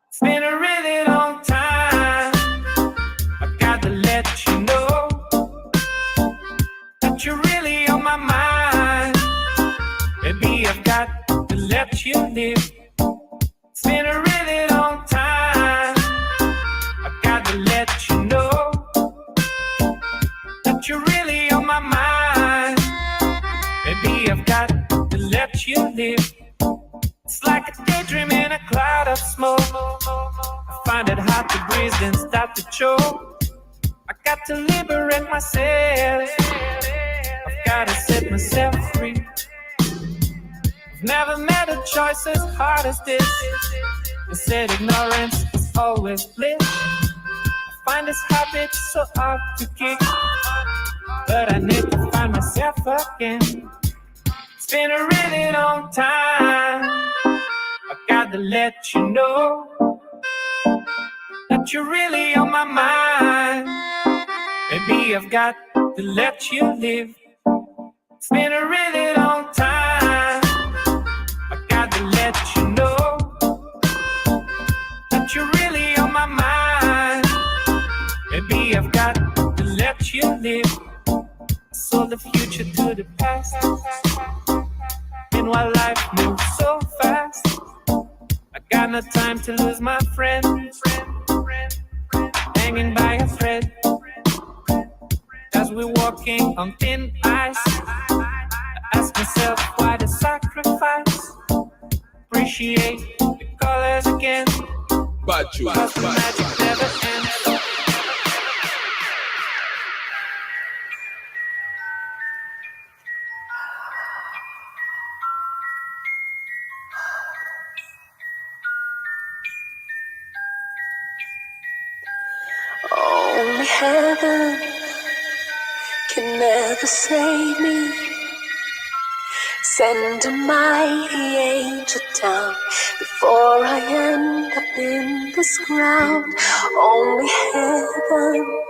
It's been a really long time. I got to let you know that you're really on my mind. Baby, I've got to let you live. It's been a really long time. I've got to let you know that you're really on my mind. Baby, I've got to let you live. It's like a daydream in a cloud of smoke. I find it hard to breathe and start to choke. I got to liberate myself. I've got to set myself free. I've never made a choice as hard as this. They said ignorance is always bliss. I find this habit so hard to kick, but I need to find myself again. It's been a really long time. I got to let you know that you're really on my mind. Baby, I've got to let you live. It's been a really long time. I got to let you know that you're really on my mind. Baby, I've got to let you live. So the future to the past. Meanwhile, life moves so fast. I got no time to lose my friend. Hanging by a thread. As we're walking on thin ice, I ask myself why the sacrifice. Appreciate the colors again. Cause the magic never ends. Only heaven can never save me. Send a mighty angel down before I end up in this ground. Only heaven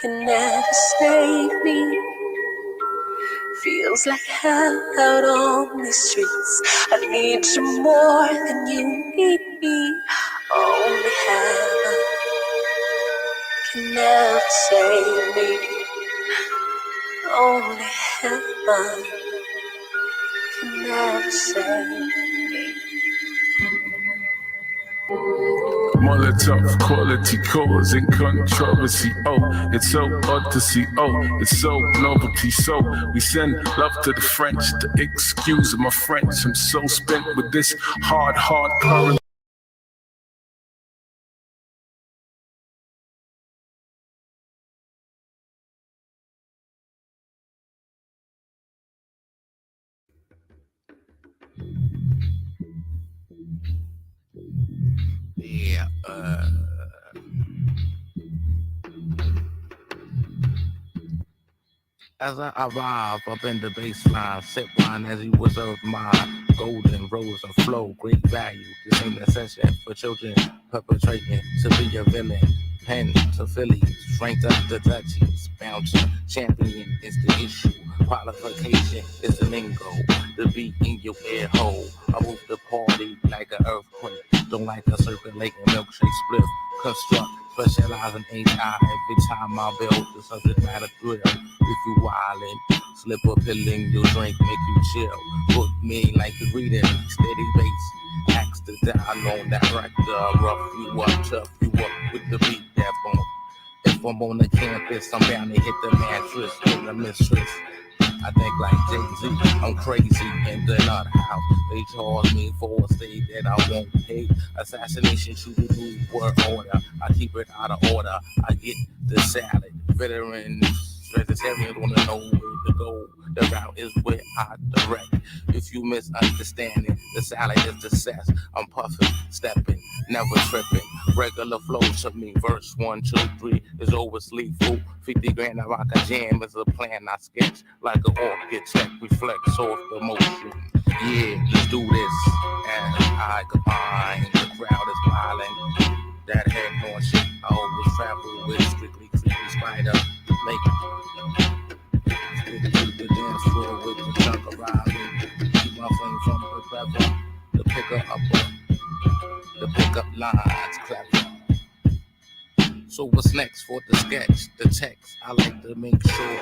can never save me. Feels like hell out on these streets. I need you more than you need me. Only heaven can never save me. Only heaven can never save me. Molotov quality cause in controversy. Oh, it's so odd to see. Oh, it's so novelty. So we send love to the French. To excuse my French, I'm so spent with this hard current. Yeah, as I arrive up in the baseline, sip wine as he reserved my golden rose and flow, great value. This ain't a session for children perpetrating to be a villain. Pen to Phillies, strength up the touchies, bouncer, champion is the issue. Qualification is the lingo, the beat in your ear hole. I move the party like an earthquake, don't like a circulating milkshake split. Construct, specialize in AI every time I build the subject matter thrill. If you wildin', slip a pill in your drink, make you chill. Book me like the reading, steady bass. Axe to down on that record, rough you up, tough you up with the beat that bump. If I'm on the campus, I'm bound to hit the mattress, hit the mistress. I think like Jay-Z, I'm crazy in the nut house. They charge me for a state that I won't pay. Assassination, shoot a new word order. I keep it out of order. I get the salad. Veterans, vegetarians wanna know where to go. The route is where I direct. If you misunderstand it, the salad is the cess. I'm puffing, stepping, never tripping. Regular flow to me, verse 1, 2, 3 is always lethal. 50 grand I rock a jam is a plan I sketch. Like an architect reflects off the motion. Yeah, let's do this. As I combine, the crowd is smiling. That head on shit, I always travel with strictly creepy spider. Make the dance floor with the chunk of rising. Keep my flame from the forever. The pickup lines clap. So what's next for the sketch? The text, I like to make sure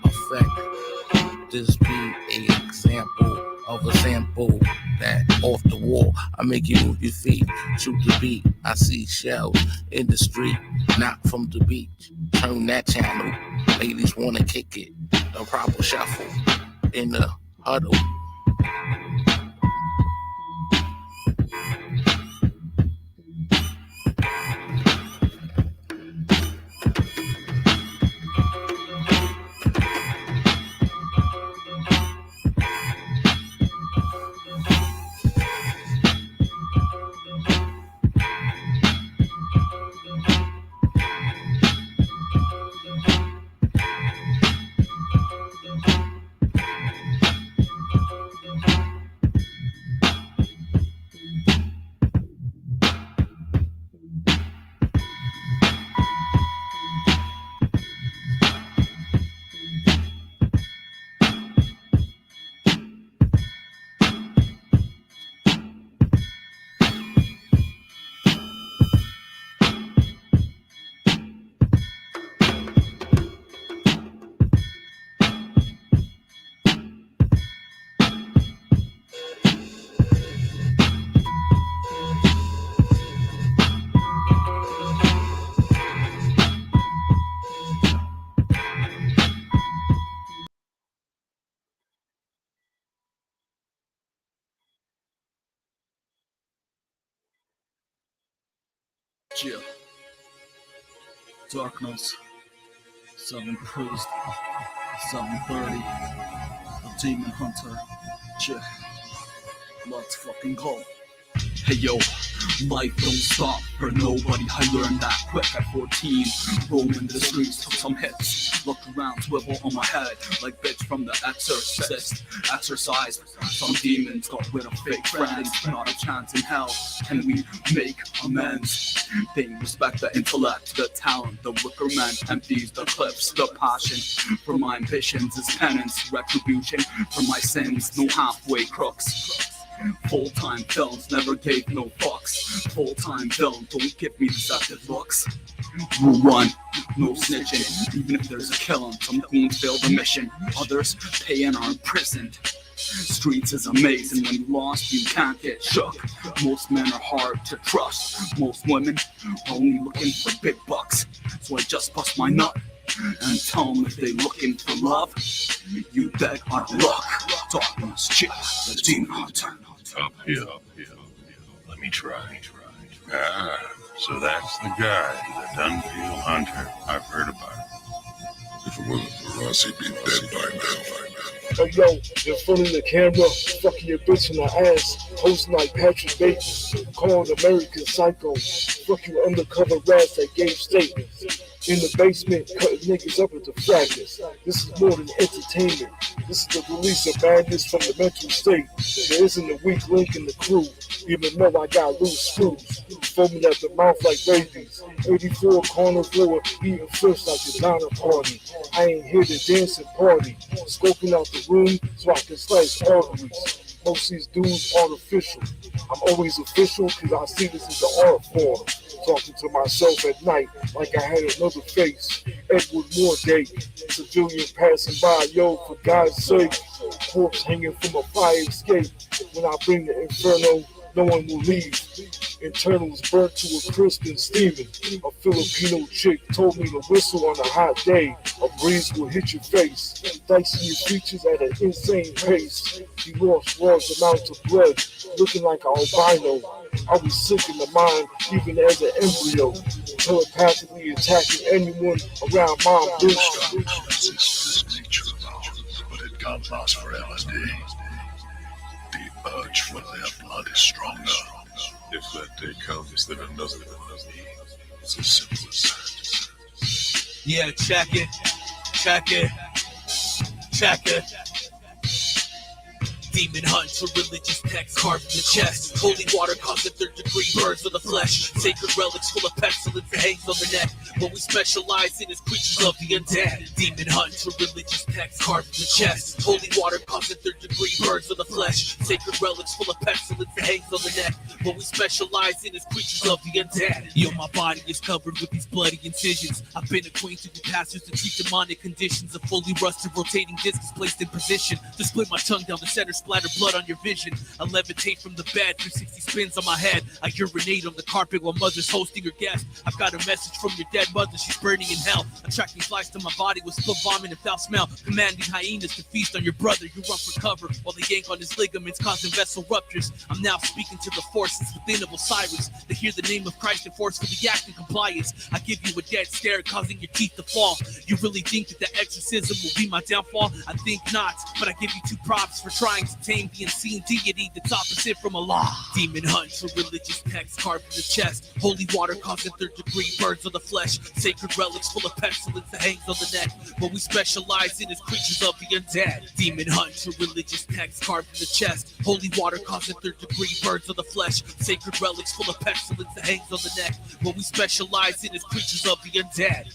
affect this be an example of a sample that off the wall. I make you move your feet to the beat. I see shells in the street, not from the beach. Turn that channel. Ladies wanna kick it. The proper shuffle in the huddle. Yeah. Darkness. 7 Priest. 7:30. A Demon Hunter. Yeah. Let's fucking go. Hey yo, life don't stop for nobody. I learned that quick at 14. Roaming the streets, took some hits. Looked around, swivel on my head like bitch from The Exorcist. Exercise, some demons got rid of fake friends. Not a chance in hell, can we make amends? They respect the intellect, the talent. The wicker man empties the clips. The passion for my ambitions is penance. Retribution for my sins, no halfway crooks. Full-time films never gave no fucks. Full-time film, don't give me deceptive looks. Rule 1, no snitching. Even if there's a killing, some goons fail the mission. Others pay and are imprisoned. Streets is a maze, and when you lost, you can't get shook. Most men are hard to trust. Most women are only looking for big bucks. So I just bust my nut and tell them if they looking for love, you dead out of luck. Darkness, chill, the demon hunter. Up here. Let me try. Ah, so that's the guy, the Dunfield Hunter. I've heard about him. If it wasn't for us, he'd be dead by now. Hey yo, in front of the camera, fucking your bitch in the ass, hosting like Patrick Bateman, called American Psycho, fuck you undercover rats that gave statements. In the basement, cutting niggas up into fragments. This is more than entertainment. This is the release of madness from the mental state. There isn't a weak link in the crew, even though I got loose screws. Foaming at the mouth like babies. 84 carnivore, eating fish like a Donna party. I ain't here to dance and party. Scoping out the room so I can slice arteries. Most of these dudes artificial. I'm always official because I see this as an art form. Talking to myself at night like I had another face. Edward Moore Day, civilian passing by, yo, for God's sake. Corpse hanging from a fire escape. When I bring the inferno, no one will leave. Internals burnt to a crisp and steaming. A Filipino chick told me to whistle on a hot day. A breeze will hit your face, dicing your features at an insane pace. You lost large amounts of blood, looking like an albino. I was sick in the mind, even as an embryo, telepathically attacking anyone around my bush. This nature of ours, but it got lost for LSD. The urge for their blood is stronger. If that day comes, then another one. It's as simple as that. Yeah, check it. Demon hunt for religious texts carved in the chest. Holy water causing third degree burns on the flesh. Sacred relics full of pestilence that hangs on the neck. What we specialize in is creatures of the undead. Demon hunt for religious texts carved in the chest. Holy water causing third degree burns on the flesh. Sacred relics full of pestilence that hangs on the neck. What we specialize in is creatures of the undead. Yo, my body is covered with these bloody incisions. I've been acquainted with pastors that treat demonic conditions. A fully rusted rotating disc is placed in position to split my tongue down the center, splatter blood on your vision. I levitate from the bed, 360 spins on my head. I urinate on the carpet while mother's hosting her guest. I've got a message from your dead mother, she's burning in hell. Attracting flies to my body with split vomit and foul smell. Commanding hyenas to feast on your brother, you run for cover while they yank on his ligaments, causing vessel ruptures. I'm now speaking to the forces within of Osiris. They hear the name of Christ and forcefully act in compliance. I give you a dead stare, causing your teeth to fall. You really think that the exorcism will be my downfall? I think not, but I give you 2 props for trying to tame the unseen deity that's opposite from Allah. Demon hunt for religious texts carved in the chest. Holy water causing third degree burns on the flesh. Sacred relics full of pestilence that hangs on the neck. What we specialize in is creatures of the undead. Demon hunt for religious texts carved in the chest. Holy water causing third degree burns on the flesh. Sacred relics full of pestilence that hangs on the neck. What we specialize in is creatures of the undead.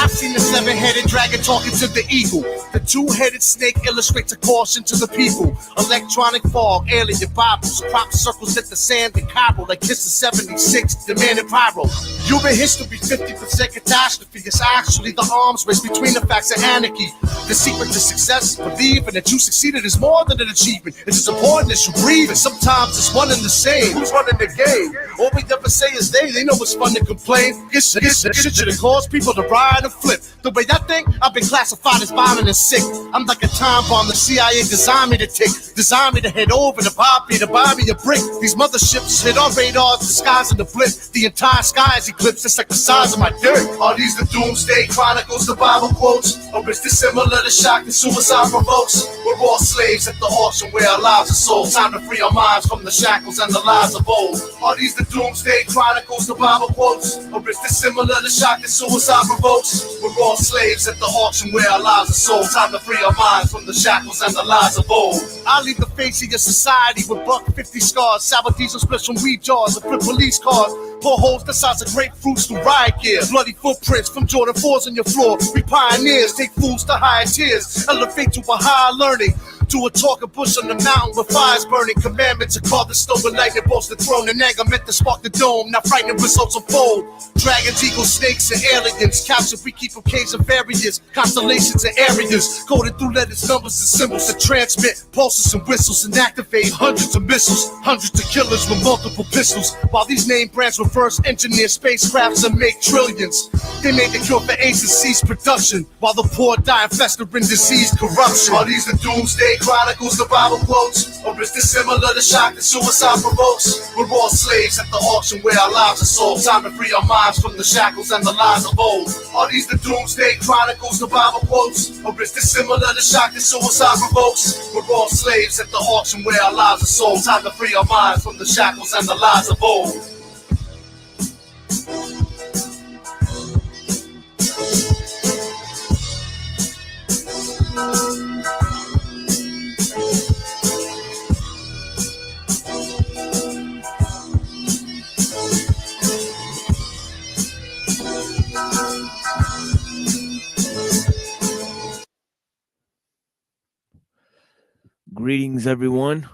I've seen the 7-headed dragon talking to the eagle. The 2-headed snake illustrates a caution to the people. Electronic fog, alien Bibles, crop circles at the sand in Cairo like Kiss of 76, demanding pyro. Human history, 50% catastrophe. It's actually the arms race between the facts and anarchy. The secret to success, believing that you succeeded is more than an achievement. It's as important as you breathe, and sometimes it's one and the same. Who's running the game? All we ever say is they know it's fun to complain. This shit should cause people to ride and flip. The way I think, I've been classified as violent and sick. I'm like a time bomb the CIA designed me to tick. Designed me to head over to Bobby to buy me a brick. These motherships hit our radars, disguising the blip. The entire sky is eclipsed, it's like the size of my dirt. Are these the doomsday chronicles, the Bible quotes? Or is this similar to shock and suicide provokes? We're all slaves at the auction where our lives are sold. Time to free our minds from the shackles and the lies of old. Are these the doomsday chronicles, the Bible quotes? Or is this similar to shock and suicide provokes? We're all slaves at the auction where our lives are sold. Time to free our minds from the shackles and the lies of old. I leave the face of your society with $1.50 scars. Sour diesel splits from weed jars and flip police cars. Pour holes the size of grapefruits through riot gear. Bloody footprints from Jordan 4s on your floor. We pioneers take fools to higher tiers. Elevate to a higher learning. To a talking bush on the mountain with fires burning. Commandment to carve the stone with lightning bolts the throne. And anger meant to spark the dome. Now frightening results unfold. Dragons, eagles, snakes, and aliens. Captured, we keep from caves of various constellations and areas. Coded through letters, numbers, and symbols that transmit pulses and whistles and activate hundreds of missiles. Hundreds of killers with multiple pistols. While these name brands reverse engineer spacecrafts and make trillions. They made the cure for AIDS and cease production. While the poor die and fester in disease corruption. Are these the doomsday chronicles, the Bible quotes? Or is this similar to shock and suicide provokes? We're all slaves at the auction where our lives are sold. Time to free our minds from the shackles and the lies of old. Are these the doomsday chronicles, the Bible quotes? Or is this similar to shock and suicide provokes? We're all slaves at the auction where our lives are sold. Time to free our minds from the shackles and the lies of old. Greetings, everyone.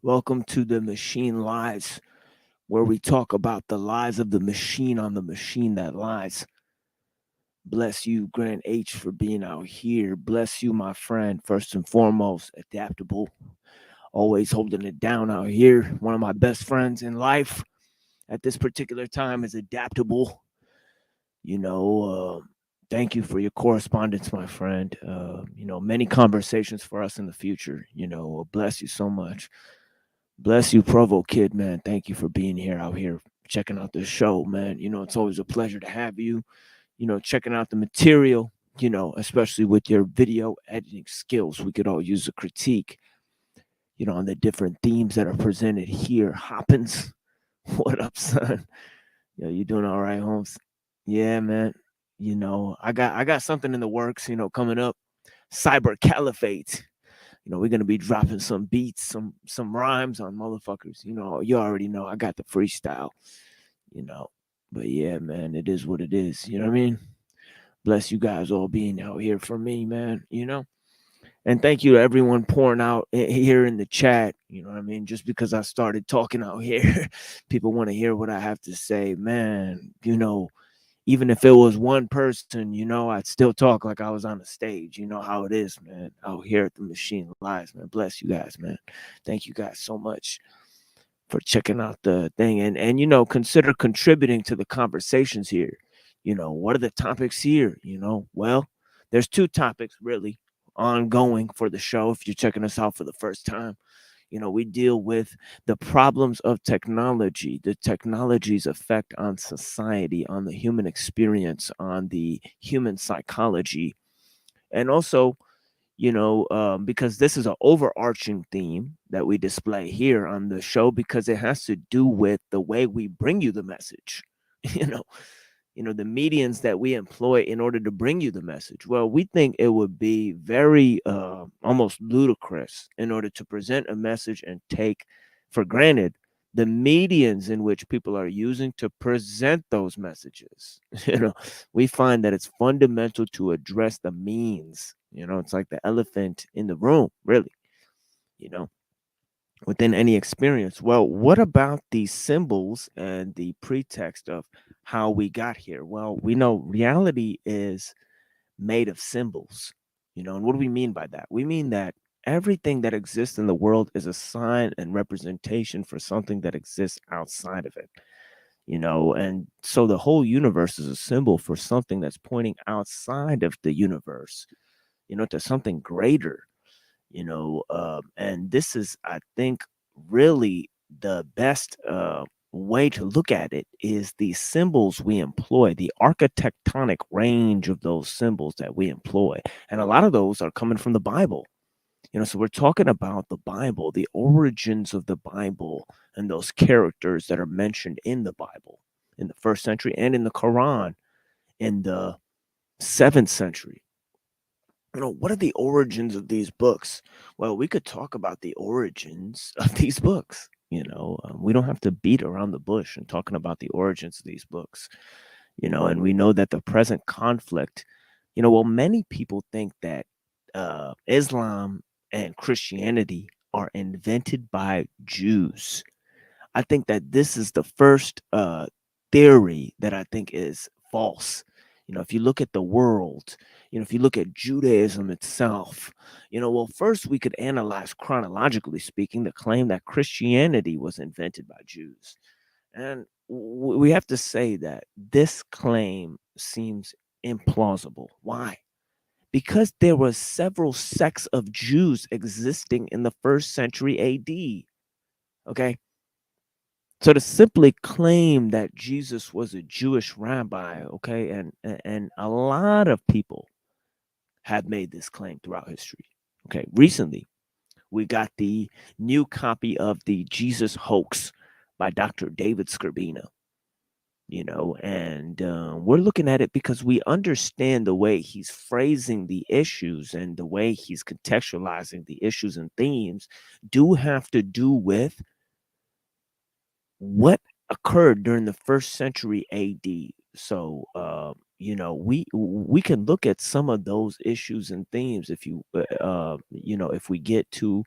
Welcome to the Machine Lies, where we talk about the lies of the machine on the machine that lies. Bless you, Grant H, for being out here. Bless you, my friend, first and foremost, adaptable. Always holding it down out here. One of my best friends in life at this particular time is adaptable. Thank you for your correspondence, my friend. Many conversations for us in the future. Bless you so much. Bless you, Provo Kid, man. Thank you for being here out here, checking out this show, man. It's always a pleasure to have you, checking out the material, especially with your video editing skills. We could all use a critique, on the different themes that are presented here. Hoppins, what up, son? You doing all right, Holmes? Yeah, man. I got something in the works, coming up. Cyber Caliphate. We're gonna be dropping some beats, some rhymes on motherfuckers. You already know I got the freestyle, But yeah, man, it is what it is. You know what I mean? Bless you guys all being out here for me, man. And thank you to everyone pouring out here in the chat. You know what I mean? Just because I started talking out here, people want to hear what I have to say, man. Even if it was one person, I'd still talk like I was on the stage. You know how it is, man, out here at the Machine Lies, man. Bless you guys, man. Thank you guys so much for checking out the thing. And consider contributing to the conversations here. What are the topics here? Well, there's two topics really ongoing for the show if you're checking us out for the first time. We deal with the problems of technology, the technology's effect on society, on the human experience, on the human psychology. And also, because this is an overarching theme that we display here on the show, because it has to do with the way we bring you the message, the medians that we employ in order to bring you the message. Well, we think it would be very almost ludicrous in order to present a message and take for granted the medians in which people are using to present those messages. We find that it's fundamental to address the means. It's like the elephant in the room, really, within any experience. Well, what about the symbols and the pretext of how we got here? Well, we know reality is made of symbols, and what do we mean by that? We mean that everything that exists in the world is a sign and representation for something that exists outside of it, and so the whole universe is a symbol for something that's pointing outside of the universe, to something greater. And this is, I think, really the best way to look at it is the symbols we employ, the architectonic range of those symbols that we employ. And a lot of those are coming from the Bible. So we're talking about the Bible, the origins of the Bible, and those characters that are mentioned in the Bible in the 1st century and in the Quran in the 7th century. What are the origins of these books? Well, we could talk about the origins of these books. We don't have to beat around the bush and talking about the origins of these books. And we know that the present conflict, many people think that Islam and Christianity are invented by Jews. I think that this is the first theory that I think is false. If you look at the world, if you look at Judaism itself, well, first we could analyze chronologically speaking the claim that Christianity was invented by Jews. And we have to say that this claim seems implausible. Why? Because there were several sects of Jews existing in the 1st century AD. Okay. So to simply claim that Jesus was a Jewish rabbi, okay, and a lot of people have made this claim throughout history. Okay, recently we got the new copy of the Jesus Hoax by Dr. David Skrbina. And we're looking at it because we understand the way he's phrasing the issues and the way he's contextualizing the issues and themes do have to do with what occurred during the 1st century AD. So, we can look at some of those issues and themes if if we get to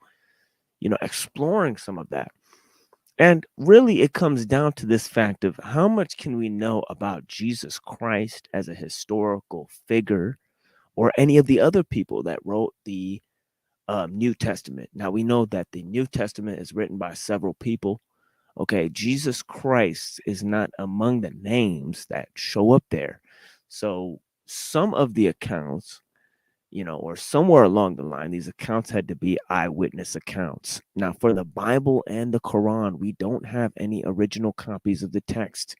exploring some of that. And really, it comes down to this fact of how much can we know about Jesus Christ as a historical figure or any of the other people that wrote the New Testament. Now, we know that the New Testament is written by several people. Okay, Jesus Christ is not among the names that show up there. So some of the accounts, or somewhere along the line, these accounts had to be eyewitness accounts. Now, for the Bible and the Quran, we don't have any original copies of the text.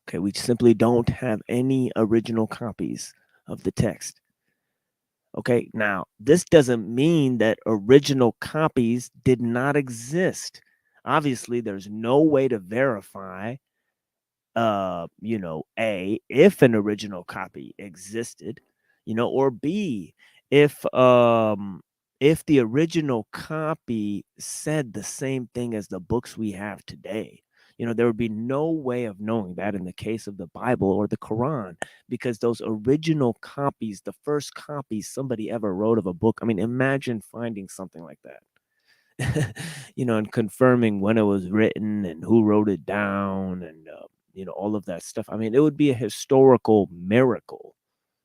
Okay, we simply don't have any original copies of the text. Okay, now this doesn't mean that original copies did not exist. Obviously, there's no way to verify A, if an original copy existed, or B, if the original copy said the same thing as the books we have today. There would be no way of knowing that in the case of the Bible or the Quran, because those original copies, the first copies somebody ever wrote of a book, I mean, imagine finding something like that. And confirming when it was written and who wrote it down and all of that stuff. I mean, it would be a historical miracle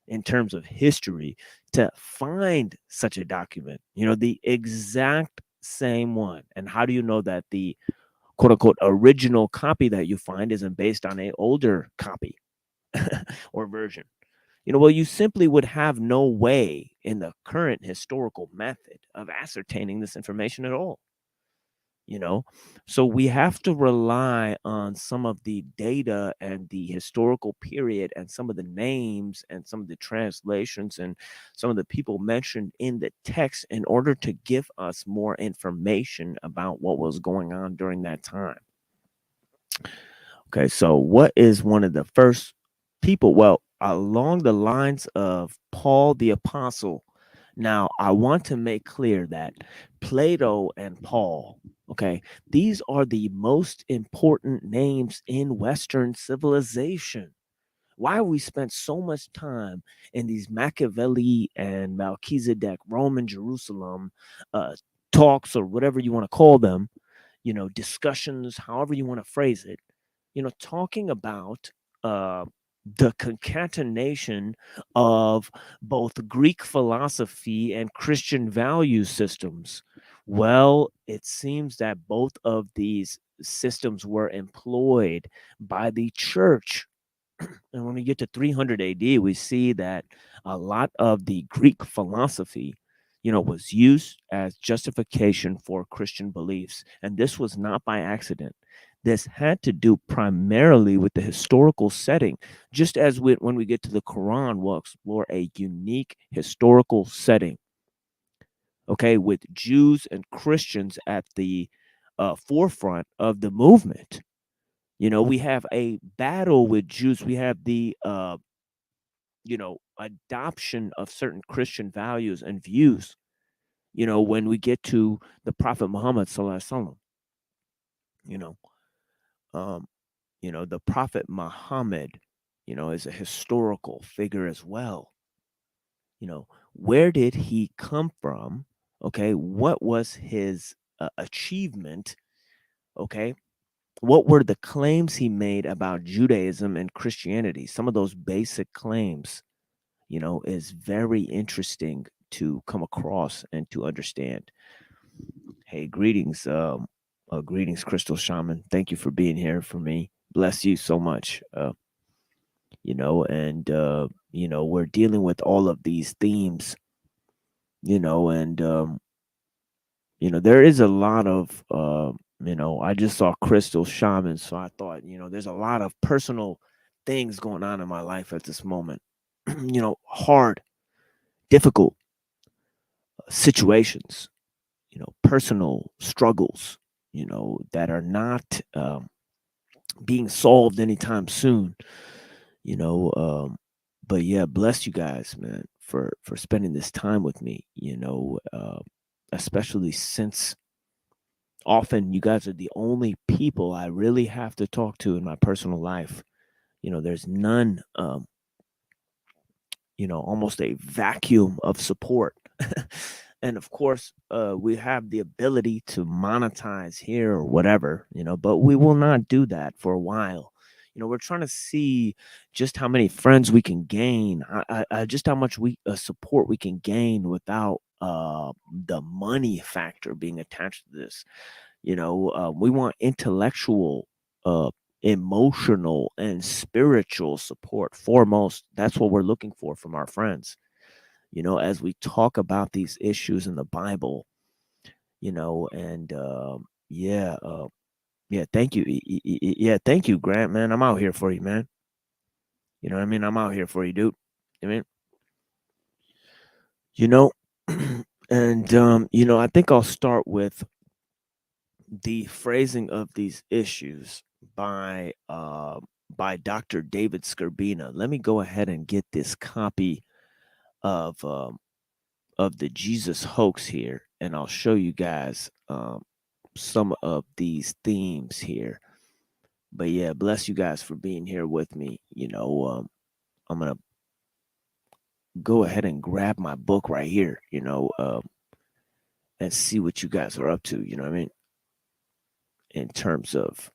in terms of history to find such a document, the exact same one. And how do you know that the quote unquote original copy that you find isn't based on an older copy or version? Well, you simply would have no way in the current historical method of ascertaining this information at all. So we have to rely on some of the data and the historical period and some of the names and some of the translations and some of the people mentioned in the text in order to give us more information about what was going on during that time. Okay, so what is one of the first people? Well, along the lines of Paul the Apostle. Now, I want to make clear that Plato and Paul, okay, these are the most important names in Western civilization. Why we spent so much time in these Machiavelli and Melchizedek, Roman Jerusalem talks, or whatever you want to call them, discussions, however you want to phrase it, talking about the concatenation of both Greek philosophy and Christian value systems. Well, it seems that both of these systems were employed by the church. And when we get to 300 AD, we see that a lot of the Greek philosophy, was used as justification for Christian beliefs. And this was not by accident. This had to do primarily with the historical setting. Just as when we get to the Quran, we'll explore a unique historical setting, okay, with Jews and Christians at the forefront of the movement. We have a battle with Jews. We have the, adoption of certain Christian values and views, when we get to the Prophet Muhammad sallallahu alaihi wasallam, the Prophet Muhammad, is a historical figure as well. Where did he come from? Okay, what was his achievement? Okay, what were the claims he made about Judaism and Christianity? Some of those basic claims, is very interesting to come across and to understand. Hey, greetings, greetings, Crystal Shaman. Thank you for being here for me. Bless you so much. And we're dealing with all of these themes, and there is a lot of I just saw Crystal Shaman, so I thought, there's a lot of personal things going on in my life at this moment. Hard, difficult situations, personal struggles, that are not being solved anytime soon. But yeah, bless you guys, man, for spending this time with me, especially since often you guys are the only people I really have to talk to in my personal life. There's none, almost a vacuum of support and of course, we have the ability to monetize here or whatever, but we will not do that for a while. We're trying to see just how many friends we can gain, just how much support we can gain without the money factor being attached to this. We want intellectual, emotional, and spiritual support foremost. That's what we're looking for from our friends. As we talk about these issues in the Bible, and yeah, thank you. Yeah, thank you, Grant, man. I'm out here for you, man. You know what I mean? I'm out here for you, dude. I mean, and I think I'll start with the phrasing of these issues by Dr. David Skirbina. Let me go ahead and get this copy of the Jesus hoax here, and I'll show you guys some of these themes here. But yeah, bless you guys for being here with me. I'm gonna go ahead and grab my book right here, and see what you guys are up to. You know what I mean? In terms of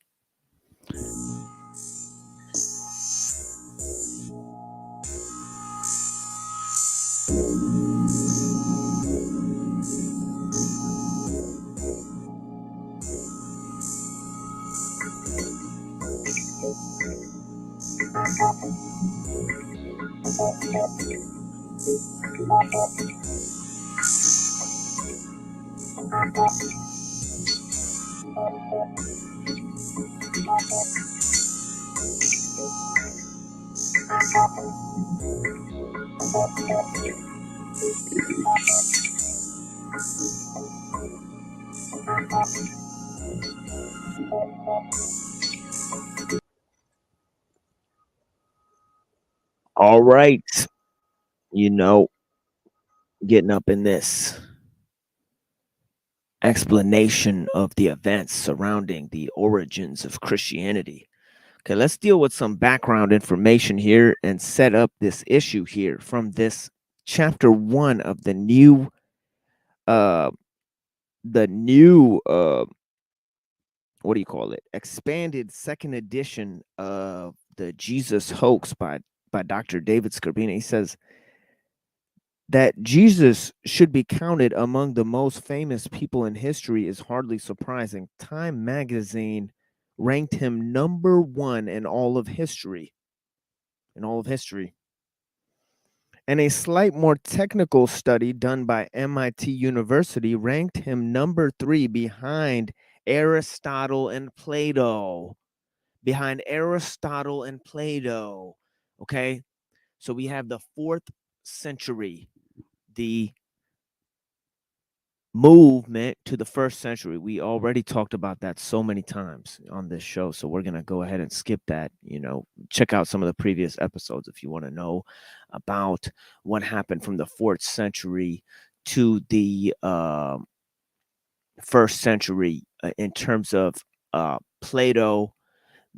all right, getting up in this explanation of the events surrounding the origins of Christianity. Okay, let's deal with some background information here and set up this issue here from this chapter 1 of the new what do you call it? Expanded second edition of the Jesus hoax by Dr. David Skirbina. He says that Jesus should be counted among the most famous people in history is hardly surprising. Time magazine ranked him number 1 in all of history. And a slight more technical study done by MIT University ranked him number 3 behind Aristotle and Plato. Okay, so we have the 4th century, the movement to the 1st century. We already talked about that so many times on this show, so we're gonna go ahead and skip that. Check out some of the previous episodes if you want to know about what happened from the 4th century to the 1st century in terms of Plato,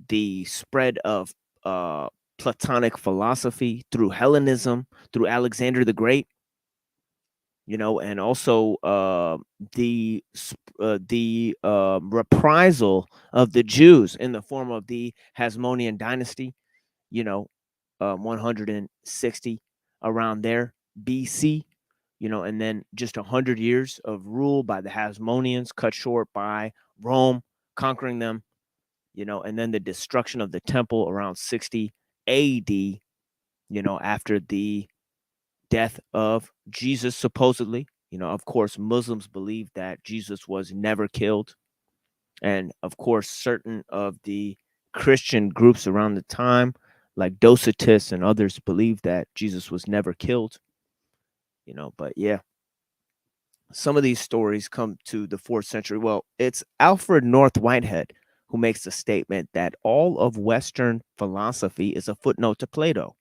the spread of Platonic philosophy through Hellenism, through Alexander the Great, and also the reprisal of the Jews in the form of the Hasmonean dynasty, 160 around there BC, and then just 100 years of rule by the Hasmoneans, cut short by Rome conquering them, and then the destruction of the temple around 60 AD, after the death of Jesus, supposedly. Of course, Muslims believe that Jesus was never killed. And of course, certain of the Christian groups around the time, like Docetists and others, believe that Jesus was never killed. But yeah, some of these stories come to the 4th century. Well, it's Alfred North Whitehead who makes the statement that all of Western philosophy is a footnote to Plato.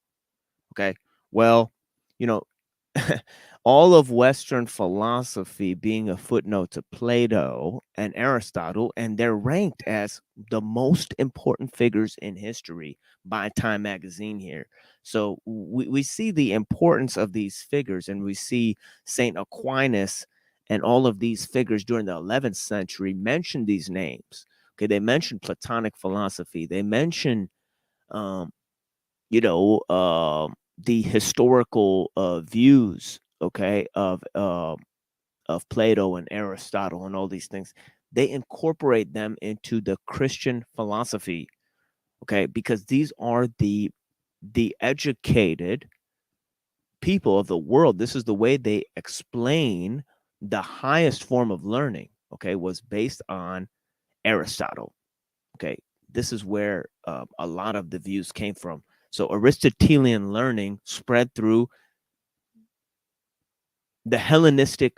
Okay, well, all of Western philosophy being a footnote to Plato and Aristotle, and they're ranked as the most important figures in history by Time magazine here. So we see the importance of these figures, and we see St. Aquinas and all of these figures during the 11th century mentioned these names. Okay, they mentioned Platonic philosophy. They mentioned, you know, the historical views, okay, of Plato and Aristotle and all these things. They incorporate them into the Christian philosophy, okay, because these are the educated people of the world. This is the way they explain the highest form of learning, okay, was based on Aristotle. Okay, this is where a lot of the views came from. So Aristotelian learning spread through the Hellenistic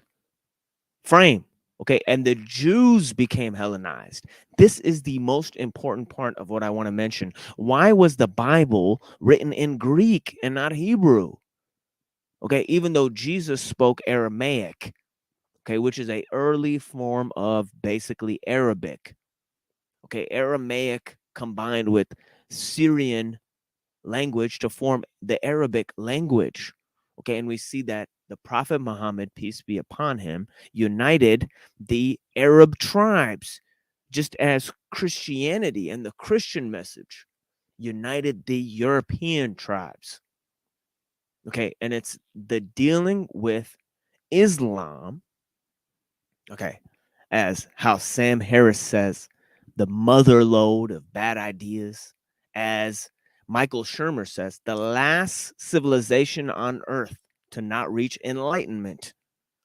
frame, okay, and the Jews became Hellenized. This is the most important part of what I want to mention. Why was the Bible written in Greek and not Hebrew? Okay, even though Jesus spoke Aramaic, okay, which is a early form of basically Arabic. Okay, Aramaic combined with Syrian language to form the Arabic language. Okay, and we see that the Prophet Muhammad, peace be upon him, united the Arab tribes, just as Christianity and the Christian message united the European tribes. Okay, and it's the dealing with Islam, okay, as how Sam Harris says, the mother lode of bad ideas, as Michael Shermer says, the last civilization on earth to not reach enlightenment.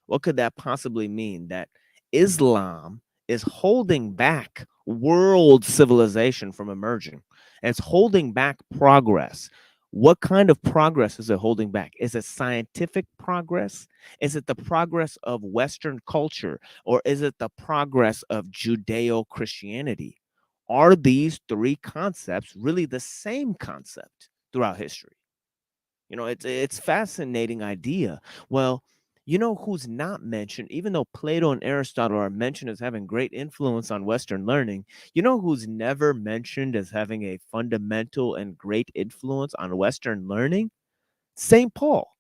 What could that possibly mean? That Islam is holding back world civilization from emerging. It's holding back progress. What kind of progress is it holding back? Is it scientific progress? Is it the progress of Western culture? Or is it the progress of Judeo-Christianity? Are these three concepts really the same concept throughout history? You know, it's fascinating idea. Well, you know who's not mentioned, even though Plato and Aristotle are mentioned as having great influence on Western learning, you know who's never mentioned as having a fundamental and great influence on Western learning? St. Paul.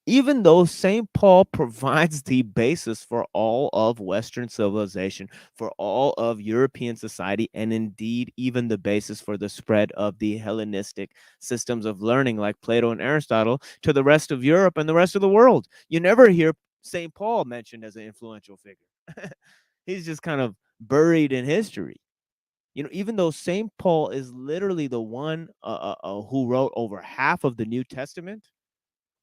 Even though St. Paul provides the basis for all of Western civilization, for all of European society, and indeed even the basis for the spread of the Hellenistic systems of learning like Plato and Aristotle to the rest of Europe and the rest of the world. You never hear St. Paul mentioned as an influential figure. He's just kind of buried in history. You know, even though St. Paul is literally the one who wrote over half of the New Testament,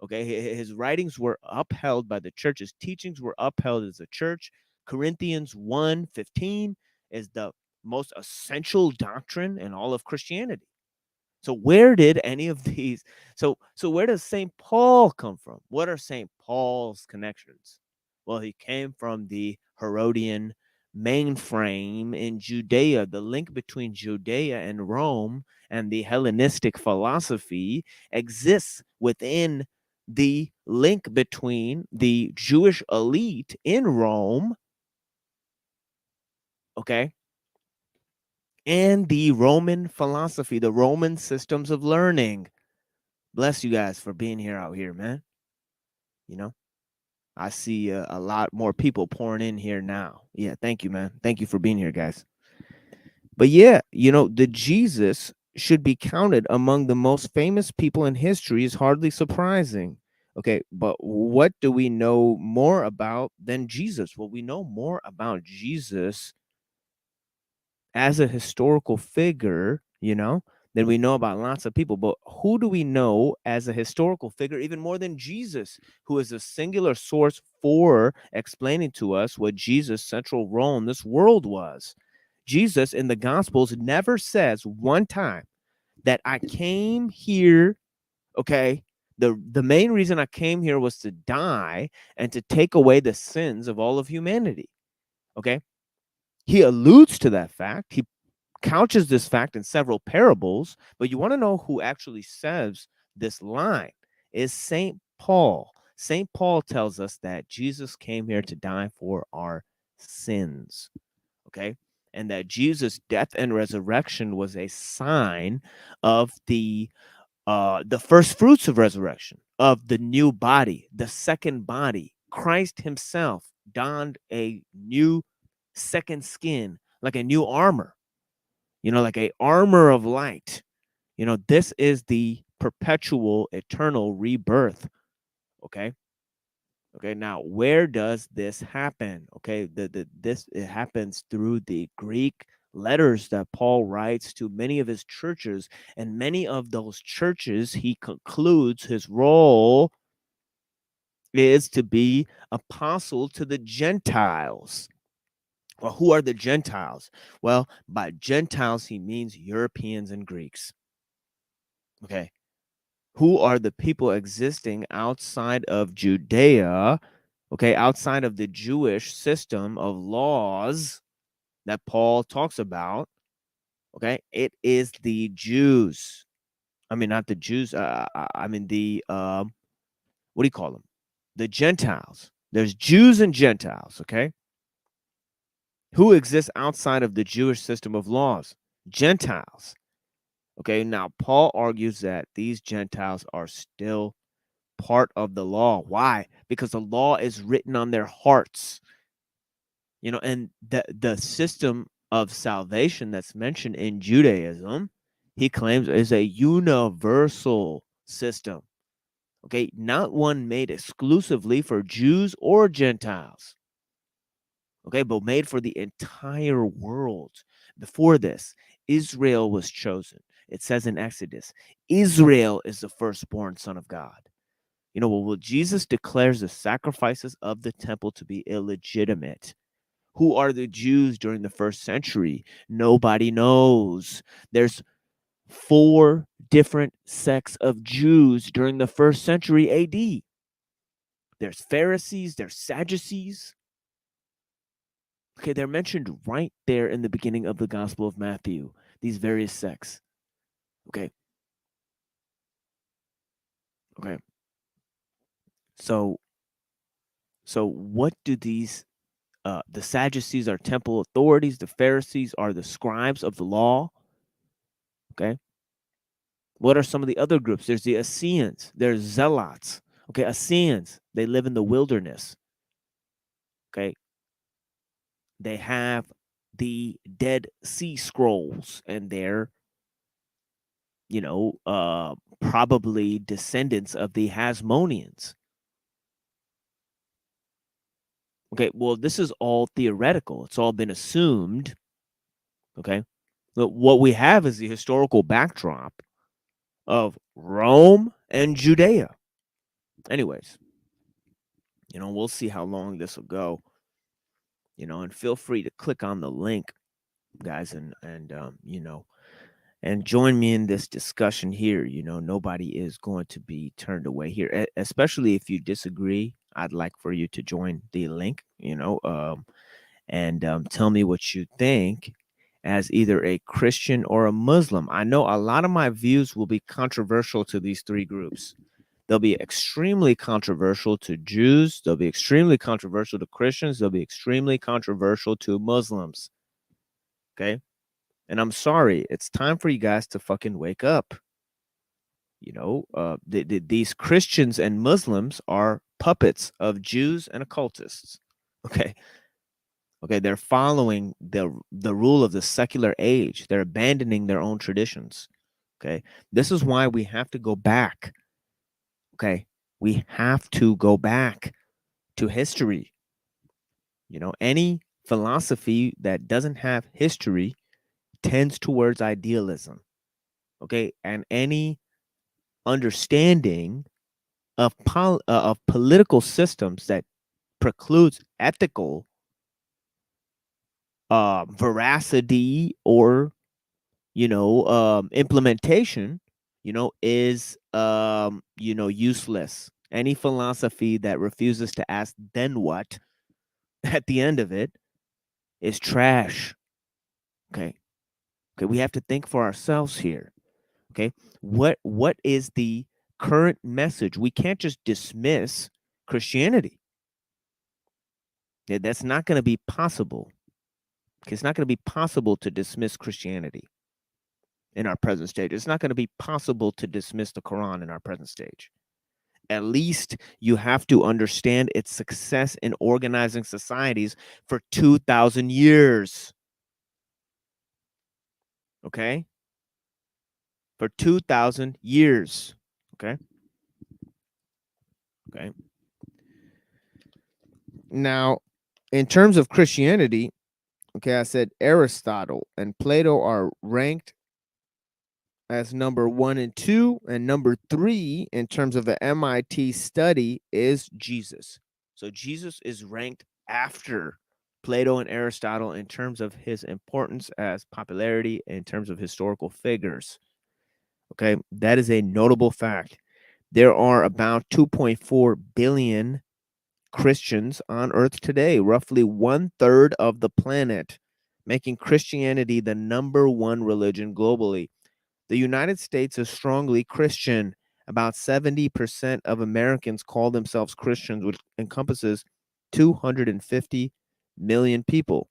okay, his writings were upheld by the church. His teachings were upheld as a church. Corinthians 1:15 is the most essential doctrine in all of Christianity. So where did any of these, so where does St. Paul come from? What are St. Paul's connections? Well, he came from the Herodian mainframe in Judea. The link between Judea and Rome and the Hellenistic philosophy exists within the link between the Jewish elite in Rome, okay, and the Roman philosophy, the Roman systems of learning. Bless you guys for being here out here, man. You know, I see a lot more people pouring in here now. Yeah, thank you, man. Thank you for being here, guys. But yeah, you know, the Jesus should be counted among the most famous people in history is hardly surprising. Okay, but what do we know more about than Jesus? Well, we know more about Jesus as a historical figure, you know, than we know about lots of people. But who do we know as a historical figure even more than Jesus, who is a singular source for explaining to us what Jesus' central role in this world was? Jesus in the Gospels never says one time that I came here, okay? The main reason I came here was to die and to take away the sins of all of humanity, okay? He alludes to that fact. He couches this fact in several parables, but you want to know who actually says this line is St. Paul. St. Paul tells us that Jesus came here to die for our sins, okay? And that Jesus' death and resurrection was a sign of the first fruits of resurrection, of the new body, the second body, Christ himself donned a new second skin, like a new armor, like a armor of light. This is the perpetual, eternal rebirth. Okay. Okay. Now, where does this happen? Okay. It happens through the Greek letters that Paul writes to many of his churches, and many of those churches, he concludes his role is to be apostle to the Gentiles. Well, who are the Gentiles? Well, by Gentiles, he means Europeans and Greeks. Okay. Who are the people existing outside of Judea, okay, outside of the Jewish system of laws that Paul talks about? Okay, it is the Jews. I mean, not the Jews. I mean, what do you call them? The Gentiles. There's Jews and Gentiles, okay? Who exists outside of the Jewish system of laws? Gentiles. Okay, now Paul argues that these Gentiles are still part of the law. Why? Because the law is written on their hearts. And the system of salvation that's mentioned in Judaism, he claims, is a universal system. Okay, not one made exclusively for Jews or Gentiles. Okay, but made for the entire world. Before this, Israel was chosen. It says in Exodus, Israel is the firstborn son of God. Well, Jesus declares the sacrifices of the temple to be illegitimate. Who are the Jews during the first century? Nobody knows. There's 4 different sects of Jews during the first century AD. There's Pharisees, there's Sadducees. Okay, they're mentioned right there in the beginning of the Gospel of Matthew, these various sects. Okay. Okay. So what do these the Sadducees are temple authorities, the Pharisees are the scribes of the law. Okay. What are some of the other groups? There's the Essenes, there's Zealots. Okay, Essenes, they live in the wilderness. Okay. They have the Dead Sea Scrolls, and they're probably descendants of the Hasmoneans. Okay, well, this is all theoretical. It's all been assumed. Okay, but what we have is the historical backdrop of Rome and Judea. Anyways, we'll see how long this will go. And feel free to click on the link, guys, and join me in this discussion here. Nobody is going to be turned away here, especially if you disagree. I'd like for you to join the link, and tell me what you think as either a Christian or a Muslim. I know a lot of my views will be controversial to these 3 groups. They'll be extremely controversial to Jews. They'll be extremely controversial to Christians. They'll be extremely controversial to Muslims. Okay? And I'm sorry, it's time for you guys to fucking wake up. These Christians and Muslims are puppets of Jews and occultists. Okay. Okay, they're following the rule of the secular age. They're abandoning their own traditions. Okay. This is why we have to go back. Okay. We have to go back to history. Any philosophy that doesn't have history tends towards idealism. Okay. And any understanding of political systems that precludes ethical veracity or implementation is useless. Any philosophy that refuses to ask then what at the end of it is trash. Okay, we have to think for ourselves here. Okay, what is the current message? We can't just dismiss Christianity. That's not going to be possible. It's not going to be possible to dismiss Christianity in our present stage. It's not going to be possible to dismiss the Quran in our present stage. At least you have to understand its success in organizing societies for 2,000 years. Okay? For 2,000 years. Okay? Okay. Now, in terms of Christianity, okay, I said Aristotle and Plato are ranked as number 1 and 2, and number 3 in terms of the MIT study is Jesus. So Jesus is ranked after Plato and Aristotle in terms of his importance as popularity in terms of historical figures. Okay, that is a notable fact. There are about 2.4 billion Christians on earth today, roughly 1/3 of the planet, making Christianity the number 1 religion globally. The United States is strongly Christian. About 70% of Americans call themselves Christians, which encompasses 250 million people.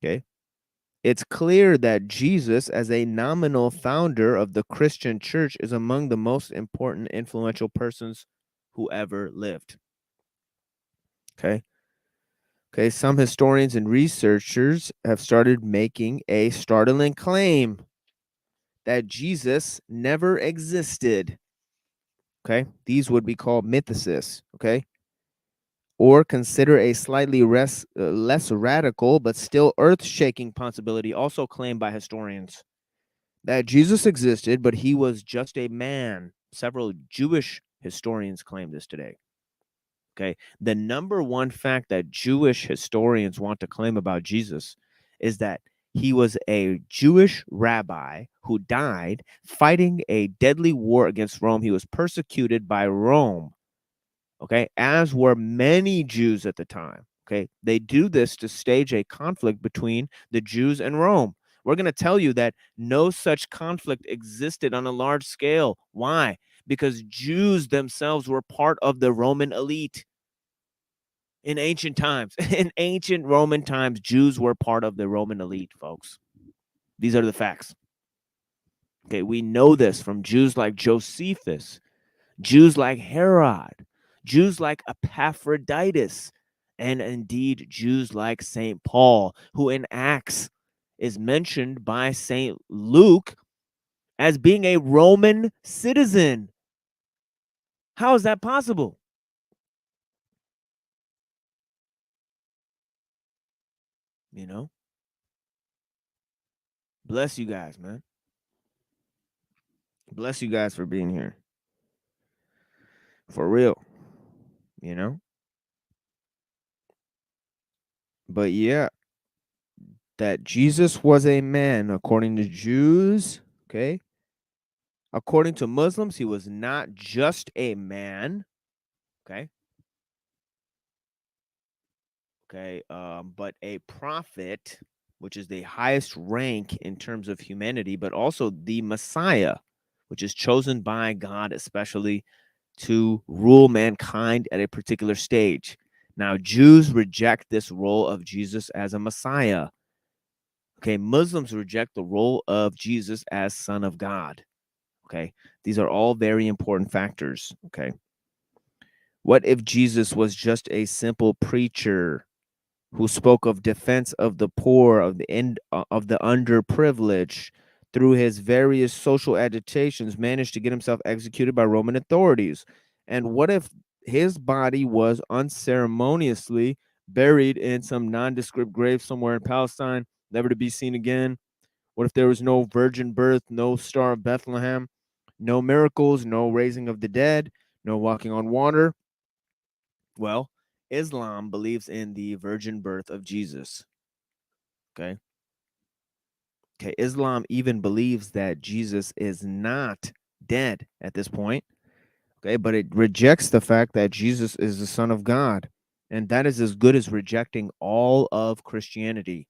Okay. It's clear that Jesus, as a nominal founder of the Christian church, is among the most important, influential persons who ever lived. Okay. Okay. Some historians and researchers have started making a startling claim that Jesus never existed. Okay. These would be called mythicists. Okay. Or consider a slightly less radical but still earth-shaking possibility also claimed by historians that Jesus existed, but he was just a man. Several Jewish historians claim this today. Okay. The number one fact that Jewish historians want to claim about Jesus is that he was a Jewish rabbi who died fighting a deadly war against Rome. He was persecuted by Rome. Okay, as were many Jews at the time. Okay, they do this to stage a conflict between the Jews and Rome. We're going to tell you that no such conflict existed on a large scale. Why? Because Jews themselves were part of the Roman elite in ancient times. In ancient Roman times, Jews were part of the Roman elite, folks. These are the facts. Okay, we know this from Jews like Josephus, Jews like Herod, Jews like Epaphroditus, and indeed Jews like St. Paul, who in Acts is mentioned by St. Luke as being a Roman citizen. How is that possible? You know? Bless you guys, man. Bless you guys for being here. For real. You know? But yeah, that Jesus was a man according to Jews, okay? According to Muslims, he was not just a man, okay? Okay, but a prophet, which is the highest rank in terms of humanity, but also the Messiah, which is chosen by God especially to rule mankind at a particular stage. Now, Jews reject this role of Jesus as a Messiah. Okay, Muslims reject the role of Jesus as Son of God. Okay, these are all very important factors. Okay, what if Jesus was just a simple preacher who spoke of defense of the poor, of the underprivileged, through his various social agitations, managed to get himself executed by Roman authorities? And what if his body was unceremoniously buried in some nondescript grave somewhere in Palestine, never to be seen again? What if there was no virgin birth, no star of Bethlehem, no miracles, no raising of the dead, no walking on water? Well, Islam believes in the virgin birth of Jesus. Okay. Okay. Islam even believes that Jesus is not dead at this point. Okay. But it rejects the fact that Jesus is the Son of God. And that is as good as rejecting all of Christianity.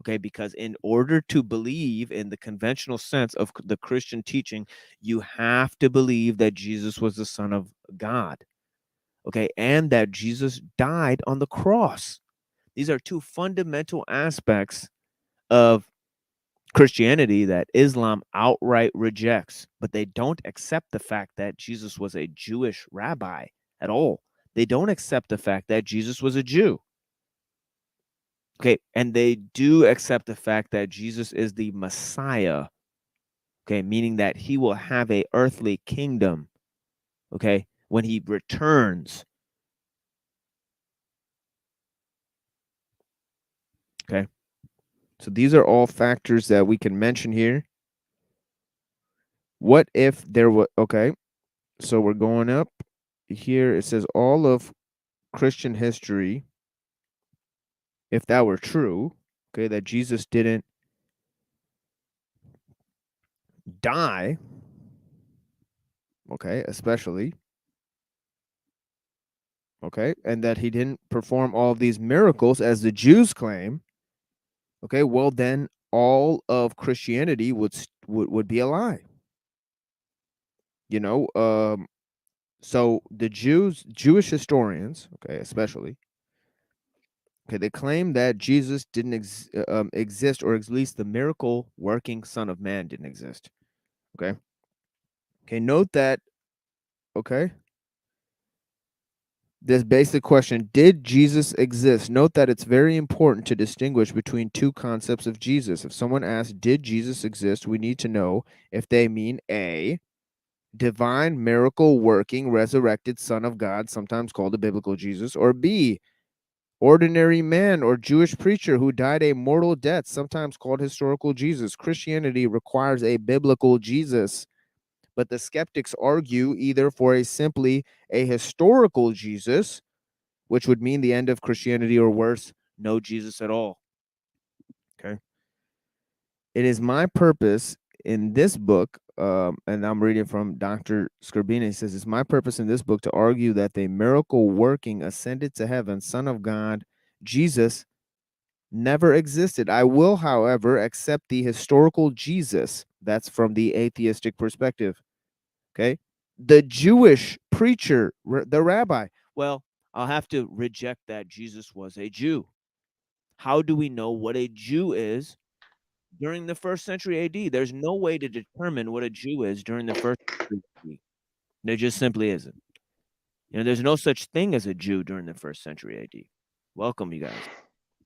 Okay. Because in order to believe in the conventional sense of the Christian teaching, you have to believe that Jesus was the Son of God. Okay. And that Jesus died on the cross. These are two fundamental aspects of Christianity that Islam outright rejects, but they don't accept the fact that Jesus was a Jewish rabbi at all. They don't accept the fact that Jesus was a Jew. Okay, and they do accept the fact that Jesus is the Messiah. Okay, meaning that he will have a earthly kingdom. Okay, when he returns. Okay, so these are all factors that we can mention here. What if there was, okay, so we're going up here. It says all of Christian history, if that were true, okay, that Jesus didn't die, okay, especially, okay, and that he didn't perform all of these miracles as the Jews claim, okay, well, then all of Christianity would be a lie. You know, so the Jewish historians, okay, especially, okay, they claim that Jesus didn't exist, or at least the miracle working Son of Man didn't exist. Okay. Okay, note that, okay, this basic question, did Jesus exist? Note that it's very important to distinguish between two concepts of Jesus. If someone asks, did Jesus exist? We need to know if they mean A, divine miracle working resurrected Son of God, sometimes called the biblical Jesus, or B, ordinary man or Jewish preacher who died a mortal death, sometimes called historical Jesus. Christianity requires a biblical Jesus, but the skeptics argue either for simply a historical Jesus, which would mean the end of Christianity, or worse, no Jesus at all. Okay. It is my purpose in this book, and I'm reading from Dr. Scorbina. He says, it's my purpose in this book to argue that the miracle working, ascended to heaven, Son of God, Jesus, never existed. I will, however, accept the historical Jesus. That's from the atheistic perspective. Okay. The Jewish preacher, the rabbi. Well, I'll have to reject that Jesus was a Jew. How do we know what a Jew is during the 1st century AD? There's no way to determine what a Jew is during the 1st century AD. There just simply isn't. You know, there's no such thing as a Jew during the 1st century AD. Welcome, you guys.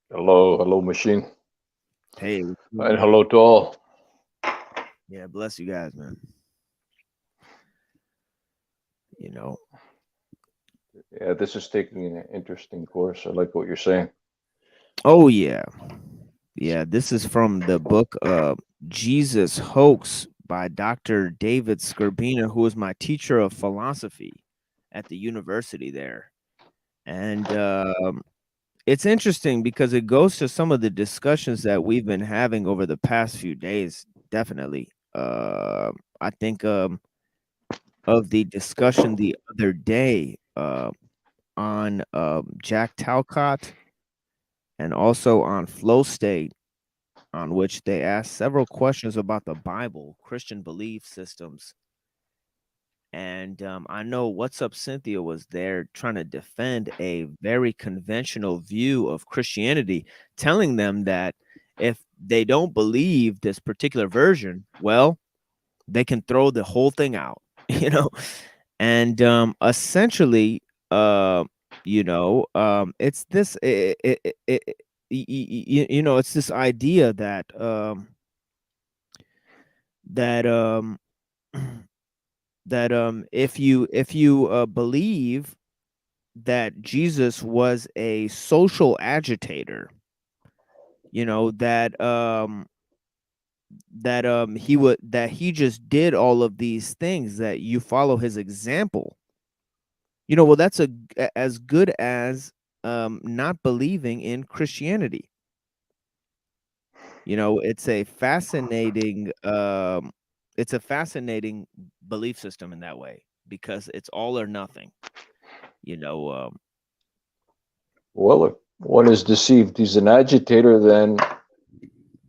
Hello, machine. Hey. And hello to all. Yeah, bless you guys, man. You know. Yeah, this is taking an interesting course. I like what you're saying. Oh, yeah. Yeah, this is from the book Jesus Hoax by Dr. David Scorbina, who was my teacher of philosophy at the university there. And it's interesting because it goes to some of the discussions that we've been having over the past few days, definitely. I think of the discussion the other day on Jack Talcott and also on Flow State, on which they asked several questions about the Bible, Christian belief systems. And I know What's Up Cynthia was there trying to defend a very conventional view of Christianity, telling them that if they don't believe this particular version, well, they can throw the whole thing out, you know. And essentially, you know, it's this, you know, it's this idea that that if you believe that Jesus was a social agitator, you know, that he just did all of these things, that you follow his example, you know, well, that's as good as not believing in Christianity. You know, it's a fascinating belief system in that way, because it's all or nothing. You know, well, if one is deceived, he's an agitator, then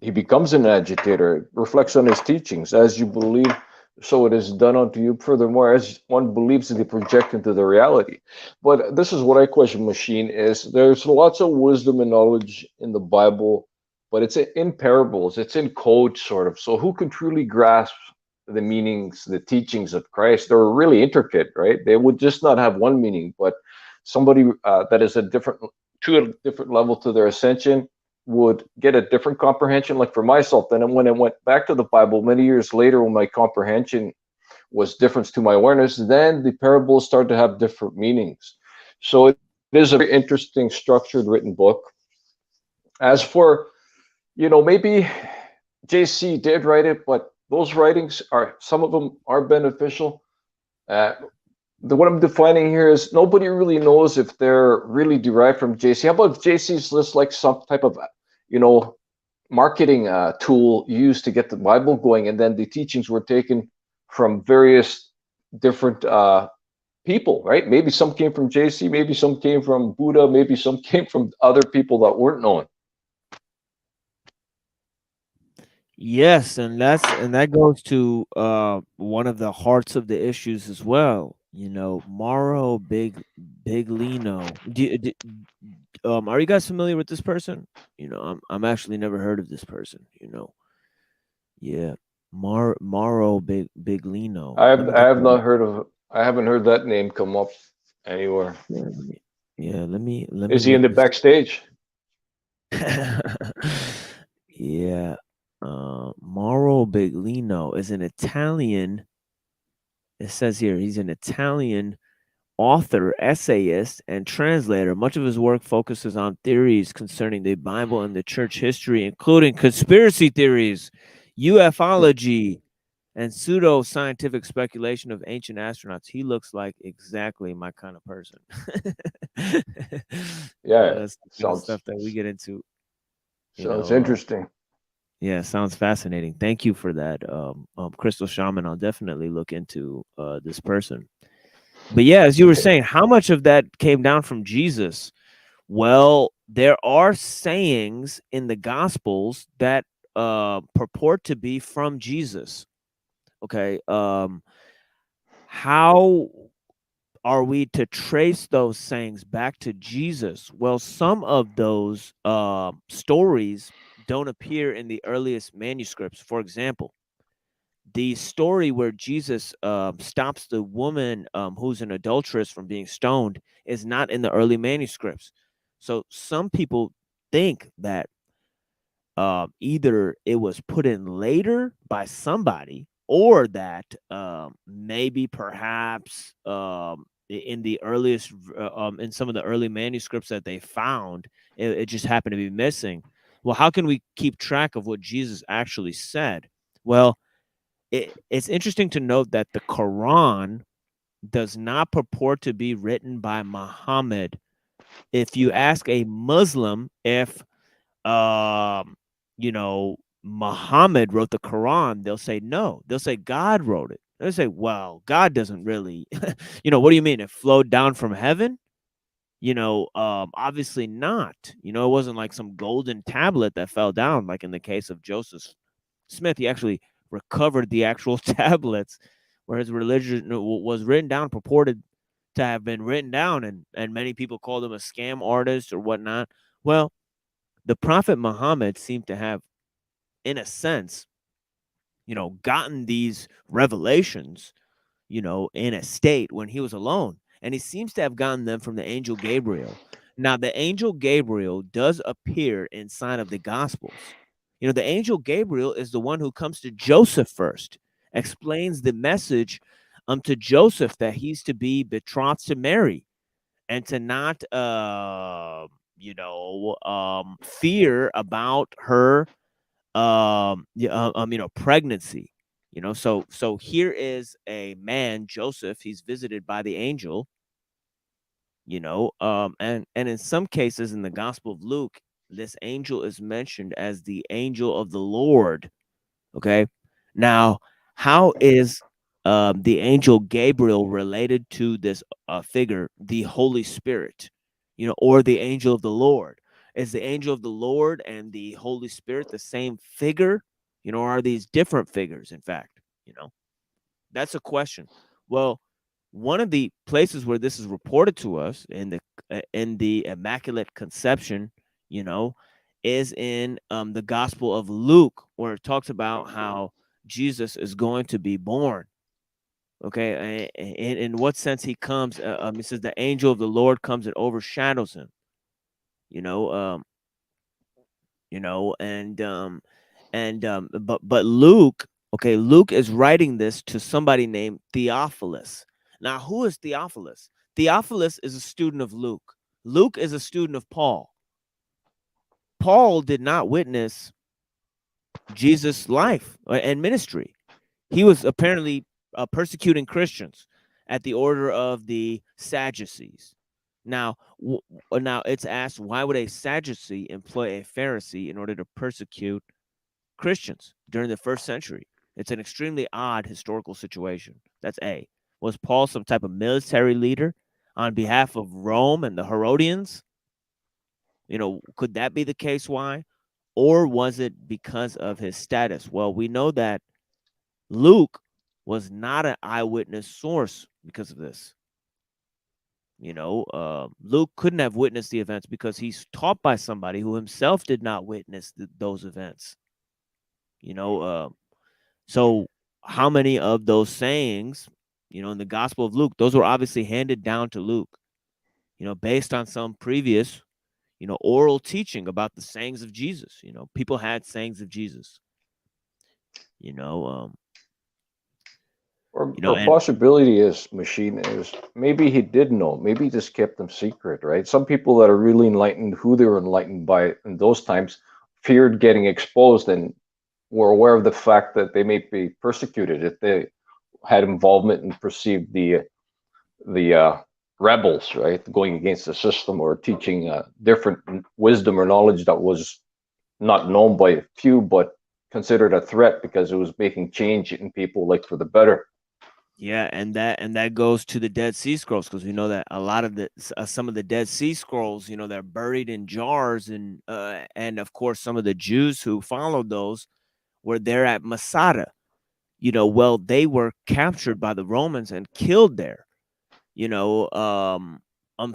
he becomes an agitator. It reflects on his teachings. As you believe, so it is done unto you. Furthermore, as one believes, they project into the reality. But this is what I question, machine, is there's lots of wisdom and knowledge in the Bible but it's in parables, it's in code, sort of. So who can truly grasp the meanings, the teachings of Christ? They're really intricate, right? They would just not have one meaning, but somebody that is to a different level to their ascension would get a different comprehension. Like for myself, then when I went back to the Bible many years later, when my comprehension was different to my awareness, then the parables start to have different meanings. So it is a very interesting, structured, written book. As for, maybe JC did write it, but those writings some of them are beneficial. What I'm defining here is nobody really knows if they're really derived from JC. How about JC's list, like some type of, marketing tool used to get the Bible going, and then the teachings were taken from various different people, right? Maybe some came from JC, maybe some came from Buddha, maybe some came from other people that weren't known. Yes, and that goes to one of the hearts of the issues as well. Mauro Biglino. Are you guys familiar with this person? I'm actually never heard of this person. Yeah, Mauro Biglino. I have not heard of. I haven't heard that name come up anywhere. Yeah, let me. Is he in the backstage? Yeah. Mauro Biglino is an Italian. It says here he's an Italian author, essayist, and translator. Much of his work focuses on theories concerning the Bible and the church history, including conspiracy theories, ufology, and pseudo-scientific speculation of ancient astronauts. He looks like exactly my kind of person. Yeah, that's sounds stuff that we get into. Sounds interesting. Yeah, sounds fascinating. Thank you for that, Crystal Shaman. I'll definitely look into this person. But yeah, as you were saying, how much of that came down from Jesus? Well, there are sayings in the Gospels that purport to be from Jesus. Okay, how are we to trace those sayings back to Jesus? Well, some of those stories don't appear in the earliest manuscripts. For example, the story where Jesus stops the woman who's an adulteress from being stoned is not in the early manuscripts. So some people think that either it was put in later by somebody, or that maybe perhaps in the earliest in some of the early manuscripts that they found, it just happened to be missing. Well, how can we keep track of what Jesus actually said? Well, it's interesting to note that the Quran does not purport to be written by Muhammad. If you ask a Muslim if Muhammad wrote the Quran, they'll say no. They'll say God wrote it. They'll say, well, God doesn't really, what do you mean? It flowed down from heaven? Obviously not. It wasn't like some golden tablet that fell down, like in the case of Joseph Smith. He actually recovered the actual tablets where his religion was written down, purported to have been written down, and many people called him a scam artist or whatnot. Well, the Prophet Muhammad seemed to have, in a sense, gotten these revelations, in a state when he was alone. And he seems to have gotten them from the angel Gabriel. Now, the angel Gabriel does appear inside of the Gospels. The angel Gabriel is the one who comes to Joseph first, explains the message to Joseph that he's to be betrothed to Mary and to not, fear about her, pregnancy. So here is a man, Joseph. He's visited by the angel. And in some cases in the Gospel of Luke, this angel is mentioned as the angel of the Lord. Okay. Now, how is the angel Gabriel related to this figure, the Holy Spirit, or the angel of the Lord? Is the angel of the Lord and the Holy Spirit the same figure? Or are these different figures, in fact? That's a question. Well, one of the places where this is reported to us in the Immaculate Conception, is in the Gospel of Luke, where it talks about how Jesus is going to be born. Okay, and in what sense he comes? It says the angel of the Lord comes and overshadows him. You know, but Luke, okay, Luke is writing this to somebody named Theophilus. Now, who is Theophilus? Theophilus is a student of Luke. Luke is a student of Paul. Paul did not witness Jesus' life and ministry. He was apparently persecuting Christians at the order of the Sadducees. Now, now it's asked, why would a Sadducee employ a Pharisee in order to persecute Christians during the first century? It's an extremely odd historical situation. That's A. Was Paul some type of military leader on behalf of Rome and the Herodians? Could that be the case? Why? Or was it because of his status? Well, we know that Luke was not an eyewitness source because of this. Luke couldn't have witnessed the events because he's taught by somebody who himself did not witness those events. So how many of those sayings, in the Gospel of Luke, those were obviously handed down to Luke, based on some previous, oral teaching about the sayings of Jesus. People had sayings of Jesus. Or And possibility is machine is maybe he did know, maybe he just kept them secret, right? Some people that are really enlightened, who they were enlightened by in those times, feared getting exposed and were aware of the fact that they may be persecuted if they had involvement and perceived the rebels, right, going against the system or teaching different wisdom or knowledge that was not known by few but considered a threat because it was making change in people, like for the better. Yeah, and that goes to the Dead Sea Scrolls, because we know that a lot of some of the Dead Sea Scrolls, they're buried in jars, and of course some of the Jews who followed those were there at Masada. Well, they were captured by the Romans and killed there.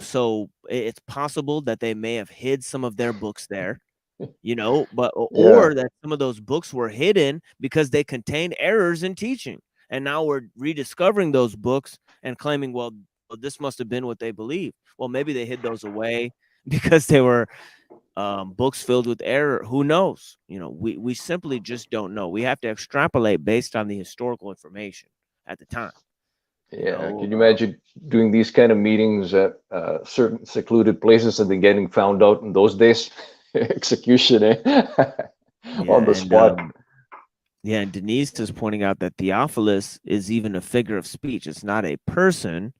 So it's possible that they may have hid some of their books there. But or that some of those books were hidden because they contained errors in teaching. And now we're rediscovering those books and claiming, well, this must have been what they believed. Well, maybe they hid those away because they were books filled with error. Who knows? We simply just don't know. We have to extrapolate based on the historical information at the time. Yeah, can you imagine doing these kind of meetings at certain secluded places and then getting found out in those days? Execution, on the spot. Yeah, and Denise is pointing out that Theophilus is even a figure of speech. It's not a person,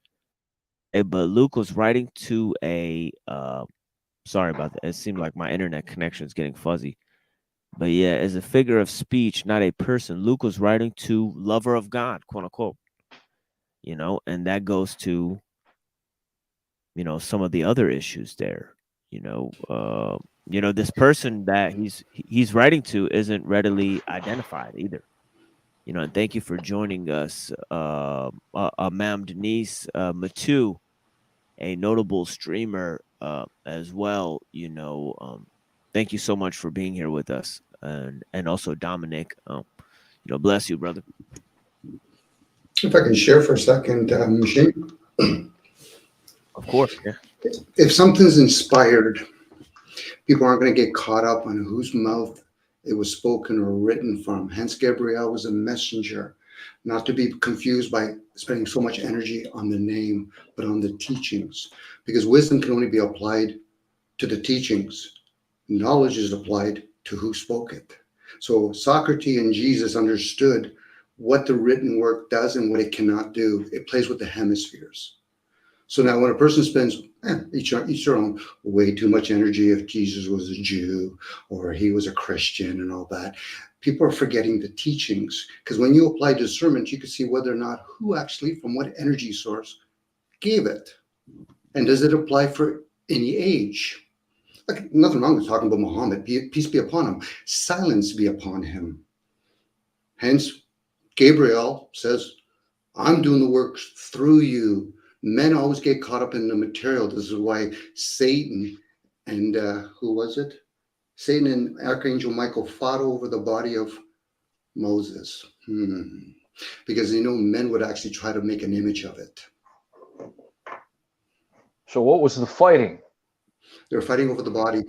but Luke was writing to a sorry about that. It seemed like my internet connection is getting fuzzy. But yeah, as a figure of speech, not a person, Luke was writing to lover of God, quote unquote. And that goes to, some of the other issues there. This person that he's writing to isn't readily identified either. And thank you for joining us, Ma'am Denise Matu, a notable streamer as well. Thank you so much for being here with us, and also Dominic. Bless you, brother. If I can share for a second, Machine. Of course, yeah. If something's inspired, people aren't going to get caught up on whose mouth it was spoken or written from. Hence, Gabriel was a messenger, not to be confused by spending so much energy on the name, but on the teachings. Because wisdom can only be applied to the teachings. Knowledge is applied to who spoke it. So Socrates and Jesus understood what the written work does and what it cannot do. It plays with the hemispheres. So now when a person spends each their own way too much energy if Jesus was a Jew or he was a Christian and all that, people are forgetting the teachings. Because when you apply discernment, you can see whether or not who actually, from what energy source, gave it. And does it apply for any age? Like, nothing wrong with talking about Muhammad, peace be upon him. Silence be upon him. Hence, Gabriel says, I'm doing the works through you. Men always get caught up in the material. This is why Satan and who was it? Satan and Archangel Michael fought over the body of Moses. Because men would actually try to make an image of it. So what was the fighting? They were fighting over the body.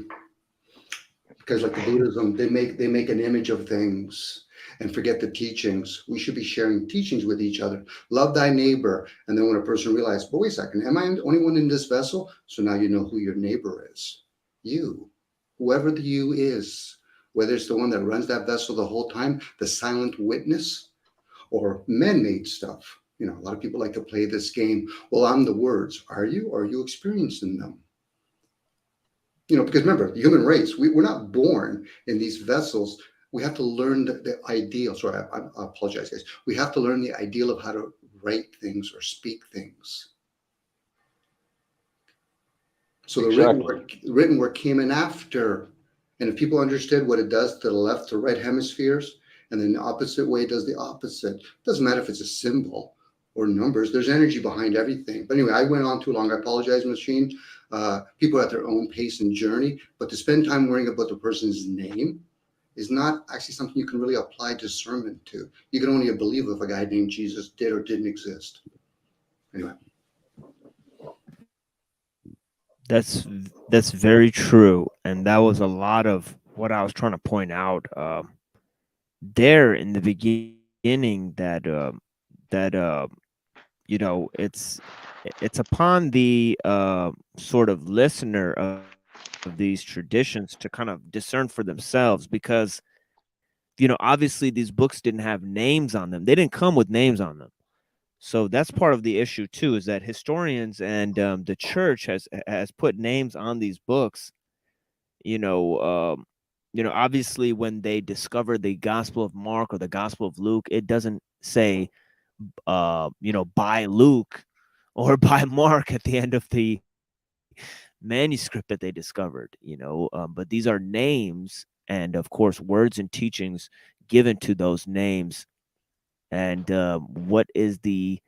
Because like the Buddhism, they make an image of things and forget the teachings. We should be sharing teachings with each other. Love thy neighbor. And then when a person realizes, but wait a second, am I the only one in this vessel? So now you know who your neighbor is. You. Whoever the you is. Whether it's the one that runs that vessel the whole time, the silent witness, or man-made stuff. A lot of people like to play this game. Well, I'm the words. Are you? Or are you experiencing them? Because remember, the human race, we're not born in these vessels. We have to learn the ideal. Sorry, I apologize, guys. We have to learn the ideal of how to write things or speak things. So the written word came in after. And if people understood what it does to the left to right hemispheres, and then the opposite way does the opposite, doesn't matter if it's a symbol or numbers, there's energy behind everything. But anyway, I went on too long. I apologize, Machine. People are at their own pace and journey, but to spend time worrying about the person's name is not actually something you can really apply discernment to. You can only believe if a guy named Jesus did or didn't exist. Anyway. That's very true, and that was a lot of what I was trying to point out there in the beginning. It's upon the sort of listener of these traditions to kind of discern for themselves, because obviously these books didn't have names on them. They didn't come with names on them. So that's part of the issue too, is that historians and the church has put names on these books. Obviously when they discovered the Gospel of Mark or the Gospel of Luke, it doesn't say by Luke or by Mark at the end of the manuscript that they discovered. But these are names, and of course words and teachings given to those names. And what is the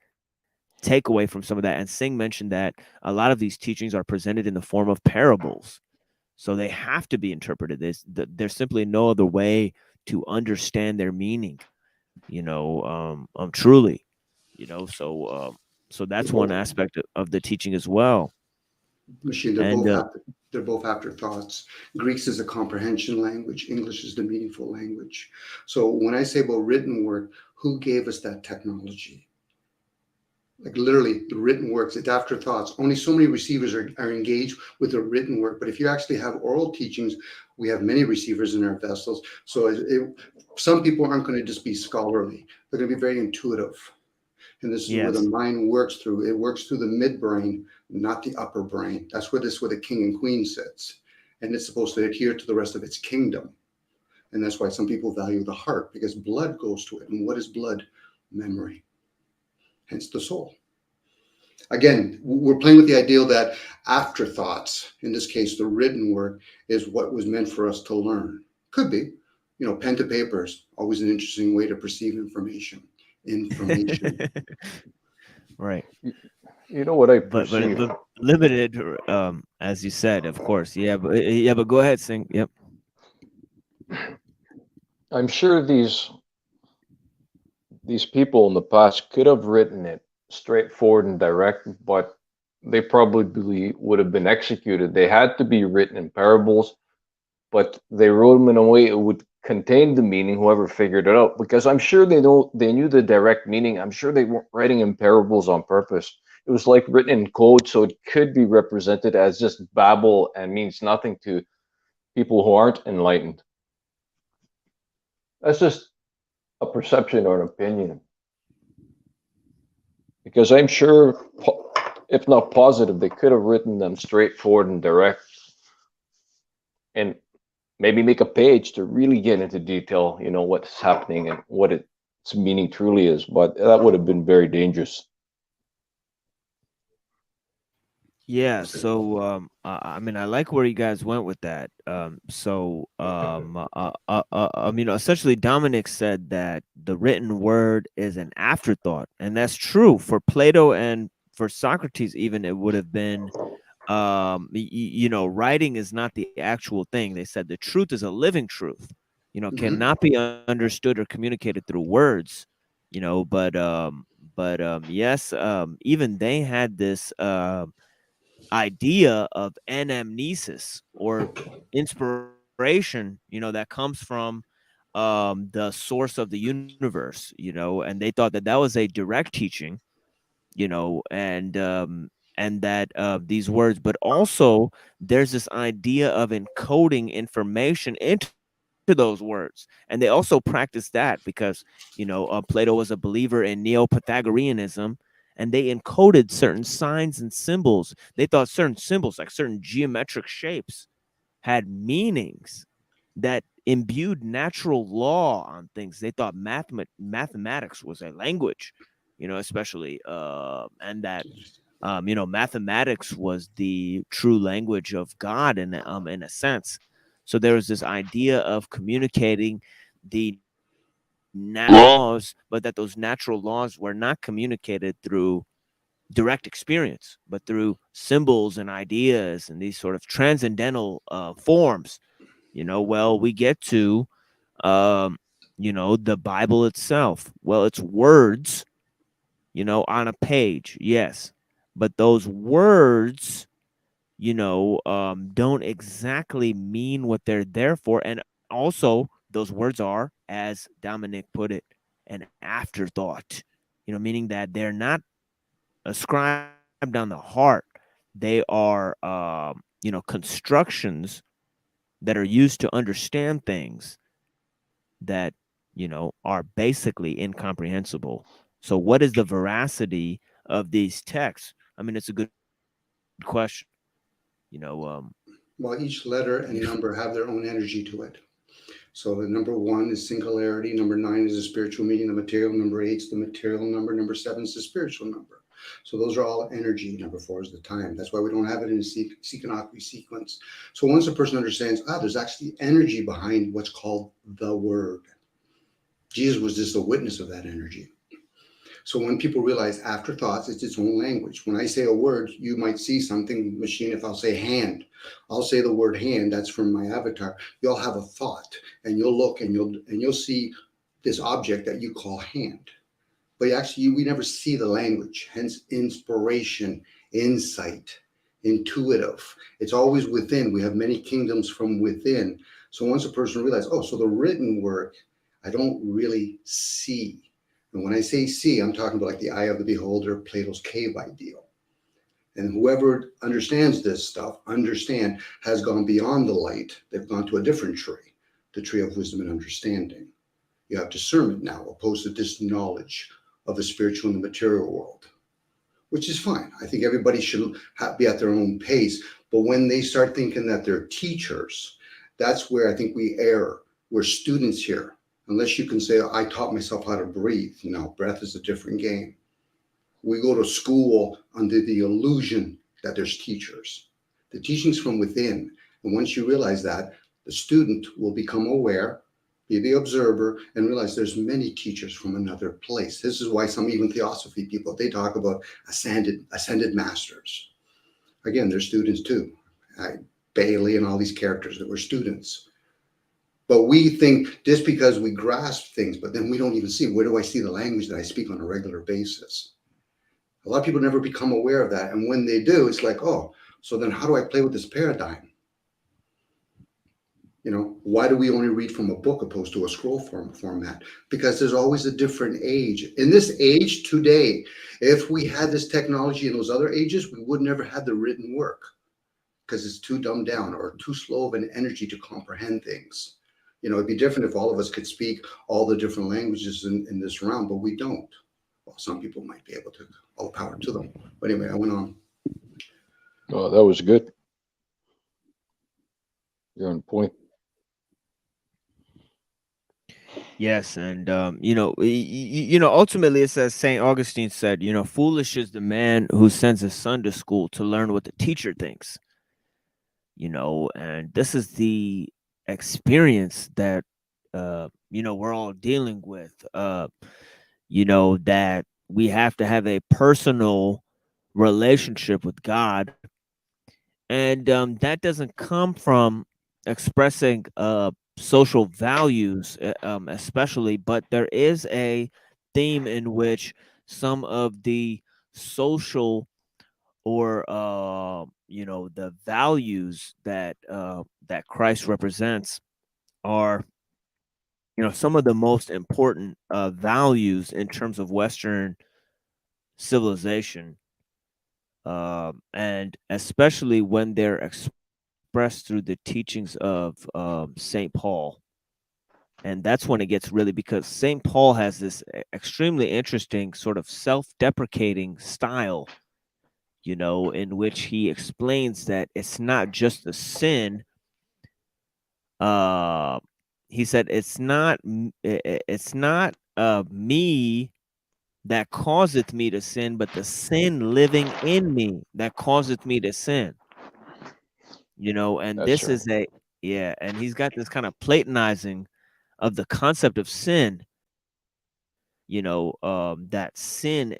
takeaway from some of that? And Singh mentioned that a lot of these teachings are presented in the form of parables, so they have to be interpreted. There's simply no other way to understand their meaning. Truly, so that's one aspect of the teaching as well. Machine, they're both afterthoughts. Greek is a comprehension language. English is the meaningful language. So when I say about written word, who gave us that technology? Like literally, the written works, it's afterthoughts. Only so many receivers are engaged with the written work. But if you actually have oral teachings, we have many receivers in our vessels. So some people aren't going to just be scholarly. They're going to be very intuitive. And this is where the mind works through. It works through the midbrain, not the upper brain. That's where the king and queen sits. And it's supposed to adhere to the rest of its kingdom. And that's why some people value the heart, because blood goes to it. And what is blood? Memory. Hence the soul. Again, we're playing with the ideal that afterthoughts, in this case, the written word, is what was meant for us to learn. Could be. Pen to paper is always an interesting way to perceive information. Right. What I perceive, but limited, as you said, of course. But go ahead, Singh. Yep. I'm sure these people in the past could have written it straightforward and direct, but they probably would have been executed. They had to be written in parables, but they wrote them in a way it would contain the meaning, whoever figured it out, because I'm sure they knew the direct meaning. I'm sure they weren't writing in parables on purpose. It was like written in code, so it could be represented as just babble and means nothing to people who aren't enlightened. That's just a perception or an opinion, because I'm sure, if not positive, they could have written them straightforward and direct, and maybe make a page to really get into detail, what's happening and what its meaning truly is. But that would have been very dangerous. Yeah. So, I mean, I like where you guys went with that. Essentially, Dominic said that the written word is an afterthought, and that's true for Plato and for Socrates. Even it would have been writing is not the actual thing. They said the truth is a living truth, Hmm. cannot be understood or communicated through words, but yes, even they had this idea of anamnesis or inspiration, that comes from the source of the universe, and they thought that that was a direct teaching, and that these words, but also there's this idea of encoding information into those words, and they also practiced that because Plato was a believer in neo-Pythagoreanism, and they encoded certain signs and symbols. They thought certain symbols, like certain geometric shapes, had meanings that imbued natural law on things. They thought mathematics was a language, especially, and that mathematics was the true language of God in a sense. So there was this idea of communicating the natural laws, but that those natural laws were not communicated through direct experience, but through symbols and ideas and these sort of transcendental forms. Well, we get to um, the Bible itself. Well, it's words, on a page, yes, but those words, don't exactly mean what they're there for, and also those words are, as Dominic put it, an afterthought. Meaning that they're not ascribed on the heart. They are, constructions that are used to understand things that are basically incomprehensible. So what is the veracity of these texts? I mean, it's a good question. you know um Well, each letter and number have their own energy to it. So the number one is singularity. Number nine is the spiritual meaning, the material. Number eight is the material number. Number seven is the spiritual number. So those are all energy. Number four is the time. That's why we don't have it in a sequencing sequence. So once a person understands, there's actually energy behind what's called the word. Jesus was just a witness of that energy. So when people realize afterthoughts, it's its own language. When I say a word, you might see something machine. If I'll say hand, I'll say the word hand. That's from my avatar. You'll have a thought, and you'll look, and you'll see this object that you call hand. But actually, we never see the language. Hence, inspiration, insight, intuitive. It's always within. We have many kingdoms from within. So once a person realizes, so the written word, I don't really see. And when I say see, I'm talking about like the eye of the beholder, Plato's cave ideal. And whoever understands this stuff, has gone beyond the light. They've gone to a different tree, the tree of wisdom and understanding. You have discernment now, opposed to this knowledge of the spiritual and the material world, which is fine. I think everybody should be at their own pace. But when they start thinking that they're teachers, that's where I think we err. We're students here. Unless you can say, I taught myself how to breathe. No, breath is a different game. We go to school under the illusion that there's teachers. The teaching's from within. And once you realize that, the student will become aware, be the observer, and realize there's many teachers from another place. This is why some even theosophy people, they talk about ascended masters. Again, they're students too. Bailey and all these characters that were students. But we think just because we grasp things, but then we don't even see, where do I see the language that I speak on a regular basis? A lot of people never become aware of that. And when they do, it's like, so then how do I play with this paradigm? Why do we only read from a book opposed to a scroll format? Because there's always a different age. In this age today, if we had this technology in those other ages, we would never have the written work because it's too dumbed down or too slow of an energy to comprehend things. It'd be different if all of us could speak all the different languages in this realm, but we don't. Well, some people might be able to. All power to them. But anyway, I went on. Oh, that was good. You're on point. Yes, and ultimately it says, Saint Augustine said, foolish is the man who sends his son to school to learn what the teacher thinks. And this is the experience that we're all dealing with. That we have to have a personal relationship with God, And that doesn't come from expressing social values, especially, but there is a theme in which some of the social or the values that Christ represents are some of the most important values in terms of Western civilization, and especially when they're expressed through the teachings of Saint Paul. And that's when it gets really, because Saint Paul has this extremely interesting sort of self-deprecating style, in which he explains that it's not just a sin. Uh, he said it's not me that causeth me to sin, but the sin living in me that causeth me to sin. And That's this right. is and he's got this kind of platonizing of the concept of sin. That sin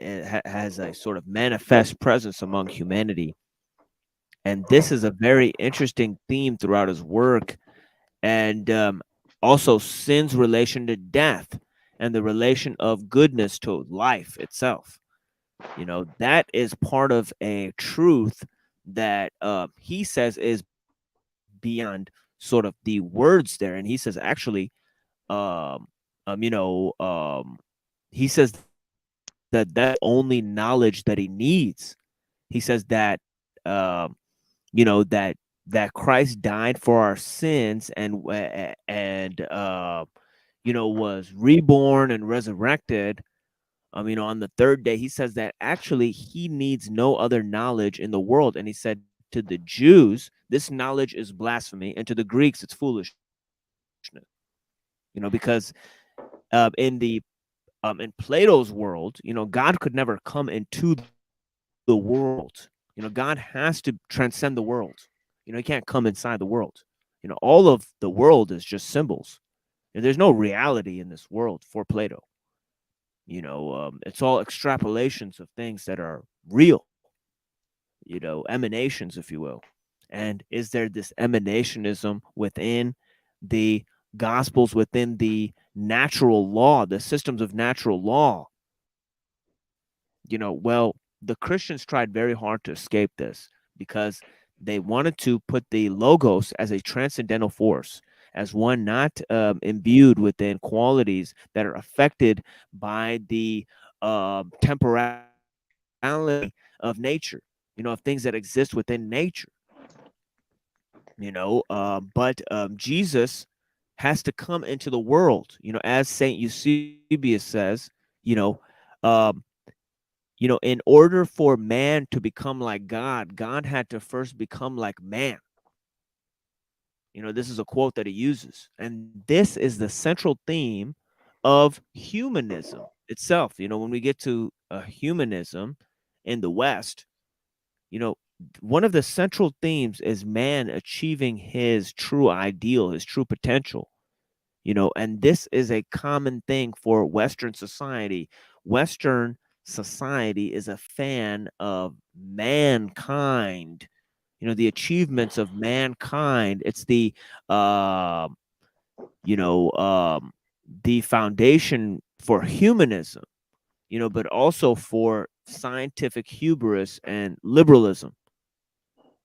has a sort of manifest presence among humanity, and this is a very interesting theme throughout his work. And also sin's relation to death and the relation of goodness to life itself. That is part of a truth that he says is beyond sort of the words there. And he says, actually, um, you know, he says that that's only knowledge that he needs. He says that, that Christ died for our sins and was reborn and resurrected. On the third day. He says that actually he needs no other knowledge in the world. And he said to the Jews, this knowledge is blasphemy, and to the Greeks, it's foolishness. Because in Plato's world, God could never come into the world. God has to transcend the world. He can't come inside the world. All of the world is just symbols. There's no reality in this world for Plato. It's all extrapolations of things that are real, emanations, if you will. And is there this emanationism within the gospels, within the natural law, the systems of natural law? Well, the Christians tried very hard to escape this because they wanted to put the logos as a transcendental force, as one not imbued within qualities that are affected by the temporality of nature, of things that exist within nature. But Jesus has to come into the world, as Saint Eusebius says, um, in order for man to become like God, God had to first become like man. This is a quote that he uses. And this is the central theme of humanism itself. When we get to humanism in the West, one of the central themes is man achieving his true ideal, his true potential. And this is a common thing for Western society. Western society is a fan of mankind, the achievements of mankind. It's uh, the foundation for humanism, but also for scientific hubris and liberalism,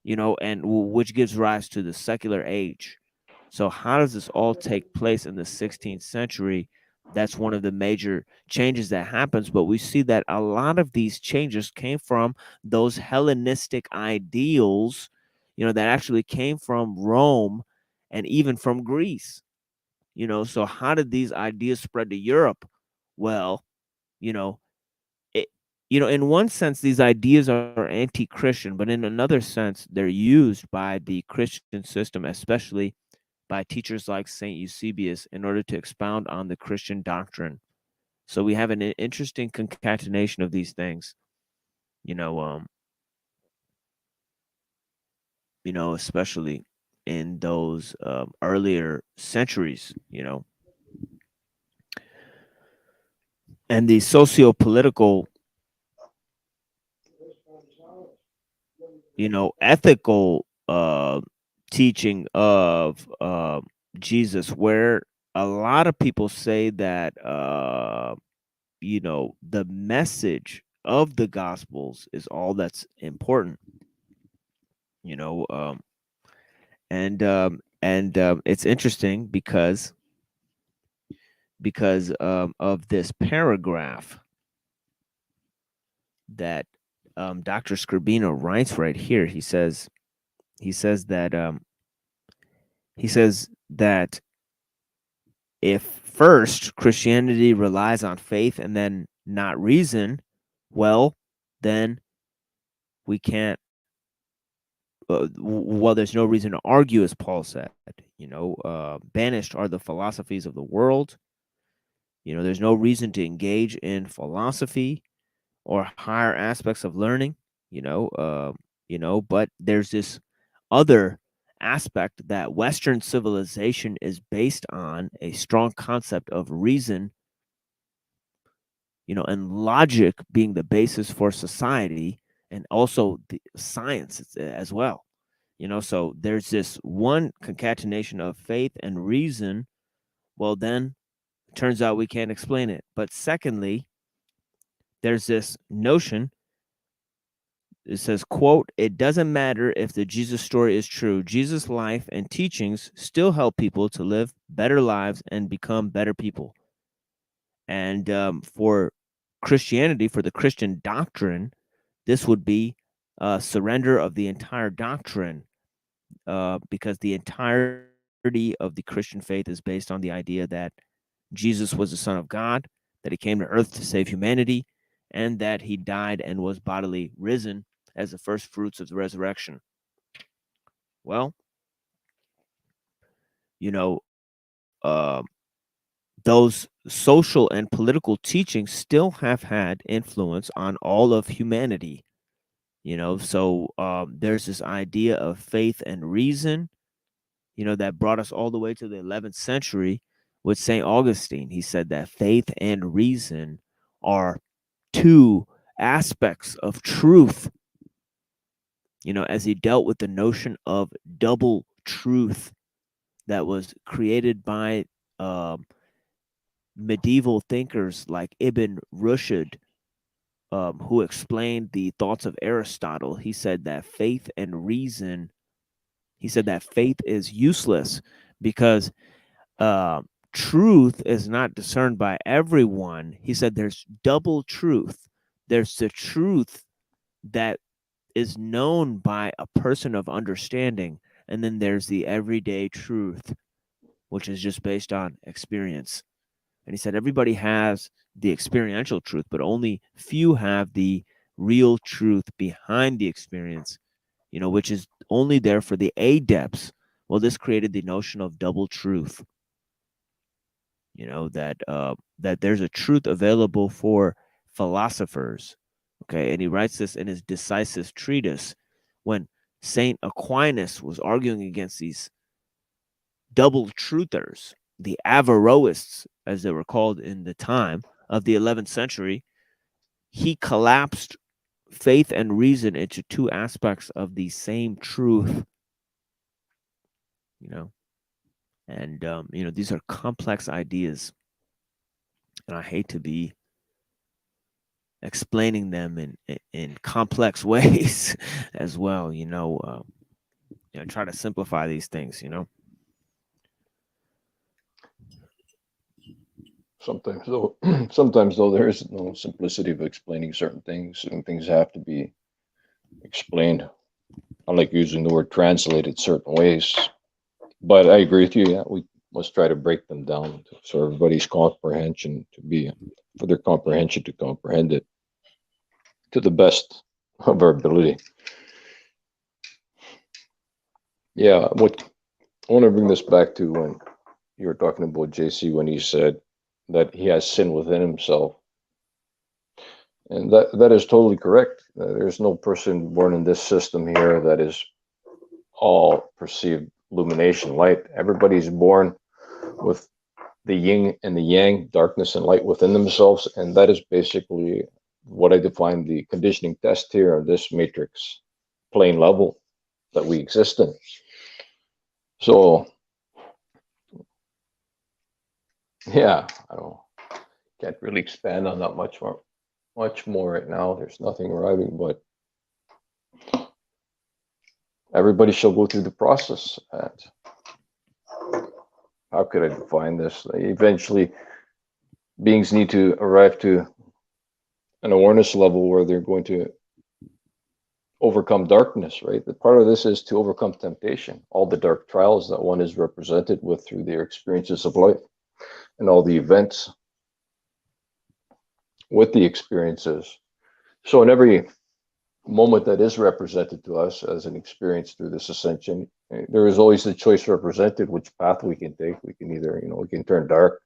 and which gives rise to the secular age. So how does this all take place in the 16th century? That's one of the major changes that happens. But we see that a lot of these changes came from those Hellenistic ideals, that actually came from Rome and even from Greece. So how did these ideas spread to Europe? Well, you know, it, in one sense, these ideas are anti-Christian, but in another sense, they're used by the Christian system, especially by teachers like Saint Eusebius, in order to expound on the Christian doctrine. So we have an interesting concatenation of these things, you know, um, especially in those earlier centuries, and the socio-political, ethical teaching of Jesus, where a lot of people say that the message of the Gospels is all that's important. You know, and it's interesting because of this paragraph that Dr. Scribino writes right here. He says that if first Christianity relies on faith and then not reason, well, then we can't. Well, there's no reason to argue, as Paul said. Banished are the philosophies of the world. There's no reason to engage in philosophy or higher aspects of learning. But there's this other aspect that Western civilization is based on a strong concept of reason, and logic being the basis for society and also the science as well. So there's this one concatenation of faith and reason. Well, then it turns out we can't explain it. But secondly, there's this notion. It says, quote, "It doesn't matter if the Jesus story is true. Jesus' life and teachings still help people to live better lives and become better people." And for Christianity, for the Christian doctrine, this would be surrender of the entire doctrine, because the entirety of the Christian faith is based on the idea that Jesus was the Son of God, that he came to earth to save humanity, and that he died and was bodily risen as the first fruits of the resurrection. Well, those social and political teachings still have had influence on all of humanity. So there's this idea of faith and reason, that brought us all the way to the 11th century with St. Augustine. He said that faith and reason are two aspects of truth, as he dealt with the notion of double truth that was created by medieval thinkers like Ibn Rushd, who explained the thoughts of Aristotle. He said that faith is useless because truth is not discerned by everyone. He said there's double truth. There's the truth that is known by a person of understanding, and then there's the everyday truth, which is just based on experience. And he said everybody has the experiential truth, but only few have the real truth behind the experience, which is only there for the adepts. Well, this created the notion of double truth, that there's a truth available for philosophers. Okay, and he writes this in his Decisive Treatise when Saint Aquinas was arguing against these double truthers, the Averroists, as they were called in the time of the 11th century. He collapsed faith and reason into two aspects of the same truth. And these are complex ideas, and I hate to be explaining them in complex ways as well. Try to simplify these things. Sometimes though, there is no simplicity of explaining certain things, and things have to be explained. I like using the word translated certain ways, but I agree with you. Yeah, we must try to break them down so everybody's comprehension for their comprehension to comprehend it to the best of our ability. Yeah, what I want to bring this back to when you were talking about JC, when he said that he has sin within himself. And that is totally correct. There's no person born in this system here that is all perceived illumination, light. Everybody's born with the yin and the yang, darkness and light within themselves. And that is basically what I define the conditioning test here of this matrix plane level. that we exist in. So, yeah, I don't can't really expand on that much more right now. There's nothing arriving, but everybody shall go through the process. And how could I define this? Eventually, beings need to arrive to an awareness level where they're going to overcome darkness, right? The part of this is to overcome temptation, all the dark trials that one is represented with through their experiences of life, and all the events with the experiences. So in every moment that is represented to us as an experience through this ascension, there is always the choice represented which path we can take. We can either, we can turn dark,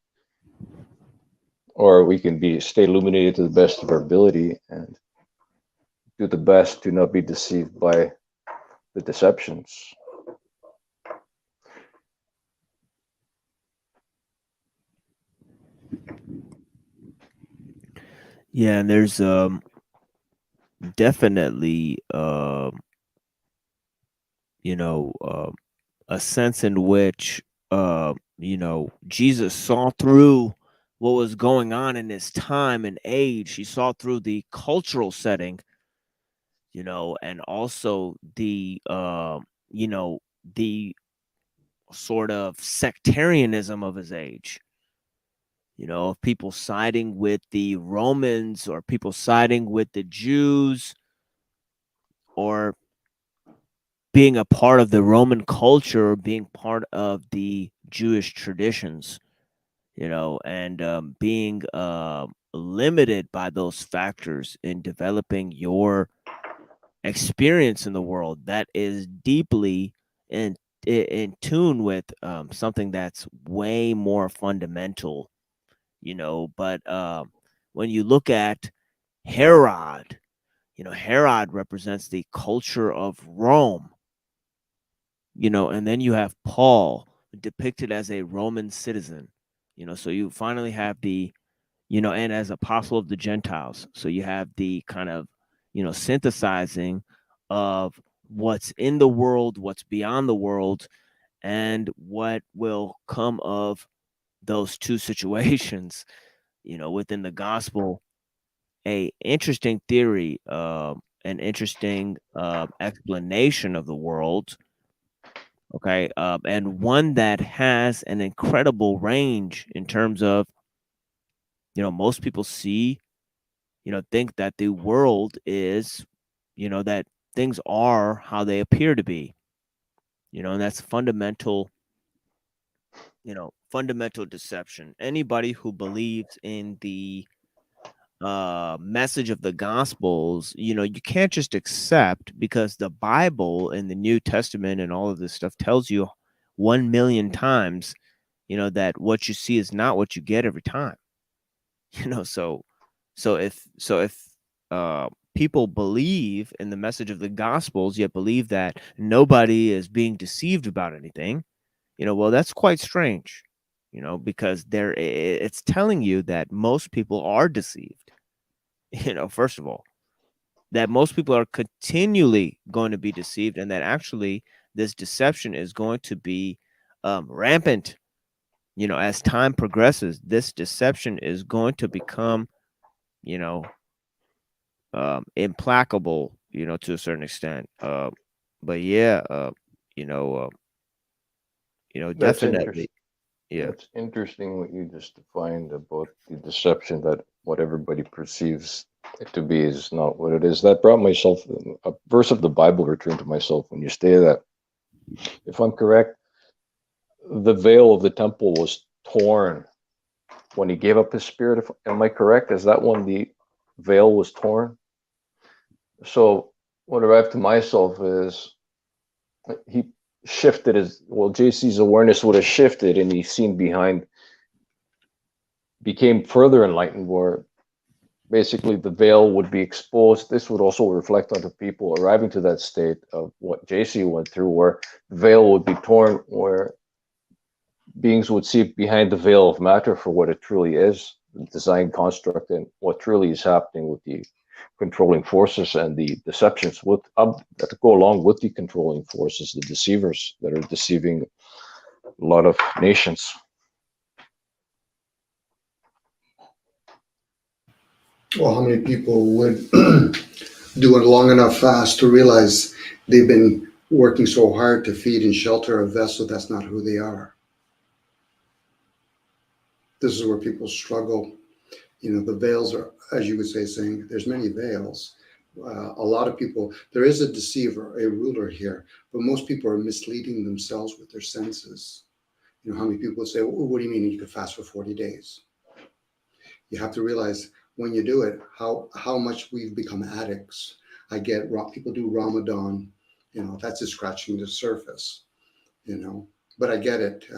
or we can stay illuminated to the best of our ability and do the best to not be deceived by the deceptions. Yeah, and there's definitely a sense in which Jesus saw through what was going on in his time and age. He saw through the cultural setting, and also the the sort of sectarianism of his age. Of people siding with the Romans or people siding with the Jews, or being a part of the Roman culture, or being part of the Jewish traditions, and being limited by those factors in developing your experience in the world that is deeply in tune with something that's way more fundamental. But when you look at Herod, Herod represents the culture of Rome, and then you have Paul depicted as a Roman citizen, so you finally have the, and as apostle of the Gentiles. So you have the kind of, synthesizing of what's in the world, what's beyond the world, and what will come of those two situations, within the gospel. A interesting theory, an interesting explanation of the world. Okay. And one that has an incredible range in terms of, most people see, think that the world is, that things are how they appear to be, and that's fundamental, fundamental deception. Anybody who believes in the message of the gospels, you can't just accept, because the Bible and the New Testament and all of this stuff tells you 1,000,000 times, that what you see is not what you get every time. So if people believe in the message of the gospels, yet believe that nobody is being deceived about anything, well, that's quite strange, because it's telling you that most people are deceived. First of all, that most people are continually going to be deceived, and that actually this deception is going to be rampant. As time progresses, this deception is going to become, implacable, to a certain extent. But yeah, That's definitely, interesting. yeah. That's interesting what you just defined about the deception, that what everybody perceives it to be is not what it is. That brought myself a verse of the Bible returned to myself when you stated that. If I'm correct, the veil of the temple was torn when he gave up his spirit. Am I correct? Is that when the veil was torn? So what arrived to myself is he shifted JC's awareness would have shifted, and he's seen behind, became further enlightened, where basically the veil would be exposed. This would also reflect onto people arriving to that state of what JC went through, where the veil would be torn, where beings would see behind the veil of matter for what it truly is, the design construct, and what truly is happening with the controlling forces and the deceptions that go along with the controlling forces, the deceivers that are deceiving a lot of nations. Well, how many people would do it long enough fast to realize they've been working so hard to feed and shelter a vessel that's not who they are? This is where people struggle. You know, the veils are, as you would say, saying there's many veils. A lot of people, there is a deceiver, a ruler here, but most people are misleading themselves with their senses. You know, how many people would say, well, what do you mean you could fast for 40 days? You have to realize when you do it, how much we've become addicts. I get people do Ramadan, you know, that's just scratching the surface, you know, but I get it.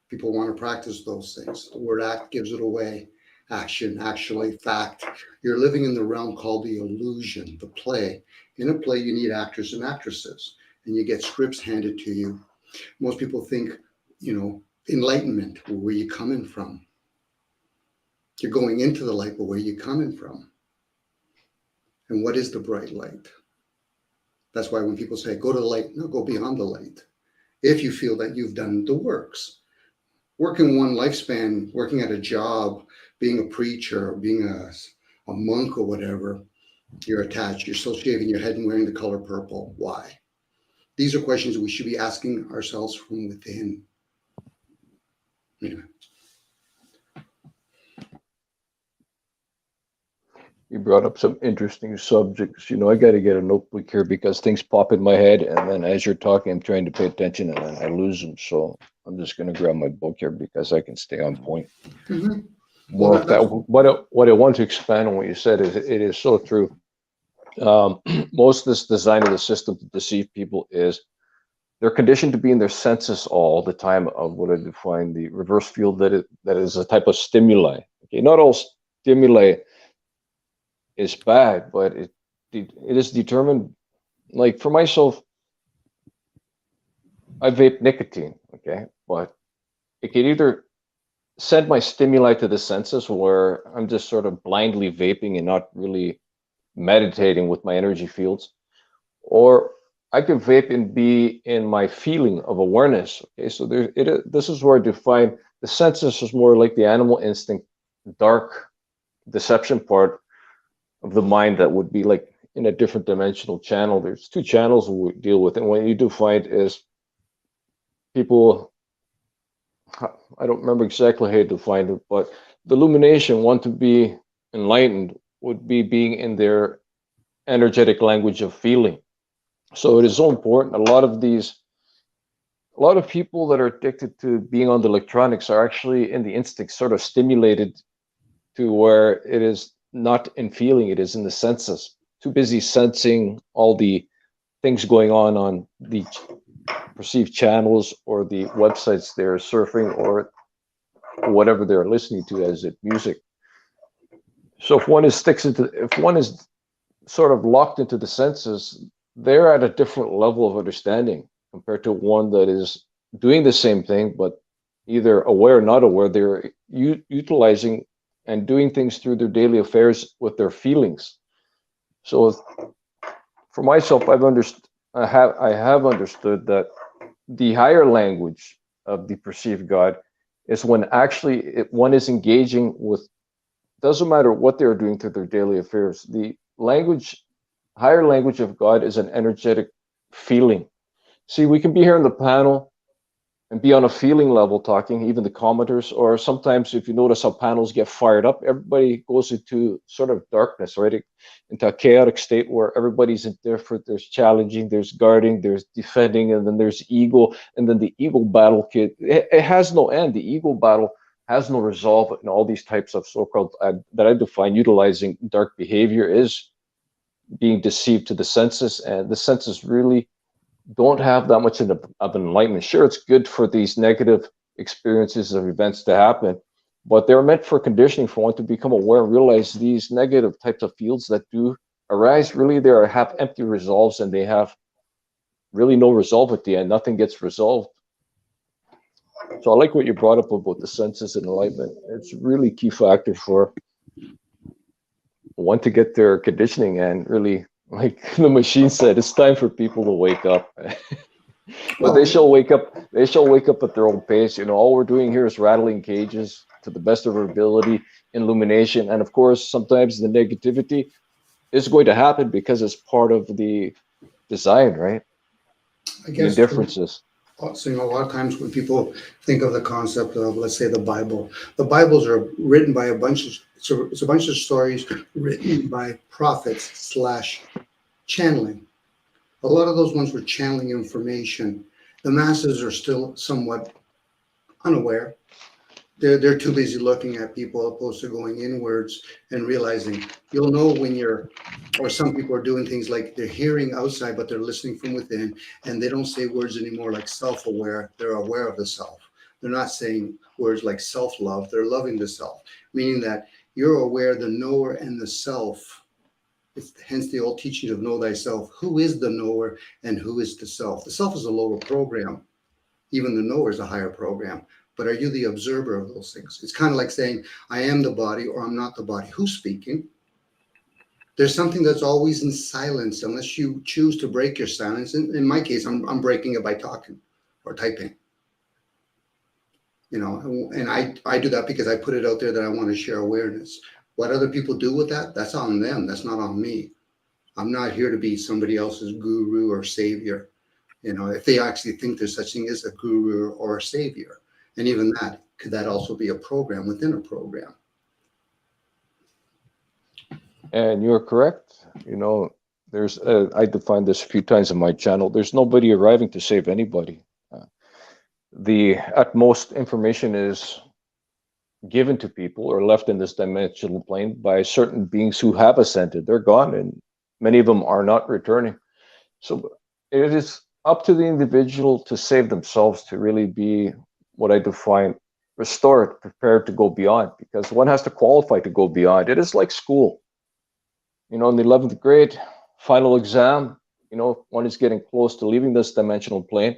People want to practice those things. The word act gives it away. Action, actually, fact. You're living in the realm called the illusion, the play. In a play, you need actors and actresses, and you get scripts handed to you. Most people think, you know, enlightenment, where you coming from? You're going into the light, but where you coming from? And what is the bright light? That's why when people say, go to the light, no, go beyond the light. If you feel that you've done the works. Working one lifespan, working at a job, being a preacher, being a monk or whatever, you're attached. You're still shaving your head and wearing the color purple. Why? These are questions we should be asking ourselves from within. Anyway. You brought up some interesting subjects. You know, I got to get a notebook here because things pop in my head, and then as you're talking, I'm trying to pay attention, and then I lose them. So I'm just going to grab my book here because I can stay on point. Mm-hmm. More of that. What I want to expand on what you said is it is so true. Most of this design of the system to deceive people is they're conditioned to be in their senses all the time of what I define the reverse field that is a type of stimuli. Okay, not all stimuli is bad, but it is determined. Like for myself, I vape nicotine, okay, but it can either send my stimuli to the senses where I'm just sort of blindly vaping and not really meditating with my energy fields, or I can vape and be in my feeling of awareness. Okay, so this is where I define the senses is more like the animal instinct, dark deception part of the mind that would be like in a different dimensional channel. There's two channels we deal with, and what you do find is people, I don't remember exactly how you define it, but the illumination want to be enlightened would be being in their energetic language of feeling. So it is so important. A lot of people that are addicted to being on the electronics are actually in the instinct sort of stimulated to where it is not in feeling, it is in the senses. Too busy sensing all the things going on the perceived channels or the websites they're surfing or whatever they're listening to as it music. So if one is sort of locked into the senses, they're at a different level of understanding compared to one that is doing the same thing, but either aware or not aware, they're utilizing and doing things through their daily affairs with their feelings. So for myself, I have understood that the higher language of the perceived God is when actually one is engaging with, doesn't matter what they're doing through their daily affairs. The higher language of God is an energetic feeling. See, we can be here in the panel and be on a feeling level talking, even the commenters, or sometimes if you notice how panels get fired up, everybody goes into sort of darkness, right? Into a chaotic state where everybody's indifferent, there's challenging, there's guarding, there's defending, and then there's ego, and then the ego battle it has no end. The ego battle has no resolve, and all these types of so-called, that I define utilizing dark behavior is being deceived to the senses, and the senses really don't have that much of enlightenment. Sure, it's good for these negative experiences of events to happen, but they're meant for conditioning for one to become aware and realize these negative types of fields that do arise, really have empty resolves, and they have really no resolve at the end. Nothing gets resolved. So I like what you brought up about the senses and enlightenment. It's really key factor for want to get their conditioning, and really, like the machine said, it's time for people to wake up. But they shall wake up. They shall wake up at their own pace. All we're doing here is rattling cages to the best of our ability, illumination, and of course, sometimes the negativity is going to happen because it's part of the design, right? I guess the differences. So, a lot of times when people think of the concept of, let's say, the Bibles are written by it's a bunch of stories written by prophets slash channeling. A lot of those ones were channeling information. The masses are still somewhat unaware. They're too busy looking at people opposed to going inwards and realizing. You'll know when or some people are doing things like they're hearing outside, but they're listening from within, and they don't say words anymore like self-aware. They're aware of the self. They're not saying words like self-love. They're loving the self, meaning that you're aware, the knower and the self. It's hence the old teaching of know thyself. Who is the knower and who is the self? The self is a lower program. Even the knower is a higher program. But are you the observer of those things? It's kind of like saying, I am the body or I'm not the body. Who's speaking? There's something that's always in silence unless you choose to break your silence. In my case, I'm breaking it by talking or typing. And I do that because I put it out there that I want to share awareness. What other people do with that, that's on them. That's not on me. I'm not here to be somebody else's guru or savior. If they actually think there's such thing as a guru or a savior. And even that, could that also be a program within a program? And you're correct. There's I defined this a few times in my channel. There's nobody arriving to save anybody. The at most information is given to people or left in this dimensional plane by certain beings who have ascended. They're gone, and many of them are not returning. So it is up to the individual to save themselves, to really be what I define restored, prepared to go beyond, because one has to qualify to go beyond. It is like school. In the 11th grade, final exam, one is getting close to leaving this dimensional plane,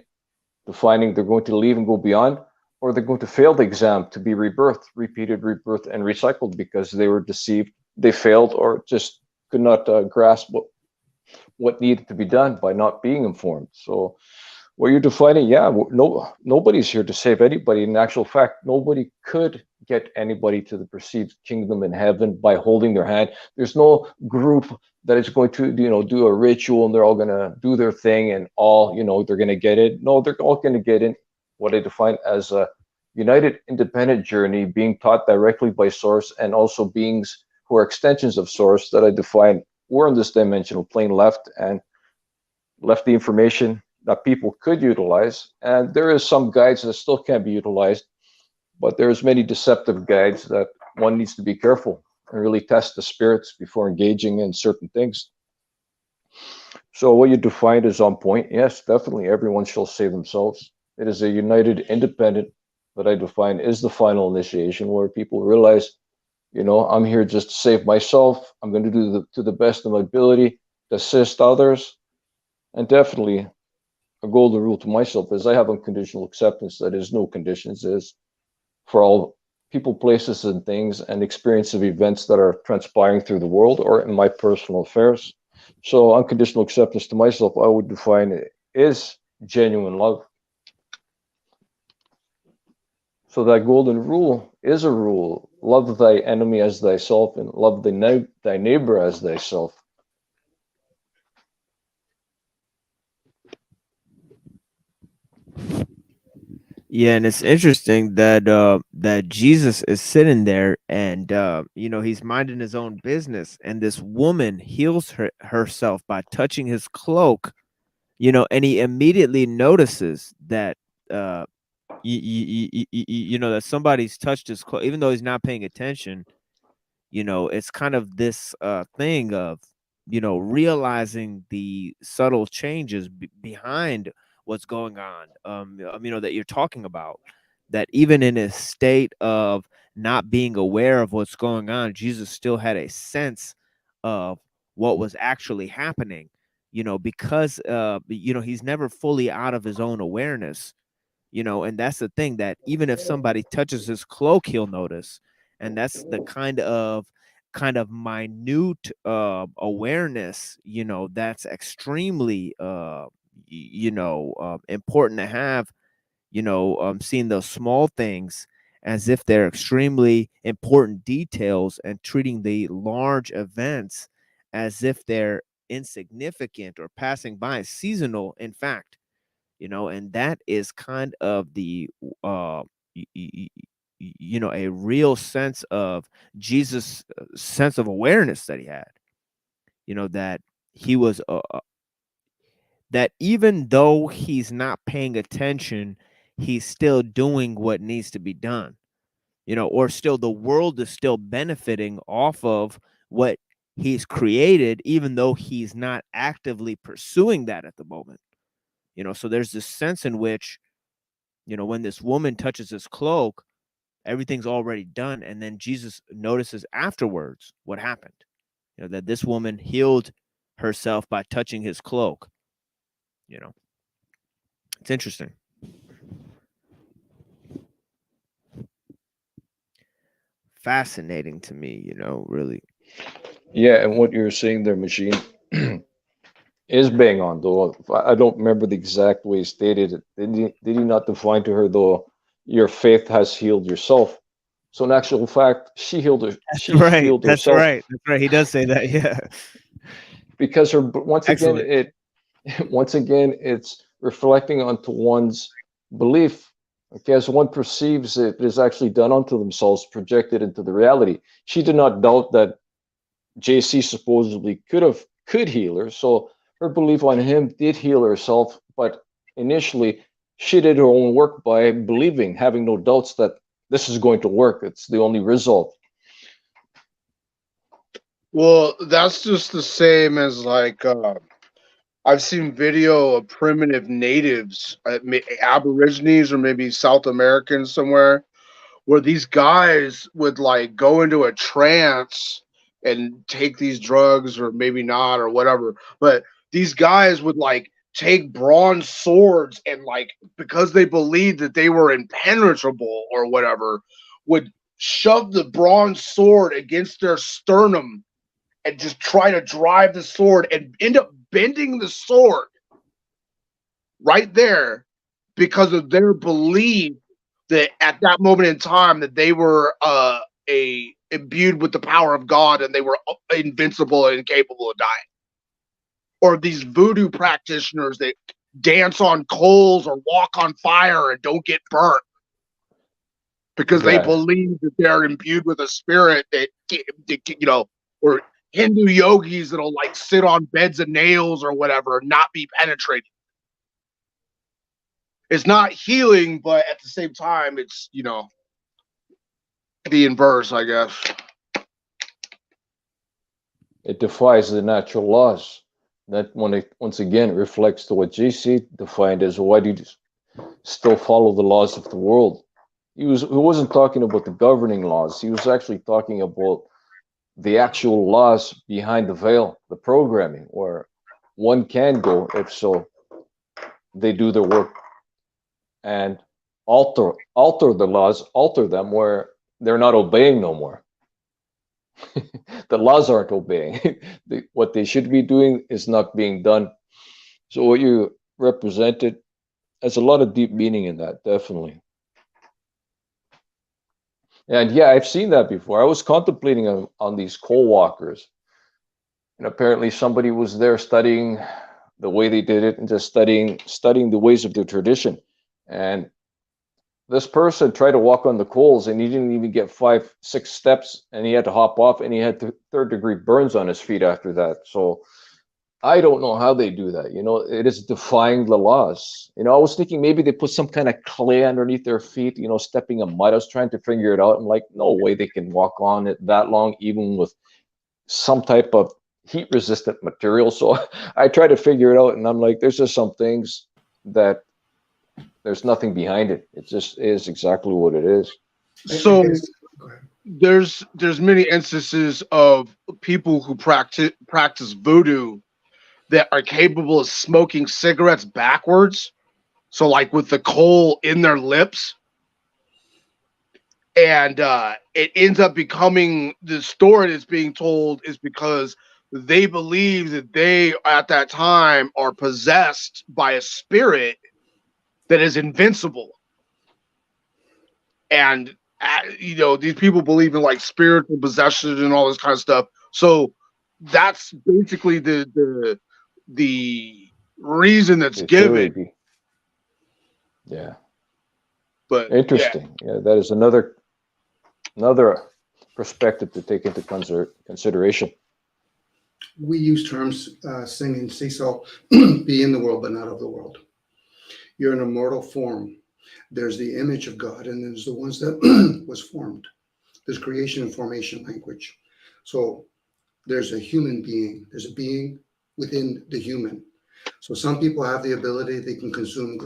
defining they're going to leave and go beyond, or they're going to fail the exam to be rebirthed, repeated, rebirthed, and recycled because they were deceived, they failed, or just could not grasp what needed to be done by not being informed. So what you're defining, nobody's here to save anybody. In actual fact, nobody could get anybody to the perceived kingdom in heaven by holding their hand. There's no group that is going to, do a ritual and they're all going to do their thing and all, they're going to get it. No, they're all going to get in what I define as a united independent journey being taught directly by source, and also beings who are extensions of source that I define were in this dimensional plane left the information that people could utilize. And there is some guides that still can be utilized, but there's many deceptive guides that one needs to be careful and really test the spirits before engaging in certain things. So what you defined is on point. Yes, definitely everyone shall save themselves. It is a united independent that I define is the final initiation, where people realize, I'm here just to save myself. I'm going to do to the best of my ability to assist others. And definitely a golden rule to myself is I have unconditional acceptance. That is, no conditions, is for all people, places, and things, and experience of events that are transpiring through the world or in my personal affairs. So unconditional acceptance to myself, I would define it is genuine love. So that golden rule is a rule: love thy enemy as thyself, and love thy neighbor as thyself. Yeah, and it's interesting that that Jesus is sitting there, and he's minding his own business, and this woman heals herself by touching his cloak, and he immediately notices that that somebody's touched his cloak, even though he's not paying attention. It's kind of this thing of realizing the subtle changes behind what's going on, that you're talking about, that even in a state of not being aware of what's going on, Jesus still had a sense of what was actually happening, because he's never fully out of his own awareness, and that's the thing, that even if somebody touches his cloak, he'll notice. And that's the kind of kind of minute awareness, that's extremely important to have, seeing those small things as if they're extremely important details, and treating the large events as if they're insignificant or passing by, seasonal, in fact, and that is kind of the a real sense of Jesus' sense of awareness that he had, that he was that even though he's not paying attention, he's still doing what needs to be done, or still the world is still benefiting off of what he's created, even though he's not actively pursuing that at the moment. So there's this sense in which, when this woman touches his cloak, everything's already done. And then Jesus notices afterwards what happened, that this woman healed herself by touching his cloak. It's interesting. Fascinating to me, really. Yeah, and what you're saying there, Machine, is bang on, though. I don't remember the exact way he stated it. Did he not define to her, though, your faith has healed yourself? So in actual fact, she healed her. She healed That's herself. right. That's right. He does say that. Yeah. Because her once Excellent. again, it's reflecting onto one's belief. Okay, as one perceives it is actually done unto themselves, projected into the reality. She did not doubt that JC supposedly could heal her, so her belief on him did heal herself. But initially, she did her own work by believing, having no doubts that this is going to work. It's the only result. Well, that's just the same as like I've seen video of primitive natives, Aborigines or maybe South Americans somewhere, where these guys would like go into a trance and take these drugs, or maybe not, or whatever. But these guys would like take bronze swords and like, because they believed that they were impenetrable or whatever, would shove the bronze sword against their sternum and just try to drive the sword and end up bending the sword right there because of their belief that at that moment in time that they were imbued with the power of God and they were invincible and incapable of dying. Or these voodoo practitioners that dance on coals or walk on fire and don't get burnt because they believe that they're imbued with a spirit that, or Hindu yogis that'll like sit on beds of nails or whatever and not be penetrated. It's not healing, but at the same time, it's, the inverse, I guess. It defies the natural laws. That once again reflects to what JC defined as, why do you still follow the laws of the world? He wasn't talking about the governing laws. He was actually talking about the actual laws behind the veil, the programming, where one can go, if so they do their work and alter the laws, alter them where they're not obeying no more. The laws aren't obeying. What they should be doing is not being done. So what you represented has a lot of deep meaning in that, definitely. And yeah, I've seen that before. I was contemplating on these coal walkers, and apparently somebody was there studying the way they did it and just studying the ways of their tradition. And this person tried to walk on the coals and he didn't even get 5-6 steps, and he had to hop off, and he had third-degree burns on his feet after that. So I don't know how they do that. It is defying the laws. I was thinking maybe they put some kind of clay underneath their feet, stepping in mud. I was trying to figure it out. I'm like, no way they can walk on it that long, even with some type of heat resistant material. So I tried to figure it out, and I'm like, there's just some things that there's nothing behind it. It just is exactly what it is. So there's many instances of people who practice voodoo that are capable of smoking cigarettes backwards. So like with the coal in their lips. And it ends up becoming the story that's being told is because they believe that they at that time are possessed by a spirit that is invincible. And you know, these people believe in like spiritual possession and all this kind of stuff. So that's basically the reason that's given. Yeah. But interesting. Yeah, that is another perspective to take into consideration. We use terms, sing and seesaw, be in the world, but not of the world. You're an immortal form. There's the image of God, and there's the ones that was formed. There's creation and formation language. So there's a human being. There's a being within the human. So some people have the ability, they can consume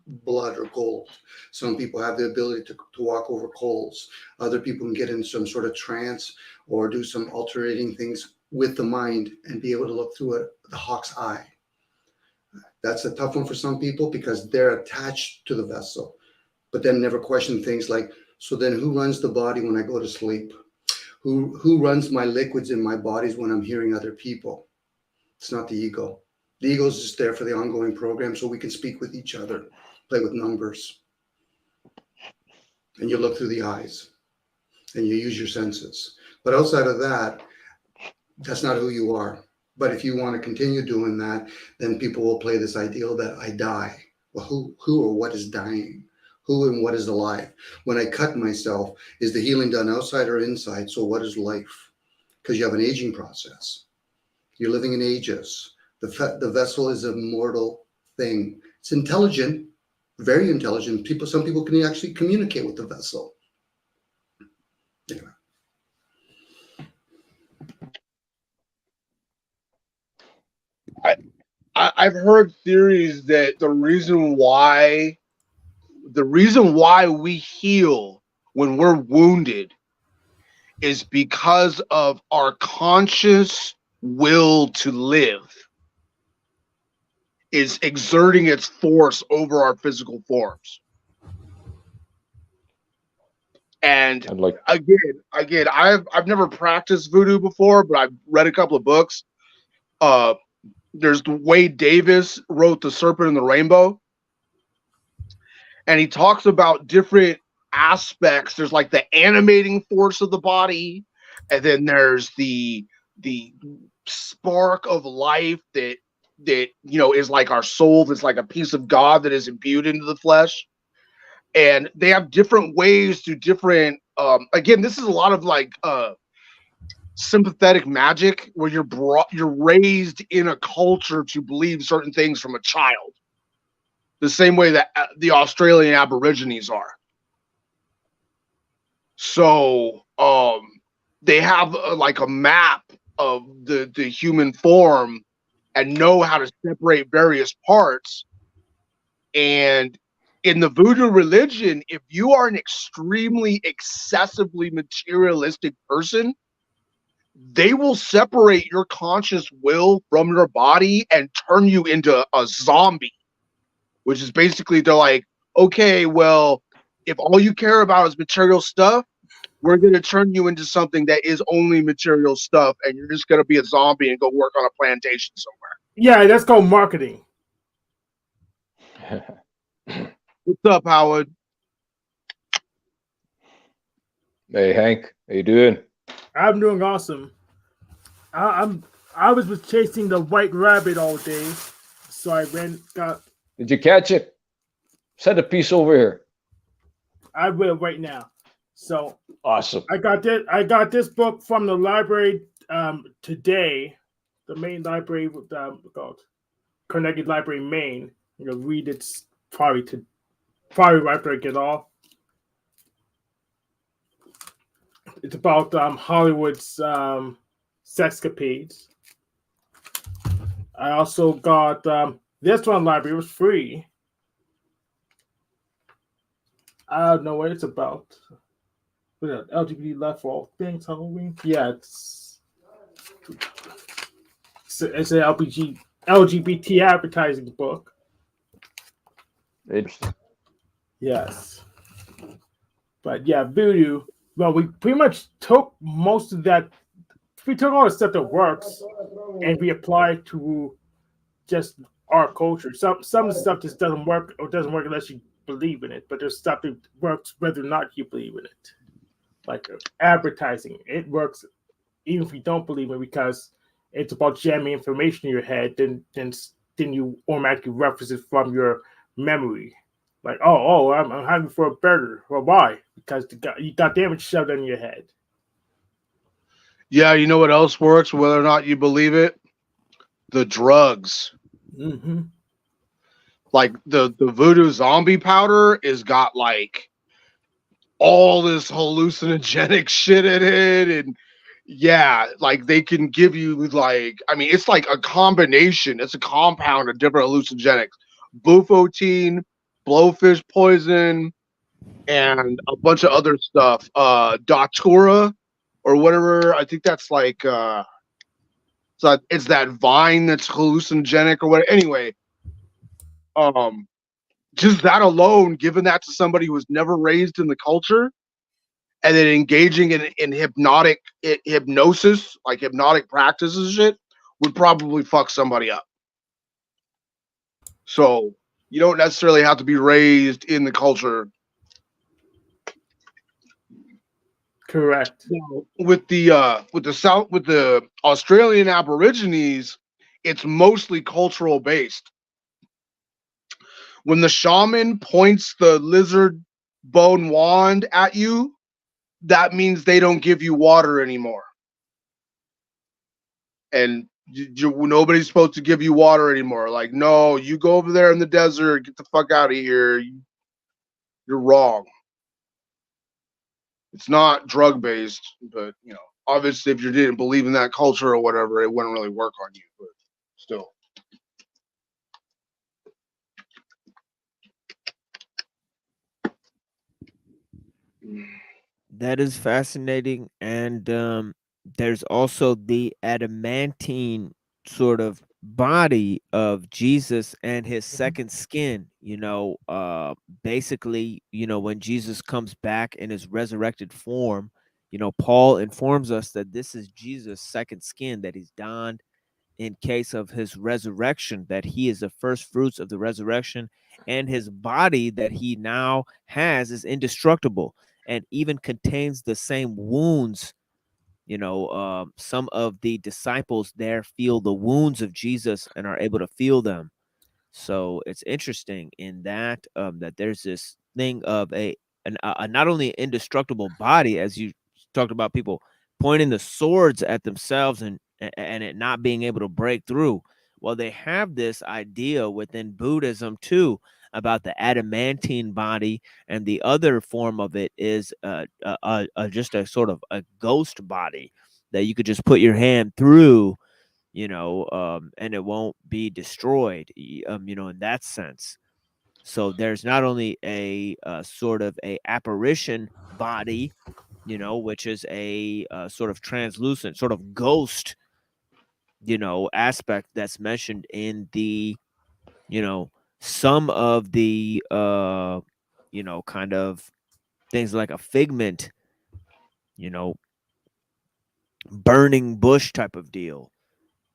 blood or gold. Some people have the ability to walk over coals. Other people can get in some sort of trance or do some alterating things with the mind and be able to look through the hawk's eye. That's a tough one for some people because they're attached to the vessel, but then never question things like, so then who runs the body when I go to sleep? Who runs my liquids in my bodies when I'm hearing other people? It's not the ego. The ego is just there for the ongoing program so we can speak with each other, play with numbers. And you look through the eyes and you use your senses. But outside of that, that's not who you are. But if you want to continue doing that, then people will play this ideal that I die. Well, who or what is dying? Who and what is alive? When I cut myself, is the healing done outside or inside? So what is life? Because you have an aging process. You're living in ages. The vessel is a mortal thing. It's intelligent, very intelligent. Some people can actually communicate with the vessel. Anyway. I've heard theories that the reason why we heal when we're wounded is because of our conscious will to live is exerting its force over our physical forms. And again, I've never practiced voodoo before, but I've read a couple of books. There's Wade Davis wrote The Serpent and the Rainbow, and he talks about different aspects. There's like the animating force of the body, and then there's the spark of life that you know is like our soul. That's like a piece of God that is imbued into the flesh. And they have different ways to different. Again, this is a lot of like sympathetic magic, where you're raised in a culture to believe certain things from a child, the same way that the Australian Aborigines are. So they have like a map of the human form and know how to separate various parts. And in the voodoo religion, if you are an extremely excessively materialistic person, they will separate your conscious will from your body and turn you into a zombie, which is basically they're like, okay, well, if all you care about is material stuff, we're going to turn you into something that is only material stuff, and you're just going to be a zombie and go work on a plantation somewhere. Yeah, that's called marketing. What's up, Howard? Hey, Hank, how you doing? I'm doing awesome. I was chasing the white rabbit all day, so I got. Did you catch it? Send a piece over here. I will right now. So awesome. I got this book from the library today. The main library called Carnegie Library, Maine. You'll read it probably right after I get off. It's about Hollywood's sexcapades. I also got this one library. It was free. I don't know what it's about. LGBT left for all things Halloween. Yeah, it's an LGBT advertising book. Interesting. Yes. But yeah, voodoo. Well, we pretty much took most of that. We took all the stuff that works and we applied to just our culture. Some of the stuff just doesn't work or doesn't work unless you believe in it. But there's stuff that works whether or not you believe in it. Like advertising, it works even if you don't believe it because it's about jamming information in your head. Then you automatically reference it from your memory. Like, I'm hungry for a burger. Well, why? Because you got damage shoved in your head. Yeah, you know what else works, whether or not you believe it? The drugs. Mm-hmm. Like the voodoo zombie powder is got like all this hallucinogenic shit in it, and yeah, like they can give you like, I mean, it's like a combination, it's a compound of different hallucinogenics, bufotine, blowfish poison, and a bunch of other stuff. Datura or whatever. I think that's like it's that vine that's hallucinogenic or what. Anyway, just that alone, giving that to somebody who was never raised in the culture, and then engaging in hypnosis, like hypnotic practices, shit, would probably fuck somebody up. So you don't necessarily have to be raised in the culture. Correct. Now, with the Australian Aborigines, it's mostly cultural based. When the shaman points the lizard bone wand at you, that means they don't give you water anymore. And nobody's supposed to give you water anymore. Like, no, you go over there in the desert, get the fuck out of here. You're wrong. It's not drug based, but you know, obviously, if you didn't believe in that culture or whatever, it wouldn't really work on you. But still. That is fascinating, and there's also the adamantine sort of body of Jesus and his second skin. Basically, when Jesus comes back in his resurrected form, Paul informs us that this is Jesus' second skin that he's donned in case of his resurrection, that he is the first fruits of the resurrection, and his body that he now has is indestructible and even contains the same wounds. Some of the disciples there feel the wounds of Jesus and are able to feel them. So it's interesting in that that there's this thing of a not only indestructible body, as you talked about, people pointing the swords at themselves and it not being able to break through. Well, they have this idea within Buddhism too about the adamantine body, and the other form of it is just a sort of a ghost body that you could just put your hand through, and it won't be destroyed, in that sense. So there's not only a sort of a apparition body, which is a sort of translucent, sort of ghost, aspect that's mentioned in the, some of the, kind of things like a figment, burning bush type of deal.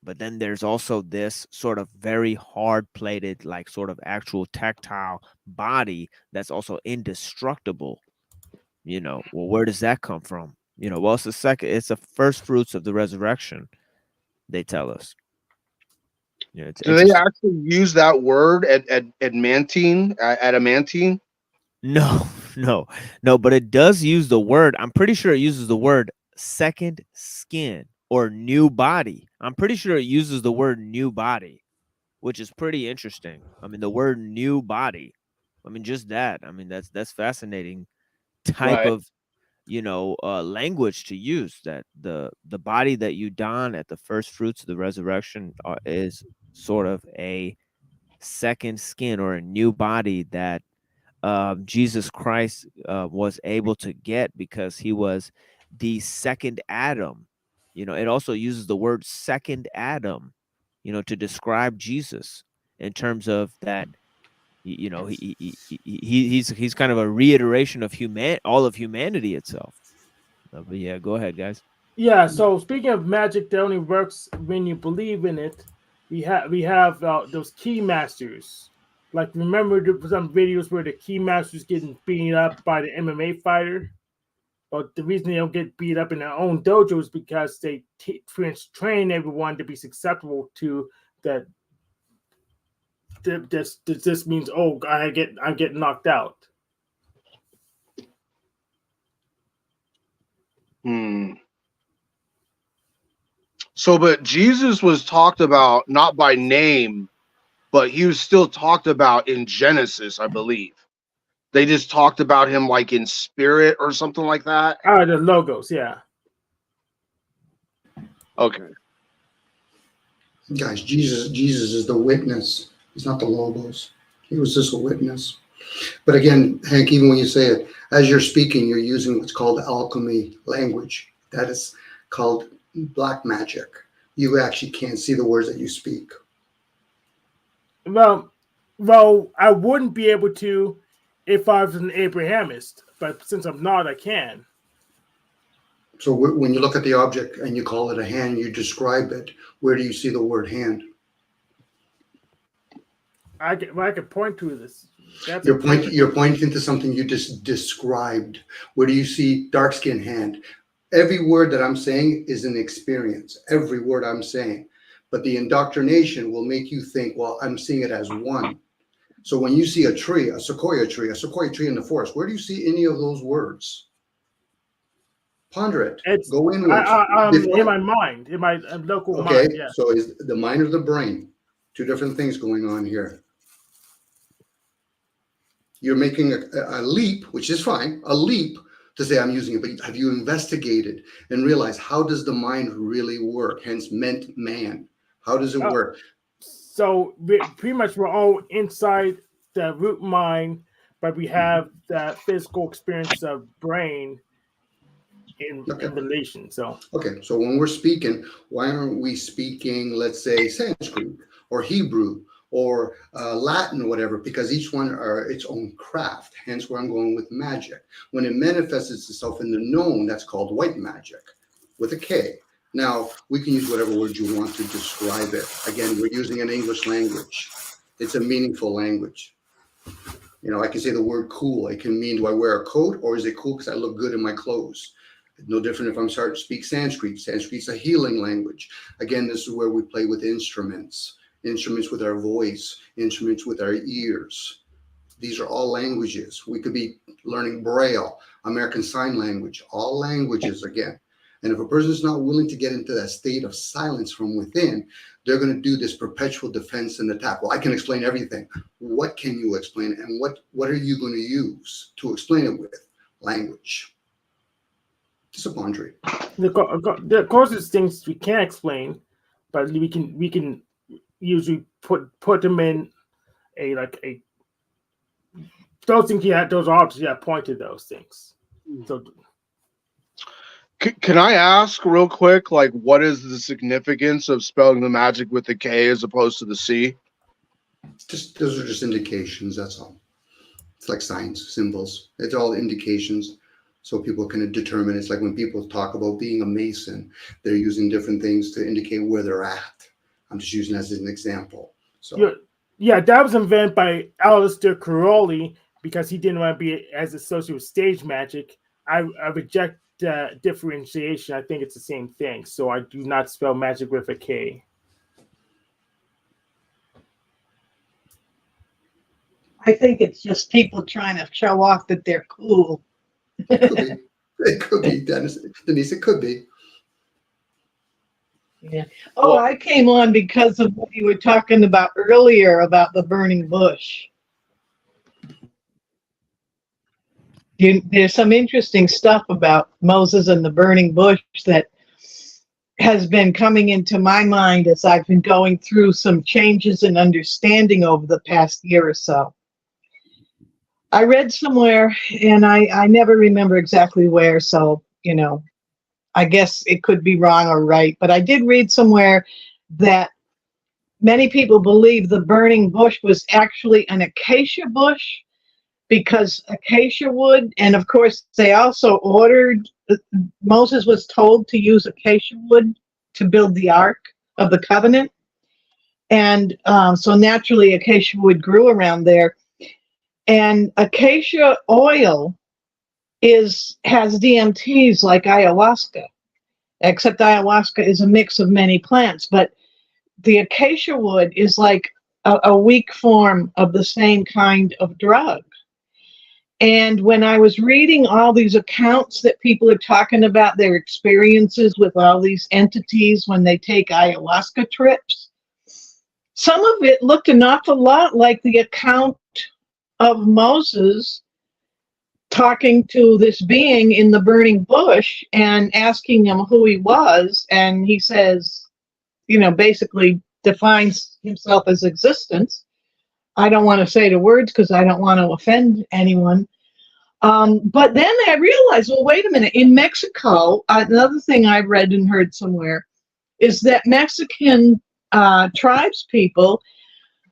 But then there's also this sort of very hard plated, like sort of actual tactile body that's also indestructible. Well, where does that come from? Well, it's the first fruits of the resurrection, they tell us. It's Do they actually use that word at adamantine? No, no, but it does use the word. I'm pretty sure it uses the word second skin or new body. I'm pretty sure it uses the word new body, which is pretty interesting. I mean, the word new body. I mean, just that. I mean, that's fascinating type of, language to use, that the body that you don at the first fruits of the resurrection is sort of a second skin or a new body that Jesus Christ was able to get because he was the second Adam. It also uses the word second Adam, to describe Jesus in terms of that You know, he's kind of a reiteration of all of humanity itself. But yeah, go ahead, guys. Yeah. So speaking of magic that only works when you believe in it, we have those key masters. Like, remember there were some videos where the key masters getting beaten up by the MMA fighter? But the reason they don't get beat up in their own dojo is because they train everyone to be susceptible to that. This means, oh, I get knocked out. So, but Jesus was talked about not by name, but he was still talked about in Genesis, I believe. They just talked about him like in spirit or something like that. The logos, yeah. Okay. Guys, Jesus is the witness. He's not the logos. He was just a witness. But again, Hank, even when you say it, as you're speaking, you're using what's called alchemy language. That is called black magic. You actually can't see the words that you speak. Well, I wouldn't be able to if I was an Abrahamist, but since I'm not, I can. So when you look at the object and you call it a hand, you describe it. Where do you see the word hand? I could point to this. You're pointing to something you just described. Where do you see dark skin hand? Every word that I'm saying is an experience. Every word I'm saying. But the indoctrination will make you think, well, I'm seeing it as one. So when you see a tree, a sequoia tree in the forest, where do you see any of those words? Ponder it. Go inwards. In my mind, in my local mind. Okay, Yeah. so is the mind or the brain? Two different things going on here. You're making a leap, which is fine, a leap to say I'm using it, but have you investigated and realized how does the mind really work? Hence, meant man. How does it work? So pretty much we're all inside the root mind, but we have that physical experience of brain in relation. So okay, so when we're speaking, why aren't we speaking, let's say, Sanskrit or Hebrew or Latin or whatever? Because each one are its own craft. Hence where I'm going with magic. When it manifests itself in the known, that's called white magic with a K. Now, we can use whatever word you want to describe it. Again, we're using an English language. It's a meaningful language. You know, I can say the word cool. It can mean, do I wear a coat or is it cool because I look good in my clothes? No different if I'm starting to speak Sanskrit. Sanskrit's a healing language. Again, this is where we play with instruments with our voice, instruments with our ears. These are all languages. We could be learning Braille, American Sign Language, all languages again. And if a person is not willing to get into that state of silence from within, they're going to do this perpetual defense and attack. Well, I can explain everything. What can you explain? And what are you going to use to explain it with? Language. It's a quandary. The closest things we can't explain, but we can usually put them in those things. Those objects point to those things. So. Can I ask real quick, like, what is the significance of spelling the magic with the K as opposed to the C? Those are just indications, that's all. It's like signs, symbols. It's all indications so people can determine. It's like when people talk about being a Mason, they're using different things to indicate where they're at. I'm just using as an example. So yeah, that was invented by Aleister Crowley because he didn't want to be as associated with stage magic. I reject differentiation. I think it's the same thing. So I do not spell magic with a K. I think it's just people trying to show off that they're cool. It could be, Denise. It could be. Yeah. Oh, I came on because of what you were talking about earlier about the burning bush. There's some interesting stuff about Moses and the burning bush that has been coming into my mind as I've been going through some changes in understanding over the past year or so. I read somewhere, and I never remember exactly where, so, you know, I guess it could be wrong or right, but I did read somewhere that many people believe the burning bush was actually an acacia bush because acacia wood, and of course they also ordered, Moses was told to use acacia wood to build the Ark of the Covenant. And so naturally acacia wood grew around there. And acacia oil has DMTs like ayahuasca, except ayahuasca is a mix of many plants. But the acacia wood is like a weak form of the same kind of drug. And when I was reading all these accounts that people are talking about their experiences with all these entities when they take ayahuasca trips, some of it looked an awful lot like the account of Moses talking to this being in the burning bush and asking him who he was. And he says, basically defines himself as existence. I don't want to say the words because I don't want to offend anyone. But then I realized, well, wait a minute. In Mexico, another thing I read and heard somewhere is that Mexican tribes people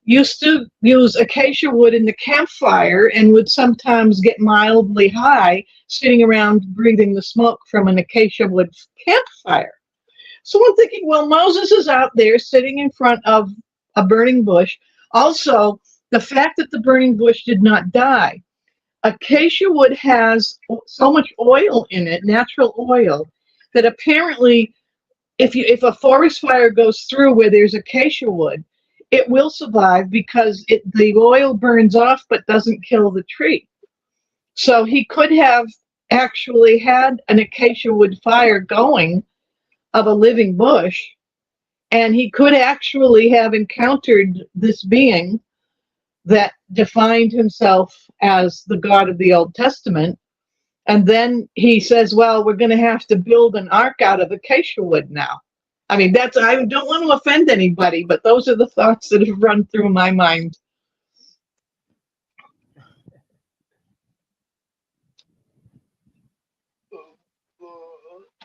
used to use acacia wood in the campfire and would sometimes get mildly high sitting around breathing the smoke from an acacia wood campfire. So I'm thinking, well, Moses is out there sitting in front of a burning bush. Also, the fact that the burning bush did not die. Acacia wood has so much oil in it, natural oil, that apparently if a forest fire goes through where there's acacia wood, it will survive because the oil burns off but doesn't kill the tree. So he could have actually had an acacia wood fire going of a living bush, and he could actually have encountered this being that defined himself as the God of the Old Testament. And then he says, well, we're going to have to build an ark out of acacia wood now. I mean, I don't want to offend anybody, but those are the thoughts that have run through my mind.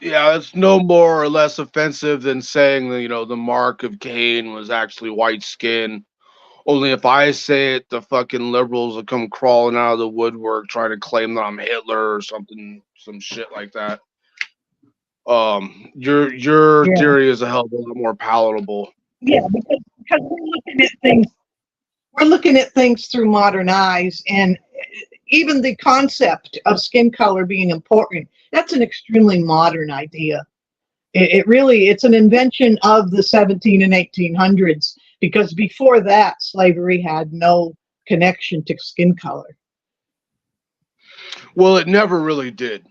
Yeah, it's no more or less offensive than saying that, the mark of Cain was actually white skin. Only if I say it, the fucking liberals will come crawling out of the woodwork trying to claim that I'm Hitler or something, some shit like that. Your theory is a hell of a lot more palatable. Yeah, because we're looking at things through modern eyes, and even the concept of skin color being important, that's an extremely modern idea. It's an invention of the 17 and 1800s, because before that, slavery had no connection to skin color. Well, it never really did.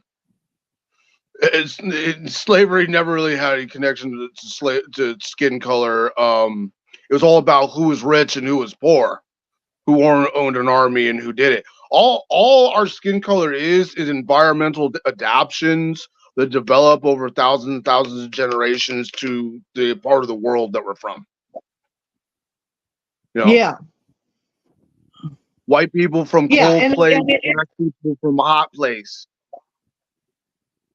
Slavery never really had any connection to skin color. It was all about who was rich and who was poor, who owned an army and who did it. All our skin color is environmental adaptations that develop over thousands and thousands of generations to the part of the world that we're from. Yeah. White people from cold place, black people from hot place.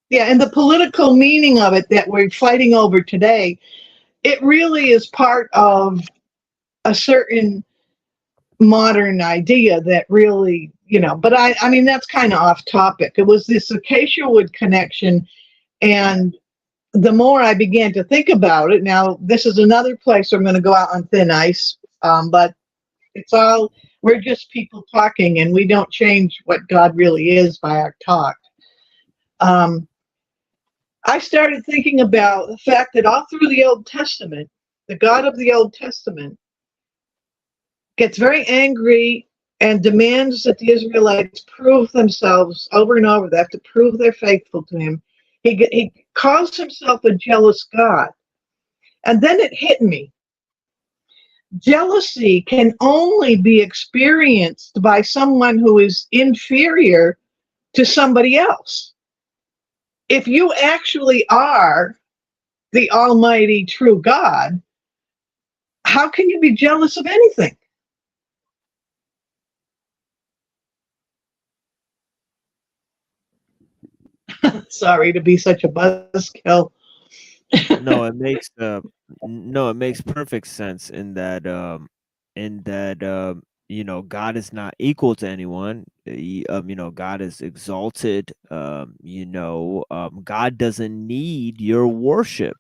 Yeah, and the political meaning of it that we're fighting over today, it really is part of a certain modern idea that really, but I mean, that's kind of off topic. It was this acacia wood connection, and the more I began to think about it, now this is another place where I'm going to go out on thin ice, but we're just people talking, and we don't change what God really is by our talk. I started thinking about the fact that all through the Old Testament, the God of the Old Testament gets very angry and demands that the Israelites prove themselves over and over. They have to prove they're faithful to him. He calls himself a jealous God. And then it hit me. Jealousy can only be experienced by someone who is inferior to somebody else. If you actually are the almighty true God, how can you be jealous of anything? Sorry to be such a buzzkill. No, it makes no, it makes perfect sense in that you know, God is not equal to anyone. You know, God is exalted. You know, God doesn't need your worship.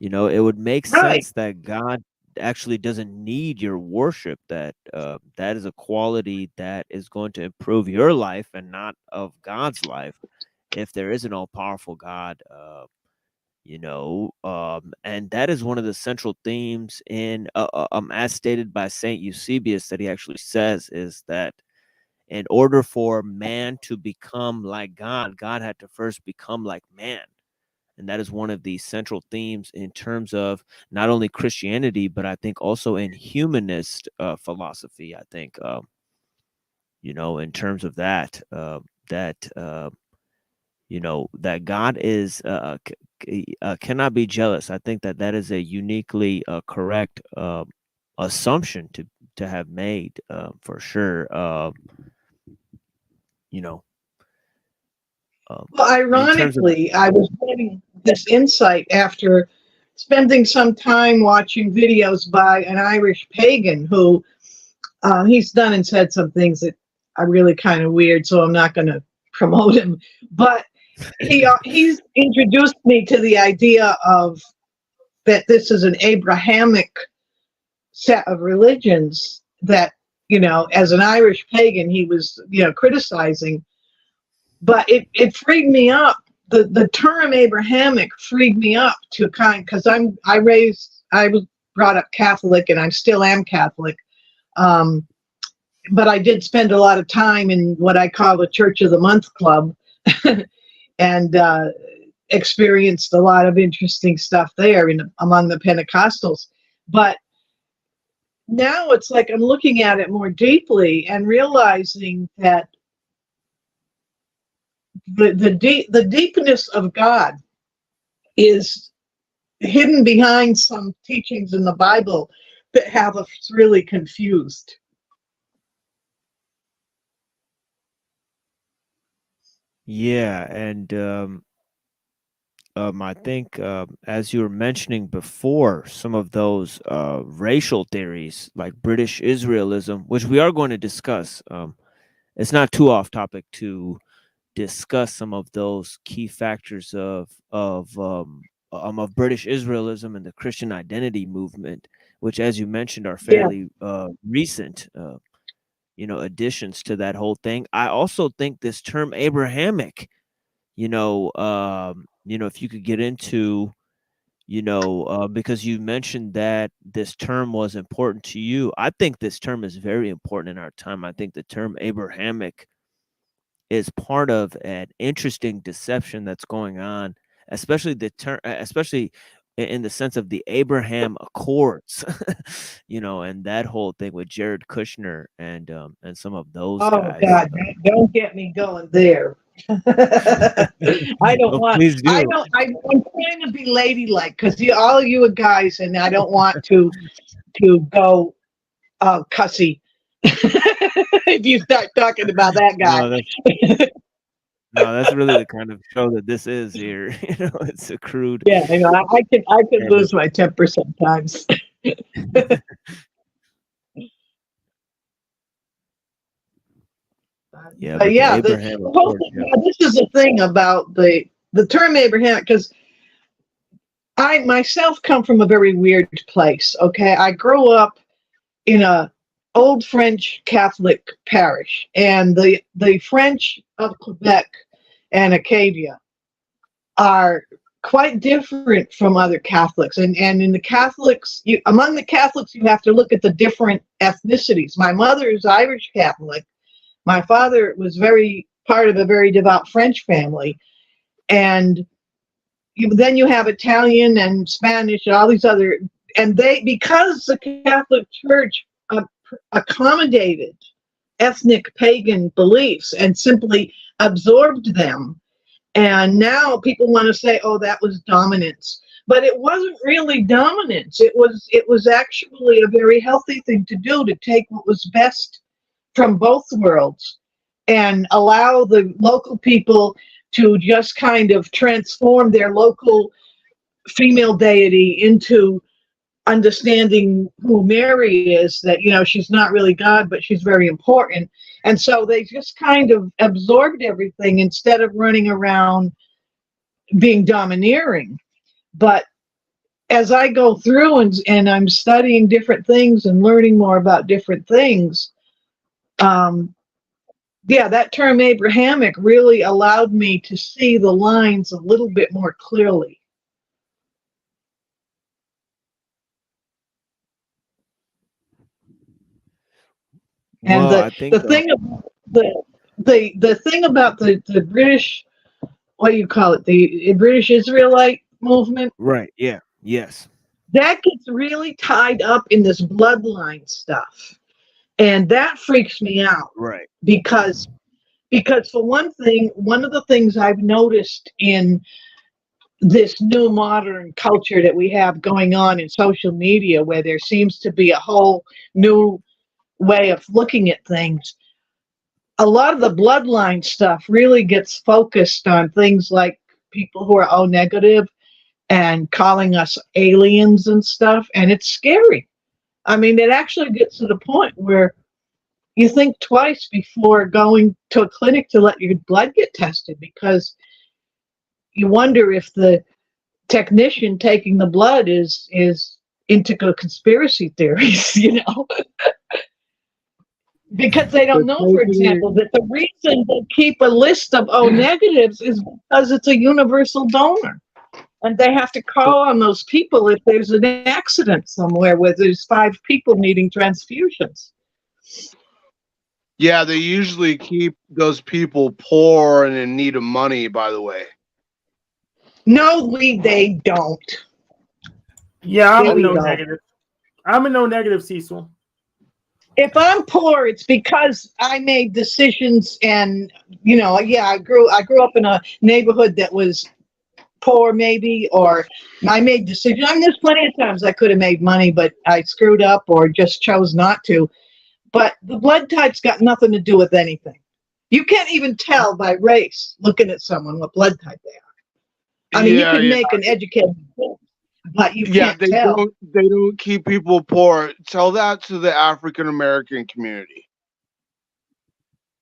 You know, it would make Right. sense that God actually doesn't need your worship. That that is a quality that is going to improve your life and not of God's life. If there is an all powerful God, you know, and that is one of the central themes in as stated by Saint Eusebius, that he actually says is that in order for man to become like God, God had to first become like man. And that is one of the central themes in terms of not only Christianity, but I think also in humanist philosophy. I think, you know, in terms of that, you know, that God is cannot be jealous. I think that that is a uniquely correct assumption to have made for sure. You know, Well, in terms of ironically, I was getting this insight after spending some time watching videos by an Irish pagan who he's done and said some things that are really kind of weird, so I'm not going to promote him. But he's introduced me to the idea of that this is an Abrahamic set of religions that, you know, as an Irish pagan, he was, you know, criticizing. But it freed me up. The term Abrahamic freed me up to because I was brought up Catholic and I still am Catholic. But I did spend a lot of time in what I call the Church of the Month Club and experienced a lot of interesting stuff there among the Pentecostals. But now it's like I'm looking at it more deeply and realizing that the deepness of God is hidden behind some teachings in the Bible that have us really confused. yeah, and I think as you were mentioning before, some of those racial theories like British Israelism, which we are going to discuss. It's not too off topic to discuss some of those key factors of British Israelism and the Christian identity movement, which, as you mentioned, are Yeah. fairly recent, you know, additions to that whole thing. I also think this term Abrahamic, you know, if you could get into, you know, because you mentioned that this term was important to you. I think this term is very important in our time. I think the term Abrahamic is part of an interesting deception that's going on, especially the term, especially in the sense of the Abraham Accords, you know, and that whole thing with Jared Kushner and some of those Oh guys. God, don't get me going there. I don't Well, want. please do. I'm trying to be ladylike because all of you are guys, and I don't want to go cussy if you start talking about that guy. No, that's really the kind of show that this is here. You know, it's a crude. Yeah, you know, I can lose my temper sometimes. Yeah, But but the yeah, Abraham the whole Accord, thing, yeah. this is the thing about the term Abrahamic, because I myself come from a very weird place. Okay, I grew up in a old French Catholic parish, and the French of Quebec and Acadia are quite different from other Catholics. And in the Catholics, among the Catholics, you have to look at the different ethnicities. My mother is Irish Catholic. My father was part of a very devout French family. And then you have Italian and Spanish and all these other, and because the Catholic Church accommodated ethnic pagan beliefs and simply absorbed them. And now people want to say, oh, that was dominance. But it wasn't really dominance. It was actually a very healthy thing to do, to take what was best from both worlds and allow the local people to just kind of transform their local female deity into understanding who Mary is, that, you know, she's not really God, but she's very important. And so they just kind of absorbed everything instead of running around being domineering. But as I go through and I'm studying different things and learning more about different things, yeah, that term Abrahamic really allowed me to see the lines a little bit more clearly. And Well, I think the thing about the thing about the British, what do you call it, the British Israelite movement, right, yeah, yes, that gets really tied up in this bloodline stuff, and that freaks me out right, because for one thing, one of the things I've noticed in this new modern culture that we have going on in social media, where there seems to be a whole new way of looking at things, a lot of the bloodline stuff really gets focused on things like people who are O negative and calling us aliens and stuff, and it's scary. I mean, it actually gets to the point where you think twice before going to a clinic to let your blood get tested, because you wonder if the technician taking the blood is into conspiracy theories, you know. Because they don't know, for example, that the reason they keep a list of O negatives is because it's a universal donor. And they have to call on those people if there's an accident somewhere where there's 5 people needing transfusions. Yeah, they usually keep those people poor and in need of money, by the way. No, they don't. Yeah, I'm a Really no don't. negative. I'm a no negative, Cecil. If I'm poor, it's because I made decisions, and, you know, yeah, I grew up in a neighborhood that was poor, maybe, or I made decisions. I mean, there's plenty of times I could have made money, but I screwed up or just chose not to. But the blood type's got nothing to do with anything. You can't even tell by race looking at someone what blood type they are. I mean, you can make an educated guess, but you can't tell. They don't keep people poor. Tell that to the African American community.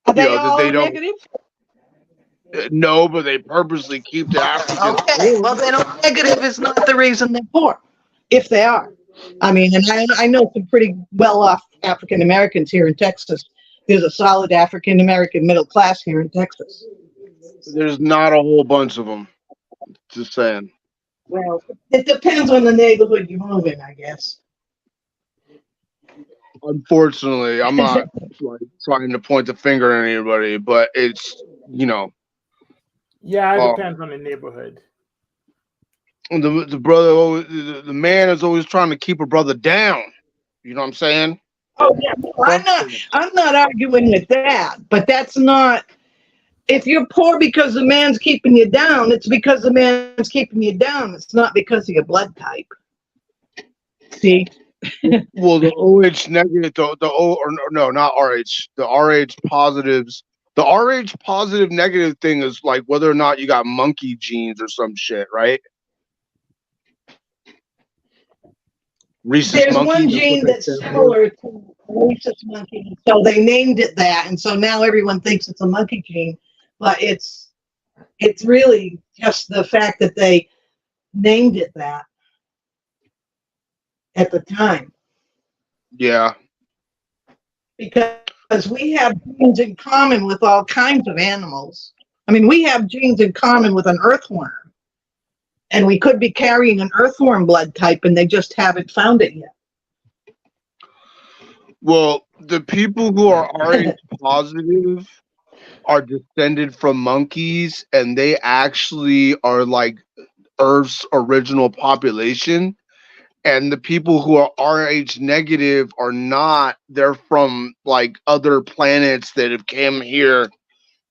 Are they all negative? No, but they purposely keep the Africans Okay, poor. well, then negative is not the reason they're poor, if they are. I mean, and I know some pretty well-off African Americans here in Texas. There's a solid African American middle class here in Texas. There's not a whole bunch of them. Just saying. Well, it depends on the neighborhood you move in, I guess. Unfortunately, I'm not like trying to point the finger at anybody, but it's, you know. Yeah, it depends on the neighborhood. The brother, the man is always trying to keep a brother down. You know what I'm saying? Oh yeah, I'm not arguing with that, but that's not. If you're poor because the man's keeping you down, it's because the man's keeping you down. It's not because of your blood type. See? Well, the OH negative, not RH, the RH positives. The RH positive negative thing is like whether or not you got monkey genes or some shit, right? There's one gene that's similar to rhesus monkey, so they named it that, and so now everyone thinks it's a monkey gene, but it's really just the fact that they named it that at the time. Yeah. Because we have genes in common with all kinds of animals. I mean, we have genes in common with an earthworm. And we could be carrying an earthworm blood type, and they just haven't found it yet. Well, the people who are RH positive are descended from monkeys, and they actually are like Earth's original population. And the people who are RH negative are not. They're from like other planets that have come here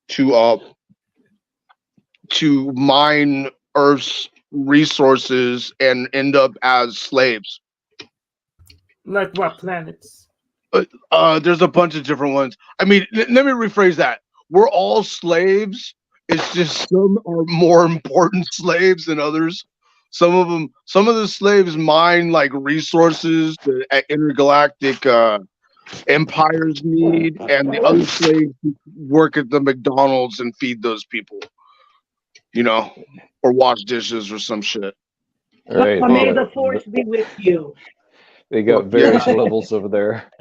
to mine Earth's resources and end up as slaves. Like what planets? There's a bunch of different ones. I mean, let me rephrase that. We're all slaves. It's just some are more important slaves than others. Some of the slaves mine like resources that intergalactic empires need, and the other slaves work at the McDonald's and feed those people, you know, or wash dishes or some shit. Right. May the force be with you. They got various levels over there,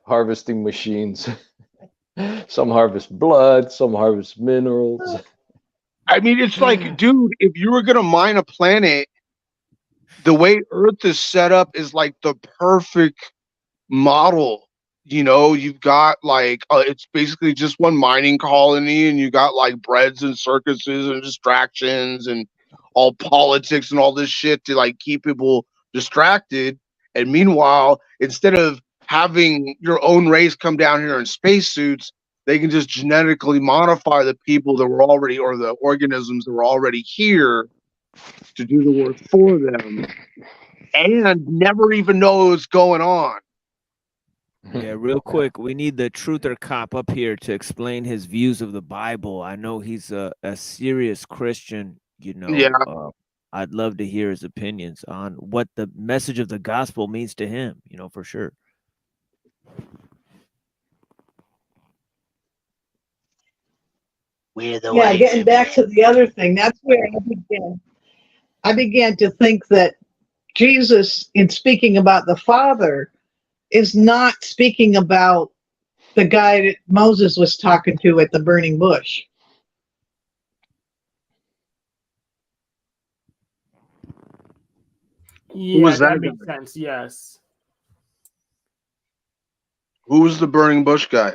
harvesting machines. Some harvest blood, some harvest minerals. I mean, it's like, dude, if you were gonna mine a planet, the way Earth is set up is like the perfect model. You know, you've got like it's basically just one mining colony, and you got like breads and circuses and distractions and all politics and all this shit to like keep people distracted. And meanwhile, instead of having your own race come down here in spacesuits, they can just genetically modify the people that were already, or the organisms that were already here, to do the work for them, and never even know what's going on. Yeah, real quick, we need the truther cop up here to explain his views of the Bible. I know he's a serious Christian, you know. Yeah. I'd love to hear his opinions on what the message of the gospel means to him, you know, for sure. Yeah, getting back to the other thing, that's where I began to think that Jesus, in speaking about the Father, is not speaking about the guy that Moses was talking to at the burning bush. Yeah, was that that makes sense. Yes. Who was the burning bush guy?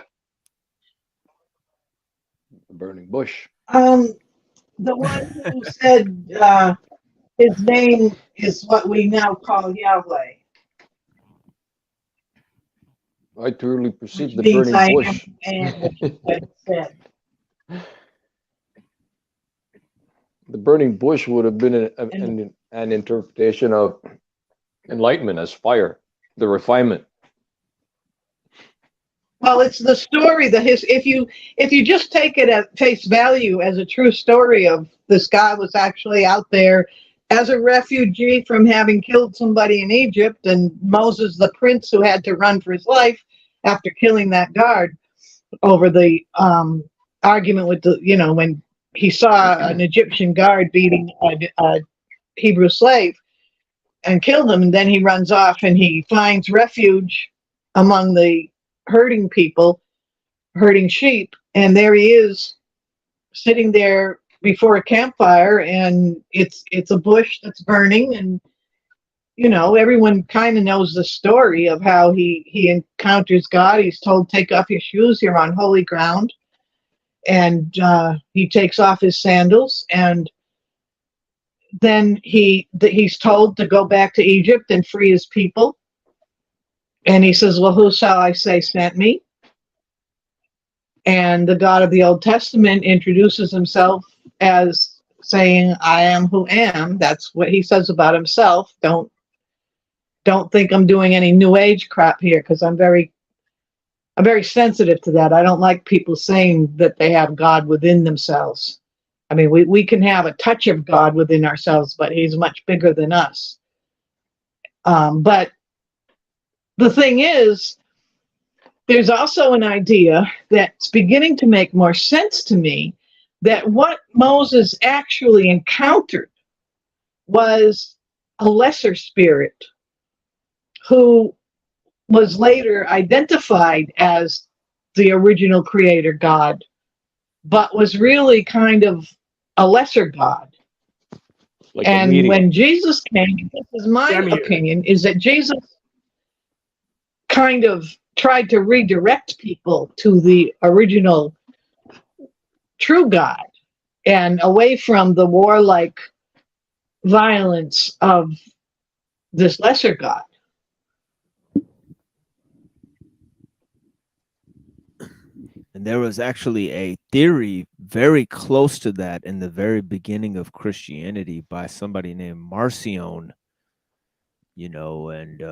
The burning bush. The one who said his name is what we now call Yahweh. I truly perceive the Means burning I bush. am, which is what it said. The burning bush would have been an interpretation of enlightenment as fire, the refinement. Well, it's the story that if you just take it at face value as a true story of this guy was actually out there as a refugee from having killed somebody in Egypt, and Moses, the prince who had to run for his life after killing that guard over the argument with the, you know, when he saw an Egyptian guard beating a Hebrew slave and killed him, and then he runs off and he finds refuge among the herding people, herding sheep, and there he is sitting there before a campfire, and it's a bush that's burning, and you know, everyone kind of knows the story of how he encounters God. He's told, take off your shoes, you're on holy ground, and he takes off his sandals, and then he's told to go back to Egypt and free his people. And he says, well, who shall I say sent me? And the God of the Old Testament introduces himself as saying, I am who am. That's what he says about himself. Don't think I'm doing any new age crap here, because I'm very sensitive to that. I don't like people saying that they have God within themselves. I mean, we can have a touch of God within ourselves, but he's much bigger than us. But the thing is, there's also an idea that's beginning to make more sense to me, that what Moses actually encountered was a lesser spirit who was later identified as the original creator God, but was really kind of a lesser God. Like and when Jesus came, this is my opinion, is that Jesus kind of tried to redirect people to the original true God and away from the warlike violence of this lesser God. And there was actually a theory very close to that in the very beginning of Christianity by somebody named Marcion, you know, and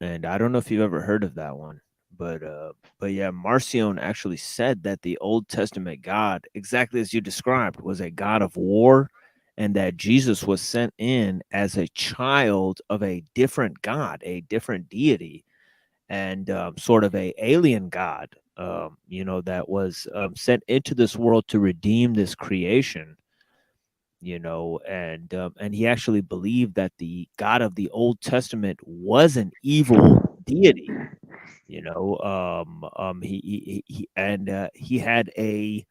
I don't know if you've ever heard of that one, but yeah, Marcion actually said that the Old Testament God, exactly as you described, was a God of war and that Jesus was sent in as a child of a different God, a different deity, and sort of a alien God, that was sent into this world to redeem this creation. And he actually believed that the God of the Old Testament was an evil deity. He had a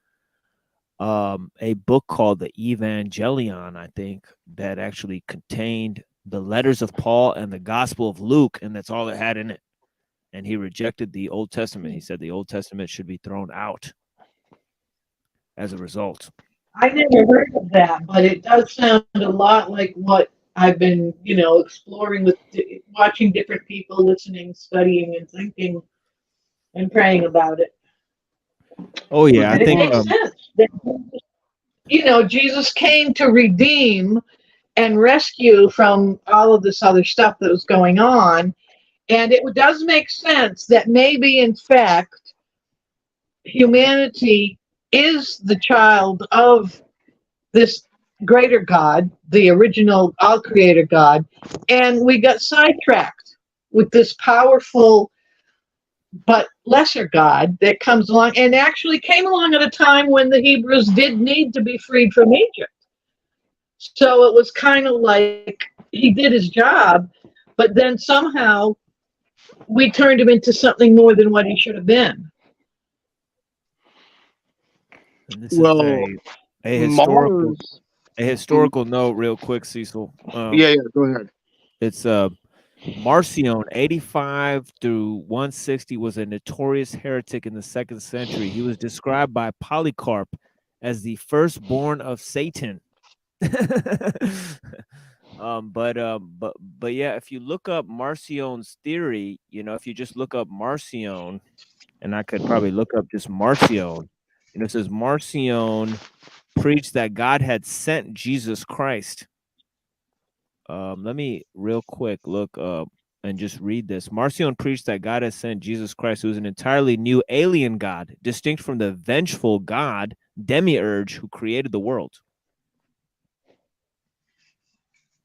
book called the Evangelion, I think, that actually contained the letters of Paul and the Gospel of Luke, and that's all it had in it. And he rejected the Old Testament. He said the Old Testament should be thrown out as a result. I never heard of that, but it does sound a lot like what I've been, exploring with watching different people, listening, studying, and thinking, and praying about it. Oh yeah, And I think it makes sense. That, Jesus came to redeem and rescue from all of this other stuff that was going on, and it does make sense that maybe, in fact, humanity is the child of this greater God, the original all-creator God, and we got sidetracked with this powerful but lesser God that comes along, and actually came along at a time when the Hebrews did need to be freed from Egypt. So it was kind of like he did his job, but then somehow we turned him into something more than what he should have been. And this is a historical note, real quick, Cecil. Yeah, go ahead. It's Marcion, 85 through 160, was a notorious heretic in the 2nd century. He was described by Polycarp as the firstborn of Satan. But yeah, if you look up Marcion's theory, if you just look up Marcion, and I could probably look up just Marcion, it says Marcion preached that God had sent Jesus Christ. Let me real quick look up and just read this. Marcion preached that God has sent Jesus Christ, who is an entirely new alien God, distinct from the vengeful God, demiurge, who created the world.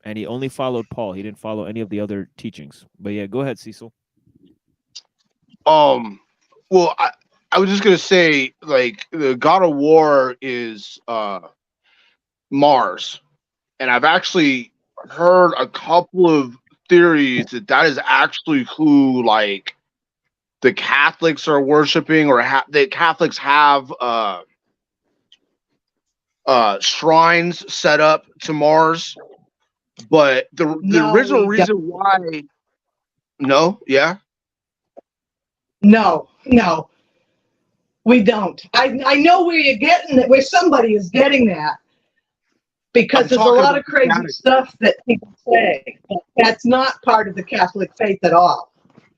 And he only followed Paul. He didn't follow any of the other teachings. But yeah, go ahead, Cecil. Well, I was just gonna say, like, the God of War is Mars, and I've actually heard a couple of theories that is actually who, like, the Catholics are worshiping, or the Catholics have shrines set up to Mars. But the original reason why, no, we don't. I know where you're getting that, where somebody is getting that, because there's a lot of crazy stuff that people say. That's not part of the Catholic faith at all.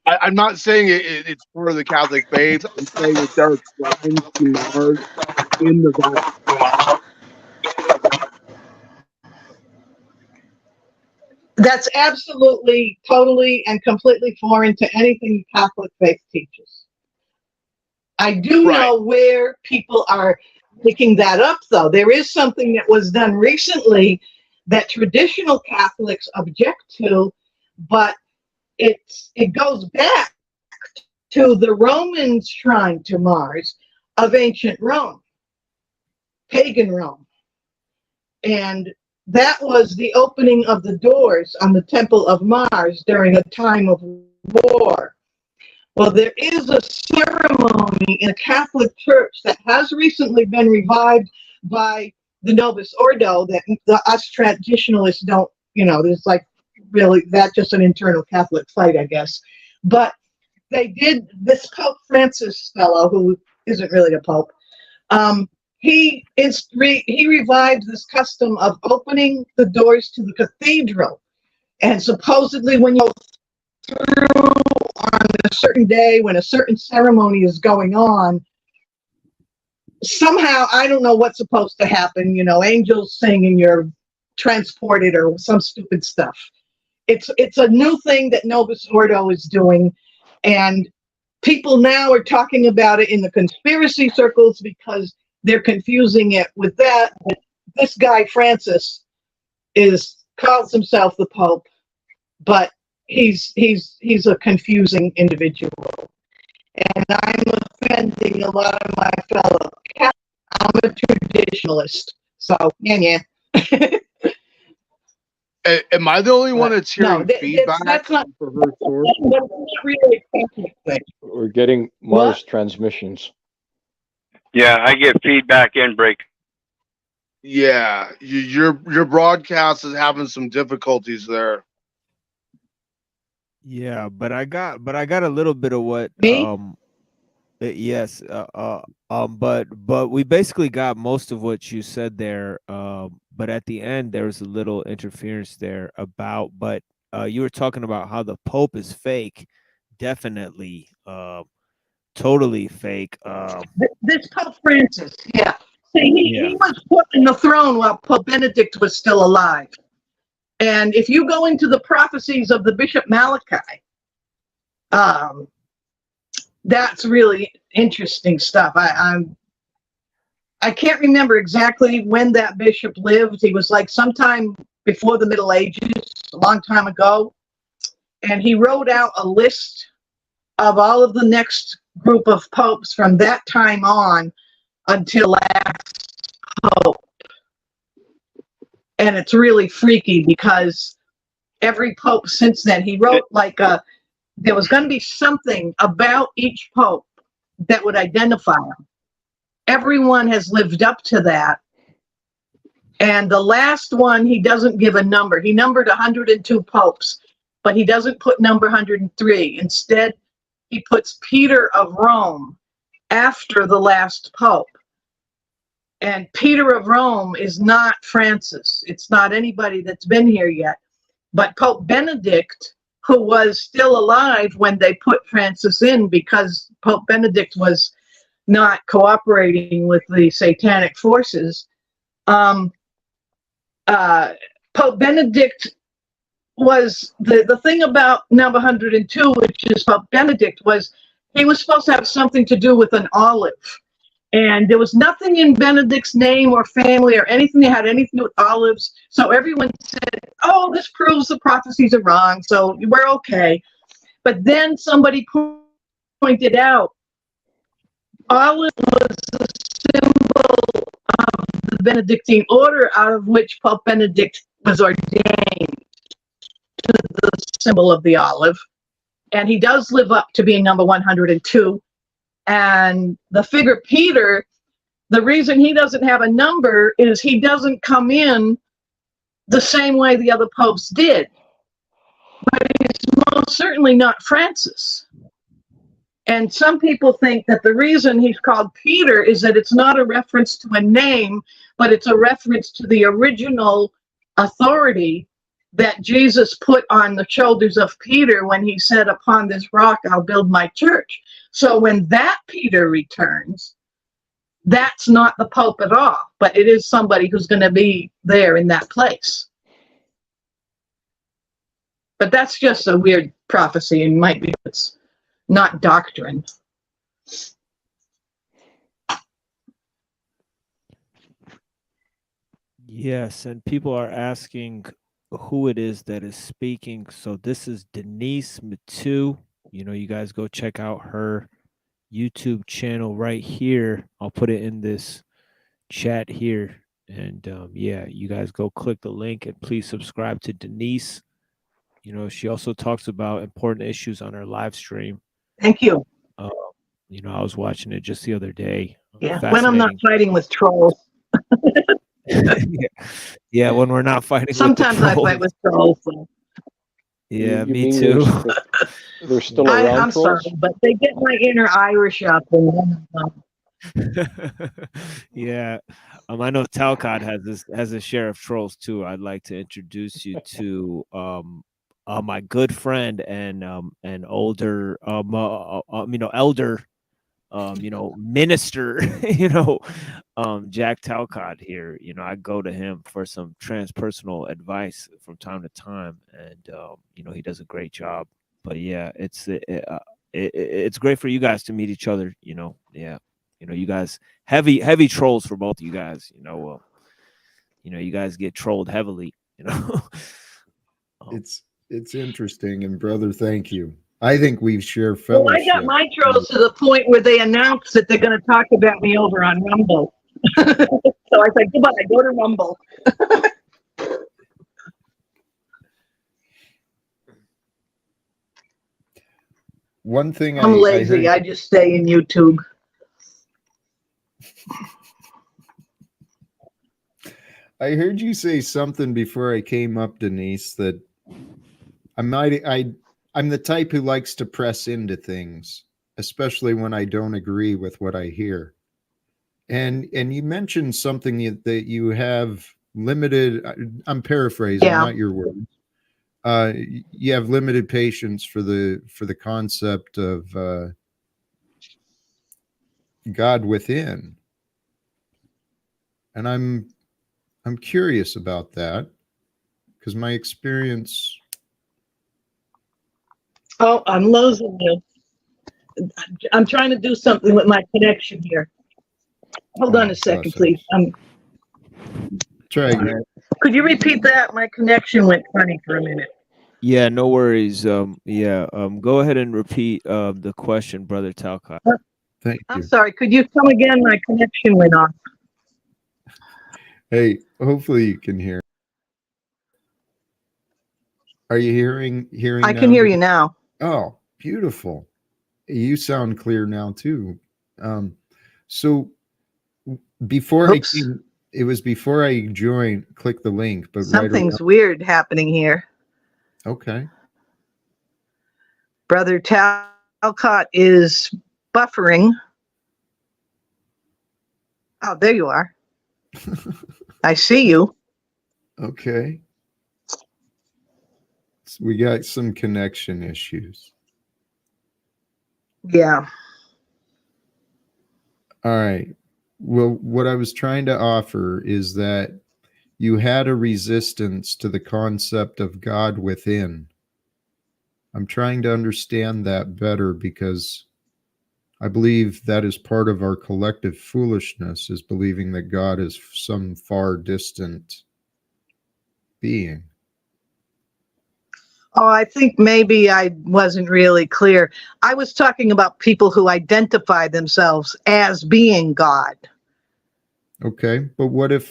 I'm not saying it's part of the Catholic faith. I'm saying that there are shrines to Mars in the Vatican. That's absolutely, totally, and completely foreign to anything the Catholic faith teaches. I do know where people are picking that up, though. There is something that was done recently that traditional Catholics object to, but it goes back to the Roman shrine to Mars of ancient Rome, pagan Rome. And that was the opening of the doors on the Temple of Mars during a time of war. Well, there is a ceremony in a Catholic church that has recently been revived by the Novus Ordo that us traditionalists don't, there's like really, that's just an internal Catholic fight, I guess. But they did, this Pope Francis fellow, who isn't really a pope, he revived this custom of opening the doors to the cathedral. And supposedly when you go through on a certain day, when a certain ceremony is going on, somehow, I don't know what's supposed to happen, angels sing and you're transported or some stupid stuff. It's a new thing that Novus Ordo is doing, and people now are talking about it in the conspiracy circles because they're confusing it with that. But this guy, Francis, calls himself the Pope, but he's a confusing individual, and I'm offending a lot of my fellow Catholics. I'm a traditionalist, so yeah. Am I the only one that's hearing feedback? That's not for her source? really. We're getting Mars transmissions. Yeah, I get feedback and break. Yeah, your broadcast is having some difficulties there. Yeah, but I got a little bit of what yes, but we basically got most of what you said there. But at the end there was a little interference there but you were talking about how the Pope is fake. Definitely, totally fake. This Pope Francis, yeah. See, he was put in the throne while Pope Benedict was still alive. And if you go into the prophecies of the Bishop Malachi, that's really interesting stuff. I can't remember exactly when that bishop lived. He was like sometime before the Middle Ages, a long time ago. And he wrote out a list of all of the next group of popes from that time on until last pope. And it's really freaky because every pope since then, he wrote like there was going to be something about each pope that would identify him. Everyone has lived up to that. And the last one, he doesn't give a number. He numbered 102 popes, but he doesn't put number 103. Instead, he puts Peter of Rome after the last pope. And Peter of Rome is not Francis. It's not anybody that's been here yet. But Pope Benedict, who was still alive when they put Francis in because Pope Benedict was not cooperating with the satanic forces, Pope Benedict was the thing about number 102, which is Pope Benedict, was he was supposed to have something to do with an olive. And there was nothing in Benedict's name or family or anything that had anything to do with olives. So everyone said, oh, this proves the prophecies are wrong, so we're okay. But then somebody pointed out, olive was the symbol of the Benedictine order out of which Pope Benedict was ordained, to the symbol of the olive. And he does live up to being number 102. And the figure Peter, the reason he doesn't have a number is he doesn't come in the same way the other popes did. But he's most certainly not Francis. And some people think that the reason he's called Peter is that it's not a reference to a name, but it's a reference to the original authority that Jesus put on the shoulders of Peter when he said, upon this rock I'll build my church. So when that Peter returns, that's not the Pope at all, but it is somebody who's going to be there in that place. But that's just a weird prophecy, and might be it's not doctrine. Yes, and people are asking who it is that is speaking. So this is Denise Matu. You know, you guys go check out her YouTube channel right here. I'll put it in this chat here. And yeah, you guys go click the link and please subscribe to Denise. You know, she also talks about important issues on her live stream. Thank you. You know, I was watching it just the other day. Yeah, when I'm not fighting with trolls. Yeah, when we're not fighting. Sometimes with I fight with trolls. So. Yeah, You me mean too. They're still around. I'm trolls? sorry, but they get my inner Irish up. And Yeah, I know Talcott has a share of trolls too. I'd like to introduce you to my good friend and older elder minister, Jack Talcott here. You know, I go to him for some transpersonal advice from time to time, and he does a great job. But yeah, it's great for you guys to meet each other. Yeah, you guys heavy trolls for both of you guys. You guys get trolled heavily. You know. It's interesting, and brother, thank you. I think we share Well, I got fellowship. my trolls to the point where they announced that they're going to talk about me over on Rumble. So I said, goodbye, go to Rumble. One thing I'm lazy. I just stay in YouTube. I heard you say something before I came up, Denise, that I'm the type who likes to press into things, especially when I don't agree with what I hear. And you mentioned something that you have limited, I'm paraphrasing, not your words. You have limited patience for the concept of God within. And I'm curious about that, because my experience. Oh, I'm losing you. I'm trying to do something with my connection here. Hold on a second, please. Try again. Could you repeat that? My connection went funny for a minute. Yeah, no worries. Go ahead and repeat the question, Brother Talcott. Thank you. I'm sorry. Could you come again? My connection went off. Hey, hopefully you can hear. Are you hearing? I can hear you now. Oh, beautiful. You sound clear now too. So before it was before I joined, click the link, but Something's weird happening here. Okay. Brother Talcott is buffering. Oh, there you are. I see you. Okay. So we got some connection issues. Yeah. All right. Well, what I was trying to offer is that you had a resistance to the concept of God within. I'm trying to understand that better, because I believe that is part of our collective foolishness, is believing that God is some far distant being. Oh, I think maybe I wasn't really clear. I was talking about people who identify themselves as being God. Okay, but why would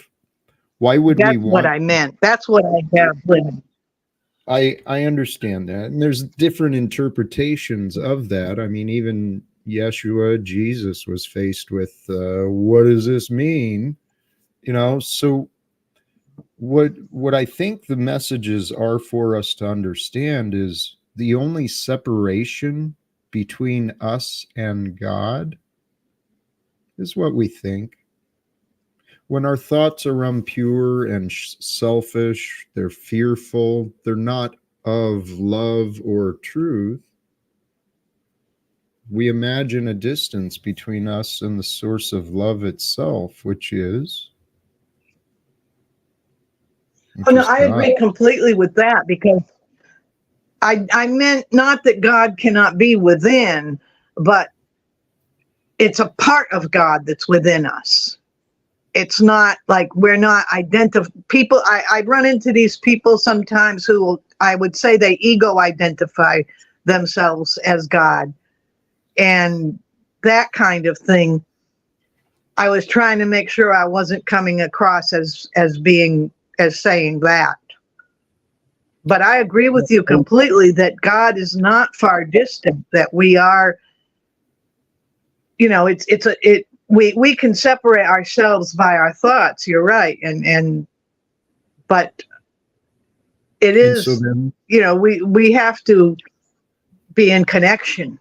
we want? That's what I meant. That's what I have written. I understand that. And there's different interpretations of that. I mean, even Yeshua, Jesus, was faced with, what does this mean? You know, so what I think the messages are for us to understand is the only separation between us and God is what we think. When our thoughts are impure and selfish, they're fearful, they're not of love or truth, we imagine a distance between us and the source of love itself, which is Oh, no, I agree completely with that, because I meant not that God cannot be within, but it's a part of God that's within us. It's not like we're not people. I run into these people sometimes who I would say they ego identify themselves as God, and that kind of thing. I was trying to make sure I wasn't coming across as saying that. But I agree with you completely that God is not far distant, that we are, you know, we can separate ourselves by our thoughts. You're right. But it is, so then, you know, we have to be in connection.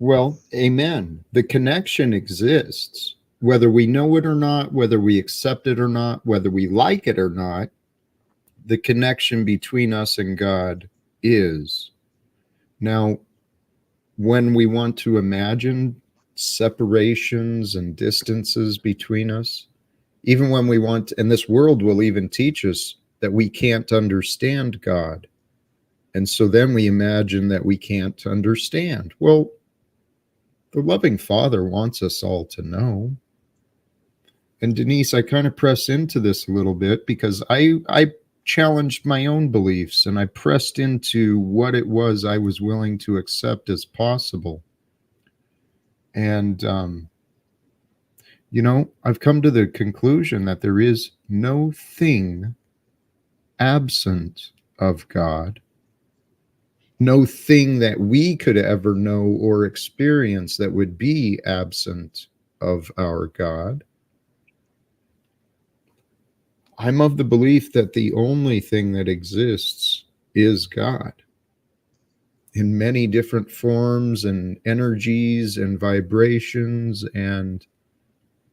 Well, amen. The connection exists, whether we know it or not, whether we accept it or not, whether we like it or not. The connection between us and God is. Now, when we want to imagine separations and distances between us, even when we want, and this world will even teach us that we can't understand God. And so then we imagine that we can't understand. Well, the loving Father wants us all to know. And Denise, I kind of press into this a little bit because I challenged my own beliefs and I pressed into what it was I was willing to accept as possible. And, you know, I've come to the conclusion that there is no thing absent of God, no thing that we could ever know or experience that would be absent of our God. I'm of the belief that the only thing that exists is God in many different forms and energies and vibrations and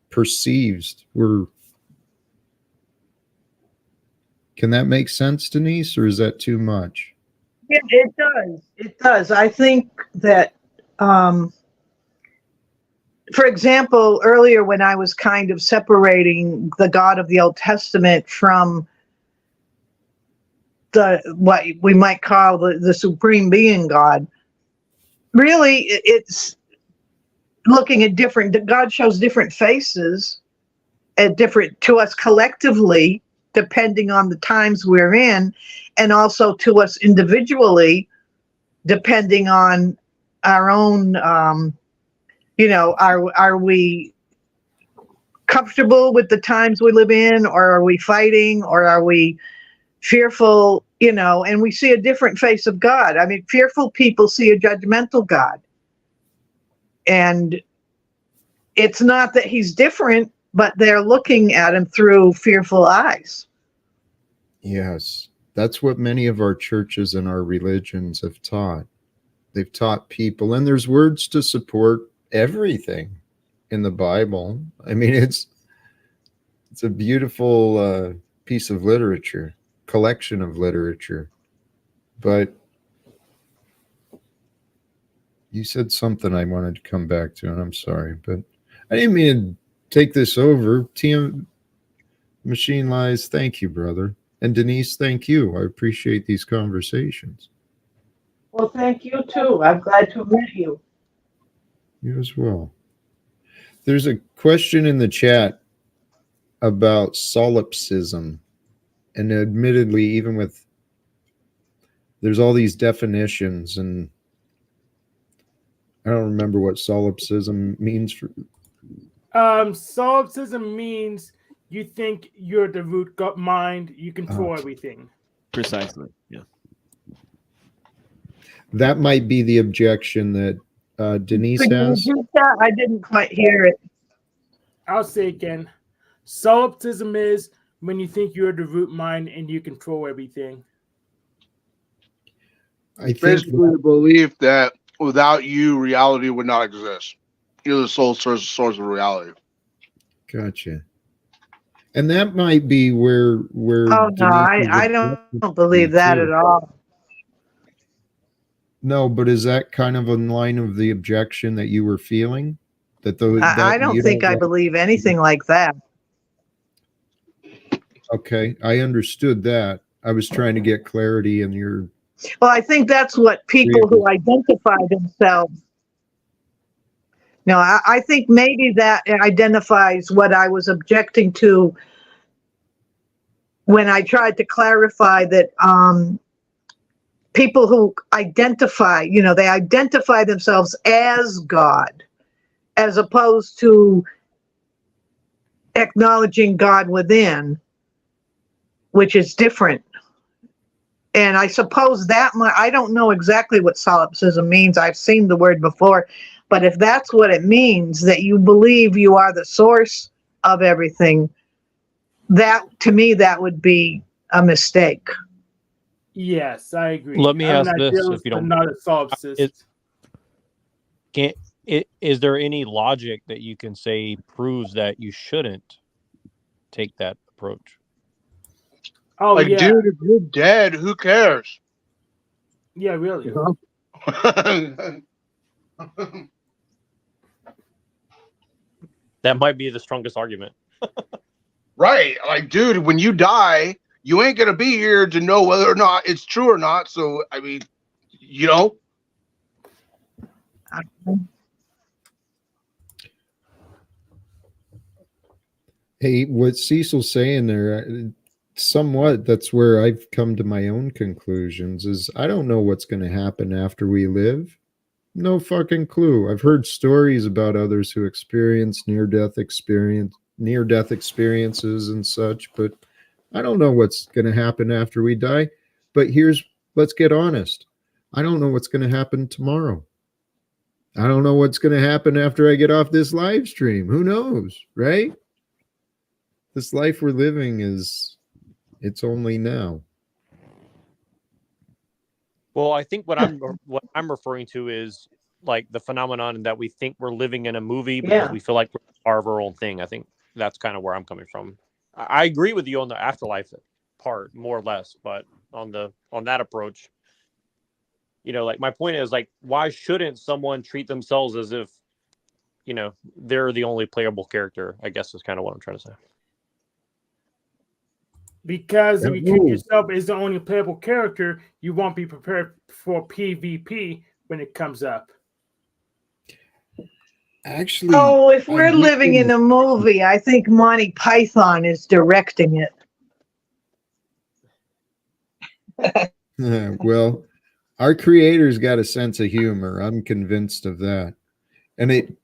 perceives. Can that make sense, Denise, or is that too much? Yeah, it does. It does. I think that, for example, earlier when I was kind of separating the God of the Old Testament from what we might call the supreme being God, really it's looking at God shows different faces at different to us collectively, depending on the times we're in, and also to us individually, depending on our own, are we comfortable with the times we live in, or are we fighting, or are we fearful, and we see a different face of God. I mean, fearful people see a judgmental God. And it's not that he's different, but they're looking at him through fearful eyes. Yes, that's what many of our churches and our religions have taught. They've taught people, and there's words to support everything in the Bible. I mean, it's a beautiful piece of literature, collection of literature. But you said something I wanted to come back to, and I'm sorry, but I didn't mean to take this over. TM Machine Lies, thank you, brother. And Denise, thank you. I appreciate these conversations. Well, thank you too. I'm glad to have met you. You as well. There's a question in the chat about solipsism. And admittedly, even with, there's all these definitions, and I don't remember what solipsism means. Solipsism means you think you're the root mind, you control everything. Precisely, yeah. That might be the objection that Denise has. I didn't quite hear it. I'll say again. Solipsism is when you think you're the root mind and you control everything. I think basically the belief that without you, reality would not exist. You're the sole source of reality. Gotcha. And that might be where Oh no, I don't believe that at all. No, but is that kind of in line of the objection that you were feeling? I don't think I believe anything like that. Okay, I understood that. I was trying to get clarity in your... Well, I think that's what people who identify themselves... No, I think maybe that identifies what I was objecting to when I tried to clarify that people who identify, they identify themselves as God, as opposed to acknowledging God within, which is different. And I suppose that I don't know exactly what solipsism means. I've seen the word before, but if that's what it means, that you believe you are the source of everything, that to me, that would be a mistake. Yes, I agree. Let me ask this, if you don't. I'm not a solipsist. Is there any logic that you can say proves that you shouldn't take that approach? Oh, like, yeah. dude, if you're dead, who cares? Yeah, really. That might be the strongest argument. Right. Like, dude, when you die, you ain't going to be here to know whether or not it's true or not. So, I mean, Hey, what Cecil's saying there, somewhat that's where I've come to my own conclusions is I don't know what's going to happen after we live. No fucking clue. I've heard stories about others who experience near-death experiences and such, but I don't know what's going to happen after we die. But let's get honest. I don't know what's going to happen tomorrow. I don't know what's going to happen after I get off this live stream. Who knows, right? This life we're living it's only now. Well, I think what I'm referring to is like the phenomenon that we think we're living in a movie because we feel like we're part of our own thing. I think that's kind of where I'm coming from. I agree with you on the afterlife part, more or less, but on that approach, like my point is like, why shouldn't someone treat themselves as if, they're the only playable character? I guess is kind of what I'm trying to say. Because if you treat yourself as the only playable character, you won't be prepared for PvP when it comes up. Actually, if we're living in a movie, I think Monty Python is directing it. Well, our creator's got a sense of humor. I'm convinced of that. And it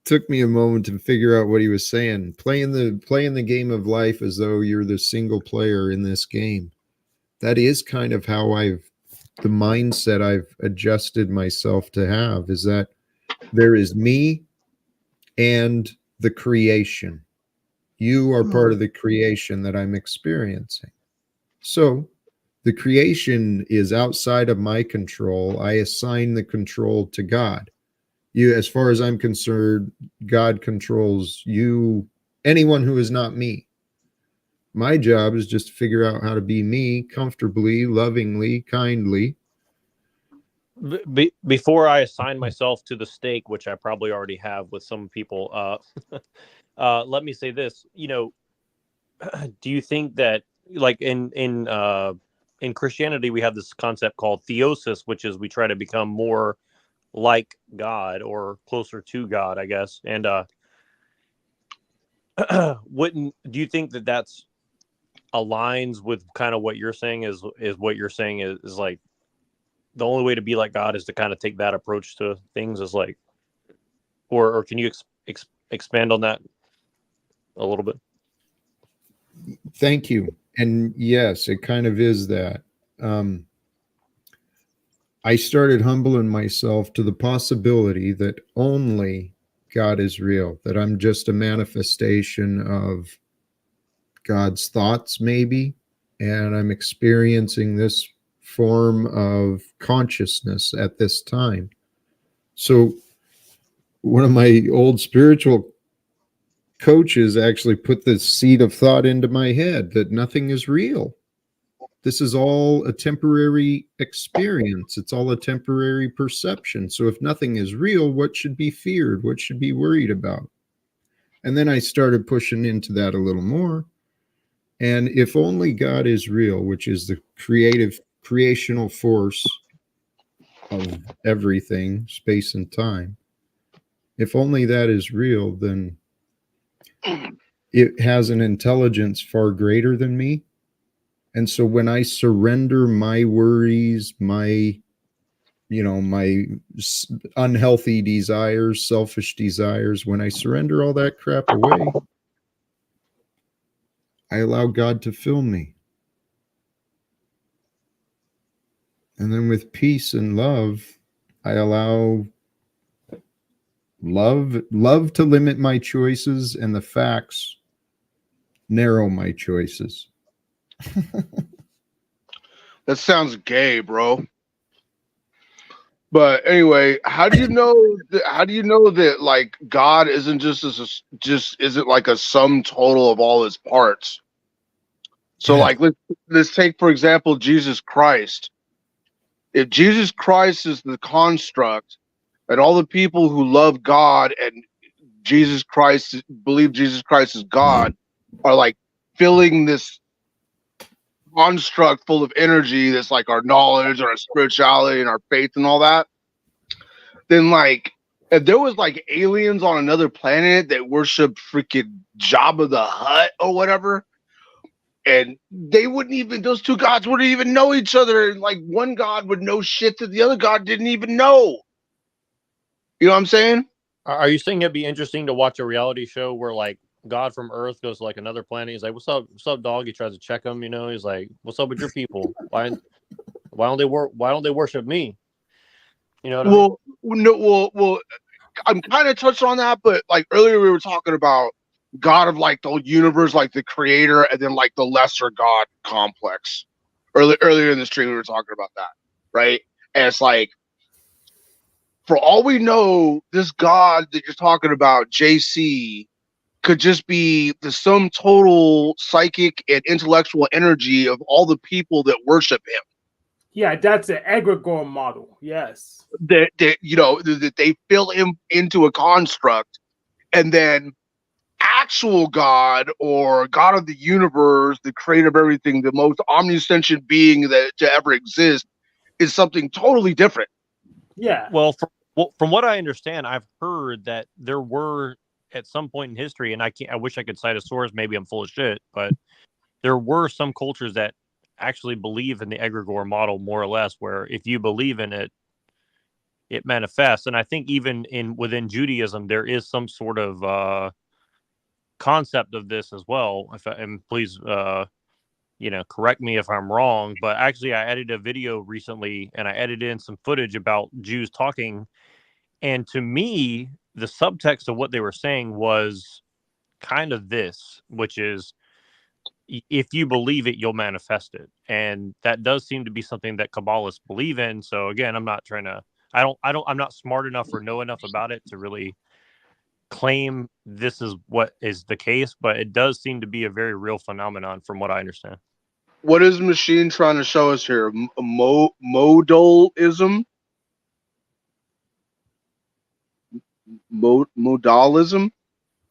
took me a moment to figure out what he was saying. Playing the game of life as though you're the single player in this game. That is kind of how the mindset I've adjusted myself to have, is that there is me and the creation. You are part of the creation that I'm experiencing. So the creation is outside of my control. I assign the control to God. As far as I'm concerned, God controls you, anyone who is not me. My job is just to figure out how to be me comfortably, lovingly, kindly. Before I assign myself to the stake, which I probably already have with some people, let me say this. Do you think that, like in Christianity, we have this concept called theosis, which is we try to become more like God or closer to God, I guess. And do you think that that's aligns with kind of what you're saying? Is what you're saying is like the only way to be like God is to kind of take that approach to things, is like, or can you expand on that a little bit? Thank you. And yes, it kind of is that. I started humbling myself to the possibility that only God is real, that I'm just a manifestation of God's thoughts, maybe, and I'm experiencing this form of consciousness at this time. So one of my old spiritual coaches actually put the seed of thought into my head that nothing is real. This is all a temporary experience. It's all a temporary perception. So if nothing is real, what should be feared? What should be worried about? And then I started pushing into that a little more. And if only God is real, which is the creational force of everything, space and time, if only that is real, then it has an intelligence far greater than me. And so when I surrender my worries, my unhealthy desires, selfish desires, when I surrender all that crap away, I allow God to fill me. And then with peace and love, I allow love to limit my choices, and the facts narrow my choices. That sounds gay, bro. But anyway, how do you know that like God isn't just isn't like a sum total of all his parts? So like let's take for example Jesus Christ. If Jesus Christ is the construct, and all the people who love God and believe Jesus Christ is God are like filling this construct full of energy that's like our knowledge or our spirituality and our faith and all that, then like if there was like aliens on another planet that worship freaking Jabba the Hutt or whatever, and they wouldn't even, those two gods wouldn't even know each other. And like one god would know shit that the other god didn't even know. You know what I'm saying? Are you saying it'd be interesting to watch a reality show where like God from Earth goes to like another planet? He's like, "What's up, dog?" He tries to check him. You know, he's like, "What's up with your people? Why don't they worship me?" You know what I mean? Well, I'm kind of touched on that, but like earlier we were talking about God of like the universe, like the creator, and then like the lesser God complex. Earlier in the stream we were talking about that, right? And it's like, for all we know, this God that you're talking about, JC, could just be the sum total psychic and intellectual energy of all the people that worship him. Yeah, that's an egregore model. Yes. That they fill him into a construct, and then actual God or God of the universe, the creator of everything, the most omniscient being that to ever exist, is something totally different. Yeah. Well, from what I understand, I've heard that there were at some point in history, and I wish I could cite a source. Maybe I'm full of shit, but there were some cultures that actually believe in the egregore model more or less, where if you believe in it, it manifests. And I think even within Judaism, there is some sort of concept of this as well. And please, correct me if I'm wrong, but actually I edited a video recently and I edited in some footage about Jews talking. And to me, the subtext of what they were saying was kind of this, which is, if you believe it, you'll manifest it. And that does seem to be something that Kabbalists believe in. So again, I'm not smart enough or know enough about it to really claim this is what is the case, but it does seem to be a very real phenomenon from what I understand. What is Machine trying to show us here? Modalism? Modalism?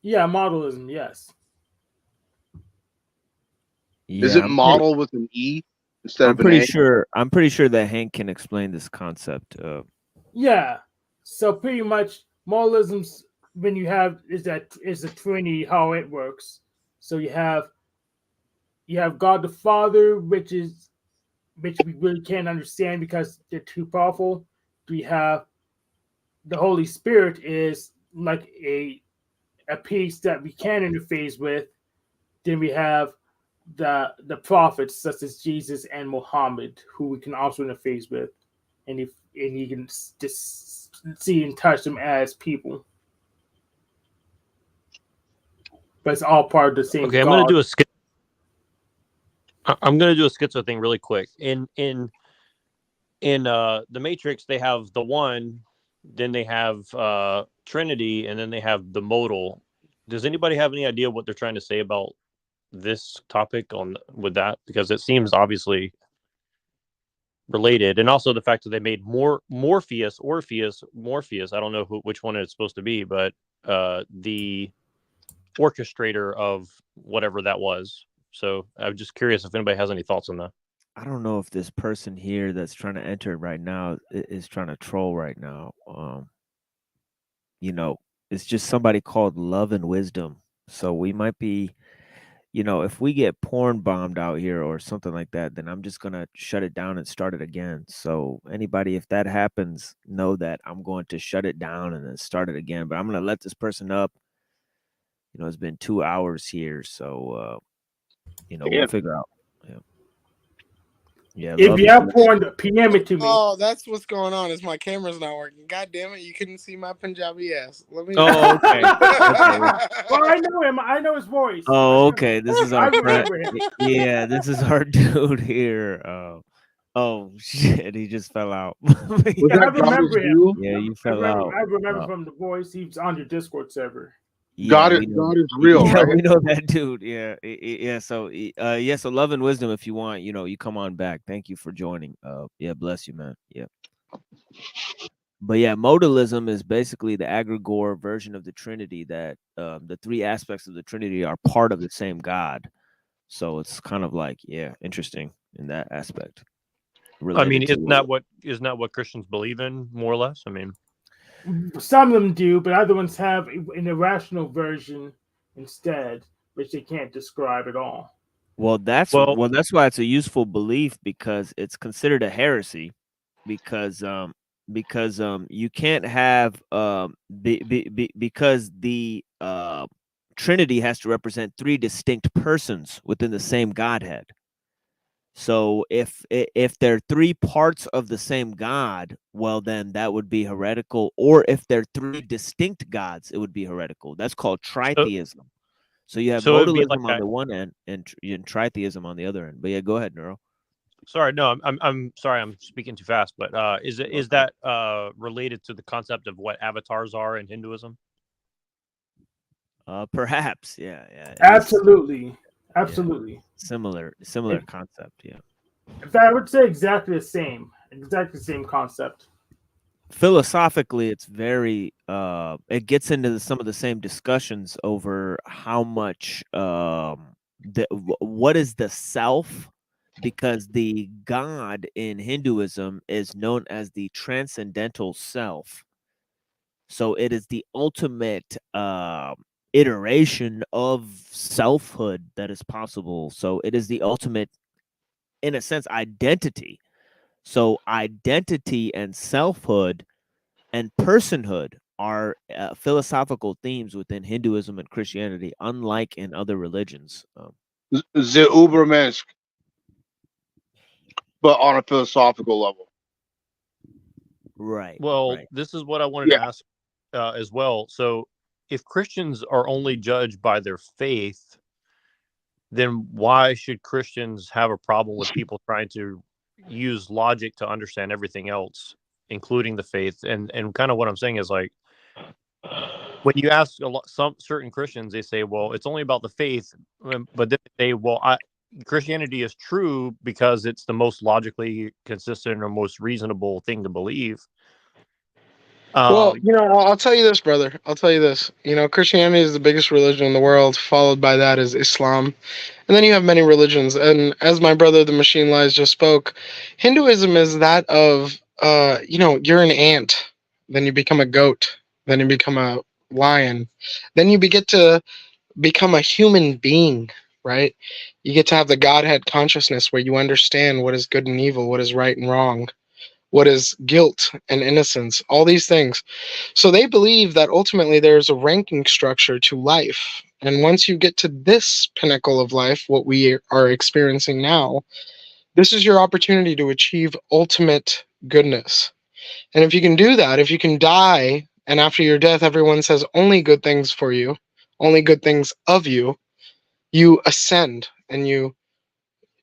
Yeah, modelism, yes. Is it model with an E instead of an A? I'm pretty sure that Hank can explain this concept. Yeah. So pretty much modalism's when you have is a Trinity, how it works. So you have God the Father, which we really can't understand because they're too powerful. We have the Holy Spirit is like a piece that we can interface with. Then we have the prophets such as Jesus and Muhammad, who we can also interface with, and you can just see and touch them as people. But it's all part of the same. Okay, I'm going to do a schizo thing really quick. In the Matrix, they have the one, then they have Trinity, and then they have the modal. Does anybody have any idea what they're trying to say about this topic with that? Because it seems obviously related, and also the fact that they made Morpheus. I don't know which one it's supposed to be, but the orchestrator of whatever that was. So I'm just curious if anybody has any thoughts on that. I don't know if this person here that's trying to enter right now is trying to troll right now. It's just somebody called Love and Wisdom. So we might be, if we get porn bombed out here or something like that, then I'm just going to shut it down and start it again. So anybody, if that happens, know that I'm going to shut it down and then start it again. But I'm going to let this person up. It's been 2 hours here. So, we'll figure out. Yeah. If you have porn, PM it to me. Oh, that's what's going on. Is my camera's not working. God damn it! You couldn't see my Punjabi ass. Let me. Oh, okay. Well, I know him. I know his voice. Oh, okay. This is our friend. Yeah, this is our dude here. Oh shit! He just fell out. I remember him. Yeah, you fell out. I remember from the voice. He was on your Discord server. Yeah, God is real. Yeah, right? we know that dude. Yeah. So, so Love and Wisdom. If you want, you come on back. Thank you for joining. Bless you, man. Yeah. But yeah, modalism is basically the egregore version of the Trinity. That the three aspects of the Trinity are part of the same God. So it's kind of like, interesting in that aspect. I mean, isn't that what Christians believe in, more or less? I mean, Some of them do, but other ones have an irrational version instead, which they can't describe at all. Well, that's why it's a useful belief, because it's considered a heresy, because you can't have because the Trinity has to represent three distinct persons within the same Godhead. So if they're three parts of the same God, well, then that would be heretical. Or if they're three distinct gods, it would be heretical. That's called tritheism. So you have So it would be like modalism on the one end and tritheism on the other end. But yeah, go ahead, Neuro. Sorry, no, I'm sorry, I'm speaking too fast. But is that related to the concept of what avatars are in Hinduism? Perhaps, yeah. Absolutely. Absolutely. Yeah. Similar concept, yeah. In fact, I would say exactly the same concept. Philosophically, it's very it gets into some of the same discussions over how much what is the self, because the God in Hinduism is known as the transcendental self. So it is the ultimate iteration of selfhood that is possible. So it is the ultimate, in a sense, identity. So identity and selfhood and personhood are philosophical themes within Hinduism and Christianity, unlike in other religions. The Ubermensch, but on a philosophical level. Right. Well, this is what I wanted to ask as well. So if Christians are only judged by their faith, then why should Christians have a problem with people trying to use logic to understand everything else, including the faith? And kind of what I'm saying is, like, when you ask some certain Christians, they say, well, it's only about the faith. But then they say, well, Christianity is true because it's the most logically consistent or most reasonable thing to believe. Well, I'll tell you this, brother. I'll tell you this. Christianity is the biggest religion in the world. Followed by that is Islam. And then you have many religions. And as my brother, the Machine Lies, just spoke, Hinduism is that of, you're an ant. Then you become a goat. Then you become a lion. Then you get to become a human being, right? You get to have the Godhead consciousness where you understand what is good and evil, what is right and wrong, what is guilt and innocence, all these things. So they believe that ultimately there's a ranking structure to life. And once you get to this pinnacle of life, what we are experiencing now, this is your opportunity to achieve ultimate goodness. And if you can do that, if you can die, and after your death, everyone says only good things for you, only good things of you, you ascend and you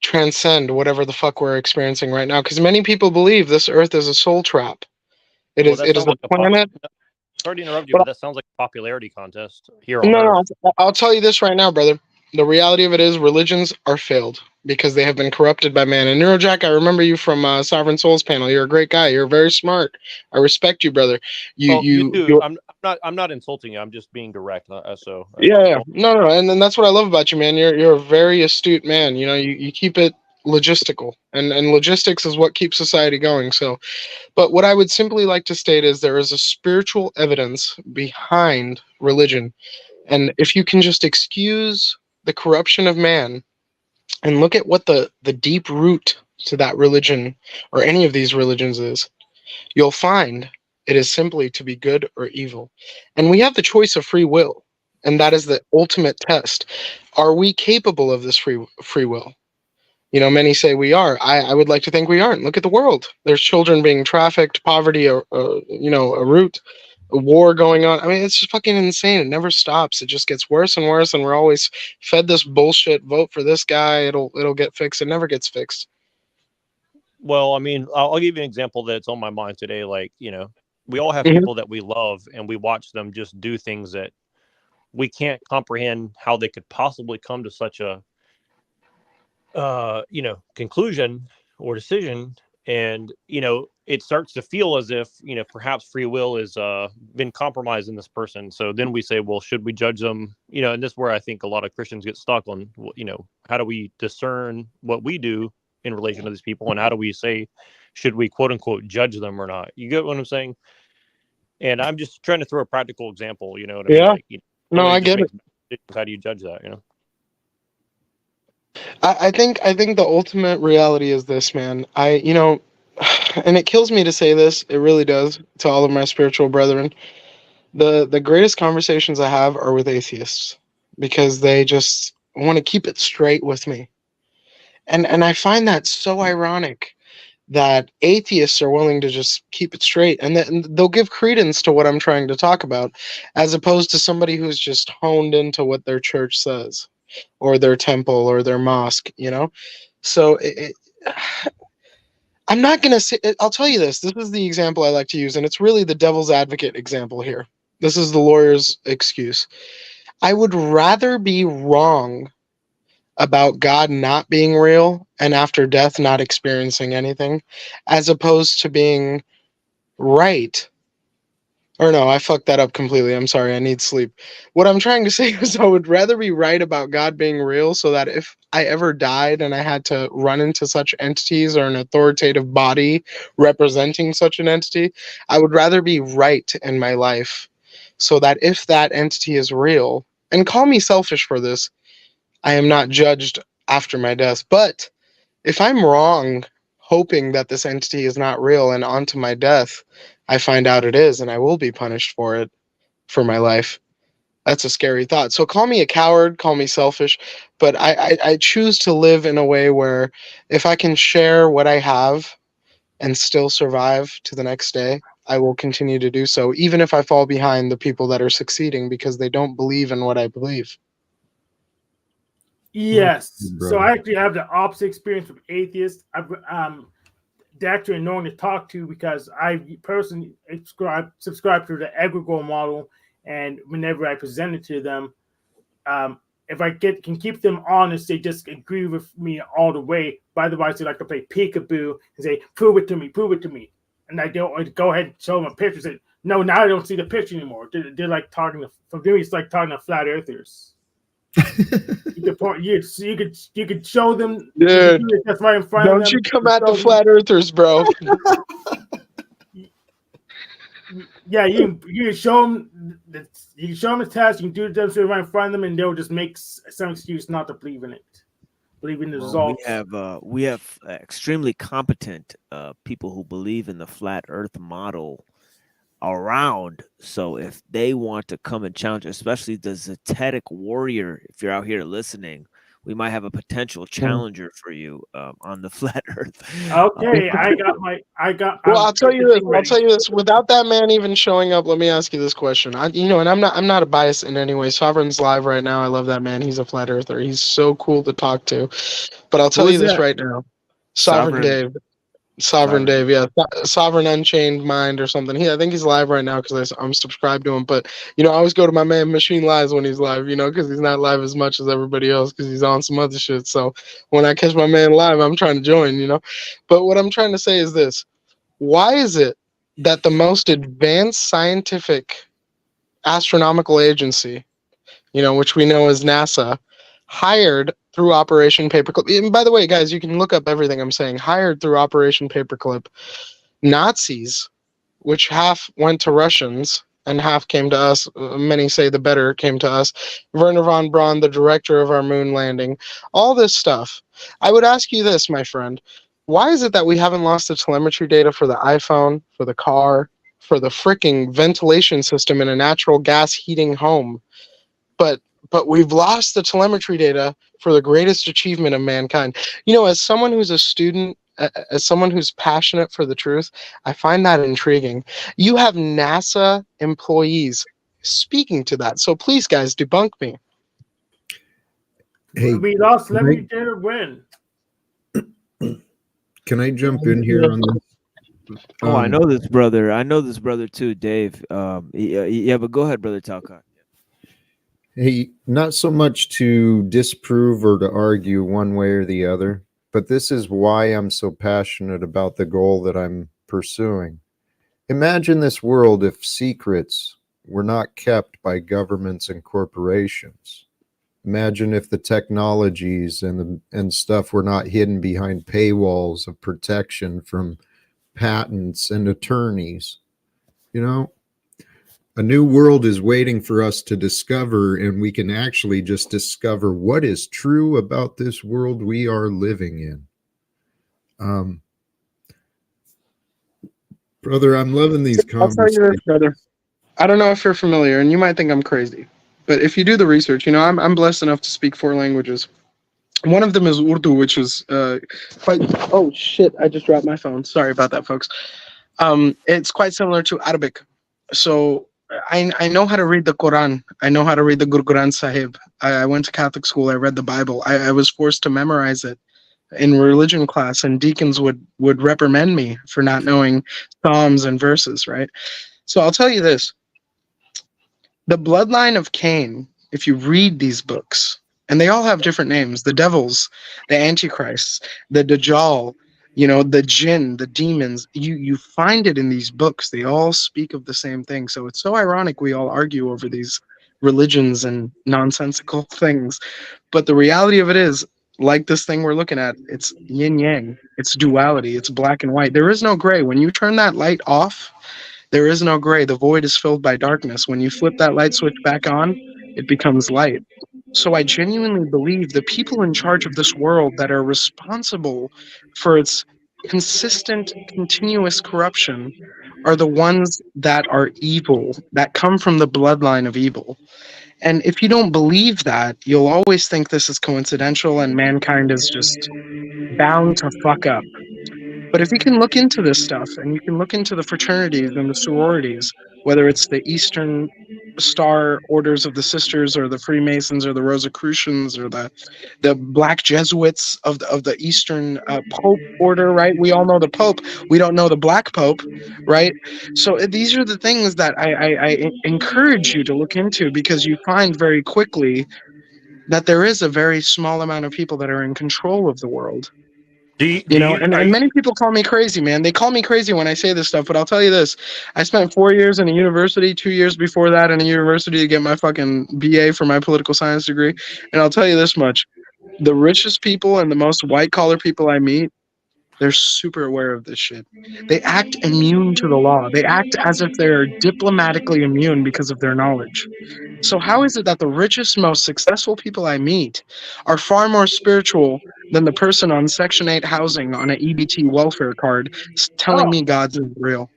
transcend whatever the fuck we're experiencing right now. Because many people believe this earth is a soul trap. It is a planet. Sorry to interrupt you, but that sounds like a popularity contest here on No, Earth. I'll tell you this right now, brother. The reality of it is religions are failed because they have been corrupted by man. And Neurojack, I remember you from Sovereign Souls panel. You're a great guy. You're very smart. I respect you, brother. You do. I'm not insulting you. I'm just being direct. Yeah. No. And then that's what I love about you, man. You're a very astute man. You keep it logistical, and logistics is what keeps society going. So, but what I would simply like to state is there is a spiritual evidence behind religion. And if you can just excuse the corruption of man and look at what the deep root to that religion or any of these religions is, you'll find it is simply to be good or evil. And we have the choice of free will. And that is the ultimate test. Are we capable of this free will? Many say we are. I would like to think we aren't. Look at the world. There's children being trafficked, poverty, a root, a war going on. I mean, it's just fucking insane. It never stops. It just gets worse and worse, and we're always fed this bullshit. Vote for this guy. It'll get fixed. It never gets fixed. Well, I mean, I'll give you an example that's on my mind today. Like, we all have people that we love, and we watch them just do things that we can't comprehend how they could possibly come to such a conclusion or decision. And it starts to feel as if perhaps free will has been compromised in this person. So then we say, well, should we judge them? And this is where I think a lot of Christians get stuck on, how do we discern what we do in relation to these people, and how do we say, should we quote unquote judge them or not? You get what I'm saying? And I'm just trying to throw a practical example. You know what I Yeah. mean? Like, No, I just get makes it. decisions. How do you judge that? You know? I think the ultimate reality is this, man. And it kills me to say this, it really does, to all of my spiritual brethren. The greatest conversations I have are with atheists because they just want to keep it straight with me. And I find that so ironic that atheists are willing to just keep it straight and then they'll give credence to what I'm trying to talk about, as opposed to somebody who's just honed into what their church says or their temple or their mosque, you know? So I'm not going to say, I'll tell you this. This is the example I like to use, and it's really the devil's advocate example here. This is the lawyer's excuse. I would rather be wrong about God not being real and after death not experiencing anything, as opposed to being right. Or no, I fucked that up completely. I'm sorry. I need sleep. What I'm trying to say is I would rather be right about God being real so that if I ever died and I had to run into such entities or an authoritative body representing such an entity, I would rather be right in my life so that if that entity is real, and call me selfish for this, I am not judged after my death. But if I'm wrong, hoping that this entity is not real and onto my death, I find out it is and I will be punished for it for my life. That's a scary thought. So call me a coward, call me selfish, but I choose to live in a way where if I can share what I have and still survive to the next day, I will continue to do so, even if I fall behind the people that are succeeding because they don't believe in what I believe. Yes. So I actually have the opposite experience with atheists. I've actually known to talk to because I personally subscribe to the egregore model, and whenever I present it to them, if I can keep them honest, they just agree with me all the way. By the way, they like to play peekaboo and say, "Prove it to me, prove it to me," and I don't go ahead and show them a picture. And say, "No, now I don't see the picture anymore." They're like talking to, for me, it's like talking to flat earthers. You could show them. Dude, that's right in front of them. Don't you come at the flat earthers, bro. Yeah, you can show them. You can show them the test. You can do the demonstration right in front of them, and they'll just make some excuse not to believe in it. Believe in the results. We have extremely competent people who believe in the flat Earth model around. So if they want to come and challenge, especially the Zetetic warrior, if you're out here listening, we might have a potential challenger for you on the flat Earth. Okay, Well, I'll tell you this. Without that man even showing up, let me ask you this question. And I'm not a bias in any way. Sovereign's live right now. I love that man. He's a flat earther. He's so cool to talk to. But I'll tell you this right now. Sovereign Dave. Sovereign Dave, yeah, Sovereign Unchained Mind or something. I think he's live right now because I'm subscribed to him. But I always go to my man Machine Lives when he's live, because he's not live as much as everybody else because he's on some other shit. So when I catch my man live, I'm trying to join, But what I'm trying to say is this: why is it that the most advanced scientific astronomical agency, which we know as NASA, hired through Operation Paperclip. And by the way, guys, you can look up everything I'm saying. Hired through Operation Paperclip, Nazis, which half went to Russians and half came to us. Many say the better came to us. Werner von Braun, the director of our moon landing, all this stuff. I would ask you this, my friend. Why is it that we haven't lost the telemetry data for the iPhone, for the car, for the freaking ventilation system in a natural gas heating home? But we've lost the telemetry data for the greatest achievement of mankind. As someone who's a student, as someone who's passionate for the truth, I find that intriguing. You have NASA employees speaking to that. So please, guys, debunk me. Hey, we lost telemetry data when? Can I jump in here on this? I know this brother. I know this brother too, Dave. Yeah, but go ahead, brother Talcott. Hey, not so much to disprove or to argue one way or the other, but this is why I'm so passionate about the goal that I'm pursuing. Imagine this world if secrets were not kept by governments and corporations. Imagine if the technologies and stuff were not hidden behind paywalls of protection from patents and attorneys. A new world is waiting for us to discover, and we can actually just discover what is true about this world we are living in. Brother, I'm loving these I'll tell you conversations. this, brother. I don't know if you're familiar, and you might think I'm crazy, but if you do the research, you know, I'm blessed enough to speak 4 languages. One of them is Urdu, which is quite. Oh shit! I just dropped my phone. Sorry about that, folks. It's quite similar to Arabic. So I know how to read the Quran. I know how to read the Gurquran Sahib. I went to Catholic school. I read the Bible. I was forced to memorize it in religion class, and deacons would reprimand me for not knowing psalms and verses, right? So I'll tell you this. The bloodline of Cain, if you read these books, and they all have different names, the devils, the antichrists, the Dajjal, you know, the jinn, the demons, you find it in these books. They all speak of the same thing. So it's so ironic we all argue over these religions and nonsensical things. But the reality of it is, like this thing we're looking at, it's yin yang, it's duality, it's black and white. There is no gray. When you turn that light off, there is no gray. The void is filled by darkness. When you flip that light switch back on, it becomes light. So I genuinely believe the people in charge of this world that are responsible for its consistent, continuous corruption are the ones that are evil, that come from the bloodline of evil. And if you don't believe that, you'll always think this is coincidental and mankind is just bound to fuck up. But if you can look into this stuff and you can look into the fraternities and the sororities, whether it's the Eastern Star Orders of the Sisters or the Freemasons or the Rosicrucians or the Black Jesuits of the Eastern Pope Order, right? We all know the Pope. We don't know the Black Pope, right? So these are the things that I encourage you to look into, because you find very quickly that there is a very small amount of people that are in control of the world. And many people call me crazy, man. They call me crazy when I say this stuff, but I'll tell you this. I spent 4 years in a university, 2 years before that in a university to get my fucking BA for my political science degree. And I'll tell you this much. The richest people and the most white-collar people I meet, they're super aware of this shit. They act immune to the law. They act as if they're diplomatically immune because of their knowledge. So how is it that the richest, most successful people I meet are far more spiritual than the person on Section 8 housing on an EBT welfare card telling me God's is real?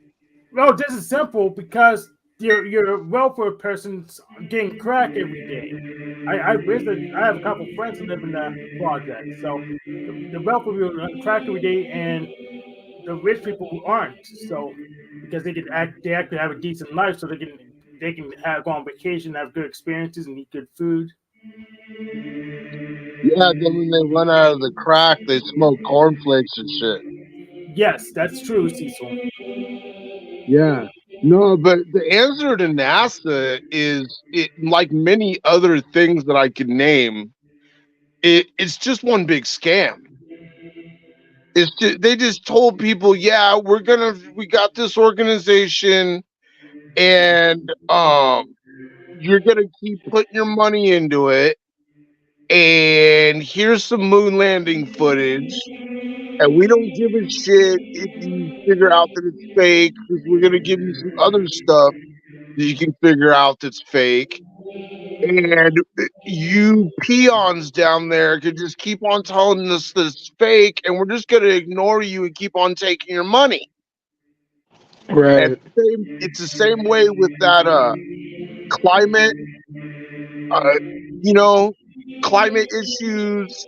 No, this is simple, because your welfare person's getting crack every day. I have a couple friends who live in that project, so the welfare people are crack every day, and the rich people aren't. So because they actually have a decent life, so they can go on vacation, have good experiences, and eat good food. Yeah, then when they run out of the crack, they smoke cornflakes and shit. Yes, that's true, Cecil. Yeah. No, but the answer to NASA is, like many other things that I could name, it's just one big scam. They just told people, yeah, we got this organization, and you're gonna keep putting your money into it, and here's some moon landing footage, and we don't give a shit if you figure out that it's fake, because we're gonna give you some other stuff that you can figure out that's fake. And you peons down there could just keep on telling us that it's fake, and we're just gonna ignore you and keep on taking your money. Right. And it's the same way with that climate, climate issues.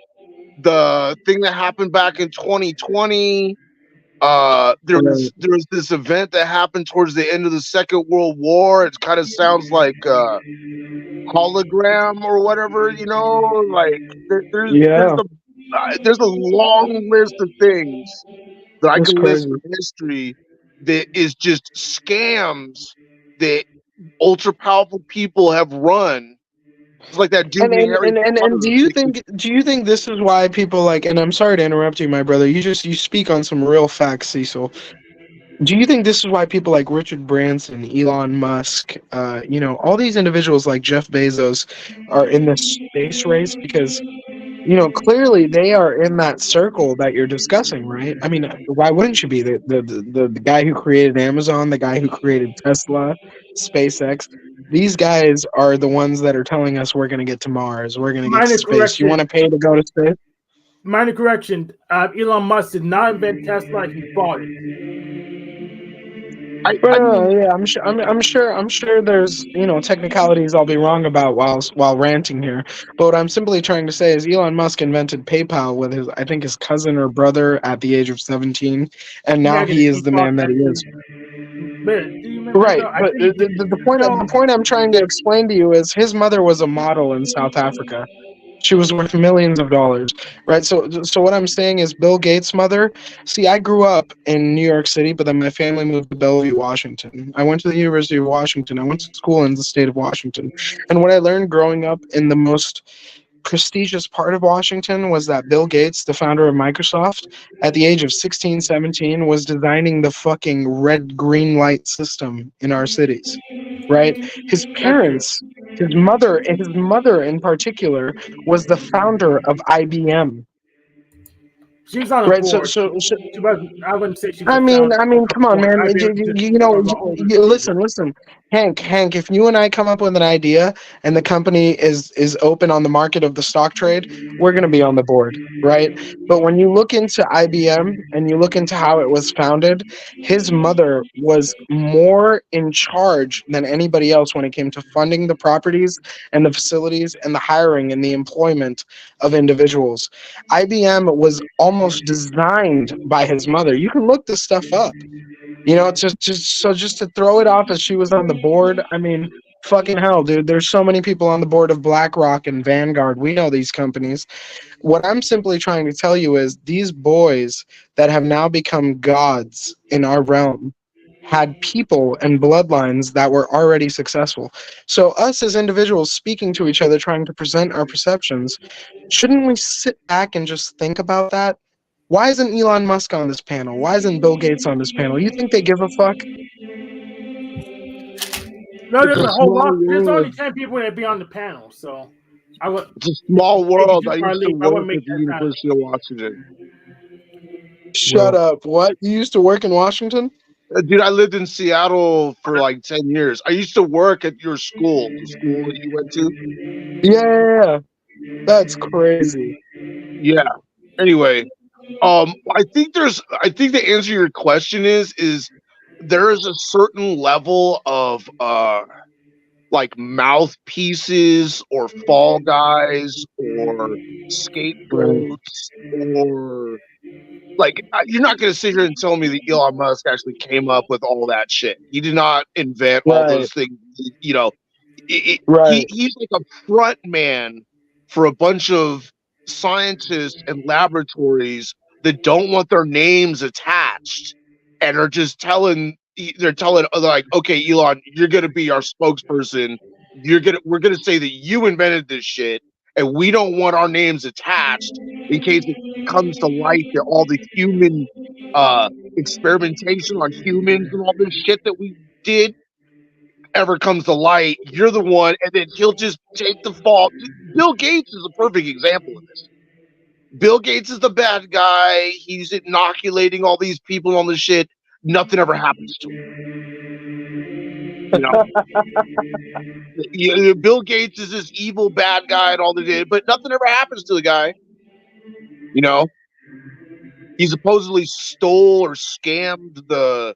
The thing that happened back in 2020. There was this event that happened towards the end of the Second World War. It kind of sounds like hologram or whatever, like there's a long list of things that I can list from history that is just scams that ultra powerful people have run. It's like that dude. And do you think this is why people like? And I'm sorry to interrupt you, my brother. You speak on some real facts, Cecil. Do you think this is why people like Richard Branson, Elon Musk, all these individuals like Jeff Bezos are in this space race? Because, clearly they are in that circle that you're discussing, right? I mean, why wouldn't you be? The guy who created Amazon, the guy who created Tesla, SpaceX. These guys are the ones that are telling us we're going to get to Mars. We're going to get to Minor space. You want to pay to go to space? Minor correction. Elon Musk did not invent Tesla. He bought it. Yeah, I'm sure there's technicalities I'll be wrong about while ranting here. But what I'm simply trying to say is Elon Musk invented PayPal with his cousin or brother at the age of 17, and now he is the man that he is. Right, but the point I'm trying to explain to you is his mother was a model in South Africa. She was worth millions of dollars, right? So what I'm saying is Bill Gates' mother. See, I grew up in New York City, but then my family moved to Bellevue, Washington. I went to the University of Washington. I went to school in the state of Washington, and what I learned growing up in the most prestigious part of Washington was that Bill Gates, the founder of Microsoft, at the age of 16, 17, was designing the fucking red-green light system in our cities, right? His parents, his mother in particular, was the founder of IBM. She's on a right, board. so She wasn't, I wouldn't say she's I a mean, founder. come on, man. Listen, Hank. If you and I come up with an idea and the company is open on the market of the stock trade, we're going to be on the board, right? But when you look into IBM and you look into how it was founded, his mother was more in charge than anybody else when it came to funding the properties and the facilities and the hiring and the employment of individuals. IBM was almost designed by his mother. You can look this stuff up. Just to throw it off as she was on the board. I mean, fucking hell, dude. There's so many people on the board of BlackRock and Vanguard. We know these companies. What I'm simply trying to tell you is these boys that have now become gods in our realm had people and bloodlines that were already successful. So us as individuals speaking to each other, trying to present our perceptions, shouldn't we sit back and just think about that? Why isn't Elon Musk on this panel? Why isn't Bill Gates on this panel? You think they give a fuck? No, there's It's a a whole lot. small There's only world. 10 people that be on the panel, so I would. It's a small world. I used to I work wouldn't make at the that University of Washington. Shut up. What? You used to work in Washington? Dude, I lived in Seattle for like 10 years. I used to work at your school, the school that you went to. Yeah. That's crazy. Yeah. Anyway, I think the answer to your question is there is a certain level of like mouthpieces or fall guys or scapegoats or like you're not going to sit here and tell me that Elon Musk actually came up with all that shit. He did not invent all those things. He's like a front man for a bunch of scientists and laboratories that don't want their names attached and are just they're telling like, okay, Elon, you're gonna be our spokesperson. We're gonna say that you invented this shit, and we don't want our names attached in case it comes to light that all the human experimentation on humans and all this shit that we did ever comes to light. You're the one, and then he'll just take the fall. Bill Gates is a perfect example of this. Bill Gates is the bad guy. He's inoculating all these people on the shit. Nothing ever happens to him. Bill Gates is this evil bad guy and all they did, but nothing ever happens to the guy. He supposedly stole or scammed the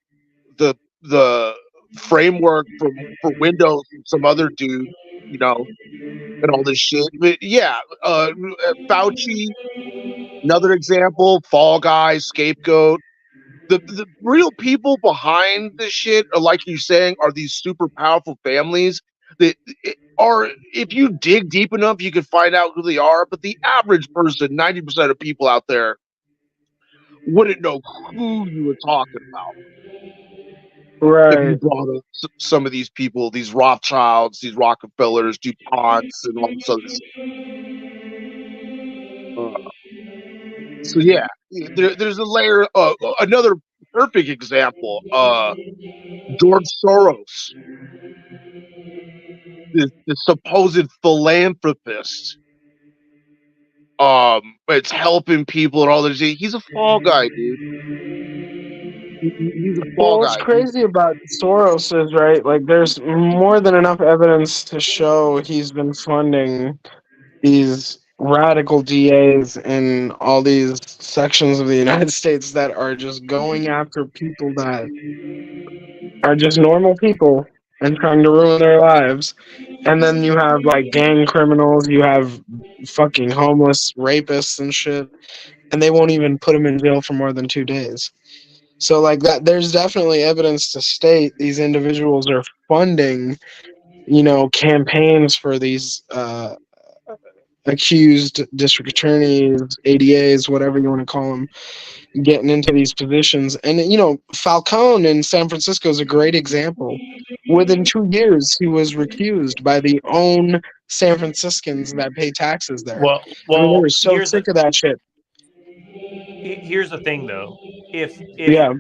framework for Windows from some other dude, and all this shit. But yeah, Fauci, another example, fall guy, scapegoat. The real people behind this shit are, like you're saying, are these super powerful families that are, if you dig deep enough, you can find out who they are. But the average person, 90% of people out there, wouldn't know who you were talking about. Right. If you brought up some of these people, these Rothschilds, these Rockefellers, DuPonts, and all this other shit. So yeah, there's a layer. Another perfect example. George Soros, the supposed philanthropist. It's helping people and all this. He's a fall guy, dude. He's a Well, fall what's guy. crazy about Soros is, right, like, there's more than enough evidence to show he's been funding these radical DAs in all these sections of the United States that are just going after people that are just normal people and trying to ruin their lives. And then you have like gang criminals, you have fucking homeless rapists and shit, and they won't even put them in jail for more than 2 days. So like that, there's definitely evidence to state these individuals are funding, campaigns for these accused district attorneys, ADAs, whatever you want to call them, getting into these positions. And Falcone in San Francisco is a great example. Within 2 years, he was recused by the own San Franciscans that pay taxes there. I mean, they were so sick of that shit. Here's the thing, though. If Yeah.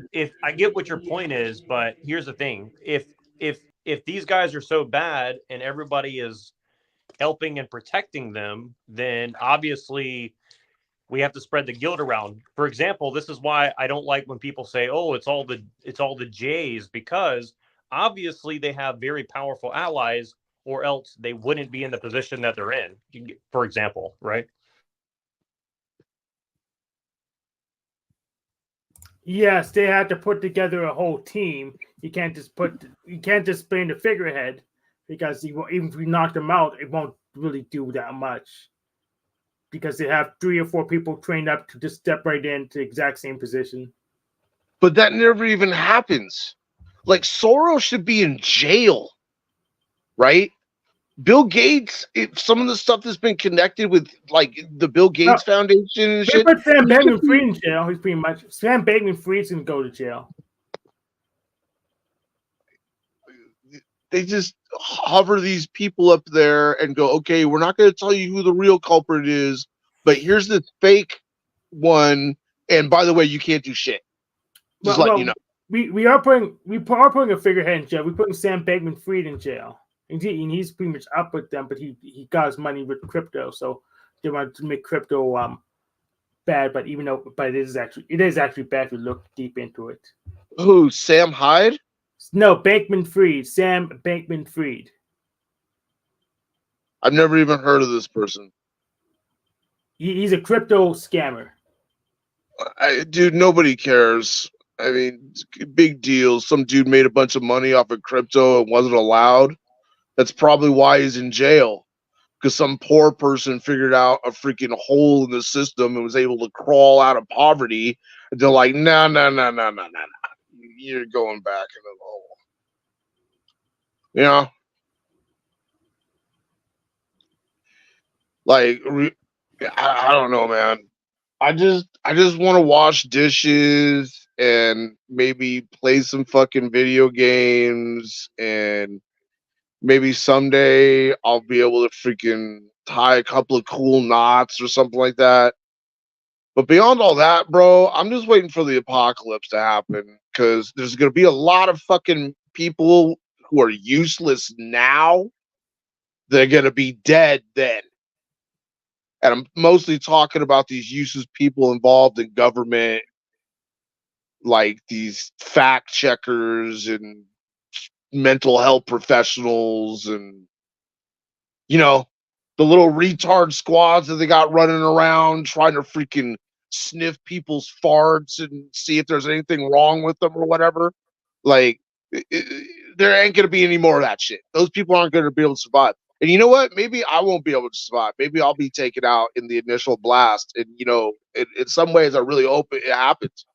I get what your point is, but here's the thing: if these guys are so bad and everybody is helping and protecting them, then obviously we have to spread the guilt around. For example, this is why I don't like when people say, "Oh, it's all the Jays," because obviously they have very powerful allies, or else they wouldn't be in the position that they're in. For example, right? Yes, they had to put together a whole team. You can't just blame the figurehead, because even if we knock them out, it won't really do that much, because they have 3 or 4 people trained up to just step right into the exact same position. But that never even happens. Like, Soros should be in jail, right? Bill Gates, some of the stuff that's been connected with, like, the Bill Gates Foundation and shit. But Sam Bankman-Fried in jail. He's pretty much Sam Bankman-Fried's gonna go to jail. They just hover these people up there and go, okay, we're not going to tell you who the real culprit is, but here's this fake one, and by the way, you can't do shit. Just letting you know. We are putting a figurehead in jail. We're putting Sam Bankman-Fried in jail. And he's pretty much up with them, but he got his money with crypto, so they wanted to make crypto bad. But it is actually bad if you look deep into it. Who, Sam Hyde? No, Bankman-Fried. Sam Bankman-Fried. I've never even heard of this person. He's a crypto scammer. Dude, nobody cares. I mean, big deal. Some dude made a bunch of money off of crypto and wasn't allowed. That's probably why he's in jail, because some poor person figured out a freaking hole in the system and was able to crawl out of poverty. And they're like, no. You're going back into the hole. Like, I don't know, man. I just want to wash dishes and maybe play some fucking video games, and maybe someday I'll be able to freaking tie a couple of cool knots or something like that. But beyond all that, bro, I'm just waiting for the apocalypse to happen, because there's going to be a lot of fucking people who are useless now. They're going to be dead then. And I'm mostly talking about these useless people involved in government, like these fact checkers and mental health professionals, and the little retard squads that they got running around trying to freaking sniff people's farts and see if there's anything wrong with them or whatever. Like, there ain't gonna be any more of that shit. Those people aren't gonna be able to survive. And you know what? Maybe I won't be able to survive. Maybe I'll be taken out in the initial blast. And in some ways, I really hope it happens.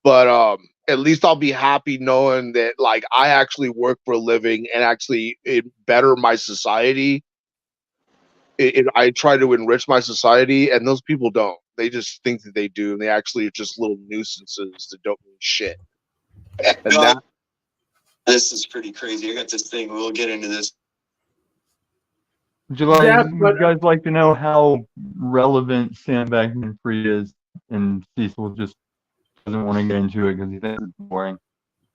But at least I'll be happy knowing that, like, I actually work for a living and actually better my society. I try to enrich my society, and those people don't. They just think that they do, and they actually are just little nuisances that don't mean shit. And this is pretty crazy. I got this thing. We'll get into this. Would you guys like to know how relevant Sam Bankman-Fried is? And Cecil just doesn't want to get into it because he thinks it's boring.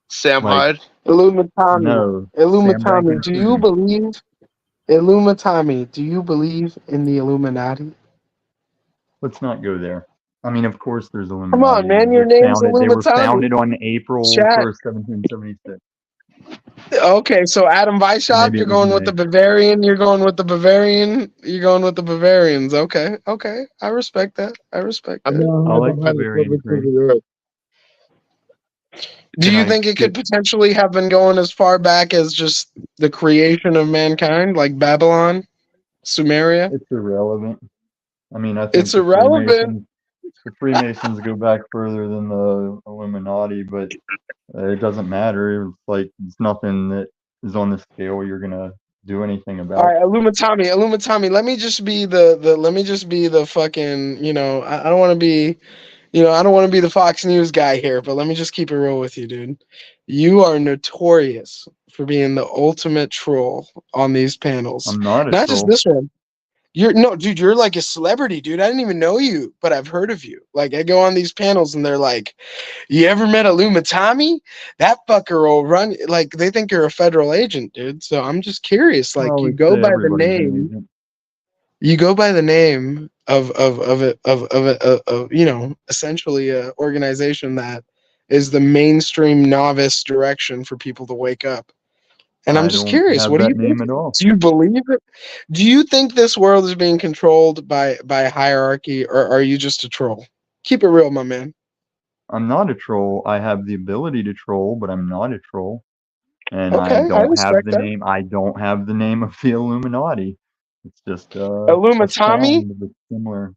Sam Hyde? Illuminati. No. Illuminati. Do you believe? Illuminati. Do you believe in the Illuminati? Let's not go there. I mean, of course, there's Come on, Illuminati. man. Your name's They were Illuminati. founded on April Chat. 1st, 1776. Okay, so Adam Weishaupt, Maybe you're it was going with the May. Bavarian. You're going with the Bavarian. You're going with the Bavarians. Okay, okay. I respect that. I respect I that. like Bavarian Creed. Do you think it could potentially have been going as far back as just the creation of mankind, like Babylon, Sumeria? It's irrelevant. I mean, I think It's irrelevant. the Freemasons go back further than the Illuminati, but it doesn't matter. It's like it's nothing that is on the scale you're gonna do anything about. All right, Illuminati. Let me just be the fucking, I don't want to be, I don't want to be the Fox News guy here, but let me just keep it real with you, dude. You are notorious for being the ultimate troll on these panels. I'm not a Not troll. just this one. You're like a celebrity, dude. I didn't even know you, but I've heard of you. Like, I go on these panels and they're like, you ever met Illuminati? That fucker will run. Like, they think you're a federal agent, dude. So I'm just curious. Like, Well, you we'd go say by the everybody's an name. agent. You go by the name of essentially a organization that is the mainstream novice direction for people to wake up. And I'm I just don't curious, have what do that you think? name at all. Do you believe it? Do you think this world is being controlled by hierarchy, or are you just a troll? Keep it real, my man. I'm not a troll. I have the ability to troll, but I'm not a troll. And Okay, I I don't have respect the that. name. I don't have the name of the Illuminati. It's just a Illumitami? sound that's similar.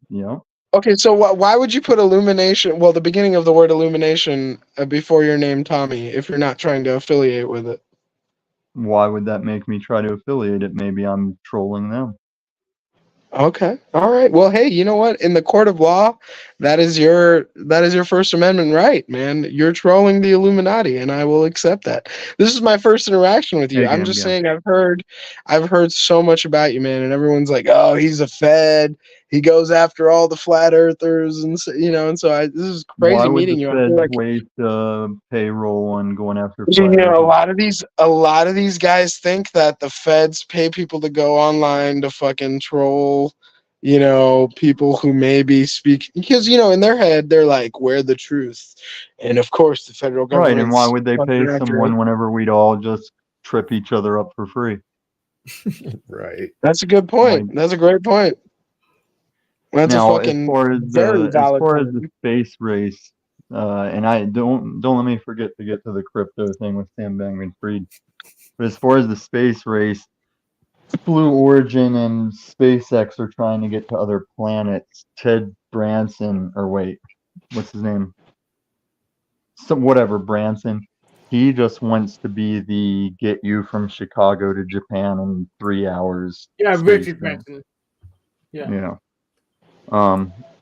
Okay, so why would you put illumination? Well, the beginning of the word illumination before your name, Tommy, if you're not trying to affiliate with it. Why would that make me try to affiliate it? Maybe I'm trolling them. Okay. All right. Well, hey, you know what? In the court of law, that is your First Amendment right, man. You're trolling the Illuminati, and I will accept that. This is my first interaction with you. Hey, I'm Gam just Gam. saying I've heard so much about you, man, and everyone's like, "Oh, he's a Fed. He goes after all the flat earthers," and so, this is Why crazy would meeting the you. I feel Feds like waste payroll on going after a flat earthers? a lot of these guys think that the Feds pay people to go online to fucking troll, people who maybe speak, because in their head they're like, we're the truth, and of course the federal Right, and why government's would they pay fucking after it. someone whenever we'd all just trip each other up for free? Right. That's a good point. That's a great point. That's Now, a fucking very as valid far as point. the space race, and I don't let me forget to get to the crypto thing with Sam Bankman-Fried. But as far as the space race, Blue Origin and SpaceX are trying to get to other planets. Ted Branson, or wait, what's his name? Whatever, Branson. He just wants to be the get you from Chicago to Japan in 3 hours. Yeah, space Richard thing. Branson. Yeah.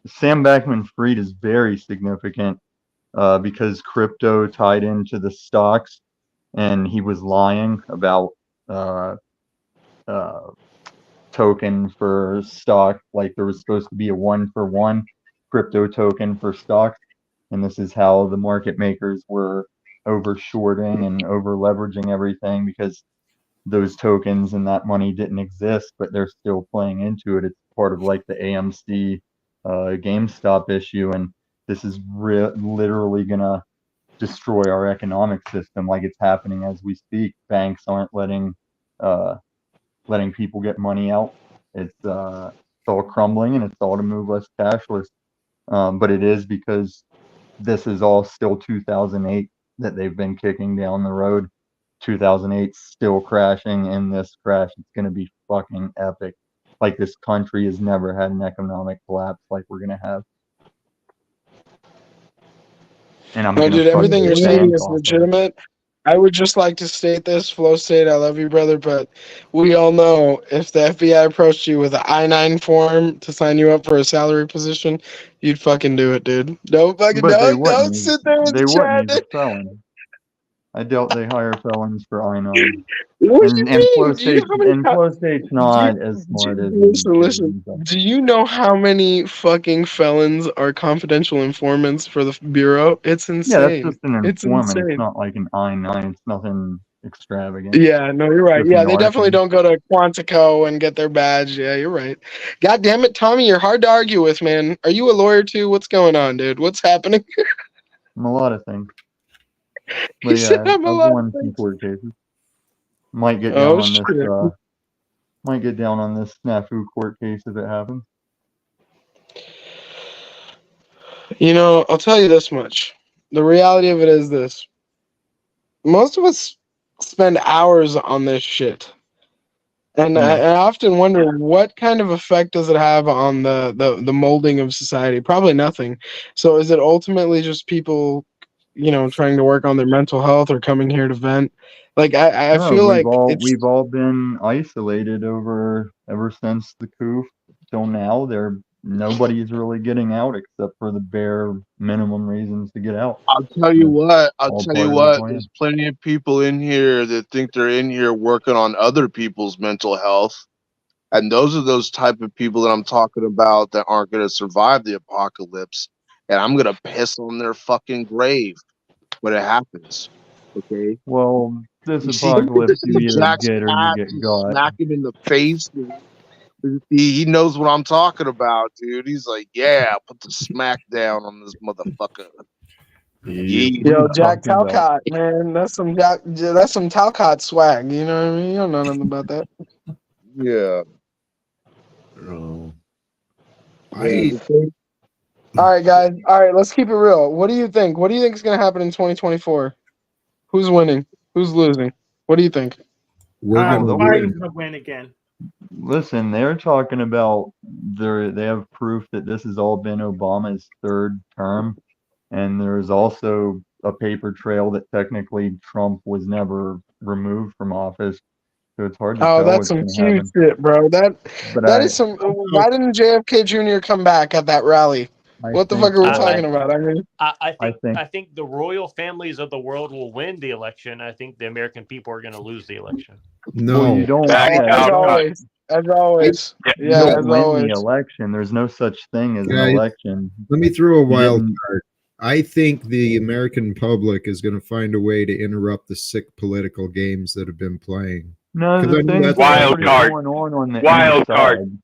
Sam Bankman-Fried is very significant because crypto tied into the stocks, and he was lying about token for stock. Like, there was supposed to be a 1-for-1 crypto token for stocks, and this is how the market makers were over shorting and over leveraging everything, because those tokens and that money didn't exist, but they're still playing into it. It's part of like the AMC GameStop issue, and this is literally gonna destroy our economic system. Like, it's happening as we speak. Banks aren't letting people get money out. It's all crumbling, and it's all to move us cashless. But it is because this is all still 2008 that they've been kicking down the road. 2008 still crashing. In this crash, it's going to be fucking epic. Like, this country has never had an economic collapse like we're going to have. And I'm No, going to dude, everything you're saying bank is off of it. legitimate. I would just like to state this, Flow State, I love you, brother, but we all know if the FBI approached you with an I-9 form to sign you up for a salary position, you'd fucking do it, dude. Don't sit there with They the wouldn't. chat. He's a felon. I doubt they hire felons for I-9. What do you And mean? Do you know how many Flow State's not as smart as listen. Do you know how many fucking felons are confidential informants for the Bureau? It's Yeah, that's insane. just an It's informant. It's insane. not like an I-9. It's nothing extravagant. Yeah, no, you're right. Just Yeah, they definitely narking. don't go to Quantico and get their badge. Yeah, you're right. God damn it, Tommy, you're hard to argue with, man. Are you a lawyer too? What's going on, dude? What's happening? A lot of things. He But said yeah, I'm a I've lot of won some things. court cases. Might get down Oh on this. shit. Might get down on this snafu court case if it happens. You know, I'll tell you this much. The reality of it is this. Most of us spend hours on this shit. And I often wonder what kind of effect does it have on the molding of society? Probably nothing. So is it ultimately just people, trying to work on their mental health or coming here to vent? Like I No, feel like we've all been isolated ever since the coup till now. Nobody's really getting out except for the bare minimum reasons to get out. I'll tell you what. all part of the plan. There's plenty of people in here that think they're in here working on other people's mental health. And those are those type of people that I'm talking about that aren't going to survive the apocalypse. And I'm going to piss on their fucking grave when it happens. Okay? Well, this You see apocalypse, you either Jack's get or you hat, get just got. smack him in the face. He knows what I'm talking about, dude. He's like, yeah, put the smack down on this motherfucker. Yo, Jack Talcott, man, that's some Talcott swag. You know what I mean? You don't know nothing about that. Yeah. All right, guys. All right, let's keep it real. What do you think? What do you think is going to happen in 2024? Who's winning? Who's losing? What do you think? Biden's gonna win again. Listen, they're talking about they have proof that this has all been Obama's third term, and there's also a paper trail that technically Trump was never removed from office. So it's hard to tell that's what's some going to huge happen. shit, bro. But That is some. Why didn't JFK Jr. come back at that rally? What the fuck are we talking about? I mean, I think the royal families of the world will win the election. I think the American people are going to lose the election. No, you don't. as always. You Yeah, don't as win always. the election. There's no such thing as an Guys, election. Let me throw a You wild didn't- card. I think the American public is going to find a way to interrupt the sick political games that have been playing. No, 'Cause I the know thing that's Wild already card. going on the Wild inside. card.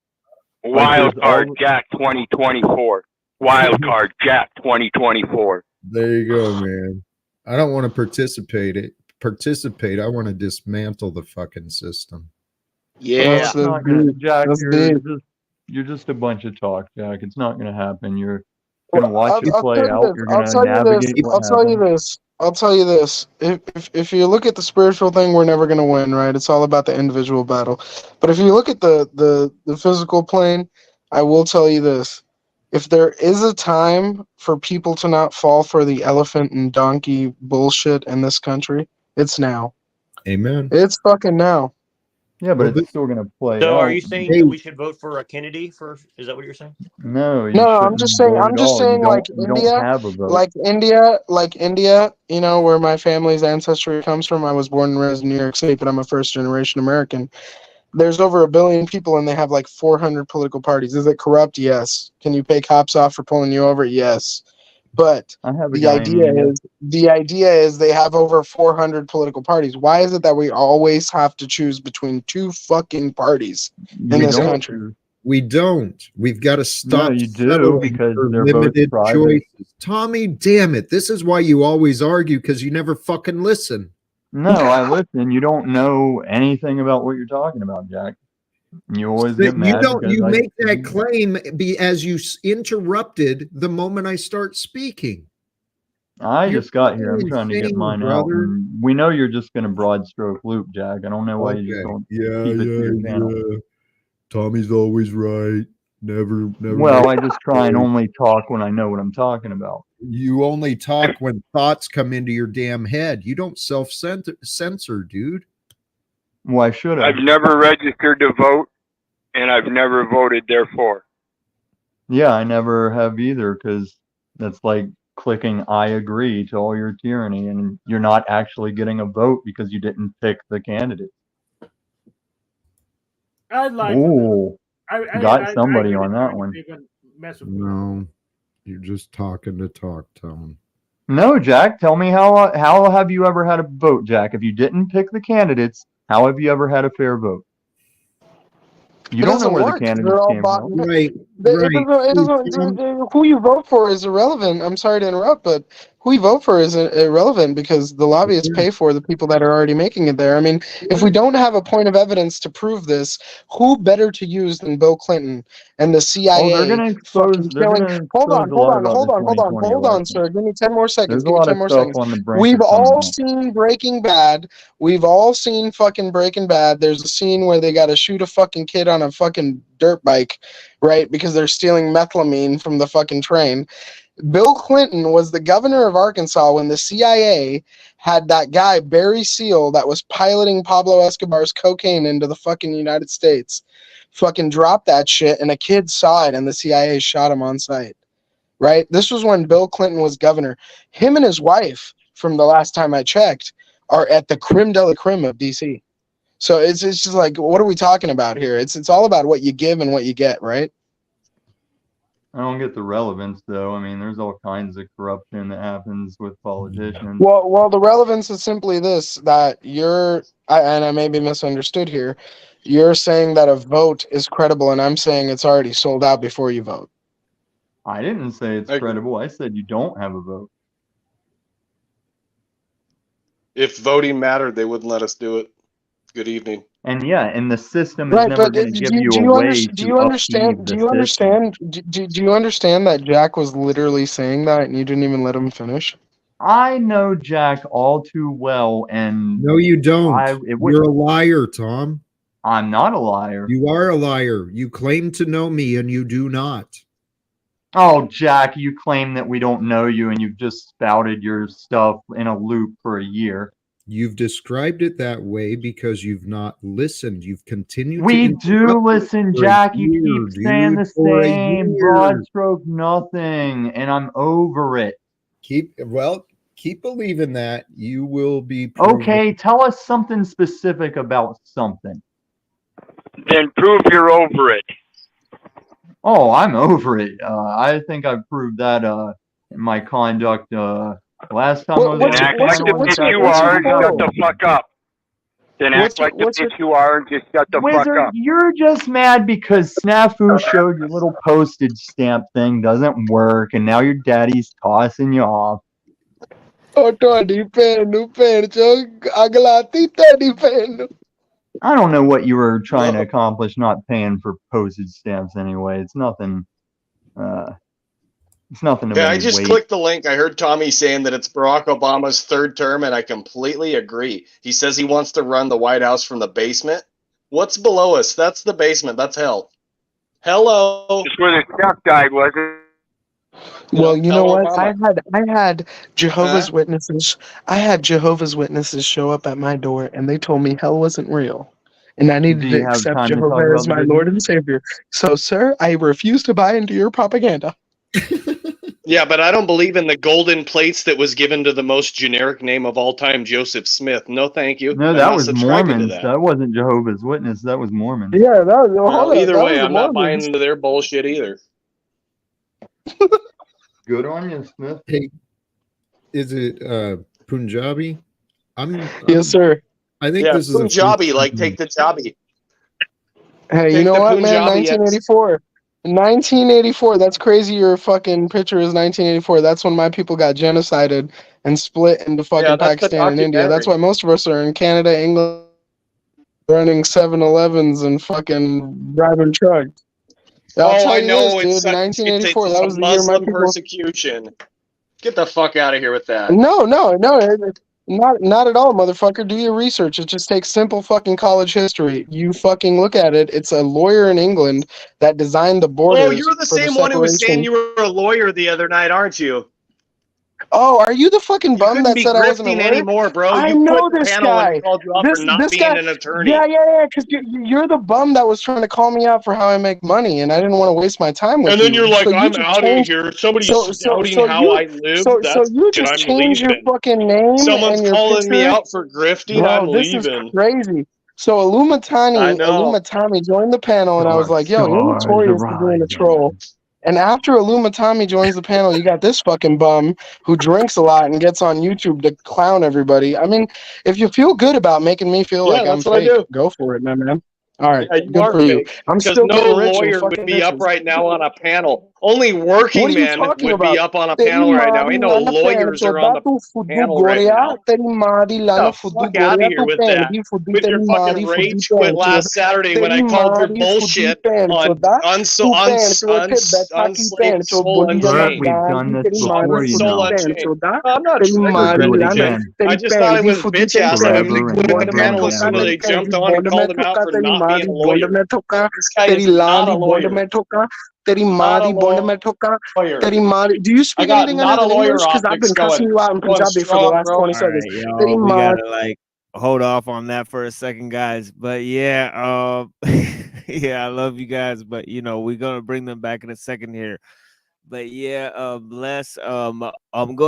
Like, Wild there's card all- Jack 2024. Wild card Jack 2024. There you go, man. I don't want to participate. I want to dismantle the fucking system. Yeah, It's not gonna, Jack. That's You're just a bunch of talk, Jack. It's not gonna happen. You're gonna watch it I'll play tell you out. this. You're I'll gonna tell you this. navigate what I'll tell you happens. this. I'll tell you this. If you look at the spiritual thing, we're never gonna win, right? It's all about the individual battle. But if you look at the physical plane, I will tell you this. If there is a time for people to not fall for the elephant and donkey bullshit in this country, it's now. Amen. It's fucking now. Yeah, but it's still gonna play So, out. are you saying that we should vote for a Kennedy? Is that what you're saying? No, you No, shouldn't I'm just saying. vote I'm at just all. saying, like You India, don't have a vote. like India. You know, where my family's ancestry comes from. I was born and raised in New York City, but I'm a first generation American. There's over 1 billion people, and they have like 400 political parties. Is it corrupt? Yes. Can you pay cops off for pulling you over? Yes. But I have a the guy in idea is they have over 400 political parties. Why is it that we always have to choose between two fucking parties in this country? We don't. We've got to stop. No, you do, settling because for they're both limited private. choices. Tommy, damn it! This is why you always argue, because you never fucking listen. No, I listen. You don't know anything about what you're talking about, Jack. You always get mad. You don't. because You I- make that claim as you interrupted the moment I start speaking. I You're just got here. I'm fucking trying to get insane, mine out. brother. And we know you're just going to broad stroke loop, Jack. I don't know why you just don't keep it to your channel. Tommy's always right. Never. Well, I just try and only talk when I know what I'm talking about. You only talk when thoughts come into your damn head. You don't self-censor, dude. Why should I? I've never registered to vote, and I've never voted, therefore. Yeah, I never have either, because that's like clicking I agree to all your tyranny, and you're not actually getting a vote because you didn't pick the candidate. I like. Ooh, got somebody I on that one. mess with No, you're just talking to talk, Tom. No, Jack. Tell me how have you ever had a vote, Jack? If you didn't pick the candidates, how have you ever had a fair vote? You It don't know doesn't where the work. They're candidates all came bought. from. Right, It doesn't, who you vote for is irrelevant. I'm sorry to interrupt, but who you vote for is irrelevant because the lobbyists pay for the people that are already making it there. I mean, if we don't have a point of evidence to prove this, who better to use than Bill Clinton and the CIA? Oh, they're gonna expose. They're Killing. gonna Hold expose on, a hold lot on, about the hold on, hold on, 2020 hold on, election. sir. Give me 10 more seconds. There's a Give me lot 10 of more stuff seconds. on the brink We've of coming all out. seen Breaking Bad. We've all seen fucking Breaking Bad. There's a scene where they gotta shoot a fucking kid on a fucking dirt bike, right? Because they're stealing methylamine from the fucking train. Bill Clinton was the governor of Arkansas when the CIA had that guy, Barry Seal, that was piloting Pablo Escobar's cocaine into the fucking United States. Fucking dropped that shit, and a kid saw it, and the CIA shot him on sight. Right? This was when Bill Clinton was governor. Him and his wife, from the last time I checked, are at the creme de la creme of DC. So it's just like, what are we talking about here? It's all about what you give and what you get, right? I don't get the relevance though. I mean, there's all kinds of corruption that happens with politicians. Well, the relevance is simply this: that and I may be misunderstood here. You're saying that a vote is credible, and I'm saying it's already sold out before you vote. I didn't say it's credible. I said you don't have a vote. If voting mattered, they wouldn't let us do it. Good evening. And yeah, and the system is Right, never but going to give you do a you way understand? Do to you understand? upheave Do the you system. understand? Do you understand that Jack was literally saying that, and you didn't even let him finish? I know Jack all too well, and No, you don't. it You're a liar, Tom. I'm not a liar. You are a liar. You claim to know me, and you do not. Oh, Jack, you claim that we don't know you, and you've just spouted your stuff in a loop for a year. You've described it that way because you've not listened. You've continued We to do listen, for a Jack. You year, keep saying dude, the for a same year. broad stroke nothing, and I'm over it. Keep believing that. You will be proven. Okay, tell us something specific about something. Then prove you're over it. Oh, I'm over it. I think I've proved that in my conduct last time I was Then act like the bitch you are and shut the fuck up. Then act like the bitch you are and just shut the fuck Wizard, up. you're just mad because Snafu showed your little postage stamp thing doesn't work, and now your daddy's tossing you off. I don't know what you were trying to accomplish not paying for postage stamps anyway. It's nothing. It's nothing to Yeah, I any just weight. clicked the link. I heard Tommy saying that it's Barack Obama's third term, and I completely agree. He says he wants to run the White House from the basement. What's below us? That's the basement. That's hell. Hello. It's where the chef died, was it? Well, you know what? Obama. I had Jehovah's Witnesses. I had Jehovah's Witnesses show up at my door, and they told me hell wasn't real, and I needed Do to you have accept time to talk Jehovah about as the my business? Lord and Savior. So, sir, I refuse to buy into your propaganda. Yeah, but I don't believe in the golden plates that was given to the most generic name of all time, Joseph Smith. No, thank you. No, I'm that not was subscribing to Mormons. that. That wasn't Jehovah's Witness. That was Mormons. Yeah, that was Well, either way, the I'm not buying Mormons. into their bullshit either. Good on you, Smith. Hey, is it Punjabi? Yes, sir. I think Yeah, this is a Punjabi, like take the jobby. Hey, you Take know the what, man? Punjabi, yes. 1984. 1984. That's crazy. Your fucking picture is 1984. That's when my people got genocided and split into fucking Yeah, that's the Pakistan and India. That's documentary. why most of us are in Canada, England, running 7-Elevens and fucking driving trucks. I'll Oh, tell I you know. this, dude. 1984. That was the year my Muslim people. persecution. Get the fuck out of here with that. No. Not at all, motherfucker. Do your research. It just takes simple fucking college history. You fucking look at it. It's a lawyer in England that designed the borders. Oh, you're the for same one who was saying separation. you were a lawyer the other night, aren't you? Oh, are you the fucking bum couldn't that be said I wasn't a grifting lawyer? anymore, bro. I You know quit the this panel when guy. we called you out for not being guy. an attorney. Yeah, because you're the bum that was trying to call me out for how I make money, and I didn't want to waste my time with you. And then you're like, So you I'm just out of changed- here. Somebody's so doubting how you, I live. So That's you shit, just I'm change your leaving. fucking name Someone's and your calling me picture? out for grifting. Bro, I'm this leaving. is crazy. So I know. Illumatani joined the panel, and I was like, "Yo, you're Stars notorious for being a arising. troll." And after Illumatami joins the panel, you got this fucking bum who drinks a lot and gets on YouTube to clown everybody. I mean, if you feel good about making me feel like I'm fake, go for it, man. All right, Yeah, you good are for you. fake, I'm because still no getting rich and lawyer would fucking be up bitches. right now on a panel. Only What working are you men talking would be about? up on a Teri panel right now. mari Ain't no lana lawyers are on the tu fudu panel right goria. now. Teri mari Get lana the fudu fuck out of goria here tu with pen that. di fudu With teri your mari fucking fudu rage pen quit chod. last Saturday when Teri I called your mari fudu bullshit pen on choda. Tu pen cho the betaki pen cho Soul bodi jana Unchained. We've done gandhi this teri On mari before, you fudu Soul know. pen Unchained. choda. No, I'm not Teri So triggered mari or do it lana anything. again. I teri just pen thought it di was fudu bitch teri ass of pen him to Forever and quit the bond ever mein and panel as thoka soon as ever. teri I pen di jumped on and bond mein called him out thoka for teri not being mari a bond lawyer. mein thoka. This guy Teri is not a landi bond lawyer. mein thoka. Teri Not a mari bond mein thoka. lawyer. Teri mari. Do you I speak got anything not other a than lawyer English? Because I've optics been cussing going. you out in Going Punjabi for the strong, last bro. 20 All seconds. right, y'all. Teri We mari. gotta like hold off on that for a second, guys. But yeah, yeah, I love you guys, but you know, we're gonna bring them back in a second here. But yeah, bless. Go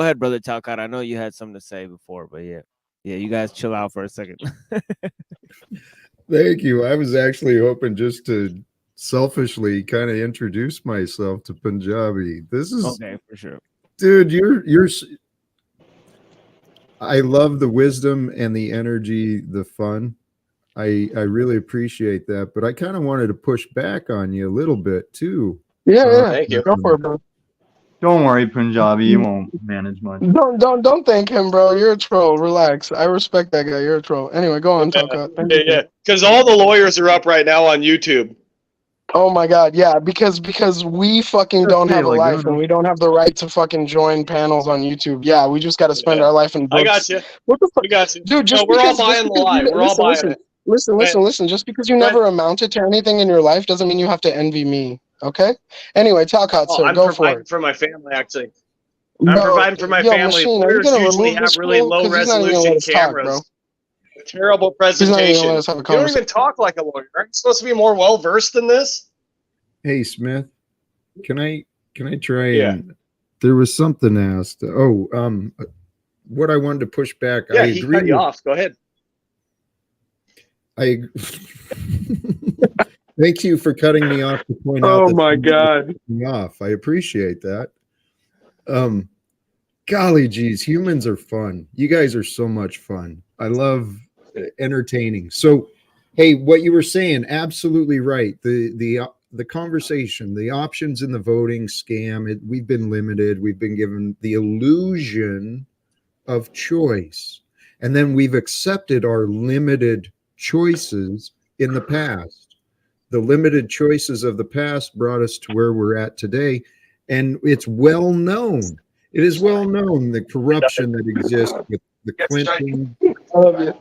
ahead, brother Talcott. I know you had something to say before, but yeah, you guys chill out for a second. Thank you. I was actually hoping just to selfishly kind of introduce myself to Punjabi. This is Okay, for sure. Dude, you're I love the wisdom and the energy, the fun. I really appreciate that, but I kind of wanted to push back on you a little bit too. Yeah, Thank you. go for it, bro. Don't worry, Punjabi, you won't manage much. Don't thank him, bro. You're a troll. Relax. I respect that guy. You're a troll. Anyway, go on, Talcott. Thank you. Yeah. Because all the lawyers are up right now on YouTube. Oh my god, yeah, because we fucking don't have a life and Laguna. we don't have the right to fucking join panels on YouTube. Yeah, we just got to spend our life in I books. got you. What the fuck, I got you. dude? No, we're all buying the lie. We're all buying it. Listen. Just because you never amounted to anything in your life doesn't mean you have to envy me. Okay. Anyway, Talcott, sir, I'm go for providing it. for my family, actually. I'm Bro, providing for my yo, family. Machine, are you Lawyers gonna usually remove have this really fool? low Because he's not even gonna let resolution us talk, bro. cameras. Terrible He's not even gonna let presentation. us have a You don't conversation. even talk like a lawyer. Aren't you supposed to be more well versed than this? Hey Smith, can I try Yeah. and there was something asked. Oh, what I wanted to push back. Yeah, I he agree cut you with, off. Go ahead. Thank you for cutting me off to point out Oh that my somebody god. cut me off. I appreciate that. Golly geez, humans are fun. You guys are so much fun. I love entertaining. So, hey, what you were saying, absolutely right. The conversation, the options in the voting scam, we've been limited. We've been given the illusion of choice. And then we've accepted our limited choices in the past. The limited choices of the past brought us to where we're at today. And it's well known. It is well known the corruption that exists with the Clinton. I love you.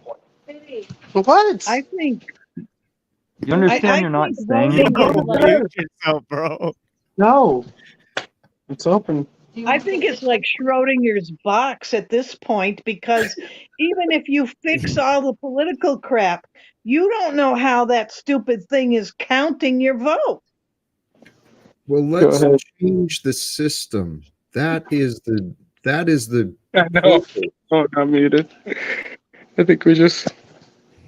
What? I think. You understand you're not saying it? Voting is yourself, bro. No. It's open. I think it's like Schrodinger's box at this point, because even if you fix all the political crap, you don't know how that stupid thing is counting your vote. Well, let's change the system. That is the I know. Oh, I'm muted. I think we just.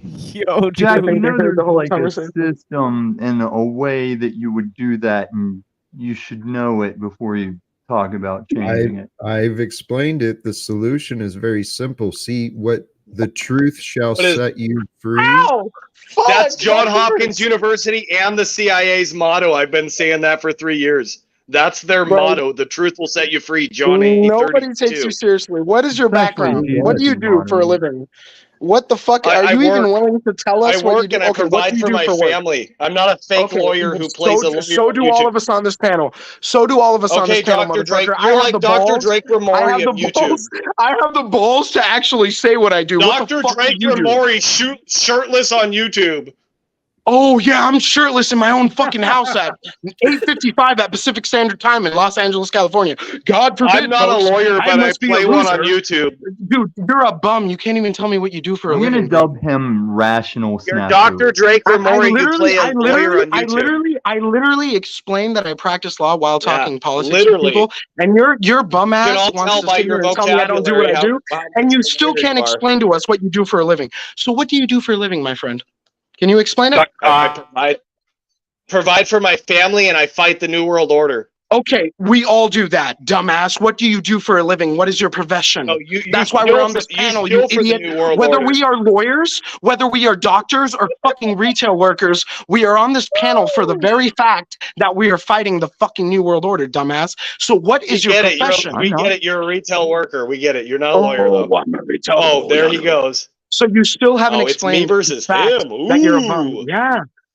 Yo, Jack, you dude. know there's The whole like a conversation. system and a way that you would do that, and you should know it before you talk about changing it. I've explained it. The solution is very simple. See what the truth shall set you free. Ow! Fuck, That's John that Hopkins hurts. University and the CIA's motto. I've been saying that for 3 years. That's their Bro. motto. The truth will set you free. John Nobody 8:32. takes you seriously. What is your Especially background? What do you Jesus' do for a motto. living? What the fuck? I Are you even work. willing to tell us I what you work do? and I Okay, what provide do you for do my for work? family. I'm not a fake Okay, lawyer who plays a lawyer so on do all YouTube. of us on this panel. So do all of us on Okay, this panel, Dr. Drake. motherfucker. I You're have like the Dr. balls. Drake I Ramori have of the YouTube. balls. I have the balls to actually say what I do. What the Dr. fuck do Drake you do? Ramori shirtless on YouTube. Oh yeah, I'm shirtless in my own fucking house at 8:55 at Pacific Standard Time in Los Angeles, California. God forbid, I'm not folks. a lawyer, but I must be a play one on loser. YouTube. Dude, you're a bum. You can't even tell me what you do for a I'm living. gonna dub him Rational You're Snafu. Dr. Drake Ramori. You play a I lawyer on YouTube. literally explained that I practice law while talking politics literally. with people, and your bum You can ass all wants tell to by sit your here and tell me I don't do what vocabulary I do, how and you much still lawyer can't you are. explain to us what you do for a living. So what do you do for a living, my friend? Can you explain it? I provide for my family and I fight the New World Order. Okay, we all do that, dumbass. What do you do for a living? What is your profession? No, That's why we're on this panel, you idiot. Whether we are lawyers, whether we are doctors or fucking retail workers, we are on this panel for the very fact that we are fighting the fucking New World Order, dumbass. So what is your profession? We get it. You're a retail worker. We get it. You're not a lawyer, though. I'm a retail there he goes. So you still haven't explained it's me versus the fact him. that you're a bum.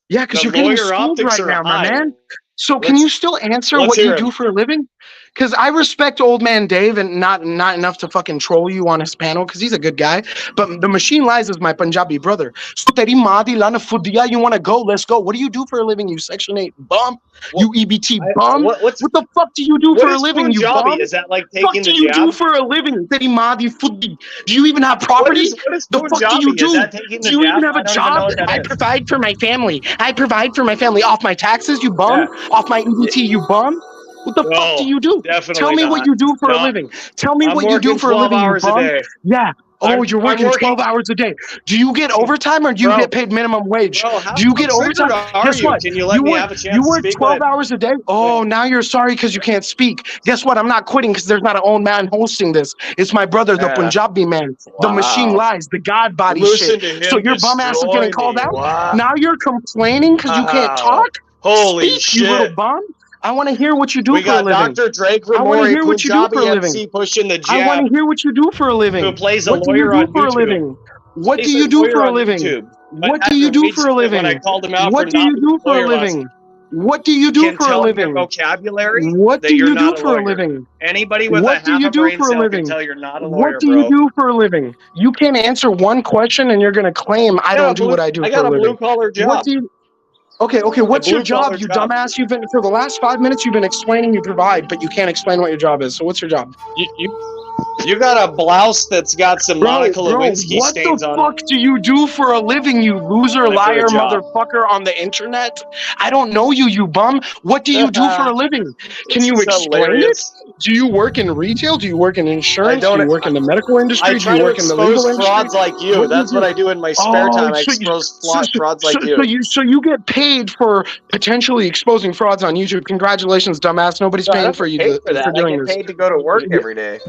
Yeah, because you're getting schooled right now, my man. So can you still answer what you do for a living? Because I respect old man Dave and not enough to fucking troll you on his panel because he's a good guy. But the Machine Lies is my Punjabi brother. So teri maa di lana fudiya, you want to go? Let's go. What do you do for a living, you Section 8 bum? You EBT bum? What the fuck do you do for a living, you bum? Is that like taking the jab? What do you do for a living? Teri maa di fudi. Do you even have property? The fuck do you do? Do you even have a job? I provide for my family. I provide for my family off my taxes, you bum? Off my EBT, you bum? What the fuck do you do? Tell me what you do for a living. Tell me what you do for a living, you bum. Yeah. Oh, you're working 12 hours a day. Do you get overtime or do you get paid minimum wage? Do you get overtime? Guess what? Can you let me have a chance You to work speak? 12 hours a day? Oh, now you're sorry because you can't speak. Guess what? I'm not quitting because there's not an old man hosting this. It's my brother, the Punjabi man. The Machine Lies, the God body Listen shit. to So him your bum ass is destroy getting called me. out? Wow. Now you're complaining because you can't talk? Holy Speak, shit. you little bum. I want to hear what you do We for a got living. Dr. Drake I want to Ramori, hear what you do Punjabi for a living. MC pushing the I want jab. to hear what you do for a living. Who plays a What do you lawyer do on for a YouTube. living? What do He's you a do lawyer for a on living? YouTube. What do you do for a living? When I called him out What for do not you being do for a lawyer last living? What do you do can for a tell your living? vocabulary What that do you're you do not a for a lawyer. living? Anybody with What a do half you a do brain for a cell can living? tell you're not a lawyer, What do you bro. do for a living? You can't answer one question and you're going to claim I don't do what I do I for got a a living. blue collar job. What do you Okay, what's your job, blue-collar you job. dumbass? You've been for the last 5 minutes you've been explaining you provide, but you can't explain what your job is. So what's your job? You got a blouse that's got some Monica Lewinsky What stains the on fuck do you do for a living, you loser, it. For a liar, job. motherfucker on the internet? I don't know you, you bum. What do you do for a living? Can This you is explain hilarious. it? Do you work in retail? Do you work in insurance? don't- Do you work in the medical industry? I Do try you to work in the legal expose industry? frauds like you. What do That's what I do in my spare time. I expose frauds like you. So you get paid for potentially exposing frauds on YouTube. Congratulations, dumbass. Nobody's No, I paying don't for you get paid for that. for I doing get this. paid to go to work every day.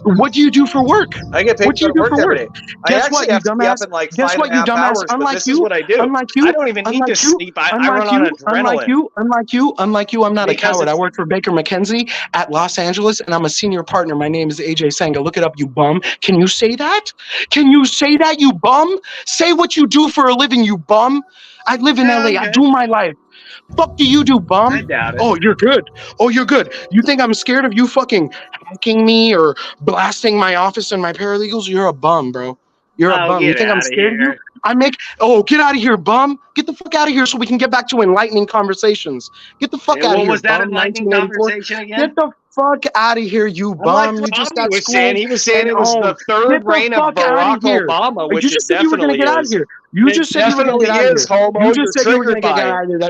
What do you do for work? I get paid What to do go you to do work for every work? day. I Guess actually what, you have to be up dumbass? in like Guess what, you 5.5 dumbass? hours, but this is what I do. Unlike you, I don't even need to sleep. I run on adrenaline. Unlike you, I'm not a Because coward. I work for Baker McKenzie at Los Angeles, and I'm a senior partner. My name is AJ Senga. Look it up, you bum. Can you say that? Can you say that, you bum? Say what you do for a living, you bum. I live in LA. I do my life. Fuck do you do, bum? I doubt it. Oh, you're good. Oh, you're good. You think I'm scared of you fucking hacking me or blasting my office and my paralegals? You're a bum, bro. You're a bum. You get think I'm outta scared of here. you? Get out of here, bum. Get the fuck out of here so we can get back to enlightening conversations. Get the fuck Yeah, out of what here, was that bum. enlightening 1984. conversation again? Get the fuck out of here, you I like bum. what You just Tommy got was schooled saying. He was saying and it was the owned. third Get the reign of fuck outta Barack here. Obama, You which just it said you were gonna definitely get out of is. here. You just said you were gonna get out of here. Homo. You just said you were gonna get out of here.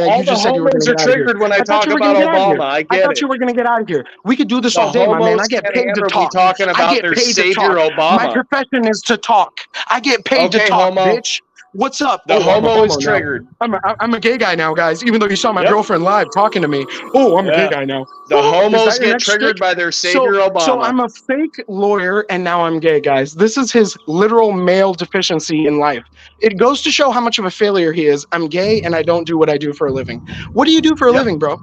All You the just said you were gonna homos are get out of here. triggered when I thought talk you were about gonna get out of here. Obama. I I get thought it. you were gonna get out of here. We could do this The all day, my man. homos I get can't paid to ever be talk. talking I about get their paid to savior, talk. Obama. My profession is to talk. I get paid to Okay, talk, homo. bitch. What's up? The I'm a homo is now. triggered. I'm a gay guy now, guys. Even though you saw my girlfriend live talking to me. Oh, I'm a gay guy now. The Is homos that your get next triggered stick? by their savior, So Obama. I'm a fake lawyer and now I'm gay, guys. This is his literal male deficiency in life. It goes to show how much of a failure he is. I'm gay and I don't do what I do for a living. What do you do for a living, bro?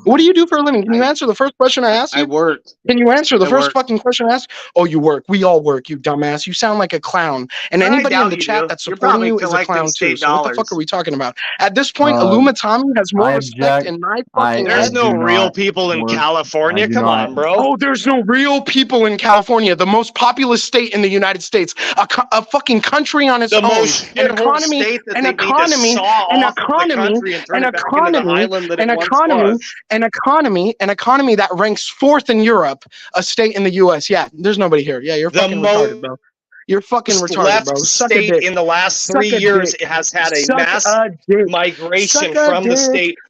What do you do for a living? Can you answer the first question I asked you? I work. Can you answer the I first work. fucking question I asked? Oh, you work. We all work, you dumbass. You sound like a clown. And I anybody in doubt the you chat do. that's You're supporting probably you is a collecting clown too. state So what the fuck dollars. are we talking about? At this point, Illumatami has more I respect object. in my fucking I There's head. no do real not people in work. California. I do Come not. on, bro. Oh, there's no real people in California, the most populous state in the United States, a fucking country on its The own, most an shithole economy, state that an they need to economy, saw an off of the economy, country and turn an it back into the economy, island that an it once economy, was. an economy that ranks fourth in Europe, a state in the U.S. Yeah, there's nobody here. Yeah, you're The fucking retarded, bro. You're fucking retarded, left bro. Suck a state dick. in the last Suck 3 a years dick. has had a Suck mass a dick. migration Suck a from the dick. state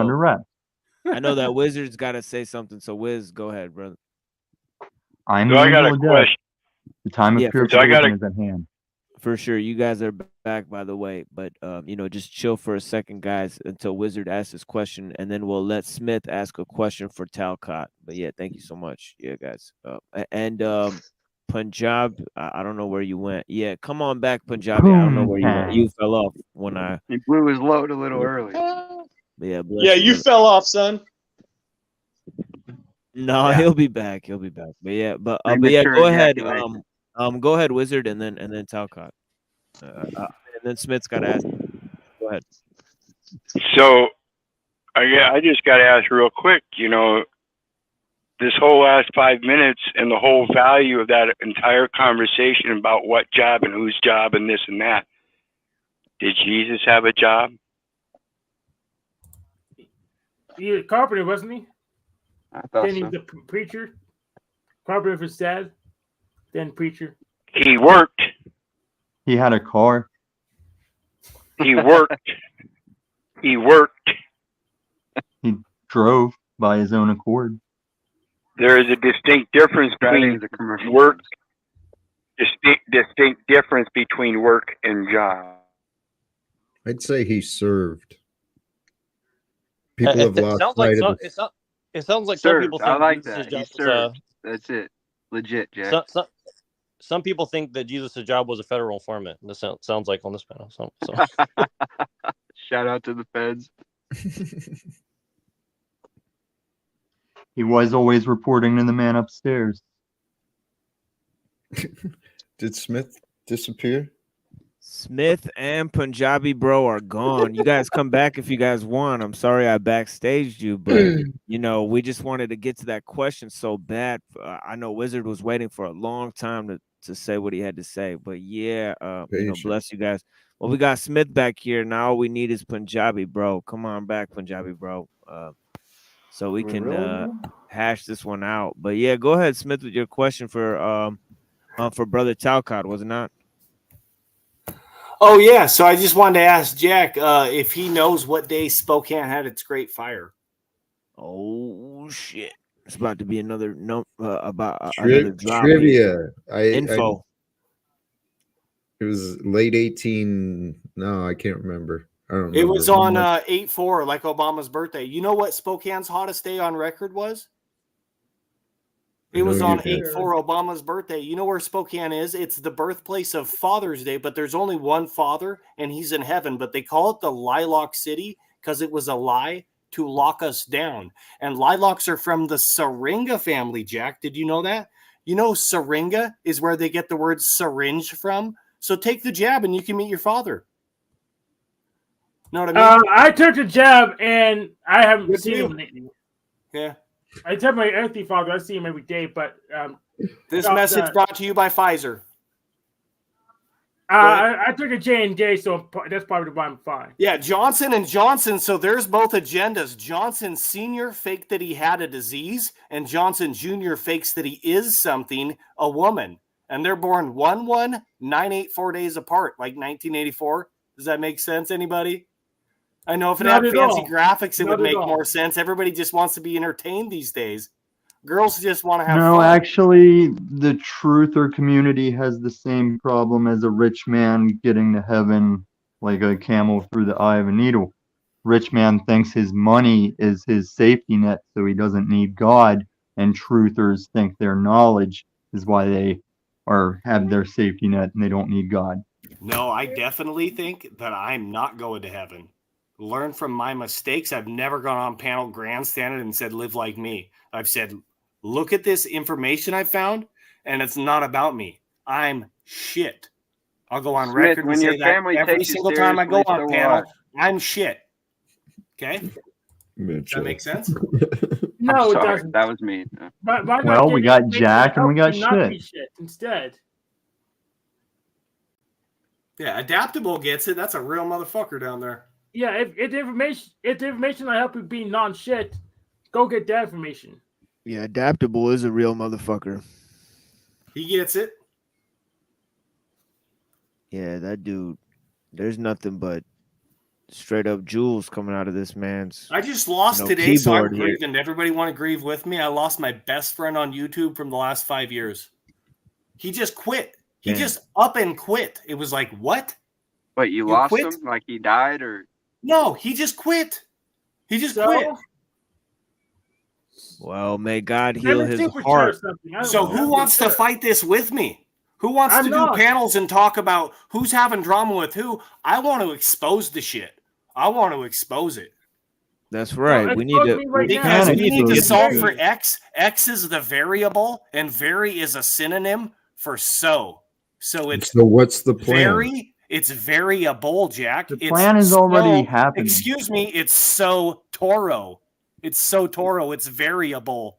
under wraps. I know that Wizard's got to say something. So Wiz, go ahead, brother. I'm So I got a Angel of Death. question. The time of Yeah, for purification is at hand. For sure, you guys are back, by the way. But just chill for a second, guys, until Wizard asks his question, and then we'll let Smith ask a question for Talcott. But yeah, thank you so much, yeah, guys. And Punjab, I don't know where you went. Yeah, come on back, Punjabi. I don't know where you went. You fell off when He blew his load a little early. But yeah, bless Yeah, you, you brother. fell off, son. No, Yeah. he'll be back. He'll be back. But yeah, but yeah, Premature go ahead. ejaculation. Go ahead, Wizard, and then Talcott. And then Smith's got to ask. Go ahead. So I just got to ask real quick, this whole last 5 minutes and the whole value of that entire conversation about what job and whose job and this and that. Did Jesus have a job? He was a carpenter, wasn't he? I thought Then he was a preacher. Carpenter for his dad. Then preacher. He worked. He had a car. He worked. He worked. He drove by his own accord. There is a distinct difference between work. Distinct difference between work and job. I'd say he served. People have It lost sounds sight like of the it sounds like Served. some people think I like Jesus' that. He job served. That's it. Legit, Jack. some people think that Jesus' job was a federal informant. This sounds like on this panel. So. Shout out to the feds. He was always reporting to the man upstairs. Did Smith disappear? Smith and Punjabi Bro are gone. You guys come back if you guys want. I'm sorry I backstaged you, but you know, we just wanted to get to that question so bad. I know Wizard was waiting for a long time to say what he had to say, but yeah, you know, bless you guys. Well, we got Smith back here now. All we need is Punjabi Bro. Come on back, Punjabi Bro. So we can hash this one out. But yeah, go ahead, Smith, with your question for Brother Talcott, was it not? Oh, yeah. So I just wanted to ask Jack if he knows what day Spokane had its Great Fire. Oh, shit. It's about to be another another drop trivia. info. It was late 18. No, I can't remember. I don't know. It was on 8/4, like Obama's birthday. You know what Spokane's hottest day on record was? It was on 8/4, Obama's birthday. You know where Spokane is? It's the birthplace of Father's Day, but there's only one father, and he's in heaven. But they call it the Lilac City because it was a lie to lock us down. And lilacs are from the Syringa family, Jack. Did you know that? You know Syringa is where they get the word syringe from? So take the jab and you can meet your father. Know what I mean? I took the jab, and I haven't seen him lately. Yeah. I tell my earthly father I see him every day, but this message brought to you by Pfizer. I took a J&J, so that's probably why I'm fine. Yeah, Johnson and Johnson. So there's both agendas. Johnson Sr. faked that he had a disease, and Johnson Jr. fakes that he is something, a woman. And they're born 1-1-984 days apart, like 1984. Does that make sense, anybody? I know if it had fancy graphics, it would make more sense. Everybody just wants to be entertained these days. Girls just want to have fun. No, actually, the truther community has the same problem as a rich man getting to heaven like a camel through the eye of a needle. Rich man thinks his money is his safety net, so he doesn't need God, and truthers think their knowledge is why they have their safety net and they don't need God. No, I definitely think that I'm not going to heaven. Learn from my mistakes. I've never gone on panel grandstanded and said, live like me. I've said, look at this information I found, and it's not about me. I'm shit. I'll go on record and say that every single time I go on panel, I'm shit. Okay? Does that make sense? No, it doesn't. That was me. Well, we got Jack and we got shit. Instead. Yeah, Adaptable gets it. That's a real motherfucker down there. Yeah, if the information will help you be non-shit, go get that information. Yeah, Adaptable is a real motherfucker. He gets it. Yeah, that dude. There's nothing but straight up jewels coming out of this man's. I just lost today, so I'm grieving. Everybody want to grieve with me? I lost my best friend on YouTube from the last 5 years. He just quit. He just up and quit. It was like, what? Wait, you lost him? Like he died, or? No, he just quit. He just quit. Well, may God heal his heart. So who wants to fight this with me? Who wants to do panels and talk about who's having drama with who? I want to expose the shit. I want to expose it. That's right. We need to because we need to solve for X. X is the variable, and vary is a synonym for so. So it's what's the plan? It's variable, Jack. The plan is already happening. Excuse me. It's so Toro. It's so Toro. It's variable.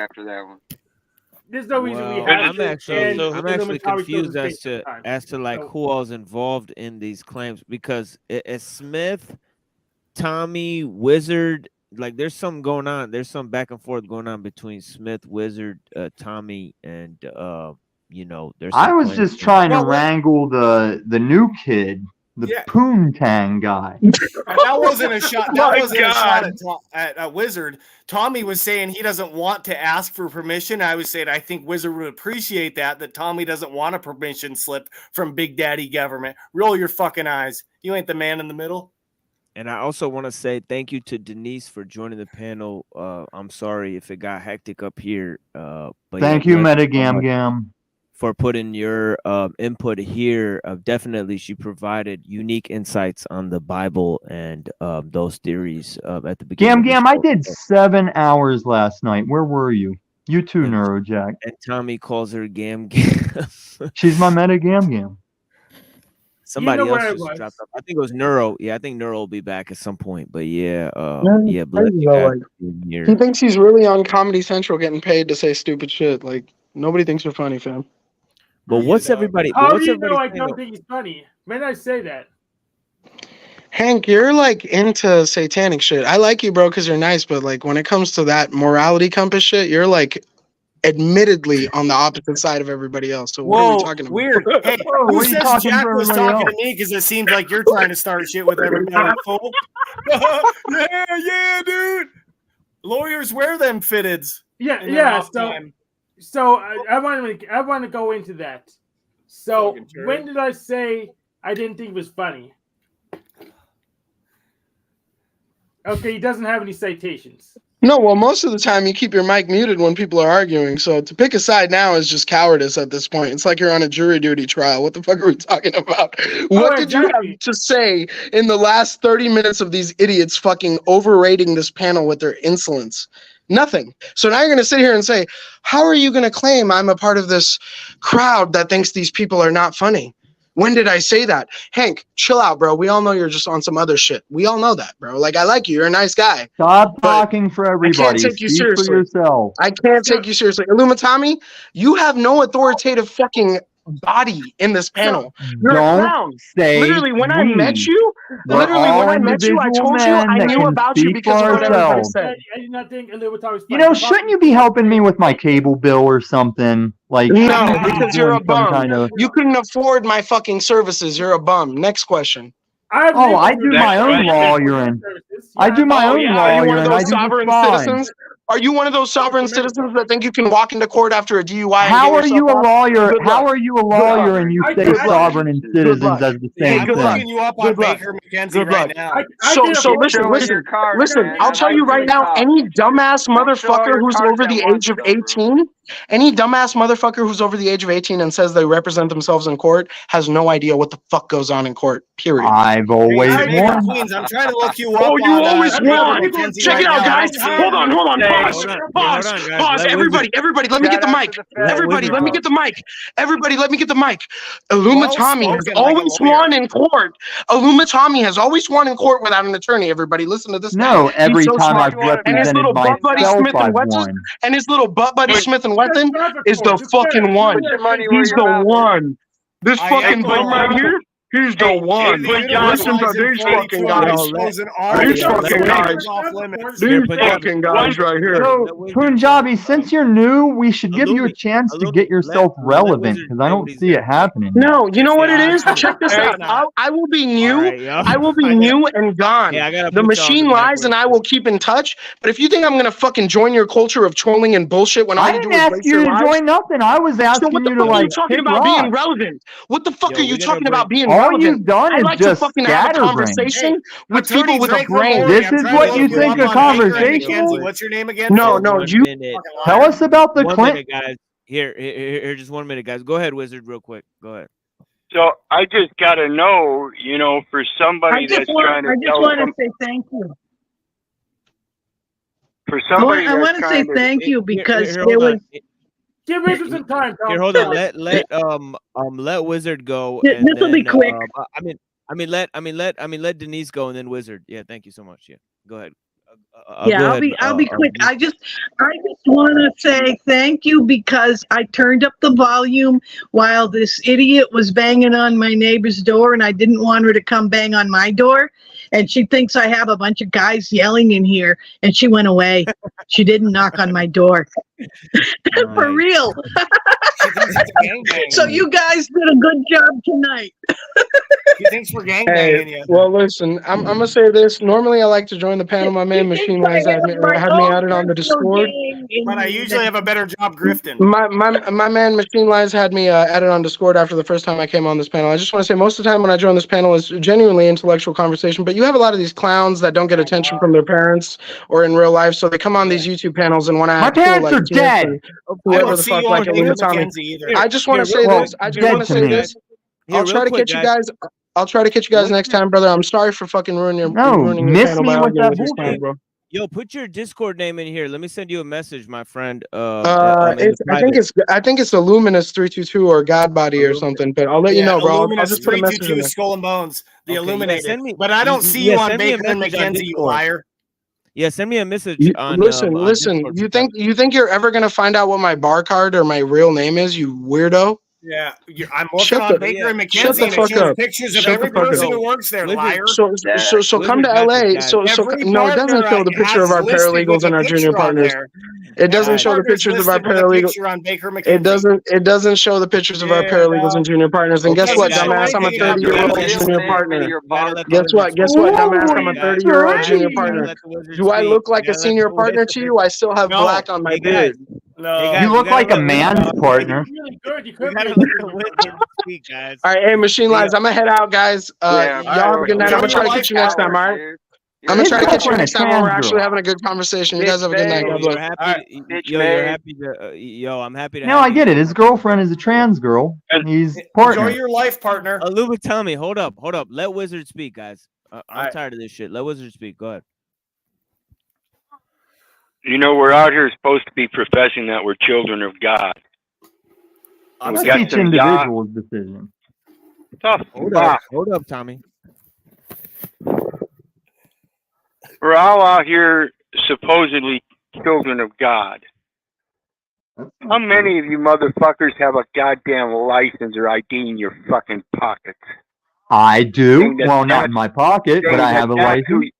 after that one. there's no reason we Well, have I'm actually confused Illuminati as to like who all's involved in these claims, because it's Smith, Tommy, Wizard. Like there's something going on. There's some back and forth going on between Smith, Wizard, Tommy, and you know, there's. I some was claims just going trying to on. wrangle the new kid, the Poontang guy. That wasn't a shot. That My wasn't a God. shot at Wizard. Tommy was saying he doesn't want to ask for permission. I was saying I think Wizard would appreciate that Tommy doesn't want a permission slip from Big Daddy government. Roll your fucking eyes. You ain't the man in the middle. And I also want to say thank you to Denise for joining the panel. I'm sorry if it got hectic up here. But Thank you, Metagam Gam. for putting your input here. Definitely, she provided unique insights on the Bible and those theories at the beginning. Gam, I did 7 hours last night. Where were you? You too, Neurojack. And Tommy calls her Gam. She's my Metagam. Somebody You know else where it just was. dropped up. I think it was Neuro. Yeah, I think Neuro will be back at some point. But yeah, Man, yeah, bless crazy you though, guys like, for being here. He thinks he's really on Comedy Central getting paid to say stupid shit. Like nobody thinks you're funny, fam. But what's everybody? How What's do you know everybody I saying, don't though? think he's funny? When I say that? Hank, you're like into satanic shit. I like you, bro, because you're nice, but like when it comes to that morality compass shit, you're like admittedly on the opposite side of everybody else. So what are we Whoa, talking about? weird. Hey, Whoa, who what are you says talking Jack for was everybody talking else? to me? Because it seems like you're trying to start shit with everybody. Fool. yeah, dude. Lawyers wear them fitteds. Yeah, in their yeah. off time. So I want to go into that. So when did I say I didn't think it was funny? Okay, he doesn't have any citations. No, well, most of the time you keep your mic muted when people are arguing. So to pick a side now is just cowardice at this point. It's like you're on a jury duty trial. What the fuck are we talking about? What did you have to say in the last 30 minutes of these idiots fucking overrating this panel with their insolence? Nothing. So now you're going to sit here and say, how are you going to claim I'm a part of this crowd that thinks these people are not funny? When did I say that? Hank, chill out, bro. We all know you're just on some other shit. We all know that, bro. Like, I like you. You're a nice guy. Stop talking for I everybody. can't take you Speak seriously. for yourself. I can't take you seriously. Illumitami, you have no authoritative fucking body in this panel. You're a Don't clown. say Literally, when I met we. you, We're literally, all when I met you, I individual told you men I that knew can about you speak because for of what everybody ourselves. said. I did not think Illuminati was You funny. know, shouldn't you be helping me with my cable bill or something? Like, No, shouldn't you be because you're doing a some bum. kind of... You couldn't afford my fucking services. You're a bum. Next question. Oh, I do my own lawyering. I do my Oh, own yeah? Are you one of lawyering. I those do just sovereign fine. citizens? Are you one of those sovereign citizens that think you can walk into court after a DUI and How get are yourself you a off? lawyer? Good How luck. are you a Good luck. lawyer and you say Good luck. sovereign and Good citizens luck. as the Hey, same I'm Good luck. looking thing? you up on Good luck. Baker McKenzie Good right luck. now. So listen, Show her listen, your card, listen. man. I'll I'd tell like you to right see now, top. any dumbass Don't show all motherfucker your who's cards over at the once, age of though, bro. 18, any dumbass motherfucker who's over the age of 18 and says they represent themselves in court has no idea what the fuck goes on in court, period. I've always Hey, won. Queens, I'm trying to look you up Oh, you on always Baker won. McKenzie Check right it out, now. I guys. don't see Hold on, it. hold on. Hey, Pause. Pause. Hold on, guys. Pause. Let Everybody, everybody, let me get Shout the out mic. to the feds. Everybody, Wizard let me talk. get the mic. Everybody, let me get the mic. Well Illumitami has spoken like a always lawyer. won in court. Illumitami has always won in court without an attorney. Everybody, listen to this guy. No, He's every so time smart. I've And his little represented butt buddy myself, Smith and I've Wesson, won. and his little butt buddy Smith and Wesson is the Who fucking cares? one. Put your money where He's your the mouth is. one. This I fucking am bum the right one. here, he's the Hey, one. the Listen to universe in these 42 fucking I'm guys. exposing all These the fucking guys. papers off limits. These Here, Punjabi. fucking guys right here. So, Punjabi, since you're new, we should give you a chance to get yourself relevant, because I don't see it happening. No, you know what it is? finish. Check this out. I will be new. All right, yo. I will be new and gone. Yeah, I gotta The put y'all on machine the back lies and real I will keep in touch. But if you think I'm gonna fucking join your culture of trolling and bullshit when all I you do didn't is ask waste you your to lives, join nothing. I was so asking what the you to fuck are you like talking kick about being rocks. relevant? What the fuck Yo, are you we gotta talking bring about being All relevant? you've done I is like to just fucking have a scatterbrain. conversation with Attorney people with a Drake brain. Lamori, This I'm is trying what to you look you think up a on Baker and conversation McKenzie. is? What's your name again? No, Here, no, one you minute. fucking Tell liar. us about the One Clint. minute, guys. Here, just 1 minute, guys. Go ahead, Wizard, real quick. Go ahead. So I just got to know, for somebody that's trying to tell want to some, say thank you. for somebody I want that's to say trying to, thank you because Here, there hold on. was. Give Wizard some time, Tom. Here, hold on. Let Wizard go, This and will be then quick. let Denise go, and then Wizard. Yeah, thank you so much. Yeah, go ahead. Yeah, I'll be quick. I just want to say thank you because I turned up the volume while this idiot was banging on my neighbor's door, and I didn't want her to come bang on my door. And she thinks I have a bunch of guys yelling in here, and she went away. She didn't knock on my door. For real. So you guys did a good job tonight. He thinks we're gangbanging you. Well, listen, I'm gonna say this. Normally, I like to join the panel. My man Machine Lines had me added on the Discord. But I usually have a better job grifting. My man Machine Lines had me added on Discord after the first time I came on this panel. I just want to say most of the time when I join this panel is genuinely intellectual conversation. But you have a lot of these clowns that don't get attention from their parents or in real life, so they come on these YouTube panels and want to act cool like TS and whoever the fuck like Illuminati. I just want to say this. I just want to say this. I'll try to catch you guys. I'll try to catch you guys next time, brother. I'm sorry for fucking ruining your panel by arguing with this time, bro. Yo, put your Discord name in here. Let me send you a message, my friend. I think it's Illuminous 322 or Godbody or something. But I'll let you know, bro. I'll just put a message in there. Skull and Bones, the Illuminated. But I don't see you on Baker and McKenzie, you liar. Yeah, send me a message on. Listen. You think you're ever gonna find out what my bar card or my real name is? You weirdo. Yeah, I'm working on Baker and McKenzie, and it shows pictures of every person who works there, liar. So come to LA. So no, it doesn't show the picture of our paralegals and our junior partners. It doesn't show the pictures of our paralegals. It doesn't show the pictures of our paralegals and junior partners. And guess what, dumbass? I'm a 30-year-old junior partner. Guess what, dumbass? I'm a 30-year-old junior partner. Do I look like a senior partner to you? I still have black on my beard. No, you look like a man's partner. Really good. You could guys. All right, hey, Machine Lines, I'm gonna head out, guys. Y'all have a good night. I'm gonna try to catch you next time, all right? I'm gonna try to catch you next time when we're actually having a good conversation. You guys have a good night. God bless. You're happy to. I'm happy to. No, I get it. His girlfriend is a trans girl. He's partner. Enjoy your life, partner. Tommy, hold up. Let Wizard speak, guys. I'm tired of this shit. Let Wizard speak. Go ahead. You know, we're out here supposed to be professing that we're children of God. That's each individual's decision. Tough. Hold up, Tommy. We're all out here supposedly children of God. How many of you motherfuckers have a goddamn license or ID in your fucking pockets? I do. Well, not in my pocket, but I have a license.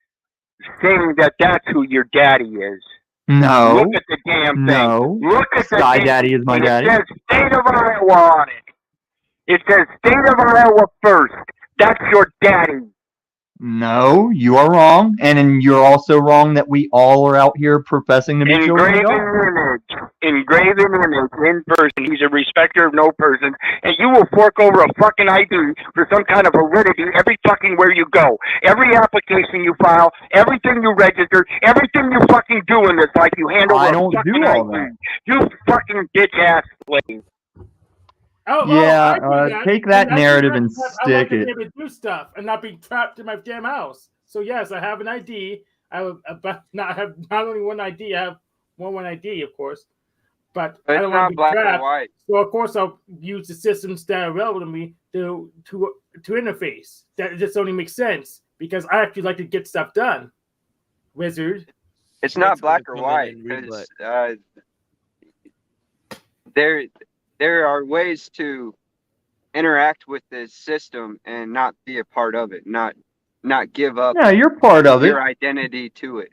Saying that that's who your daddy is. No. Look at the damn thing. No. Look at the Sky thing. Daddy is my daddy. It says State of Iowa on it. It says State of Iowa first. That's your daddy. No, you are wrong. And you're also wrong that we all are out here professing to be children of God. Engraven image in person. He's a respecter of no person. And you will fork over a fucking ID for some kind of validity every fucking where you go. Every application you file, everything you register, everything you fucking do in this life, you hand over I a don't fucking do all ID. that. You fucking bitch ass slave. Take that narrative and stick it. I want to do stuff and not be trapped in my damn house. So yes, I have an ID. I have not only one ID. I have one ID, of course, but I don't want to be black trapped. and white. So of course I'll use the systems that are available to me to interface. That just only makes sense because I actually like to get stuff done. Wizard. It's not black or white because there are ways to interact with this system and not be a part of it, not give up. Yeah, you're part of it. Your identity to it.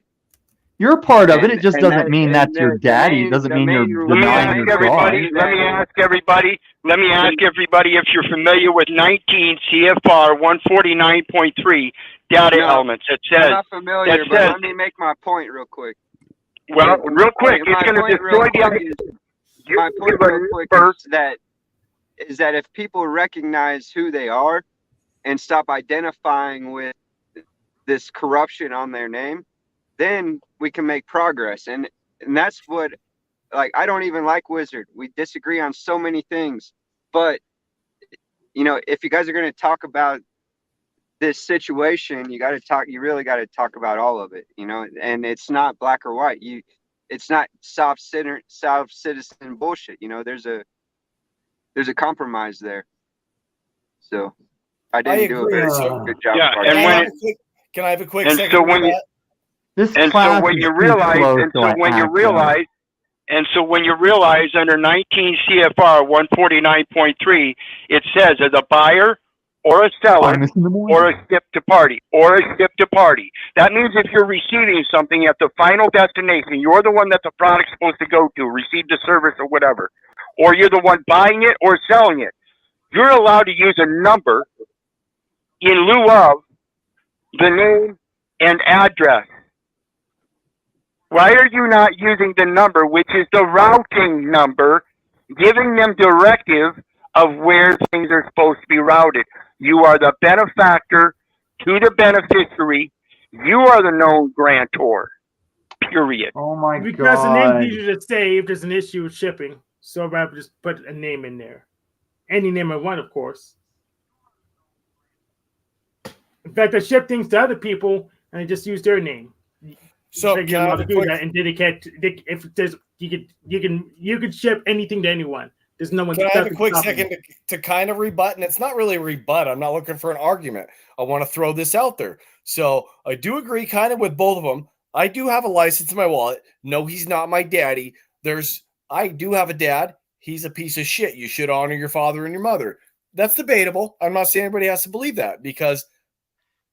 You're part of it. It just doesn't mean that's your daddy. It doesn't mean you're denying your God. Let me ask everybody if you're familiar with 19 CFR 149.3 data elements. It says, I'm not familiar, but let me make my point real quick. Well, real quick, it's going to destroy the other. My point real quick is that if people recognize who they are and stop identifying with this corruption on their name, then we can make progress. And that's what, like, I don't even like Wizard. We disagree on so many things. But, you know, if you guys are going to talk about this situation, you really got to talk about all of it, you know, and it's not black or white. It's not soft citizen bullshit. You know, there's a compromise there. So I didn't do a very good job. Yeah, and when can I have a quick and second? so when you, This And so class when is you too realize, slow and till so I when you act out. realize, and so when you realize under 19 CFR 149.3, it says as a buyer or a seller Find this in the morning. or a ship to party or a ship to party. That means if you're receiving something at the final destination, you're the one that the product's supposed to go to, receive the service or whatever, or you're the one buying it or selling it. You're allowed to use a number in lieu of the name and address. Why are you not using the number, which is the routing number, giving them directive of where things are supposed to be routed? You are the benefactor to the beneficiary. You are the known grantor. Period. Oh my Because the name's easier to say if there's an issue with shipping. So I'd rather just put a name in there. Any name I want, of course. In fact, I ship things to other people and I just use their name. So you're allowed to do that, and dedicate. If there's, you can ship anything to anyone. There's no one. Can I have a quick second to kind of rebut? And it's not really a rebut. I'm not looking for an argument. I want to throw this out there. So I do agree kind of with both of them. I do have a license in my wallet. No, he's not my daddy. I do have a dad. He's a piece of shit. You should honor your father and your mother. That's debatable. I'm not saying everybody has to believe that because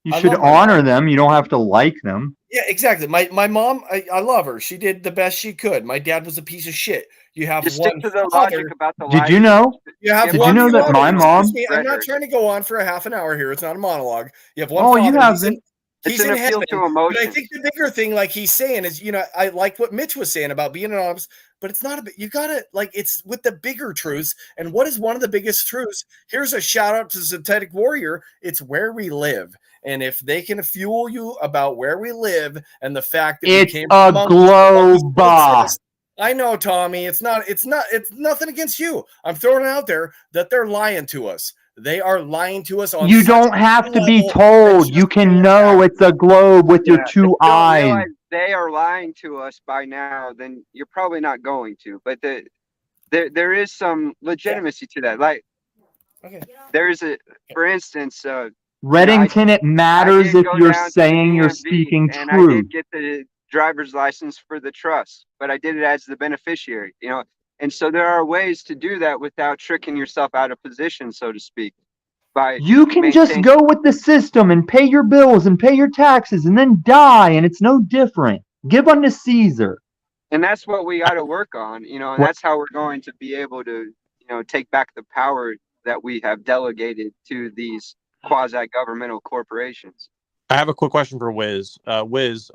you should honor them. You don't have to like them. Yeah, exactly. My mom, I love her. She did the best she could. My dad was a piece of shit. You have Just one stick to the father. logic about the Did you know? You have Did one you know that father. my mom? Excuse me, I'm not trying to go on for a half an hour here. It's not a monologue. You have one Oh, father. you haven't. He's in heaven. But I think the bigger thing, like he's saying, is I like what Mitch was saying about being anonymous, but it's not you gotta it's with the bigger truths. And what is one of the biggest truths? Here's a shout out to Synthetic Warrior. It's where we live. And if they can fuel you about where we live and the fact that It's we came a from globe. I know, Tommy. It's nothing against you. I'm throwing it out there that they're lying to us. They are lying to us on You don't have to be told. You can know it's a globe with your two eyes. Realize they are lying to us by now, then you're probably not going to. But there is some legitimacy to that. Like, there's for instance, Reddington, it matters if you're saying you're DMV, speaking and I truth. did get the driver's license for the trust, but I did it as the beneficiary, And so there are ways to do that without tricking yourself out of position, so to speak. You can just go with the system and pay your bills and pay your taxes and then die, and it's no different. Give unto Caesar. And that's what we got to work on, and that's how we're going to be able to, take back the power that we have delegated to these quasi-governmental corporations. I have a quick question for Wiz. Wiz,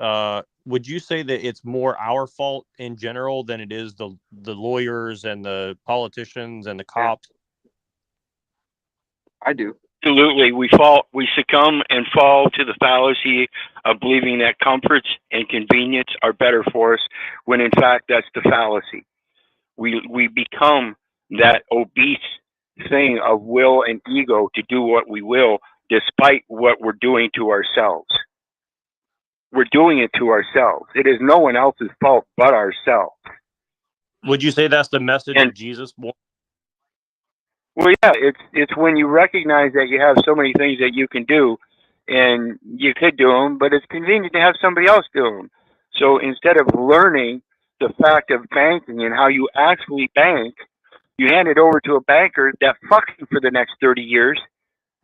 would you say that it's more our fault in general than it is the lawyers and the politicians and the cops? I do. Absolutely. We succumb and fall to the fallacy of believing that comforts and convenience are better for us, when in fact that's the fallacy. We become that obese thing of will and ego to do what we will, despite what we're doing to ourselves. We're doing it to ourselves. It is no one else's fault but ourselves. Would you say that's the message of Jesus? Well, yeah, it's when you recognize that you have so many things that you can do, and you could do them, but it's convenient to have somebody else do them. So instead of learning the fact of banking and how you actually bank, you hand it over to a banker that fucks you for the next 30 years.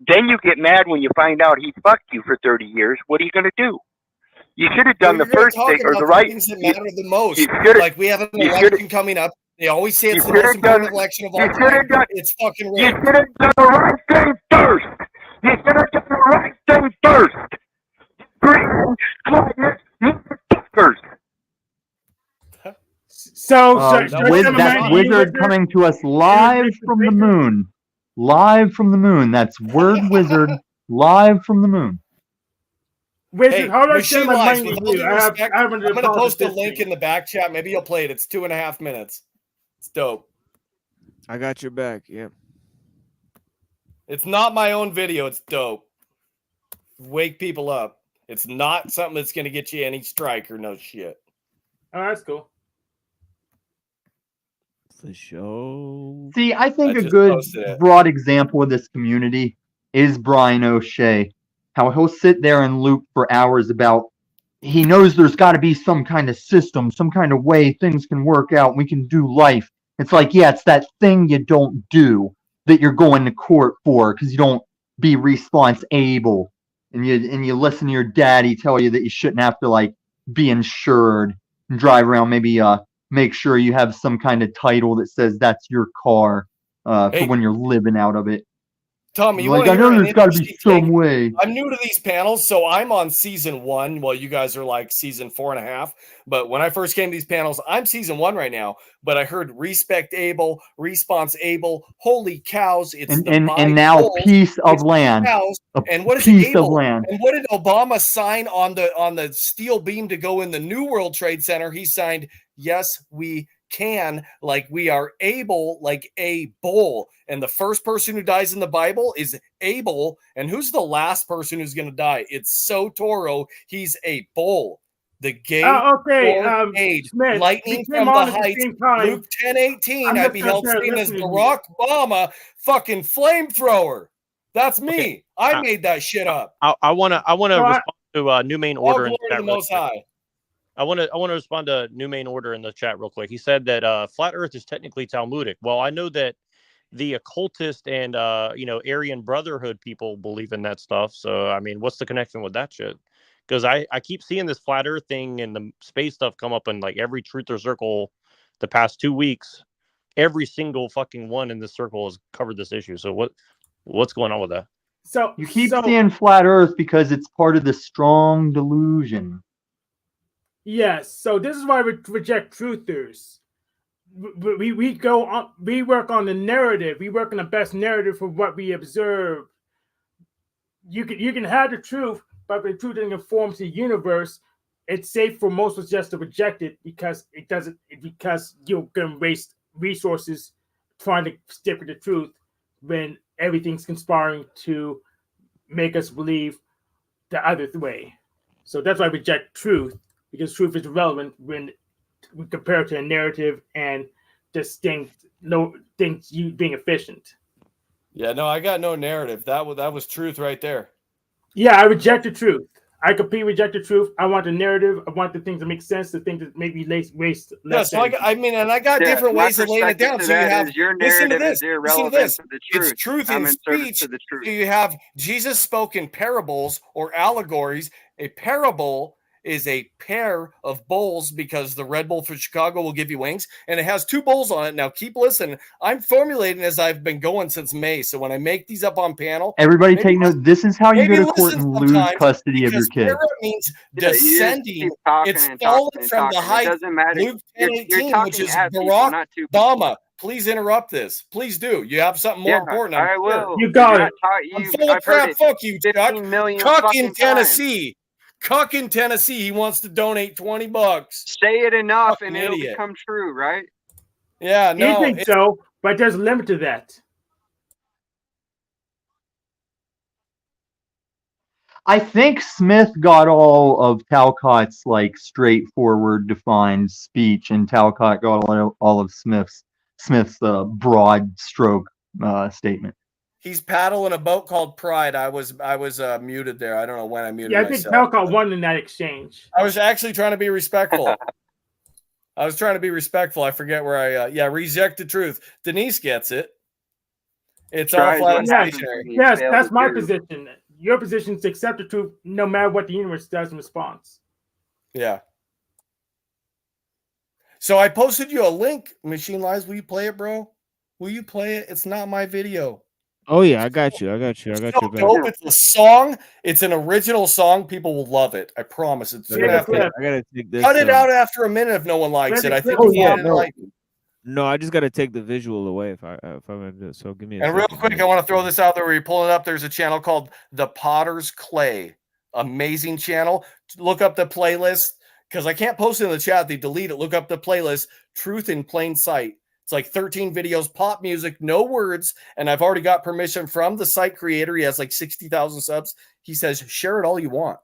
Then you get mad when you find out he fucked you for 30 years. What are you going to do? You should have done the first thing or the right things that matter the most. Like we have an election coming up. They always say it's the most important election of all time. It's fucking You real. should have done the right thing first. You should have done the right thing first. First. That wizard coming to us live from the moon. Live from the moon. That's Word Wizard live from the moon. Wizard, how do I Machine send my Life, money with to all you? due I have respect, 500 I'm going to post a this link week. in the back chat. Maybe you'll play it. It's 2.5 minutes. It's dope. I got your back. Yeah. It's not my own video. It's dope. Wake people up. It's not something that's going to get you any strike or no shit. Oh, that's cool. For sure. See, I think I a just good posted it. broad example of this community is Brian O'Shea. How he'll sit there and loop for hours about he knows there's got to be some kind of system, some kind of way things can work out. We can do life. It's like, yeah, it's that thing you don't do that you're going to court for because you don't be responsible, and you listen to your daddy tell you that you shouldn't have to like be insured and drive around. Maybe make sure you have some kind of title that says that's your car for Hey. when you're living out of it. Tommy, you Like, want to I hear know an there's got to be interesting some thing? way. I'm new to these panels, so I'm on season 1 while you guys are like season 4.5. But when I first came to these panels, I'm season 1 right now. But I heard respect able, response able. Holy cows! It's the And now Bible. piece of It's land. cows. A And what is piece of able? land. And what did Obama sign on the steel beam to go in the New World Trade Center? He signed, "Yes, we can," like we are able, like Abel. And the first person who dies in the Bible is Abel. And who's the last person who's going to die? It's Sotoro. He's a bull. The gate Okay, or age, Smith, lightning we came from the on at the heights. same time. Luke 10:18. I'm I just beheld sitting there Satan as listening to Barack Obama, fucking flamethrower. That's me. Okay. I made that shit up. I want to So respond to New Main All Order in glory the to chat the real Most quick. High. I want to respond to New Main Order in the chat real quick. He said that flat Earth is technically Talmudic. Well, I know that the occultist and Aryan Brotherhood people believe in that stuff. So I mean, what's the connection with that shit? Because I keep seeing this flat Earth thing and the space stuff come up in like every Truther Circle the past 2 weeks. Every single fucking one in this circle has covered this issue. So what's going on with that? So You keep seeing flat Earth because it's part of the strong delusion. Yes, so this is why we reject truthers. We go on. We work on the narrative. We work on the best narrative for what we observe. You can have the truth, but if the truth informs the universe, it's safe for most of us just to reject it because it doesn't. Because you're going to waste resources trying to stick with the truth when everything's conspiring to make us believe the other way. So that's why I reject truth, because truth is relevant when we compare it to a narrative and distinct things you being efficient. Yeah, no, I got no narrative. That was truth right there. Yeah, I reject the truth. I completely reject the truth. I want the narrative. I want the things that make sense, the things that maybe waste Yeah, less. so I mean, and I got different my ways of laying it down. perspective to So you that have is your listen to narrative this. is Listen to irrelevant this. to the truth. It's truth I'm in in service speech. to the truth. So you have Jesus spoke in parables or allegories. A parable is a pair of bowls because the Red Bull for Chicago will give you wings, and it has 2 bowls on it. Now keep listening. I'm formulating as I've been going since May. So when I make these up on panel, Everybody take note. This is how you go to court listen and lose sometimes, custody of your because kid. para means Yeah, you just descending. keep talking It's and fallen talking and from the talking. It height. doesn't matter. Luke You're 10:18, which talking is at people, Barack not to people. Obama. Please interrupt this. Please do. You have something more Yeah, important. I I'm will. sure. You got it. I'm full of I've heard crap. it Fuck you, Chuck. 15 million Cuck fucking in Tennessee. Cuck in Tennessee. He wants to donate $20. Say it enough Fucking and it'll idiot. become true, right? Yeah, You no. think so, but there's a limit to that. I think Smith got all of Talcott's like straightforward, defined speech, and Talcott got all of Smith's broad stroke statement. He's paddling a boat called Pride. I was muted there. I don't know when I muted Yeah, I think myself. Talcott won in that exchange. I was actually trying to be respectful. I forget where I reject the truth. Denise gets it. It's all flat and stationary. Yes, that's my position. Your position is to accept the truth no matter what the universe does in response. Yeah. So I posted you a link, Machine Lies. Will you play it, bro? Will you play it? It's not my video. Oh yeah, I got you. It's a song. It's an original song. People will love it. I promise. It's I gotta take this. cut it out after a minute if no one likes it. I think no, I just gotta take the visual away if I'm gonna do it. So give me a And second. real quick, I want to throw this out there. Where you pull it up, there's a channel called The Potter's Clay. Amazing channel. Look up the playlist because I can't post it in the chat. They delete it. Look up the playlist. Truth in Plain Sight. It's like 13 videos, pop music, no words. And I've already got permission from the site creator. He has like 60,000 subs. He says, share it all you want.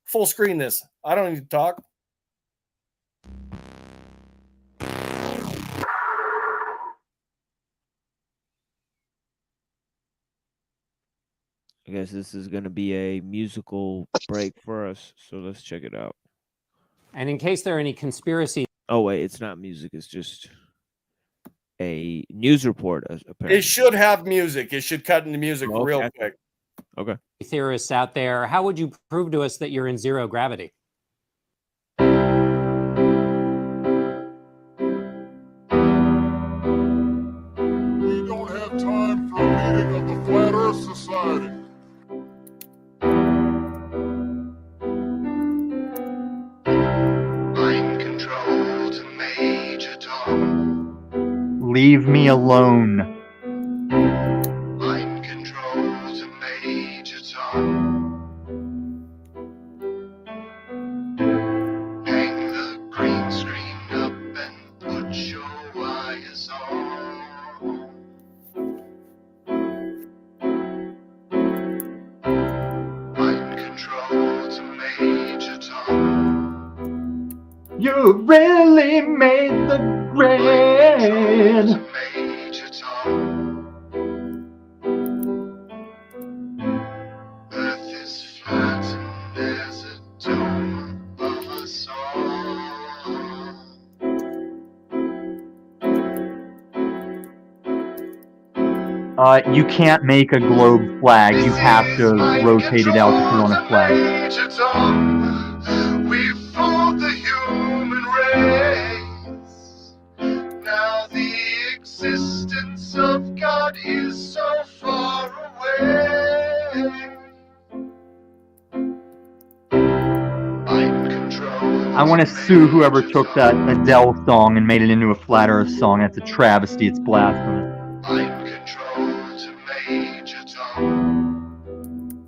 Full screen this. I don't need to talk. I guess this is gonna be a musical break for us, so let's check it out. And in case there are any conspiracy. Oh wait, it's not music. It's just a news report. Apparently, It should have music. It should cut into music Oh, real okay. quick. Okay. Theorists out there, how would you prove to us that you're in zero gravity? We don't have time for a meeting of the Flat Earth Society. Mind control to Major Tom. Leave me alone. Mind control to Major Tom. Hang the green screen up and put your wires on. Mind control to Major Tom. You really made the grade. Major Tom. Earth is flat and there's a dome above us all. You can't make a globe flag. You have to rotate it out to put on a flag. Major Tom, we fooled the human race. Now the existence of God is so far away. Mind control. I want to sue whoever took that Adele song and made it into a Flat Earth song. That's a travesty. It's blasphemous. Mind control to Major Tom.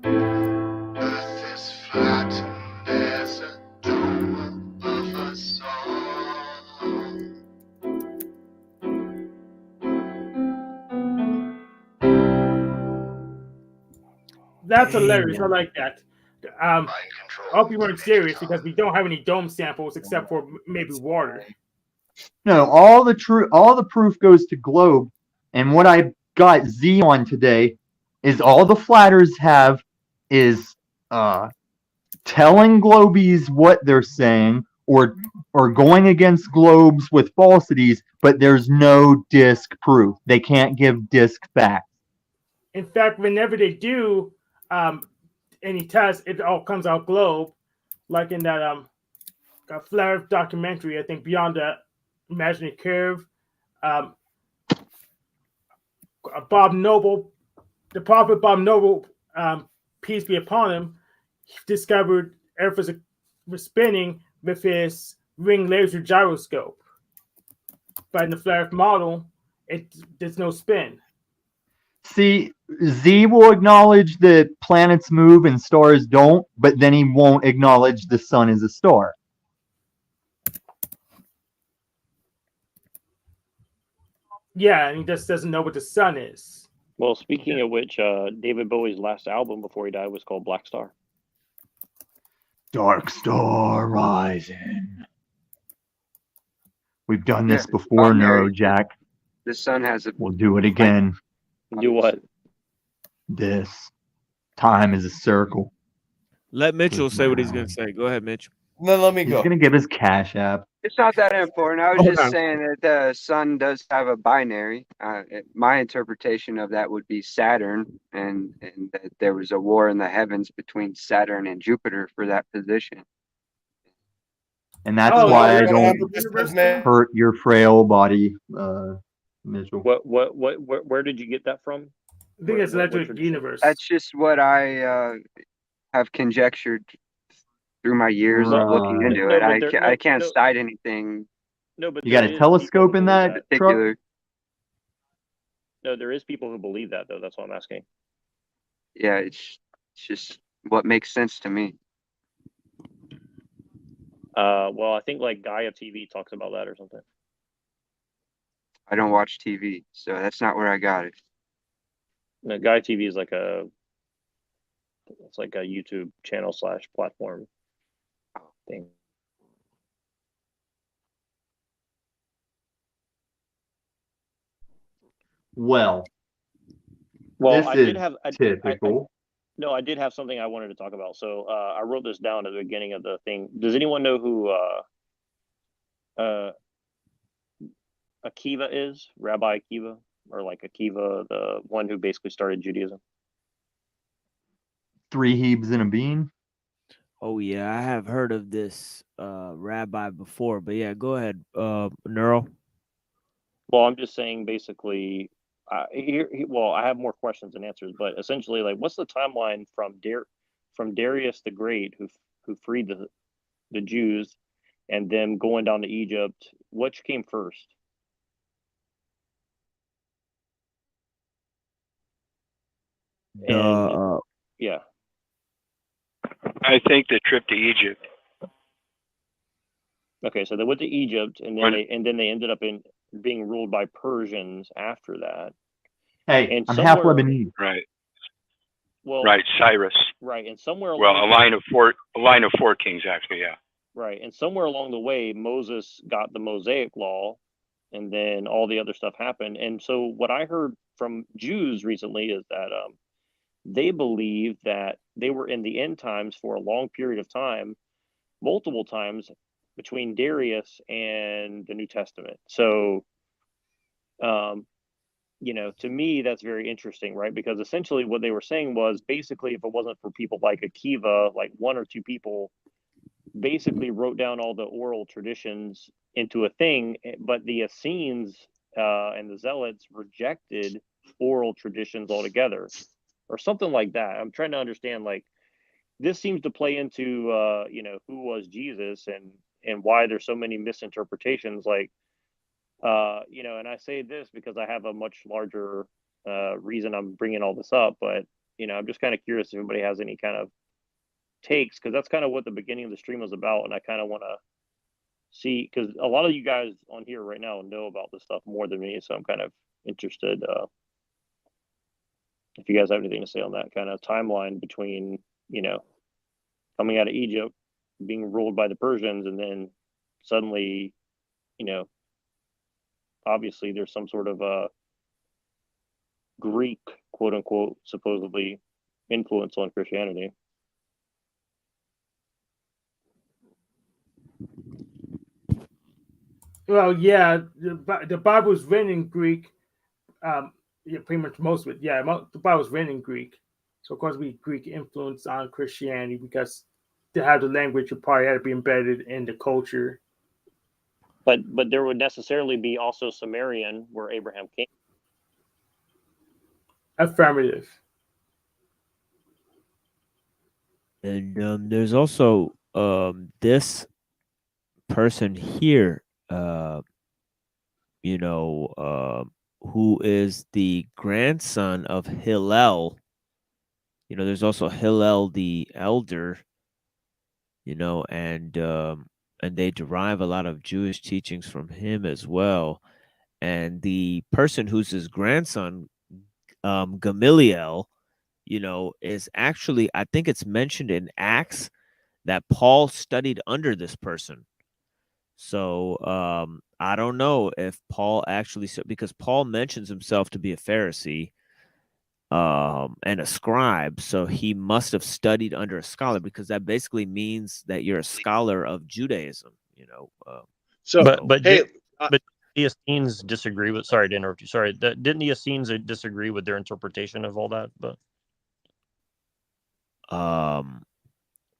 Earth is flat and there's a dome above us all. That's hilarious. I like that. I hope you weren't serious because we don't have any dome samples except for maybe water. No, all the proof goes to globe, and what I got Z on today is all the flatters have is telling globies what they're saying or going against globes with falsities, but there's no disc proof. They can't give disc facts. In fact, whenever they do any test, it all comes out globe, like in that Flat Earth documentary. I think Beyond the Imaginary Curve. Bob Noble, the prophet Bob Noble, peace be upon him, discovered Earth was spinning with his ring laser gyroscope. But in the Flat Earth model, there's no spin. See, Z will acknowledge that planets move and stars don't, but then he won't acknowledge the sun is a star. Yeah, and he just doesn't know what the sun is. Well, speaking of which, David Bowie's last album before he died was called Black Star. Dark Star Rising. We've done this before, Neurojack. The sun has a. We'll do it again. Do what? This. Time is a circle. Let Mitchell say what he's going to say. Go ahead, Mitch. No, let me He's go. going to give his Cash App. It's not that important. I was Hold just on. saying that the sun does have a binary. My interpretation of that would be Saturn, and that there was a war in the heavens between Saturn and Jupiter for that position. And that's Oh, why I you're don't 100% hurt your frail body, Mitchell. Where did you get that from? I think it's Electric Universe. That's just what I have conjectured through my years of looking Right. into No, it. but there- I can't no. cite anything No, but You got a telescope in that truck? particular. No, there is people who believe that though. That's what I'm asking. Yeah, it's just what makes sense to me. Well, I think like Gaia TV talks about that or something. I don't watch TV, so that's not where I got it. No, Gaia TV is like it's like a YouTube channel / platform thing. Well, Well, this I is did have typical. No, I did have something I wanted to talk about. So I wrote this down at the beginning of the thing. Does anyone know who Akiva is? Rabbi Akiva, or like Akiva, the one who basically started Judaism? 3 Hebes and a bean. Oh yeah, I have heard of this rabbi before, but yeah, go ahead, Neural. Well, I'm just saying basically. Well, I have more questions than answers, but essentially, like, what's the timeline from Darius the Great, who freed the Jews, and them going down to Egypt? Which came first? And yeah, I think the trip to Egypt. okay, so they went to Egypt, and then they ended up being ruled by Persians after that. Hey, and I'm half Lebanese. Right. Well, right, Cyrus. Right, and somewhere Well, along a line of 4 kings, actually. Yeah. right, and somewhere along the way, Moses got the Mosaic law, and then all the other stuff happened. And so, what I heard from Jews recently is that they believe that they were in the end times for a long period of time, multiple times between Darius and the New Testament. So, to me, that's very interesting, right? Because essentially what they were saying was basically, if it wasn't for people like Akiva, like 1 or 2 people basically wrote down all the oral traditions into a thing, but the Essenes and the Zealots rejected oral traditions altogether, or something like that. I'm trying to understand, like, this seems to play into, who was Jesus and why there's so many misinterpretations, like, and I say this because I have a much larger reason I'm bringing all this up, but, I'm just kind of curious if anybody has any kind of takes, because that's kind of what the beginning of the stream was about, and I kind of want to see, because a lot of you guys on here right now know about this stuff more than me, so I'm kind of interested if you guys have anything to say on that kind of timeline between, coming out of Egypt, being ruled by the Persians, and then suddenly, obviously there's some sort of Greek, quote unquote, supposedly influence on Christianity. Well, yeah, the Bible is written in Greek. Pretty much most of it. Yeah, the Bible is written in Greek. So, of course, we Greek influence on Christianity because to have the language, it probably had to be embedded in the culture. But there would necessarily be also Sumerian, where Abraham came. Affirmative. And there's also this person here, who is the grandson of Hillel. There's also Hillel the elder, and they derive a lot of Jewish teachings from him as well. And the person who's his grandson, Gamaliel, is actually, I think it's mentioned in Acts that Paul studied under this person. So I don't know if Paul actually, because Paul mentions himself to be a Pharisee and a scribe, so he must have studied under a scholar, because that basically means that you're a scholar of Judaism. But the Essenes disagree with. Sorry to interrupt you. Sorry, didn't the Essenes disagree with their interpretation of all that? But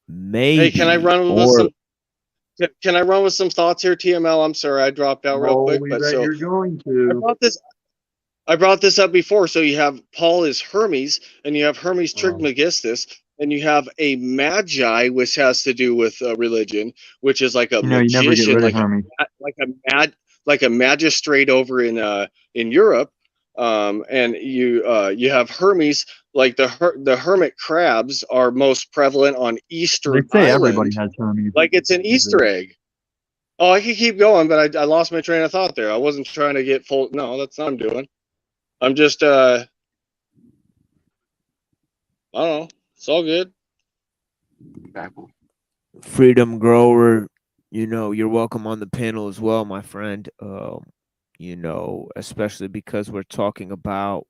maybe. Hey, can I run with some? Can I run with some thoughts here, TML? I'm sorry, I dropped out real quick, but so you're going to. I brought this up before. So you have Paul is Hermes, and you have Hermes Trismegistus, and you have a magi, which has to do with religion, which is like a magician, like a magistrate over in Europe. And you have Hermes, like the hermit crabs are most prevalent on Easter They say Island. everybody has Hermes. Like it's an Easter egg. Oh, I could keep going, but I lost my train of thought there. I wasn't trying to get full. No, that's not what I'm doing. I'm just I don't know. It's all good. Freedom Grower, you're welcome on the panel as well, my friend. Especially because we're talking about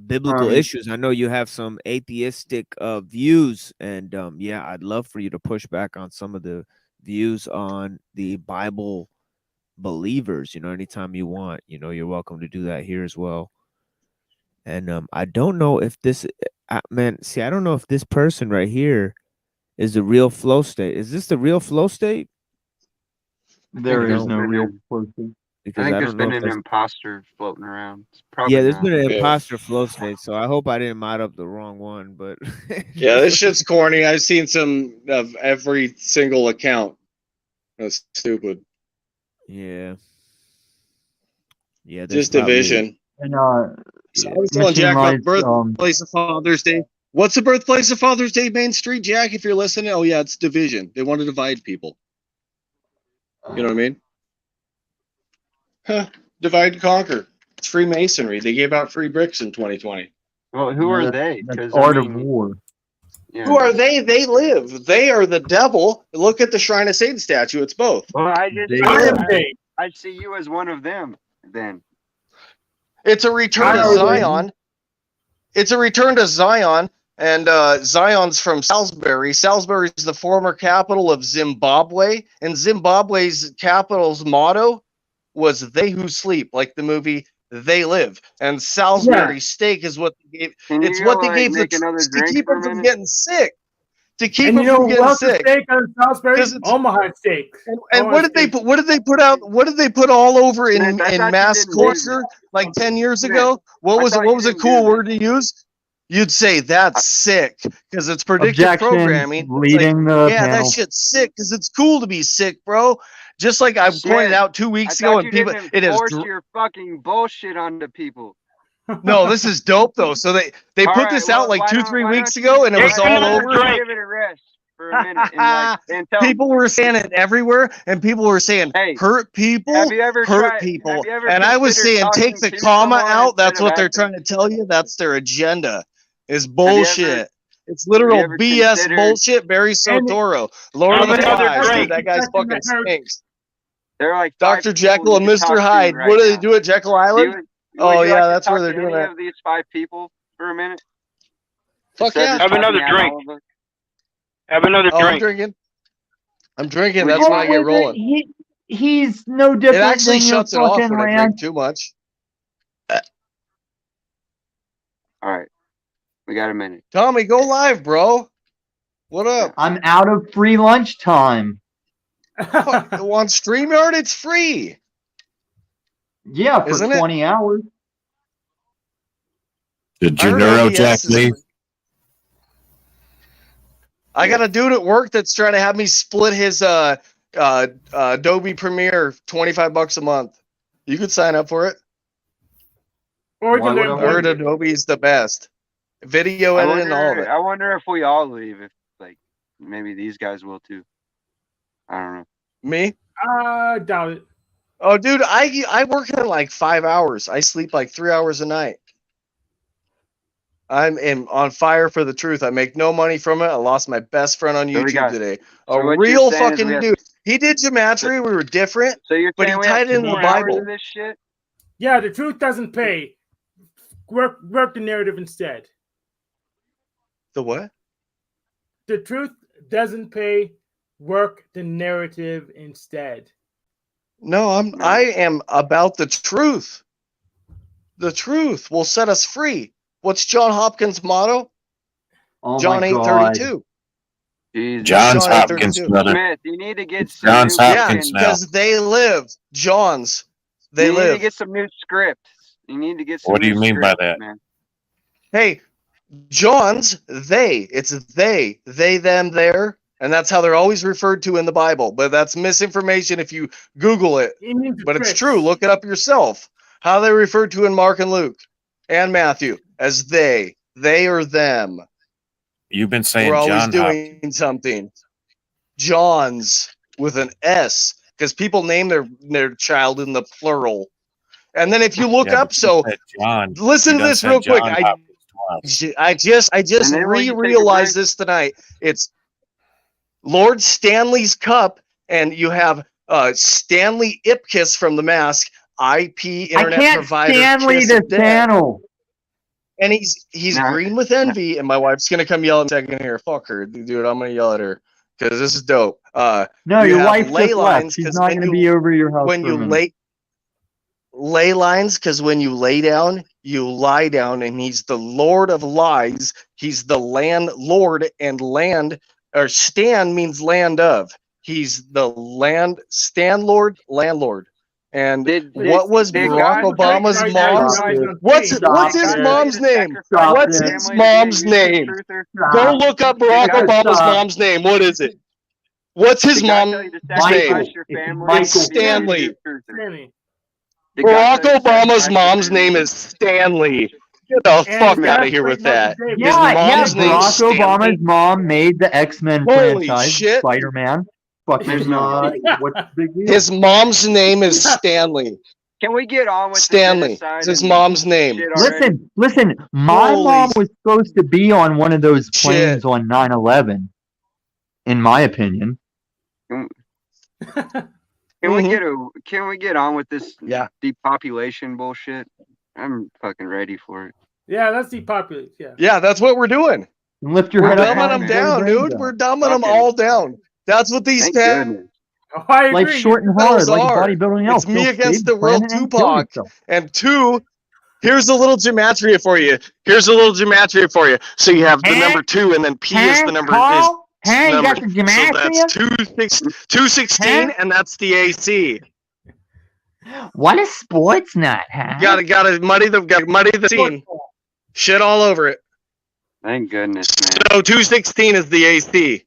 biblical issues. I know you have some atheistic views, and yeah, I'd love for you to push back on some of the views on the Bible believers. Anytime you want, you're welcome to do that here as well. And I don't know if this man, see, I don't know if this person right here is the real flow state. Is this the real flow state? There is no real flow state. I think there's been an imposter floating around. It's probably yeah, there's not. been an imposter flow state, so I hope I didn't mod up the wrong one. But yeah, this shit's corny. I've seen some of every single account. That's stupid. Yeah. Yeah, just division. And so I was telling Jack about birthplace of Father's Day. What's the birthplace of Father's Day, Main Street, Jack? If you're listening, oh yeah, it's division. They want to divide people. You know what I mean? Huh. Divide and conquer. It's Freemasonry. They gave out free bricks in 2020. Well, who are they? That's art of war. Yeah. Who are they? They live. They are the devil. Look at the Shrine of Satan statue. It's both. Well, I see you as one of them then. It's a return to Zion. It's a return to Zion. And Zion's from Salisbury. Salisbury is the former capital of Zimbabwe. And Zimbabwe's capital's motto was "They who sleep," like the movie They Live. And Salisbury steak is what they gave. It's what they gave the troops to keep them from getting sick. To keep them from getting sick. Steak on Salisbury? Omaha steak. And what did they put? What did they put out? What did they put all over in mass culture like 10 years ago? What was it? What was a cool word to use? You'd say that's sick because it's predictive programming. Leading like, the yeah, panel. that shit's sick because it's cool to be sick, bro. Just like I pointed out 2 weeks ago, and people, it is force your fucking bullshit onto people. No, this is dope though. So they put this out like 2-3 weeks ago, and it was all over. Give it a rest for a minute. And tell people were saying it everywhere, and people were saying hurt people, hurt people. And I was saying take the comma out. That's what they're trying to tell you. That's their agenda. Is bullshit. It's literal BS bullshit. Barry Sotoro, Lord of the Flies. Dude, that guy's fucking stinks. They're like Dr. Jekyll and Mr. Hyde. What do they do at Jekyll Island? Oh yeah, that's where they're doing that. Of these 5 people for a minute. Fuck yeah. Have another drink. Have another drink. I'm drinking. I'm drinking. That's why I get rolling. He's no different. It actually than shuts it off when I drink too much. All right. We got a minute. Tommy, go live, bro. What up? I'm out of free lunch time. On StreamYard, it's free. Yeah, for Isn't 20 hours. Did your neurojack leave? I got a dude at work that's trying to have me split his Adobe Premiere $25 a month. You could sign up for it. Or I heard Adobe is the best. Video editing and all of it. I wonder if we all leave. If like maybe these guys will too. I don't know. Me? Doubt it. Oh, dude, I work in like 5 hours. I sleep like 3 hours a night. I'm on fire for the truth. I make no money from it. I lost my best friend on YouTube today. A real fucking dude. He did gematria. We were different. So you're but he tied it into the Bible. This shit? Yeah, the truth doesn't pay. Work the narrative instead. The what? The truth doesn't pay. Work the narrative instead. No, I am about the truth. The truth will set us free. What's John Hopkins' motto? Oh John 8:32. Johns Hopkins, brother. Smith, you need to get some Johns Hopkins now. Because they live. Johns. They live. You need to get some new scripts. You need to get some What do you mean by that? Man. Hey, Johns, they. It's they, them, there. And that's how they're always referred to in the Bible. But that's misinformation if you Google it. But it's true. Look it up yourself. How they referred to in Mark and Luke and Matthew as they or them. You've been saying we're always John doing Hopkins. something. Johns with an S because people name their child in the plural. And then if you look up, so John, listen to this real quick. I just realized this tonight. It's Lord Stanley's cup, and you have Stanley Ipkiss from the Mask, IP internet provider. Stanley the channel. and he's green with envy, and my wife's gonna come yell in a second here. Fuck her, dude. I'm gonna yell at her because this is dope. No, you your have wife ley just left. lines She's because not going to be over your house when for a you minute. lay lines because when you lay down, you lie down, and he's the Lord of lies. He's the landlord, and land or stand means land of. He's the landlord. And what was Barack Obama's mom's? What's his mom's name? What's his mom's name? Go look up Barack Obama's mom's name. What is it? What's his mom's name? It's Stanley. Barack Obama's mom's name is Stanley. Get the fuck out of here with that. His mom's name is Barack Stanley. Obama's mom made the X-Men Holy franchise, shit. Spider-Man. Fucking, what's the big deal? His mom's name is Stanley. Can we get on with Stanley? It's his mom's name. Listen. My Holy mom was supposed to be on one of those planes on 9/11, in my opinion. Can we get on with this depopulation bullshit? I'm fucking ready for it. Yeah, let's depopulate. Yeah. Yeah, that's what we're doing. Lift your We're head up. dumbing them down, dude. We're dumbing them all down. That's what these I Life's agree. short and hard, like are. bodybuilding else. It's me He'll against save the world, planet and kill Tupac. himself. And two, here's a little gematria for you. So you have the number 2, and then P is the number Carl? is You number. got the So gematria? that's 216, and that's the AC. What is sports nut, huh? Gotta muddy the scene. Shit all over it. Thank goodness, man. So 216 is the AC.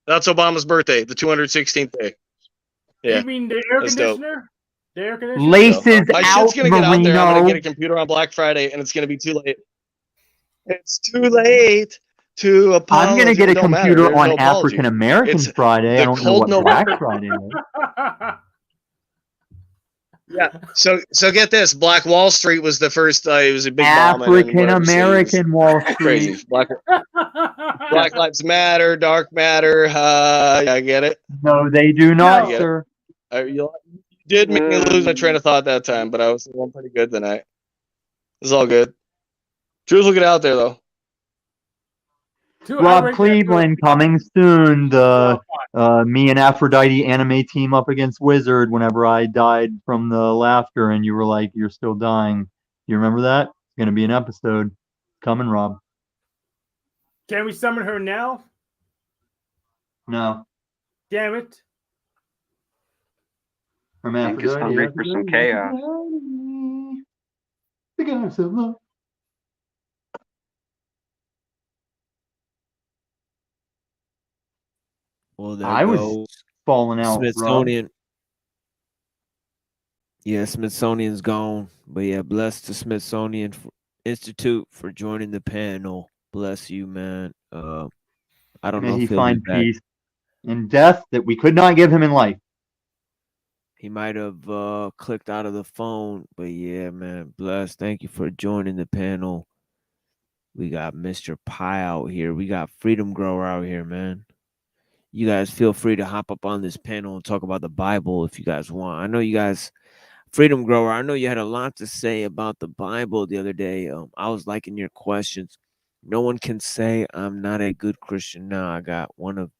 That's Obama's birthday, the 216th day. Yeah. You mean the air That's dope. conditioner? The air conditioner? Laces My out, shit's gonna get out there. I'm gonna Marino. get a computer on Black Friday, and it's gonna be too late. It's too late to apologize. I'm gonna get a It don't matter. computer There's on no apology. African American It's Friday. I the don't know cold what November. Black Friday is. Yeah. So get this. Black Wall Street was the first. It was a big bomb. African American Wall Street. Crazy. Black Lives Matter. Dark Matter. I get it. No, they do not, I get it. sir. You did make me lose my train of thought that time, but I was doing pretty good tonight. It's all good. Drew's looking out there though. Rob Cleveland coming soon. The me and Aphrodite anime team up against Wizard whenever I died from the laughter and you were like, you're still dying. You remember that? It's going to be an episode. Coming, Rob. Can we summon her now? No. Damn it. From Hank is hungry for some chaos. Well, there I was goes falling out, Smithsonian. Yeah, Smithsonian's gone. But yeah, bless the Smithsonian Institute for joining the panel. Bless you, man. I don't know May he if he'll find be back. peace in death that we could not give him in life. He might have clicked out of the phone, but yeah, man, bless. Thank you for joining the panel. We got Mr. Pie out here. We got Freedom Grower out here, man. You guys feel free to hop up on this panel and talk about the Bible if you guys want. I know you guys, Freedom Grower, I know you had a lot to say about the Bible the other day. I was liking your questions. No one can say I'm not a good Christian now. I got one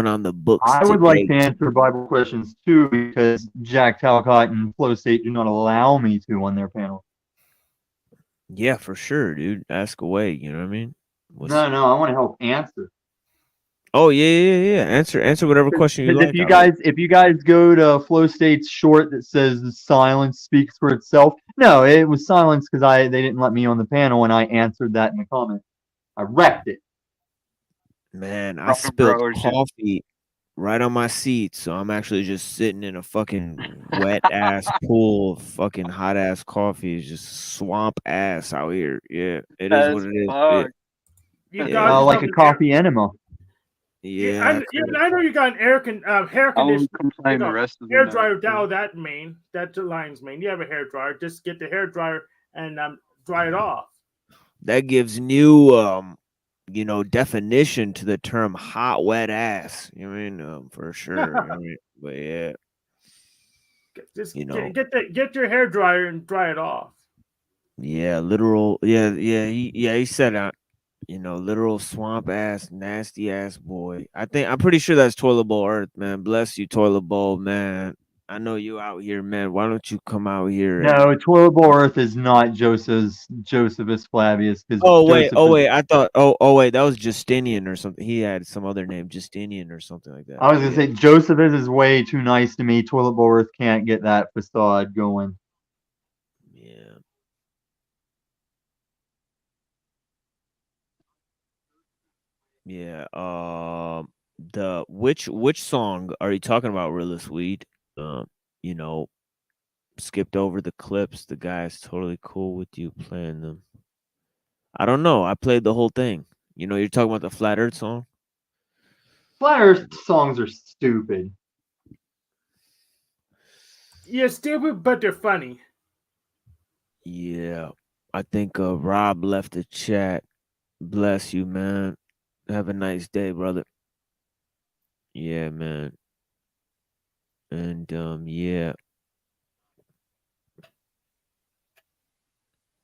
on the books. I would like to today. answer Bible questions too because Jack Talcott and Flow State do not allow me to on their panel. Yeah, for sure, dude. Ask away. You know what I mean? No, I want to help answer. Oh yeah. Answer whatever question you Because like. if you guys go to Flow State's short that says the silence speaks for itself. No, it was silence because they didn't let me on the panel and I answered that in the comments. I wrecked it. Man, I spilled coffee right on my seat, so I'm actually just sitting in a fucking wet ass pool of fucking hot ass coffee. It's just swamp ass out here. Yeah, it is what it is. Like a coffee enema. Yeah, I know you got an hair conditioner. Complain the rest of the hair night. dryer down that main. That's the lion's mane. You have a hair dryer. Just get the hair dryer and dry it off. that gives new definition to the term hot wet ass. You know what I mean? For sure. You know what I mean? But yeah. Just get your hair dryer and dry it off. Yeah, literal. Yeah, yeah, he said, literal swamp ass, nasty ass boy. I'm pretty sure that's Toilet Bowl Earth, man. Bless you, Toilet Bowl, man. I know you out here, man. Why don't you come out here and? No, Toilet Bowl Earth is not Josephus Flavius because Oh wait, Joseph oh is. wait. I thought. Oh wait, that was Justinian or something. He had some other name, Justinian or something like that. I was gonna Yeah. say Josephus is way too nice to me. Toilet Bowl Earth can't get that facade going. Yeah. Yeah. The which song are you talking about, Realist Weed? You know, skipped over the clips. The guy's totally cool with you playing them. I don't know. I played the whole thing. You're talking about the Flat Earth song? Flat Earth songs are stupid. Yeah, stupid, but they're funny. Yeah. I think Rob left the chat. Bless you, man. Have a nice day, brother. Yeah, man. And yeah.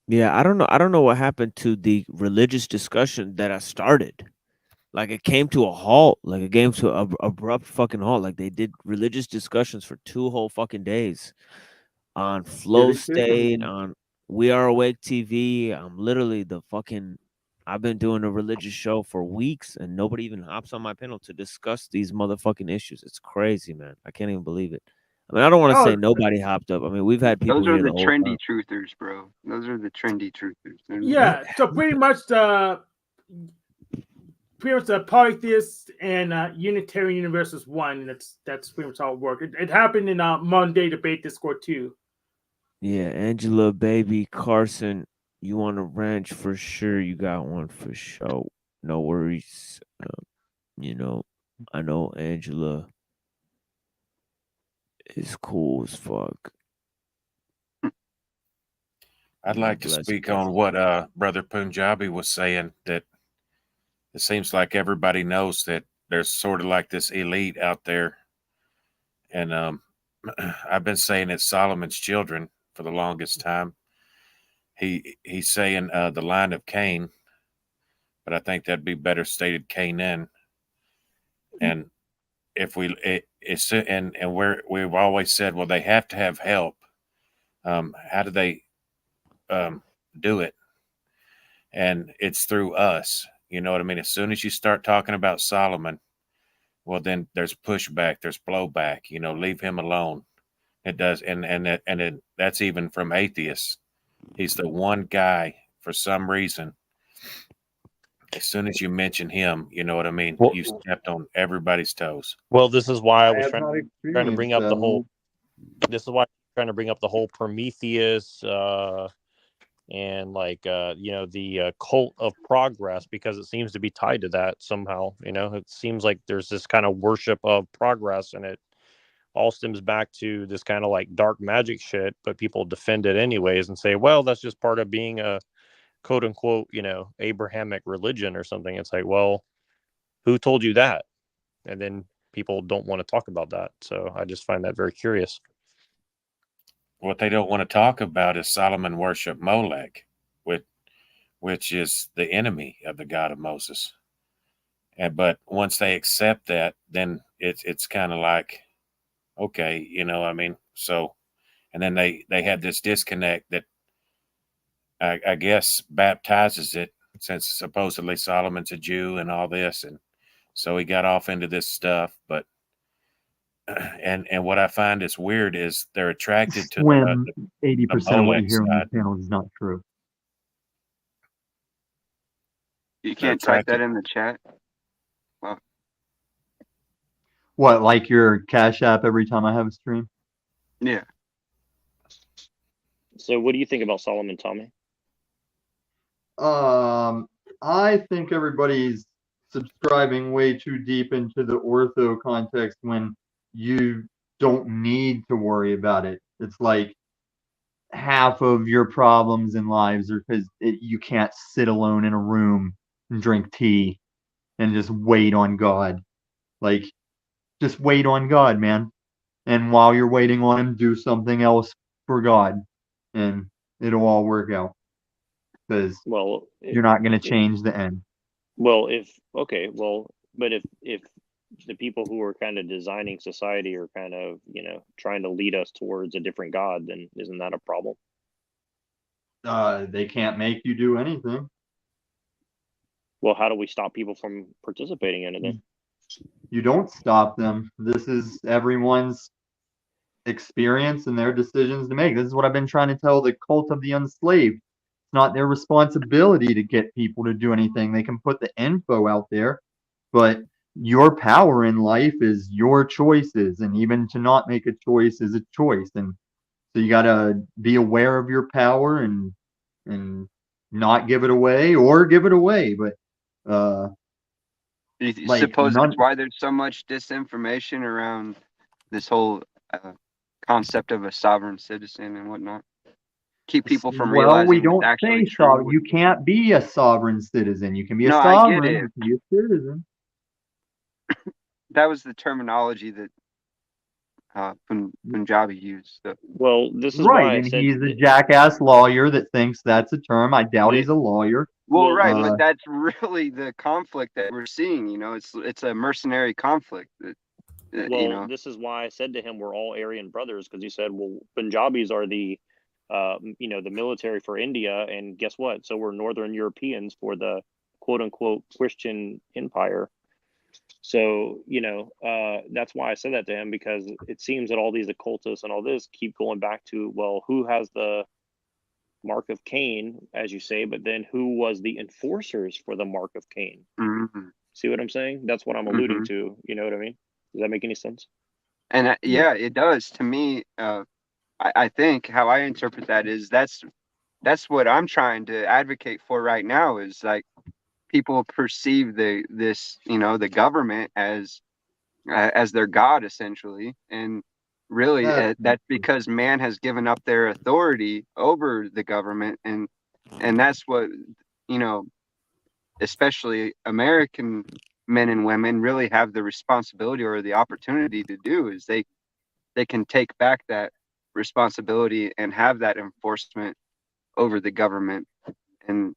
Yeah, I don't know. I don't know what happened to the religious discussion that I started. Like it came to a halt. Like it came to a abrupt fucking halt. Like they did religious discussions for 2 whole fucking days on Flow State, on We Are Awake TV. I'm literally I've been doing a religious show for weeks and nobody even hops on my panel to discuss these motherfucking issues. It's crazy, man. I can't even believe it. I mean, I don't want to say nobody hopped up. I mean, we've had people Those are here the the whole trendy time. truthers, bro. Those are the trendy truthers. Yeah, so pretty much the polytheist and Unitarian universe is one. And that's pretty much how it worked. It happened in Monday debate Discord too. Yeah, Angela, baby, Carson, you want a ranch for sure? You got one for sure. No worries. I know Angela is cool as fuck. I'd like to speak on what Brother Punjabi was saying, that it seems like everybody knows that there's sort of like this elite out there. And I've been saying it's Solomon's children for the longest time. He's saying the line of Cain, but I think that'd be better stated Canaan. And if we've always said, well, they have to have help. How do they do it? And it's through us. You know what I mean? As soon as you start talking about Solomon, well, then there's pushback, there's blowback. Leave him alone. It does, and that's even from atheists. He's the one guy for some reason. As soon as you mention him, you know what I mean. You stepped on everybody's toes. Well, this is why I was trying to bring up that. the whole. This is why I'm trying to bring up the whole Prometheus and the cult of progress, because it seems to be tied to that somehow. It seems like there's this kind of worship of progress, and it all stems back to this kind of like dark magic shit, but people defend it anyways and say, well, that's just part of being a quote unquote, Abrahamic religion or something. It's like, well, who told you that? And then people don't want to talk about that. So I just find that very curious. What they don't want to talk about is Solomon worshiped Molech, which is the enemy of the God of Moses. But once they accept that, then it's kind of like, okay, I mean, so, and then they have this disconnect that I guess baptizes it, since supposedly Solomon's a Jew and all this, and so he got off into this stuff. But and what I find is weird is they're attracted to When the 80% of what you hear on side. this panel is not true. You can't type that in the chat. Wow. What, like your Cash App every time I have a stream? Yeah. So what do you think about Solomon, Tommy? I think everybody's subscribing way too deep into the ortho context when you don't need to worry about it. It's like half of your problems in lives are because you can't sit alone in a room and drink tea and just wait on God. Like, just wait on God, man. And while you're waiting on him, do something else for God, and it'll all work out. because Well, you're not going to change the end. Well, but if the people who are kind of designing society are kind of, trying to lead us towards a different God, then isn't that a problem? They can't make you do anything. Well, how do we stop people from participating in it then? You don't stop them. This is everyone's experience and their decisions to make. This is what I've been trying to tell the cult of the enslaved. It's not their responsibility to get people to do anything. They can put the info out there, but your power in life is your choices, and even to not make a choice is a choice. And so you got to be aware of your power and not give it away or give it away. But you suppose that's why there's so much disinformation around this whole concept of a sovereign citizen and whatnot. Keep people from realizing we don't it's actually say true. you can't be a sovereign citizen. You can be a No, I get sovereign, it. you can be a citizen. That was the terminology that Punjabi used. Well, this is right, why I and said he's a jackass lawyer that thinks that's a term. I doubt he's a lawyer. Well, right, but that's really the conflict that we're seeing. It's a mercenary conflict. This is why I said to him, we're all Aryan brothers, because he said, well, Punjabis are the the military for India, and guess what? So we're Northern Europeans for the quote unquote Christian empire. So, that's why I said that to him, because it seems that all these occultists and all this keep going back to, well, who has the mark of Cain, as you say, but then who was the enforcers for the mark of Cain? Mm-hmm. See what I'm saying? That's what I'm alluding to. You know what I mean? Does that make any sense? And yeah, it does to me. I think how I interpret that is that's what I'm trying to advocate for right now, is like people perceive the government as their god, essentially, and really that's because man has given up their authority over the government, and that's what especially American men and women really have the responsibility or the opportunity to do, is they can take back that responsibility and have that enforcement over the government, and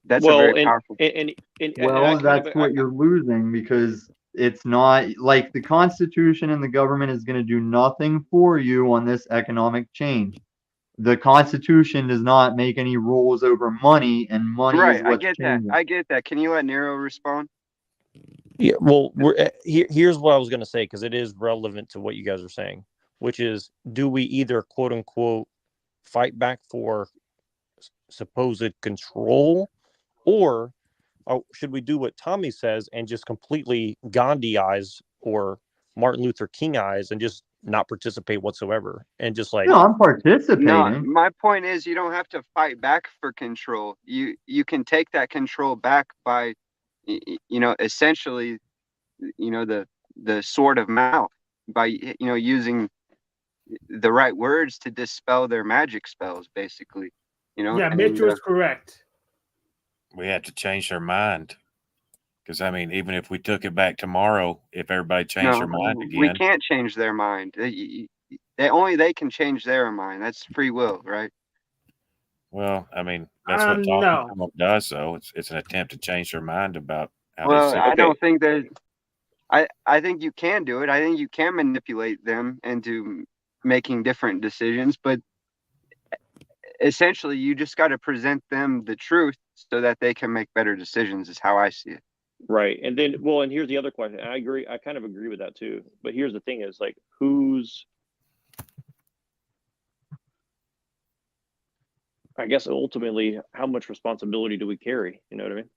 that's a very powerful. That's what you're losing, because it's not like the Constitution and the government is going to do nothing for you on this economic change. The Constitution does not make any rules over money, and money is what's changing. I get that. Can you let Nero respond? Yeah, well, here's what I was going to say, because it is relevant to what you guys are saying, which is, do we either quote unquote fight back for supposed control, or should we do what Tommy says and just completely Gandhi-ize or Martin Luther King-ize and just not participate whatsoever, and just like, no, I'm participating. No, my point is, you don't have to fight back for control. You can take that control back by essentially the sword of mouth, by using the right words to dispel their magic spells, basically. Yeah, Mitch was correct. We have to change their mind, because I mean, even if we took it back tomorrow, if everybody changed their mind again, we can't change their mind. They can change their mind. That's free will, right? Well, I mean, that's what talking does. So it's an attempt to change their mind about how they see. I don't think that. I think you can do it. I think you can manipulate them into making different decisions, but essentially you just got to present them the truth so that they can make better decisions, is how I see it. Right. And then, and here's the other question. I agree. I kind of agree with that too. But here's the thing is, like, I guess ultimately, how much responsibility do we carry? You know what I mean?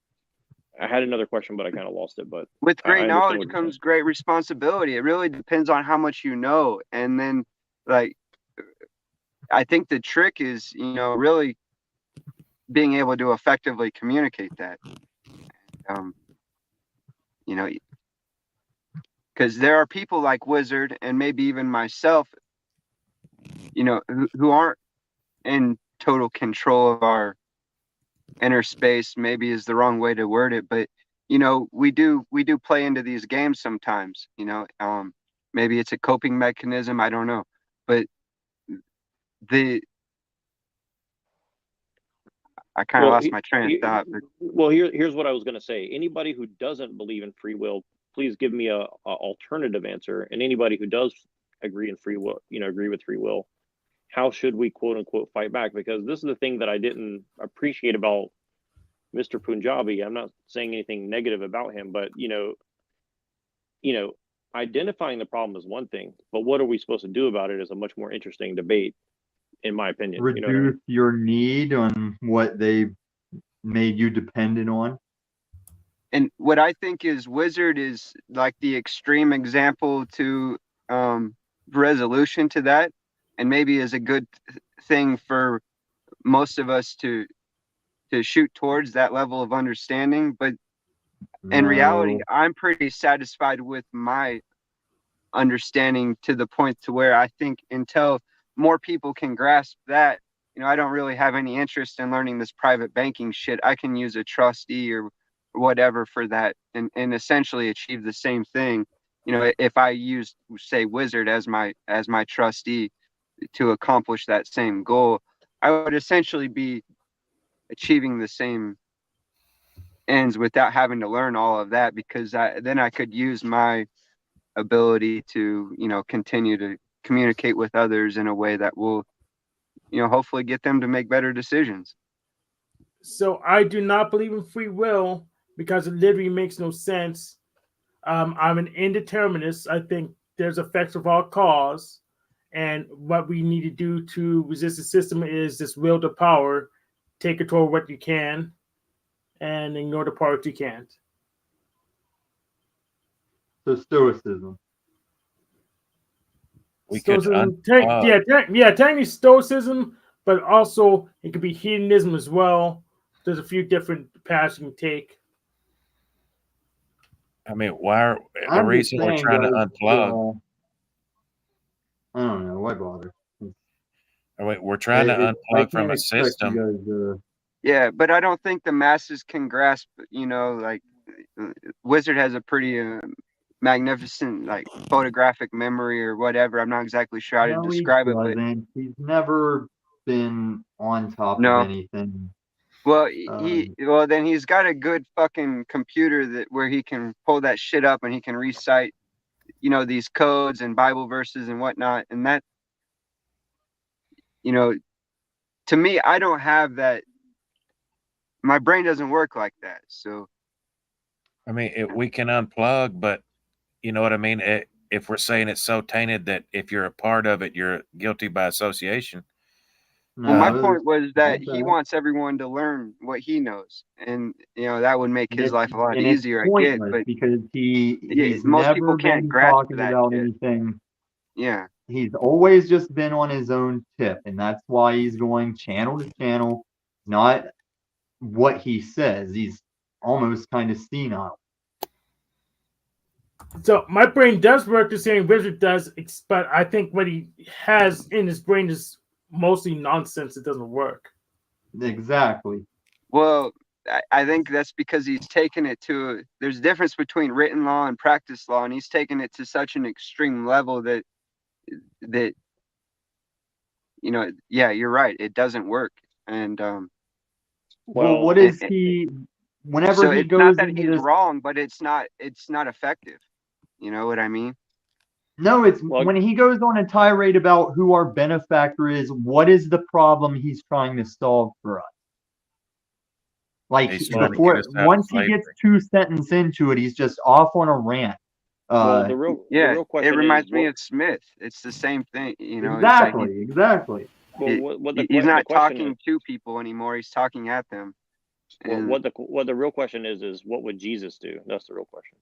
I had another question, but I kind of lost it. But with great knowledge comes great responsibility. It really depends on how much you know. And then, like, I think the trick is, really being able to effectively communicate that. Because there are people like Wizard, and maybe even myself, who aren't in total control of our inner space. Maybe is the wrong way to word it, but we do play into these games sometimes. Maybe it's a coping mechanism. I don't know, I kind of lost my train of thought. Well, here's what I was going to say. Anybody who doesn't believe in free will, please give me a alternative answer. And anybody who does agree with free will, how should we quote unquote fight back? Because this is the thing that I didn't appreciate about Mr. Punjabi. I'm not saying anything negative about him, but identifying the problem is one thing, but what are we supposed to do about it is a much more interesting debate, in my opinion. Reduce your need on what they made you dependent on. And what I think is Wizard is like the extreme example to resolution to that, and maybe is a good thing for most of us to shoot towards that level of understanding. But in reality, I'm pretty satisfied with my understanding to the point to where I think until more people can grasp that, I don't really have any interest in learning this private banking shit. I can use a trustee or whatever for that and essentially achieve the same thing. If I use, say, Wizard as my trustee to accomplish that same goal, I would essentially be achieving the same ends without having to learn all of that, because then I could use my ability to continue to communicate with others in a way that will hopefully get them to make better decisions. So I do not believe in free will because it literally makes no sense. I'm an indeterminist. I think there's effects of all cause, and what we need to do to resist the system is this will to power, take control of what you can and ignore the part you can't. So stoicism. Technically stoicism, but also it could be hedonism as well. There's a few different paths you can take. I mean, the reason we're trying to unplug? I don't know. Why bother? We're trying to unplug from a system. Yeah, but I don't think the masses can grasp. Wizard has a pretty magnificent photographic memory or whatever. I'm not exactly sure how to describe it, but he's never been on top of anything. Well, then he's got a good fucking computer where he can pull that shit up and he can recite, these codes and Bible verses and whatnot. And that, to me, I don't have that. My brain doesn't work like that. So, I mean, we can unplug, but you know what I mean? If we're saying it's so tainted that if you're a part of it, you're guilty by association. Well, my point was that he wants everyone to learn what he knows, and that would make his life a lot easier. I get, but because he's most never people can't been grasp talking that about shit. anything. Yeah, he's always just been on his own tip, and that's why he's going channel to channel. Not what he says. He's almost kind of senile. So my brain does work the same Wizard does, but I think what he has in his brain is mostly nonsense. It doesn't work. Exactly. Well, I think that's because he's taken it to there's a difference between written law and practice law, and he's taken it to such an extreme level that yeah, you're right, it doesn't work. And well, what is he whenever so he it's goes not that into he's this wrong, but it's not effective. You know what I mean? No, it's when he goes on a tirade about who our benefactor is, what is the problem he's trying to solve for us? Like once he gets 2 sentences into it, he's just off on a rant. The real question it reminds me of Smith. It's the same thing, Exactly, exactly. He's not talking to people anymore. He's talking at them. What the real question is what would Jesus do? That's the real question.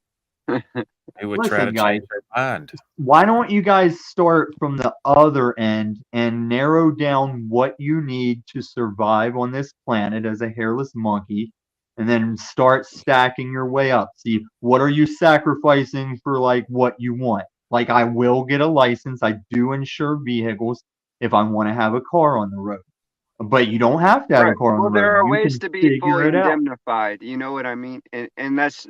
He would try to change their mind. Why don't you guys start from the other end and narrow down what you need to survive on this planet as a hairless monkey, and then start stacking your way up? See, what are you sacrificing for what you want? I will get a license. I do insure vehicles if I want to have a car on the road. But you don't have to have a car on the road. There are You ways can to be figure fully it out. indemnified. You know what I mean? And that's,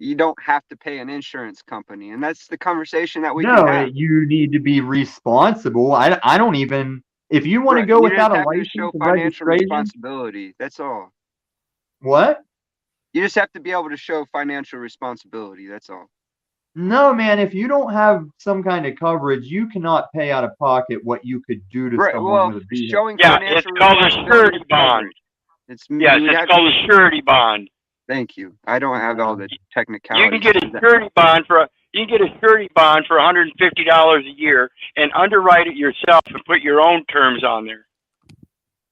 you don't have to pay an insurance company. And that's the conversation that we can have. You need to be responsible. I don't even If you want to Right, go you just without a have to license show and financial registration, responsibility. That's all. what? You just have to be able to show financial responsibility. That's all. No, man, if you don't have some kind of coverage, you cannot pay out of pocket what you could do to Right. someone Well, with a vehicle. showing Yeah, it's financial called a responsibility surety is bond. coverage. It's Yes, you would it's have called a surety bond. Thank you. I don't have all the You technicalities. can get a surety bond for $150 a year and underwrite it yourself and put your own terms on there.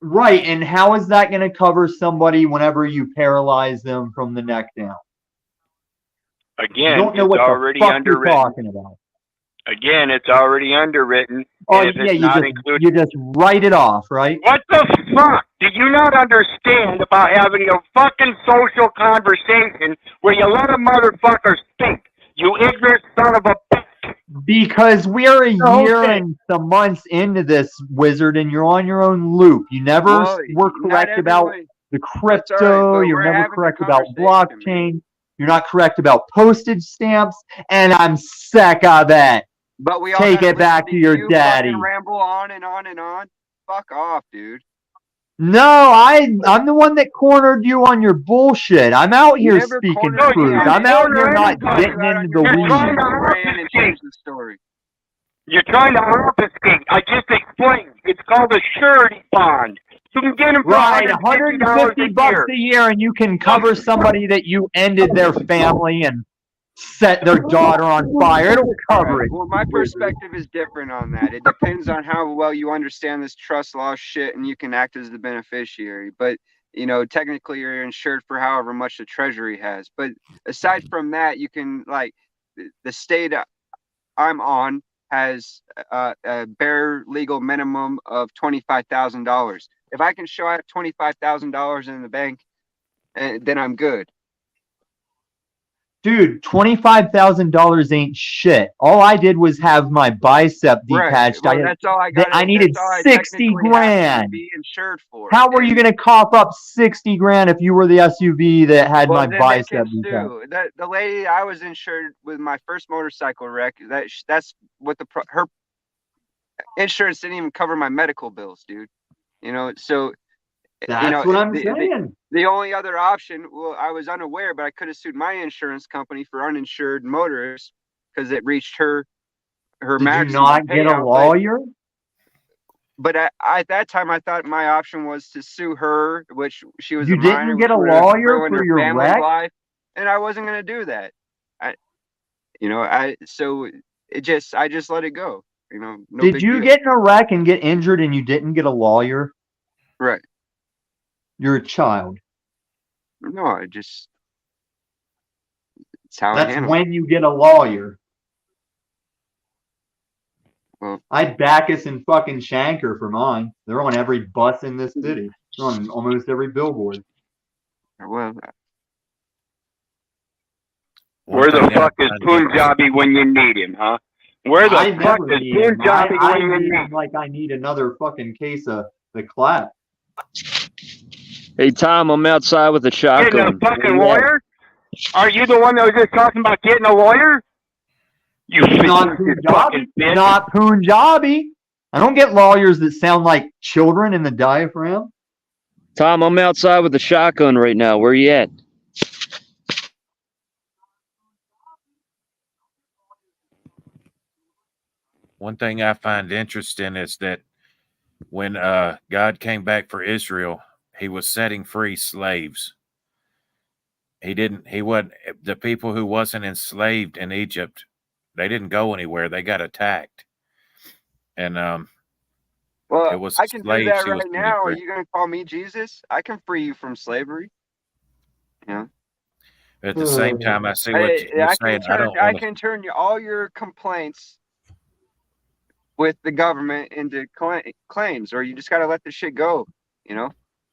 Right, and how is that going to cover somebody whenever you paralyze them from the neck down? You Again, don't know it's what the already fuck you're underwritten. talking about. Again, it's already underwritten. Oh, And if yeah, it's not included, you just write it off, right? what the fuck? Do you not understand about having a fucking social conversation where you let a motherfucker speak? You ignorant son of a bitch. Because we're a year Okay. and some months into this, Wizard, and you're on your own loop. You never Well, were not correct about everyone. the That's all right, crypto. but You're we're never having a correct about conversation, blockchain. You're not correct about postage stamps, and I'm sick of it. But we all Take gotta it back to listen your you daddy. fucking ramble on and on and on. Fuck off, dude. No, I'm the one that cornered you on your bullshit. I'm out You here never speaking cornered me truth. on I'm out here anything. not I called getting you out on into your the You're trying weeds. to bullshit. You ran and obfuscate. changed the story. You're trying to obfuscate. I just explained. It's called a surety bond. You can get them for Right, $150 $150 a a year. year, and you can cover somebody that you ended their family and set their daughter on fire. It'll cover it. Well, my perspective is different on that. It depends on how well you understand this trust law shit and you can act as the beneficiary. But, technically you're insured for however much the Treasury has. But aside from that, you can, like, the state I'm on has a bare legal minimum of $25,000. If I can show I have $25,000 in the bank, then I'm good. Dude, $25,000 ain't shit. All I did was have my bicep detached. Right. Well, that's all I got. I needed That's all I 60 technically have to grand. be insured for. How were you going to cough up 60 grand if you were the SUV that had Well, my then they bicep can detached? sue. The lady I was insured with my first motorcycle wreck. That's what her insurance didn't even cover my medical bills, dude. So That's what I'm saying. The only other option, well, I was unaware, but I could have sued my insurance company for uninsured motorists because it reached her Did you maximum not get a payout. lawyer? But at that time, I thought my option was to sue her, which she was You a minor. didn't get a which would have lawyer ruined for her your family's wreck? life, and I wasn't going to do that. So I just let it go. No Did big you deal. get in a wreck and get injured and you didn't get a lawyer? Right. You're a child. No, it's how I That's handle when you get a lawyer. Well, I'd Bacchus and fucking Shanker for mine. They're on every bus in this city. They're on almost every billboard. Well, where the fuck is Punjabi when you need him, huh? Where the I fuck never is need him. Punjabi I when you need need him like I need another fucking case of the clap. Hey, Tom, I'm outside with a Getting shotgun. a fucking lawyer? Are you the one that was just talking about getting a lawyer? You Not fucking Punjabi. bitch. Not Punjabi. I don't get lawyers that sound like children in the diaphragm. Tom, I'm outside with a shotgun right now. Where you at? One thing I find interesting is that when God came back for Israel, he was setting free slaves. The people who wasn't enslaved in Egypt, they didn't go anywhere. They got attacked. And well, it was I can do slaves that he was right setting now. Are free. you going to call me Jesus? I can free you from slavery. Yeah. At the same time, I see what you're saying. I can turn all your complaints with the government into claims, or you just got to let the shit go.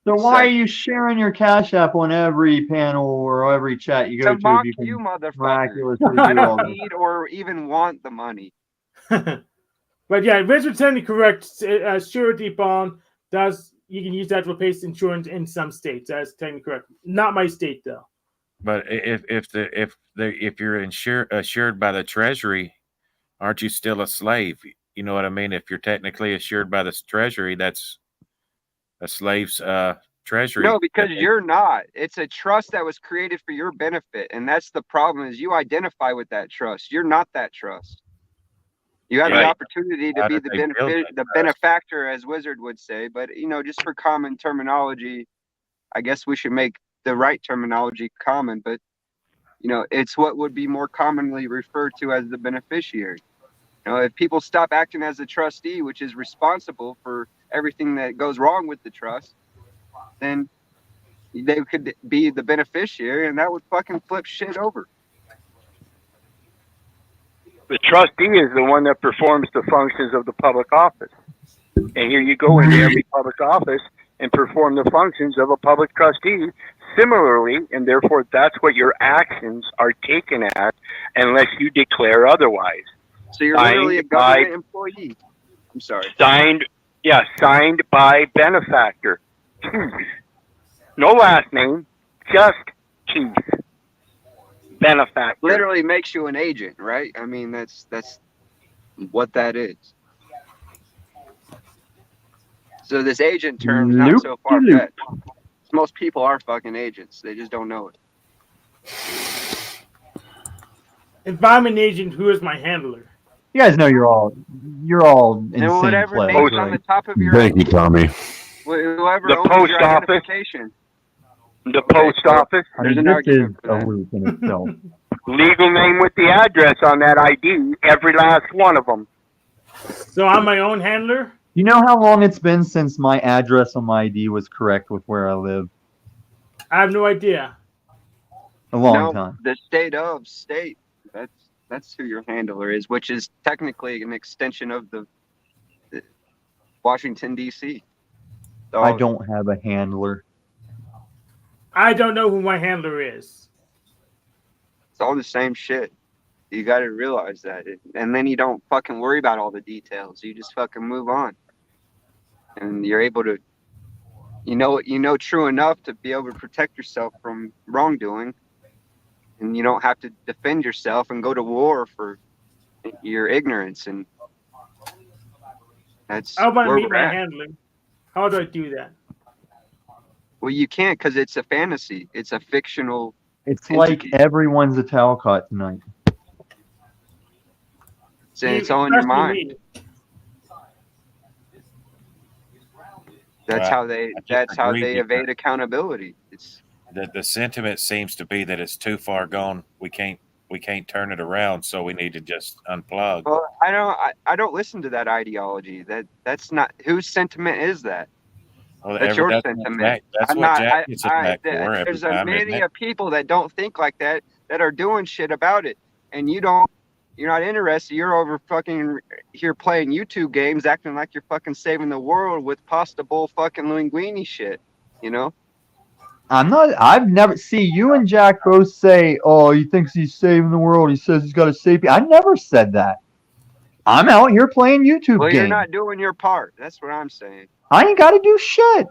So why are you sharing your Cash App on every panel or every chat you go To to mock if you you, can motherfucker. miraculously I do all don't this? need or even want the money. But yeah, Richard's technically correct. Surety bond you can use that to replace insurance in some states. That's technically correct. Not my state though. But if you're assured by the Treasury, aren't you still a slave? You know what I mean? If you're technically assured by the Treasury, that's a slave's treasury. No, because you're not. It's a trust that was created for your benefit, and that's the problem. Is you identify with that trust. You're not that trust. You have the opportunity to be the benefactor, as Wizard would say. But just for common terminology, I guess we should make the right terminology common. But it's what would be more commonly referred to as the beneficiary. If people stop acting as a trustee, which is responsible for everything that goes wrong with the trust, then they could be the beneficiary, and that would fucking flip shit over. The trustee is the one that performs the functions of the public office. And here you go into every public office and perform the functions of a public trustee similarly, and therefore that's what your actions are taken as unless you declare otherwise. So you're literally a government employee. I'm sorry. Signed by benefactor. No last name, just Keith. Benefactor. Literally makes you an agent, right? I mean, that's what that is. So this agent term's not so far-fetched. Most people are fucking agents. They just don't know it. If I'm an agent, who is my handler? You guys know you're all in And whatever name's on the top of your Thank you, Tommy. whoever The owns post your office. identification. The post office. There's an This is argument for a that. loop in itself. Legal name with the address on that ID, every last one of them. So I'm my own handler? You know how long it's been since my address on my ID was correct with where I live? I have no idea. A long time. The state. That's who your handler is, which is technically an extension of the Washington, D.C. So, I don't have a handler. I don't know who my handler is. it's all the same shit. You got to realize that. And then you don't fucking worry about all the details. You just fucking move on. And you're able to, true enough to be able to protect yourself from wrongdoing. And you don't have to defend yourself and go to war for your ignorance. And that's I want to where meet we're my at. handler. How do I do that? Well, you can't because it's a fantasy. It's a fictional. It's like everyone's a Talcott tonight. It's all in your mind. That's how they evade accountability. It's the sentiment seems to be that it's too far gone. We can't turn it around, so we need to just unplug. well, I don't listen to that ideology. That's not whose sentiment is that. Well, That's your sentiment. That's what Jack gets attacked for every There's time, isn't many it? people that don't think like that are doing shit about it, and you're not interested. You're over fucking here playing YouTube games, acting like you're fucking saving the world with pasta bowl fucking linguine shit. I'm not. I've never see you and Jack both say, "Oh, he thinks he's saving the world. He says he's got to save people." I never said that. I'm out here playing YouTube Well, games. you're not doing your part. That's what I'm saying. I ain't got to do shit.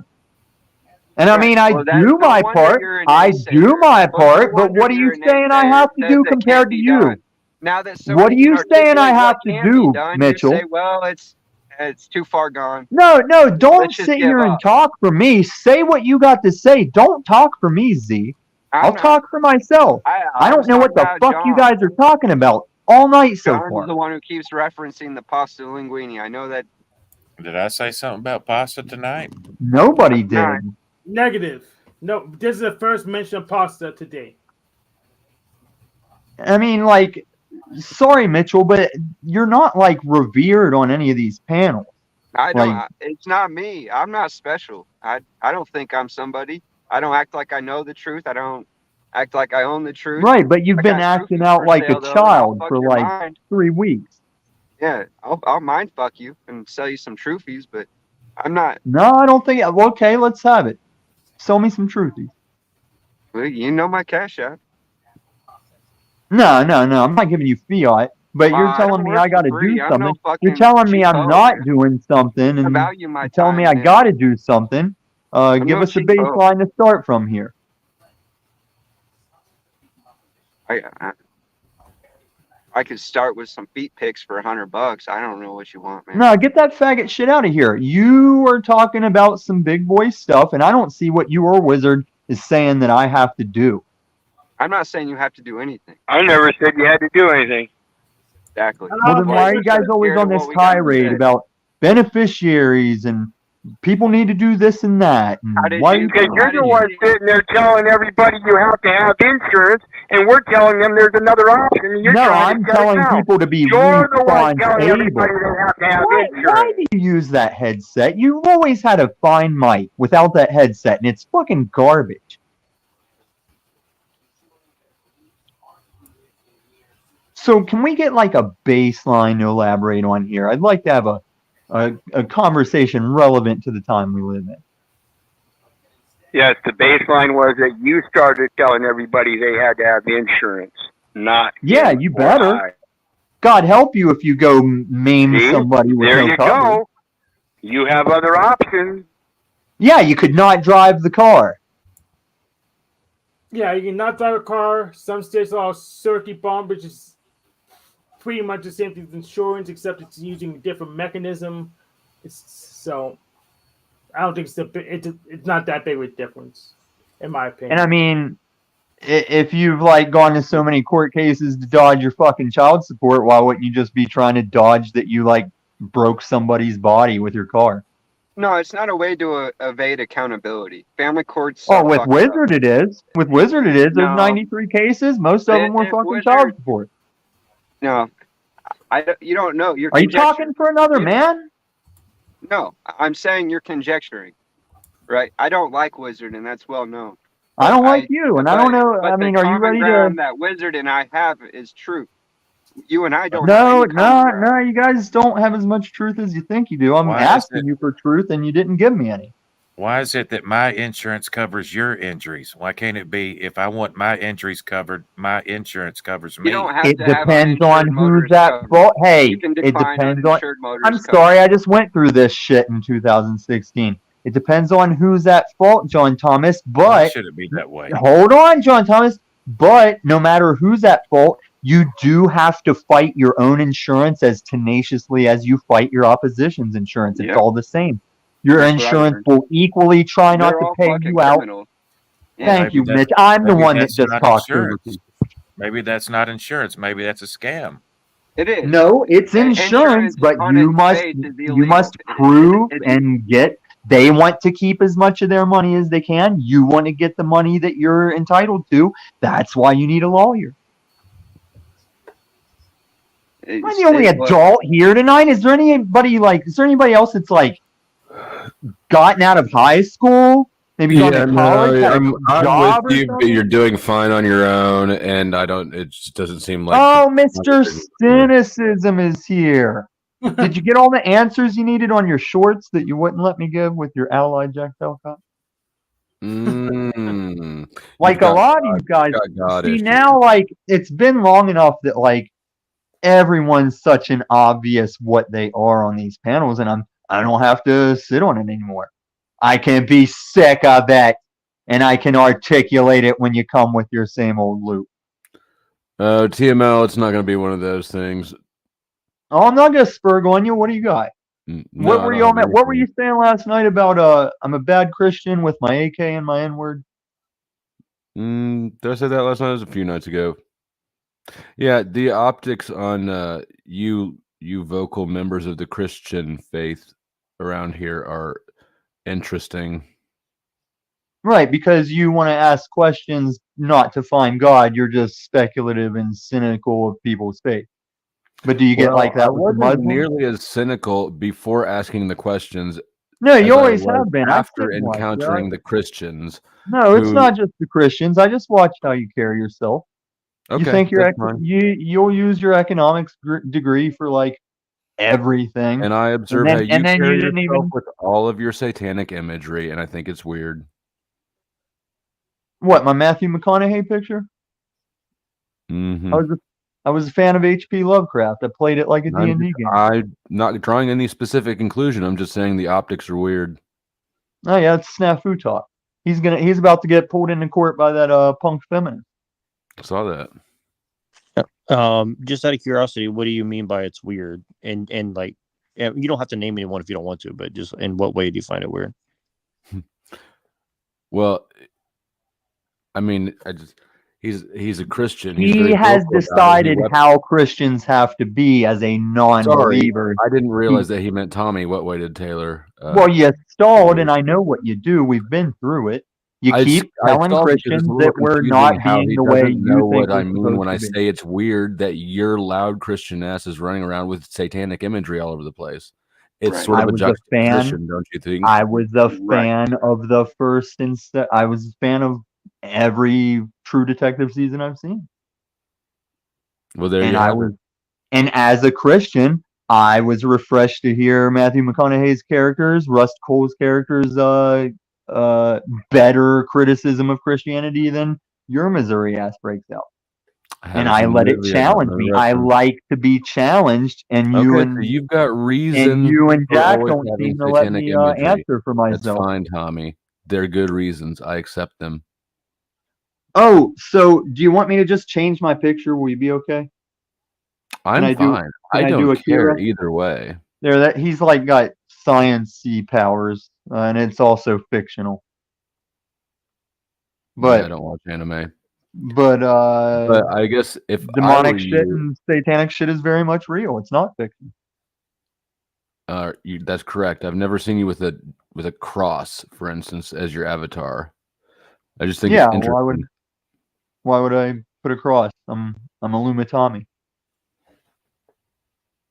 And I mean, Well, that's do no my wonder part. you're an I insider. do my No part. But wonder what are you you're an saying I insider have to that do says it compared can't to be you? done. Now that What somebody are you can saying I articulate have what to can be do, done, Mitchell? You say, well, it's too far gone. No, don't Let's just sit give here and up. talk for me. Say what you got to say. Don't talk for me, Z. I'll talk for myself. I don't was know what talking the about fuck you John. guys are talking about all night so John's far. the one who keeps referencing the pasta linguine. I know that. Did I say something about pasta tonight? Nobody did. Negative. No, this is the first mention of pasta today. I mean, sorry, Mitchell, but you're not revered on any of these panels. I don't. It's not me. I'm not special. I don't think I'm somebody. I don't act like I know the truth. I don't act like I own the truth. Right, but you've I been got acting trophies out for like sale, a though, and I'll child fuck for your mind. 3 weeks. Yeah, I'll mind fuck you and sell you some trophies, but I'm not. No, I don't think. Well, okay, let's have it. Sell me some truthies. Well, you know my cash app. No. I'm not giving you fiat, but you're I telling don't me work I got to for free. do I'm something. no You're fucking telling me I'm cheapo, not man. doing something, I and value my you're telling me time, I man. got to do something. Give no us a cheapo. baseline to start from here. I could start with some feet pics for $100. I don't know what you want, man. No, get that faggot shit out of here. You are talking about some big boy stuff, and I don't see what you or Wizard is saying that I have to do. I'm not saying you have to do anything. I never said you had to do anything. Exactly. Well, then why are you guys always on this tirade about beneficiaries and people need to do this and that? And why Because you're the one sitting there telling everybody you have to have insurance, and we're telling them there's another option. And you're No, trying I'm to shut it telling down. people to be You're the one telling responsible. everybody they have to have insurance. Why do you use that headset? You've always had a fine mic without that headset, and it's fucking garbage. So can we get like a baseline to elaborate on here? I'd like to have a conversation relevant to the time we live in. Yes, the baseline was that you started telling everybody they had to have insurance, not Yeah, you better. God help you if you go maim See? somebody with There no you coverage. go. You have other options. Yeah, you could not drive the car. Yeah, you can not drive a car. Some states allow surety bond, which is pretty much the same thing as insurance, except it's using a different mechanism. So I don't think it's not that big of a difference, in my opinion. And I mean, if you've like gone to so many court cases to dodge your fucking child support, why wouldn't you just be trying to dodge that you like broke somebody's body with your car? No, it's not a way to evade accountability. Family courts. Oh, with Wizard it is. With Wizard it is. There's No. 93 cases. Most of them were If fucking Wizard- child support. No, you don't know. You're Are you conjecturing. talking for another man? No, I'm saying you're conjecturing, right? I don't like Wizard, and that's well known. I don't like you, and I don't know. But I mean, the are you common ready ground to? that Wizard and I have is truth. You and I don't. No, have any common no, no. You guys don't have as much truth as you think you do. I'm Why is asking you for truth, and you didn't give me any. Why is it that my insurance covers your injuries? Why can't it be if I want my injuries covered, my insurance covers me? You don't have It to have depends on uninsured who's motorist at coverage. fault. Hey, You can it decline depends on. uninsured motorist I'm coverage. sorry, I just went through this shit in 2016. It depends on who's at fault, John Thomas. Why But should it be that way? hold on, John Thomas. But no matter who's at fault, you do have to fight your own insurance as tenaciously as you fight your opposition's insurance. It's Yep. all the same. Your That's what I insurance learned. will equally try not They're to all pay fucking you out. criminals. Yeah. Thank you, Maybe Mitch. that's- I'm the maybe one that that's just not talked over insurance. people. Maybe that's not insurance. Maybe that's a scam. It is. No, it's And insurance, but on you its must face is you must illegal. prove and get. They want to keep as much of their money as they can. You want to get the money that you're entitled to. That's why you need a lawyer. Am I the only adult here tonight? Is there anybody else that's like gotten out of high school? Maybe gone to college? had a I'm job with or you, but something? you're doing fine on your own, and I don't. It just doesn't seem like. Oh, Mr. Cynicism is here. Did you get all the answers you needed on your shorts that you wouldn't let me give with your Allied Jack Telcom? Like a lot of you guys. See, now, like, it's been long enough that, like, everyone's such an obvious what they are on these panels, and I don't have to sit on it anymore. I can be sick of it, and I can articulate it when you come with your same old loop. TML, it's not going to be one of those things. Oh, I'm not gonna spurg on you. What do you got? No, What were I you don't on? agree What were with you saying last night about I'm a bad Christian with my AK and my N word? Did I say that last night? It was a few nights ago. Yeah, the optics on you vocal members of the Christian faith around here are interesting. Right, because you want to ask questions not to find God. You're just speculative and cynical of people's faith. But do you get like I that with the wasn't Muslims? nearly as cynical before asking the questions. No, you as I always was have been. I after sit and watch you. encountering the Christians. No, it's who- not just the Christians. I just watched how you carry yourself. You Okay, think that's fine. you'll use your economics degree for like everything. And I observe how you and then carry you didn't yourself even with all of your satanic imagery, and I think it's weird. what, my Matthew McConaughey picture? Mm-hmm. I was a fan of H.P. Lovecraft. I played it like a D&D game. I'm not drawing any specific conclusion. I'm just saying the optics are weird. Oh yeah, it's snafu talk. He's about to get pulled into court by that punk feminist. I saw that. Just out of curiosity, what do you mean by it's weird? And like, you don't have to name anyone if you don't want to, but just in what way do you find it weird? Well, I mean, he's a Christian. He has decided how Christians have to be as a non-believer. I didn't realize that he meant Tommy. What way did Taylor? Well, you stalled, and I know what you do. We've been through it. You keep telling Christians that we're not being the way you know think what I we're mean supposed when I to be. say it's weird that your loud Christian ass is running around with satanic imagery all over the place. It's sort of I a was a fan. juxtaposition, don't you think? I was a fan of the first I was a fan of every True Detective season I've seen. Well, there And you I have was, it. and as a Christian, I was refreshed to hear Matthew McConaughey's characters, Rust Cole's characters, better criticism of Christianity than your Missouri ass breaks out. And I let it challenge me. I like to be challenged, and you Okay, and so you've got reason. and you and for Jack always don't having seem to let satanic me imagery. answer for That's myself. fine, Tommy. They're good reasons. I accept them. Oh, so do you want me to just change my picture? Will you be okay? I'm fine. I do don't care Akira? either way. There, that he's like got science-y powers, and it's also fictional. But I don't watch anime. But I guess if demonic I were shit you, and satanic shit is very much real. It's not fiction. that's correct. I've never seen you with a cross, for instance, as your avatar. I just think Yeah, it's interesting. why would I put a cross? I'm a Lumitami.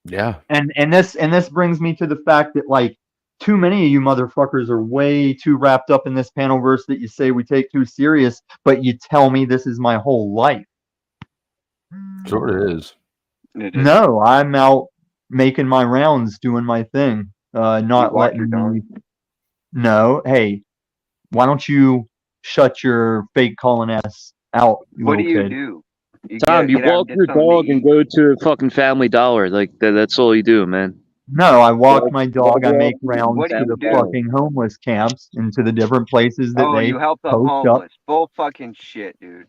Yeah. And this brings me to the fact that like too many of you motherfuckers are way too wrapped up in this panel verse that you say we take too serious, but you tell me this is my whole life. Sort of is. No, I'm out making my rounds, doing my thing, not letting me. No, hey, why don't you shut your fake calling ass out? What do little you kid? do? You Tom, you get out walk and your get something dog to and eat. go to fucking Family Dollar. Like that's all you do, man. No, I walk my dog. I make rounds What do to you the do? fucking homeless camps and to the different places that Oh, they you help the post up. homeless. Bull fucking shit, dude.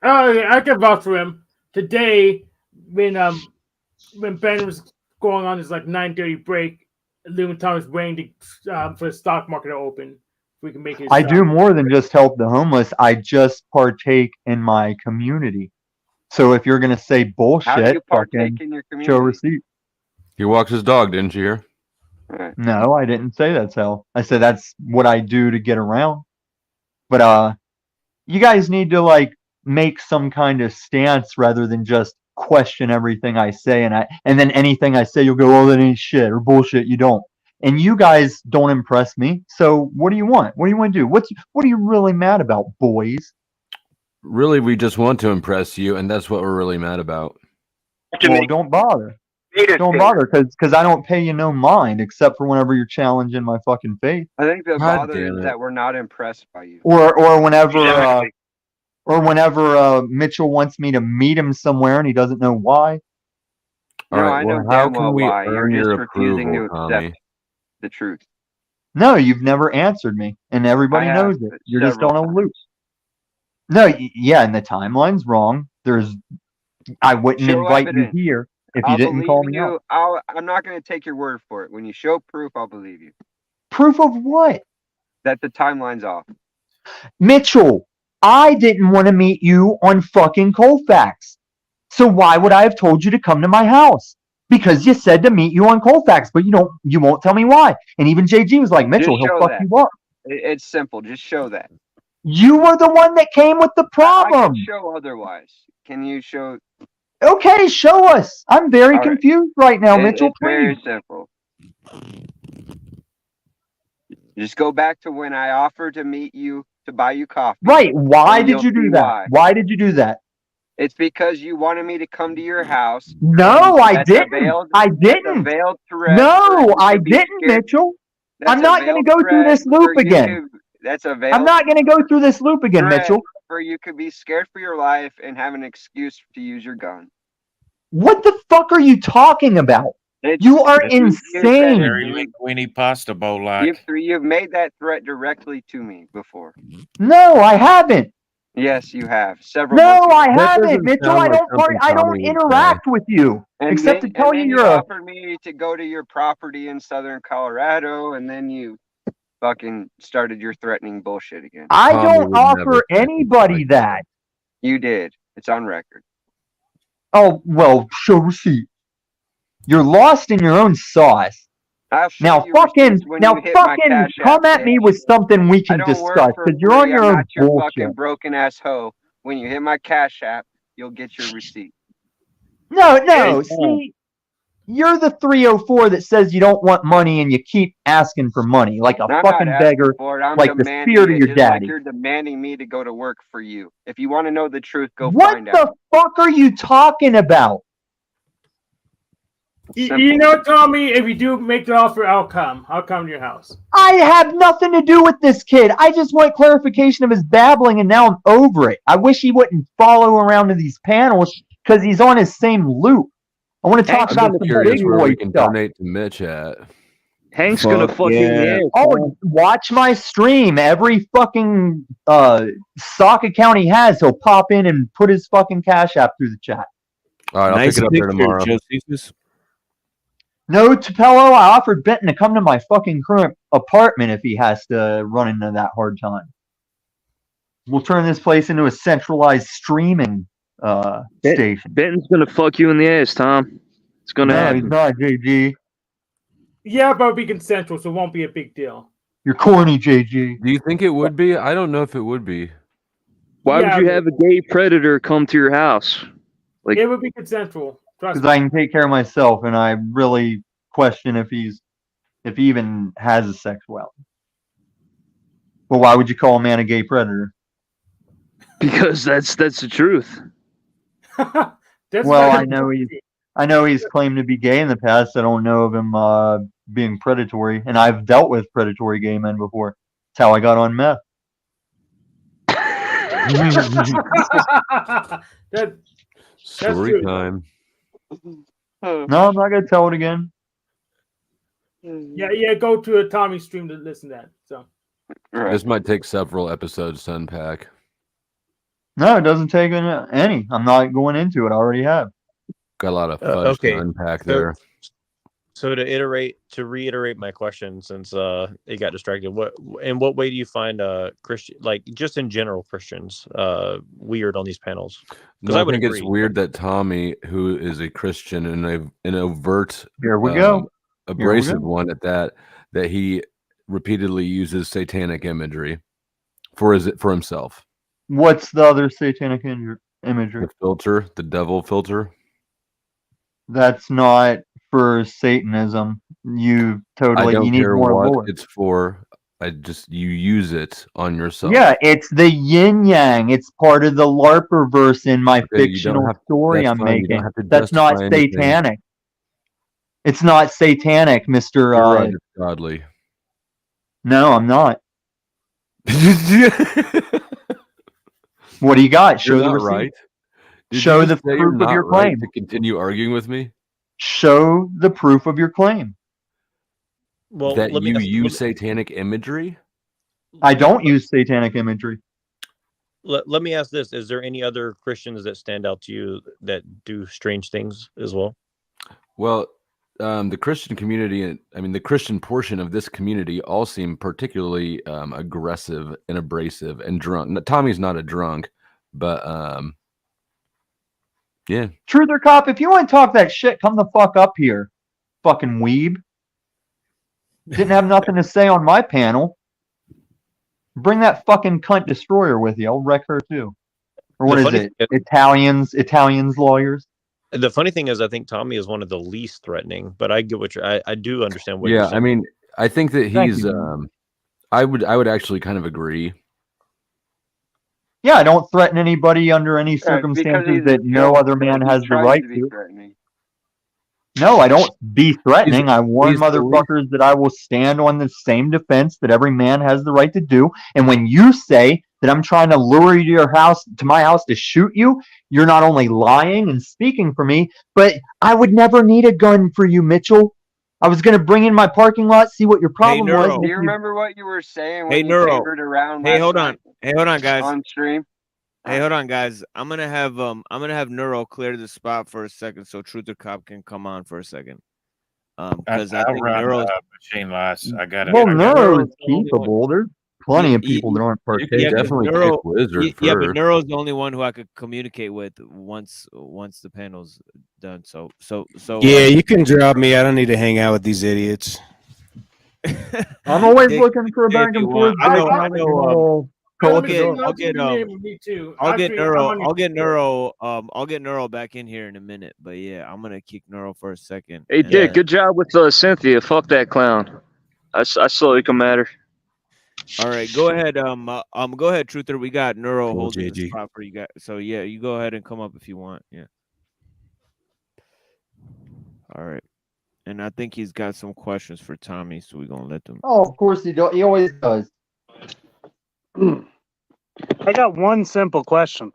Oh, yeah, I can vouch for him. Today, when Ben was going on his like 9:30 break, Lumiton was waiting to, for the stock market to open. If we can make it. I do more than just help the homeless. I just partake in my community. So if you're gonna say bullshit, How do you partake fucking in your show community? receipt. He walks his dog, didn't you hear? No, I didn't say that's how. I said that's what I do to get around. But you guys need to like make some kind of stance rather than just question everything I say, and then anything I say you'll go, oh, that ain't shit or bullshit. You don't. And you guys don't impress me. So what do you want? What do you want to do? What are you really mad about, boys? Really, we just want to impress you, and that's what we're really mad about. Well, don't bother. Don't bother, because I don't pay you no mind except for whenever you're challenging my fucking faith. I think the God bother damn is it. that we're not impressed by you. Or whenever Exactly. Mitchell wants me to meet him somewhere and he doesn't know why. All right, I know well, how damn can well we why. You're earn just your refusing to approval, accept Tommy? the truth. No, you've never answered me, and everybody I have knows it. You're just several on a loop. No, yeah, and the timeline's wrong. I wouldn't Show invite evidence. you here if I'll you didn't call believe me you. out. I'm not going to take your word for it. When you show proof, I'll believe you. Proof of what? That the timeline's off. Mitchell, I didn't want to meet you on fucking Colfax. So why would I have told you to come to my house? Because you said to meet you on Colfax, but you won't tell me why. And even JG was like, Mitchell, Just he'll show fuck that. you up. It's simple. Just show that. You were the one that came with the I problem. can show otherwise. Can you show? Okay, show us. I'm very All right. confused right now, Mitchell. It's very Please. simple. Just go back to when I offered to meet you to buy you coffee. Right. Why and did you'll you do see that? why. Why did you do that? It's because you wanted me to come to your house. No, I That's a didn't. veiled- I that's a didn't. veiled threat for No, you I to be didn't, scared. Mitchell. That's I'm a not going to veiled go through threat this for loop you again. That's a veiled I'm not going to go through this loop again, threat Mitchell. for you could be scared for your life and have an excuse to use your gun. What the fuck are you talking about? You are insane. Very linguine pasta bowl like. You've made that threat directly to me before. No, I haven't. Yes, you have several. No, months I ago. haven't, Mitchell. I don't interact with you except to tell you you you're a. offered me to go to your property in southern Colorado, and then you fucking started your threatening bullshit again. I don't offer anybody that. You did. It's on record. Oh well, show receipt. You're lost in your own sauce. Now fucking come at me with something we can discuss because you're on your own bullshit. Fucking broken ass hoe. When you hit my Cash App, you'll get your receipt. No. See, you're the 304 that says you don't want money and you keep asking for money like a I'm fucking not beggar, I'm like the demanding spirit of it, your just like daddy. you're demanding me to go to work for you. If you want to know the truth, go What find the out. fuck are you talking about? You know, Tommy, if you do make the offer, I'll come. I'll come to your house. I have nothing to do with this kid. I just want clarification of his babbling, and now I'm over it. I wish he wouldn't follow around to these panels because he's on his same loop. I want to talk about the curious big where boy we can stuff. donate to Mitch at. Hank's gonna fuck you in the ass. Oh, watch my stream. Every fucking stock account he has, he'll pop in and put his fucking Cash App through the chat. All right, I'll pick it up there tomorrow. No, Tupelo, I offered Benton to come to my fucking current apartment if he has to run into that hard time. We'll turn this place into a centralized streaming station. Benton's gonna fuck you in the ass, Tom. It's gonna happen. He's not, JG. Yeah, but it'll be consensual, so it won't be a big deal. You're corny, JG. Do you think it would be? I don't know if it would be. Why would you have a gay predator come to your house? Like, it would be consensual. Because I can take care of myself, and I really question if he even has a sexuality. Well, why would you call a man a gay predator? Because that's the truth. Well, I know he's claimed to be gay in the past. I don't know of him being predatory, and I've dealt with predatory gay men before. That's how I got on meth. Story time. No, I'm not gonna tell it again. Yeah, go to a Tommy stream to listen to that. So This might take several episodes to unpack. No, it doesn't take any. I'm not going into it. I already have. Got a lot of fudge to unpack there. So to reiterate my question, since it got distracted, in what way do you find Christian, like just in general Christians, weird on these panels? Because I would think agree. it's weird that Tommy, who is a Christian and an overt, here we go, abrasive one at that he repeatedly uses satanic imagery for himself. What's the other satanic imagery? The filter, the devil filter. That's not for Satanism. You need more lore. It's for. You use it on yourself. Yeah, it's the yin yang. It's part of the LARPer verse in my fictional story I'm making. That's not satanic. It's not satanic, Mr. You're right, it's godly. No, I'm not. What do you got? Show the receipt. Right. Show the proof of your claim. To continue arguing with me. Show the proof of your claim. Well, that you use satanic imagery? I don't use satanic imagery. Let me ask this: is there any other Christians that stand out to you that do strange things as well? Well, the Christian community, the Christian portion of this community, all seem particularly aggressive and abrasive and drunk. Tommy's not a drunk, but yeah. Truth or cop, if you want to talk that shit, come the fuck up here, fucking weeb. Didn't have nothing to say on my panel. Bring that fucking cunt destroyer with you. I'll wreck her too. Or what is it? Italians lawyers. The funny thing is, I think Tommy is one of the least threatening, but I get what I do understand what you're saying. I mean, I think that he's. I would actually kind of agree. Yeah, I don't threaten anybody under any circumstances that no other man has the right to. No, I don't be threatening. I warn motherfuckers that I will stand on the same defense that every man has the right to do. And when you say that I'm trying to lure you to your house, to my house to shoot you, you're not only lying and speaking for me, but I would never need a gun for you, Mitchell. I was going to bring in my parking lot, see what your problem was. Do you remember what you were saying when Hey, you Neuro. wavered around Hey, last hold on. night Hey, hold on, guys. on stream? Hey, hold on, guys. I'm gonna have Neuro clear the spot for a second so Truther Cop can come on for a second. Because I think run Neuro's machine lights. I got it. Well, Neuro is keepable. There's plenty of people that aren't Yeah, partaking. definitely Neuro, pick Wizard yeah, but first. Neuro's the only one who I could communicate with once the panel's done. So Yeah, you can drop me. I don't need to hang out with these idiots. I'm always looking for a back and forth. I know. I'll get Neuro back in here in a minute. But yeah, I'm gonna kick Neuro for a second. Hey, Dick, good job with Cynthia. Fuck that clown. I slowly come at her. All right, go ahead. Go ahead, Truther. We got Neuro holding the spot for you guys. So yeah, you go ahead and come up if you want. Yeah. All right. And I think he's got some questions for Tommy, so we're gonna let them. Oh, of course he do. He always does. I got one simple question.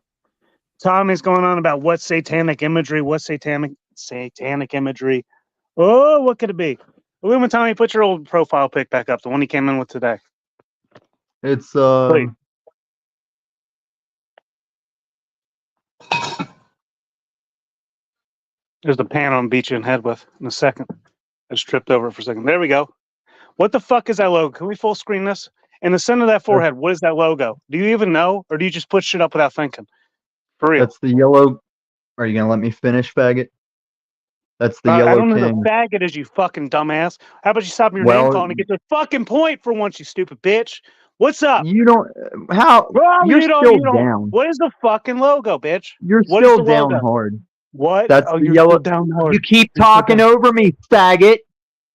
Tommy's going on about what satanic imagery. Oh, what could it be? Illuma, Tommy, put your old profile pic back up, the one he came in with today. It's Please. There's the pan I'm beat you in the head with in a second. I just tripped over it for a second. There we go. What the fuck is that logo? Can we full screen this? In the center of that forehead, what is that logo? Do you even know? Or do you just put shit up without thinking? For real. That's the yellow. Are you gonna let me finish, faggot? That's the yellow I don't know king. who the faggot is, you fucking dumbass. How about you stop your name calling and get your fucking point for once, you stupid bitch? What's up? You don't. How? Well, you're you don't, still you don't. down. What is the fucking logo, bitch? You're What is still the down logo? hard. What? That's Oh, the you're yellow. still down hard. You keep You're still talking down- over me, faggot.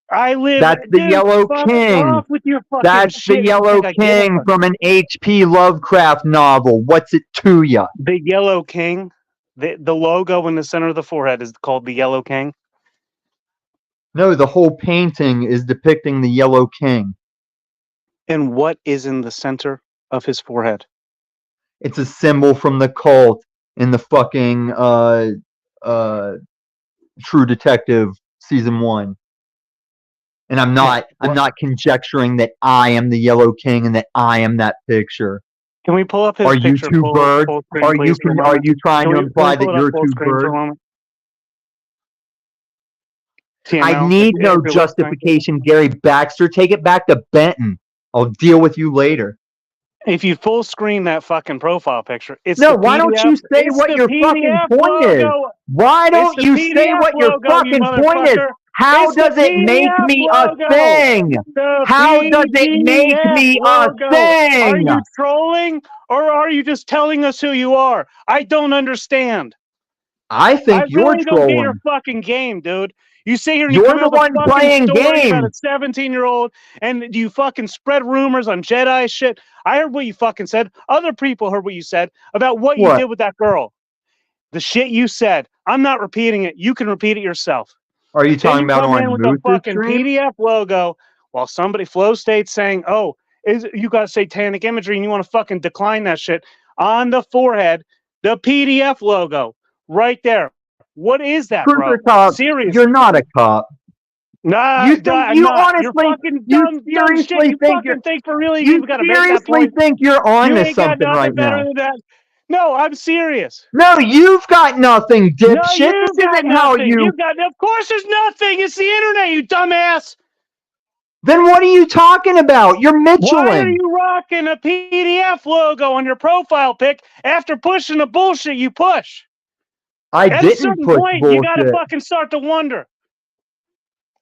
I live. That's the Dude, Yellow fuck King. off with your fucking That's shit. the You Yellow think I give a King fuck? from an H.P. Lovecraft novel. What's it to ya? The Yellow King. The logo in the center of the forehead is called the Yellow King. No, the whole painting is depicting the Yellow King. And what is in the center of his forehead? It's a symbol from the cult in the fucking True Detective season 1. And I'm not conjecturing that I am the Yellow King and that I am that picture. Can we pull up his Are you picture? two birds? Full screen, Are you please, for a are moment? you trying Can to we imply pull that it up you're full two screen for a birds? moment? I TML, need if no you're listening. justification, Gary Baxter. Take it back to Benton. I'll deal with you later. If you full screen that fucking profile picture, it's No, the why don't you PDF say it's what the your fucking PDF point is? logo. Why It's don't the you say PDF what your logo, you fucking point is? motherfucker. How It's the does it make PDF me a logo. thing? The How does it make PDF me a logo. Are thing? you trolling or are you just telling us who you are? I don't understand. I think I you're really don't get your trolling. fucking game, dude. You sit here and you You're come the out with a one fucking playing story about a games. 17-year-old and you fucking spread rumors on Jedi shit. I heard what you fucking said. Other people heard what you said about what you What? did with that girl. The shit you said. I'm not repeating it. You can repeat it yourself. Are you Then talking you about come in on with the Moose's fucking stream? PDF logo while somebody Flow State's saying, "Oh, you got satanic imagery and you want to fucking decline that shit." On the forehead, the PDF logo right there. What is that, bro? Truther Cop, Seriously. you're not a cop. Nah, You think I'm you not. You're honestly, fucking you dumb shit. seriously You think you're, fucking think for really you you got to make that seriously point. think you're on You to ain't got something nothing right better now? than that. No, I'm serious. No, you've got nothing, No, dipshit. you This got isn't how nothing. you. You got. Of course, there's nothing. It's the internet, you dumbass. Then what are you talking about? You're Why are Mitchelling. you rocking a PDF logo on your profile pic after pushing the bullshit you push? I At a didn't certain push point, you got to bullshit. fucking start to wonder.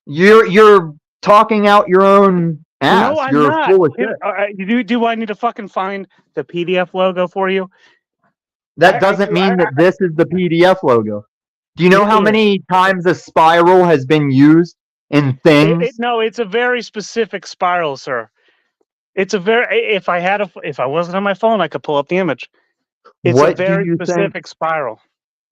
You're talking out your own ass. No, I'm You're not. full of shit. Do I need to fucking find the PDF logo for you? That doesn't mean that this is the PDF logo. Do you know It how is. many times a spiral has been used in things? No, it's a very specific spiral, sir. It's a very. If I wasn't on my phone, I could pull up the image. It's a What do very you think? specific spiral.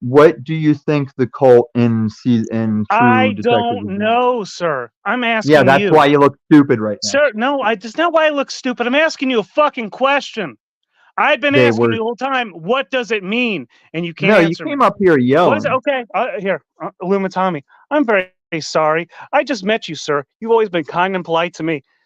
What do you think the cult in True I Detective don't is doing? know, sir. I'm asking Yeah, that's you. why you look stupid right now. Sir, no, that's not why I look stupid. I'm asking you a fucking question. I've been They asking were you the whole time, what does it mean? And you can't no. You answer came me. up here What is yelling. it? Okay, here, Illumitami. I'm very sorry. I just met you, sir. You've always been kind and polite to me.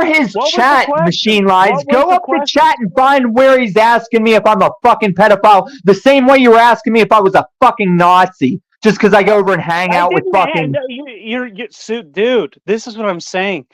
are his chat machine lines. Go up to chat and find where he's asking me if I'm a fucking pedophile. The same way you were asking me if I was a fucking Nazi. Just because I go over and hang out with fucking. Dude, this is what I'm saying.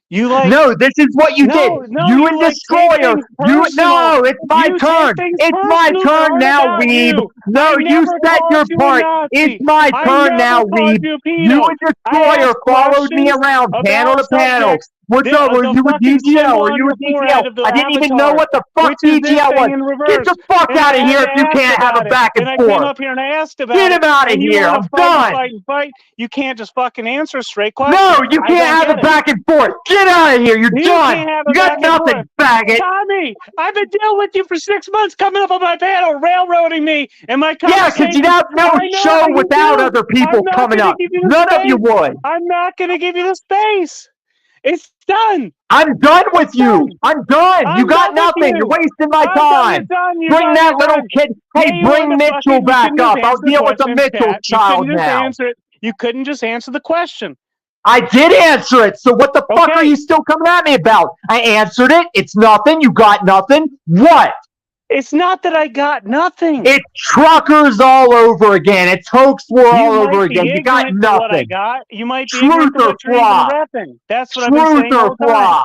You like no, this is what you did. No, You and like Destroyer. No, it's my turn. It's my turn now, Weeb. No, you said your part. It's my turn now, Weeb. You and Destroyer followed me around panel to panel. What's up? Were you a DGL? Were you a DGL? I didn't even know what the fuck DGL was. Get the fuck out of here if you can't have a back and forth. I came up here and I asked about Get him out of here. I'm done. Fight. You can't just fucking answer a straight question. No, you can't have a back and forth. Get out of here. You're done. You got nothing, faggot. Tommy, I've been dealing with you for 6 months, coming up on my panel, railroading me, and my yeah, because you don't know a show without other people coming up. None of you would. I'm not going to give you the space. It's done. I'm done with you. I'm done. You got nothing. You're wasting my time. Bring that little kid. Hey, bring Mitchell back up. I'll deal with the Mitchell child now. You couldn't just answer the question. I did answer it. So what the fuck are you still coming at me about? I answered it. It's nothing. You got nothing. What? It's not that I got nothing. It's truckers all over again. It's hoax war all over again. You got nothing. What I got. You might be truth or flop. That's what I've been saying all the time.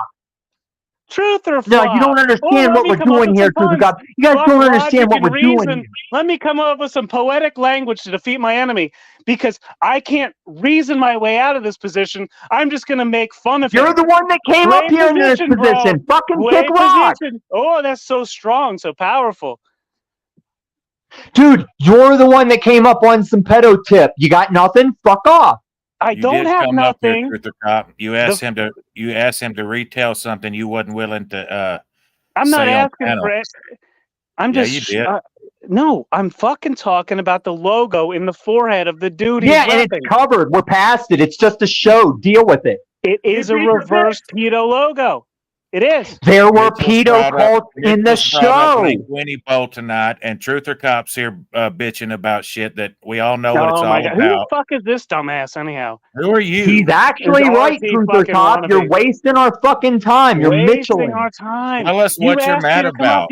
Truth or flop. No, you don't understand what we're doing here, Truth or Flop. You guys don't understand what we're doing here. Let me come up with some poetic language to defeat my enemy, because I can't reason my way out of this position. I'm just going to make fun of him. You're the one that came up here in this position. Fucking kick rock. Oh, that's so strong, so powerful. Dude, you're the one that came up on some pedo tip. You got nothing? Fuck off. I don't have nothing. You asked him to. You asked him to retell something you wasn't willing to. I'm not asking for it. I'm just. You did. No, I'm fucking talking about the logo in the forehead of the dude. Yeah, and it's covered. We're past it. It's just a show. Deal with it. It is a reverse pedo logo. It is. There were pedo cults in the show. Winnie Bowl tonight, and Truth or Cops here bitching about shit that we all know what it's all about. Who the fuck is this dumbass anyhow? Who are you? He's actually right, Truth or Cop. You're wasting our fucking time. You're wasting our time. Tell us what you're mad about.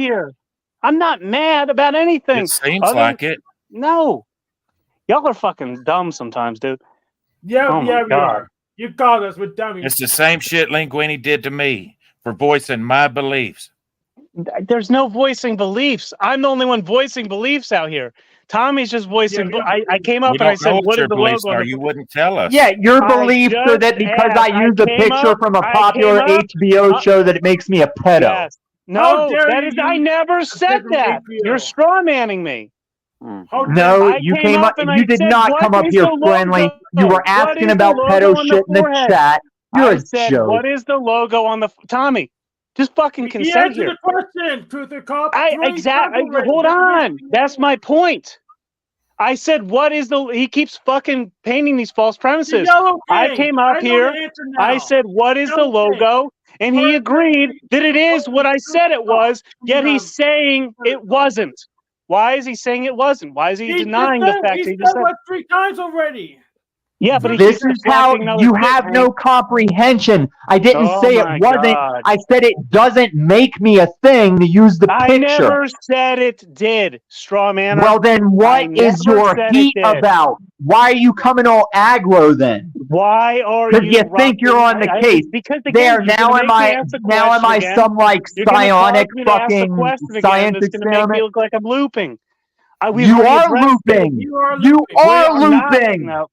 I'm not mad about anything. It seems like it. No. Y'all are fucking dumb sometimes, dude. Yeah, we are. You called us with dummies. It's the same shit Linguini did to me for voicing my beliefs. There's no voicing beliefs. I'm the only one voicing beliefs out here. Tommy's just voicing. I came up and I said, "What is the logo?" You wouldn't tell us. Yeah, your beliefs are that because I used a picture from a popular HBO show that it makes me a pedo. Yes. No, that is. I never said that. You're straw manning me. No, you came up. You did not come up here friendly. You were asking about pedo shit in the chat. You're a joke. What is the logo on the Tommy? Just fucking consent here. Answer the question, Truth or Cop. Exactly. Hold on. That's my point. I said, what is the? He keeps fucking painting these false premises. I came up here. I said, what is the logo? And he agreed that it is what I said it was. Yet he's saying it wasn't. Why is he saying it wasn't? Why is he denying the fact that he just said it 3 times already? Yeah, but this is how you have no comprehension. I didn't say it wasn't. I said it doesn't make me a thing to use the picture. I never said it did, straw man. Well, then what is your heat about? Why are you coming all aggro then? Why are you? Because you think you're on the case. Because there now am I some like psionic fucking science experiment? Make me look like I'm looping. You are looping. You are looping.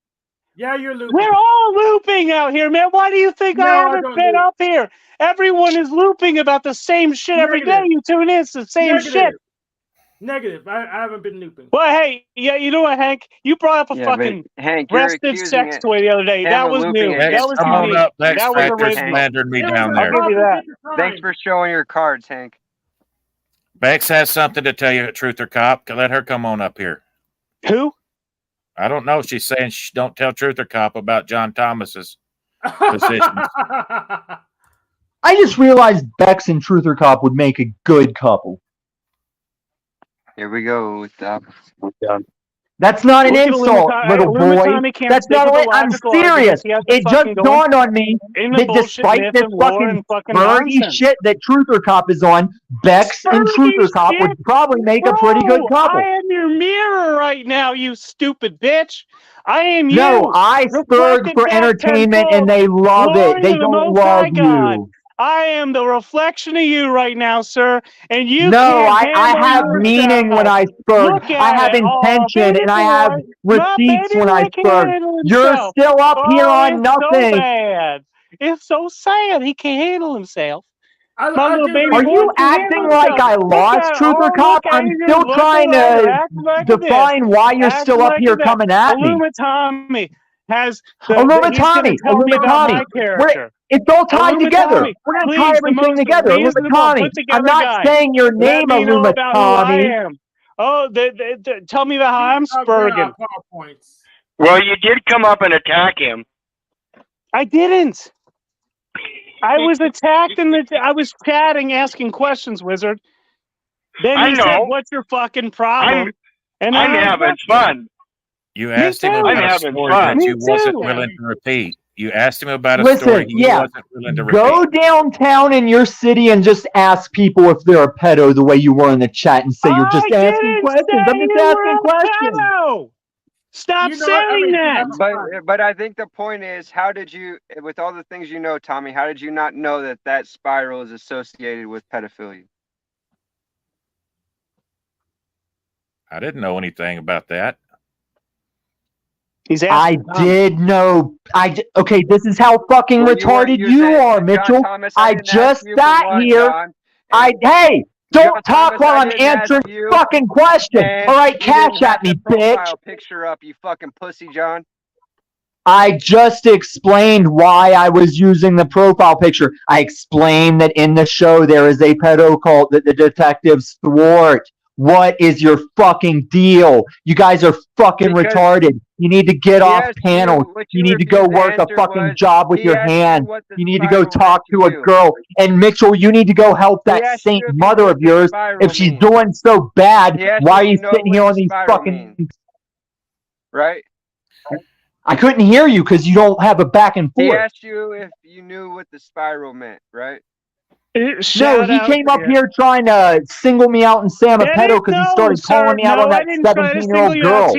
Yeah, you're looping. We're all looping out here, man. Why do you think I haven't been up here? Everyone is looping about the same shit every day. You tune in, it's the same shit. Negative. I haven't been looping. Well, hey, yeah, you know what, Hank? You brought up a fucking breasted sex toy the other day. That was new. That was unique. That was original. Me down there. I'll give you that. Thanks for showing your cards, Hank. Bex has something to tell you, Truth or Cop. Let her come on up here. Who? I don't know. She's saying don't tell Truth or Cop about John Thomas's positions. I just realized Bex and Truth or Cop would make a good couple. Here we go with that. That's not an Look at insult, little boy. Tommy can't That's stick not. with the I'm logical serious. arguments. He has to It just fucking go dawned on me in the that bullshit despite myth this and lore fucking and fucking birdy nonsense. shit that Truther Cop is on, Bex and Truther Cop would probably make a pretty good couple. I am your mirror right now, you stupid bitch. I am you. No, I spurred reflected for back entertainment, tenfold. and they love Glory it. They to the don't Most High love God. you. I am the reflection of you right now, sir, and you No, can't I handle have yourself. meaning when I spurred. Look I at have it. intention, Baby and I have boy. My receipts baby when I boy can't spurred. handle You're himself. still up here on It's so nothing. bad. It's so sad. He can't handle himself. My I little do baby Are boy you can't acting handle like himself. I Look lost, at Truther look Cop? at I'm you still just trying looking like it, to acting like this. define why you're still up Acting here like that. coming at me. Illumitami has he's Illumitami, gonna tell me about my Illumitami. character. It's all tied together. Illumitami, We're going to tie please, the everything most together. reasonable, Illumitami. put I'm together not guy. saying your Let name, me know about who I Illumitami. am. Oh, tell me about how I'm spurging. Well, you did come up and attack him. I didn't. I was attacked I was chatting, asking questions, Wizard. Then I he said, know. "What's your fucking problem?" And I'm I having fun. You asked him too. about I'm a having story fun. that you Me wasn't too. willing to repeat. You asked him about a Listen, story he yeah, wasn't willing to go repeat. downtown in your city and just ask people if they're a pedo the way you were in the chat and say you're just asking questions. I'm just asking questions. Pedo. Stop saying that. But I think the point is, how did you, with all the things you know, Tommy, how did you not know that that spiral is associated with pedophilia? I didn't know anything about that. I did know. Okay, this is how fucking retarded you are, Mitchell. I just sat here. Hey, don't talk while I'm answering fucking questions. All right, cash at me, bitch. Picture up, you fucking pussy, John. I just explained why I was using the profile picture. I explained that in the show there is a pedo cult that the detectives thwart. What is your fucking deal? You guys are fucking retarded. You need to get off panel. You need to go work a fucking job with your hands. You need to go talk to a girl. And Mitchell, you need to go help that saint mother of yours. If she's doing so bad, why are you sitting here on these fucking... Right? I couldn't hear you because you don't have a back and forth. He asked you if you knew what the spiral meant, right? No, he came up here trying to single me out and say I'm a pedo because he started calling me out on that 17-year-old girl.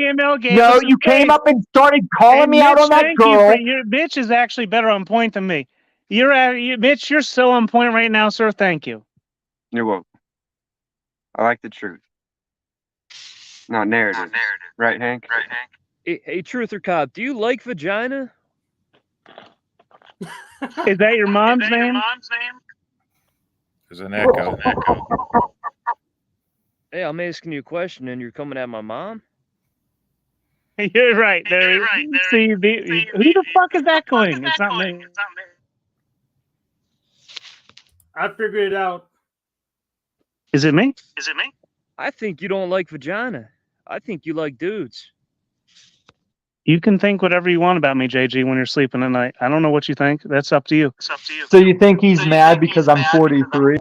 No, you came up and started calling me out on that girl. Your bitch is actually better on point than me. Bitch, you're so on point right now, sir. Thank you. You're welcome. I like the truth. Not narrative. Right, Hank? Hey, Truth or Cop, do you like vagina? Is that your mom's name? There's an echo. Hey, I'm asking you a question and you're coming at my mom? You're right. See, who the fuck is echoing? It's not me. I figured it out. Is it me? I think you don't like vagina. I think you like dudes. You can think whatever you want about me, JG, when you're sleeping at night. I don't know what you think. That's up to you. So you think he's mad because I'm 43?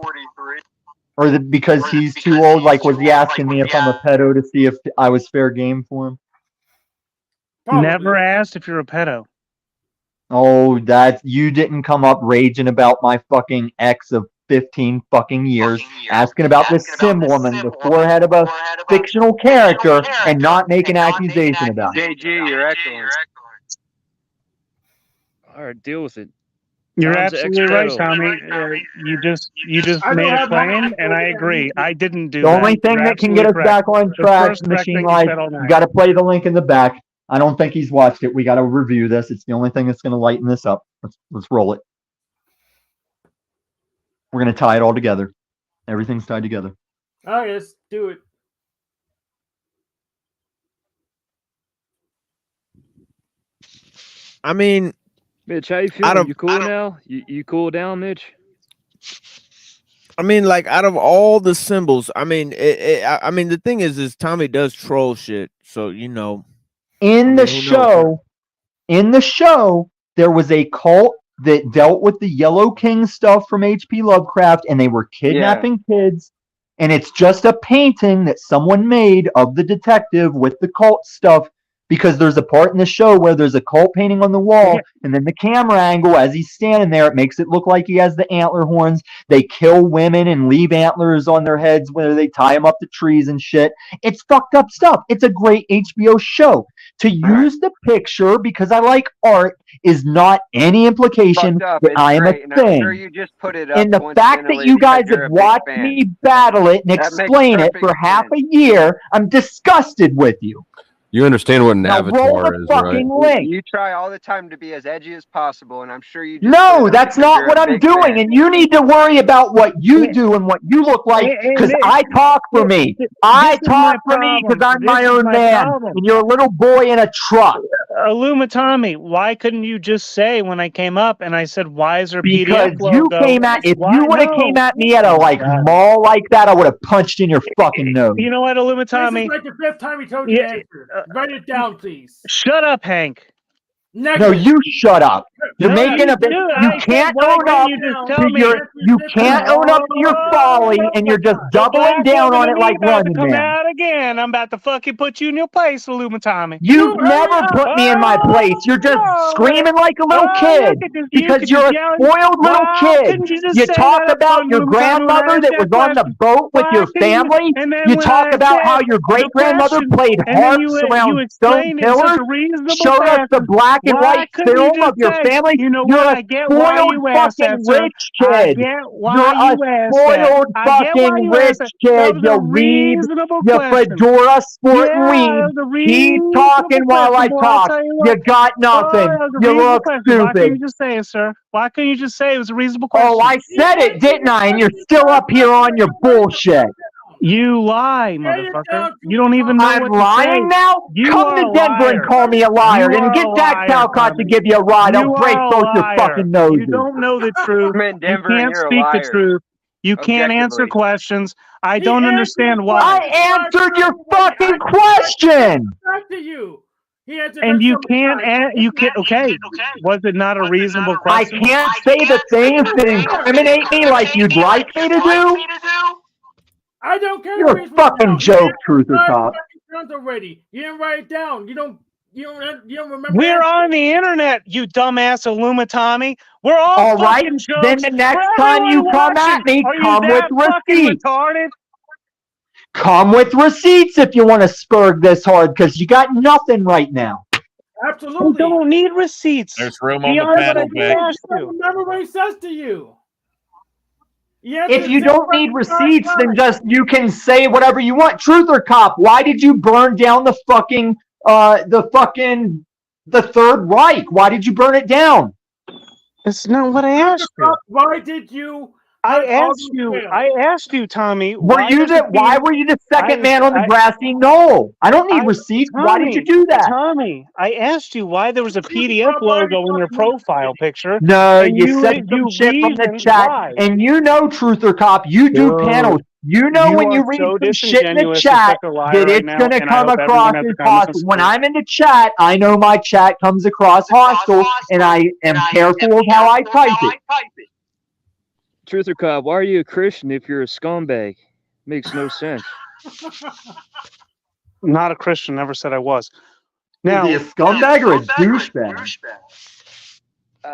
Or because he's too old? Like, was he asking me if I'm a pedo to see if I was fair game for him? Never asked if you're a pedo. Oh, you didn't come up raging about my fucking ex of 15 fucking years, asking about this sim woman, the forehead of a fictional character, and not make an accusation about it. JG, you're echoing. All right, deal with it. You're Tom's absolutely right, ex-pedo. Tommy. You just made a claim, and I agree. I didn't do The that. only thing You're that can get us absolutely back correct. on The track, first correct Machine thing you Life, said all you night. got to play the link in the back. I don't think he's watched it. We got to review this. It's the only thing that's going to lighten this up. Let's roll it. We're going to tie it all together. Everything's tied together. All right, let's do it. I mean, Mitch, how you feeling? You cool now? You cool down, Mitch? I mean, like, out of all the symbols, I mean, I mean, the thing is Tommy does troll shit. So, you know. In the show, there was a cult that dealt with the Yellow King stuff from H.P. Lovecraft, and they were kidnapping kids and it's just a painting that someone made of the detective with the cult stuff, because there's a part in the show where there's a cult painting on the wall, and then the camera angle as he's standing there, it makes it look like he has the antler horns. They kill women and leave antlers on their heads where they tie them up to trees and shit. It's fucked up stuff. It's a great HBO show. To use the picture because I like art is not any implication that I am a thing. I'm sure you just put it up And the fact that you guys have watched me battle it and explain it for half a year, I'm disgusted with you. You understand what an Now roll avatar the is, fucking right? link. You try all the time to be as edgy as possible, and I'm sure you just No, that's not what I'm doing, and you need to worry about what you do and what you look like, because I talk for me. I talk for me because I'm my own man, and you're a little boy in a truck. Illumatami, why couldn't you just say when I came up and I said, why is there Because PDF you logo? came at, if you would have came at me at a mall like that, I would have punched in your fucking nose. You know what, Illumatami? This is like the 5th time he told you to answer. Write it down, please. Shut up, Hank. No, you shut up. You're making a bit. You can't own up to you can't own up to your folly, and you're just doubling down on it like Running Come Man. out again. I'm about to fucking put you in your place, Illumatami. You've never put me in my place. You're just screaming like a little kid because you're a spoiled little kid. You talk about your grandmother that was on the boat with your family. You talk about how your great-grandmother played harps around stone pillars, showed us the black and white film of your family. You're a spoiled fucking rich kid. You're a spoiled fucking rich kid. You weeb, you fedora sporting weeb. Keep talking while I talk. You got nothing. You look Why couldn't stupid. you just say it, sir? Why couldn't you just say it was a reasonable question? Oh, I said it, didn't I? And you're still up here on your bullshit. You lie, motherfucker. You don't even know I'm what to lying say. now? You Come are to a Denver liar. and call me a liar. You And are get a that liar, Talcott to Tommy. give you a ride. You I'll break are a both your liar. fucking noses. You don't know the truth. I'm in Denver You and can't you're a speak the liar. truth. You can't answer Objectively. questions. I don't understand why. I answered your fucking question. Back to you. He answered And that you so many can't, times. you can't, okay. Was it not a reasonable I question? can't say the things that incriminate me like you'd like me to do. I don't care. You're a fucking joke, Truther Cop. Already. You didn't write it down. You don't remember. We're on the internet, you dumbass Illumatami. We're all right, fucking jokes. then the next for time you everyone come watching. at me, Are you come with that fucking receipts. retarded? Come with receipts if you want to spurg this hard, because you got nothing right now. Absolutely. We don't need receipts. There's room on the Beyond what panel, I Vic. asked you. Remember what he says to you. If you don't need receipts, then just you can say whatever you want. Truth or Cop, why did you burn down the Third Reich? Why did you burn it down? It's not what I asked you. Why did you? I asked you, Tommy. Why were you the second man on the grassy knoll? I don't need receipts. Why did you do that? Tommy, I asked you why there was a PDF logo in your profile picture. No, and you said some shit from the reasoned chat, why. and you know, Truth or Cop, you do panels. You know when you read some shit in the chat that it's going to come across as hostile. When I'm in the chat, I know my chat comes across hostile, and I am careful of how I type it. Truth or Cop, why are you a Christian if you're a scumbag? Makes no sense. Not a Christian. Never said I was. Now, is he a scumbag or a douchebag?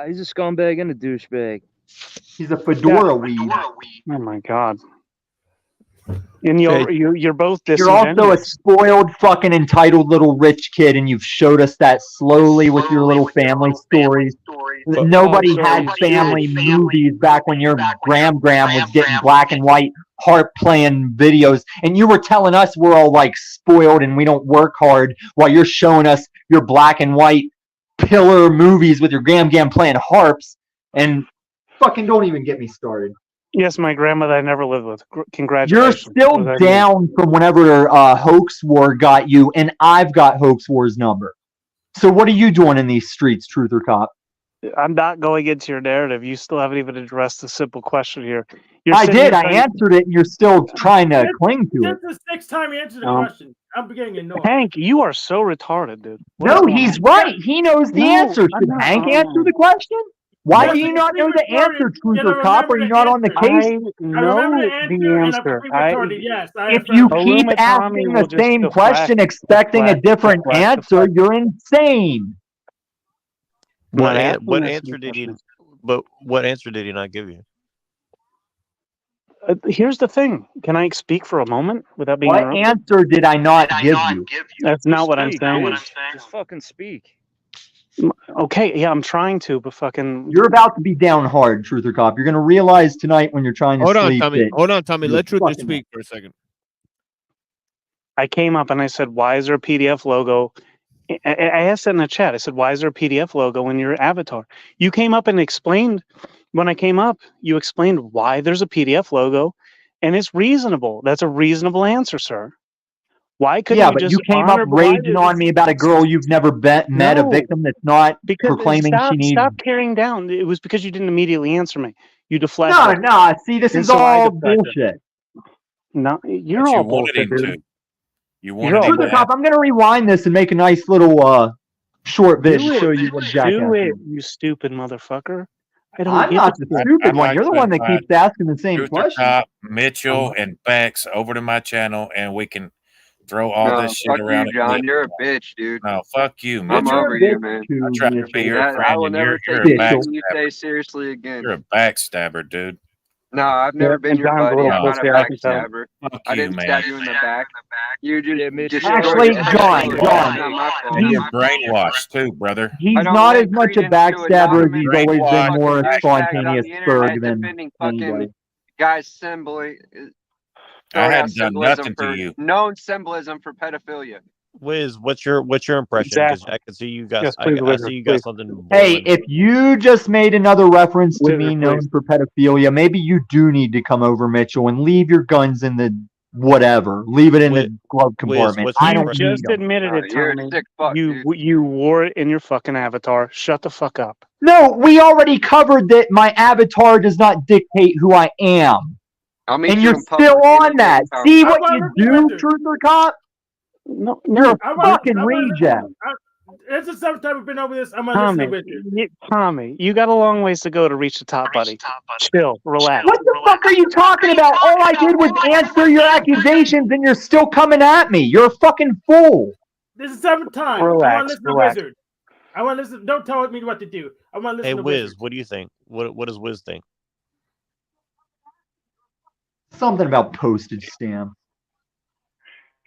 He's a scumbag and a douchebag. He's a fedora weed. Oh my God. And you're both You're also a spoiled, fucking entitled little rich kid, and you've showed us that slowly with your little family stories. Nobody had family movies back when your Gram was getting black and white harp playing videos, and you were telling us we're all like spoiled and we don't work hard, while you're showing us your black and white pillar movies with your Gram playing harps. And fucking don't even get me started. Yes, my grandmother I never lived with. Congratulations. You're still down from whenever Hoax War got you, and I've got Hoax War's number. So what are you doing in these streets, Truth or Cop? I'm not going into your narrative. You still haven't even addressed the simple question here. I did. I answered it, and you're still trying to cling to it. This is the 6th time he answered the question. I'm getting annoyed. Hank, you are so retarded, dude. No, he's right. He knows the answer. Should Hank answer the question? Why Yes, do you it's not know the pre-recorded, answer, Truth and I or Cop? Are remember you the not on the answer. case? I remember the answer, and I pre-recorded. Yes, I If you affirm. keep asking the same question expecting a different answer, you're insane. Not What asking answer did he? But what answer did he not give you? Here's the thing. Can I speak for a moment without being What interrupted? answer did I not give you? That's not what I'm saying. Just fucking speak. Okay, yeah, I'm trying to, but fucking. You're about to be down hard, Truth or Cop. You're going to realize tonight when you're trying to Hold on, sleep. Tommy. that Hold on, Tommy. you're Let Truth fucking speak for a second. I came up and I said, "Why is there a PDF logo?" I asked that in the chat. I said, "Why is there a PDF logo in your avatar?" You came up and explained. When I came up, you explained why there's a PDF logo, and it's reasonable. That's a reasonable answer, sir. Why couldn't Yeah, you but just you came up honor? But why raging on me about a girl you've never met, a No, victim that's not because proclaiming she needs. stop carrying down. It was because you didn't immediately answer me. You No, deflected. no. See, this And is so I all deflected. bullshit. No, you're But all you wanted bullshit, him dude. to. You You're wanted all him Truth or to. Cop, I'm going to rewind this and make a nice little short vid Do to show it. you what Do jackass it, is. you stupid motherfucker. I don't I'm give not a the shit. stupid I'd one. like You're to the one that invite keeps asking the same Truth or question. Cop, Mitchell, and Bex over to my channel, and we can throw all No, this shit fuck around you, John. again. You're a bitch, dude. No, fuck you, I'm Mitchell. over you, man. I tried to be your I friend, will and never you're take a anything you say backstabber. seriously again. You're a backstabber, dude. No, I've never been And your John's a buddy. little I'm not a pussy, I can tell. backstabber. Fuck I you, didn't man. stab you in the back. You just destroyed Actually, your John, That's not my fault. And you're brainwashed too, brother. He's I don't not as lend much a credence to backstabber as anonymous he's always been brainwashed more douchebags spontaneous on the Berg internet than defending fucking anybody. guys symboling. I hadn't done nothing to for you. known symbolism for pedophilia. Wiz, what's your impression? Because Exactly. I can see you got. Yes, I please, see Wizard, you got please. something. Hey, boiling. if you just made another reference to me Wizard, known please. for pedophilia, maybe you do need to come over, Mitchell, and leave your guns in the whatever. Leave it in the glove compartment. what's your I don't impression? need Just them. admitted it, You're a Tommy. sick fuck, dude. You wore it in your fucking avatar. Shut the fuck up. No, we already covered that my avatar does not dictate who I am. I'll meet And you you're in public. still on that. See I what want you to do, Wizard. Truth or Cop? No, You're a I want fucking reject. It's the seventh time we've been over this. I'm gonna Tommy, listen with you. Tommy, you got a long ways to go to reach the top, buddy. Chill, relax. What the fuck are you talking about? All I did was answer your accusations and you're still coming at me. You're a fucking fool. This is the seventh time. I Relax, want to listen relax. to Wizard. I want to listen. Don't tell me what to do. I want to listen Hey, to Wiz, Wizard. what do you think? What does Wiz think? Something about postage stamp.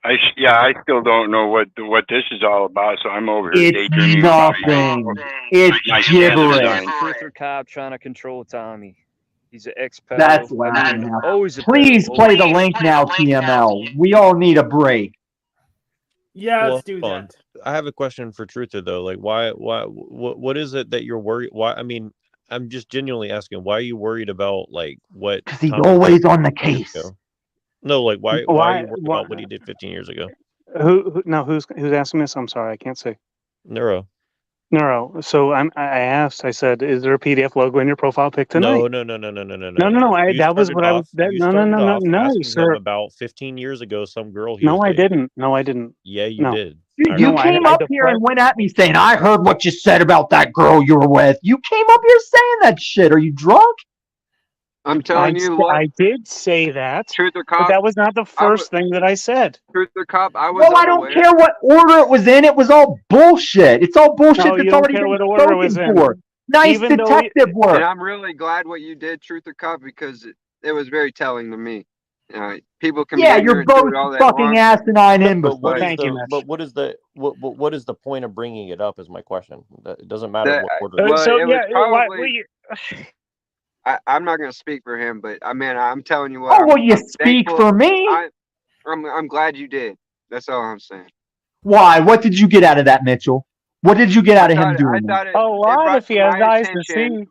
I still don't know what this is all about, so I'm over here It's daydreaming nothing. about It's my gibberish. design. Truth or Cop trying to control Tommy. He's an ex-pedo. That's what I'm gonna have. Always a Please pedo, play the always. link now, TML. We all need a break. Yeah, Well, let's do hold on. that. I have a question for Truther though. Like, what is it that you're worried? Why? I mean, I'm just genuinely asking. Why are you worried about like what? Because he's Tommy always did on the 15 years case. ago? No, like why are you worried about what he did 15 years ago? Who's asking this? I'm sorry, I can't say. Neuro. So I asked. I said, "Is there a PDF logo in your profile pic tonight?" No. No. You That was started what I was. off- That, you no, started off asking sir. him about 15 years ago, some girl he No, was I dating. didn't. Yeah, you No. did. Dude, you No, came I up here and went at me saying, I heard what you said about that girl you were with. You came up here saying that shit. Are you drunk? I'm telling you what. I did say that. Truth or But Cop. that was not the first thing that I said. Truth or Cop. I was Well, I don't unaware. care what order it was in. It was all bullshit. It's all bullshit No, you that's don't already care been what order it was spoken in. for. Nice Even though detective work. And I'm really glad what you did, Truth or Cop, because it was very telling to me. People can Yeah, be you're ignorant to both it all they fucking want. asinine But imbeciles. what is Thank you, the Mitch. but what is the point of bringing it up? Is my question. It doesn't matter That- what order. well, so it yeah, was probably. I'm not going to speak for him, but I mean, I'm telling you what. Oh, well, you I'm speak thankful. for me. I'm glad you did. That's all I'm saying. Why? What did you get out of that, Mitchell? What did you get out of him doing that? A lot if he has eyes to see.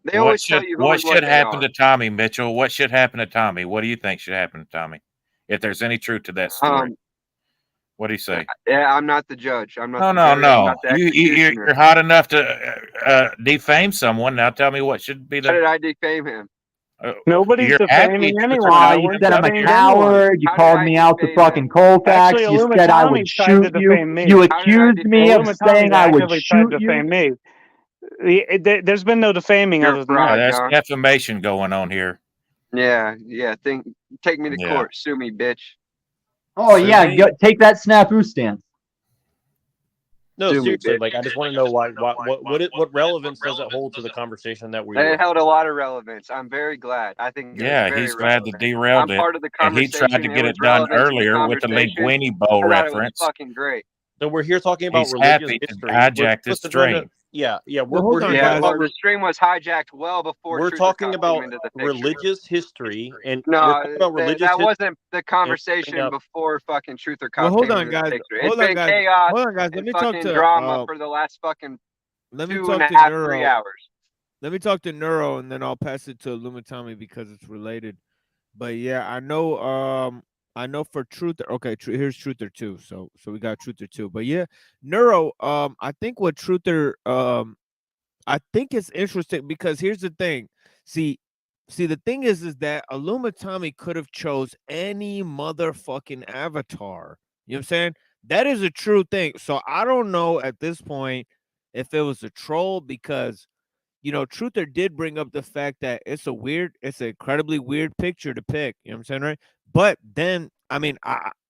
They always tell you who what and should what they happen are. to Tommy, Mitchell? What should happen to Tommy? What do you think should happen to Tommy? If there's any truth to that story. What do you say? Yeah, I'm not the judge. I'm not the No. jury, I'm not the executioner. You're hot enough to defame someone. Now tell me what should be the. How did I defame him? Nobody's You're defaming happy. anyone. You said I'm a coward. You called me out to fucking Colfax. Actually, You said I would Illuminati tried to shoot you. defame me. You How did I accused me of Illuminati saying I would actively tried shoot to you. defame me. There's been no defaming You're other than fraud, that. That's John. defamation going on here. Yeah. Take me to Yeah. court. Sue me, bitch. Oh Sue yeah, me. take that snafu stance. No, Sue me, seriously, bitch. like I just want to know what relevance does it hold to the conversation that we It were? held a lot of relevance. I'm very glad. I think it was Yeah, very he's glad relevant. that derailed I'm it. part of the And he conversation. tried to get was it done relevant to the earlier with the conversation. Linguini Bowl I thought it was reference. fucking great. So we're here talking about He's religious happy to history. hijack this We're supposed to go into- stream. Yeah, Well, hold on, here guys. about The stream was hijacked well before we're Truth or talking Cop about came into the picture. religious history, and we're No, talking about religious that history. wasn't the conversation up- before fucking Truth or Well, Cop hold came on, into the guys. picture. Hold It's on, been guys. chaos Hold on, guys. Let and me talk fucking to drama for the last fucking let me two talk and a to half, Neuro. 3 hours. Let me talk to Neuro, and then I'll pass it to Lumitami because it's related. But yeah, I know for Truther. Okay, here's Truther 2. So we got Truther 2. But yeah, Neuro. I think what Truther. I think it's interesting because here's the thing. See, the thing is that Lumitami could have chose any motherfucking avatar. You know what I'm saying? That is a true thing. So I don't know at this point if it was a troll because, you know, Truther did bring up the fact that it's an incredibly weird picture to pick. You know what I'm saying, right? But then, I mean,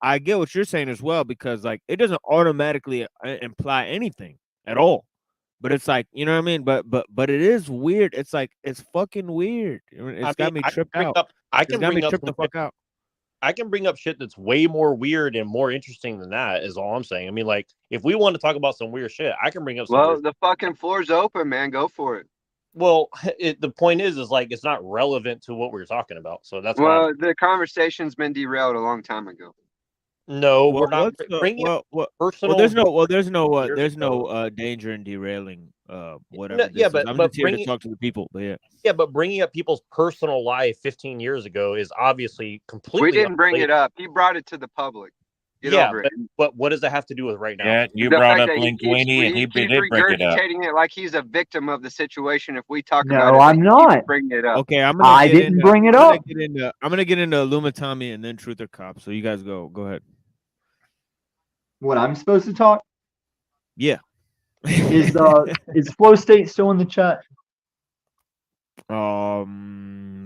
I get what you're saying as well because, like, it doesn't automatically imply anything at all. But it's like, you know what I mean? But it is weird. It's like, it's fucking weird. It's got me tripped out. It's got me tripped the fuck out. I can bring up shit that's way more weird and more interesting than that, is all I'm saying. I mean, like, if we want to talk about some weird shit, I can bring up some Well, weird the fucking floor's open, man. Go for it. Well, the point is like, it's not relevant to what we're talking about. So that's why. Well, the conversation's been derailed a long time ago. No, Well, we're not bringing personal. there's no danger in derailing whatever. No, yeah, but I'm but just here to bringing talk to the people. But yeah. yeah, but bringing up people's personal life 15 years ago is obviously completely. We didn't bring it up. He brought it to the public. Get yeah, over it. but what does that have to do with right now? Yeah, you The brought fact up that Linguini, and he keeps did bring it up. regurgitating it like he's a victim of the situation. If we talk No, about it, I'm he not. keeps bringing it up. Okay, I didn't bring it up. I'm gonna get into Lumitami and then Truth or Cop. So you guys go ahead. What, I'm supposed to talk? Yeah. Is Flow State still in the chat?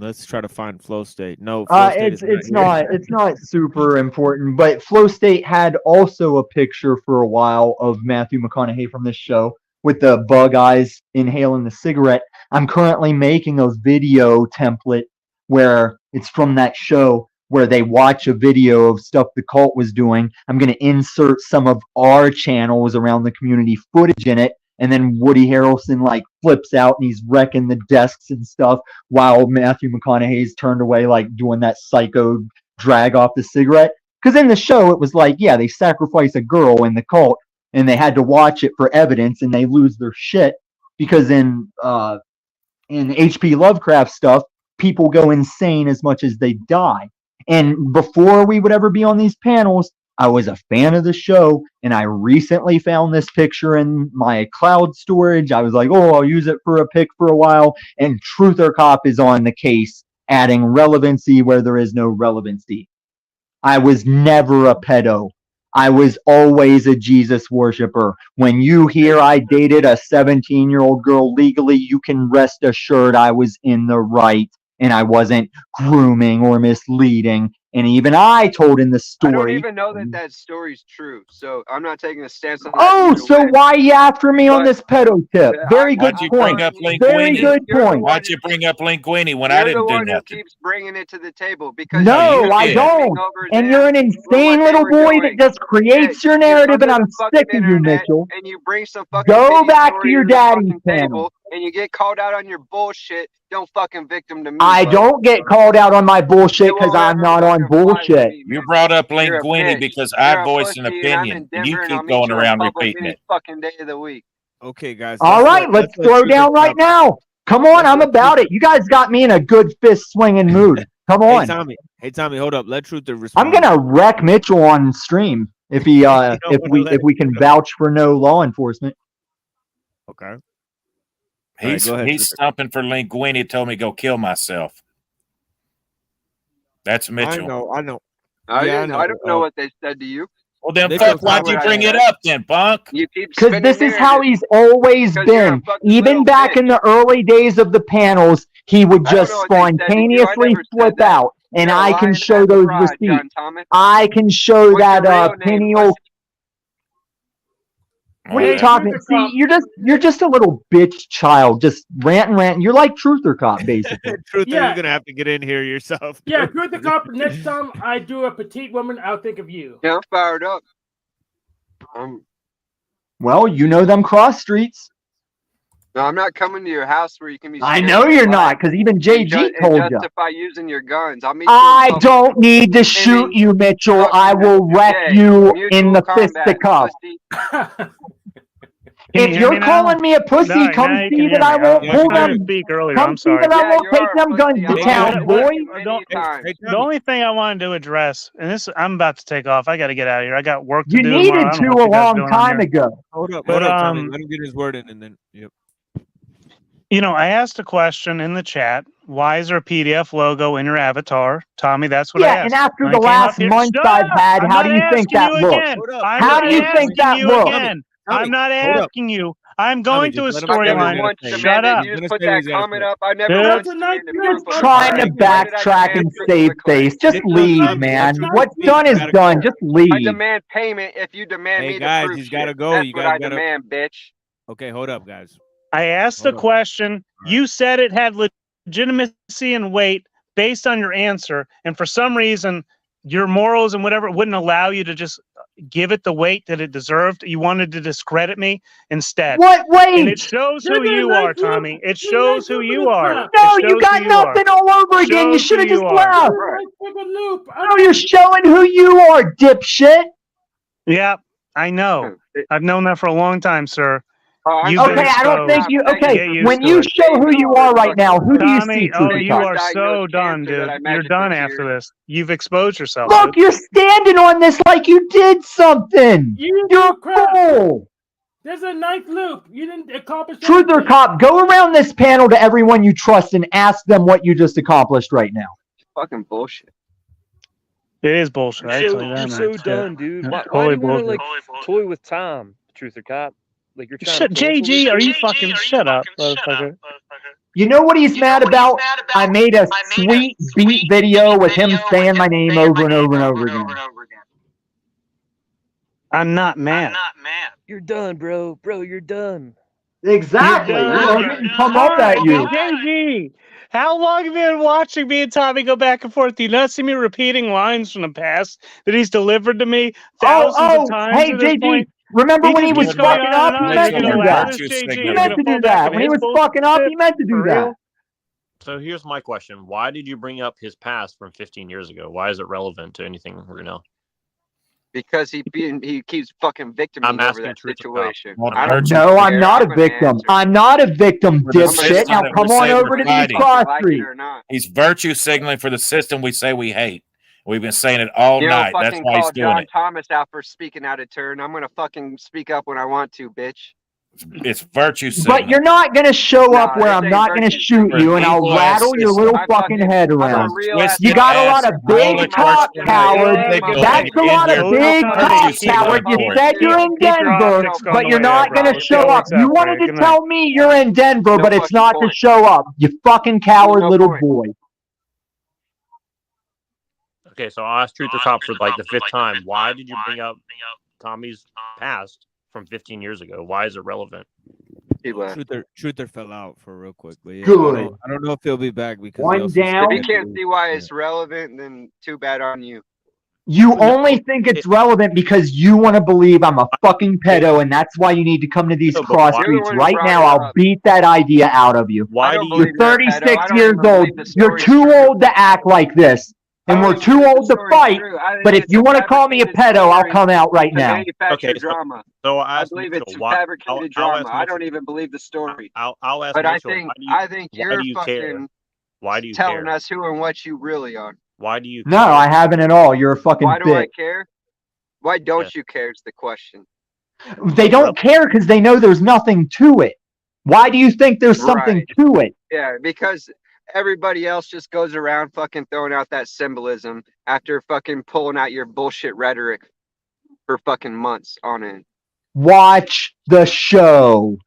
Let's try to find Flow State. No, Flow State it's not super important, but Flow State had also a picture for a while of Matthew McConaughey from this show with the bug eyes inhaling the cigarette. I'm currently making a video template where it's from that show where they watch a video of stuff the cult was doing. I'm going to insert some of our channels around the community footage in it. And then Woody Harrelson like flips out and he's wrecking the desks and stuff while Matthew McConaughey's turned away, like doing that psycho drag off the cigarette. Because in the show, it was like, yeah, they sacrifice a girl in the cult and they had to watch it for evidence and they lose their shit because in H.P. Lovecraft stuff, people go insane as much as they die. And before we would ever be on these panels, I was a fan of the show, and I recently found this picture in my cloud storage. I was like, oh, I'll use it for a pic for a while. And Truth or Cop is on the case, adding relevancy where there is no relevancy. I was never a pedo. I was always a Jesus worshiper. When you hear I dated a 17-year-old girl legally, you can rest assured I was in the right, and I wasn't grooming or misleading. And even I told in the story. I don't even know that story's true, so I'm not taking a stance on that. Oh, so why you after me on this pedo tip? Very good point. Very good point. Why'd you bring up Linguini when I didn't do You're the one nothing? who keeps bringing it to the table because No, I don't. And you're an insane little boy that just creates your narrative, and I'm sick of you, Mitchell. and you bring some fucking Go pity back to story your to the daddy's fucking channel. table, and you get called out on your bullshit. Don't fucking victim to me. I bud. don't get called out on my bullshit because I'm not on bullshit. You brought up You're a Linguini bitch. because You're I a voiced an pussy, and I'm in opinion, and you Denver, and I'll keep meet going you in around public repeating any it. fucking day of the week. Okay, guys. All right, let's throw down right now. Come on, I'm about it. You guys got me in a good fist swinging mood. Come on. Hey Tommy, hold up. Let Truther respond. I'm gonna wreck Mitchell on stream if he if we can vouch for no law enforcement. Okay. He's go ahead, he's stumping for Linguini. Told me to go kill myself. That's Mitchell. I know. I don't know what they said to you. Well, then fuck, why'd you bring it up then, punk? Because this is how he's always been. Even back in the early days of the panels, he would just spontaneously flip out. And I can show those receipts. I can show that pineal. What are you talking? See, you're just a little bitch child, just ranting. You're like Truther Cop, basically. Truther, you're gonna have to get in here yourself. Yeah, Truther Cop. Next time I do a petite woman, I'll think of you. Yeah, I'm fired up. Well, you know them cross streets. No, I'm not coming to your house where you can be. I know you're not, because even JG told you. Justify using your guns. I don't need to shoot you, Mitchell. I will wreck you in the fisticuff. If you're calling me a pussy, come see that I won't pull them. Come see that I won't take them guns to town, boy. The only thing I wanted to address, and this, I'm about to take off. I got to get out of here. I got work to You do. needed to a long time ago. Hold up, Tommy. Let him get his word in, and then yep. You know, I asked a question in the chat. Why is there a PDF logo in your avatar? Tommy, that's what I asked. Yeah, and after the last month I've had, how do you think that looks? How do you think that looks? I'm not asking you. I'm going to a storyline. Shut up. You just put that comment up. I never Trying to backtrack and save face. Just leave, man. What's done is done. Just leave. I demand payment if you demand me to guys, prove he's got to shit. go. That's You what guys I demand, bitch. Okay, hold up, guys. I asked a question. You said it had legitimacy and weight based on your answer. And for some reason, your morals and whatever wouldn't allow you to just give it the weight that it deserved. You wanted to discredit me instead. What weight? And it shows who you are, Tommy. It shows who you are. No, you got nothing all over again. You should have just left. No, you're showing who you are, dipshit. Yeah, I know. I've known that for a long time, sir. Okay, I don't think you. Okay, when you show who you are right now, who do you see? Oh, you are so done, dude. You're done after this. You've exposed yourself. Look, you're standing on this like you did something. You're cool. There's a ninth loop. You didn't accomplish. Truther Cop, go around this panel to everyone you trust and ask them what you just accomplished right now. Fucking bullshit. It is bullshit. You're so done, dude. Why do you want to like toy with time, Truther Cop? Like you're trying JG, are you fucking shut up, motherfucker? You know what he's mad about? I made a sweet beat video with him saying my name over and over and over again. I'm not mad. You're done, bro. Bro, you're done. Exactly. I didn't come up at you. JG, how long have you been watching me and Tommy go back and forth? Do you not see me repeating lines from the past that he's delivered to me thousands of times? Hey, JG. Remember when he was fucking up? He meant to do that. He meant to do that. When he was fucking up, he meant to do that. So here's my question. Why did you bring up his past from 15 years ago? Why is it relevant to anything we're now? Because he keeps fucking victiming over that situation. No, I'm not a victim. I'm not a victim, dipshit. Now come on over to these cross streets. He's virtue signaling for the system we say we hate. We've been saying it all night. That's why he's doing John it. Thomas out for speaking out of turn. I'm gonna fucking speak up when I want to, bitch. It's virtue signaling. But you're not gonna show up where I'm not gonna shoot you, and I'll rattle your little fucking head around. You got a lot of big cop cowards. That's a lot of big cop cowards. You said you're in Denver, but you're not gonna show up. You wanted to tell me you're in Denver, but it's not to show up. You fucking coward little boy. Okay, so I'll ask Truther Cop for like the fifth time. Why did you bring up Tommy's past from 15 years ago? Why is it relevant? Truther fell out for real quick. But yeah, Good. I don't know if he'll be back because One down. If you can't see why it's relevant, then too bad on you. You only think it's relevant because you want to believe I'm a fucking pedo, and that's why you need to come to these cross streets right now. I'll beat that idea out of you. You're 36 years old. You're too old to act like this. And we're too old to fight, but if you want to call me a pedo, I'll come out right now. Okay, drama. So I believe it's fabricated drama. I don't even believe the story. I'll ask but Mitchell, I think you're fucking why do you telling care? us who and what you really are. Why do you care? No, I haven't at all. You're a fucking Why do bitch. I care? Why don't you care is the question. They don't care because they know there's nothing to it. Why do you think there's something to it? Yeah, because everybody else just goes around fucking throwing out that symbolism after fucking pulling out your bullshit rhetoric. for fucking months on end. Watch the show.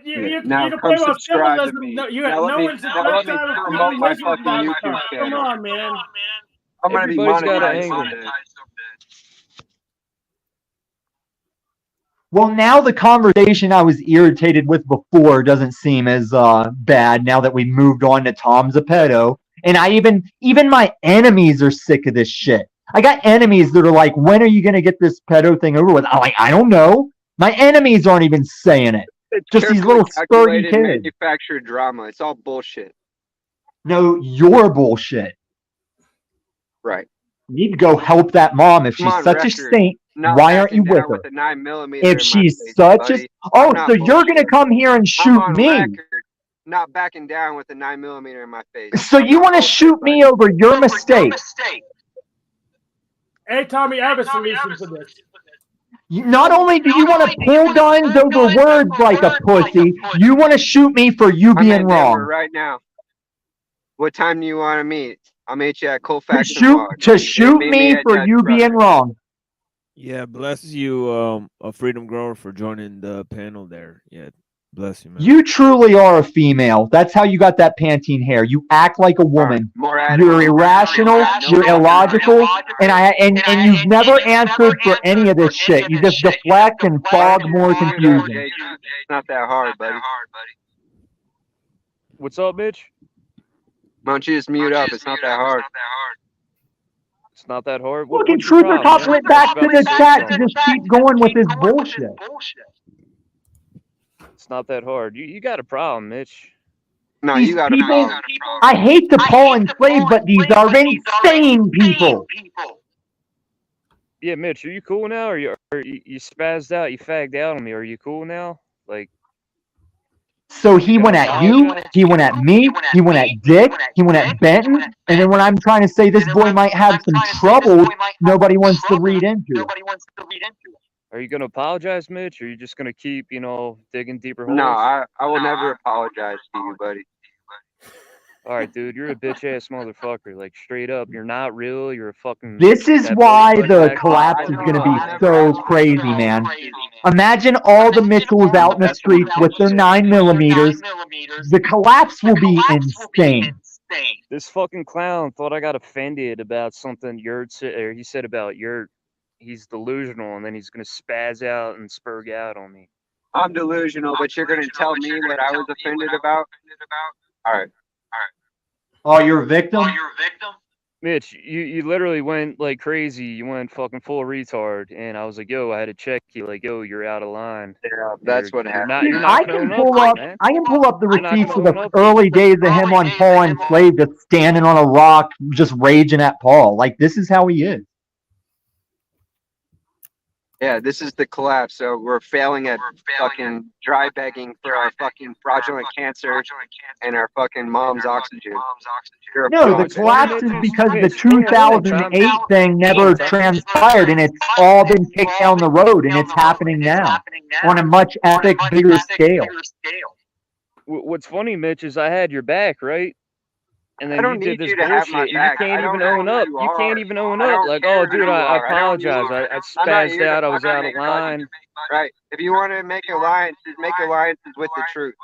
You Now can come play well subscribe to symbolism. me. No, now let me promote my fucking YouTube Come channel. on, man. I'm gonna be Everybody's got an monetized angle. someday. Well, now the conversation I was irritated with before doesn't seem as bad now that we moved on to Tom Zepeto. And I even my enemies are sick of this shit. I got enemies that are like, when are you going to get this pedo thing over with? I'm like, I don't know. My enemies aren't even saying it. It's Just these carefully little spurty calculated, kids. manufactured drama. It's all bullshit. No, you're bullshit. Right. You need to go help that mom. If Come she's on, such a record. saint, Not why aren't you backing with down her? with a 9mm If in my she's face, such a... buddy. Oh, I'm not so you're going to bullshit. come here and I'm shoot on me. record, not backing down with a 9mm in my face. So I'm you not want to bullshit, shoot me buddy. over your mistake. Hey, Tommy, I have a solution for this. Not only do you want to pull guns over words like a pussy, you want to shoot me for you I'm being in Denver wrong. right now. What time do you want to meet? I'll meet you at Colfax and To shoot me for you being wrong. Yeah, bless you, a Freedom Grower, for joining the panel there. Yeah, bless you, man. You truly are a female. That's how you got that Pantene hair. You act like a woman. You're irrational, you're illogical, and you've never answered for any of this shit. You just deflect and fog more confusion. It's not that hard, buddy. What's up, Mitch? Why don't you just mute up? It's not that hard. It's not that hard. Look, and Truther Cop went back to the chat to just keep going with his bullshit. It's not that hard. You got a problem, Mitch. No, These you got people, a problem. I hate to call them slaves, but these are insane people. Yeah, Mitch, are you cool now? Or you spazzed out? You fagged out on me? Are you cool now? Like, So he went at you, he went at me, he went at Dick, he went at Benton, and then when I'm trying to say this boy might have some trouble, nobody wants to read into it. are you gonna apologize, Mitch? Or are you just gonna keep, digging deeper holes? No, I will never apologize to you, buddy. All right, dude, you're a bitch ass motherfucker. Like, straight up, you're not real. You're a fucking. This is that why buddy the back- collapse is going to be so crazy, man. Imagine all the Mitchells out in the streets with their 9mm. The collapse will be insane. This fucking clown thought I got offended about something Yurt said, or he said about Yurt. He's delusional, and then he's gonna spaz out and spurg out on me. I'm delusional, but you're going to tell me what I was offended about? All right. Oh, you're a victim? Mitch, you literally went like crazy. You went fucking full retard, and I was like, "Yo, I had to check you." Like, "Yo, you're out of line." Yeah, that's what happened. You're I not can growing pull up, up. man. I can pull up the You're not receipts of growing the up, early days of him on Paul Enslaved, just standing on a rock, just raging at Paul. Like, this is how he is. Yeah, this is the collapse. So we're failing at fucking dry begging for our fucking fraudulent cancer and our fucking mom's oxygen. You're a No, the fraud. collapse is because the 2008 thing never transpired, and it's all been kicked down the road, and it's happening now on a much epic, bigger scale. What's funny, Mitch, is I had your back, right? And I then don't you did need this you to have bullshit. my And you back. can't I don't even know own who up. you You are. can't even own I up. don't Like, care oh, who dude, you I are. I know who you apologize. are. I I'm not spazzed here to out. I was fucking out of make arguments. line. Right. If you want to make alliances, make alliances with the truth.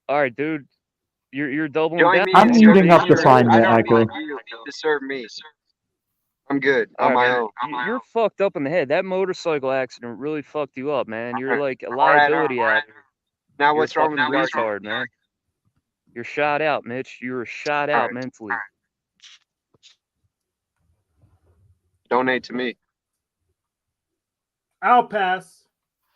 All right, dude. You're doubling Join down. me I'm and serve muting up me. to find I the don't echo. need you to serve me. I'm good All on right, my man. own. You're fucked up in the head. That motorcycle accident really fucked you up, man. You're like a All right, liability all right. out here. Now You're a what's wrong with fucking the retard, argument? man. You're shot out, Mitch. You were shot All out right. mentally. Donate to me. I'll pass.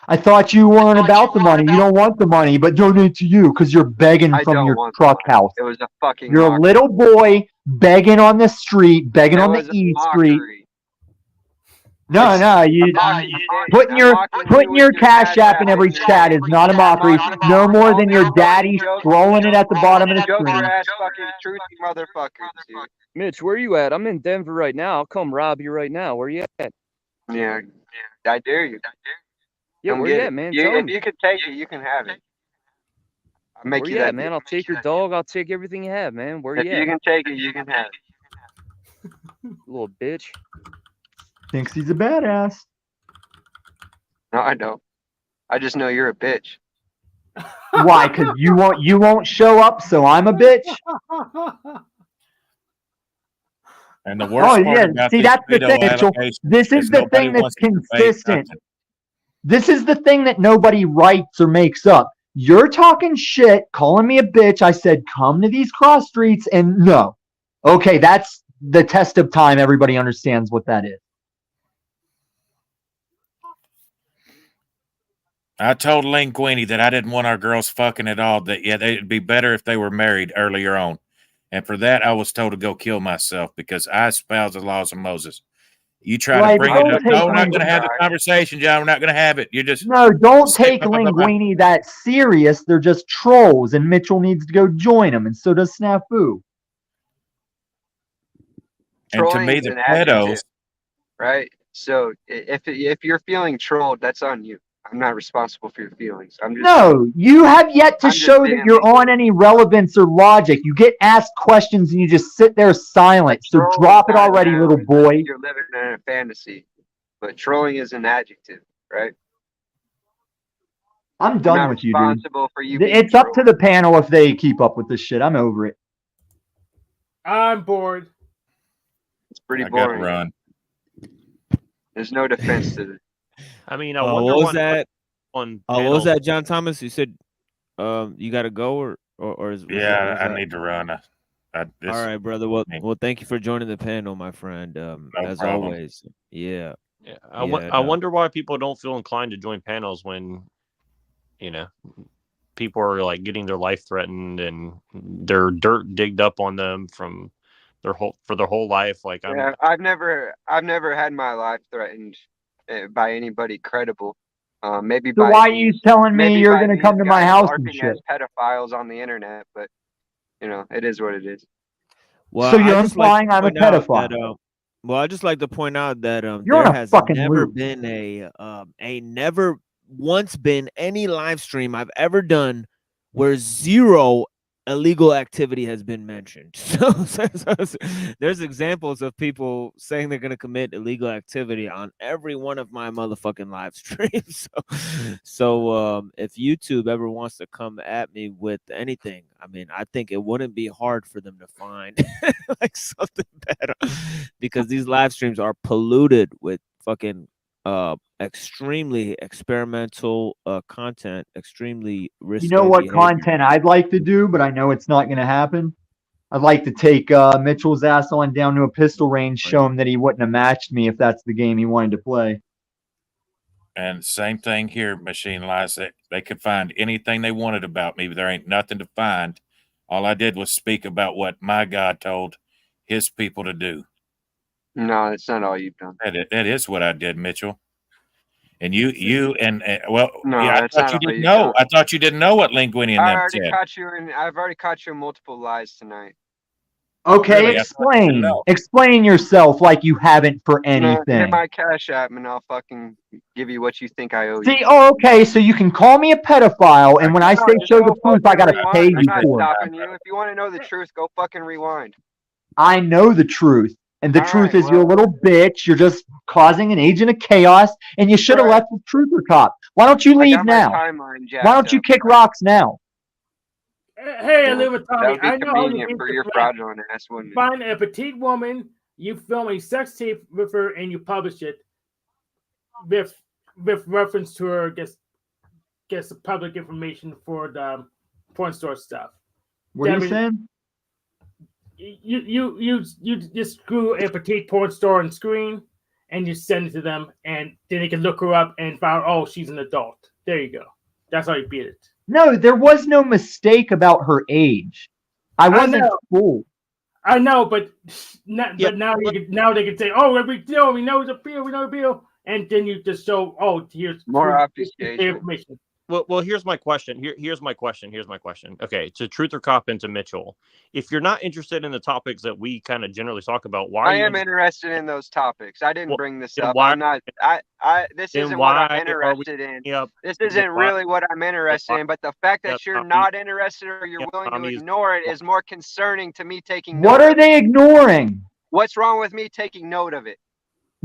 I thought you weren't about the money. You don't want the money, but donate to you because you're begging I from don't your want truck house. It was a fucking You're a mockery. little boy begging on the street, begging It on the was a E Street. mockery. No, you putting your Cash App in every chat is not a mockery. No more than your daddy scrolling it at the bottom of the Joker screen. ass fucking truthy motherfuckers, dude. Mitch, where are you at? I'm in Denver right now. I'll come rob you right now. Where you at? Yeah, I dare you. Yeah, Come where get you it. at, man? You, Tell if me. you can take it, you can have it. I'll make Where you you at, that. man? I'll take your dog. I'll take everything you have, man. Where If you you at? can take it, you can have it. Little bitch. Thinks he's a badass. No, I don't. I just know you're a bitch. Why? Because you won't show up, so I'm a bitch. And the worst part about see, these that's the veto thing, Mitchell. allegations This is the nobody thing that's wants to debate consistent. nothing. This is the thing that nobody writes or makes up. You're talking shit, calling me a bitch. I said, come to these cross streets, and no. Okay, that's the test of time. Everybody understands what that is. I told Linguini that I didn't want our girls fucking at all. That it'd be better if they were married earlier on. And for that, I was told to go kill myself because I espouse the laws of Moses. You try to bring it up. No, we're not going to have the conversation, John. We're not going to have it. You're just no. Don't take Linguini that serious. They're just trolls, and Mitchell needs to go join them, and so does Snafu. And to me, the pedos, right? So if you're feeling trolled, that's on you. I'm not responsible for your feelings. I'm just No, you have yet to show that you're on any relevance or logic. You get asked questions and you just sit there silent. So drop it already, little boy. You're living in a fantasy, but trolling is an adjective, right? I'm done with you, dude. Responsible for you. It's up to the panel if they keep up with this shit. I'm over it. I'm bored. It's pretty I boring. gotta run. There's no defense to this. I mean, what was that? What was that, John Thomas? You said you got to go, or is I need to run. All right, brother. Well, thank you for joining the panel, my friend. As problem. always, yeah. I wonder why people don't feel inclined to join panels when, people are like getting their life threatened and their dirt digged up on them from their whole life. Like I've never had my life threatened by anybody credible. Maybe so by why are you telling me you're going to come to my house and LARPing shit? as pedophiles on the internet, but it is what it is. Well, so you're implying I'm a pedophile. Well, I just like to point out that You're there on a has fucking never loop. been never once been any live stream I've ever done where zero illegal activity has been mentioned. So there's examples of people saying they're going to commit illegal activity on every one of my motherfucking live streams. So if YouTube ever wants to come at me with anything, I mean, I think it wouldn't be hard for them to find like something better, because these live streams are polluted with fucking extremely experimental content, extremely risky. You know what content I'd like to do, but I know it's not going to happen? I'd like to take Mitchell's ass on down to a pistol range, show him that he wouldn't have matched me if that's the game he wanted to play. And same thing here, Machine Lies. They could find anything they wanted about me, but there ain't nothing to find. All I did was speak about what my God told his people to do. No, that's not all you've done. That is what I did, Mitchell. And I thought you didn't know. I thought you didn't know what Linguini and them said. I've already caught you in multiple lies tonight. Okay, Really, explain yourself like you haven't for anything. Get my Cash App and I'll fucking give you what you think I owe you. See, okay, so you can call me a pedophile, and when I say show the proof, I gotta pay you for it. Stopping you. If you want to know the truth, go fucking rewind. I know the truth. And the truth is, you're a little bitch. You're just causing an agent of chaos, and you should have left with Truther Cop. Why don't you leave now? Why don't you kick rocks now? Hey, live with Tommy. That would be convenient for your fraudulent ass, wouldn't it? Find a petite woman, you film a sex tape with her, and you publish it with reference to her, gets the public information for the porn store stuff. What are you saying? You just screw a petite porn store on screen and you send it to them, and then they can look her up and find, oh, she's an adult. There you go. That's how you beat it. No, there was no mistake about her age. I wasn't fooled. I know, but now they can say, oh, we know the bill, and then you just show, oh, here's more obfuscation. Information. Well, here's my question. Here's my question. Okay, to Truth or Cop and to Mitchell, if you're not interested in the topics that we kind of generally talk about, why? I am interested in those topics. I didn't bring this up. I'm not. This isn't what I'm interested in. This isn't really what I'm interested in. But the fact that you're not interested or you're willing to ignore it is more concerning to me. Taking note. What are they ignoring? What's wrong with me taking note of it?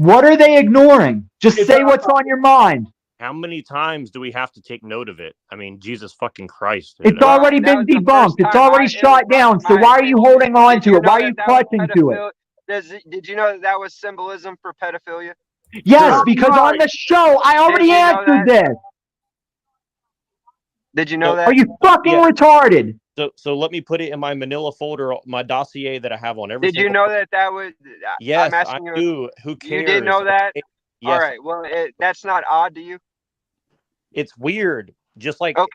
What are they ignoring? Just say what's on your mind. How many times do we have to take note of it? I mean, Jesus fucking Christ. Dude. It's already been debunked. It's already shot down. So why are you holding on to it? Why are you clutching to it? Did you know that was symbolism for pedophilia? Yes, because on the show, I already answered this. Did you know that? Are you fucking retarded? So let me put it in my manila folder, my dossier that I have on every Did you know that was? Yes, I'm asking I do. Who cares? You did know that? Yes. All right. Well, that's not odd to you. It's weird. Just like your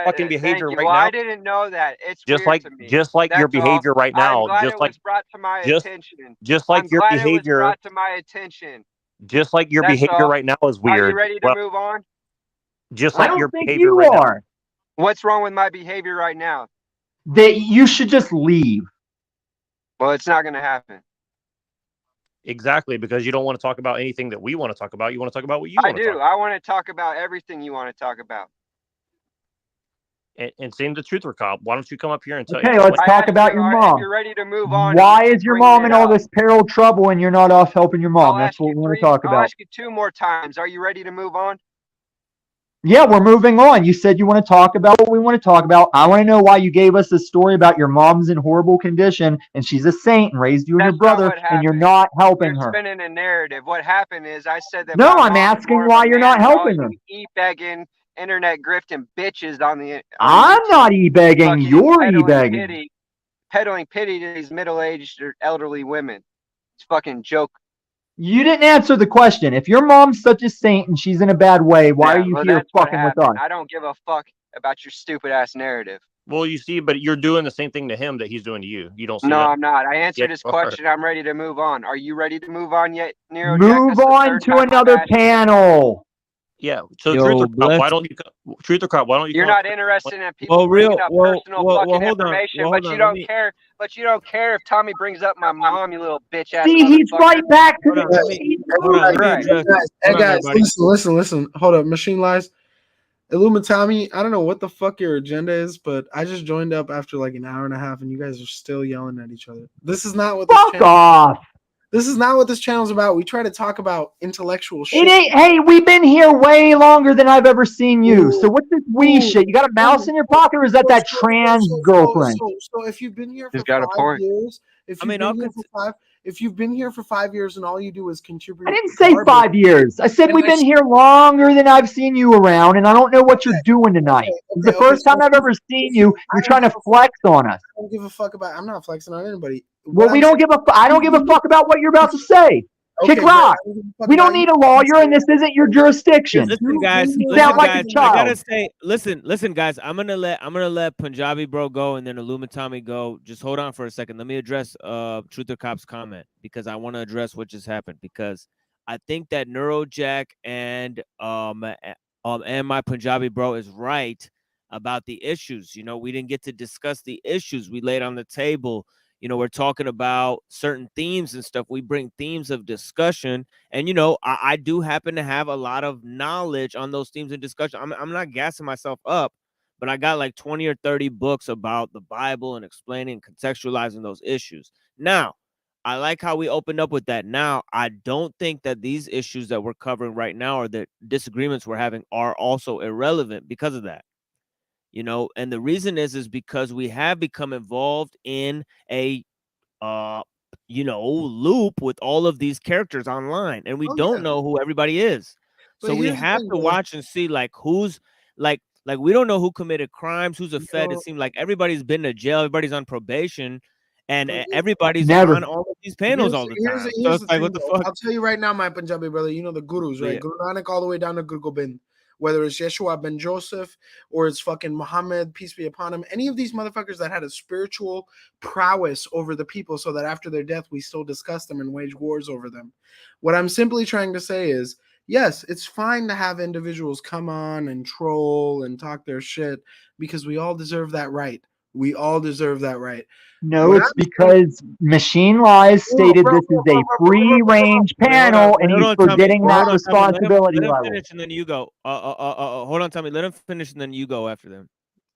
fucking behavior right well, now. I didn't know that. It's just weird like to me. just like your behavior right now. I'm glad just it like was brought to my attention. Just like I'm your glad it was behavior. brought to my attention. Just like your That's behavior all. right now is weird. Are you ready to move on? Just like I don't your think behavior you right are. now. What's wrong with my behavior right now? That you should just leave. Well, it's not going to happen. Exactly, because you don't want to talk about anything that we want to talk about. You want to talk about what you I want to do. talk I want to talk about everything you want to talk about. And same the Truther Cop. Why don't you come up here and tell Okay, let's talk about your mom. If you're ready to move on. Why is your mom in all this peril trouble and you're not off helping your mom? That's what we want to talk I'll about. ask you 2 more times. Are you ready to move on? Yeah, we're moving on. You said you want to talk about what we want to talk about. I want to know why you gave us a story about your mom's in horrible condition and she's a saint and raised you and your brother and you're not helping her. You're spinning a narrative. What happened is I said that. No, my I'm mom is asking more of why a you're man not than all helping her. you e-begging, internet grifting bitches on the. I'm not e-begging. You're e-begging. Peddling pity to these middle-aged or elderly women. It's fucking joke. You didn't answer the question. If your mom's such a saint and she's in a bad way, why are you here fucking with us? I don't give a fuck about your stupid ass narrative. Well, you see, but you're doing the same thing to him that he's doing to you. You don't see No, that? I'm not. I answered his you are. question. I'm ready to move on. Are you ready to move on yet, Nero? Move on to another panel. Yeah. So Yo, Truther Cop, bless why don't you? Truther Cop, why don't you? You're come not up- interested in people bringing up personal fucking hold on. information, Well, but hold you on, don't care. But you don't care if Tommy brings up my mom, you little bitch ass. See, he's right back to Hold on, let me address. Hey Hold on, guys, everybody. listen. Hold up, Machine Lies. Illumitami, I don't know what the fuck your agenda is, but I just joined up after like an hour and a half, and you guys are still yelling at each other. This is not what this Fuck off. This is not what this channel's about. We try to talk about intellectual shit. It ain't. Hey, we've been here way longer than I've ever seen you. So what's this wee shit? You got a mouse in your pocket, or is that trans girlfriend? So if you've been here for He's got a 5 point. years, if you've been here for 5 years and all you do is contribute, I didn't say 5 years. I said we've been here longer than I've seen you around, and I don't know what you're doing tonight. It's the first time I've ever seen you. You're trying to flex on us. I don't give a fuck about. I'm not flexing on anybody. Well, I don't give a fuck about what you're about to say. Kick rock. We don't need a lawyer, and this isn't your jurisdiction. Listen, guys. You Listen, sound like guys. a child. I gotta say, listen, guys. I'm gonna let Punjabi bro go, and then Illumitami go. Just hold on for a second. Let me address Truther Cop's comment because I want to address what just happened because I think that Neurojack and my Punjabi bro is right about the issues. You know, we didn't get to discuss the issues we laid on the table. You know, we're talking about certain themes and stuff. We bring themes of discussion. And, you know, I do happen to have a lot of knowledge on those themes of discussion. I'm not gassing myself up, but I got like 20 or 30 books about the Bible and explaining, contextualizing those issues. Now, I like how we opened up with that. Now, I don't think that these issues that we're covering right now or the disagreements we're having are also irrelevant because of that. You know, and the reason is because we have become involved in a loop with all of these characters online, and we don't know who everybody is. So we have to watch and see like who's like we don't know who committed crimes, who's a fed. It seems like everybody's been to jail, everybody's on probation, and everybody's on all of these panels all the time. So it's like, what the fuck? I'll tell you right now, my Punjabi brother. You know the gurus, right? Yeah. Guru Nanak all the way down to Guru Gobind. Whether it's Yeshua ben Joseph or it's fucking Muhammad, peace be upon him, any of these motherfuckers that had a spiritual prowess over the people so that after their death, we still discuss them and wage wars over them. What I'm simply trying to say is, yes, it's fine to have individuals come on and troll and talk their shit because we all deserve that right. We all deserve that right. No, it's because Machine Lies stated this is a free-range panel, and he's forgetting that responsibility level. Let him finish, and then you go. Hold on, Tommy. Let him finish, and then you go after them.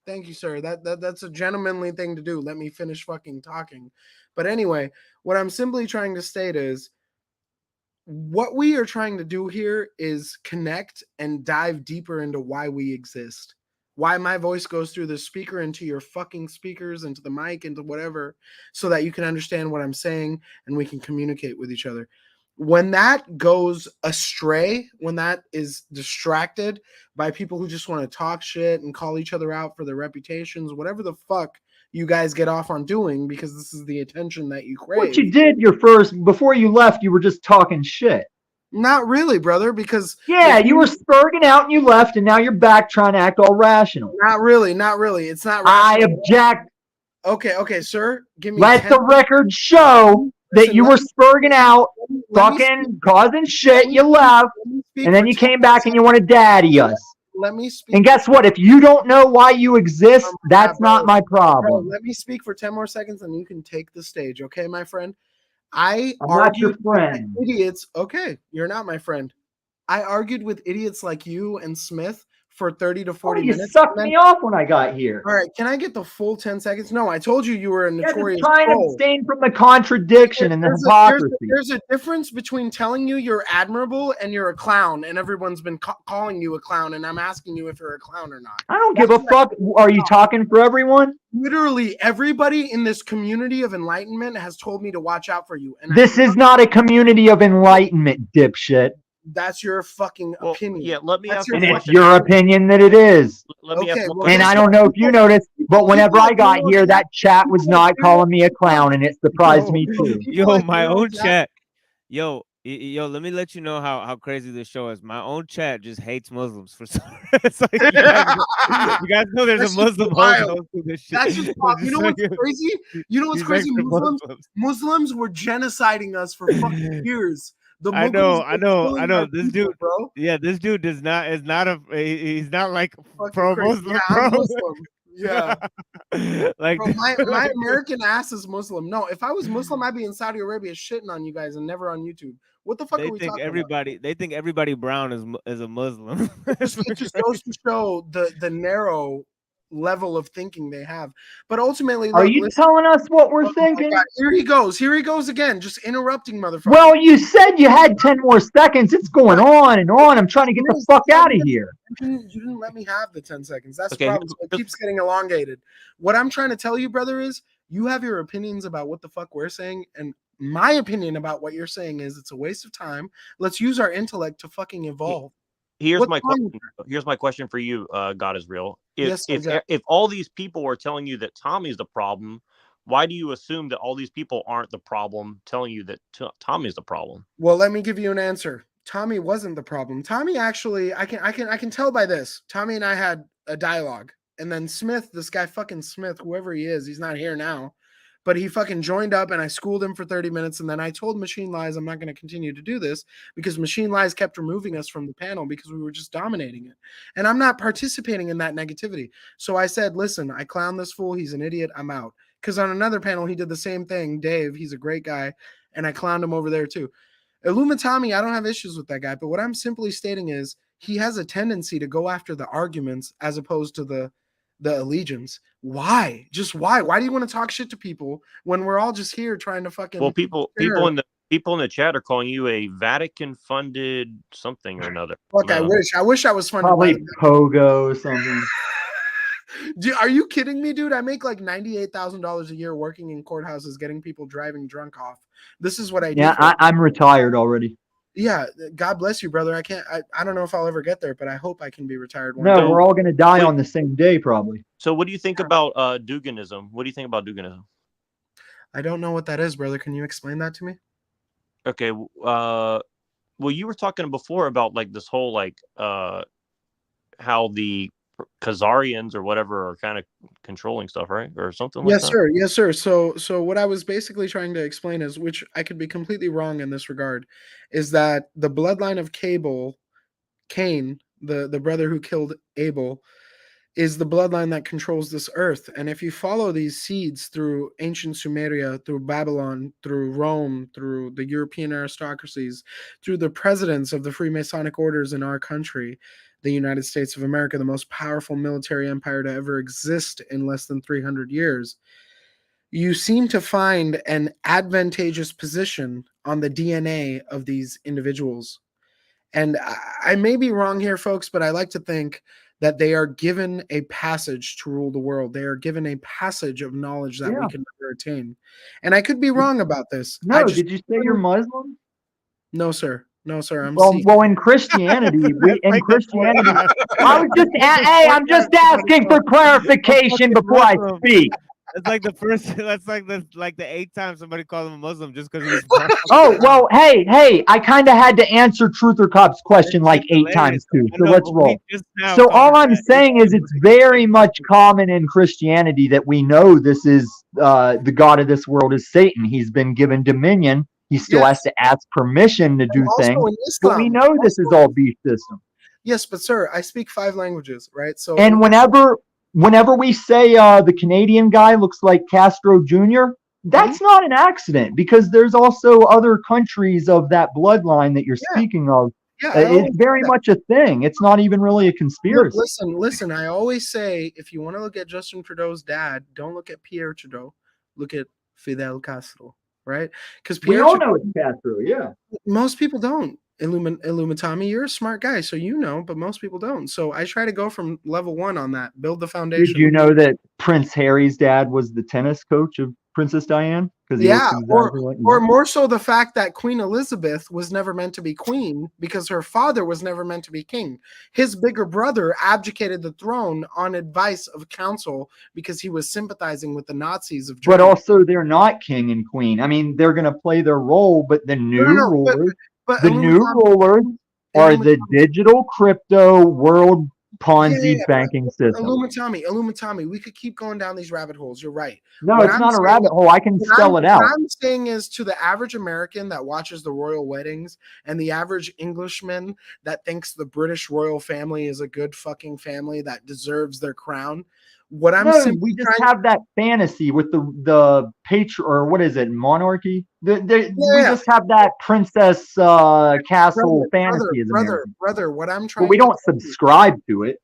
Thank you, sir. That's a gentlemanly thing to do. Let me finish fucking talking. But anyway, what I'm simply trying to state is, what we are trying to do here is connect and dive deeper into why we exist. Why my voice goes through the speaker into your fucking speakers, into the mic, into whatever, so that you can understand what I'm saying and we can communicate with each other. When that goes astray, when that is distracted by people who just want to talk shit and call each other out for their reputations, whatever the fuck you guys get off on doing, because this is the attention that you crave. What you did before you left, you were just talking shit. Not really, brother, because yeah, you were spurging out and you left, and now you're back trying to act all rational. Not really. It's not. I object. Okay, sir. Give me. Let the record show that you were spurging out, fucking causing shit. You left, and then you came back and you want to daddy us. Let me speak. And guess what? If you don't know why you exist, that's not my problem. Bro, let me speak for 10 more seconds, and you can take the stage, okay, my friend? I'm not your friend. Idiots. Okay, you're not my friend. I argued with idiots like you and Smith for 30 to 40 you minutes. sucked me off when I got here. All right, can I get the full 10 seconds? No, I told you were a notorious trying to troll. abstain from the contradiction and the hypocrisy. There's a difference between telling you you're admirable and you're a clown, and everyone's been calling you a clown, and I'm asking you if you're a clown or not. I don't give a fuck. Are you talking for everyone? Literally everybody in this community of enlightenment has told me to watch out for you. And This is not a community of enlightenment, dipshit. That's your fucking opinion. Yeah, let me ask And it's your opinion that it is. Let me ask one And I don't know if you noticed, but whenever I got here, that chat was not calling me a clown, and it surprised me too. Yo, my own chat. Yo, let me let you know how crazy this show is. My own chat just hates Muslims for some reason. It's like you guys know there's a Muslim host to this shit. That's just wild. You know what's crazy? You know what's crazy? Muslims were genociding us for fucking years. I know. This dude, bro. Yeah, this dude he's not like pro-Muslim. Yeah, I'm Muslim. Yeah. Like bro, my American ass is Muslim. No, if I was Muslim, I'd be in Saudi Arabia shitting on you guys and never on YouTube. What the fuck are we talking about? They think everybody brown is a Muslim. It just goes to show the narrow level of thinking they have. But ultimately, are you telling us what we're thinking? Here he goes again, just interrupting, motherfucker. Well, you said you had 10 more seconds. It's going on and on. I'm trying to get the fuck out of here. You didn't let me have the 10 seconds. That's the problem. It keeps getting elongated. What I'm trying to tell you, brother, is you have your opinions about what the fuck we're saying, and my opinion about what you're saying is it's a waste of time. Let's use our intellect to fucking evolve. Here's my question for you, God is real. If all these people are telling you that Tommy's the problem, why do you assume that all these people aren't the problem, telling you that Tommy's the problem? Well, let me give you an answer. Tommy wasn't the problem. Tommy actually, I can tell by this. Tommy and I had a dialogue, and then Smith, this guy fucking Smith, whoever he is, he's not here now. But he fucking joined up and I schooled him for 30 minutes. And then I told Machine Lies I'm not going to continue to do this because Machine Lies kept removing us from the panel because we were just dominating it. And I'm not participating in that negativity. So I said, listen, I clown this fool. He's an idiot. I'm out. Because on another panel, he did the same thing. Dave, he's a great guy. And I clowned him over there too. Illumitami, I don't have issues with that guy. But what I'm simply stating is he has a tendency to go after the arguments as opposed to the allegiance. Why? Just why? Why do you want to talk shit to people when we're all just here trying to fucking? Well, people in the chat are calling you a Vatican funded something or another. Look, I wish I was funded. Probably Pogo or something. Are you kidding me, dude? I make like $98,000 a year working in courthouses, getting people driving drunk off. This is what I do. Yeah, I'm retired already. Yeah, God bless you, brother. I don't know if I'll ever get there, but I hope I can be retired one day. No, we're all going to die on the same day, probably. So what do you think about Duginism? What do you think about Duginism? I don't know what that is, brother. Can you explain that to me? Okay. Well, you were talking before about like this whole like how the KHAZARians or whatever are kind of controlling stuff, right? Or something like that? Yes, sir. So what I was basically trying to explain is, which I could be completely wrong in this regard, is that the bloodline of Cain, the brother who killed Abel, is the bloodline that controls this earth. And if you follow these seeds through ancient Sumeria, through Babylon, through Rome, through the European aristocracies, through the presidents of the Freemasonic orders in our country, the United States of America, the most powerful military empire to ever exist in less than 300 years, you seem to find an advantageous position on the DNA of these individuals. And I may be wrong here, folks, but I like to think that they are given a passage to rule the world. They are given a passage of knowledge that we can never attain. And I could be wrong about this. No, did you say you're Muslim? No, sir. No, sir. I'm well, in Christianity, I was just, hey, I'm just asking for clarification before I speak. That's like the first. That's like the 8th time somebody called him a Muslim just because he's. Oh well, hey! I kind of had to answer Truth or Cop's question like 8 times too. So let's roll. So all I'm saying is it's very much common in Christianity that we know this is the god of this world is Satan. He's been given dominion. He still has to ask permission to do things. But we know this is all beast system. Yes, but sir, I speak 5 languages, right? So and whenever we say the Canadian guy looks like Castro Jr., that's not an accident because there's also other countries of that bloodline that you're speaking of. It's very much a thing. It's not even really a conspiracy. Look, listen. I always say if you want to look at Justin Trudeau's dad, don't look at Pierre Trudeau. Look at Fidel Castro, right? Because we all know it's Castro, yeah. Most people don't. Illumitami, you're a smart guy, so you know, but most people don't. So I try to go from level 1 on that, build the foundation. Did you know that Prince Harry's dad was the tennis coach of Princess Diane? Or more so the fact that Queen Elizabeth was never meant to be queen because her father was never meant to be king. His bigger brother abdicated the throne on advice of counsel because he was sympathizing with the Nazis of Germany. But also they're not king and queen. I mean, they're going to play their role, but the new rulers... The new rulers are the digital crypto world Ponzi banking system. Illumitami, we could keep going down these rabbit holes. You're right. No, it's not a rabbit hole. I can spell it out. What I'm saying is to the average American that watches the royal weddings and the average Englishman that thinks the British royal family is a good fucking family that deserves their crown. What I'm saying, we just have that fantasy with the or what is it, monarchy? We just have that princess castle fantasy. Brother, what I'm trying. But we don't subscribe to it.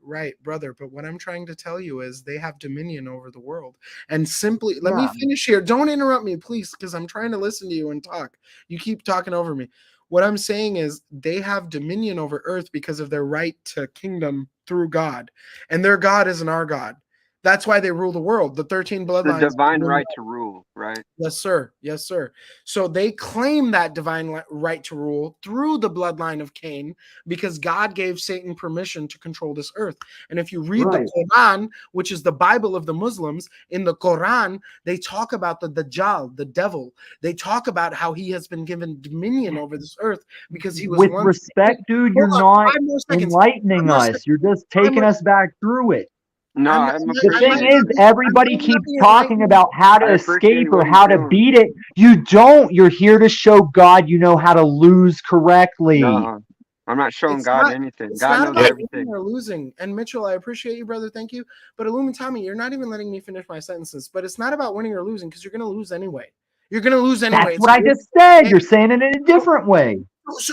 Right, brother. But what I'm trying to tell you is they have dominion over the world. And simply, let me finish here. Don't interrupt me, please, because I'm trying to listen to you and talk. You keep talking over me. What I'm saying is they have dominion over earth because of their right to kingdom through God. And their God isn't our God. That's why they rule the world. The 13 bloodlines. The divine right to rule, right? Yes, sir. Yes, sir. So they claim that divine right to rule through the bloodline of Cain because God gave Satan permission to control this earth. And if you read the Quran, which is the Bible of the Muslims, in the Quran, they talk about the Dajjal, the devil. They talk about how he has been given dominion over this earth because he was with respect, dude, you're not enlightening us. You're just taking us back through it. No, the thing is, everybody keeps talking about how to escape or how to beat it. You don't. You're here to show God you know how to lose correctly. No, I'm not showing God anything. God knows everything. Or losing. And Mitchell, I appreciate you, brother. Thank you. But Illumitami, you're not even letting me finish my sentences. But it's not about winning or losing because you're going to lose anyway. You're going to lose anyway. That's what I just said. You're saying it in a different way.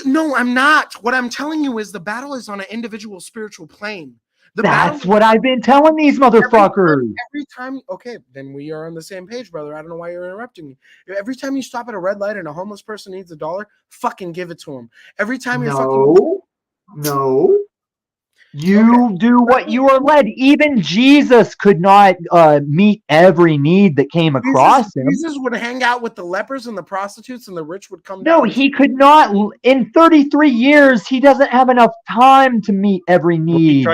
No, I'm not. What I'm telling you is the battle is on an individual spiritual plane. That's what I've been telling these motherfuckers. Every time, okay, then we are on the same page, brother. I don't know why you're interrupting me. Every time you stop at a red light and a homeless person needs $1, fucking give it to him. Every time you're No. You do what you are led. Even Jesus could not meet every need that came across him. Jesus would hang out with the lepers and the prostitutes, and the rich would come down. No, he could not. In 33 years, he doesn't have enough time to meet every need.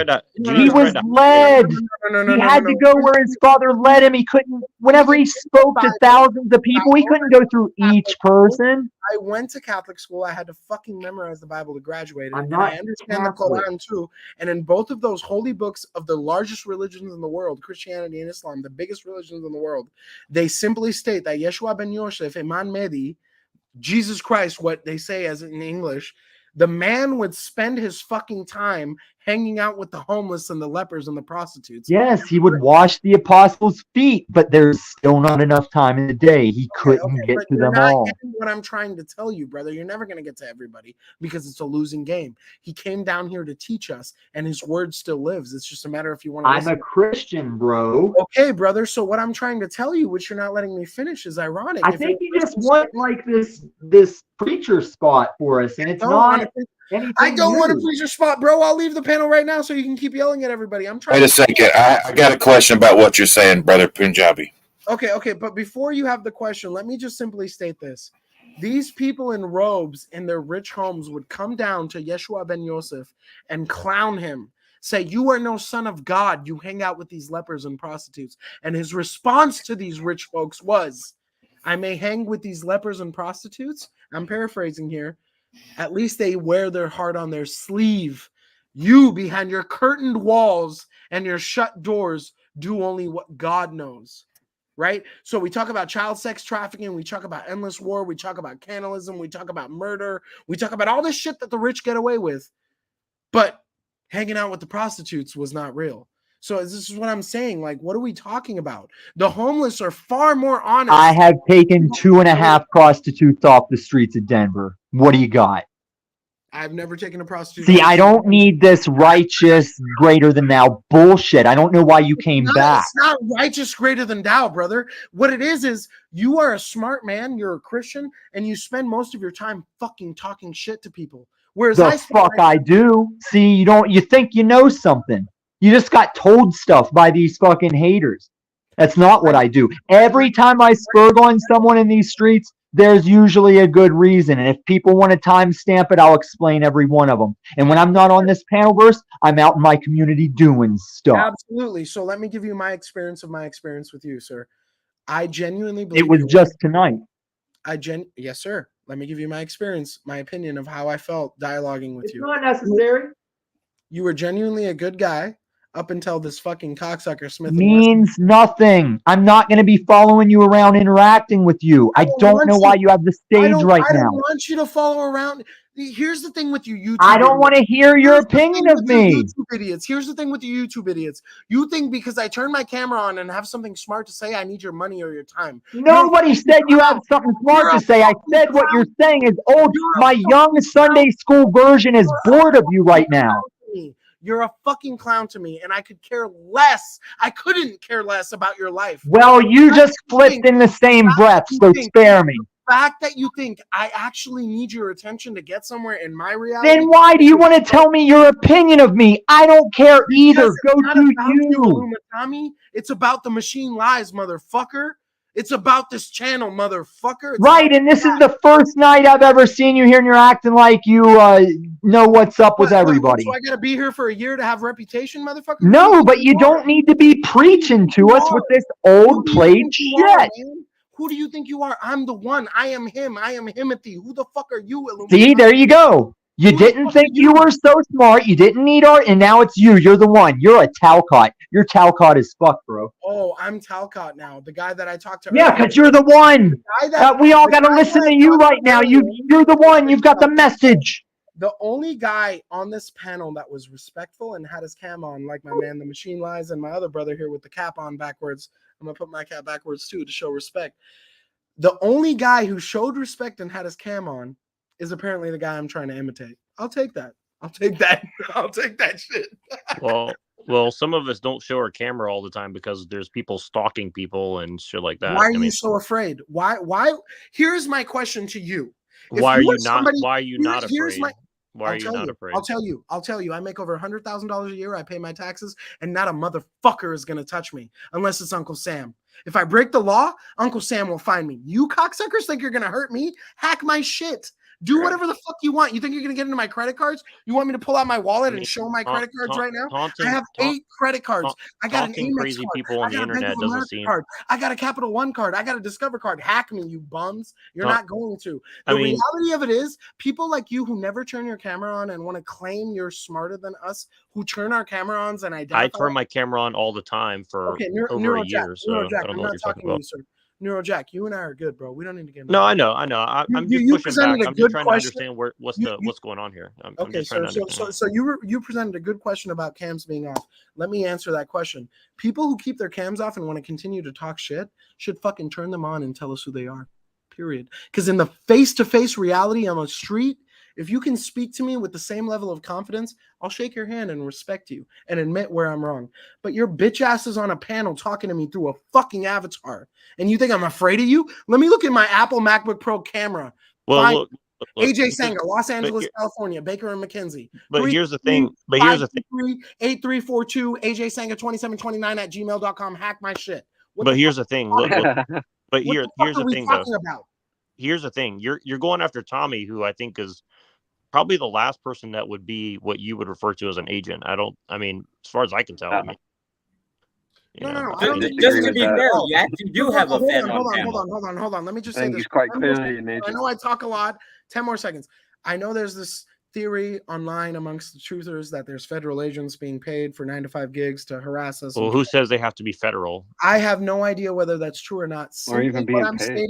He was led. He had to go where his father led him. He couldn't. Whenever he spoke to thousands of people, he couldn't go through each person. I went to Catholic school. I had to fucking memorize the Bible to graduate. I'm not I understand the Quran too. And in both of those holy books of the largest religions in the world, Christianity and Islam, the biggest religions in the world, they simply state that Yeshua ben Yosef, Iman Mehdi, Jesus Christ, what they say as in English, the man would spend his fucking time hanging out with the homeless and the lepers and the prostitutes. Yes, he would wash the apostles' feet, but there's still not enough time in the day. He couldn't get but to you're them not all. getting what I'm trying to tell you, brother. You're never going to get to everybody because it's a losing game. He came down here to teach us, and his word still lives. It's just a matter if you want to I'm listen. a Christian, bro. Okay, brother. So what I'm trying to tell you, which you're not letting me finish, is ironic. I think you just want like this preacher spot for us, and it's not anything I don't want to new. please your spot, bro. I'll leave the panel right now so you can keep yelling at everybody. I'm trying. Wait a second. I got a question about what you're saying, brother Punjabi. Okay. But before you have the question, let me just simply state this. These people in robes in their rich homes would come down to Yeshua ben Yosef and clown him, say, "You are no son of God. You hang out with these lepers and prostitutes." And his response to these rich folks was, "I may hang with these lepers and prostitutes." I'm paraphrasing here. At least they wear their heart on their sleeve. You, behind your curtained walls and your shut doors, do only what God knows. Right? So we talk about child sex trafficking, we talk about endless war, we talk about cannibalism, we talk about murder, we talk about all this shit that the rich get away with. But hanging out with the prostitutes was not real. So this is what I'm saying. Like, what are we talking about? The homeless are far more honest. I have taken 2.5 prostitutes off the streets of Denver. What do you got? I've never taken a prostitute. See, I don't need this righteous greater than thou bullshit. I don't know why you came back. It's not righteous greater than thou, brother. What it is you are a smart man, you're a Christian, and you spend most of your time fucking talking shit to people. Whereas I do. See, you think you know something. You just got told stuff by these fucking haters. That's not what I do. Every time I spurg on someone in these streets, there's usually a good reason. And if people want to timestamp it, I'll explain every one of them. And when I'm not on this panel verse, I'm out in my community doing stuff. Absolutely. So let me give you my experience with you, sir. I genuinely believe it was just tonight. Yes, sir. Let me give you my experience, my opinion of how I felt dialoguing with you. It's not necessary. You were genuinely a good guy up until this fucking cocksucker Smith means nothing. I'm not going to be following you around interacting with you. I don't know why you have the stage right now. I don't want you to follow around. Here's the thing with you YouTube I don't want to hear your opinion of me. YouTube idiots. Here's the thing with the YouTube idiots. You think because I turn my camera on and have something smart to say, I need your money or your time. Nobody said you have something smart to say. I said what you're saying is old. My young Sunday school version is bored of you right now. You're a fucking clown to me, and I could care less. I couldn't care less about your life. Well, you just flipped in the same breath, so spare me. The fact that you think I actually need your attention to get somewhere in my reality. Then why do you want to tell me your opinion of me? I don't care either. Go to you. Tommy, it's about the machine lies, motherfucker. It's about this channel, motherfucker. Right, and this is the first night I've ever seen you here, and you're acting like you know what's up with everybody. So I gotta be here for a year to have reputation, motherfucker? No, but you don't need to be preaching to us with this old played shit. Who do you think you are? I'm the one. I am him. I am Himothy. Who the fuck are you, Illuminati? See, there you go. You didn't think you were so smart. You didn't need art, and now it's you. You're the one. You're a Talcott. You're Talcott as fuck, bro. Oh, I'm Talcott now. The guy that I talked to. Yeah, because you're the one. We all got to listen to you right now. You're the one. You've got the message. The only guy on this panel that was respectful and had his cam on, like my man, the Machine Lies, and my other brother here with the cap on backwards. I'm going to put my cap backwards too to show respect. The only guy who showed respect and had his cam on is apparently the guy I'm trying to imitate. I'll take that. I'll take that. I'll take that shit. Well, some of us don't show our camera all the time because there's people stalking people and shit like that. Why are you so afraid? Why? Here's my question to you. Why are you not afraid? Why are you not afraid? I'll tell you. I make over $100,000 a year. I pay my taxes, and not a motherfucker is gonna touch me unless it's Uncle Sam. If I break the law, Uncle Sam will find me. You cocksuckers think you're gonna hurt me? Hack my shit. Do whatever the fuck you want. You think you're going to get into my credit cards? You want me to pull out my wallet and show my credit cards right now? I have 8 credit cards. I got an Amex card. People on the internet doesn't seem card. I got a Capital One card. I got a Discover card. Hack me, you bums. You're not going to. The reality of it is, people like you who never turn your camera on and want to claim you're smarter than us, who turn our camera ons and identify. I turn my camera on all the time for over a year. So I don't know what you're talking about. Neuro Jack, you and I are good, bro. We don't need to get into No, that. I know. I'm You just pushing back. presented a I'm just good trying question. to understand what's going on here. I'm Okay, just trying to so understand. so you presented a good question about cams being off. Let me answer that question. People who keep their cams off and want to continue to talk shit should fucking turn them on and tell us who they are. Period. Because in the face-to-face reality on the street, if you can speak to me with the same level of confidence, I'll shake your hand and respect you and admit where I'm wrong. But your bitch ass is on a panel talking to me through a fucking avatar, and you think I'm afraid of you? Let me look at my Apple MacBook Pro camera. Well, look, AJ Sanger, Los Angeles, California, Baker and McKenzie. But here's the thing. 8342 AJ Sanger 2729@gmail.com. Hack my shit. But here's the thing. Look. But here's the thing, though. About? Here's the thing. You're going after Tommy, who I think is probably the last person that would be what you would refer to as an agent. I mean, as far as I can tell, I mean, No. Just to be fair, you actually do have a fan on camera. Hold on. Let me just I say think this. he's quite clearly an I agent. know I talk a lot. 10 more seconds. I know there's this theory online amongst the truthers that there's federal agents being paid for 9 to 5 gigs to harass us. Well, who says they have to be federal? I have no idea whether that's true or not. Or even being paid.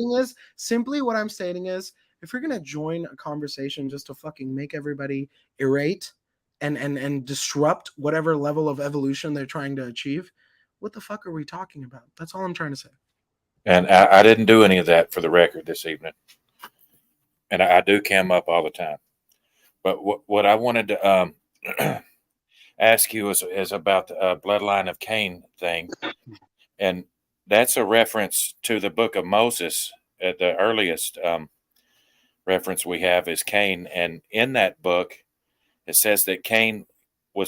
Simply what I'm stating is, if you're gonna join a conversation just to fucking make everybody irate and disrupt whatever level of evolution they're trying to achieve, what the fuck are we talking about? That's all I'm trying to say. And I didn't do any of that for the record this evening. And I do cam up all the time. But what I wanted to ask you is about the bloodline of Cain thing. And that's a reference to the book of Moses. The earliest reference we have is Cain. And in that book, it says that Cain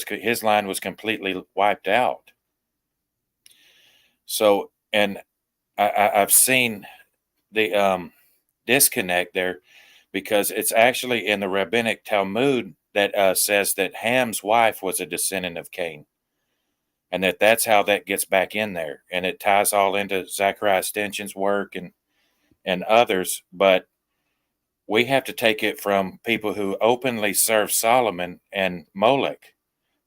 his line was completely wiped out. So, and I've seen the disconnect there, because it's actually in the rabbinic Talmud that says that Ham's wife was a descendant of Cain, and that's how that gets back in there, and it ties all into Zachariah Stinch's work and others. But we have to take it from people who openly serve Solomon and Molech,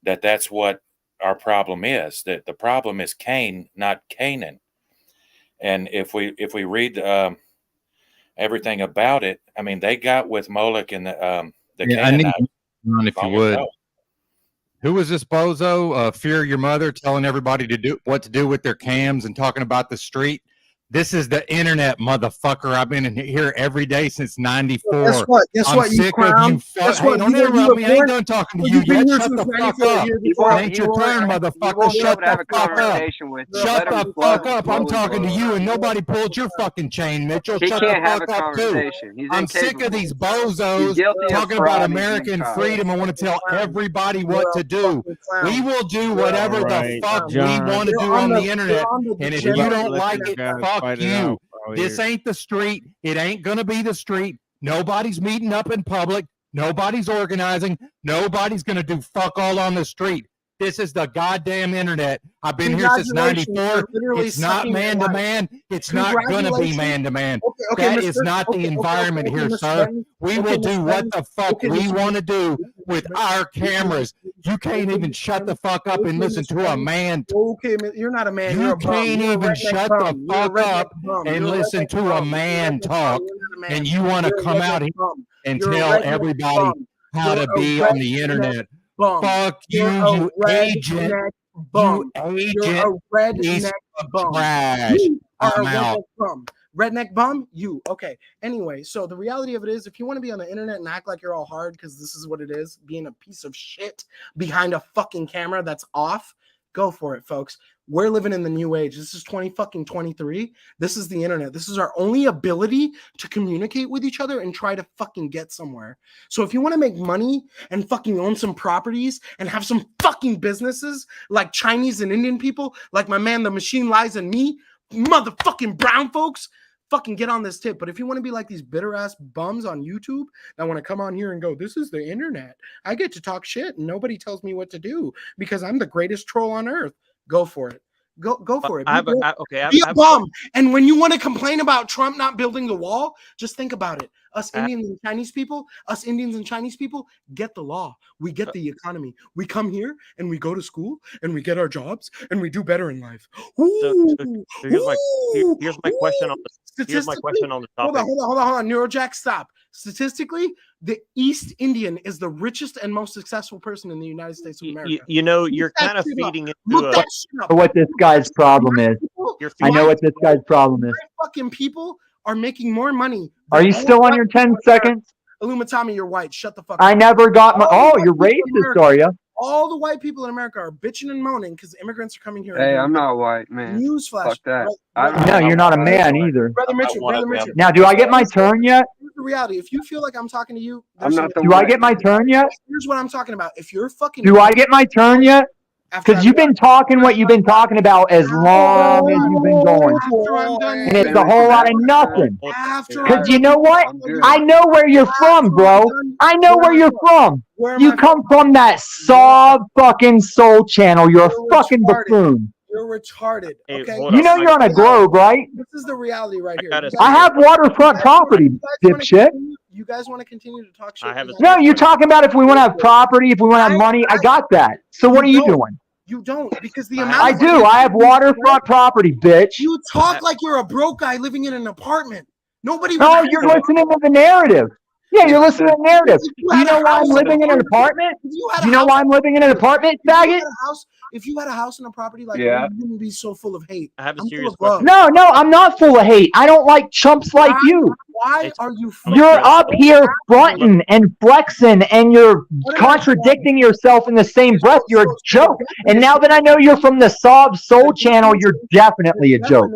that's what our problem is. That the problem is Cain, not Canaan. And if we read everything about it, I mean, they got with Molech and the Canaanites. If you would. Who was this bozo? Fear Your Mother, telling everybody to do what to do with their cams and talking about the street. This is the internet, motherfucker. I've been in here every day since '94. Guess what? I'm sick of you. Hey, don't interrupt me. I ain't done talking to you yet. Shut the fuck up. It ain't your turn, motherfucker. Shut the fuck up. Shut the fuck up. I'm talking to you, and nobody pulled your fucking chain, Mitchell. Shut the fuck up, too. I'm sick of these bozos talking about American freedom. I want to tell everybody what to do. We will do whatever the fuck we want to do on the internet, and if you don't like it, fuck you. This ain't the street. It ain't gonna be the street. Nobody's meeting up in public. Nobody's organizing. Nobody's gonna do fuck all on the street. This is the goddamn internet. I've been here since '94. It's not man to man. It's not gonna be man to man. That is not the environment here, sir. We will do what the fuck we want to do with our cameras. You can't even shut the fuck up and listen to a man. Okay, you're not a man. You can't even shut the fuck up and listen to a man talk, and you want to come out here and tell everybody how to be on the internet. Fuck you, you agent. You agent. You're a redneck bum. Trash. I'm out. Redneck bum? You. Okay. Anyway, so the reality of it is, if you want to be on the internet and act like you're all hard, because this is what it is, being a piece of shit behind a fucking camera that's off, go for it, folks. We're living in the new age. This is 2023. This is the internet. This is our only ability to communicate with each other and try to fucking get somewhere. So if you want to make money and fucking own some properties and have some fucking businesses like Chinese and Indian people, like my man, the Machine Lies, and me, motherfucking brown folks, fucking get on this tip. But if you want to be like these bitter ass bums on YouTube that want to come on here and go, this is the internet, I get to talk shit and nobody tells me what to do because I'm the greatest troll on earth, go for it. Go for it. Be a bum. And when you want to complain about Trump not building the wall, just think about it. Us Indians and Chinese people, get the law. We get the economy. We come here and we go to school and we get our jobs and we do better in life. So here's my question on the topic. Hold on. Neurojack, stop. Statistically, the East Indian is the richest and most successful person in the United States of America. You're kind of feeding into what this guy's problem is. I know what this guy's problem is. Fucking people are making more money. Are you still on your 10 seconds? Illuminati, you're white. Shut the fuck up. I never got my. Oh, you're racist, are you? All the white people in America are bitching and moaning because immigrants are coming here. Hey, I'm not white, man. Newsflash. Fuck that. No, you're not a man either. Brother Mitchell. Now, do I get my turn yet? Here's the reality. If you feel like I'm talking to you, do I get my turn yet? Here's what I'm talking about. If you're fucking. Do I get my turn yet? Because you've been talking what you've been talking about as long as you've been going. And it's a whole lot of nothing. Because you know what? I know where you're from, bro. I know where you're from. You come from that sob fucking soul channel. You're a fucking buffoon. You're retarded. Okay. You know you're on a globe, right? This is the reality right here. I have waterfront property, dipshit. You guys want to continue to talk shit? No, you're talking about if we want to have property, if we want to have money. I got that. So what are you doing? You don't, because the amount. I do. I have waterfront property, bitch. You talk like you're a broke guy living in an apartment. Nobody. Oh, you're listening to the narrative. Yeah, you're listening to the narrative. Do you know why I'm living in an apartment? Do you know why I'm living in an apartment, faggot? If you had a house and a property like Yeah. that, you wouldn't be so full of hate. I have a I'm serious full of love. No, I'm not full of hate. I don't like chumps like you. Why are you? You're up here fronting and flexing, and you're contradicting yourself in the same breath. You're a joke. And now that I know you're from the Sob Soul channel, you're definitely a joke.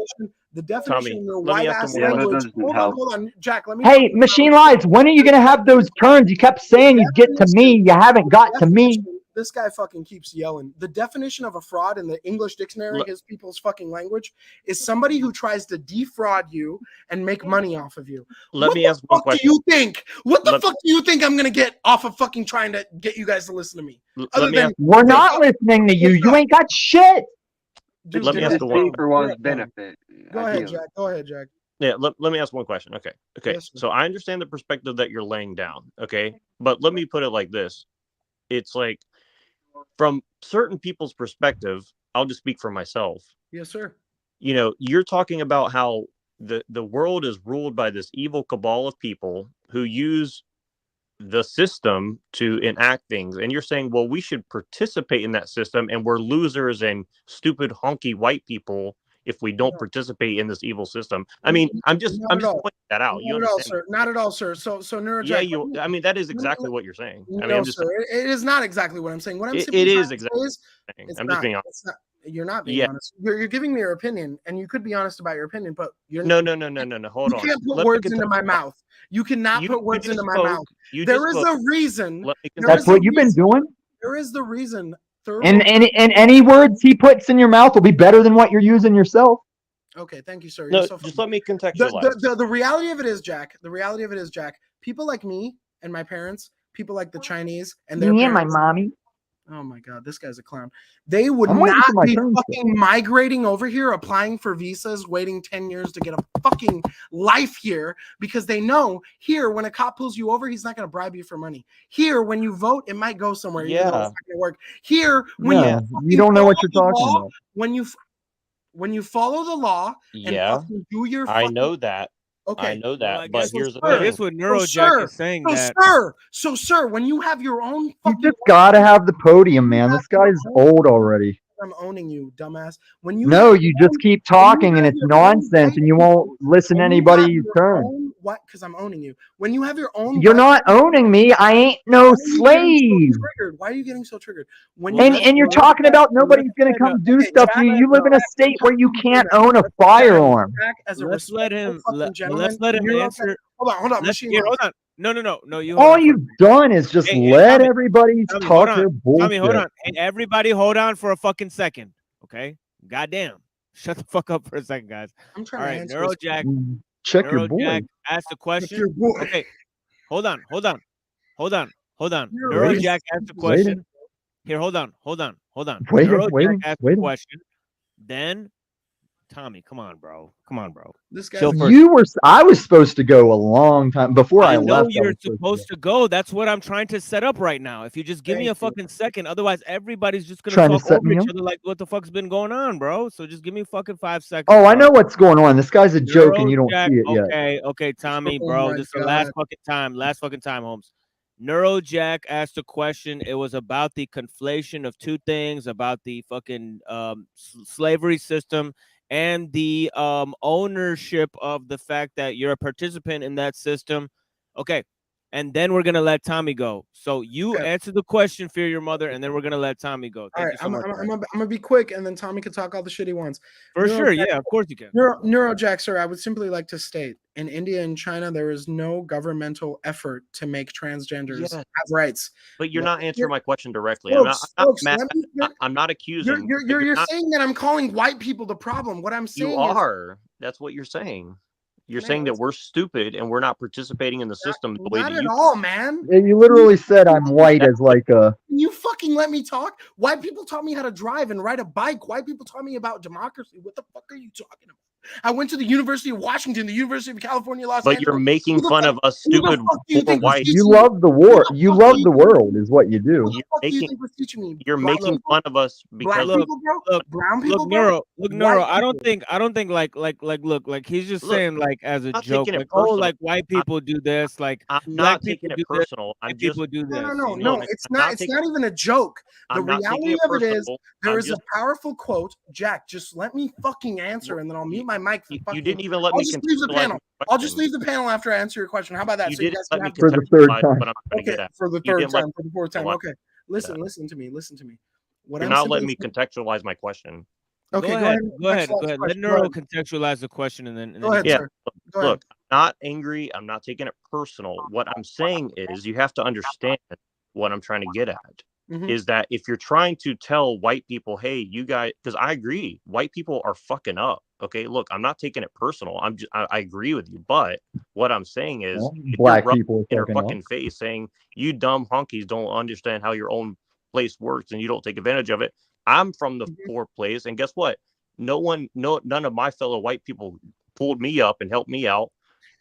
The definition in your let me white ask ass him one more language. Hold on, Jack. Let me. Hey, Machine Lights, when are you going to have those turns? You kept saying you'd get to me. You haven't got to me. This guy fucking keeps yelling. The definition of a fraud in the English dictionary, his people's fucking language, is somebody who tries to defraud you and make money off of you. Let me ask one question. Do you think? What the fuck do you think I'm gonna get off of fucking trying to get you guys to listen to me? We're not listening to you. You ain't got shit. Let me ask the one for one's benefit. Go ahead, Jack. Go ahead, Jack. Yeah, let me ask one question. Okay. Yes, So I understand the perspective that you're laying down. Okay. But let me put it like this. It's like, from certain people's perspective, I'll just speak for myself. Yes, sir. You know, you're talking about how the world is ruled by this evil cabal of people who use the system to enact things. And you're saying, well, we should participate in that system, and we're losers and stupid honky white people if we don't participate in this evil system. I mean, I'm just pointing that out. You understand? Not at all, sir. So Neurojack. Yeah, I mean, that is exactly what you're saying. I mean, No, I'm just sir. It is not exactly what I'm saying. What I'm saying it is exactly. I'm just being honest. It's not. You're not being honest. You're giving me your opinion, and you could be honest about your opinion, but you're no. Hold on. You can't put words into my mouth. You cannot put words into my mouth. There is a reason. That's what you've been doing. There is the reason. And any words he puts in your mouth will be better than what you're using yourself. Okay, thank you, sir. No, just let me contextualize. The reality of it is, Jack. The reality of it is, Jack. People like me and my parents, people like the Chinese and their me and my parents, mommy. Oh my God, this guy's a clown. They would not be fucking migrating over here, applying for visas, waiting 10 years to get a fucking life here, because they know here, when a cop pulls you over, he's not going to bribe you for money. Here, when you vote, it might go somewhere. Yeah. It's not going to work. Here, when you don't know what you're talking about. When you follow the law and fucking do your I know that. Okay. I know that, Well, but here's the I thing. guess what Neurojack is saying So, sir, when you have your own You just gotta have the podium, man. This guy's old already. I'm owning you, dumbass. When you No, you just keep talking and it's nonsense and you won't listen to anybody you turn. What? Because I'm owning you. When you have your own You're not owning me. I ain't no slave. Why are you getting so triggered? And you're talking about nobody's gonna come do stuff to you. You live in a state where you can't own a firearm. Let's let him answer. Hold on. Hold on. No. All you've done is just let everybody talk their bullshit. Tommy, hold on. Hey, everybody, hold on for a fucking second. Okay. Goddamn. Shut the fuck up for a second, guys. I'm trying to answer Neurojack. Check your boy. Neurojack asked a question. Okay. Hold on. Neurojack asked a question. Here, hold on. Neurojack asked a question. Then Tommy, come on, bro. Come on, bro. This guy. I was supposed to go a long time before I know left. you're supposed to go. That's what I'm trying to set up right now. If you just give me a fucking second, otherwise everybody's just gonna Trying to talk set over me each up? other like what the fuck's been going on, bro. So just give me fucking 5 seconds. Oh, I bro. know what's going on. This guy's a joke, and you don't Neurojack, see it yet. okay, Tommy, Oh bro. my This is the last God. fucking time, Holmes. Neurojack asked a question. It was about the conflation of two things, about the fucking slavery system and the ownership of the fact that you're a participant in that system. Okay. And then we're gonna let Tommy go. So you answer the question, fear your mother, and then we're gonna let Tommy go. Thank you so much. I'm gonna be quick, and then Tommy can talk all the shit he wants. For sure, yeah, of course you can. Neurojack, sir, I would simply like to state, in India and China, there is no governmental effort to make transgenders have rights. But you're not answering my question directly. Folks, I'm not accusing. You're saying that I'm calling white people the problem. What I'm saying You are. That's what you're saying. You're saying that we're stupid and we're not participating in the system the way Not that at you. all, man. Yeah, you literally said I'm white as like a. Can you fucking let me talk? White people taught me how to drive and ride a bike. White people taught me about democracy. What the fuck are you talking about? I went to the University of Washington, the University of California, Los Angeles. But you're making fun of us Who the stupid fuck do you poor think was white. You love the war. You love the world, is what you do. You're making fun of us because Black people, bro. Brown people, Neuro, bro. Neuro. White I don't think like he's just saying like as a not joke, taking it like oh, personal. like white people do this, like I'm black not taking people it do this, personal. I'm white just people do this. No. It's not. It's not even a joke. The I'm not taking reality it of it is, personal. there I'm is just- a powerful quote. Jack, just let me fucking answer, and then I'll mute my mic. You didn't even let I'll me just leave the contextualize panel. my I'll just question. leave the panel after I answer your question. How about that? You So you didn't guys let can me have For the third contextualize time. what I'm trying to Okay, get at. for the You third didn't let time. For the fourth time. me- Okay, listen to me. What You're I'm not simply letting me saying- contextualize my question. Okay, go ahead. Let Question. Go Neuro ahead. contextualize the question, and then Go ahead, Yeah. sir. Go ahead. Look, I'm not angry. I'm not taking it personal. What I'm saying is you have to understand what I'm trying to get at. Mhm. Is that if you're trying to tell white people, hey, you guys, because I agree, white people are fucking up. Okay, look, I'm not taking it personal. I agree with you, but what I'm saying is, Well, if black you're people are in her fucking up. fucking face saying you dumb honkies don't understand how your own place works and you don't take advantage of it. I'm from the poor place, and guess what? None of my fellow white people pulled me up and helped me out.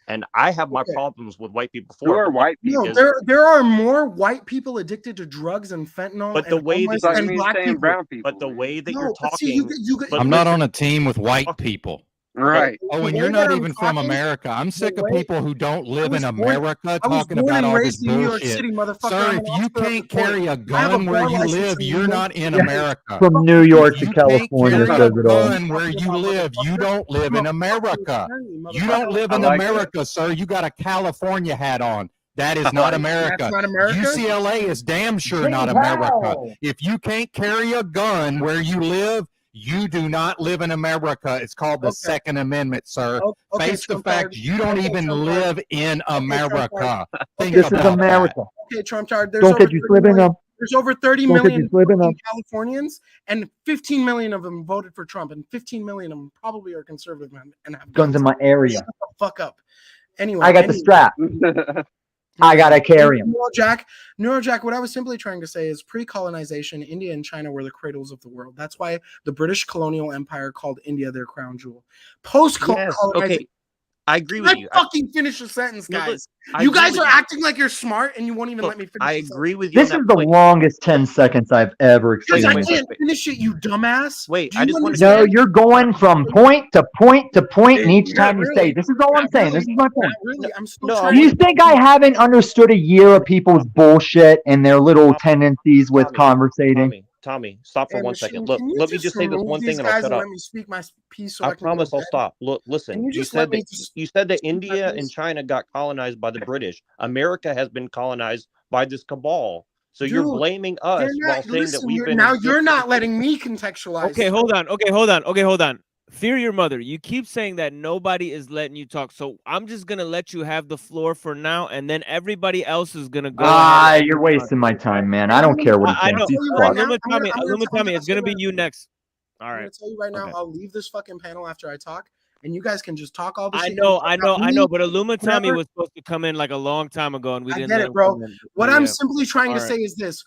And I have my problems with white people Who are white No, people? there are more white people addicted to drugs and fentanyl But the and way homeless that than black people. brown people. But the way that No, you're but see, talking, you I'm not on a team with white people. Right. Oh, The and way you're that not I'm even from talking, America. I'm sick of way- people who don't live in was born- America I was talking born about and all raised this in New York bullshit. City, motherfucker. Sir, I'm if an you Oscar can't of carry a I have a gun where bar you license live, in New you're York. not in Yeah. America. From New York If to you can't California carry a says it all. gun where you live, you don't live in America. You don't live I in like America, sir. You got a California hat on. That is I not like it. America. That's not America? UCLA is damn sure Hey, not America. wow. If you can't carry a gun where you live, you do not live in America. It's called the Second Amendment, sir. Okay, Face the Trump fact card. you don't Okay, even Trump card. live in Trump card. America. Think This is about America. Okay, Trump card. Don't get you slipping up. There's over 30 Don't get million you slipping up. fucking Californians, and 15 million of them voted for Trump, and 15 million of them probably are conservative and have Guns in my area. Shut the fuck up. Anyway, I got the strap. I gotta carry him. Neurojack, what I was simply trying to say is pre-colonization, India and China were the cradles of the world. That's why the British colonial empire called India their crown jewel. Post-colonization. okay. I agree with you. Fucking finish the sentence, No, guys. look, I You agree guys with are you. acting like you're smart, and you won't even let me finish. I the agree with you. This is the longest 10 seconds I've ever Because I experienced. can't finish it, you dumbass. Wait, Do I you just want to No, understand? you're going from point to point to point, and each time you say, this is all I'm saying. This is my point. Not really. I'm still No, trying. You think I haven't understood a year of people's bullshit and their little tendencies with conversating? Tommy, stop for Hey, 1 Machine, second. Look, can you let me just say this remove one these thing and I'll guys shut and up. let me speak my piece so I I can go promise to I'll bed? stop. Look, Can listen. you You just let said me that just you said that speak my India and piece? China got colonized by the British. America has been colonized by this cabal. So you're Dude, blaming us you're while not, saying that listen, we've you're, been now in you're not letting me contextualize. Okay, hold on. Okay, hold on. Okay, hold on. Fear your mother. You keep saying that nobody is letting you talk. So I'm just going to let you have the floor for now, and then everybody else is going to go ahead. You're wasting my time, man. I don't care what he I thinks. know. He's right fucked. now, Tommy, it's going to be you next. All I'm right. gonna tell you right now, Okay. I'll leave this fucking panel after I talk, and you guys can just talk all the I shit. know, you I talk know, about I me, know, but Illuma Tommy whatever. was supposed to come in like a long time ago, and we I didn't get let it, him bro. come in. What Yeah. I'm simply trying to All say right. is this: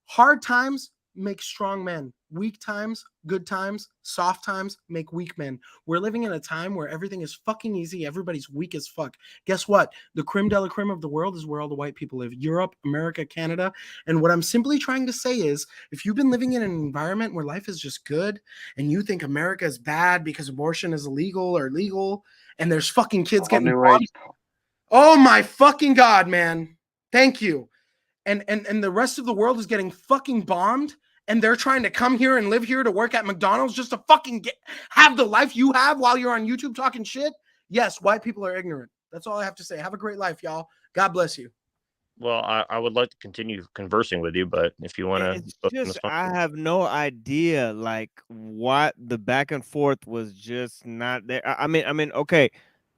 hard times make strong men. Weak times, good times, soft times make weak men. We're living in a time where everything is fucking easy. Everybody's weak as fuck. Guess what? The creme de la creme of the world is where all the white people live. Europe, America, Canada. And what I'm simply trying to say is, if you've been living in an environment where life is just good and you think America is bad because abortion is illegal or legal and there's fucking kids getting bombed. Oh my fucking God, man. Thank you. And the rest of the world is getting fucking bombed, and they're trying to come here and live here to work at McDonald's just to fucking have the life you have while you're on YouTube talking shit. Yes, white people are ignorant. That's all I have to say. Have a great life, y'all. God bless you. Well, I would like to continue conversing with you, but if you want to, just I have no idea like what the back and forth was just not there. I mean, okay.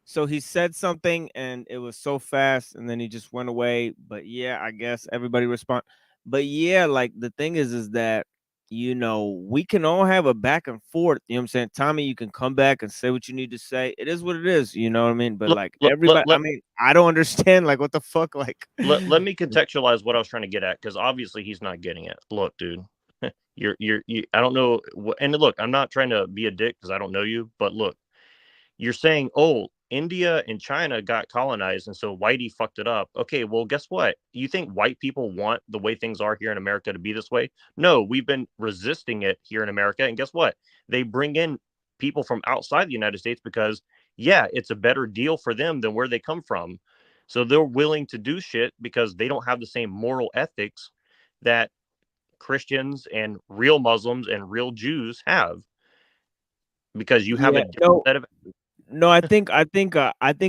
So he said something and it was so fast and then he just went away. But yeah, I guess everybody respond. But yeah, like the thing is that, you know, we can all have a back and forth. You know what I'm saying? Tommy, you can come back and say what you need to say. It is what it is. You know what I mean? But like everybody, I mean, I don't understand. Like, what the fuck? Like, let me contextualize what I was trying to get at, because obviously he's not getting it. Look, dude, you I don't know. And look, I'm not trying to be a dick because I don't know you, but look, you're saying, oh, India and China got colonized, and so Whitey fucked it up. Okay, well, guess what? You think white people want the way things are here in America to be this way? No, we've been resisting it here in America, and guess what? They bring in people from outside the United States because, yeah, it's a better deal for them than where they come from. So they're willing to do shit because they don't have the same moral ethics that Christians and real Muslims and real Jews have. Because you have a different set of. No, I think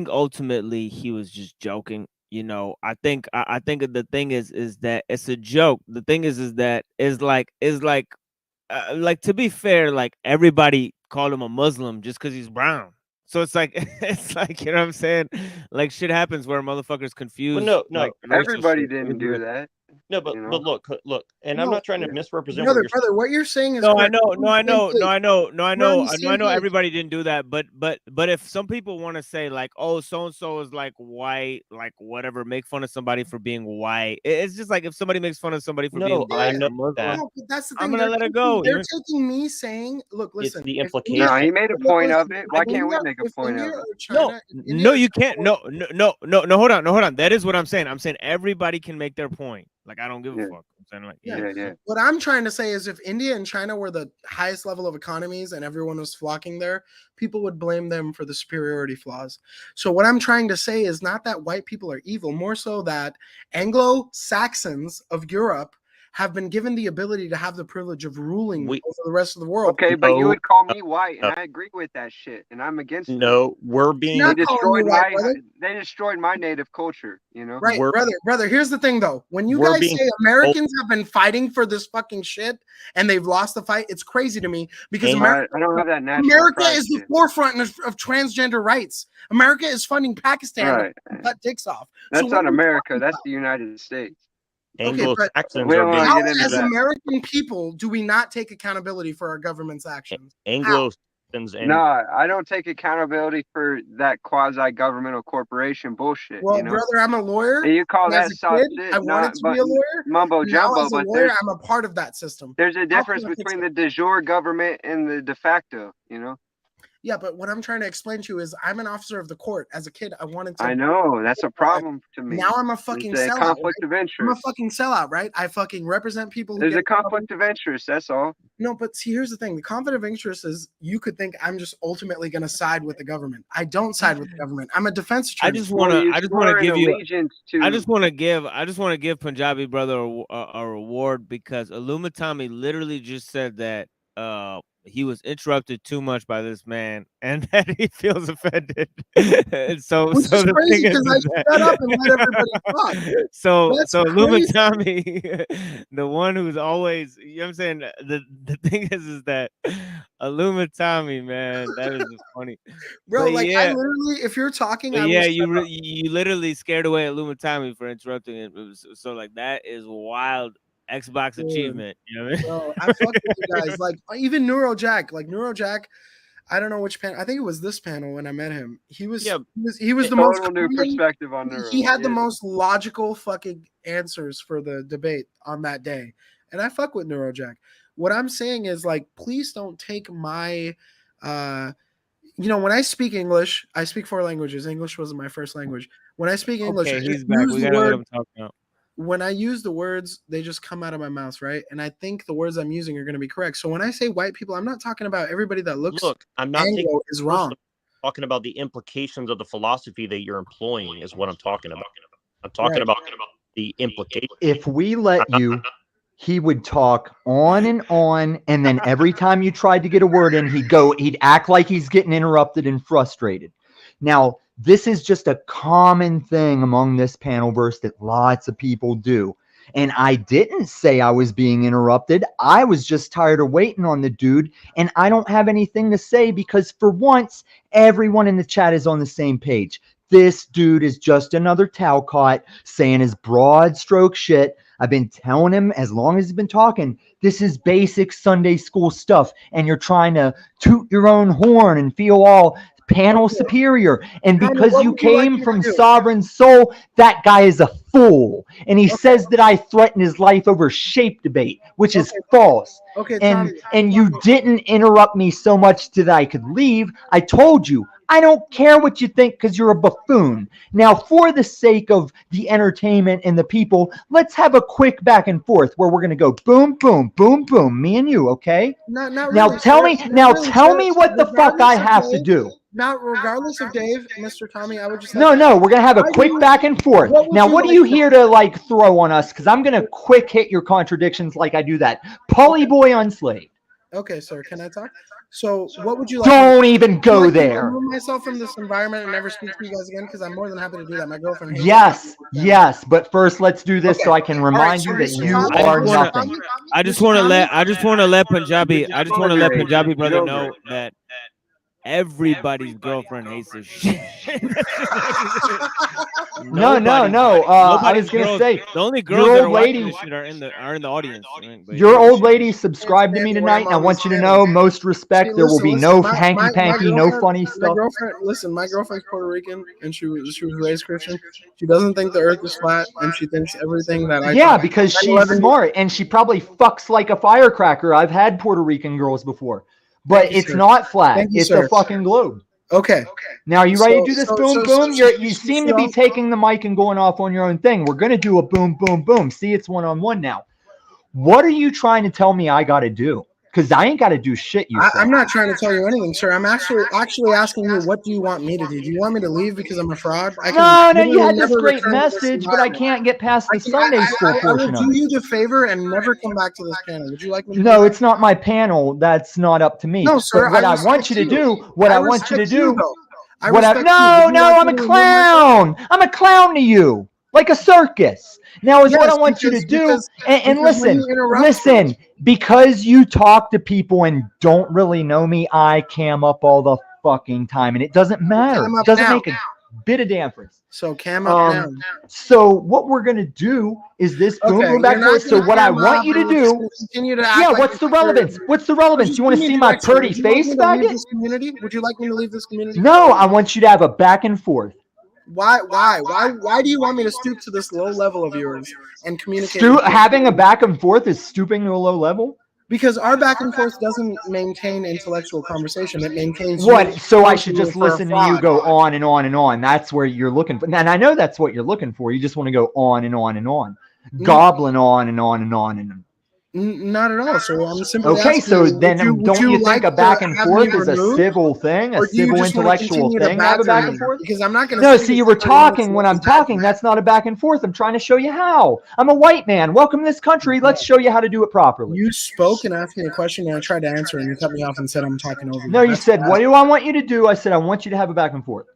ultimately he was just joking. You know, I think the thing is that it's a joke. The thing is that like to be fair, like everybody called him a Muslim just because he's brown. So it's like you know what I'm saying? Like shit happens where motherfuckers confused. Well, no, like, everybody didn't do that. No, but look, and No, I'm not trying to misrepresent brother, what you're what you're saying is no, correct. I know page. everybody didn't do that, but if some people want to say like, oh, so and so is like white, like whatever, make fun of somebody for being white. It's just like if somebody makes fun of somebody for being white, I know that. No, but that's the thing. I'm gonna let it go. They're taking me saying, look, listen. It's the implication. No, he made a point of it. Why can't we make a point of it? No, you can't. No, hold on. That is what I'm saying. I'm saying everybody can make their point. Like, I don't give a fuck. I'm saying, like, yeah. What I'm trying to say is if India and China were the highest level of economies and everyone was flocking there, people would blame them for the superiority flaws. So what I'm trying to say is not that white people are evil, more so that Anglo-Saxons of Europe have been given the ability to have the privilege of ruling over the rest of the world. Okay, but you would call me white, and I agree with that shit, and I'm against it. No, we're being they destroyed my native culture, you know? Right, brother. Here's the thing, though. When you guys say Americans have been fighting for this fucking shit and they've lost the fight, it's crazy to me because I don't have that natural America pride is the shit. forefront of transgender rights. America is funding Pakistan to cut dicks off. That's not America. That's the United States. Anglo-Saxons how, as American people, do we not take accountability for our government's actions? Anglo-Saxons and Nah, I don't take accountability for that quasi-governmental corporation bullshit. Well, you know? brother, I'm a lawyer. And you call and that as a soft kid, shit? I wanted to be a lawyer. Mumbo jumbo, as a but lawyer, I'm a part of that system. There's a difference between the de jure government and the de facto. You know. Yeah, but what I'm trying to explain to you is I'm an officer of the court. As a kid, I wanted to. I know, that's a problem to me. Now I'm a fucking sellout. Conflict of interest. I'm a fucking sellout, right? I fucking represent people who There's a conflict of interest, that's all. No, but see, here's the thing. The conflict of interest is you could think I'm just ultimately going to side with the government. I don't side with the government. I'm a defense attorney. I just want to give Punjabi brother a reward because Illumitami literally just said that he was interrupted too much by this man and that he feels offended. so Which is the crazy thing is because I shut up and let everybody talk. So That's Illumitami, the one who's always, you know what I'm saying? The thing is that Illumitami, man, that is funny. Bro, but like yeah, I literally, if you're talking, I yeah, will you literally scared away Illumitami for interrupting it. So like that is wild. Xbox achievement, you know what I mean? Bro, I fuck with you guys. Like even Neurojack, I don't know which panel. I think it was this panel when I met him. He was the most new perspective on Neuro. He had the most logical fucking answers for the debate on that day. and I fuck with Neurojack. What I'm saying is, like, please don't take my, when I speak English, I speak 4 languages. English wasn't my first language. When I speak English, Okay, I he's just back. use We the gotta let word. him talk now. When I use the words, they just come out of my mouth, right? And I think the words I'm using are going to be correct. So when I say white people, I'm not talking about everybody that looks Look, I'm not taking Anglo is wrong. I'm talking about the implications of the philosophy that you're employing is what I'm talking about. I'm talking about the implication. If we let you, he would talk on, and then every time you tried to get a word in, he'd act like he's getting interrupted and frustrated. Now, this is just a common thing among this panelverse that lots of people do. And I didn't say I was being interrupted. I was just tired of waiting on the dude. And I don't have anything to say because for once, everyone in the chat is on the same page. This dude is just another Talcott saying his broad stroke shit. I've been telling him as long as he's been talking, this is basic Sunday school stuff. And you're trying to toot your own horn and feel all panel superior. And because you came from Sovereign Soul, that guy is a fool. And he says that I threaten his life over shape debate, which is false. And you didn't interrupt me so much that I could leave. I told you, I don't care what you think because you're a buffoon. Now, for the sake of the entertainment and the people, let's have a quick back and forth where we're going to go boom, boom, boom, boom, me and you, okay? Not Now really, tell sir. me, Not now really, tell sir. me what the fuck I have to do. Now, regardless of Dave, Mr. Tommy, I would just No, we're going to have a quick back and forth. Now, what are you here to like throw on us? Because I'm going to quick hit your contradictions like I do that. Polly boy unslaved. Okay, sir, can I talk? So, what would you like? Don't even go there. Remove myself from this environment and never speak to you guys again because I'm more than happy to do that. My girlfriend. hates Yes, but first let's do this so I can remind you that you are nothing. I just want to let Punjabi brother know that everybody's girlfriend hates this shit. No. I was gonna say the only girls that are watching this shit are in the audience. Right? Your old lady subscribed to me tonight, and I want you to know, most respect, there will be no hanky panky, no funny stuff. My girlfriend's Puerto Rican, and she was raised Christian. She doesn't think the Earth is flat, and she thinks everything that I. Yeah, because she's smart, and she probably fucks like a firecracker. I've had Puerto Rican girls before, but it's not flat. It's a fucking globe. Okay. Now, are you ready to do this boom, boom? You seem to be taking the mic and going off on your own thing. We're going to do a boom, boom, boom. See, it's one-on-one now. What are you trying to tell me I got to do? Because I ain't got to do shit, I'm not trying to tell you anything, sir. I'm actually asking you, what do you want me to do? Do you want me to leave because I'm a fraud? No, you had this great message, but I can't get past the Sunday school portion of it. I will do you the favor and never come back to this panel. Would you like me to No, it's not my panel. That's not up to me. No, sir. But what I want you to do, I'm a clown. I'm a clown to you, like a circus. Now is what I want you to do. And listen, because you talk to people and don't really know me, I cam up all the fucking time, and it doesn't matter. It doesn't make a bit of difference. So cam up now. So what we're gonna do is this boom boom back forth. So what I want you to do, what's the relevance? What's the relevance? You want to see my pretty face, faggot? Would you like me to leave this community? No, I want you to have a back and forth. Why do you want me to stoop to this low level of yours and communicate? Having a back and forth is stooping to a low level? Because our back and forth doesn't maintain intellectual conversation. It maintains what? So I should just listen to you go on and on and on. That's where you're looking for. And I know that's what you're looking for. You just want to go on and on and on, gobbling on and on and on and on. Not at all. So I'm simply okay. asking, So then, don't you think a back and forth is a civil thing, a civil intellectual thing? Have a back and forth? Because I'm not going to. No. See, you were talking when I'm talking. That's not a back and forth. I'm trying to show you how. I'm a white man. Welcome to this country. Let's show you how to do it properly. You spoke and asked me a question, and I tried to answer, and you cut me off and said I'm talking over you. No, you said, "What do I want you to do?" I said, "I want you to have a back and forth."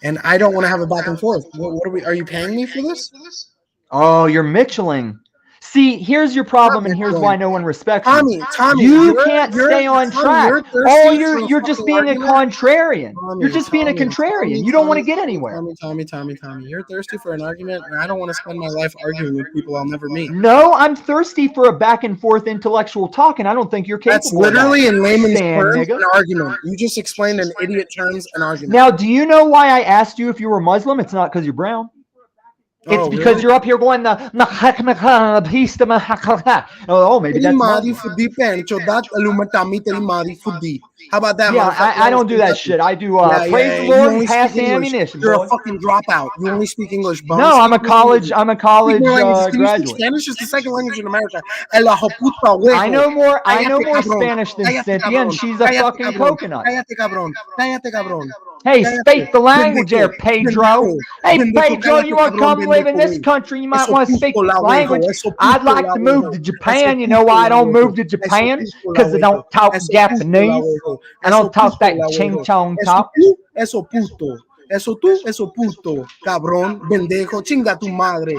And I don't want to have a back and forth. What are we? Are you paying me for this? Oh, you're Micheling. See, here's your problem, and here's why no one respects you. Tommy, you can't stay on track. Oh, you're just being a contrarian. You're just being a contrarian. You don't want to get anywhere. Tommy. You're thirsty for an argument, and I don't want to spend my life arguing with people I'll never meet. No, I'm thirsty for a back and forth intellectual talk, and I don't think you're capable. That's literally of that. in layman's terms an argument. You just explained in idiot terms an argument. Now, do you know why I asked you if you were Muslim? It's not because you're brown. It's because you're up here going the oh, maybe that's How about that? Yeah, I don't do that shit. I do praise the Lord and pass ammunition. You're a fucking dropout. You only speak English, bum. No, I'm a college graduate. Spanish is the second language in America. I know more Spanish than Cynthia, and she's a fucking coconut. Hey, speak the language there, Pedro. Hey, Pedro, you want to come live in this country? You might want to speak the language. I'd like to move to Japan. You know why I don't move to Japan? Because I don't talk Japanese. I don't talk that ching chong talk. Eso puto. Eso tú, eso puto, cabrón, pendejo, chinga tu madre.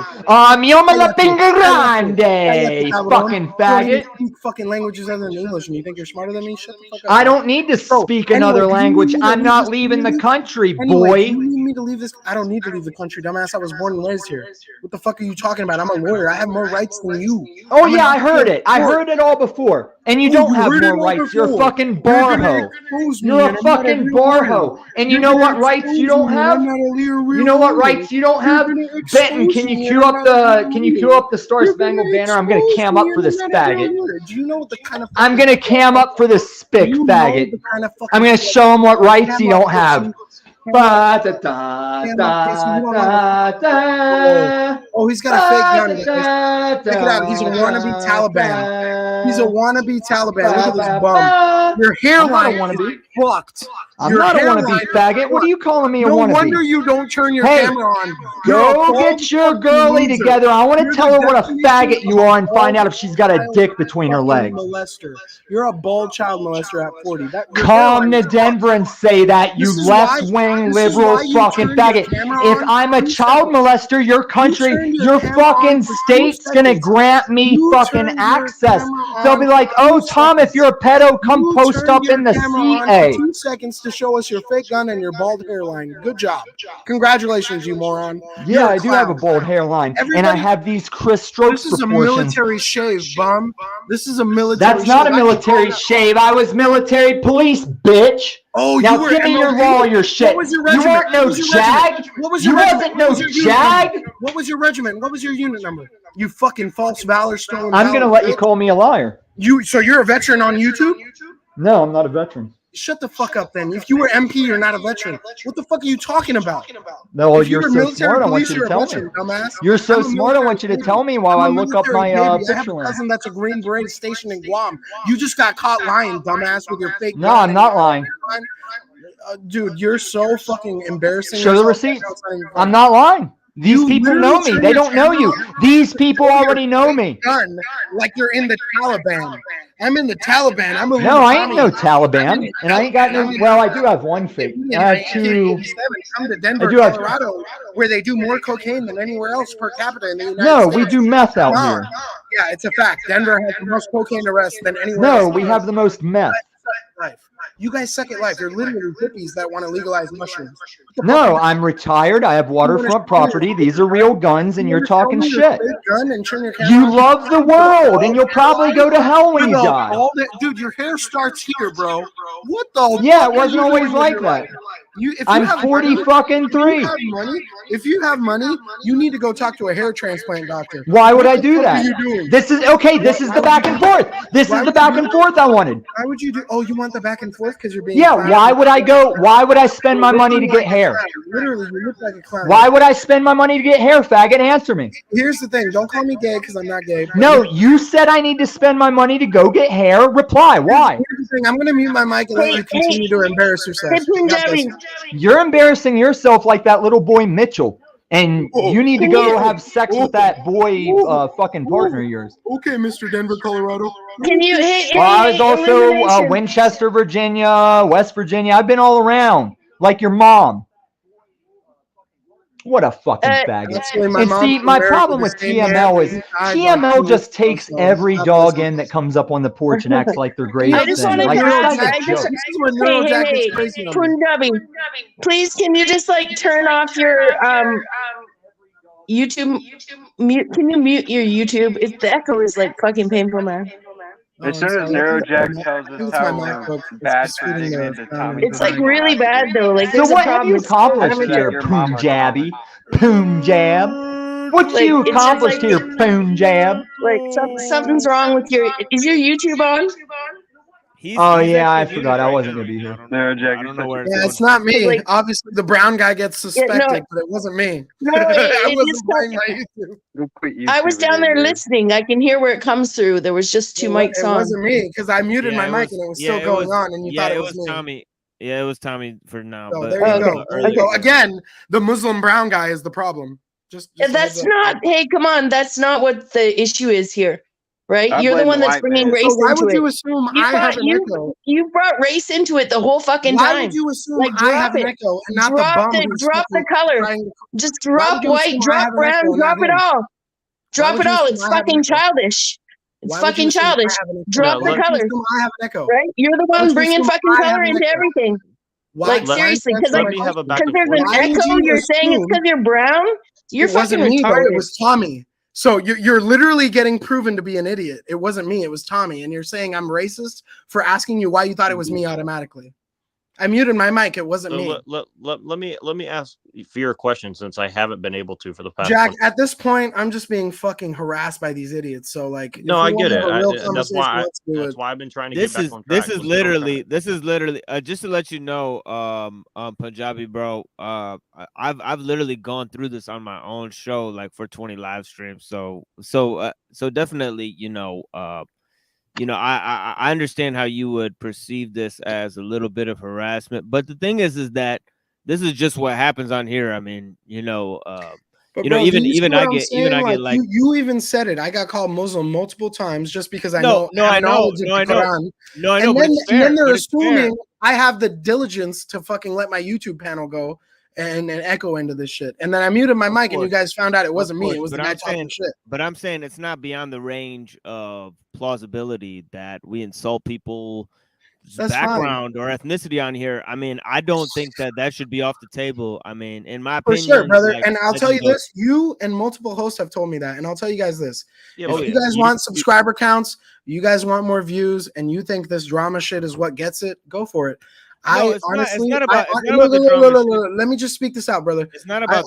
Mi hombre la pinga grande, fucking faggot. You speak fucking languages other than English, and you think you're smarter than me? Shut the fuck up. I don't need to speak another language. I'm not leaving the country, boy. You need me to leave this? I don't need to leave the country, dumbass. I was born and raised here. What the fuck are you talking about? I'm a lawyer. I have more rights than you. Oh yeah, I heard it. I heard it all before. And you don't have more rights. You're a fucking bar hoe. You're a fucking bar hoe. And you know what rights you don't have? You know what rights you don't have? Benton, can you cue up the Star Spangled Banner? I'm gonna cam up for this faggot. Do you know what the kind of I'm gonna cam up for this spick faggot. I'm gonna show him what rights he don't have. Oh, he's got a fake gun. Check it out. He's a wannabe Taliban. He's a wannabe Taliban. Look at this bum. Your hairline is fucked. I'm not a wannabe faggot. What are you calling me a wannabe? No wonder you don't turn your camera on. Go get your girlie together. I want to tell her what a faggot you are and find out if she's got a dick between her legs. You're a bald child molester at 40. Come to Denver and say that, you left-wing liberal fucking faggot. If I'm a child molester, your country, your fucking state's gonna grant me fucking access. They'll be like, oh, Tom, if you're a pedo, come post up in the CA. 2 seconds to show us your fake gun and your bald hairline. Good job. Congratulations, you moron. Yeah, I do have a bald hairline, and I have these Chris Strokes This is a proportions. military shave, bum. This is a military That's not a military shave. I was military police, bitch. Oh, now you were give me your lawyer shit. What was your You regiment? weren't no JAG. What was your You regiment? wasn't no JAG. What was your regiment? What was your unit number? You fucking false valor stolen. I'm gonna let you call me a liar. So you're a veteran on YouTube? No, I'm not a veteran. Shut the fuck up then. If you were MP, you're not a veteran. What the fuck are you talking about? No, If you you're were so military smart. I want police, you you're to a tell veteran, me. dumbass. You're so I'm a smart. I want you to tell me while I I'm a look up military my baby. I have picture a link. cousin that's a Green Beret stationed in Guam. You just got caught lying, dumbass, with your fake. No, I'm not lying. Dude, you're so fucking embarrassing. Show the receipts. I'm not lying. These people know me. They don't know you. These people already know me. Gun, like you're in the Taliban. I'm in the Taliban. I'm a No, I ain't no Taliban, and I ain't got no. Well, I do have one fake. I have two. Come to Denver, I do have- Colorado, where they do more cocaine than anywhere else per capita in the United No, States. we do meth out No. here. Yeah, it's a fact. Denver has the most cocaine arrests than anywhere No, else. we have the most meth. Life. You guys suck at life. You're literally hippies that want to legalize mushrooms. No, I'm retired. I have waterfront property. These are real guns, and you're talking shit. Gun and turn your camera You on. love the world, and you'll probably go to hell when you Dude, die. Dude, your hair starts here, bro. What the? Yeah, fuck it are wasn't you always doing with like your that. life? If you I'm have 40 money- fucking 3. If you have money, you need to go talk to a hair transplant doctor. Why would I What the do fuck that? are you doing? This is okay. This is the back and forth. This is the back and forth I wanted. Why would you do? Oh, you want the back and forth because you're being. Yeah, clown? why would I go? Why would I spend my money to get hair? Literally, you look like a clown. Why would I spend my money to get hair, faggot? Answer me. Here's the thing. Don't call me gay because I'm not gay. No, you said I need to spend my money to go get hair. Reply. Why? Here's the thing. I'm gonna mute my mic and let you continue to embarrass yourself. You're embarrassing yourself like that little boy Mitchell. And you need to go have sex with that boy fucking partner of yours. Okay, Mr. Denver, Colorado. Can you hit? Well, I was also Winchester, Virginia, West Virginia. I've been all around, like your mom. What a fucking faggot. And see, my problem with TML is TML just takes every dog in that comes up on the porch and acts like they're great. I just want to like, know. this guy's a joke. Hey, Punjabi, please, can you just like turn off your YouTube mute? Can you mute your YouTube? The echo is like fucking painful, man. As soon as Neurojack tells us how bad for digging into Tommy, It's like really bad though. Like, So there's a what have problem. you It's accomplished so- here, Punjabi? Punjab? What Like, you it's just accomplished like here, Punjab? like something's wrong with your. Is your YouTube on? Oh He's yeah, I actually muted forgot. I right wasn't now. gonna be here. I don't know where it's Yeah, going it's not to. me. Like, Obviously, the brown guy gets yeah, no, suspected, but it wasn't me. no, I it wasn't just. playing my YouTube. Go quit YouTube I was down there again, listening. I can hear where it comes through. There was just two mics It on. wasn't me because I muted my Yeah, it mic was. and it was Yeah, still it going was. on, and you Yeah, thought it it was was me. Tommy. Yeah, it was Tommy for now. So But there you go. There you earlier, go. Again, the Muslim brown guy is the problem. Just a heads That's up. not. Hey, come on. That's not what the issue is here, right? I You're the blame one the that's white bringing man. race So why into would it. you assume You I have brought an echo? you brought race into it the whole fucking Why time. would you assume Like, I drop have an it. echo and not the Drop bum the who's drop the fucking color. trying to? Just Why drop would you white, assume I drop have an brown, echo and drop not it him? all. Why Drop would it you all. assume It's I have an fucking echo? childish. It's Why would you fucking assume I childish. have an echo? Drop Why the would you color. assume I have an echo? Right? You're the Why one would you bringing assume fucking I have color an into echo? everything. Why? Like, Why seriously, answer because my like, Let me have a question? back because and there's forth. an Why would echo. you You're saying it's assume because you're brown. You're it fucking wasn't me though? It retarded. was Tommy. So you're literally getting proven to be an idiot. It wasn't me. It was Tommy, and you're saying I'm racist for asking you why you thought it was me automatically. I muted my mic. It wasn't So me. let me ask for your question since I haven't been able to for the past. Jack, at this point, I'm just being fucking harassed by these idiots. So like, No, if I we want get to it. have a real That's conversation, why. let's do That's it. why I've been trying to this get back is on track. this is literally just to let you know, Punjabi bro. I've literally gone through this on my own show, like for 20 live streams. So definitely, I understand how you would perceive this as a little bit of harassment, but the thing is that this is just what happens on here. I mean, But bro, do you see what I'm saying? I get like you even said it. I got called Muslim multiple times just because I no, have I know, knowledge of the Quran. No, I know, and but then they're but it's fair. assuming I have the diligence to fucking let my YouTube panel go and echo into this shit. And then I muted my mic, and you guys found out it wasn't me. It was the guy talking shit. But I'm saying it's not beyond the range of plausibility that we insult people's background or ethnicity on here. I mean, I don't think that should be off the table. I mean, in my For opinion, sure, brother. like, And I'll tell you this: you and multiple hosts have told me that, and I'll tell you guys this: if you guys want subscriber counts, you guys want more views, and you think this drama shit is what gets it, go for it. No, Let me just speak this out, brother. It's not about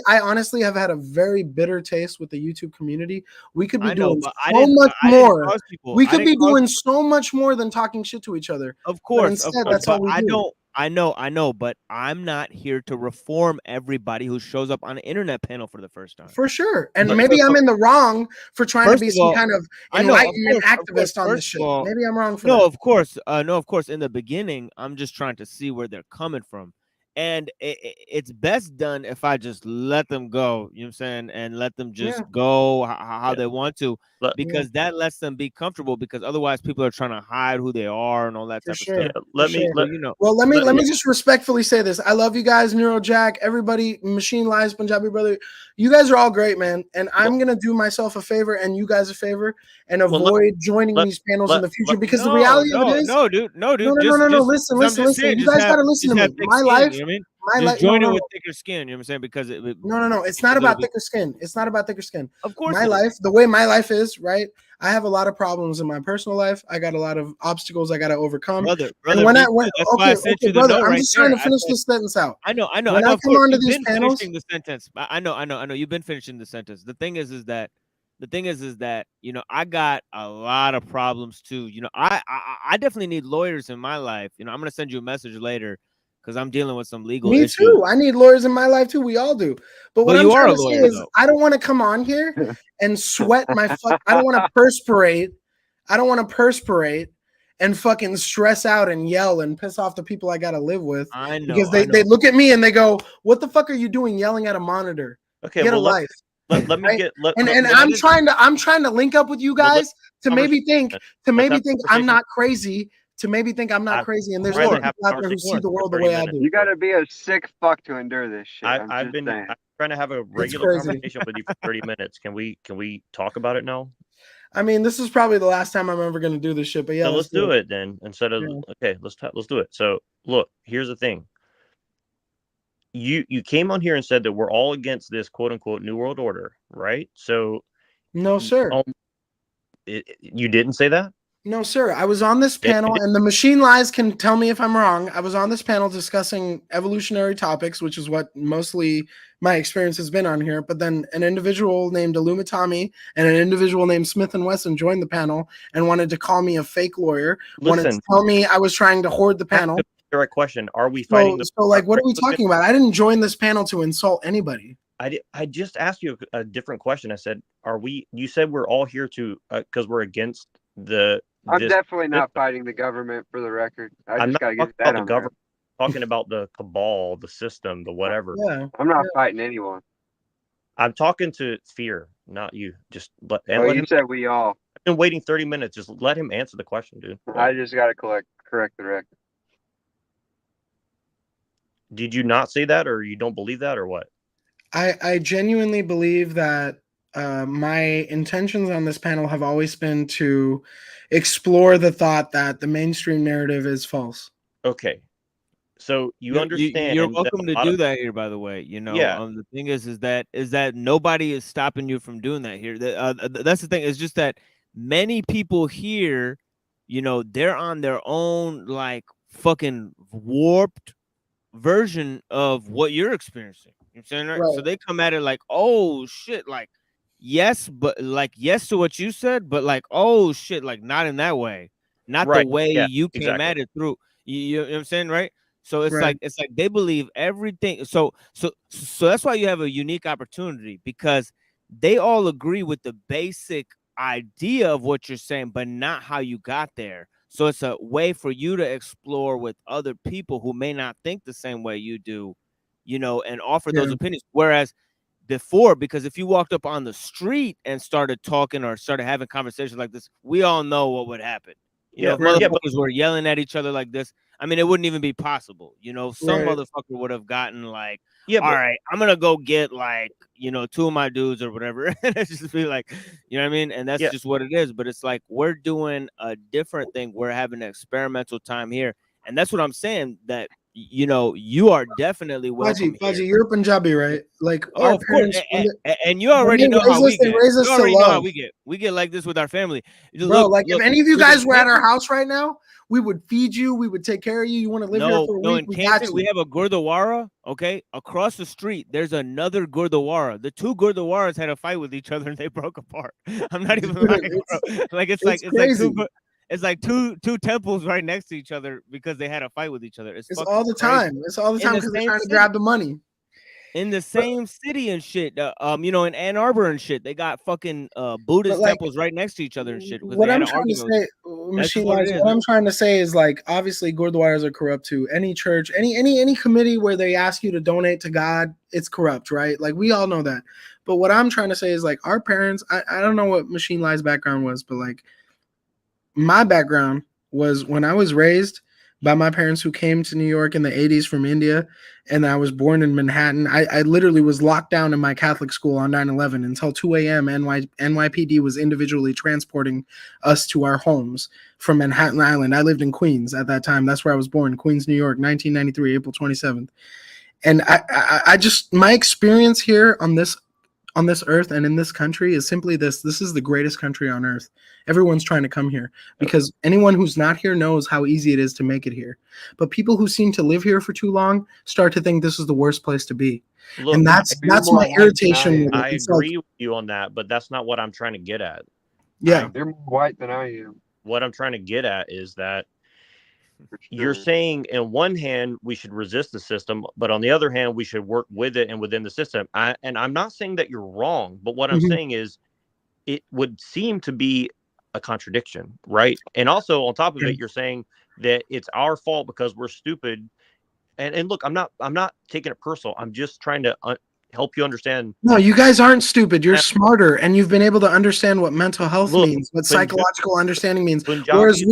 I honestly have had a very bitter taste with the YouTube community. We could be doing so much more. We could be doing so much more than talking shit to each other. Of course, that's all we do. I know, but I'm not here to reform everybody who shows up on an internet panel for the first time. For sure. And maybe I'm in the wrong for trying to be some kind of enlightenment activist on this shit. Maybe I'm wrong for that. Of course. No, of course. In the beginning, I'm just trying to see where they're coming from. And it's best done if I just let them go, you know what I'm saying, and let them just go how they want to, because that lets them be comfortable, because otherwise people are trying to hide who they are and all that type of stuff. Let me just respectfully say this. I love you guys, Neuro Jack, everybody, Machine Lies, Punjabi brother. You guys are all great, man. And I'm going to do myself a favor and you guys a favor and avoid joining these panels in the future, because the reality of it is... No, dude. Listen. You guys got to listen to me. My life... Just join it with thicker skin, you know what I'm saying? Because no, it's not about thicker skin. It's not about thicker skin. Of course, my life, the way my life is, right? I have a lot of problems in my personal life. I got a lot of obstacles I got to overcome. Brother, and when brother, I'm just trying to finish this sentence out. I know. When I come onto these panels, the sentence. I know. You've been finishing the sentence. The thing is that I got a lot of problems too. I definitely need lawyers in my life. I'm gonna send you a message later, because I'm dealing with some legal issues. Me too. I need lawyers in my life too. We all do. But what I'm trying to say is, I don't want to come on here and sweat my fuck. I don't want to perspirate. And fucking stress out and yell and piss off the people I gotta live with. I know. Because they look at me and they go, "What the fuck are you doing yelling at a monitor? Okay, get a life." Let me get. I'm trying to link up with you guys to maybe think I'm not crazy. To maybe think I'm not crazy, and there's other people out there who see the world the way I do. You got to be a sick fuck to endure this shit. I'm trying to have a regular conversation with you for 30 minutes. Can we talk about it now? I mean, this is probably the last time I'm ever going to do this shit, but yeah, so let's do it then. Instead of let's do it. So look, here's the thing. You came on here and said that we're all against this quote unquote new world order, right? So no, sir. You didn't say that? No, sir. I was on this panel, and the machine lies can tell me if I'm wrong. I was on this panel discussing evolutionary topics, which is what mostly my experience has been on here. But then an individual named Illumitami and an individual named Smith and Wesson joined the panel and wanted to call me a fake lawyer. Wanted to tell me I was trying to hoard the panel. Direct question: are we fighting? So, like, what are we talking about? I didn't join this panel to insult anybody. I just asked you a different question. I said, "Are we?" You said we're all here to because we're against the. I'm definitely not fighting the government, for the record. I'm just not got to talking get that about on the government. I'm talking about the cabal, the system, the whatever. Yeah. I'm not fighting anyone. I'm talking to Fear, not you. Just let You him. said we all. I've been waiting 30 minutes. Just let him answer the question, dude. I just got to correct the record. Did you not say that, or you don't believe that, or what? I genuinely believe that my intentions on this panel have always been to explore the thought that the mainstream narrative is false. Okay. So you understand. You're welcome to do that here, by the way. You know, Yeah. The thing is that nobody is stopping you from doing that here. That's the thing. It's just that many people here, you know, they're on their own like fucking warped version of what you're experiencing. You know what I'm saying, right? So they come at it like, oh shit, like yes, but like yes to what you said, but like oh shit, like not in that way, not the way you came at it through. You know what I'm saying, right? So it's like they believe everything. So that's why you have a unique opportunity, because they all agree with the basic idea of what you're saying, but not how you got there. So it's a way for you to explore with other people who may not think the same way you do, you know, and offer those opinions. Whereas before, because if you walked up on the street and started talking or started having conversations like this, we all know what would happen. You know, if motherfuckers were yelling at each other like this, I mean, it wouldn't even be possible. You know, some motherfucker would have gotten like, all right, I'm going to go get like, you know, 2 of my dudes or whatever. And it's just be like, you know what I mean? And that's just what it is. But it's like, we're doing a different thing. We're having an experimental time here. And that's what I'm saying, that, you know, you are definitely welcome. Faji, you're Punjabi, right? Like, of course. And you already know how we get. You already know how we get. We get like this with our family. Bro, like if any of you guys were at our house right now, we would feed you. We would take care of you. You want to live here for a week? In Kansas, we have a Gurdwara. Okay, across the street, there's another Gurdwara. The 2 Gurdwaras had a fight with each other and they broke apart. I'm not even lying, bro. Like it's like two temples right next to each other because they had a fight with each other. It's all the time. It's all the time because they're trying to grab the money. In the same city and shit, you know, in Ann Arbor and shit, they got fucking Buddhist temples right next to each other and shit. What I'm trying to say, what I'm trying to say is like, obviously, Gurdwaras are corrupt too. Any church, any committee where they ask you to donate to God, it's corrupt, right? Like we all know that. But what I'm trying to say is like our parents. I don't know what Machine Lie's background was, but like my background was when I was raised by my parents who came to New York in the 80s from India, and I was born in Manhattan. I literally was locked down in my Catholic school on 9/11 until 2 a.m. NYPD was individually transporting us to our homes from Manhattan Island. I lived in Queens at that time. That's where I was born, Queens, New York, 1993, April 27th. And I just, my experience here on this earth and in this country is simply this. This is the greatest country on earth. Everyone's trying to come here because anyone who's not here knows how easy it is to make it here. But people who seem to live here for too long start to think this is the worst place to be. Look, and that's my irritation. I agree with you on that, but that's not what I'm trying to get at. Yeah. You're more white than I am. What I'm trying to get at is that you're saying in one hand we should resist the system, but on the other hand we should work with it and within the system. And I'm not saying that you're wrong, but what I'm saying is it would seem to be a contradiction, right? And also on top of it, you're saying that it's our fault because we're stupid. And look, I'm not taking it personal. I'm just trying to help you understand. No, you guys aren't stupid. You're smarter, and you've been able to understand what mental health means, what psychological understanding means. Whereas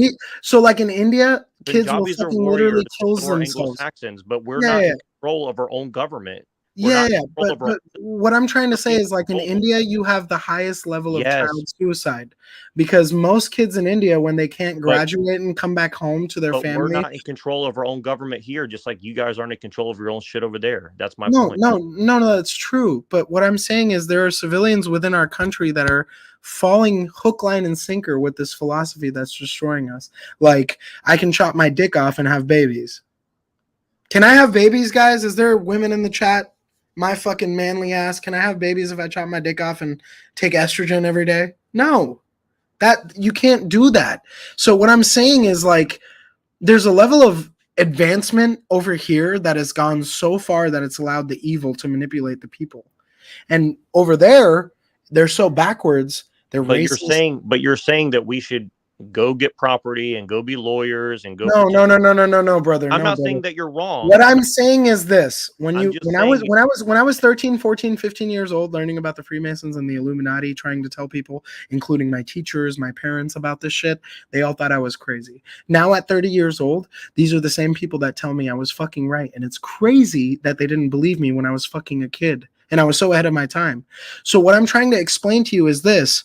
like in India, kids will fucking literally kill themselves. Anglo-Saxons, but we're not in control of our own government. Yeah, but what I'm trying to say is, like, in India, you have the highest level of Yes. child suicide, because most kids in India, when they can't graduate and come back home to their But family, we're not in control of our own government here, just like you guys aren't in control of your own shit over there. That's my point. No, that's true. But what I'm saying is, there are civilians within our country that are falling hook, line, and sinker with this philosophy that's destroying us. Like, I can chop my dick off and have babies. Can I have babies, guys? Is there women in the chat? My fucking manly ass. Can I have babies if I chop my dick off and take estrogen every day? No. That you can't do that. So what I'm saying is, like, there's a level of advancement over here that has gone so far that it's allowed the evil to manipulate the people. And over there, they're so backwards. They're racist. But you're saying that we should go get property and go be lawyers and go. No, brother. I'm not brother. saying that you're wrong. What I'm saying is this: when I was 13, 14, 15 years old, learning about the Freemasons and the Illuminati, trying to tell people, including my teachers, my parents, about this shit, they all thought I was crazy. Now at 30 years old, these are the same people that tell me I was fucking right, and it's crazy that they didn't believe me when I was fucking a kid, and I was so ahead of my time. So what I'm trying to explain to you is this: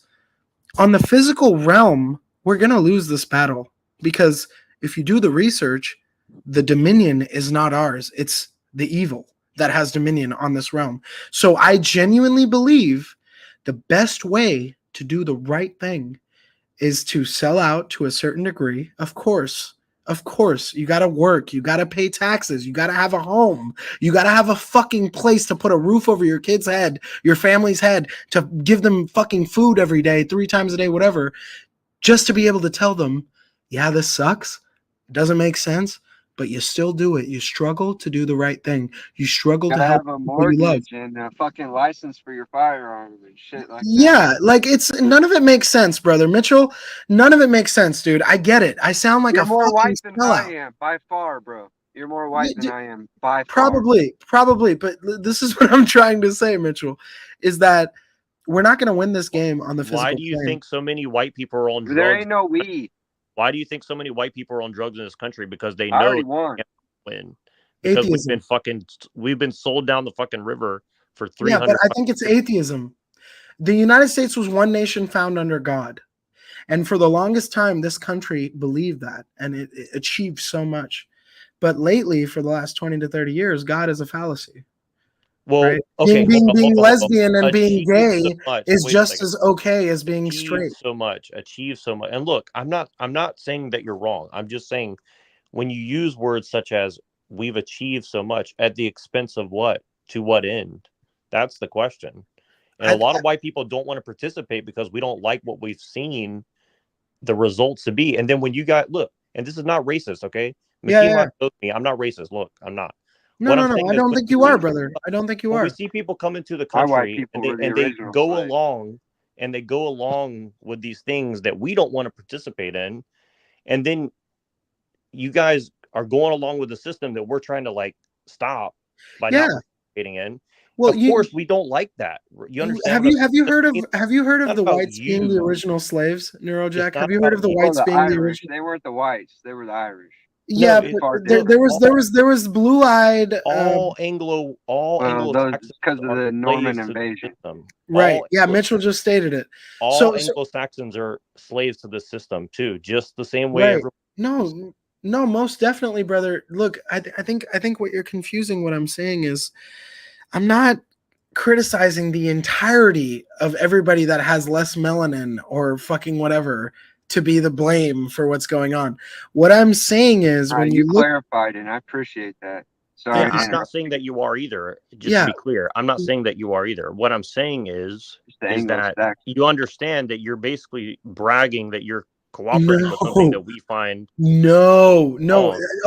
on the physical realm, we're gonna lose this battle, because if you do the research, the dominion is not ours. It's the evil that has dominion on this realm. So I genuinely believe the best way to do the right thing is to sell out to a certain degree. Of course, you got to work. You got to pay taxes. You got to have a home. You got to have a fucking place to put a roof over your kid's head, your family's head, to give them fucking food every day, 3 times a day, whatever, just to be able to tell them, yeah, this sucks. It doesn't make sense, but you still do it. You struggle to do the right thing. You struggle to help have a people you love. mortgage and a fucking license for your firearm and shit like that. Yeah, like, it's none of it makes sense, brother Mitchell. None of it makes sense, dude. I get it. I sound like You're a more fucking white than sellout. I am, by far, bro. You're more white than I am, by far. Probably, but this is what I'm trying to say, Mitchell, is that we're not going to win this game on the physical Why do you think so many white people are on drugs? There ain't no we. Why do you think so many white people are on drugs in this country? Because they I know already won. they can't win. Because we've been sold down the fucking river for 300 Yeah, but I think it's atheism. The United States was one nation found under God. And for the longest time, this country believed that, and it achieved so much. But lately, for the last 20 to 30 years, God is a fallacy. Well, right? okay, being lesbian and being gay is Wait a just second. as okay as being straight. Achieve so much. And look, I'm not saying that you're wrong. I'm just saying, when you use words such as "we've achieved so much," at the expense of what? To what end? That's the question. And a lot of white people don't want to participate because we don't like what we've seen the results to be. And then when you got, look, and this is not racist, okay? Yeah. I'm not racist. Look, I'm not. No, I don't think you are, brother. I don't think you are. We see people come into the My white country people and were the they original go slaves. along with these things that we don't want to participate in, and then you guys are going along with the system that we're trying to, like, stop by not participating in. Well, of course, we don't like that. You understand? Have you heard of the whites being the original slaves, Neurojack? Have you heard of the whites being the original? They weren't the whites; they were the Irish. Yeah, there was blue-eyed all Anglo Saxons because of the Norman invasion. Right. Yeah, Mitchell just stated it. All Anglo-Saxons are slaves to the system too, just the same way. Right. No, most definitely, brother. Look, I think what you're confusing. What I'm saying is, I'm not criticizing the entirety of everybody that has less melanin or fucking whatever to be the blame for what's going on. What I'm saying is, when you clarified, and I appreciate that. Sorry, I'm not saying that you are either. Just to be clear, I'm not saying that you are either. What I'm saying is that you understand that you're basically bragging that you're cooperating with something that we find. No.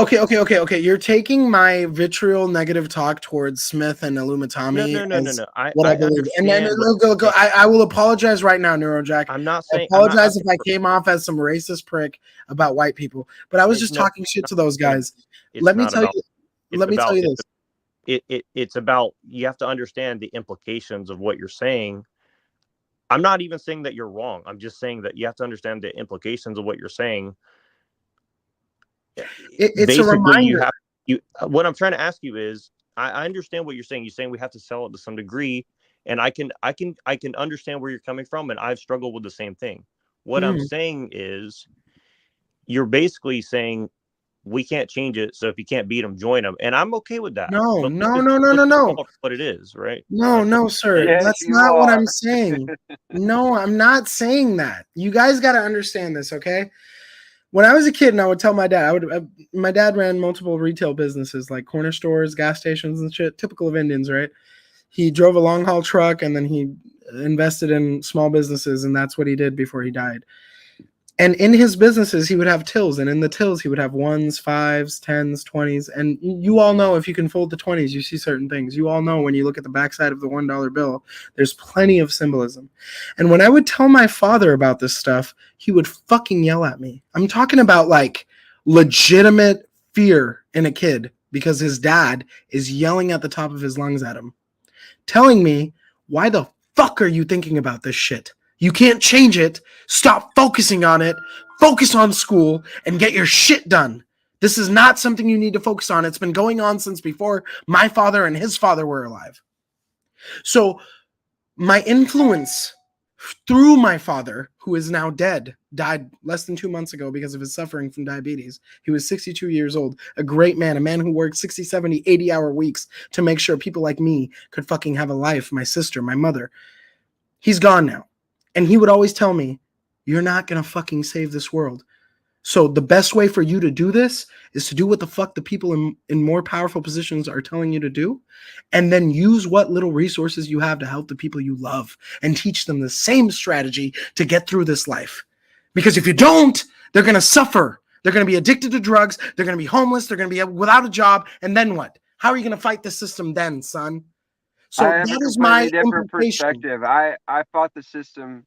Okay. You're taking my vitriol negative talk towards Smith and Illumitami. No. I believe. And then I will apologize right now, Neurojack. I'm not saying. I apologize if I came off as some racist prick about white people, but I was just talking shit to those guys. Let me tell you this. It's about, you have to understand the implications of what you're saying. I'm not even saying that you're wrong. I'm just saying that you have to understand the implications of what you're saying. It's a reminder. What I'm trying to ask you is, I understand what you're saying. You're saying we have to sell it to some degree, and I can understand where you're coming from, and I've struggled with the same thing. What I'm saying is, you're basically saying we can't change it. So if you can't beat them, join them, and I'm okay with that. No, But no, let's no, no, no, call no. it what it is, right? No, no, sir. Yes, That's you not what I'm are. saying. No, I'm not saying that. You guys got to understand this, okay? When I was a kid and I would tell my dad, my dad ran multiple retail businesses like corner stores, gas stations and shit, typical of Indians, right? He drove a long haul truck and then he invested in small businesses, and that's what he did before he died. And in his businesses, he would have tills, and in the tills, he would have 1s, 5s, 10s, 20s. And you all know if you can fold the 20s, you see certain things. You all know when you look at the backside of the $1 bill, there's plenty of symbolism. And when I would tell my father about this stuff, he would fucking yell at me. I'm talking about like legitimate fear in a kid because his dad is yelling at the top of his lungs at him, telling me, why the fuck are you thinking about this shit? You can't change it. Stop focusing on it. Focus on school and get your shit done. This is not something you need to focus on. It's been going on since before my father and his father were alive. So my influence through my father, who is now dead, died less than 2 months ago because of his suffering from diabetes. He was 62 years old, a great man, a man who worked 60, 70, 80-hour weeks to make sure people like me could fucking have a life, my sister, my mother. He's gone now. And he would always tell me, you're not going to fucking save this world. So the best way for you to do this is to do what the fuck the people in more powerful positions are telling you to do, and then use what little resources you have to help the people you love and teach them the same strategy to get through this life. Because if you don't, they're going to suffer. They're going to be addicted to drugs. They're going to be homeless. They're going to be without a job. And then what? How are you going to fight the system then, son? So I have that a is my completely different implication. perspective. I fought the system,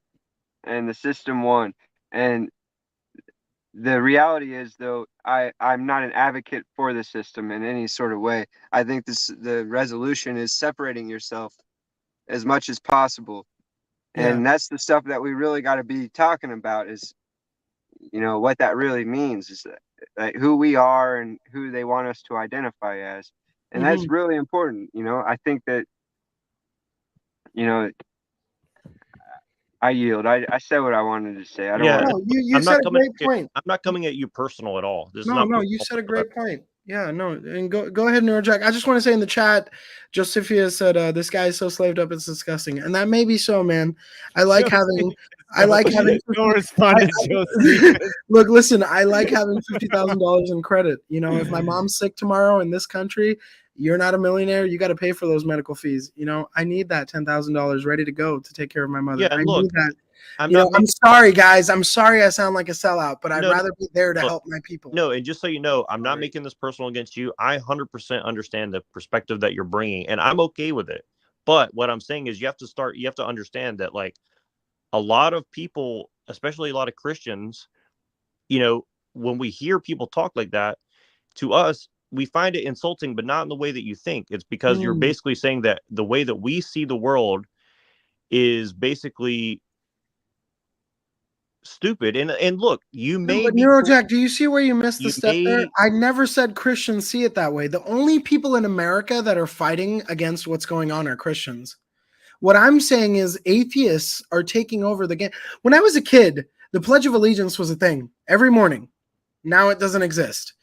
and the system won. And the reality is, though, I'm not an advocate for the system in any sort of way. I think the resolution is separating yourself as much as possible. And that's the stuff that we really got to be talking about is, what that really means is that who we are and who they want us to identify as. And that's really important. I think that, I yield. I said what I wanted to say. I don't want to. You said a great point. I'm not coming at you personal at all. This is No, not you said a great point. Yeah, no, and go ahead, Neurojack. I just want to say in the chat, Josephia said, "This guy is so slaved up, it's disgusting," and that may be so, man. I like having. No responded, Look, listen. I like having $50,000 in credit. If my mom's sick tomorrow in this country, you're not a millionaire. You got to pay for those medical fees. I need that $10,000 ready to go to take care of my mother. Yeah, I look, need that. I'm sorry, guys. I'm sorry I sound like a sellout, but I'd rather be there to help my people. No, and just so you know, I'm not making this personal against you. I 100% understand the perspective that you're bringing, and I'm okay with it. But what I'm saying is you have to understand that, like, a lot of people, especially a lot of Christians, when we hear people talk like that, to us, we find it insulting, but not in the way that you think. It's because you're basically saying that the way that we see the world is basically stupid. And look, you may be Neurojack, do you see where you missed the step there? I never said Christians see it that way. The only people in America that are fighting against what's going on are Christians. What I'm saying is atheists are taking over the game. When I was a kid, the Pledge of Allegiance was a thing every morning. Now it doesn't exist.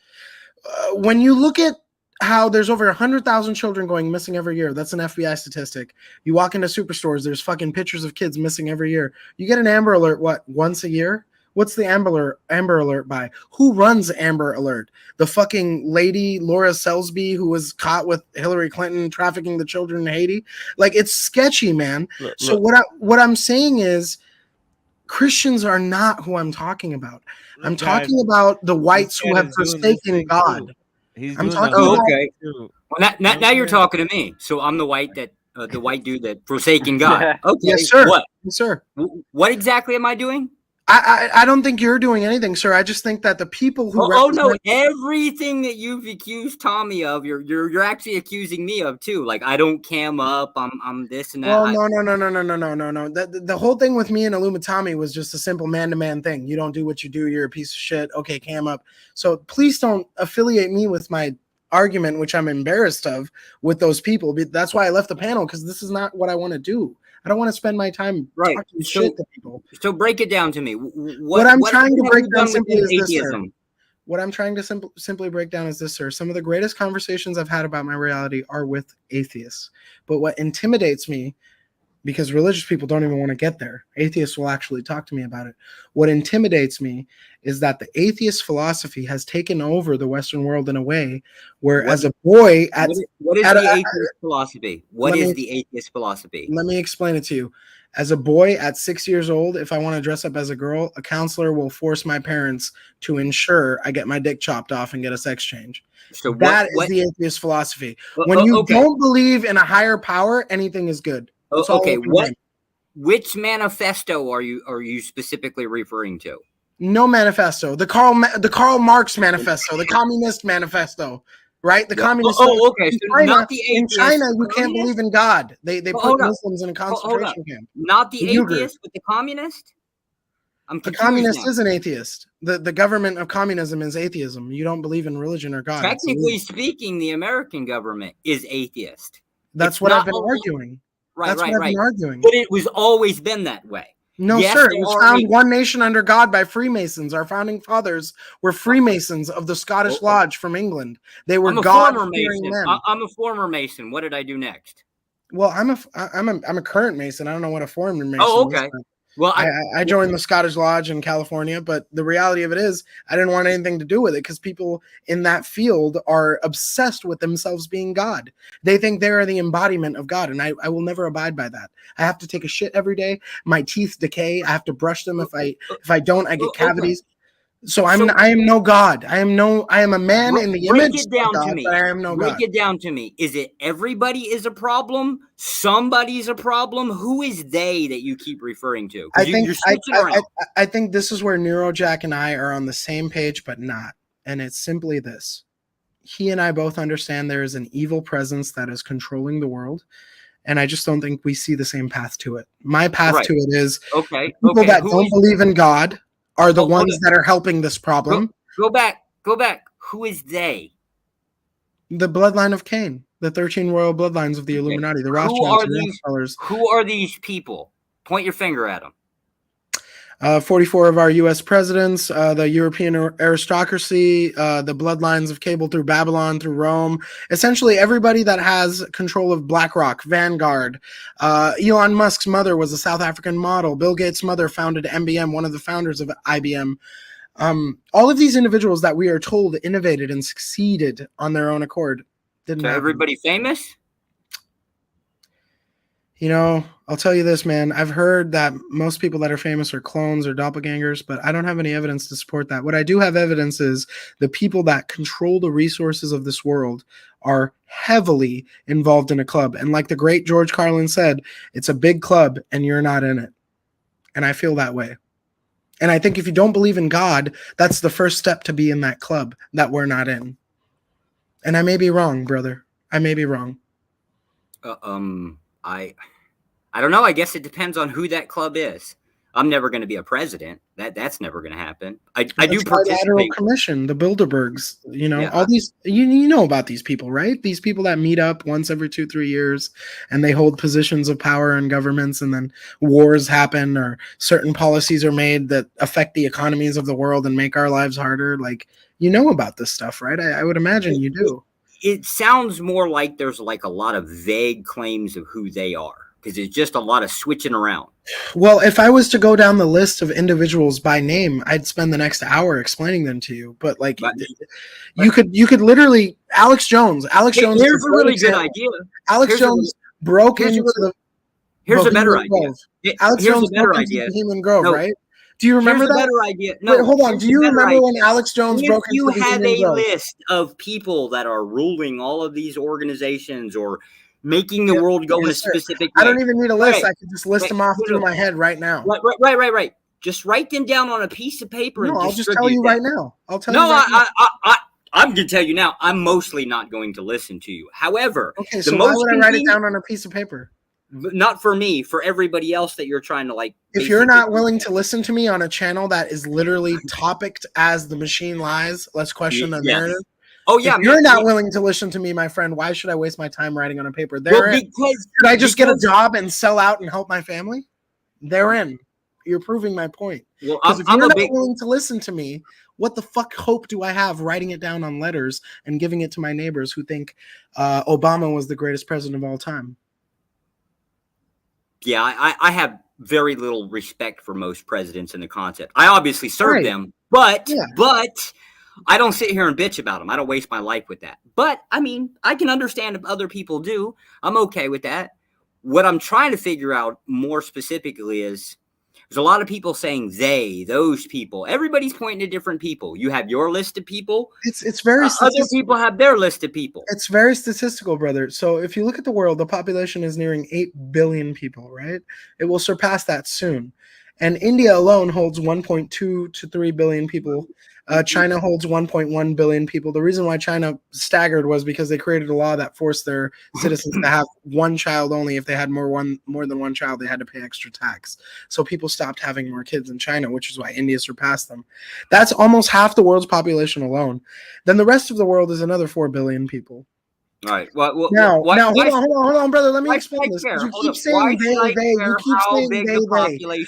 When you look at how there's over 100,000 children going missing every year, that's an FBI statistic. You walk into superstores, there's fucking pictures of kids missing every year. You get an Amber Alert, once a year? What's the Amber Alert by? Who runs Amber Alert? The fucking lady, Laura Selsby, who was caught with Hillary Clinton trafficking the children in Haiti? Like, it's sketchy, man. So what I'm saying is Christians are not who I'm talking about. I'm talking about the whites who have forsaken God. I'm talking about. Okay. Well, now you're talking to me. So I'm the white dude that forsaken God. Okay. Yes, sir. What? Yes, sir. What exactly am I doing? I don't think you're doing anything, sir. I just think that the people who no, everything that you've accused Tommy of, you're actually accusing me of too. Like, I don't cam up, I'm this and that. Well, no. The whole thing with me and Illumitami was just a simple man-to-man thing. You don't do what you do, you're a piece of shit. Okay, cam up. So please don't affiliate me with my argument, which I'm embarrassed of, with those people. That's why I left the panel, because this is not what I want to do. I don't want to spend my time talking shit to people. So break it down to me. What I'm trying to break down simply is this, sir. atheism? What I'm trying to simply break down is this, sir. Some of the greatest conversations I've had about my reality are with atheists. But what intimidates me, because religious people don't even want to get there, atheists will actually talk to me about it. What intimidates me is that the atheist philosophy has taken over the Western world in a way where, as a boy, what is the atheist philosophy? What is the atheist philosophy? Let me explain it to you. As a boy at 6 years old, if I want to dress up as a girl, a counselor will force my parents to ensure I get my dick chopped off and get a sex change. So that is the atheist philosophy. When you don't believe in a higher power, anything is good. Okay, which manifesto are you specifically referring to? No manifesto. The Karl Marx manifesto, the Communist manifesto, right? The communist. Okay. So not the in atheist. China, you can't believe in God. They put Muslims in a concentration camp. Not the atheist, but the communist. The communist is an atheist. The government of communism is atheism. You don't believe in religion or God. Technically speaking, the American government is atheist. That's what I've been arguing. Right, That's what I've been arguing. But it was always been that way. No, yes, sir. It was found one nation under God by Freemasons. Our founding fathers were Freemasons of the Scottish Lodge from England. They were God-fearing men. I'm a former Mason. What did I do next? Well, I'm a current Mason. I don't know what a former Mason okay. is. Well, I joined the Scottish Lodge in California, but the reality of it is I didn't want anything to do with it because people in that field are obsessed with themselves being God. They think they're the embodiment of God, and I will never abide by that. I have to take a shit every day. My teeth decay. I have to brush them. If I don't, I get cavities. So I am no God. I am a man in the image of God, but I am no God. Break it down to me. Is it everybody is a problem? Somebody's a problem? Who is they that you keep referring to? I think this is where Neurojack and I are on the same page, but not. And it's simply this. He and I both understand there is an evil presence that is controlling the world. And I just don't think we see the same path to it. My path to it is people that don't believe in God are the ones that are helping this problem. Go back. Who is they? The bloodline of Cain, the 13 royal bloodlines of the Illuminati, the Rothschilds, the Rockefellers. Who are these people? Point your finger at them. 44 of our U.S. presidents, the European aristocracy, the bloodlines of Cable through Babylon, through Rome, essentially everybody that has control of BlackRock, Vanguard. Elon Musk's mother was a South African model. Bill Gates' mother founded MBM, one of the founders of IBM. All of these individuals that we are told innovated and succeeded on their own accord. Didn't happen. Everybody famous? You know, I'll tell you this, man. I've heard that most people that are famous are clones or doppelgangers, but I don't have any evidence to support that. What I do have evidence is the people that control the resources of this world are heavily involved in a club. And like the great George Carlin said, it's a big club and you're not in it. And I feel that way. And I think if you don't believe in God, that's the first step to be in that club that we're not in. And I may be wrong, brother. I may be wrong. I don't know. I guess it depends on who that club is. I'm never going to be a president. That's never going to happen. I do participate. Commission, the Bilderbergs, you know, all these, you know about these people, right? These people that meet up once every 2-3 years and they hold positions of power in governments, and then wars happen or certain policies are made that affect the economies of the world and make our lives harder. Like, you know about this stuff, right? I would imagine you do. It sounds more like there's like a lot of vague claims of who they are, because it's just a lot of switching around. Well, if I was to go down the list of individuals by name, I'd spend the next hour explaining them to you. But like, you could literally Alex Jones. Here's a really good idea. Alex Jones broke into the. Here's a better idea. Alex Jones broke into Bohemian Grove, right? Do you remember that? Better idea. No, wait, hold on. Do you remember when Alex Jones broke into the Bohemian Grove? If you have a list of people that are ruling all of these organizations or making the world go in a specific way. I don't even need a list. I can just list them off through my head right now. Right. Just write them down on a piece of paper. No, I'll just tell you right now. I'm going to tell you now. I'm mostly not going to listen to you. However, okay, so why would I write it down on a piece of paper? Not for me, for everybody else that you're trying to like. If you're not willing to listen to me on a channel that is literally topicked as the machine lies, let's question the narrative. Oh yeah, if you're not willing to listen to me, my friend, why should I waste my time writing on a paper? Should I just get a job and sell out and help my family? Therein, you're proving my point. Well, Because if you're not willing to listen to me, what the fuck hope do I have writing it down on letters and giving it to my neighbors who think Obama was the greatest president of all time? Yeah, I have very little respect for most presidents in the concept. I obviously serve them, but I don't sit here and bitch about them. I don't waste my life with that. But I mean, I can understand if other people do. I'm okay with that. What I'm trying to figure out more specifically is there's a lot of people saying they, those people. Everybody's pointing to different people. You have your list of people. It's very other people have their list of people. It's very statistical, brother. So if you look at the world, the population is nearing 8 billion people, right? It will surpass that soon. And India alone holds 1.2 to 3 billion people. China holds 1.1 billion people. The reason why China staggered was because they created a law that forced their citizens to have one child only. If they had more than one child, they had to pay extra tax. So people stopped having more kids in China, which is why India surpassed them. That's almost half the world's population alone. Then the rest of the world is another 4 billion people. All right. Well, now, hold on, brother. Let me explain this. You keep saying they.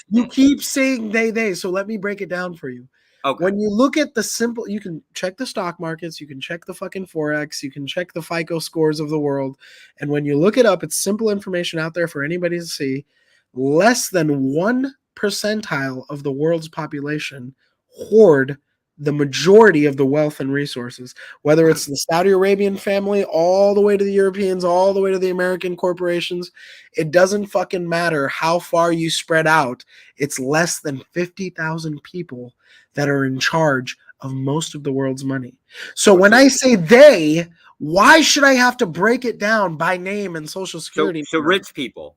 You keep saying they. So let me break it down for you. Okay. When you look at the simple, you can check the stock markets, you can check the fucking Forex, you can check the FICO scores of the world. And when you look it up, it's simple information out there for anybody to see. Less than 1% of the world's population hoard the majority of the wealth and resources, whether it's the Saudi Arabian family, all the way to the Europeans, all the way to the American corporations. It doesn't fucking matter how far you spread out. It's less than 50,000 people that are in charge of most of the world's money. So when I say they, why should I have to break it down by name and social security? So rich people.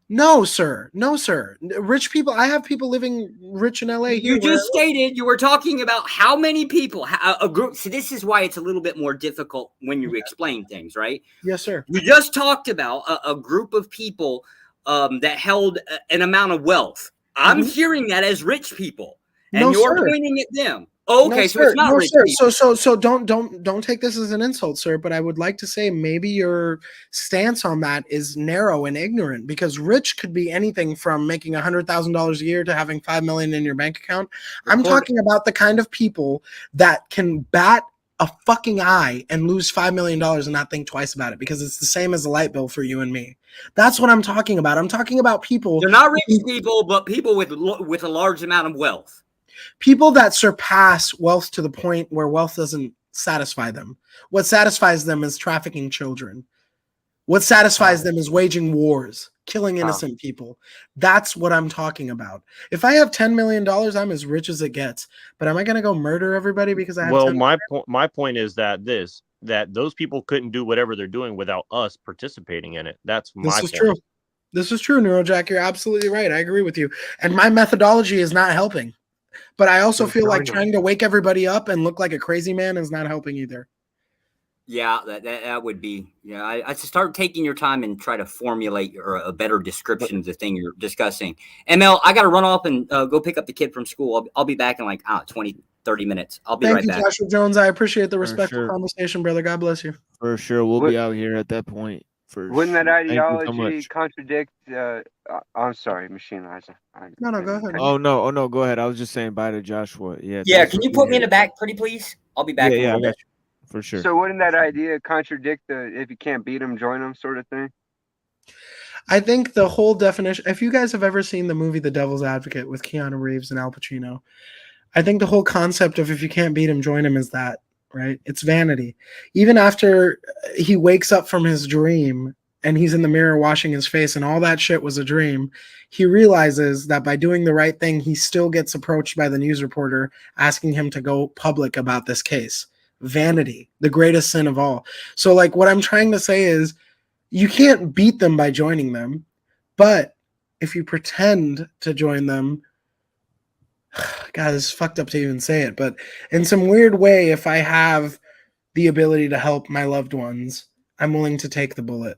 No, sir. No, sir. Rich people. I have people living rich in LA. You just stated you were talking about how many people, a group. So this is why it's a little bit more difficult when you explain things, right? Yes, sir. You just talked about a group of people that held an amount of wealth. I'm hearing that as rich people, and you're pointing at them. Oh, okay, so it's not rich people. So don't take this as an insult, sir. But I would like to say maybe your stance on that is narrow and ignorant, because rich could be anything from making $100,000 a year to having 5 million in your bank account. I'm talking about the kind of people that can bat a fucking eye and lose $5 million and not think twice about it, because it's the same as a light bill for you and me. That's what I'm talking about. I'm talking about people. They're not rich people, but people with a large amount of wealth. People that surpass wealth to the point where wealth doesn't satisfy them. What satisfies them is trafficking children. What satisfies them is waging wars, killing innocent people. That's what I'm talking about. If I have $10 million, I'm as rich as it gets. But am I going to go murder everybody because I have Well, 10 my point is that those people couldn't do whatever they're doing without us participating in it. That's my point. True. This is true, Neurojack. You're absolutely right. I agree with you. And my methodology is not helping. But I also feel like trying to wake everybody up and look like a crazy man is not helping either. Yeah, that would be. Yeah, I start taking your time and try to formulate a better description of the thing you're discussing. ML, I got to run off and go pick up the kid from school. I'll be back in like 20, 30 minutes. I'll be right back. Thank you, Joshua Jones. I appreciate the respectful conversation, brother. God bless you. For sure. We'll be out here at that point. Wouldn't that ideology contradict? I'm sorry, Machine Liza. No, go ahead. Oh no, go ahead. I was just saying bye to Joshua. Yeah. Yeah, can you put me in the back, pretty please? I'll be back. Yeah, I got you. For sure. So wouldn't that idea contradict the if you can't beat them, join them sort of thing? I think the whole definition. If you guys have ever seen the movie The Devil's Advocate with Keanu Reeves and Al Pacino, I think the whole concept of if you can't beat him, join him is that. Right? It's vanity. Even after he wakes up from his dream and he's in the mirror washing his face and all that shit was a dream, he realizes that by doing the right thing, he still gets approached by the news reporter asking him to go public about this case. Vanity, the greatest sin of all. So like what I'm trying to say is you can't beat them by joining them, but if you pretend to join them, God, it's fucked up to even say it, but in some weird way, if I have the ability to help my loved ones, I'm willing to take the bullet.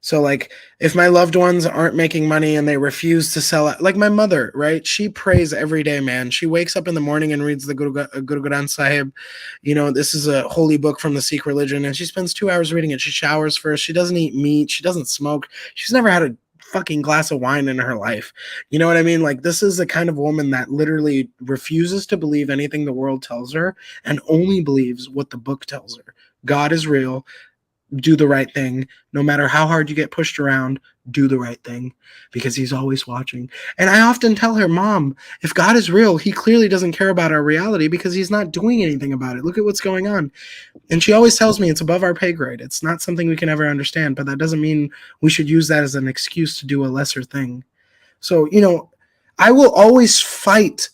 So like if my loved ones aren't making money and they refuse to sell it, like my mother, right? She prays every day, man. She wakes up in the morning and reads the Guru Granth Sahib. You know, this is a holy book from the Sikh religion, and she spends 2 hours reading it. She showers first. She doesn't eat meat. She doesn't smoke. She's never had a fucking glass of wine in her life. You know what I mean? Like this is the kind of woman that literally refuses to believe anything the world tells her and only believes what the book tells her. God is real. Do the right thing. No matter how hard you get pushed around, do the right thing because he's always watching. And I often tell her, Mom, if God is real, he clearly doesn't care about our reality because he's not doing anything about it. Look at what's going on. And she always tells me it's above our pay grade. It's not something we can ever understand, but that doesn't mean we should use that as an excuse to do a lesser thing. So, you know, I will always fight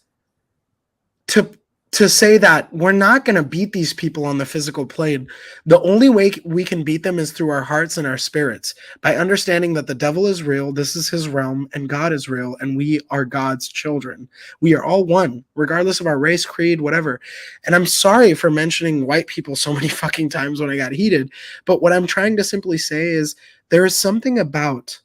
to say that we're not going to beat these people on the physical plane. The only way we can beat them is through our hearts and our spirits, by understanding that the devil is real, this is his realm, and God is real, and we are God's children. We are all one, regardless of our race, creed, whatever. And I'm sorry for mentioning white people so many fucking times when I got heated, but what I'm trying to simply say is there is something about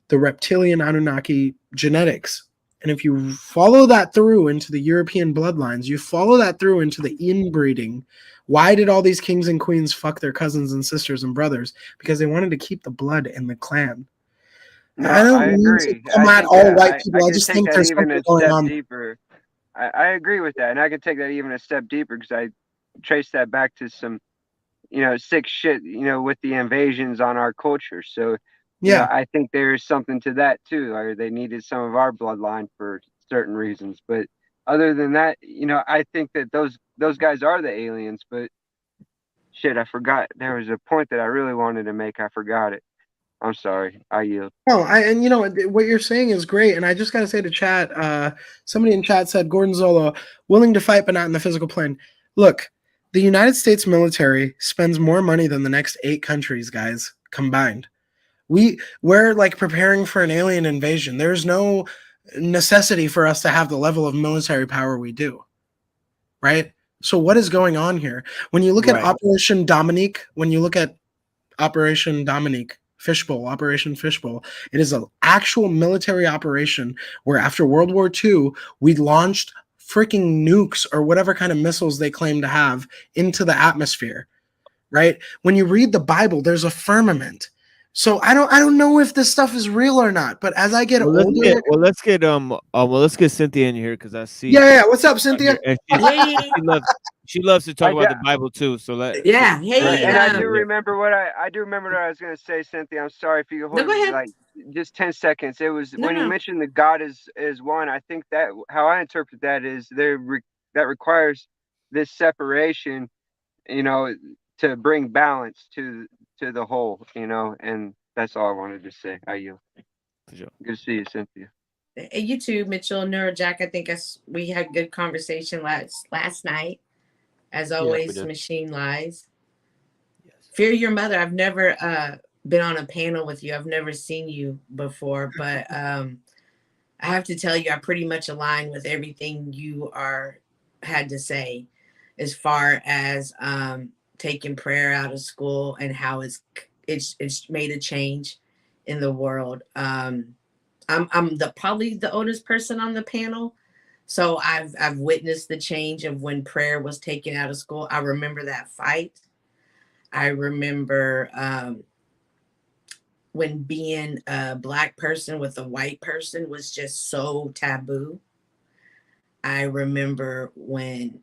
the reptilian Anunnaki genetics. And if you follow that through into the European bloodlines, you follow that through into the inbreeding. Why did all these kings and queens fuck their cousins and sisters and brothers? Because they wanted to keep the blood in the clan. No, I don't I mean agree. to come I at think all that white people. I can just take think that there's even something a going step on. deeper. I agree with that, and I can take that even a step deeper because I trace that back to some, sick shit, with the invasions on our culture. So, Yeah. I think there's something to that too. Or they needed some of our bloodline for certain reasons. But other than that, I think that those guys are the aliens. But shit, I forgot. There was a point that I really wanted to make. I forgot it. I'm sorry. I yield. No, and you know what you're saying is great, and I just gotta say to chat. Somebody in chat said Gordon Zolo willing to fight, but not in the physical plane. Look, the United States military spends more money than the next 8 countries, guys, combined. We're like preparing for an alien invasion. There's no necessity for us to have the level of military power we do, right? So what is going on here? When you look at Operation Dominique, Operation Fishbowl, it is an actual military operation where after World War II, we launched freaking nukes or whatever kind of missiles they claim to have into the atmosphere, right? When you read the Bible, there's a firmament. So I don't know if this stuff is real or not, but as I get older, let's get Cynthia in here because I see. Yeah. What's up, Cynthia? And she loves to talk about the Bible too. So And I do remember what I was going to say, Cynthia. I'm sorry if you hold like just 10 seconds. It was when you mentioned that God is one. I think that how I interpret that is that requires this separation, to bring balance to the whole, and that's all I wanted to say. Good to see you, Cynthia. You too, Mitchell, Neurojack. I think we had a good conversation last night. As always, machine lies. Yes. Fear your mother. I've never been on a panel with you. I've never seen you before, but I have to tell you, I pretty much align with everything you had to say as far as taking prayer out of school and how it's made a change in the world. I'm probably the oldest person on the panel, so I've witnessed the change of when prayer was taken out of school. I remember that fight. I remember when being a Black person with a white person was just so taboo. I remember when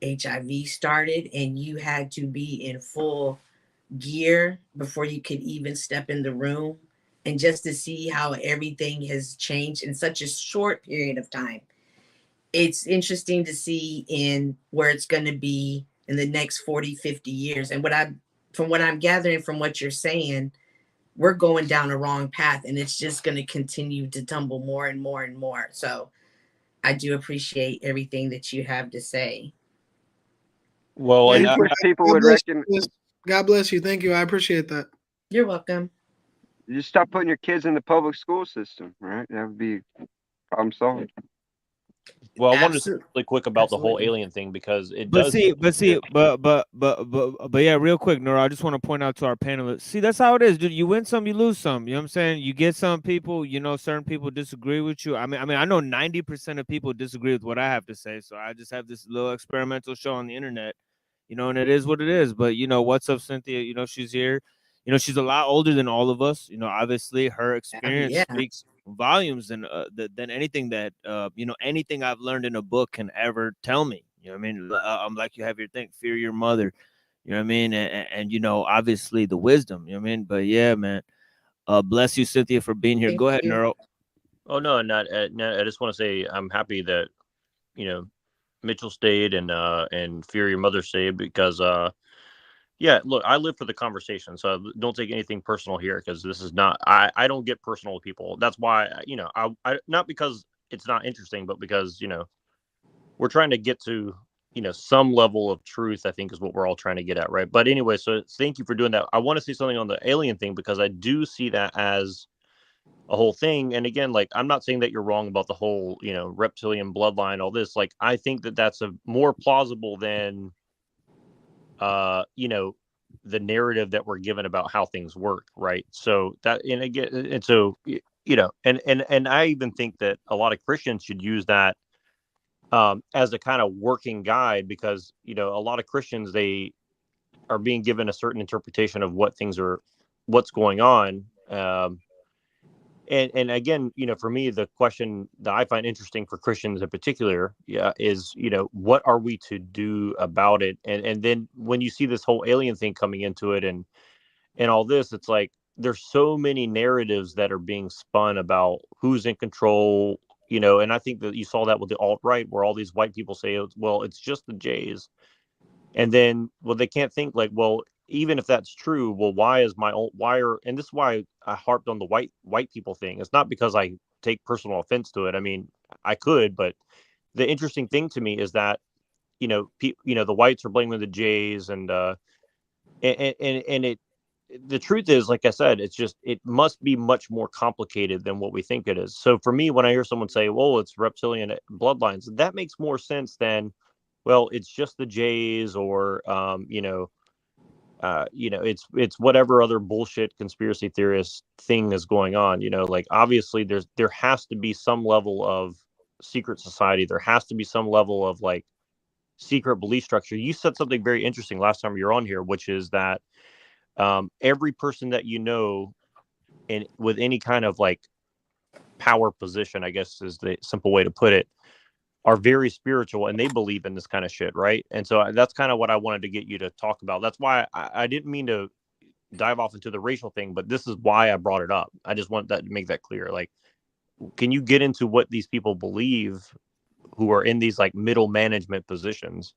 HIV started and you had to be in full gear before you could even step in the room, and just to see how everything has changed in such a short period of time. It's interesting to see in where it's going to be in the next 40, 50 years. And from what I'm gathering from what you're saying, we're going down a wrong path, and it's just going to continue to tumble more and more and more. So I do appreciate everything that you have to say. Well, and people would recognize. God bless you. Thank you. I appreciate that. You're welcome. You just stop putting your kids in the public school system, right? That would be problem solved. Well, I wanted to say Absolutely. really quick about the whole alien thing because it But does. see, but yeah, real quick, Nora, I just want to point out to our panelists. See, that's how it is, dude. You win some, you lose some. You know what I'm saying? You get some people, you know, certain people disagree with you. I mean, I know 90% of people disagree with what I have to say. So I just have this little experimental show on the internet, you know, and it is what it is. But you know, what's up, Cynthia? You know, she's here. You know, she's a lot older than all of us. You know, obviously her experience speaks volumes than anything that you know, anything I've learned in a book can ever tell me. You know what I mean? I'm like, you have your thing, fear your mother. You know what I mean? And you know, obviously the wisdom. You know what I mean? But yeah, man. Bless you, Cynthia, for being here. Go ahead, Neuro. Oh no, not. I just want to say I'm happy that you know Mitchell stayed and fear your mother stayed because yeah, look, I live for the conversation, so don't take anything personal here because this is not. I don't get personal with people. That's why you know I not because it's not interesting, but because you know we're trying to get to you know some level of truth. I think is what we're all trying to get at, right? But anyway, so thank you for doing that. I want to say something on the alien thing because I do see that as a whole thing. And again, like I'm not saying that you're wrong about the whole you know reptilian bloodline, all this. Like I think that that's a more plausible than you know the narrative that we're given about how things work, right? So that and again and so you know and I even think that a lot of Christians should use that as a kind of working guide because you know a lot of Christians they are being given a certain interpretation of what things are what's going on and again, you know, for me, the question that I find interesting for Christians in particular, is you know, what are we to do about it? And then when you see this whole alien thing coming into it, and all this, it's like there's so many narratives that are being spun about who's in control, you know. And I think that you saw that with the alt-right, where all these white people say, well, it's just the Jays, and then well, they can't think like, well, even if that's true, well, why is why are and this is why I harped on the white people thing. It's not because I take personal offense to it. I mean, I could, but the interesting thing to me is that you know, you know, the whites are blaming the Jays, and it. The truth is, like I said, it's just it must be much more complicated than what we think it is. So for me, when I hear someone say, "Well, it's reptilian bloodlines," that makes more sense than, well, it's just the Jays, or you know, it's whatever other bullshit conspiracy theorist thing is going on. You know, like obviously there has to be some level of secret society. There has to be some level of like secret belief structure. You said something very interesting last time you were on here, which is that every person that you know, and with any kind of like power position, I guess is the simple way to put it, are very spiritual and they believe in this kind of shit, right? And so that's kind of what I wanted to get you to talk about. That's why I didn't mean to dive off into the racial thing, but this is why I brought it up. I just want that to make that clear. Like, can you get into what these people believe who are in these like middle management positions?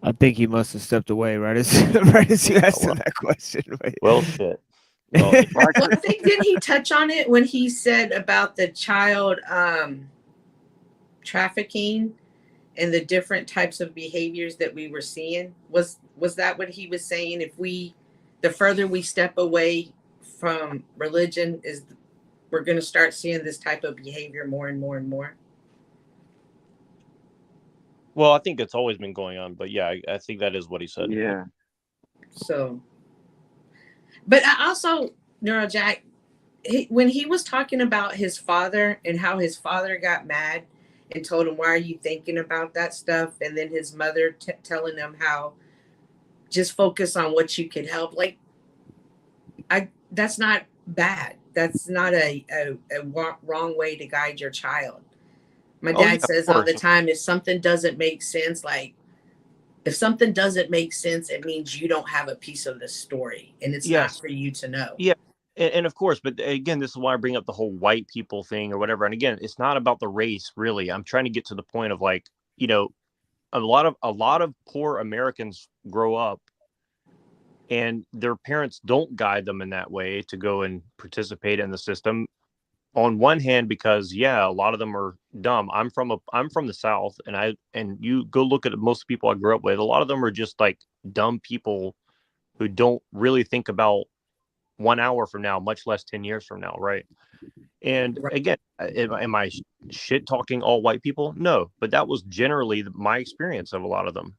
I think he must have stepped away right as you asked him that question. Well, shit. Well, I think didn't he touch on it when he said about the child trafficking and the different types of behaviors that we were seeing? Was that what he was saying? If the further we step away from religion, we're going to start seeing this type of behavior more and more and more? Well, I think it's always been going on, but yeah, I think that is what he said. Yeah. So, but I also, Neurojack, when he was talking about his father and how his father got mad and told him, "Why are you thinking about that stuff?" And then his mother telling him how just focus on what you could help. Like, that's not bad. That's not a wrong way to guide your child. My dad says all the time, if something doesn't make sense, like if something doesn't make sense, it means you don't have a piece of the story and it's not for you to know. Yeah. And of course, but again, this is why I bring up the whole white people thing or whatever. And again, it's not about the race, really. I'm trying to get to the point of like, you know, a lot of poor Americans grow up and their parents don't guide them in that way to go and participate in the system. On one hand, because a lot of them are dumb. I'm from the South, and you go look at most people I grew up with. A lot of them are just like dumb people who don't really think about 1 hour from now, much less 10 years from now, right? And again, am I shit talking all white people? No, but that was generally my experience of a lot of them.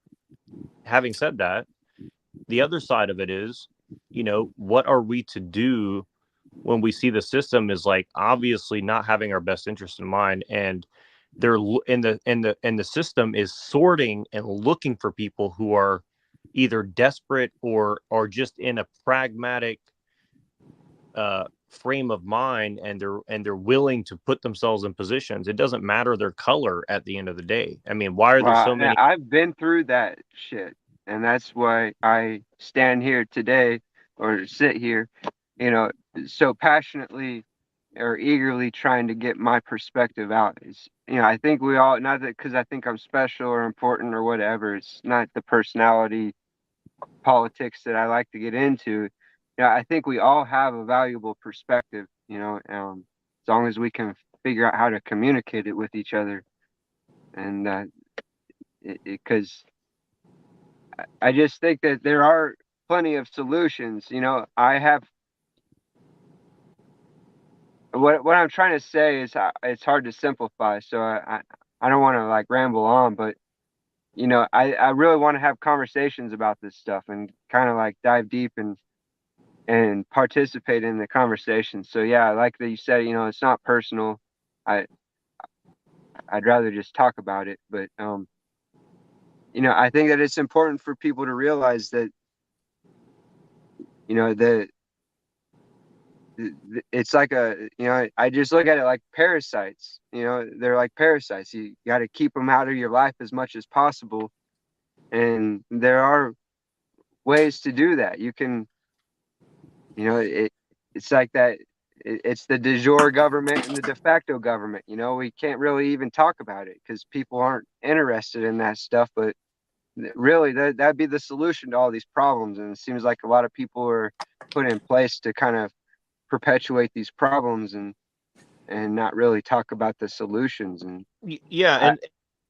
Having said that, the other side of it is, you know, what are we to do when we see the system is like obviously not having our best interest in mind, and they're the system is sorting and looking for people who are either desperate or just in a pragmatic frame of mind, and they're willing to put themselves in positions. It doesn't matter their color at the end of the day. I mean, why are there so many? I've been through that shit, and that's why I stand here today or sit here, you know, so passionately or eagerly trying to get my perspective out. Is, you know, I think we all, not that because I think I'm special or important or whatever, it's not the personality politics that I like to get into. Yeah, I think we all have a valuable perspective, you know, as long as we can figure out how to communicate it with each other. And because I just think that there are plenty of solutions. You know, I have what I'm trying to say is it's hard to simplify, so I don't want to like ramble on, but you know, I really want to have conversations about this stuff and kind of like dive deep and participate in the conversation. So yeah, like that you said, you know, it's not personal. I'd rather just talk about it, but you know, I think that it's important for people to realize that, you know, that it's like you know, I just look at it like parasites. You know, they're like parasites. You got to keep them out of your life as much as possible, and there are ways to do that. You can, you know, it's like that. It's the de jure government and the de facto government. You know, we can't really even talk about it because people aren't interested in that stuff. But really, that'd be the solution to all these problems. And it seems like a lot of people are put in place to kind of perpetuate these problems and not really talk about the solutions. And yeah,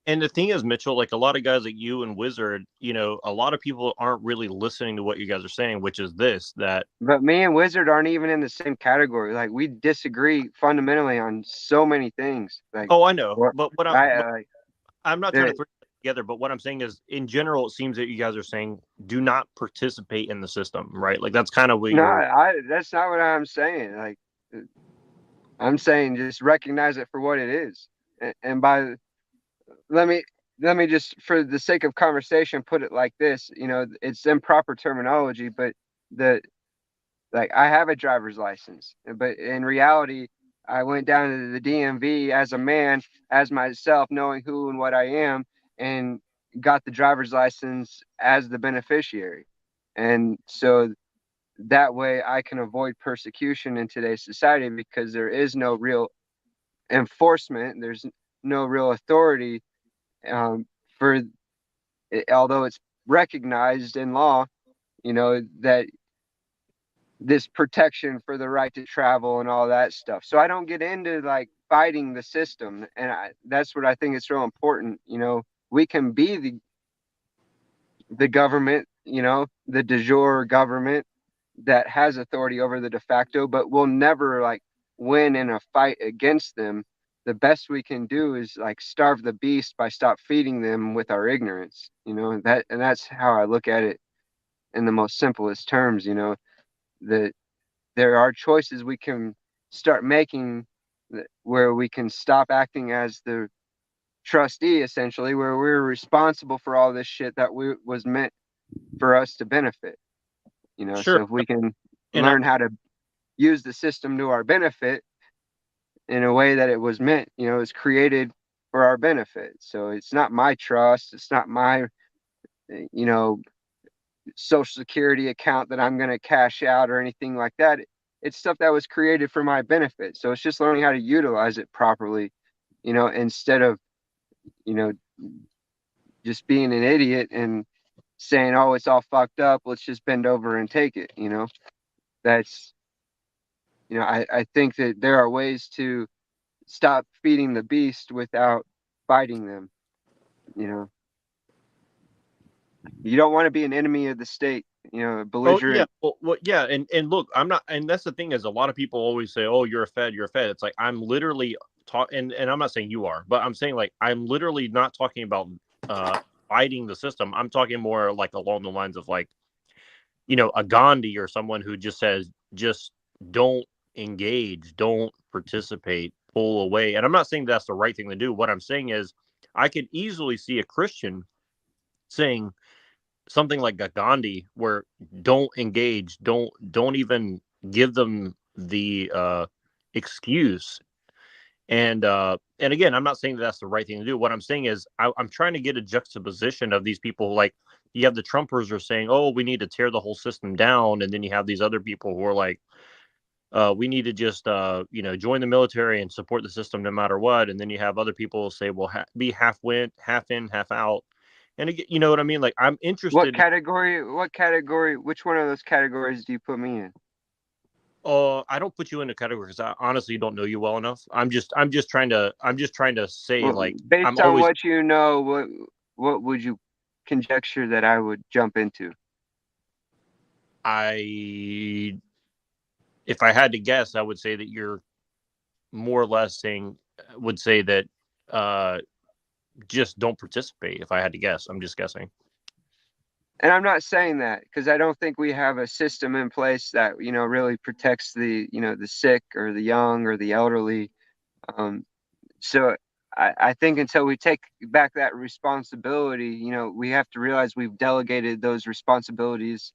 and the thing is, Mitchell, like a lot of guys like you and Wizard, you know, a lot of people aren't really listening to what you guys are saying, which is that. But me and Wizard aren't even in the same category. Like, we disagree fundamentally on so many things. Like, oh, I know, but what I'm not trying to throw it together, but what I'm saying is, in general, it seems that you guys are saying do not participate in the system, right? Like that's kind of what that's not what I'm saying. Like, I'm saying just recognize it for what it is, and by let me just, for the sake of conversation, put it like this. You know, it's improper terminology, but like I have a driver's license, but in reality, I went down to the DMV as a man, as myself, knowing who and what I am, and got the driver's license as the beneficiary. And so that way I can avoid persecution in today's society, because there is no real enforcement. There's no real authority for, although it's recognized in law, you know, that this protection for the right to travel and all that stuff. So I don't get into like fighting the system. And that's what I think is real important. You know, we can be the government, you know, the de jure government that has authority over the de facto, but we'll never like win in a fight against them. The best we can do is like starve the beast by stop feeding them with our ignorance, you know, and that's how I look at it in the most simplest terms. You know, that there are choices we can start making where we can stop acting as the trustee, essentially, where we're responsible for all this shit that was meant for us to benefit. You know, sure. So if we can learn how to use the system to our benefit in a way that it was meant, you know, it's created for our benefit. So it's not my trust, it's not my, you know, social security account that I'm going to cash out or anything like that. It's stuff that was created for my benefit. So it's just learning how to utilize it properly, you know, instead of, you know, just being an idiot and saying, oh, it's all fucked up, let's just bend over and take it. You know, that's, you know, I think that there are ways to stop feeding the beast without fighting them. You know, you don't want to be an enemy of the state belligerent. Well, yeah, and look, I'm not, and that's the thing is, a lot of people always say, "Oh, you're a Fed, you're a Fed." It's like I'm literally and I'm not saying you are, but I'm saying like I'm literally not talking about fighting the system. I'm talking more like along the lines of like, a Gandhi or someone who just says, just don't engage, don't participate, pull away. And I'm not saying that's the right thing to do. What I'm saying is, I could easily see a Christian saying something like a Gandhi, where don't engage, don't even give them the excuse. And again, I'm not saying that that's the right thing to do. What I'm saying is, I'm trying to get a juxtaposition of these people. Like, you have the Trumpers are saying, "Oh, we need to tear the whole system down," and then you have these other people who are like, "We need to just join the military and support the system no matter what." And then you have other people who say, "Well, be half in, half out." And again, you know what I mean? Like, I'm interested. What category? Which one of those categories do you put me in? I don't put you in a category because I honestly don't know you well enough. I'm just trying to say, Well, like, based I'm on always. what you know, what would you conjecture that I would jump into? If I had to guess, I would say that you're more or less would say that just don't participate. If I had to guess, I'm just guessing. And I'm not saying that because I don't think we have a system in place that really protects the the sick or the young or the elderly. So I think until we take back that responsibility, we have to realize we've delegated those responsibilities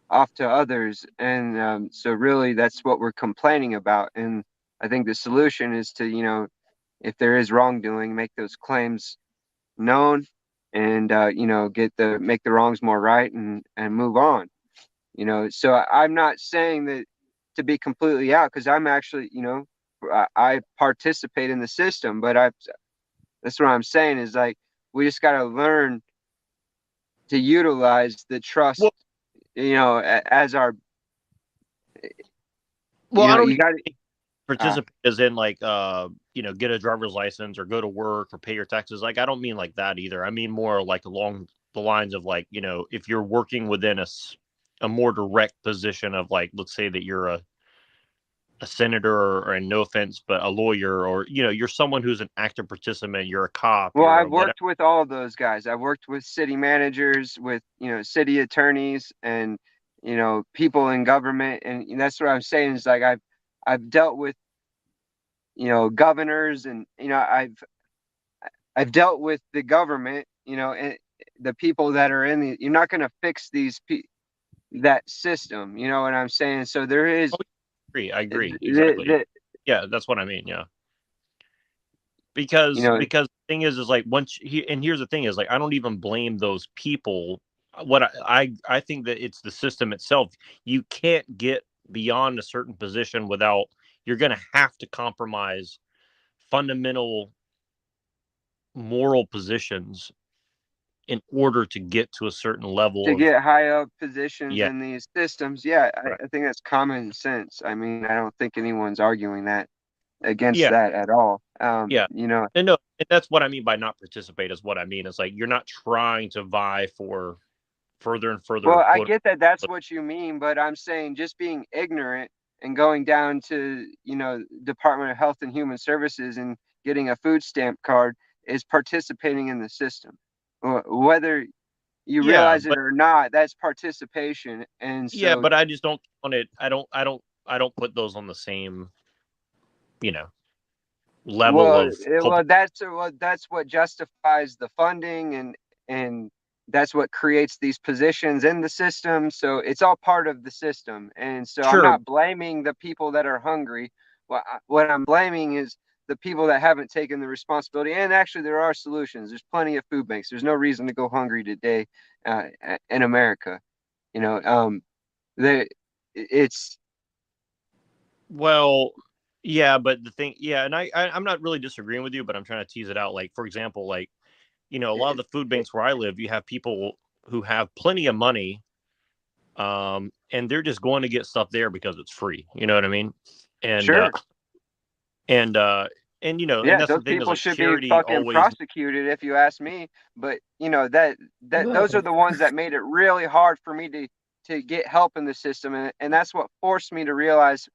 off to others, and so really that's what we're complaining about. And I think the solution is to if there is wrongdoing, make those claims known, and make the wrongs more right, and move on. So I'm not saying that to be completely out, because I'm actually I participate in the system, but that's what I'm saying is, like, we just got to learn to utilize the trust, as our. Well, I don't you got participate as in like get a driver's license or go to work or pay your taxes. Like, I don't mean like that either. I mean more like along the lines of like, if you're working within a more direct position of, like, let's say that you're a senator or, and no offense, but a lawyer, or you're someone who's an active participant, you're a cop. Well, I've worked with all of those guys. I've worked with city managers, with city attorneys, and people in government, and that's what I'm saying is, like, I've dealt with governors, and I've dealt with the government, and the people that are in you're not going to fix that system, you know what I'm saying? So there is. I agree exactly. Yeah, that's what I mean. Yeah, because the thing is like, and here's the thing is, like, I don't even blame those people. What I think that it's the system itself. You can't get beyond a certain position without, you're going to have to compromise fundamental moral positions in order to get to a certain level to get high up positions Yeah. in these systems. Yeah, Right. I think that's common sense. I mean, I don't think anyone's arguing that against Yeah. that at all. Yeah. And no, and that's what I mean by not participate, is what I mean. It's like, you're not trying to vie for further and further. Well, I get that that's what you mean, but I'm saying just being ignorant and going down to, Department of Health and Human Services and getting a food stamp card is participating in the system. Whether you realize it or not, that's participation. And so, yeah, but I just don't want it. I don't put those on the same, level of. Well, that's what justifies the funding, and that's what creates these positions in the system. So it's all part of the system. And so I'm not blaming the people that are hungry. What I'm blaming is the people that haven't taken the responsibility. And actually, there are solutions. There's plenty of food banks. There's no reason to go hungry today in America. It's. Well, yeah, but the thing, yeah, and I'm not really disagreeing with you, but I'm trying to tease it out. Like, for example, like, a lot of the food banks where I live, you have people who have plenty of money, and they're just going to get stuff there because it's free. You know what I mean? And Sure. And And you know, and Yeah, that's the those thing is people like should be charity fucking always. prosecuted if you ask me. But you know those are the ones that made it really hard for me to get help in the system, and that's what forced me to realize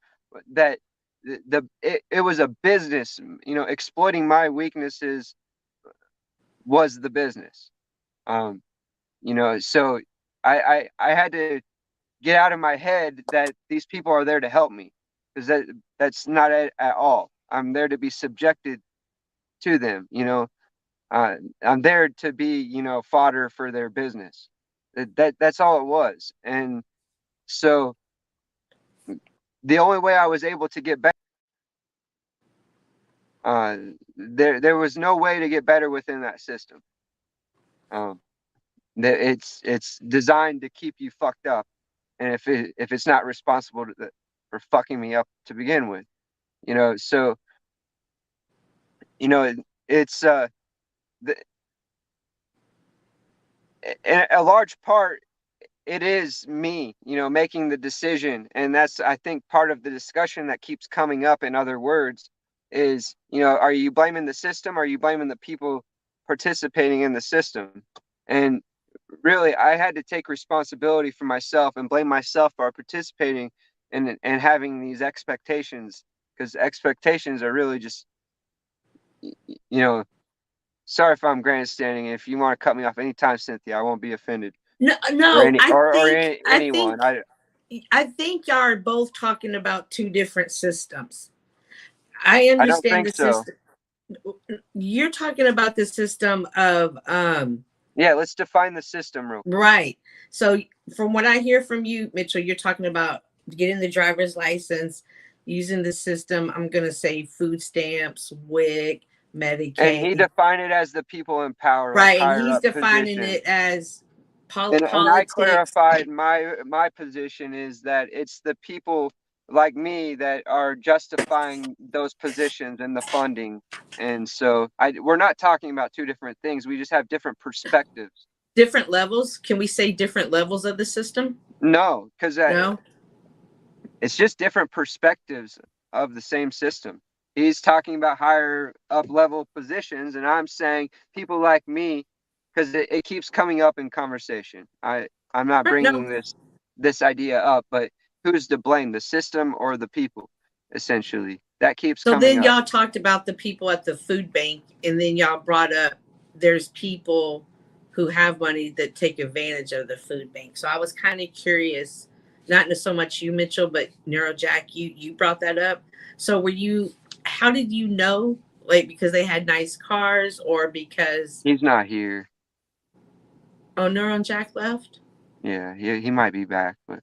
that it was a business. You know, exploiting my weaknesses was the business. You know, so I had to get out of my head that these people are there to help me, because that's not at all. I'm there to be subjected to them. You know, I'm there to be, you know, fodder for their business. That's all it was. And so the only way I was able to get better, there was no way to get better within that system. It's designed to keep you fucked up, and if it's not responsible for fucking me up to begin with, you know. So you know it's in a large part it is me, you know, making the decision. And that's, I think, part of the discussion that keeps coming up. In other words, is, you know, are you blaming the system, or are you blaming the people participating in the system? And really, I had to take responsibility for myself and blame myself for participating and having these expectations, because expectations are really just, you know, sorry if I'm grandstanding. If you want to cut me off anytime, Cynthia, I won't be offended. No, Anyone. I think y'all are both talking about two different systems. I don't understand think the so. system. You're talking about the system of yeah, let's define the system real quick. Right. So from what I hear from you, Mitchell, you're talking about getting the driver's license, using the system. I'm gonna say food stamps, WIC, Medicaid. And he defined it as the people in power, right, like and he's defining positions. it as And I clarified my position is that it's the people like me that are justifying those positions and the funding. And so we're not talking about two different things. We just have different perspectives. Different levels? Can we say different levels of the system? No, because no, it's just different perspectives of the same system. He's talking about higher up level positions, and I'm saying people like me, because it keeps coming up in conversation. I'm not bringing this idea up, but who's to blame, the system or the people? Essentially, that keeps so coming then up. y'all talked about the people at the food bank, and then y'all brought up there's people who have money that take advantage of the food bank. So I was kind of curious, not so much you, Mitchell, but NeuroJack, you brought that up. So how did you know? Like, because they had nice cars, or because he's not here? Oh, NeuroJack left? Yeah, he might be back, but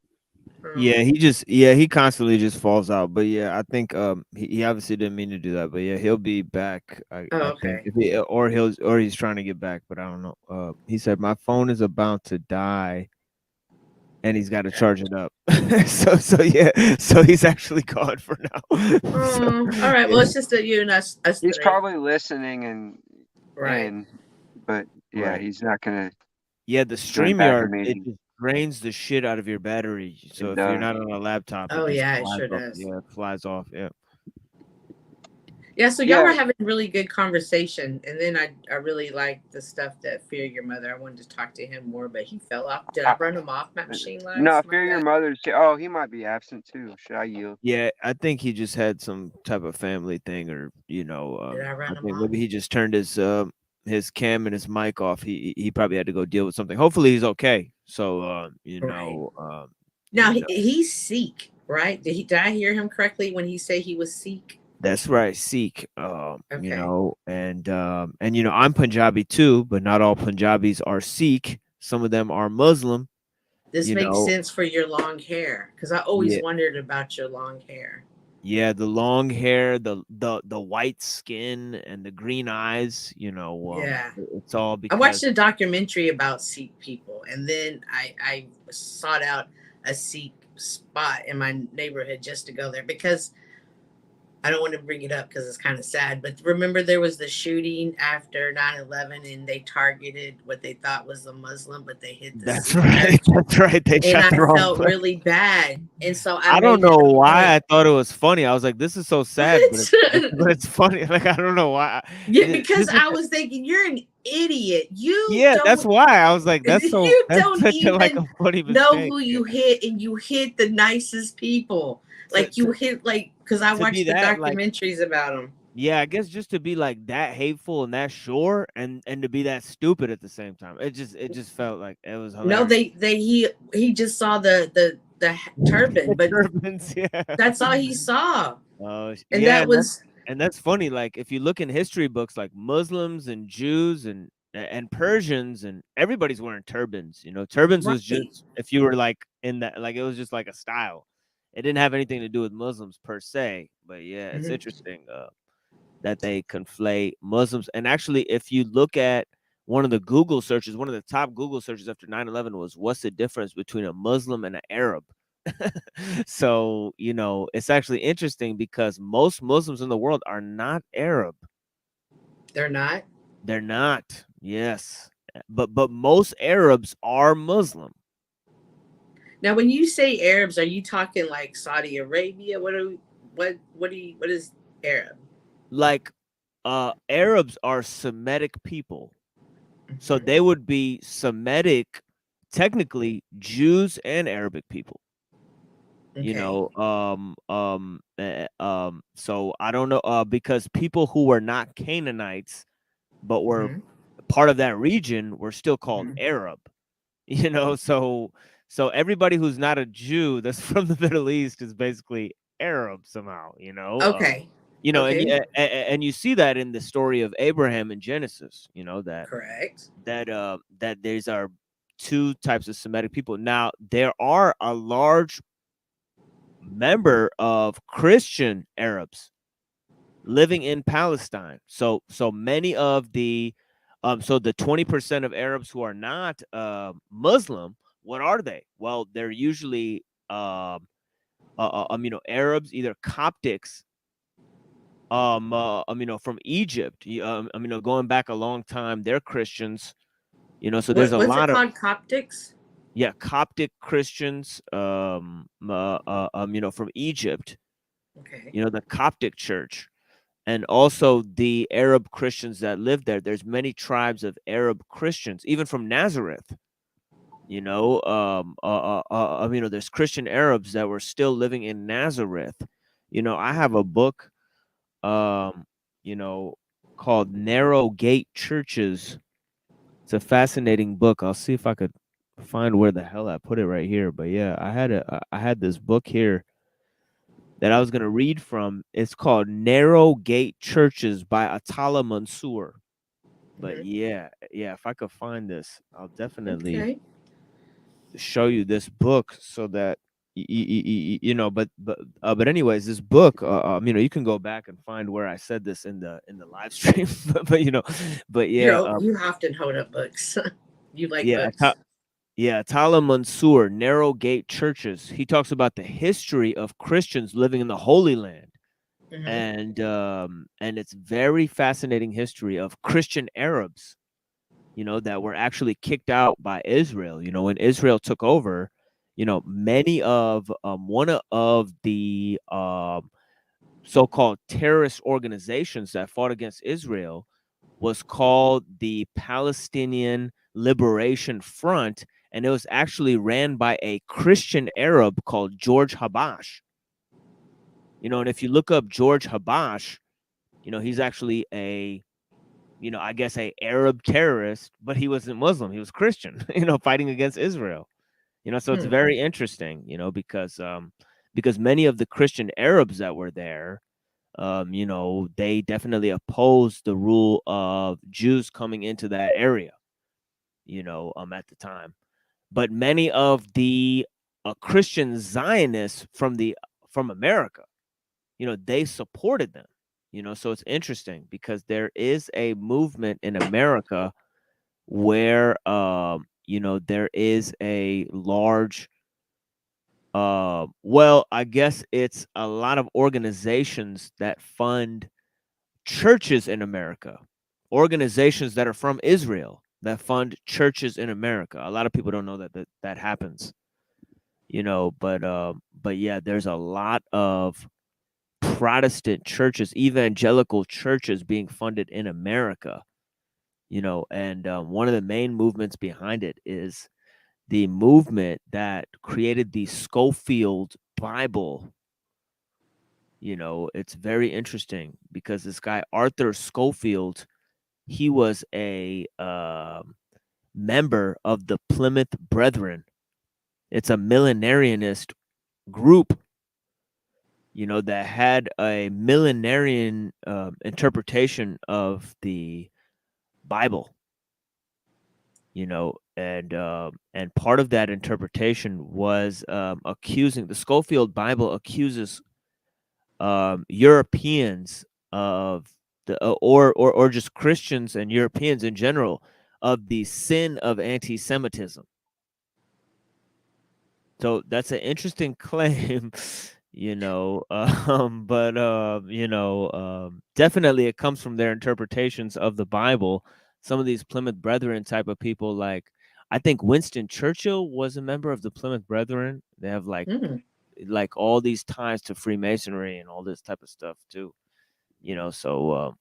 yeah, he constantly just falls out. But yeah, I think he obviously didn't mean to do that. But yeah, he'll be back. I think or he's trying to get back, but I don't know. He said my phone is about to die, and he's got to charge it up. so yeah, so he's actually gone for now. All right, well, it's just that you and us he's three. probably listening Right. But yeah, Right. he's not gonna. Yeah, the StreamYard, it just drains the shit out of your battery. So if you're not on a laptop, Oh, it yeah, it flies sure off. does. Yeah, it flies off. Yeah. Yeah, so y'all were having really good conversation, and then I really liked the stuff that Fear Your Mother. I wanted to talk to him more, but he fell off. Did I run him off my machine line? No, Fear Your Mother's. Oh, he might be absent too. Should I yield? Yeah, I think he just had some type of family thing, or Did I run him think off? maybe he just turned his cam and his mic off. He probably had to go deal with something. Hopefully he's okay. So Now he's Sikh, right? Did I hear him correctly when he said he was Sikh? That's right, Sikh. You know, and you know, I'm Punjabi too, but not all Punjabis are Sikh. Some of them are Muslim. This makes sense for your long hair, because I always wondered about your long hair. Yeah, the long hair, the white skin, and the green eyes. You know, it's all because I watched a documentary about Sikh people, and then I sought out a Sikh spot in my neighborhood just to go there, because I don't want to bring it up because it's kind of sad, but remember there was the shooting after 9/11 and they targeted what they thought was a Muslim, but they hit the That's Sikh right. church. That's right. They And shot I the wrong felt place. really bad. And so I don't made it know a why point. I thought it was funny. I was like, this is so sad, but it's funny. Like, I don't know why. Yeah, because I was thinking you're an idiot. Yeah, that's why I was like, that's so. You That's don't such even a, like a funny know mistake. who you hit, and you hit the nicest people. Like you hit because I to be watched the that, like- documentaries about them. Yeah, I guess just to be like that hateful and that sure, and to be that stupid at the same time. It just felt like it was hilarious. No, he just saw the turban, but turbans, yeah. that's all he saw. Oh, And yeah, that was that's funny. Like if you look in history books, like Muslims and Jews and Persians and everybody's wearing turbans. You know, turbans was just if you were like in that, like it was just like a style. It didn't have anything to do with Muslims per se. But yeah, it's interesting that they conflate Muslims. And actually, if you look at one of the Google searches, one of the top Google searches after 9/11 was, what's the difference between a Muslim and an Arab? So, you know, it's actually interesting because most Muslims in the world are not Arab. They're not? They're not. Yes. But most Arabs are Muslim. Now, when you say Arabs, are you talking like Saudi Arabia? What is Arab? Like Arabs are Semitic people. So they would be Semitic, technically Jews and Arabic people. You know, so I don't know, because people who were not Canaanites, but were part of that region were still called Arab, you know, so everybody who's not a Jew that's from the Middle East is basically Arab somehow, you know. Okay. You know, Okay. and you see that in the story of Abraham in Genesis, you know, that correct that there's are two types of Semitic people. Now there are a large member of Christian Arabs living in Palestine. So many of the so the 20% of Arabs who are not Muslim, what are they? Well, they're usually you know, Arabs, either Coptics, you know, from Egypt. You know, going back a long time, they're Christians. You know, so there's a lot of Coptics. Yeah, Coptic Christians, you know, from Egypt. Okay. You know, the Coptic Church, and also the Arab Christians that live there. There's many tribes of Arab Christians, even from Nazareth. You know, you know, there's Christian Arabs that were still living in Nazareth. You know, I have a book, you know, called Narrow Gate Churches. It's a fascinating book. I'll see if I could find where the hell I put it right here. But yeah, I had this book here that I was gonna read from. It's called Narrow Gate Churches by Atala Mansour. But yeah, if I could find this, I'll definitely show you this book so that you know. But anyways, this book, you know, you can go back and find where I said this in the live stream. but you know, but yeah, You often hold up books. You like yeah, books. yeah, Atala Mansour, Narrow Gate Churches. He talks about the history of Christians living in the Holy Land. And it's very fascinating history of Christian Arabs, you know, that were actually kicked out by Israel. You know, when Israel took over, you know, many of one of the so-called terrorist organizations that fought against Israel was called the Palestinian Liberation Front, and it was actually ran by a Christian Arab called George Habash. You know, and if you look up George Habash, you know, he's actually a, you know, I guess a Arab terrorist, but he wasn't Muslim. He was Christian, you know, fighting against Israel. You know, so it's very interesting, you know, because many of the Christian Arabs that were there, you know, they definitely opposed the rule of Jews coming into that area, you know, at the time. But many of the Christian Zionists from America, you know, they supported them, you know. So it's interesting because there is a movement in America where, you know, there is a large, Well, I guess it's a lot of organizations that fund churches in America, organizations that are from Israel that fund churches in America. A lot of people don't know that happens, you know, but yeah, there's a lot of Protestant churches, evangelical churches being funded in America, you know, and one of the main movements behind it is the movement that created the Schofield Bible. You know, it's very interesting because this guy, Arthur Schofield, he was a member of the Plymouth Brethren. It's a millenarianist group, you know, that had a millenarian interpretation of the Bible, you know, and part of that interpretation was accusing the Schofield Bible accuses Europeans of the or just Christians and Europeans in general of the sin of anti-Semitism. So that's an interesting claim, you know, but you know, definitely it comes from their interpretations of the Bible. Some of these Plymouth Brethren type of people, like I think Winston Churchill was a member of the Plymouth Brethren. They have like all these ties to Freemasonry and all this type of stuff too, you know. So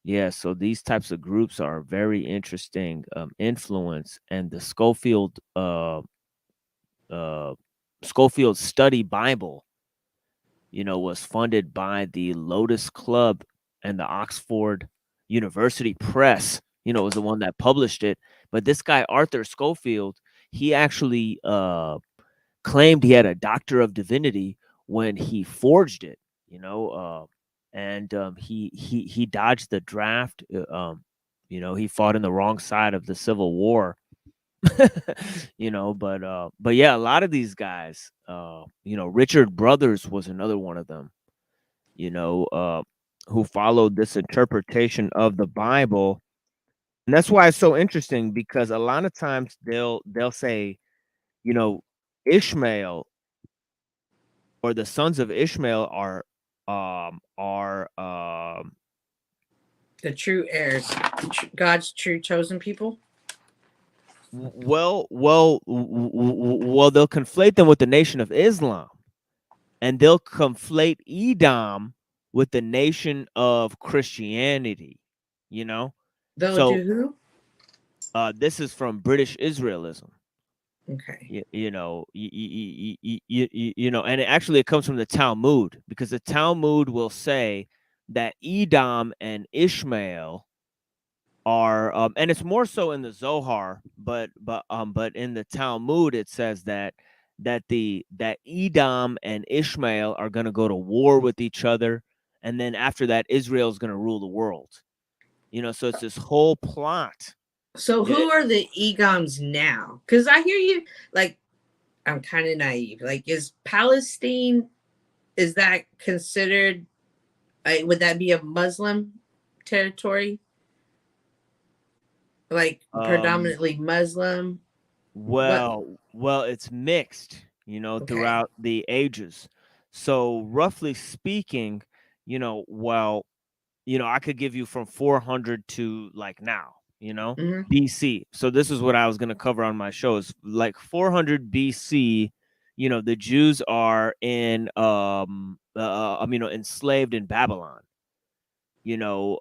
yeah, so these types of groups are very interesting influence, and the Schofield Schofield Study Bible, you know, was funded by the Lotus Club and the Oxford University Press. You know, was the one that published it. But this guy Arthur Schofield, he actually claimed he had a Doctor of Divinity when he forged it. You know, and he dodged the draft. You know, he fought in the wrong side of the Civil War. You know, but yeah, a lot of these guys, you know, Richard Brothers was another one of them, you know, who followed this interpretation of the Bible. And that's why it's so interesting, because a lot of times they'll say, you know, Ishmael or the sons of Ishmael are the true heirs, God's true chosen people. Well, they'll conflate them with the Nation of Islam, and they'll conflate Edom with the nation of Christianity, you know? They'll do who? This is from British Israelism. Okay. You know, you know, and it comes from the Talmud, because the Talmud will say that Edom and Ishmael are and it's more so in the Zohar, but in the Talmud it says that Edom and Ishmael are going to go to war with each other, and then after that Israel is going to rule the world. You know, so it's this whole plot. So who are the Edoms now? Because I hear you, like, I'm kind of naive. Like, is Palestine, is that considered, would that be a Muslim territory? Like predominantly Muslim? Well, it's mixed, you know, throughout the ages. So roughly speaking, you know, well, you know, I could give you from 400 to like now, you know, BC. So this is what I was going to cover on my show, is like 400 BC, you know, the Jews are in, you know, enslaved in Babylon. You know,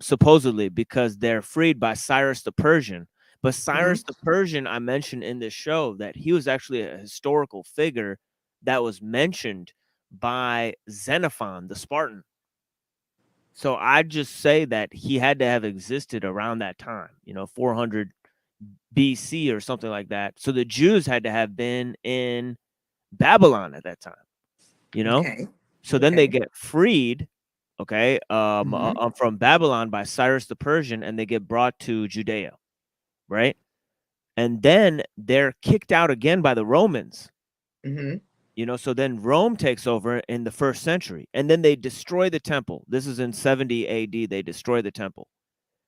supposedly because they're freed by Cyrus the Persian. But Cyrus the Persian, I mentioned in this show that he was actually a historical figure that was mentioned by Xenophon the Spartan. So I just say that he had to have existed around that time, you know, 400 BC or something like that. So the Jews had to have been in Babylon at that time, you know? So then they get freed, from Babylon by Cyrus the Persian, and they get brought to Judea, right? And then they're kicked out again by the Romans. You know, so then Rome takes over in the 1st century, and then they destroy the temple. This is in 70 AD. They destroy the temple,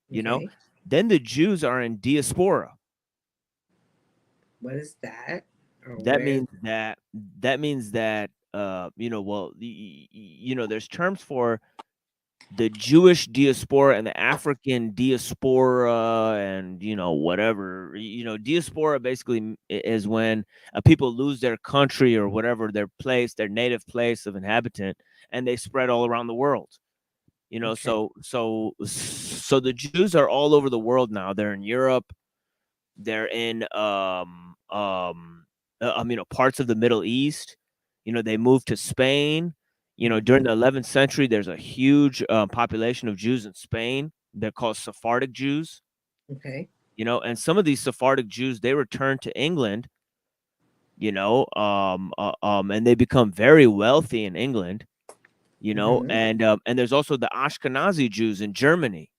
you know? Then the Jews are in diaspora. What is that? That means that you know, well, you know, there's terms for the Jewish diaspora and the African diaspora, and you know, whatever, you know, diaspora basically is when people lose their country or whatever, their place, their native place of inhabitant, and they spread all around the world. You know, so the Jews are all over the world now. They're in Europe. They're in you know, parts of the Middle East. You know, they moved to Spain. You know, during the 11th century, there's a huge population of Jews in Spain. They're called Sephardic Jews. Okay. You know, and some of these Sephardic Jews, they return to England. You know, and they become very wealthy in England. You know, and there's also the Ashkenazi Jews in Germany.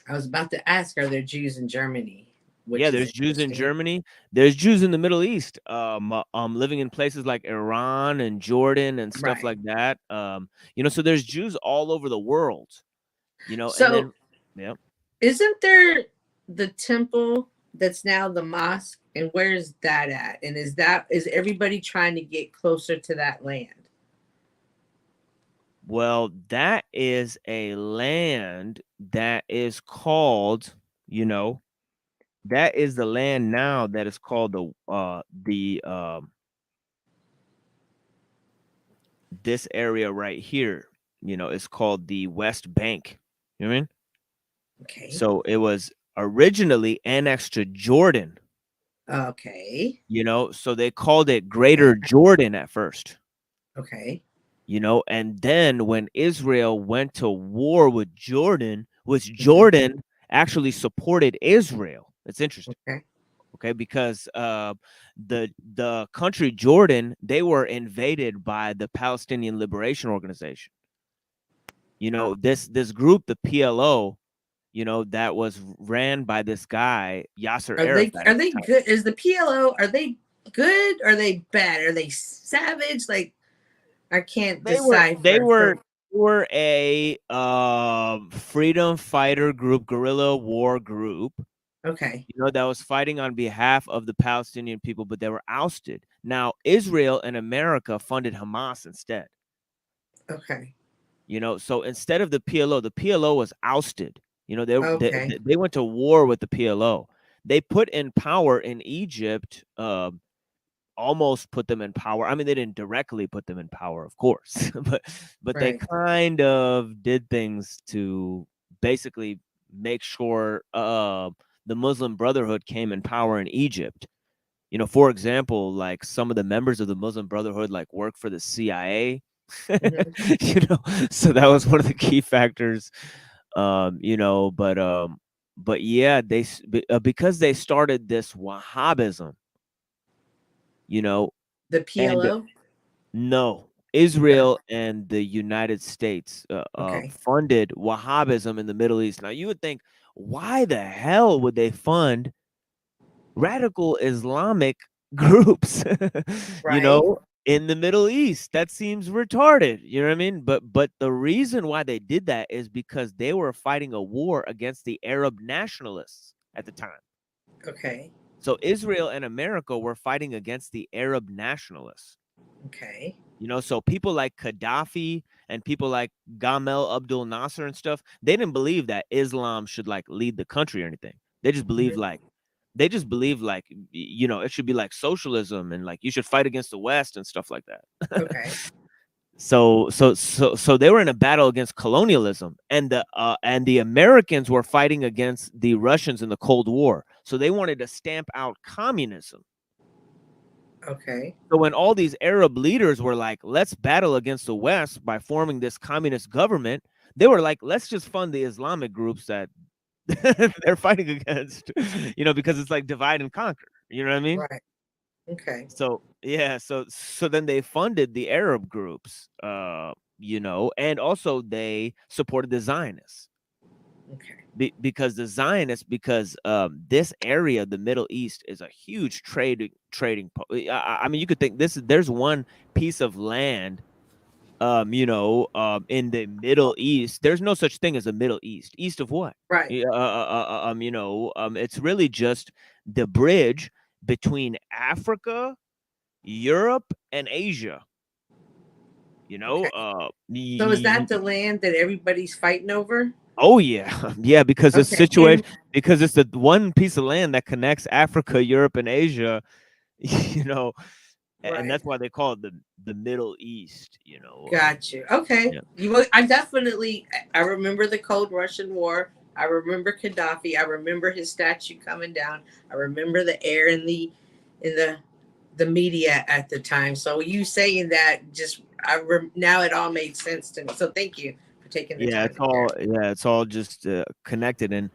I was about to ask, are there Jews in Germany? Yeah, there's Jews in Germany. There's Jews in the Middle East, living in places like Iran and Jordan and stuff like that. You know, so there's Jews all over the world. You know, so and then, isn't there the temple that's now the mosque, and where's that at? And is everybody trying to get closer to that land? Well, that is a land that is called, you know, that is the land now that is called this area right here, you know, it's called the West Bank. You know what I mean? Okay. So it was originally annexed to Jordan. Okay. You know, so they called it Greater Jordan at first. Okay. You know, and then when Israel went to war with Jordan, which Jordan actually supported Israel. It's interesting. Okay, because the country Jordan, they were invaded by the Palestinian Liberation Organization. You know, this group, the PLO, you know, that was ran by this guy Yasser Arafat. Are they good? Is the PLO, are they good? Or are they bad? Are they savage? Like, I can't decipher. They were a freedom fighter group, guerrilla war group. Okay. You know, that was fighting on behalf of the Palestinian people, but they were ousted. Now, Israel and America funded Hamas instead. Okay. You know, so instead of the PLO was ousted. You know, they went to war with the PLO. They put in power in Egypt, almost put them in power. I mean, they didn't directly put them in power, of course, but they kind of did things to basically make sure the Muslim Brotherhood came in power in Egypt. You know, for example, like some of the members of the Muslim Brotherhood like work for the CIA. You know, so that was one of the key factors. You know, but yeah, because they started this Wahhabism. You know, the PLO? No, Israel and the United States funded Wahhabism in the Middle East. Now, you would think, why the hell would they fund radical Islamic groups, you know, in the Middle East? That seems retarded. You know what I mean? But the reason why they did that is because they were fighting a war against the Arab nationalists at the time. Okay. So Israel and America were fighting against the Arab nationalists. Okay. You know, so people like Gaddafi and people like Gamal Abdel Nasser and stuff, they didn't believe that Islam should like lead the country or anything. They just believed like, you know, it should be like socialism and like you should fight against the West and stuff like that. Okay. So they were in a battle against colonialism, and the Americans were fighting against the Russians in the Cold War. So they wanted to stamp out communism. Okay. So when all these Arab leaders were like, let's battle against the West by forming this communist government, they were like, let's just fund the Islamic groups that they're fighting against, you know, because it's like divide and conquer. You know what I mean? Right. Okay. So yeah, so then they funded the Arab groups, you know, and also they supported the Zionists. Okay. Because the Zionists, this area, the Middle East, is a huge trading. I mean, you could think there's one piece of land, you know, in the Middle East. There's no such thing as a Middle East. East of what? Right. You know, it's really just the bridge between Africa Europe and Asia. You know, So is that the land that everybody's fighting over? Oh yeah, yeah, because the Okay, situation, because it's the one piece of land that connects Africa, Europe, and Asia. You know, and that's why they call it the Middle East. You know. Got you. Okay. Yeah. I remember the Cold Russian War. I remember Gaddafi. I remember his statue coming down. I remember the air in the media at the time. So you saying that just now it all made sense to me. So thank you for taking the time. It's all just connected. And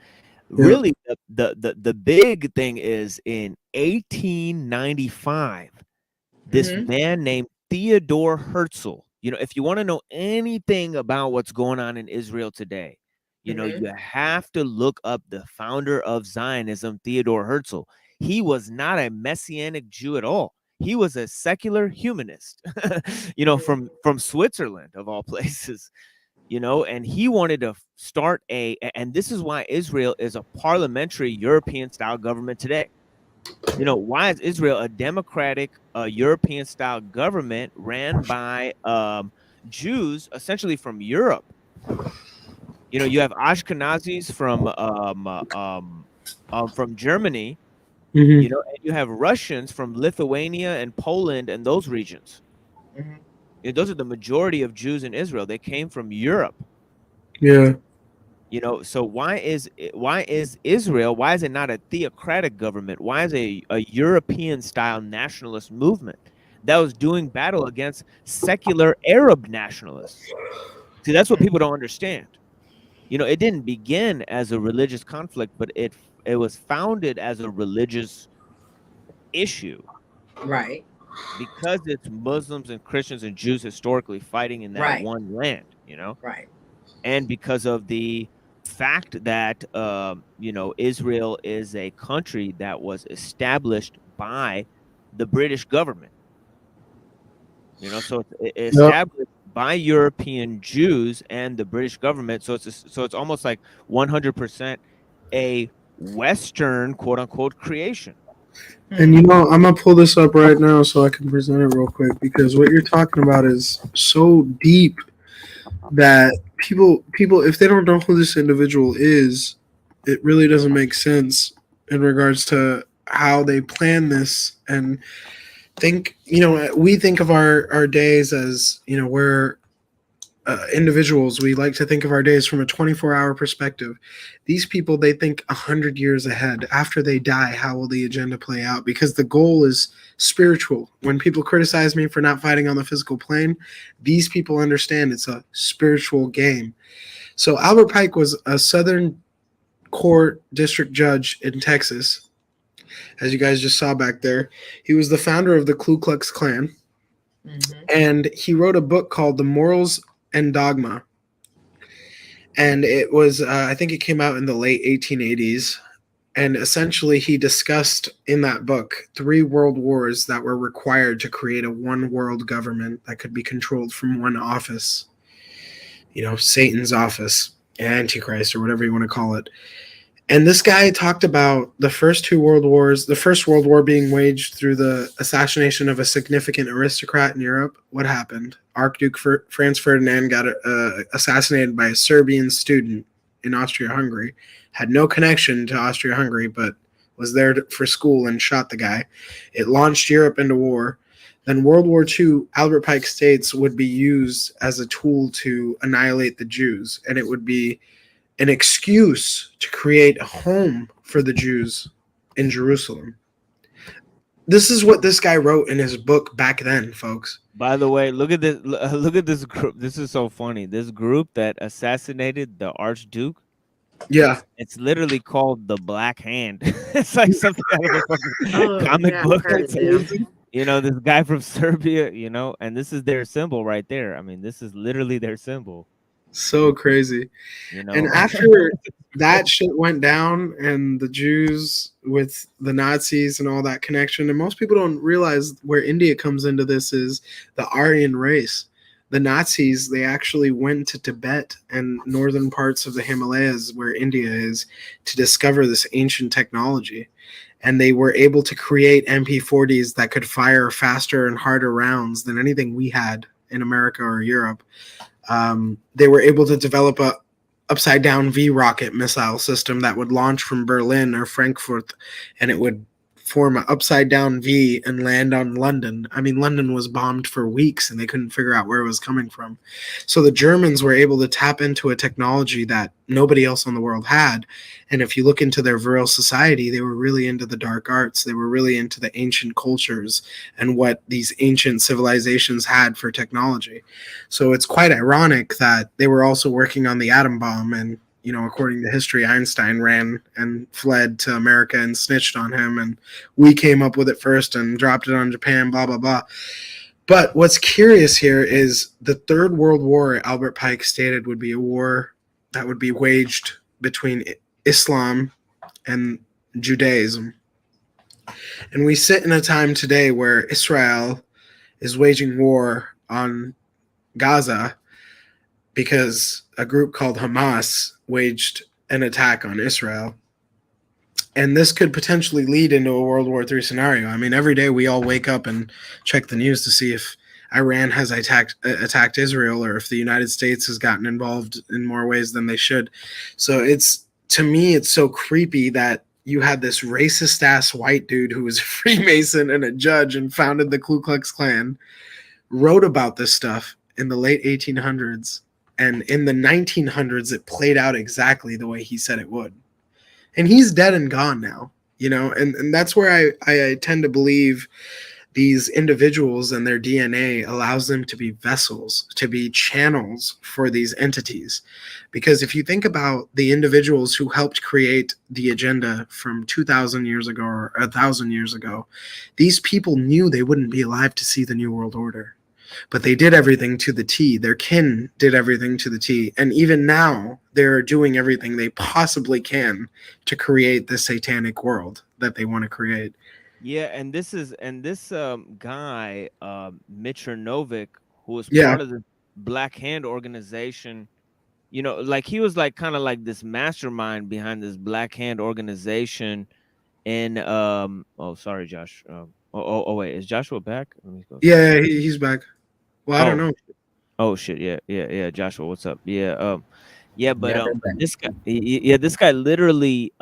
really, the big thing is in 1895, this man named Theodor Herzl. You know, if you want to know anything about what's going on in Israel today, you know, you have to look up the founder of Zionism, Theodor Herzl. He was not a Messianic Jew at all. He was a secular humanist, you know, from Switzerland, of all places, you know, and he wanted to start and this is why Israel is a parliamentary European style government today. You know, why is Israel a democratic European style government ran by Jews essentially from Europe? You know, you have Ashkenazis from Germany, you know, and you have Russians from Lithuania and Poland and those regions. You know, those are the majority of Jews in Israel. They came from Europe. Yeah. You know, so why is Israel? Why is it not a theocratic government? Why is a European style nationalist movement that was doing battle against secular Arab nationalists? See, that's what people don't understand. You know, it didn't begin as a religious conflict, but it was founded as a religious issue. Right. Because it's Muslims and Christians and Jews historically fighting in that one land, you know? Right. And because of the fact that, you know, Israel is a country that was established by the British government. You know, so it's established by European Jews and the British government. So it's almost like 100% a Western quote unquote creation. And you know, I'm gonna pull this up right now so I can present it real quick, because what you're talking about is so deep that people, if they don't know who this individual is, it really doesn't make sense in regards to how they plan this. And think, you know, we think of our days as, you know, we're individuals. We like to think of our days from a 24-hour perspective. These people, they think 100 years ahead. After they die, how will the agenda play out? Because the goal is spiritual. When people criticize me for not fighting on the physical plane, these people understand it's a spiritual game. So Albert Pike was a Southern Court District Judge in Texas. As you guys just saw back there, he was the founder of the Ku Klux Klan. And he wrote a book called The Morals and Dogma. And it was, I think it came out in the late 1880s. And essentially he discussed in that book 3 world wars that were required to create a one world government that could be controlled from one office. You know, Satan's office, Antichrist, or whatever you want to call it. And this guy talked about the first 2 world wars, the first world war being waged through the assassination of a significant aristocrat in Europe. What happened? Archduke Franz Ferdinand got assassinated by a Serbian student in Austria-Hungary, had no connection to Austria-Hungary, but was there for school and shot the guy. It launched Europe into war. Then World War II, Albert Pike states, would be used as a tool to annihilate the Jews, and it would be an excuse to create a home for the Jews in Jerusalem. This is what this guy wrote in his book back then, folks. By the way, look at this. Look at this group. This is so funny. This group that assassinated the Archduke. Yeah, it's literally called the Black Hand. It's like something out of a fucking comic book. You know, this guy from Serbia. You know, and this is their symbol right there. I mean, this is literally their symbol. So crazy. You know? And after that shit went down and the Jews with the Nazis and all that connection, and most people don't realize where India comes into this, is the Aryan race. The Nazis, they actually went to Tibet and northern parts of the Himalayas where India is to discover this ancient technology. and they were able to create MP40s that could fire faster and harder rounds than anything we had in America or Europe. They were able to develop a upside down V rocket missile system that would launch from Berlin or Frankfurt, and it would form an upside down V and land on London. I mean, London was bombed for weeks and they couldn't figure out where it was coming from. So the Germans were able to tap into a technology that nobody else in the world had. And if you look into their virile society, they were really into the dark arts. They were really into the ancient cultures and what these ancient civilizations had for technology. So it's quite ironic that they were also working on the atom bomb, and according to history, Einstein ran and fled to America and snitched on him, and we came up with it first and dropped it on Japan, blah, blah, blah. But what's curious here is the Third World War, Albert Pike stated, would be a war that would be waged between Islam and Judaism. And we sit in a time today where Israel is waging war on Gaza because a group called Hamas waged an attack on Israel. And this could potentially lead into a World War III scenario. I mean, every day we all wake up and check the news to see if Iran has attacked Israel or if the United States has gotten involved in more ways than they should. So to me, it's so creepy that you had this racist-ass white dude who was a Freemason and a judge and founded the Ku Klux Klan, wrote about this stuff in the late 1800s. And in the 1900s, it played out exactly the way he said it would. And he's dead and gone now, and that's where I tend to believe these individuals and their DNA allows them to be vessels, to be channels for these entities. Because if you think about the individuals who helped create the agenda from 2,000 years ago or 1,000 years ago, these people knew they wouldn't be alive to see the New World Order. But they did everything to the T. Their kin did everything to the T. And even now, they're doing everything they possibly can to create the satanic world that they want to create. Yeah, and this guy, Michernovic, who was part of the Black Hand organization, like he was like kind of like this mastermind behind this Black Hand organization. And sorry, Josh. Wait, is Joshua back? Let me go. Yeah, he's back. Well, I don't know. Oh shit, yeah. Joshua, what's up? This guy literally,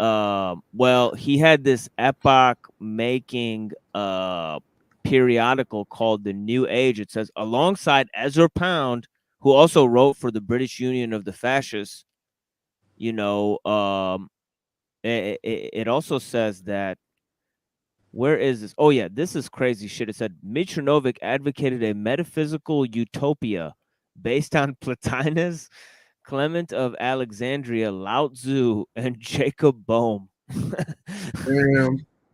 he had this epoch-making periodical called The New Age. It says alongside Ezra Pound, who also wrote for the British Union of the Fascists. It also says that. Where is this? Oh, yeah, this is crazy shit. It said Michernovic advocated a metaphysical utopia based on Plotinus, Clement of Alexandria, Lao Tzu, and Jacob Boehme.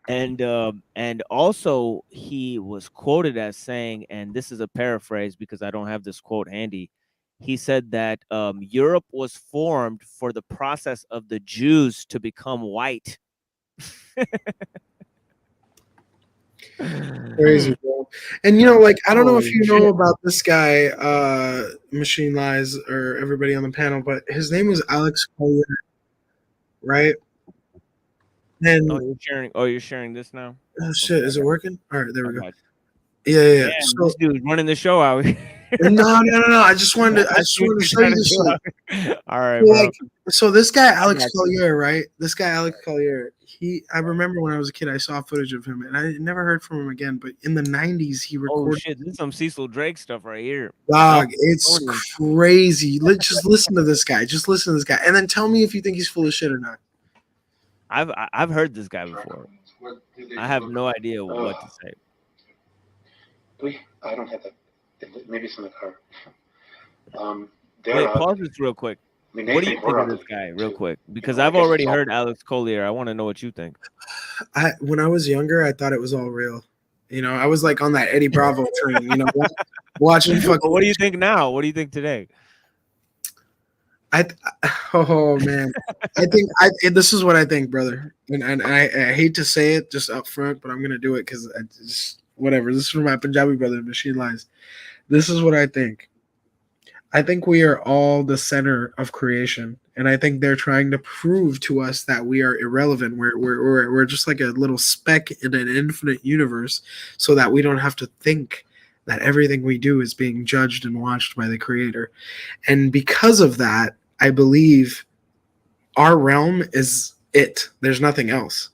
And also he was quoted as saying, and this is a paraphrase because I don't have this quote handy. He said that Europe was formed for the process of the Jews to become white. Crazy, bro. And I don't know if you know about this guy, Machine Lies, or everybody on the panel, but his name was Alex Collier, right? And you're sharing this now? Oh shit, is it working? All right, there we go. Yeah. So, this dude's running the show out here. No. I just wanted to show you this shit. All right, bro. So this guy Alex Collier, right? This guy Alex Collier, I remember when I was a kid, I saw footage of him, and I never heard from him again. But in the 90s, he recorded. Oh shit, this is some Cecil Drake stuff right here. Dog, it's crazy. Let's just listen to this guy. Just listen to this guy, and then tell me if you think he's full of shit or not. I've heard this guy before. I have no idea what to say. I don't have that. Maybe it's in the car. Wait, pause this real quick. What do you think of this guy, real quick? Because I've already heard Alex Collier. I want to know what you think. When I was younger, I thought it was all real. I was like on that Eddie Bravo train. Watching fucking. What do you think now? What do you think today? Oh man, I think this is what I think, brother. And I hate to say it just up front, but I'm gonna do it because I just whatever. This is from my Punjabi brother, Machine Lies. This is what I think. I think we are all the center of creation, And I think they're trying to prove to us that we are irrelevant. We're just like a little speck in an infinite universe, so that we don't have to think that everything we do is being judged and watched by the Creator. And because of that, I believe our realm is it. There's nothing else.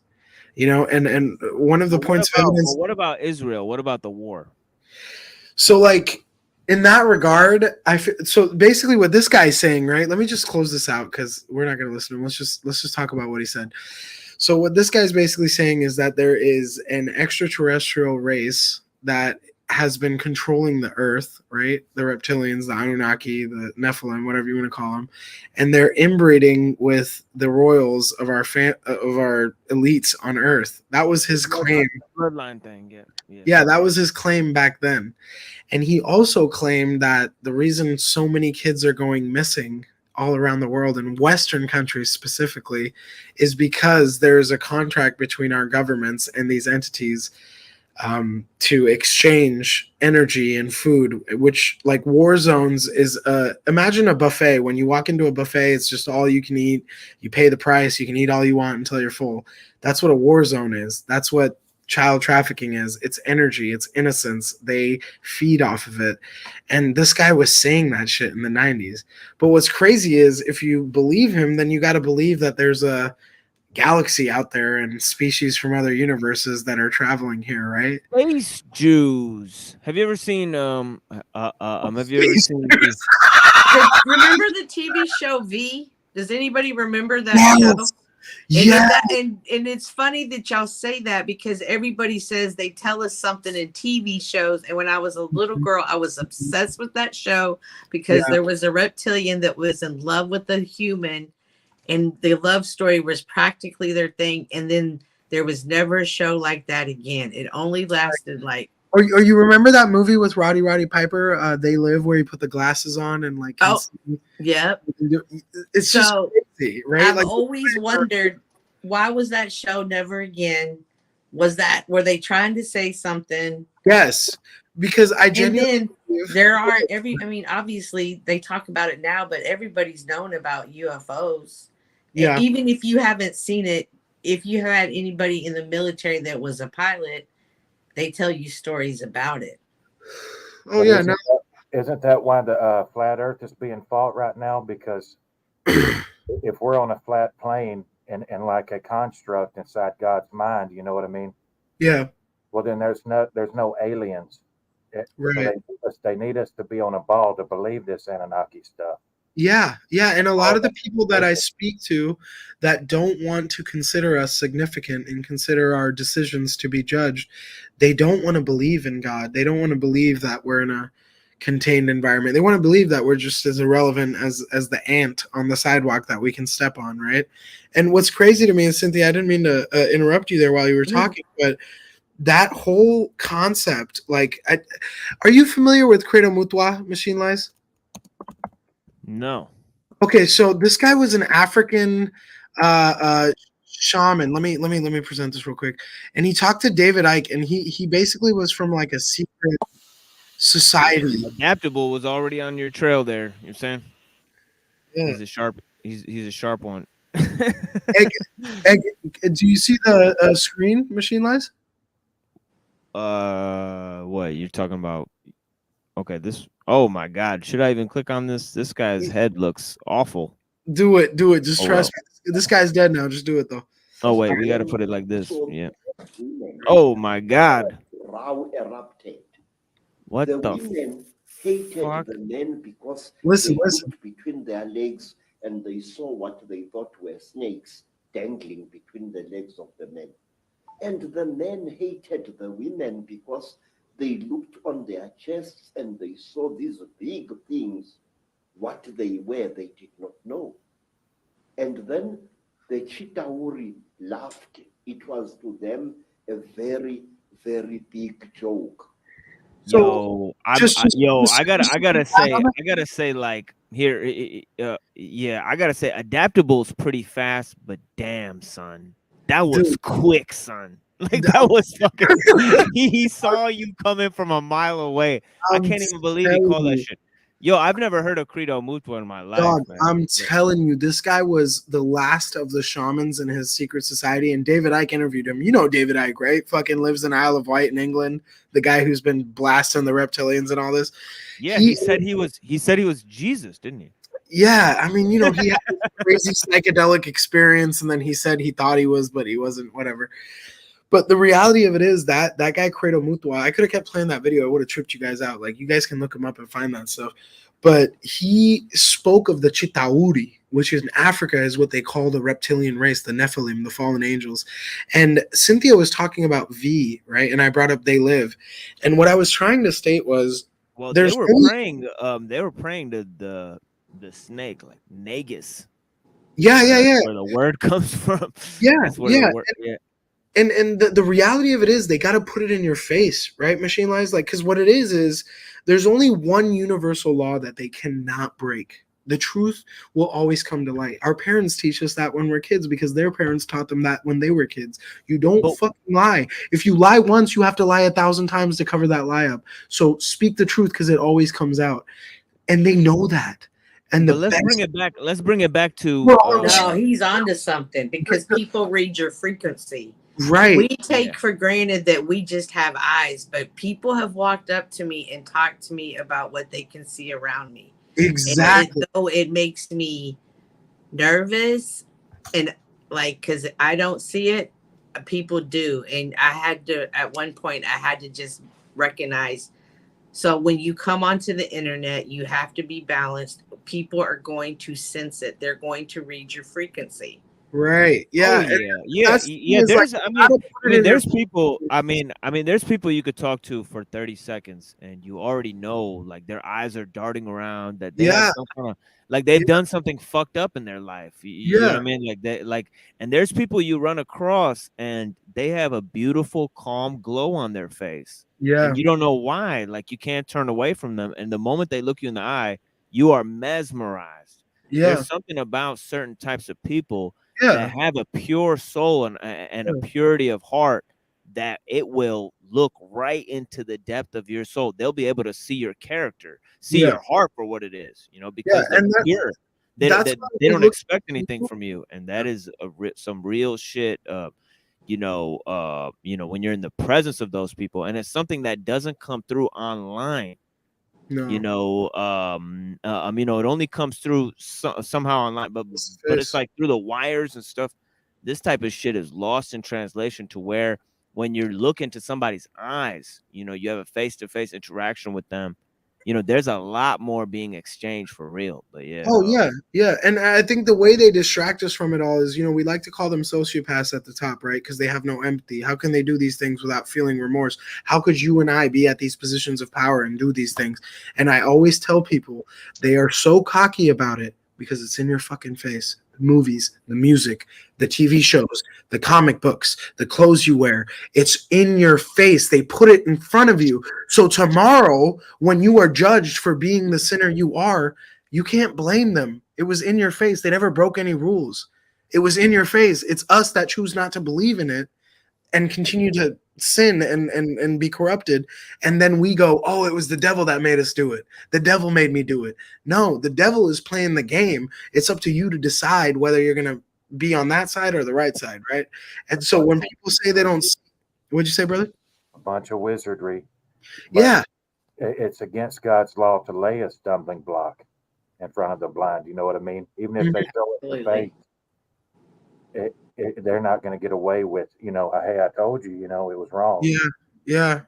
You know, and one of the points of evidence. What about Israel? What about the war? So, like, in that regard, so basically what this guy's saying, right? Let me just close this out because we're not going to listen to him. Let's just talk about what he said. So what this guy's basically saying is that there is an extraterrestrial race that has been controlling the earth, right? The reptilians, the Anunnaki, the Nephilim, whatever you want to call them, and they're inbreeding with the royals of our elites on earth. That was his claim. Bloodline thing, Yeah, that was his claim back then. And he also claimed that the reason so many kids are going missing all around the world, in Western countries specifically, is because there is a contract between our governments and these entities to exchange energy and food, which, like, war zones is imagine a buffet. When you walk into a buffet, it's just all you can eat. You pay the price, you can eat all you want until you're full. That's what a war zone is. That's what child trafficking is. It's energy, it's innocence. They feed off of it. And this guy was saying that shit in the 90s. But what's crazy is, if you believe him, then you got to believe that there's a galaxy out there and species from other universes that are traveling here, right? Space Jews. Have you ever seen Remember the TV show V? Does anybody remember that show? And it's funny that y'all say that, because everybody says they tell us something in TV shows. And when I was a little girl, I was obsessed with that show because there was a reptilian that was in love with a human, and the love story was practically their thing. And then there was never a show like that again. It only lasted like. Or you remember that movie with Roddy Piper, They Live, where he put the glasses on and like. Yeah. It's just crazy, right? I've always wondered, why was that show never again? Were they trying to say something? Yes, because I genuinely. There are obviously they talk about it now, but everybody's known about UFOs. Yeah. And even if you haven't seen it, if you had anybody in the military that was a pilot, they tell you stories about it. Oh yeah, Isn't that why the flat Earth is being fought right now? Because if we're on a flat plane and like a construct inside God's mind, you know what I mean? Yeah. Well, then there's no aliens. Right. They need us to be on a ball to believe this Anunnaki stuff. Yeah, and a lot of the people that I speak to that don't want to consider us significant and consider our decisions to be judged, they don't want to believe in God. They don't want to believe that we're in a contained environment. They want to believe that we're just as irrelevant as the ant on the sidewalk that we can step on, right? And what's crazy to me is, Cynthia, I didn't mean to interrupt you there while you were talking, but that whole concept, like, are you familiar with Credo Mutwa, Machine Lies? No. Okay, so this guy was an African shaman. Let me present this real quick. And he talked to David Icke, and he basically was from like a secret society. Adaptable was already on your trail there. You're saying? Yeah. He's a sharp one. Egg, do you see the screen, Machine Lies? What you're talking about? Okay, this. Oh my God! Should I even click on this? This guy's head looks awful. Do it. Just trust me. This guy's dead now. Just do it though. Oh wait, we got to put it like this. Yeah. Oh my God! What the women hated the men because listen. looked between their legs and they saw what they thought were snakes dangling between the legs of the men. And the men hated the women because they looked on their chests and they saw these big things. What they were, they did not know. And then the Chitauri laughed. It was to them a very, very big joke. So I gotta say, like, here, yeah, I gotta say, Adaptable's pretty fast, but damn, son, that was quick, son. Like, that was fucking. He saw you coming from a mile away. I can't even believe he called that shit. Yo, I've never heard of Credo Mutua in my life, Dog, man. I'm telling you, this guy was the last of the shamans in his secret society, and David Icke interviewed him. You know David Icke, right? Fucking lives in Isle of Wight in England. The guy who's been blasting the reptilians and all this. Yeah, he said he was Jesus, didn't he? Yeah, I mean, you know, he had this crazy psychedelic experience, and then he said he thought he was, but he wasn't, whatever. But the reality of it is that guy Credo Mutua, I could have kept playing that video. It would have tripped you guys out. Like, you guys can look him up and find that stuff. But he spoke of the Chitauri, which in Africa is what they call the reptilian race, the Nephilim, the fallen angels. And Cynthia was talking about V, right? And I brought up They Live. And what I was trying to state was, well, there's they were praying to the snake, like Nagus. Yeah. Where the word comes from. Yeah, That's where yeah. the word, yeah. And the reality of it is they got to put it in your face, right? Machine Lies, like, because what it is there's only one universal law that they cannot break. The truth will always come to light. Our parents teach us that when we're kids because their parents taught them that when they were kids. You don't fucking lie. If you lie once, you have to lie 1,000 times to cover that lie up. So speak the truth because it always comes out. And they know that. And let's bring it back. Let's bring it back to. No, he's onto something because people read your frequency. Right. We take for granted that we just have eyes, but people have walked up to me and talked to me about what they can see around me. Exactly. Though it makes me nervous and like, because I don't see it, people do. And I had to, at one point, I had to just recognize. So when you come onto the internet, you have to be balanced. People are going to sense it. They're going to read your frequency. Right. Yeah. There's, there's people. I mean, there's people you could talk to for 30 seconds, and you already know, like, their eyes are darting around. That they have some kind of, like, they've done something fucked up in their life. You know what I mean? Like they, and there's people you run across, and they have a beautiful, calm glow on their face. Yeah. And you don't know why. Like, you can't turn away from them. And the moment they look you in the eye, you are mesmerized. Yeah. There's something about certain types of people that have a pure soul and a purity of heart that it will look right into the depth of your soul. They'll be able to see your character, see your heart for what it is, you know, because they're pure. They don't expect anything from you, and that is some real shit. You know, when you're in the presence of those people, and it's something that doesn't come through online. No. You know, it only comes through somehow online, but it's like through the wires and stuff. This type of shit is lost in translation to where when you're looking to somebody's eyes, you know, you have a face-to-face interaction with them. You know, there's a lot more being exchanged for real. But yeah. Oh, yeah. And I think the way they distract us from it all is, you know, we like to call them sociopaths at the top, right? Because they have no empathy. How can they do these things without feeling remorse? How could you and I be at these positions of power and do these things? And I always tell people they are so cocky about it because it's in your fucking face. The movies, the music, the TV shows, the comic books, the clothes you wear. It's in your face. They put it in front of you. So tomorrow, when you are judged for being the sinner you are, you can't blame them. It was in your face. They never broke any rules. It was in your face. It's us that choose not to believe in it and continue to sin and be corrupted. And then we go, oh, it was the devil that made us do it. The devil made me do it. No, the devil is playing the game. It's up to you to decide whether you're going to be on that side or the right side, right? And so when people say they don't, what'd you say, brother? A bunch of wizardry. Yeah. It's against God's law to lay a stumbling block in front of the blind. You know what I mean? Even if they throw it in the face, they're not going to get away with, you know, hey, I told you, you know, it was wrong. Yeah.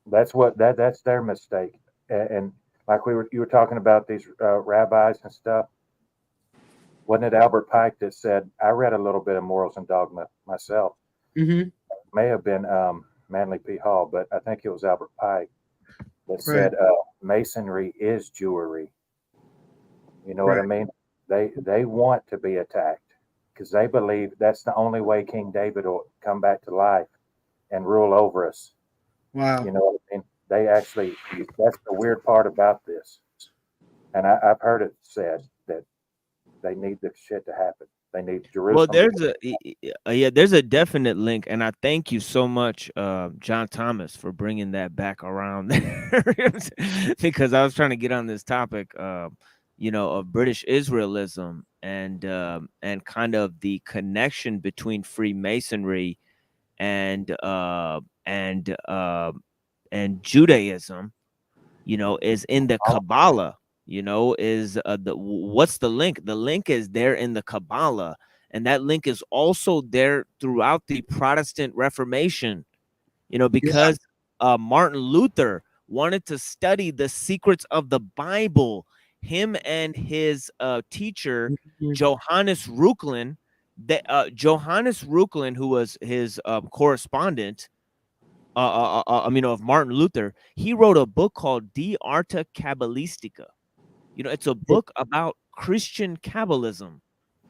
That's their mistake. And like you were talking about these rabbis and stuff. Wasn't it Albert Pike that said, I read a little bit of Morals and Dogma myself. Mm-hmm. May have been Manly P. Hall, but I think it was Albert Pike that said masonry is Jewry. You know what I mean? They want to be attacked because they believe that's the only way King David will come back to life and rule over us. Wow. You know what I mean? They actually, that's the weird part about this. And I've heard it said that they need this shit to happen. They need Jerusalem. Well, there's a definite link, and I thank you so much, John Thomas, for bringing that back around there, because I was trying to get on this topic, of British Israelism and kind of the connection between Freemasonry and Judaism, is in the Kabbalah. What's the link? The link is there in the Kabbalah, and that link is also there throughout the Protestant Reformation, because Martin Luther wanted to study the secrets of the Bible. Him and his teacher, Johannes Reuchlin, Johannes Reuchlin, who was his correspondent, of Martin Luther, he wrote a book called De Arte Kabbalistica. It's a book about Christian Kabbalism.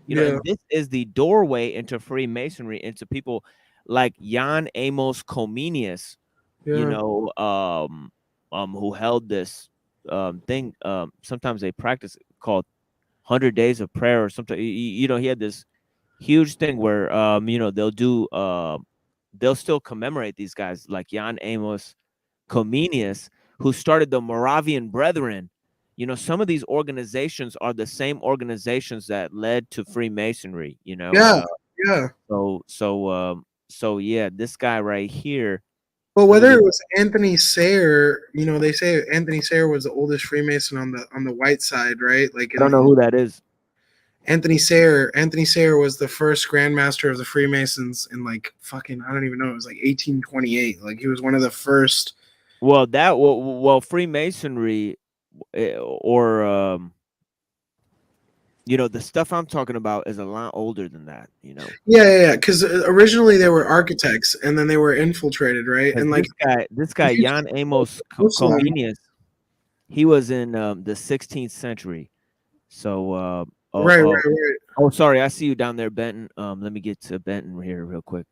And this is the doorway into Freemasonry, into people like Jan Amos Comenius, who held this thing. Sometimes they practice called 100 Days of Prayer or something. He had this huge thing where they'll still commemorate these guys like Jan Amos Comenius, who started the Moravian Brethren. Some of these organizations are the same organizations that led to Freemasonry. So this guy right here. Well, whether it was Anthony Sayre, they say Anthony Sayre was the oldest Freemason on the white side, right? Like, I don't know who that is. Anthony Sayre was the first Grand Master of the Freemasons in I don't even know, it was like 1828. Like, he was one of the first. Well, Freemasonry, or the stuff I'm talking about is a lot older than that. Yeah. Because originally they were architects, and then they were infiltrated, right? And this guy Jan Amos Comenius, he was in the 16th century. So. Right. Oh, sorry. I see you down there, Benton. Let me get to Benton here real quick.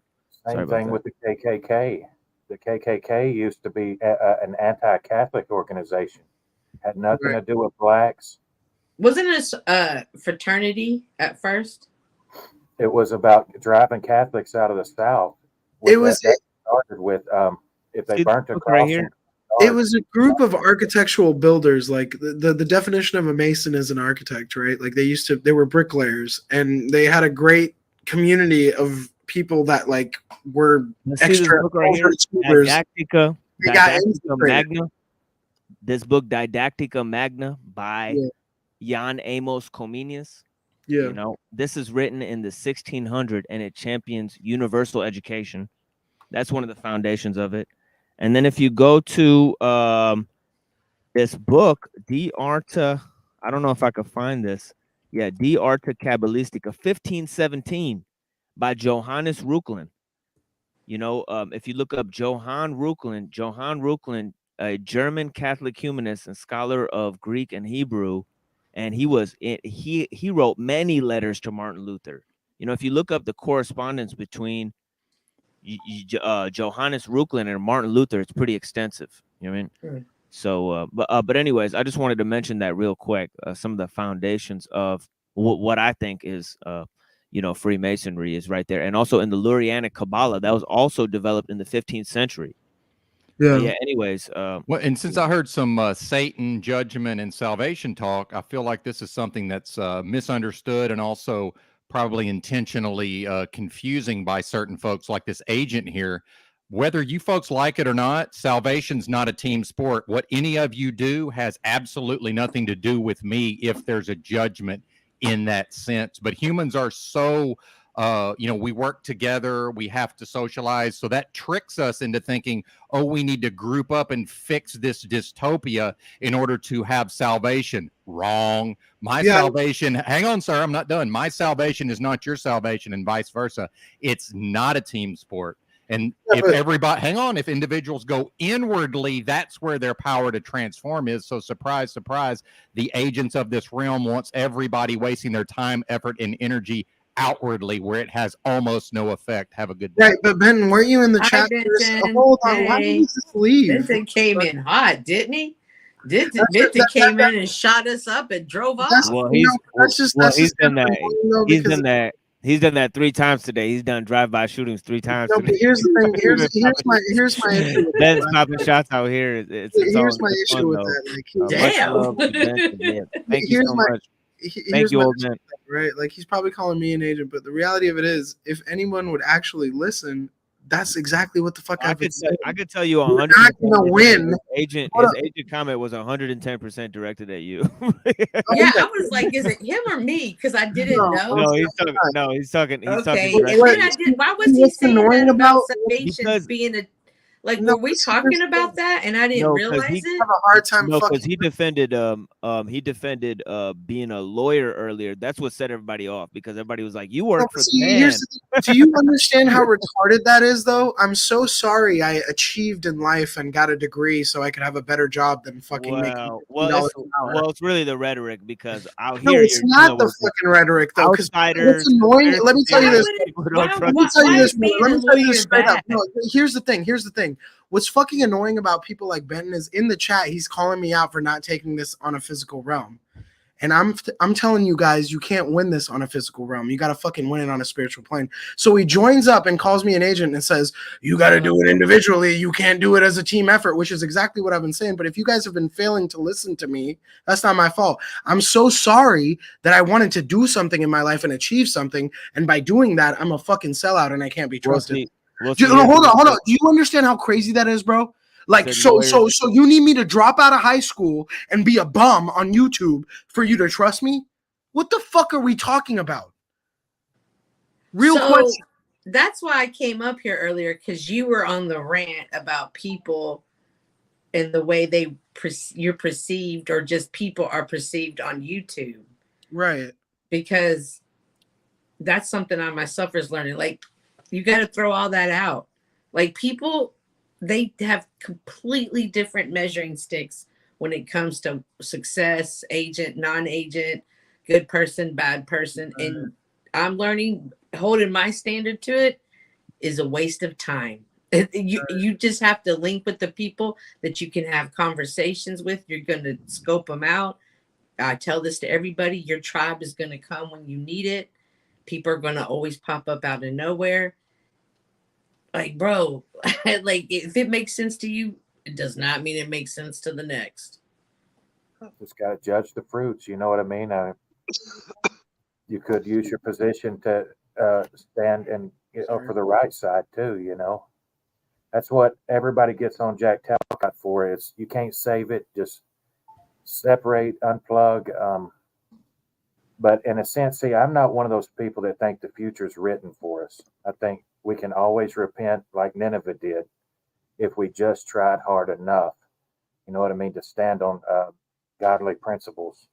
Same thing with the KKK. The KKK used to be an anti-Catholic organization. Had nothing to do with blacks. Wasn't it a fraternity at first? It was about driving Catholics out of the South. That started with if they burnt a cross. It was a group of architectural builders. Like the definition of a Mason is an architect, right? Like they were bricklayers, and they had a great community of people that were extra Didactica Magna. This book, Didactica Magna, by Jan Amos Comenius. This is written in the 1600s, and it champions universal education. That's one of the foundations of it. And then if you go to this book, De Arte, I don't know if I could find this. Yeah, De Arte Kabbalistica, 1517, by Johannes Reuchlin. If you look up Johann Reuchlin, a German Catholic humanist and scholar of Greek and Hebrew, and he wrote many letters to Martin Luther. If you look up the correspondence between Johannes Reuchlin and Martin Luther, it's pretty extensive. You know what I mean? So, but anyways, I just wanted to mention that real quick. Some of the foundations of what I think is, Freemasonry is right there, and also in the Lurianic Kabbalah that was also developed in the 15th century. Yeah. Anyways, and since I heard some Satan, judgment, and salvation talk, I feel like this is something that's misunderstood and also probably intentionally confusing by certain folks like this agent here. Whether you folks like it or not, salvation's not a team sport. What any of you do has absolutely nothing to do with me if there's a judgment in that sense. But humans are so, we work together, we have to socialize. So that tricks us into thinking, oh, we need to group up and fix this dystopia in order to have salvation. Wrong. My salvation, hang on, sir, I'm not done. My salvation is not your salvation, and vice versa. It's not a team sport. And if everybody, hang on, if individuals go inwardly, that's where their power to transform is. So surprise, surprise, the agents of this realm wants everybody wasting their time, effort, and energy outwardly, where it has almost no effect. Have a good day. Right, but Ben, weren't you in the chat? Hold on, why did you just leave? Benton came in hot, didn't he? Benton came in and shot us up and drove off. Well, he's in that He's done that 3 times today. He's done drive-by shootings 3 times. No, but here's the thing. Here's my issue with Ben's that. popping shots out here. It's Here's all my good issue fun, with though. that. Like, Much love to Ben. Yeah, thank you so much. Thank you, old man. Right? Like, he's probably calling me an agent, but the reality of it is, if anyone would actually listen, that's exactly what the fuck I could tell you We're 100. not gonna win. His agent comment was 110% directed at you. Yeah, I was like, is it him or me? Because I didn't know. No, he's talking. No, he's talking. He's Okay, talking. and then I did. Why was he saying that about because salvation being a? Like, were we talking about that? And I didn't realize it. have a hard time. No, because he defended being a lawyer earlier. That's what set everybody off, because everybody was like, "You work for the man." Do you understand how retarded that is, though? I'm so sorry I achieved in life and got a degree so I could have a better job than fucking making $15 an hour. It's really the rhetoric, because out No, here it's not the fucking rhetoric, though. Because what's annoying? Let me tell you this. Let me tell you this straight up. No, here's the thing. What's fucking annoying about people like Benton is in the chat, he's calling me out for not taking this on a physical realm. And I'm telling you guys, you can't win this on a physical realm. You got to fucking win it on a spiritual plane. So he joins up and calls me an agent and says, you got to do it individually. You can't do it as a team effort, which is exactly what I've been saying. But if you guys have been failing to listen to me, that's not my fault. I'm so sorry that I wanted to do something in my life and achieve something. And by doing that, I'm a fucking sellout and I can't be trusted. Hold on. Do you understand how crazy that is, bro? Like, so you need me to drop out of high school and be a bum on YouTube for you to trust me? What the fuck are we talking about? Real question. That's why I came up here earlier, because you were on the rant about people and the way you're perceived, or just people are perceived on YouTube. Right. Because that's something I myself is learning. Like, you got to throw all that out. Like, people, they have completely different measuring sticks when it comes to success, agent, non-agent, good person, bad person. And I'm learning, holding my standard to it is a waste of time. You just have to link with the people that you can have conversations with. You're going to scope them out. I tell this to everybody. Your tribe is going to come when you need it. People are going to always pop up out of nowhere. Like, bro, like, if it makes sense to you, it does not mean it makes sense to the next. Just got to judge the fruits. You know what I mean? You could use your position to stand and for the right side too. You know, that's what everybody gets on Jack Talcott for. Is you can't save it. Just separate, unplug. But in a sense, see, I'm not one of those people that think the future is written for us. I think we can always repent like Nineveh did if we just tried hard enough. You know what I mean? To stand on godly principles.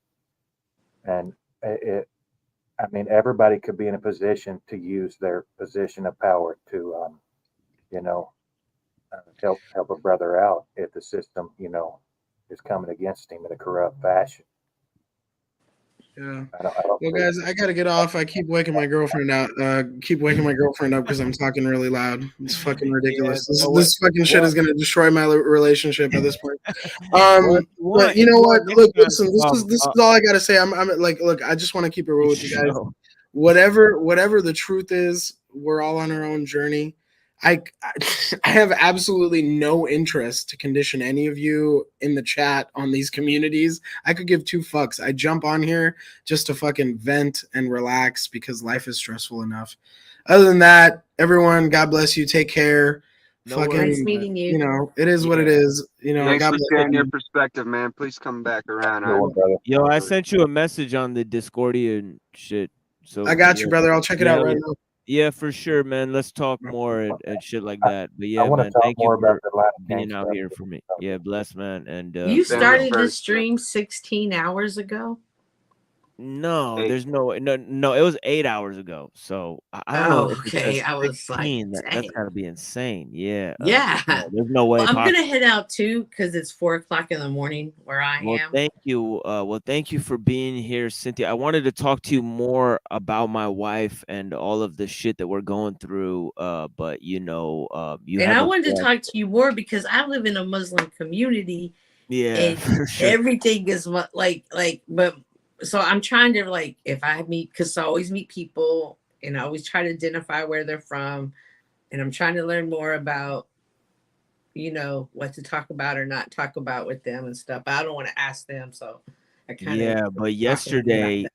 And everybody could be in a position to use their position of power to, help a brother out if the system, is coming against him in a corrupt fashion. Yeah. Well, guys, I gotta get off. I keep waking my girlfriend up because I'm talking really loud. It's fucking ridiculous. This fucking shit is gonna destroy my relationship at this point. But you know what? Look, listen. This is all I gotta say. I'm like, look. I just want to keep it real with you guys. Whatever the truth is, we're all on our own journey. I have absolutely no interest to condition any of you in the chat on these communities. I could give two fucks. I jump on here just to fucking vent and relax because life is stressful enough. Other than that, everyone, God bless you. Take care. Nice meeting you. You know, it is what it is. You know, thanks God for bless sharing you. your perspective, man. Please come back around. Yo, I sent you a message on the Discordian shit. So I got you, brother. I'll check it out right now. Yeah, for sure, man. Let's talk more and shit like that. But yeah, man, thank you for being out here for me. Yeah, bless, man. And you started this stream 16 hours ago? No, there's no. It was 8 hours ago. So I don't know. Okay, I was like, that's gotta be insane. Yeah. Yeah. There's no way. Well, I'm gonna head out too because it's 4 o'clock in the morning where I am. Thank you. Thank you for being here, Cynthia. I wanted to talk to you more about my wife and all of the shit that we're going through. But you and I wanted to talk to you more because I live in a Muslim community. Yeah, and for sure. Everything is but. So I'm trying to if I meet, because I always meet people and I always try to identify where they're from, and I'm trying to learn more about, you know, what to talk about or not talk about with them and stuff. But I don't want to ask them, so I kind of Yeah, but yesterday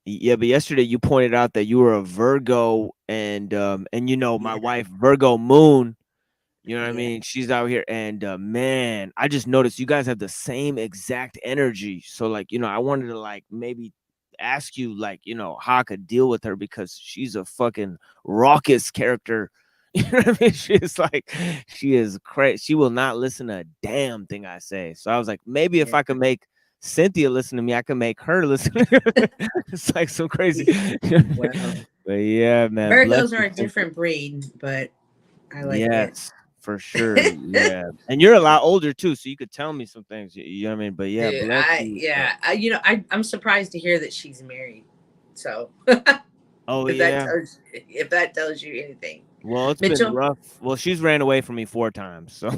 you pointed out that you were a Virgo, and you know, my wife, Virgo moon, you know what I mean? She's out here, and man, I just noticed you guys have the same exact energy. So like, you know, I wanted to like maybe ask you like, you know, how I could deal with her, because she's a fucking raucous character. You know what I mean? She is crazy. She will not listen to a damn thing I say. So I was like, maybe if I could make Cynthia listen to me, I can make her listen. It's like some crazy. Well, but yeah, man. Virgos are a different breed, but I like it. Yes, for sure. Yeah, and you're a lot older too, so you could tell me some things. You know what I mean? But yeah, Dude, bless you. you know, I'm surprised to hear that she's married. So, Oh if yeah. that tells you anything. Well, it's Mitchell, been rough. Well, she's ran away from me 4 times, so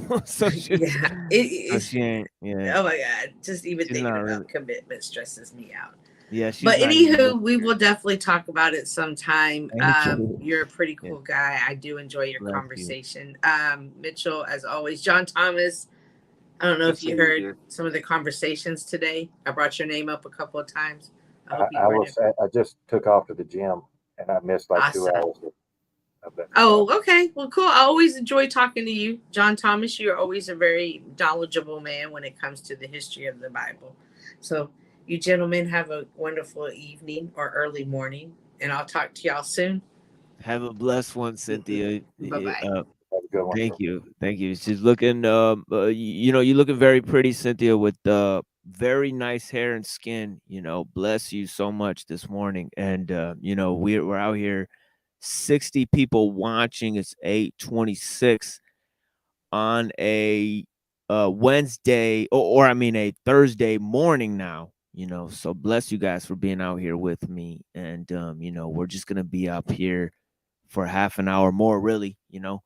she ain't. Yeah. Oh my God, just even She's thinking not about really. commitment stresses me out. Yeah, she's But not even anywho, we will definitely talk about it sometime. Thank you. You're a pretty cool guy. I do enjoy your Bless you. conversation. Mitchell, as always. John Thomas, I don't know Good if you seeing heard you. some of the conversations today. I brought your name up a couple of times. I I, hope you I heard was it. I just took off to the gym and I missed like 2 Awesome. hours of that. Oh, okay. Well, cool. I always enjoy talking to you. John Thomas, you're always a very knowledgeable man when it comes to the history of the Bible. So you gentlemen have a wonderful evening or early morning, and I'll talk to y'all soon. Have a blessed one, Cynthia. Bye-bye. Have a good one. Thank you. She's looking, you know, you're looking very pretty, Cynthia, with very nice hair and skin. You know, bless you so much this morning. And you know, we're out here, 60 people watching. It's 8:26 on a Wednesday, or I mean a Thursday morning now. You know, so bless you guys for being out here with me. And you know, we're just gonna be up here for half an hour more, really. You know,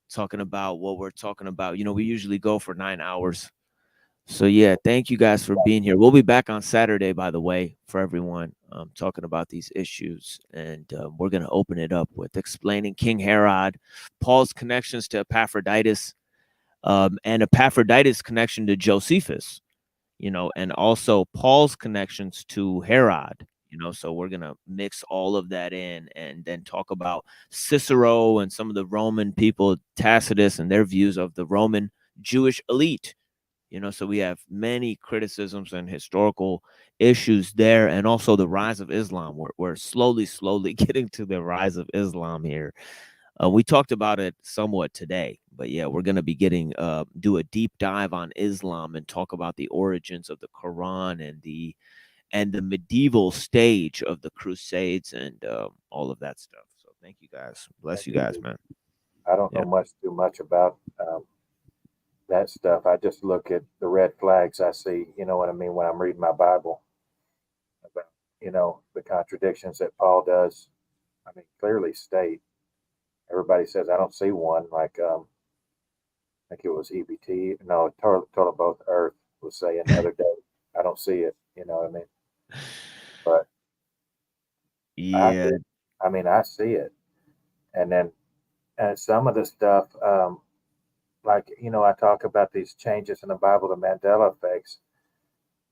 talking about what we're talking about. You know, we usually go for 9 hours. So yeah, thank you guys for being here. We'll be back on Saturday, by the way, for everyone, talking about these issues. And we're going to open it up with explaining King Herod, Paul's connections to Epaphroditus, and Epaphroditus' connection to Josephus, you know, and also Paul's connections to Herod. You know, so we're going to mix all of that in and then talk about Cicero and some of the Roman people, Tacitus, and their views of the Roman Jewish elite. You know, so we have many criticisms and historical issues there, and also the rise of Islam. We're slowly getting to the rise of Islam here. We talked about it somewhat today, but yeah, we're going to be do a deep dive on Islam and talk about the origins of the Quran and the medieval stage of the Crusades and all of that stuff. So thank you guys. Bless you guys, man. I don't know too much about that stuff. I just look at the red flags I see, you know what I mean, when I'm reading my Bible about, you know, the contradictions that Paul does. I mean, clearly state. Everybody says, I don't see one. Like, I think it was EBT. No, Total Both Earth was saying the other day, I don't see it. You know what I mean? But yeah, I see it. And then some of the stuff, like, you know, I talk about these changes in the Bible, the Mandela effects.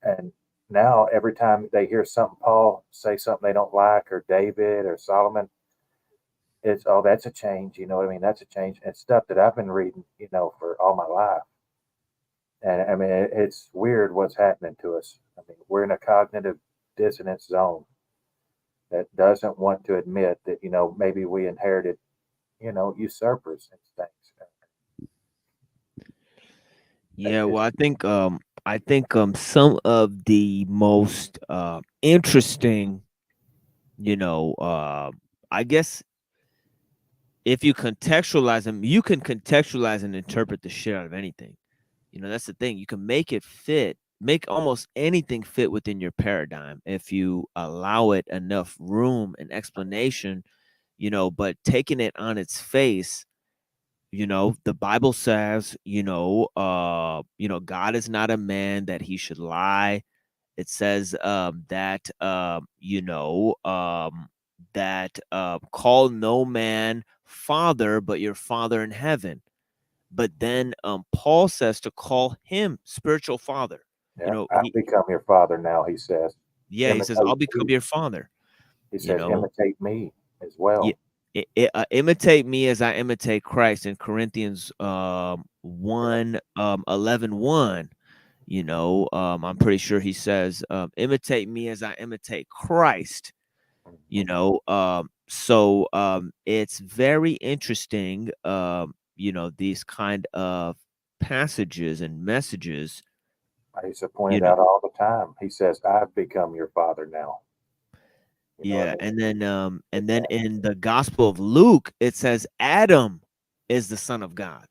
And now every time they hear something, Paul say something they don't like, or David or Solomon, it's, oh, that's a change. You know what I mean? That's a change. And stuff that I've been reading, you know, for all my life. And I mean, it's weird what's happening to us. I mean, we're in a cognitive dissonance zone that doesn't want to admit that, you know, maybe we inherited, you know, usurpers and things. Yeah, well, I think some of the most interesting, you know, I guess if you contextualize them, you can contextualize and interpret the shit out of anything. You know, that's the thing. You can make almost anything fit within your paradigm if you allow it enough room and explanation, you know, but taking it on its face. You know, the Bible says, you know, God is not a man that he should lie. It says that, you know, that call no man father, but your Father in heaven. But then Paul says to call him spiritual father. Yeah, You know, I've become your father now, he says. yeah, he says, I'll become your father. He You says, know, imitate me as well. imitate me as I imitate Christ in Corinthians 1, 11:1. You know, I'm pretty sure he says, imitate me as I imitate Christ. You know, so it's very interesting, you know, these kind of passages and messages. I used to point it out all the time. He says, I've become your father now. You know what I mean? And then in the Gospel of Luke, it says Adam is the Son of God.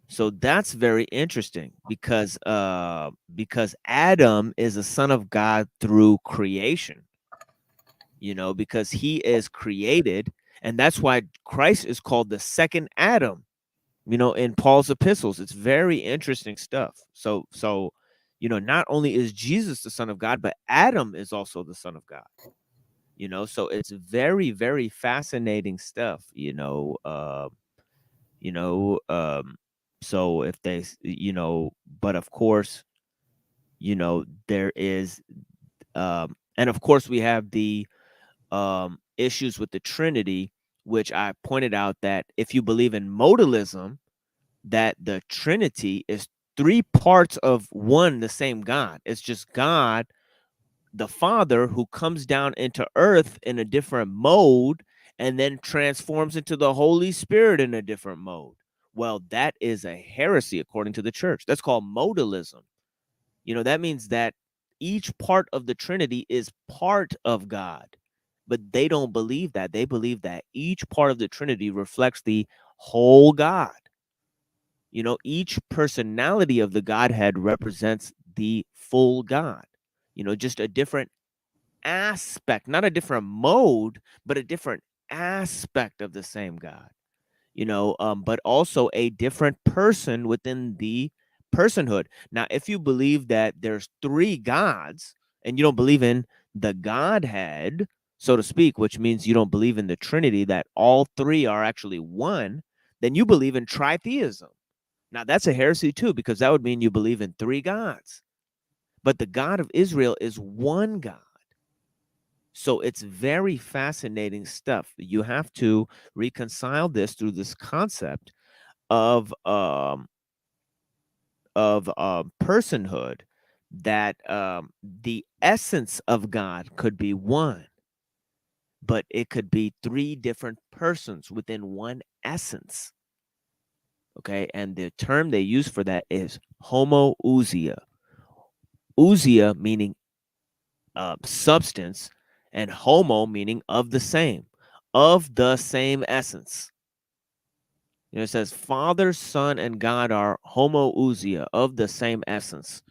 So that's very interesting because Adam is a son of God through creation. You know, because he is created, and that's why Christ is called the second Adam. You know, in Paul's epistles, it's very interesting stuff. So you know, not only is Jesus the Son of God, but Adam is also the Son of God. You know, so it's very, very fascinating stuff. So if they, you know, but of course, you know, there is, and of course we have the issues with the Trinity, which I pointed out that if you believe in modalism, that the Trinity is three parts of one, the same God. It's just God, the Father, who comes down into earth in a different mode and then transforms into the Holy Spirit in a different mode. Well, that is a heresy according to the church. That's called modalism. You know, that means that each part of the Trinity is part of God, but they don't believe that. They believe that each part of the Trinity reflects the whole God. You know, each personality of the Godhead represents the full God. You know, just a different aspect, not a different mode, but a different aspect of the same God. You know, but also a different person within the personhood. Now, if you believe that there's three gods and you don't believe in the Godhead, so to speak, which means you don't believe in the Trinity, that all three are actually one, then you believe in tritheism. Now, that's a heresy too, because that would mean you believe in three gods. But the God of Israel is one God. So it's very fascinating stuff. You have to reconcile this through this concept of personhood, that the essence of God could be one, but it could be three different persons within one essence. Okay, and the term they use for that is homoousia. Ousia meaning substance, and homo meaning of the same essence. You know, it says Father, Son, and God are homoousia, of the same essence.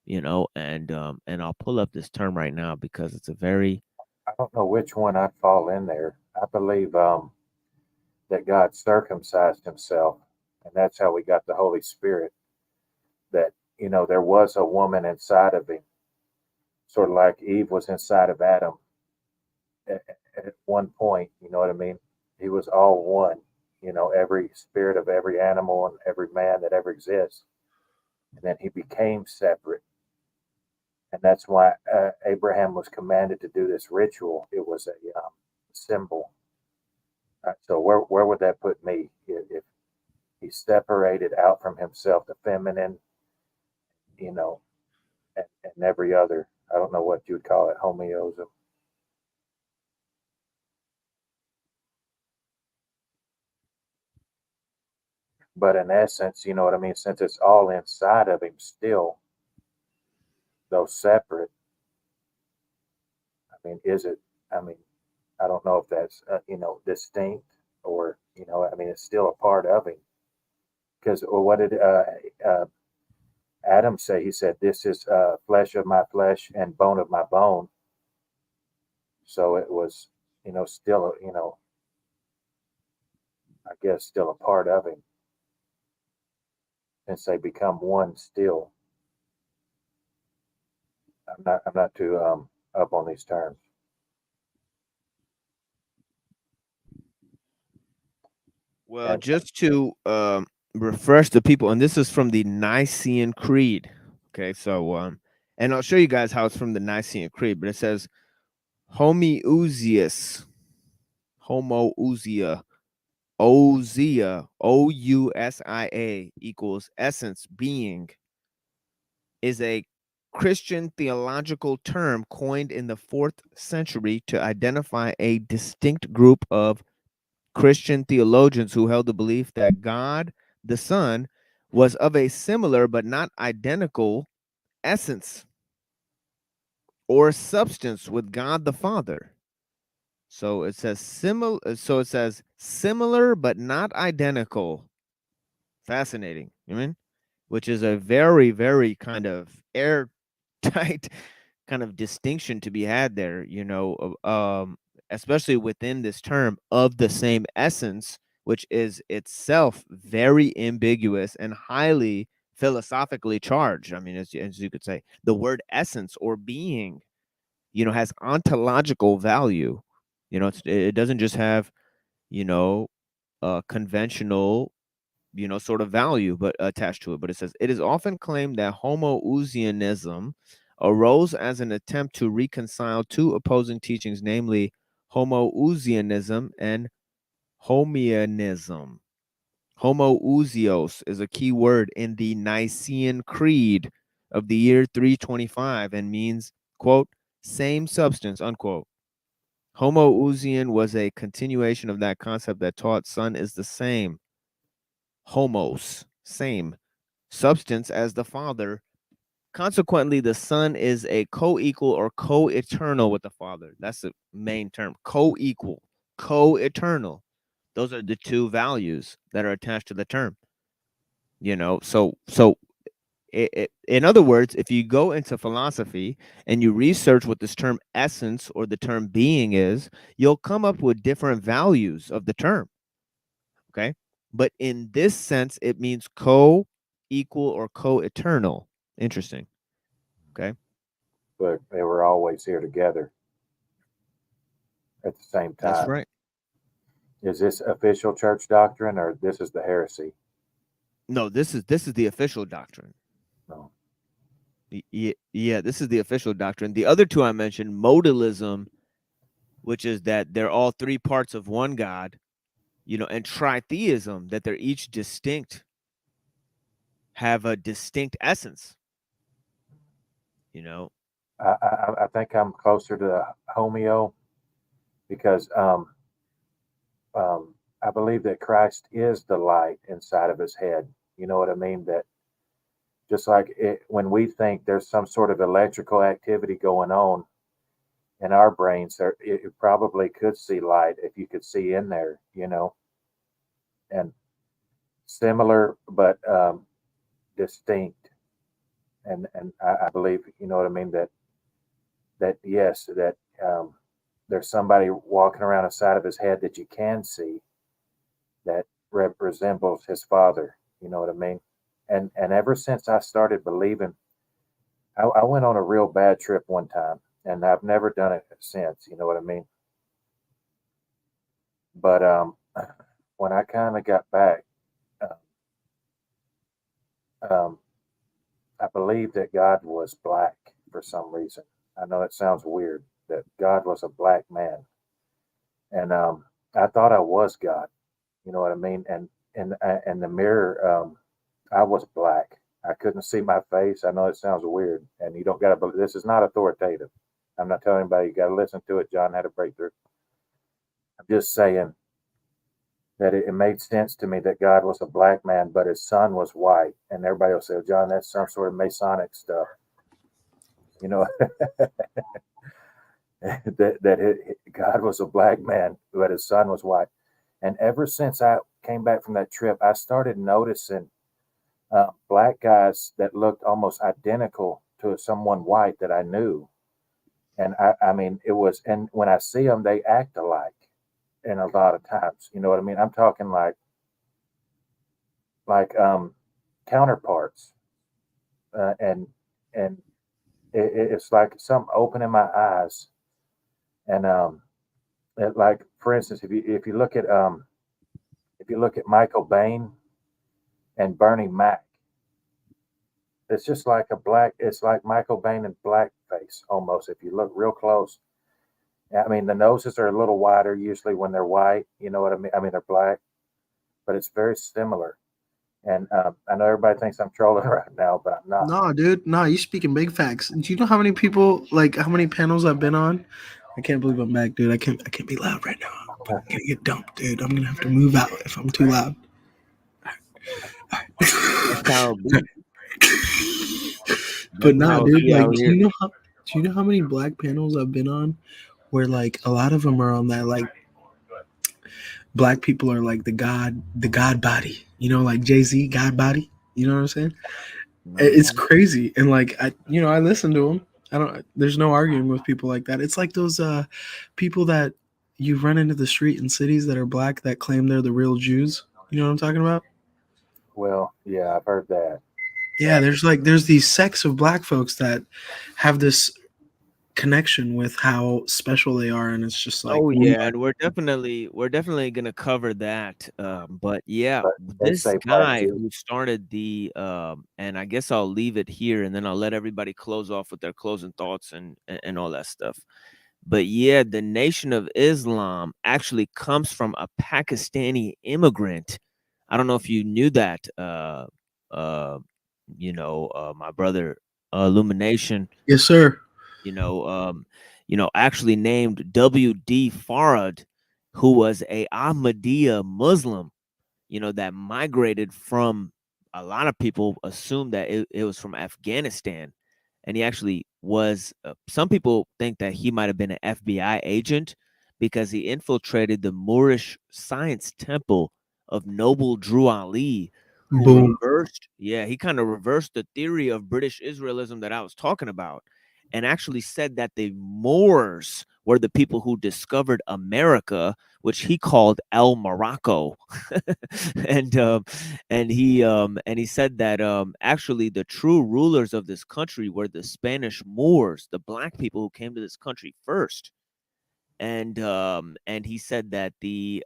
You know, and I'll pull up this term right now because it's a very. I don't know which one I'd fall in there. I believe that God circumcised himself, and that's how we got the Holy Spirit. That, you know, there was a woman inside of him, sort of like Eve was inside of Adam at one point. You know what I mean? He was all one. You know, every spirit of every animal and every man that ever exists. And then he became separate. And that's why Abraham was commanded to do this ritual. It was a symbol. So where would that put me if he separated out from himself the feminine, you know, and every other, I don't know what you would call it, homeoism. But in essence, you know what I mean? Since it's all inside of him still, though separate, I mean, is it, I mean, I don't know if that's, you know, distinct or, you know, I mean, it's still a part of him. Because what did Adam say? He said, this is flesh of my flesh and bone of my bone. So it was, you know, still, you know, I guess still a part of him. Since they become one still. I'm not too up on these terms. Well, just to refresh the people, and this is from the Nicene Creed. Okay, so and I'll show you guys how it's from the Nicene Creed, but it says homoousios, homoousia, ousia equals essence, being, is a Christian theological term coined in the 4th century to identify a distinct group of Christian theologians who held the belief that God, the Son, was of a similar but not identical essence or substance with God the Father. So it says similar. So it says similar but not identical. Fascinating. You mean? Which is a very, very kind of airtight kind of distinction to be had there. You know, especially within this term of the same essence, which is itself very ambiguous and highly philosophically charged. I mean, as you could say, the word essence or being, you know, has ontological value. You know, it doesn't just have, you know, conventional, you know, sort of value, but attached to it. But it says it is often claimed that homoousianism arose as an attempt to reconcile two opposing teachings, namely homoousianism and Homoeanism. Homoousios is a key word in the Nicene Creed of the year 325 and means, quote, same substance, unquote. Homoousian was a continuation of that concept that taught Son is the same, homos, same, substance as the Father. Consequently, the Son is a co-equal or co-eternal with the Father. That's the main term, co-equal, co-eternal. Those are the two values that are attached to the term. You know, so in other words, if you go into philosophy and you research what this term essence or the term being is, you'll come up with different values of the term. Okay. But in this sense, it means co-equal or co-eternal. Interesting. Okay. But they were always here together at the same time. That's right. Is this official church doctrine or this is the heresy? No, this is the official doctrine. No. Yeah, this is the official doctrine. The other two I mentioned, modalism, which is that they're all three parts of one God, you know, and tritheism, that they're each distinct, have a distinct essence. You know, I think I'm closer to homeo because I believe that Christ is the light inside of his head. You know what I mean? That just like when we think there's some sort of electrical activity going on in our brains, it probably could see light if you could see in there, you know, and similar but distinct. And I believe, you know what I mean, that yes, that there's somebody walking around inside of his head that you can see that resembles his Father. You know what I mean? And ever since I started believing, I went on a real bad trip one time, and I've never done it since. You know what I mean? But when I kind of got back, I believed that God was black for some reason. I know it sounds weird that God was a black man, and I thought I was God. You know what I mean? And in the mirror, I was black. I couldn't see my face. I know it sounds weird, and you don't got to. This is not authoritative. I'm not telling anybody you got to listen to it. John had a breakthrough. I'm just saying that it made sense to me that God was a black man, but his son was white, and everybody will say, oh, "John, that's some sort of Masonic stuff." You know, God was a black man, but his son was white. And ever since I came back from that trip, I started noticing black guys that looked almost identical to someone white that I knew. And I mean, it was, and when I see them, they act alike. And a lot of times, you know what I mean? I'm talking like counterparts, and it's like some opening my eyes, and like for instance, if you look at if you look at Michael Bain and Bernie Mac, it's just like it's like Michael Bain and blackface almost. If you look real close, I mean, the noses are a little wider usually when they're white. You know what I mean? I mean, they're black, but it's very similar. And I know everybody thinks I'm trolling right now, but I'm not. No, dude. No, you speaking big facts. Do you know how many people, like, how many panels I've been on? I can't believe I'm back, dude. I can't be loud right now. I'm gonna get dumped, dude. I'm gonna have to move out if I'm too loud. But no, dude. Like, do you know how many black panels I've been on, where like a lot of them are on that like black people are like the God body. You know, like Jay-Z, God body. You know what I'm saying? It's crazy, and like I listen to them. There's no arguing with people like that. It's like those people that you run into the street in cities that are black that claim they're the real Jews. You know what I'm talking about? Well, yeah, I've heard that. Yeah, there's these sects of black folks that have this connection with how special they are, and it's just like, oh yeah, and we're definitely gonna cover that. But yeah, this guy who started the and I guess I'll leave it here, and then I'll let everybody close off with their closing thoughts and all that stuff. But yeah, the Nation of Islam actually comes from a Pakistani immigrant. I don't know if you knew that. My brother Illumination. Yes, sir. Actually named W.D. Farad, who was a Ahmadiyya Muslim, that migrated from, a lot of people assume that it was from Afghanistan. And he actually was, some people think that he might have been an FBI agent because he infiltrated the Moorish science temple of Noble Drew Ali, who he kind of reversed the theory of British Israelism that I was talking about, and actually said that the Moors were the people who discovered America, which he called El Morocco. and he said that actually the true rulers of this country were the Spanish Moors, the black people who came to this country first. And he said that the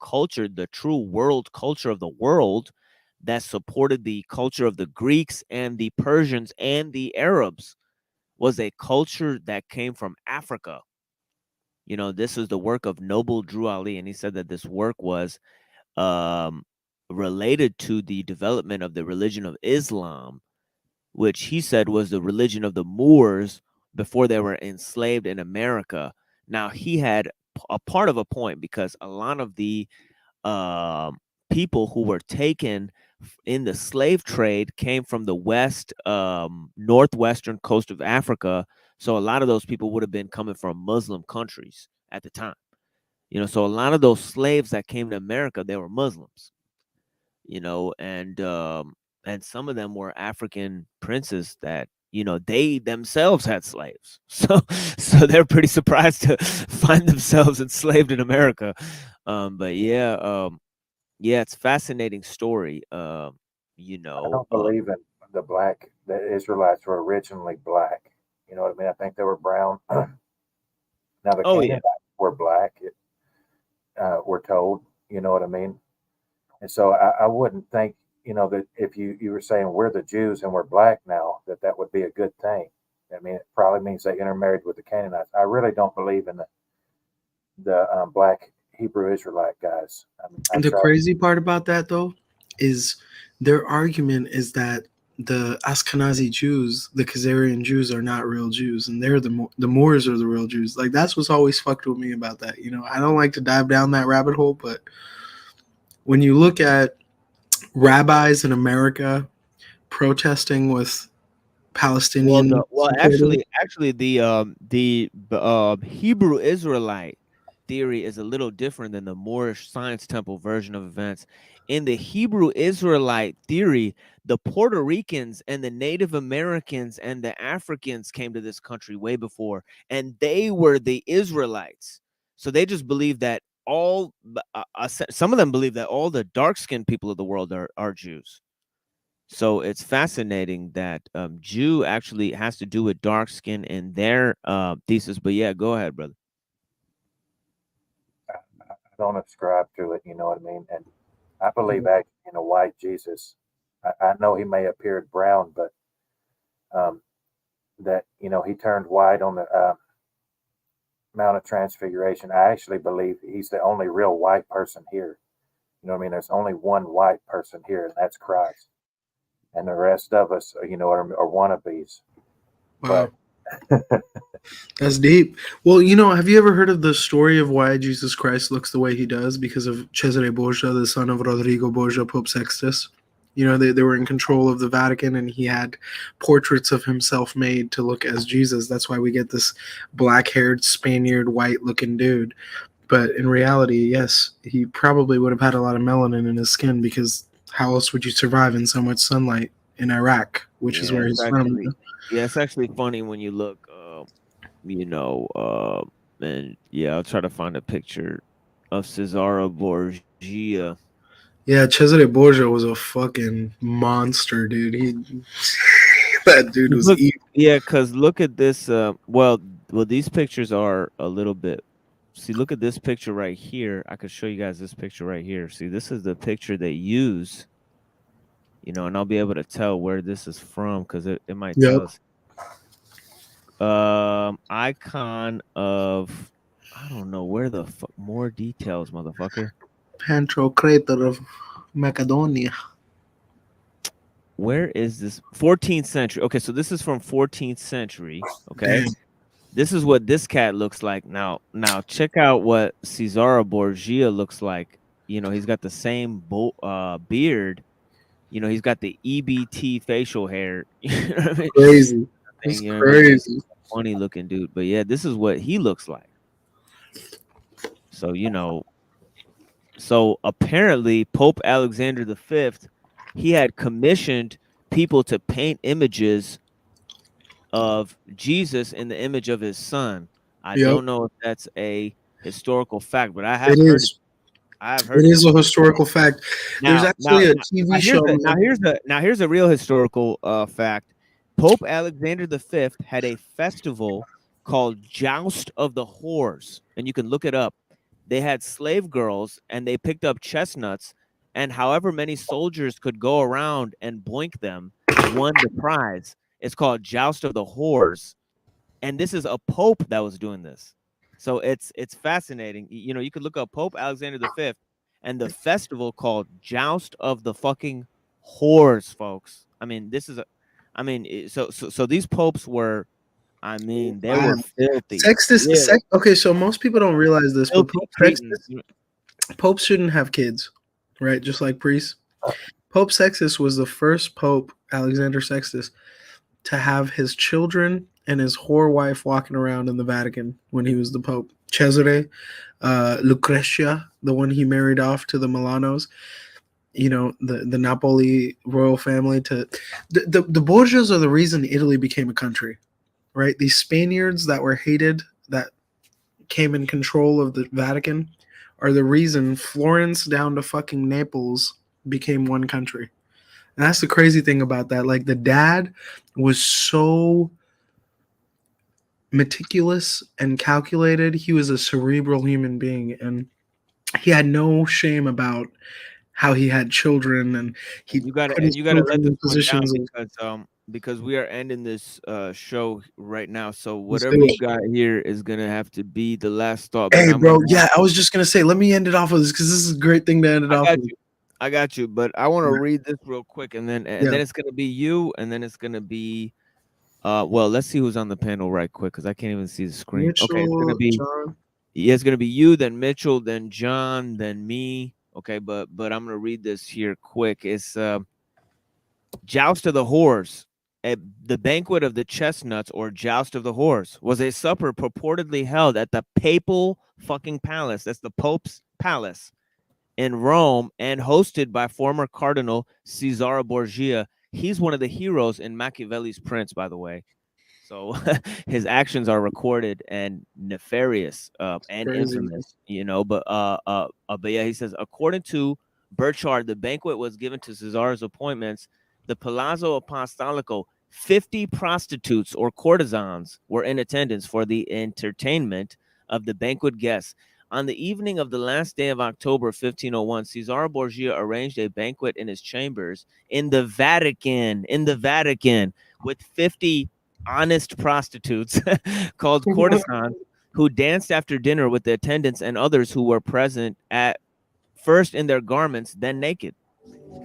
culture, the true world culture of the world that supported the culture of the Greeks and the Persians and the Arabs was a culture that came from Africa. This is the work of Noble Drew Ali, and he said that this work was related to the development of the religion of Islam, which he said was the religion of the Moors before they were enslaved in America. Now, he had a part of a point, because a lot of the people who were taken in the slave trade came from the west, northwestern coast of Africa. So a lot of those people would have been coming from Muslim countries at the time. So a lot of those slaves that came to America, they were Muslims. And some of them were African princes that they themselves had slaves. So they're pretty surprised to find themselves enslaved in America. But yeah, it's a fascinating story. I don't believe in the Israelites were originally black. You know what I mean? I think they were brown. Now the Canaanites were black. We're told. You know what I mean? And so I wouldn't think, that if you were saying we're the Jews and we're black now, that would be a good thing. I mean, it probably means they intermarried with the Canaanites. I really don't believe in the black Hebrew Israelite guys. And the crazy part about that, though, is their argument is that the Ashkenazi Jews, the Khazarian Jews, are not real Jews, and they're the Moors are the real Jews. Like, that's what's always fucked with me about that. I don't like to dive down that rabbit hole, but when you look at rabbis in America protesting with Palestinian, actually, the Hebrew Israelite theory is a little different than the Moorish science temple version of events. In the Hebrew Israelite theory, the Puerto Ricans and the Native Americans and the Africans came to this country way before, and they were the Israelites. So they just believe that some of them believe that all the dark-skinned people of the world are Jews. So it's fascinating that Jew actually has to do with dark skin in their thesis. But yeah, go ahead, brother. I don't subscribe to it. You know what I mean? And I believe actually in a white Jesus. I know he may appeared brown, but that he turned white on the Mount of Transfiguration. I actually believe he's the only real white person here. You know what I mean? There's only one white person here, and that's Christ. And the rest of us, are wannabes. Wow. That's deep. Well, have you ever heard of the story of why Jesus Christ looks the way he does? Because of Cesare Borgia, the son of Rodrigo Borgia, Pope Sextus. They were in control of the Vatican, and he had portraits of himself made to look as Jesus. That's why we get this black-haired Spaniard, white-looking dude. But in reality, yes, he probably would have had a lot of melanin in his skin, because how else would you survive in so much sunlight in Iraq, which is where he's from? Yeah, it's actually funny when you look, and yeah, I'll try to find a picture of Cesare Borgia. Yeah, Cesare Borgia was a fucking monster, dude. That dude was evil. Yeah, because look at this. Well, these pictures are a little bit. See, look at this picture right here. I could show you guys this picture right here. See, this is the picture they use. And I'll be able to tell where this is from because it might tell us. Icon of, I don't know where the fuck, more details, motherfucker. Pantocrator of Macedonia. Where is this? 14th century. Okay, so this is from 14th century. Okay. Damn. This is what this cat looks like. Now check out what Cesare Borgia looks like. He's got the same beard. He's got the EBT facial hair. Crazy. It's crazy. Funny looking dude. But yeah, this is what he looks like. So, so apparently Pope Alexander V, he had commissioned people to paint images of Jesus in the image of his son. I don't know if that's a historical fact, but I have heard it. It is a historical fact. There's actually a TV show. Here's a real historical fact. Pope Alexander V had a festival called Joust of the Whores, and you can look it up. They had slave girls, and they picked up chestnuts, and however many soldiers could go around and boink them won the prize. It's called Joust of the Whores, and this is a pope that was doing this. So it's fascinating. You could look up Pope Alexander V and the festival called Joust of the fucking Whores, folks. So these popes were, they were filthy. Sextus. Okay, so most people don't realize this, but popes shouldn't have kids, right? Just like priests. Pope Sextus was the first Pope, Alexander Sextus, to have his children and his whore wife walking around in the Vatican when he was the Pope. Cesare, Lucretia, the one he married off to the Milanos, the Napoli royal family. The Borgias are the reason Italy became a country, right? These Spaniards that were hated, that came in control of the Vatican, are the reason Florence down to fucking Naples became one country. And that's the crazy thing about that. Like, the dad was so meticulous and calculated. He was a cerebral human being, and he had no shame about how he had children, and you gotta let this one down because we are ending this show right now. So whatever you got here is gonna have to be the last thought. Hey, bro, I was just gonna say, let me end it off with this because this is a great thing to end it off with. I got you, but I want to read this real quick, and then it's gonna be you, and then it's gonna be well, let's see who's on the panel right quick because I can't even see the screen. Mitchell, okay, it's gonna be John. Yeah, it's gonna be you, then Mitchell, then John, then me. Okay, but I'm gonna read this here quick. It's Joust of the Whores. The banquet of the chestnuts, or Joust of the Whores, was a supper purportedly held at the papal fucking palace. That's the Pope's palace in Rome, and hosted by former Cardinal Cesare Borgia. He's one of the heroes in Machiavelli's Prince, by the way. So his actions are recorded and nefarious and infamous, But yeah, he says, according to Burchard, the banquet was given to Caesar's appointments. The Palazzo Apostolico, 50 prostitutes or courtesans were in attendance for the entertainment of the banquet guests. On the evening of the last day of October 1501, Cesare Borgia arranged a banquet in his chambers in the Vatican, with 50 honest prostitutes called courtesans who danced after dinner with the attendants and others who were present, at first in their garments, then naked.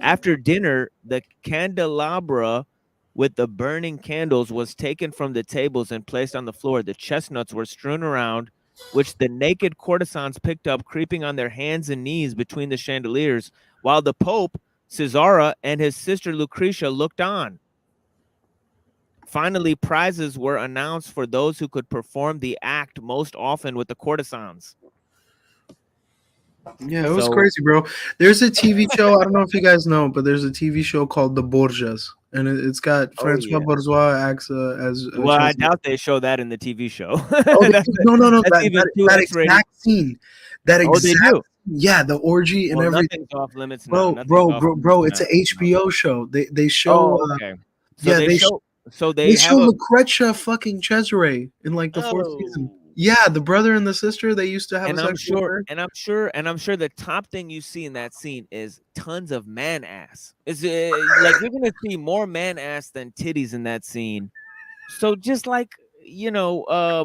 After dinner, the candelabra with the burning candles was taken from the tables and placed on the floor. The chestnuts were strewn around, which the naked courtesans picked up, creeping on their hands and knees between the chandeliers, while the Pope, Cesare, and his sister Lucretia looked on. Finally, prizes were announced for those who could perform the act most often with the courtesans. Yeah, it was crazy, bro. There's a TV show. I don't know if you guys know, but there's a TV show called The Borgias, and it's got Francois Bourgeois acts as. Well, I doubt they show that in the TV show. Oh, no. That exact scene. That exact. They do. Yeah, the orgy and everything. Nothing's off limits Bro, now. bro. It's an HBO show. They show. Oh, okay. They show Lucretia fucking Cesare in like the fourth season. Yeah, the brother and the sister, they used to have. And I'm sure the top thing you see in that scene is tons of man ass. It's like you're gonna see more man ass than titties in that scene. So just like I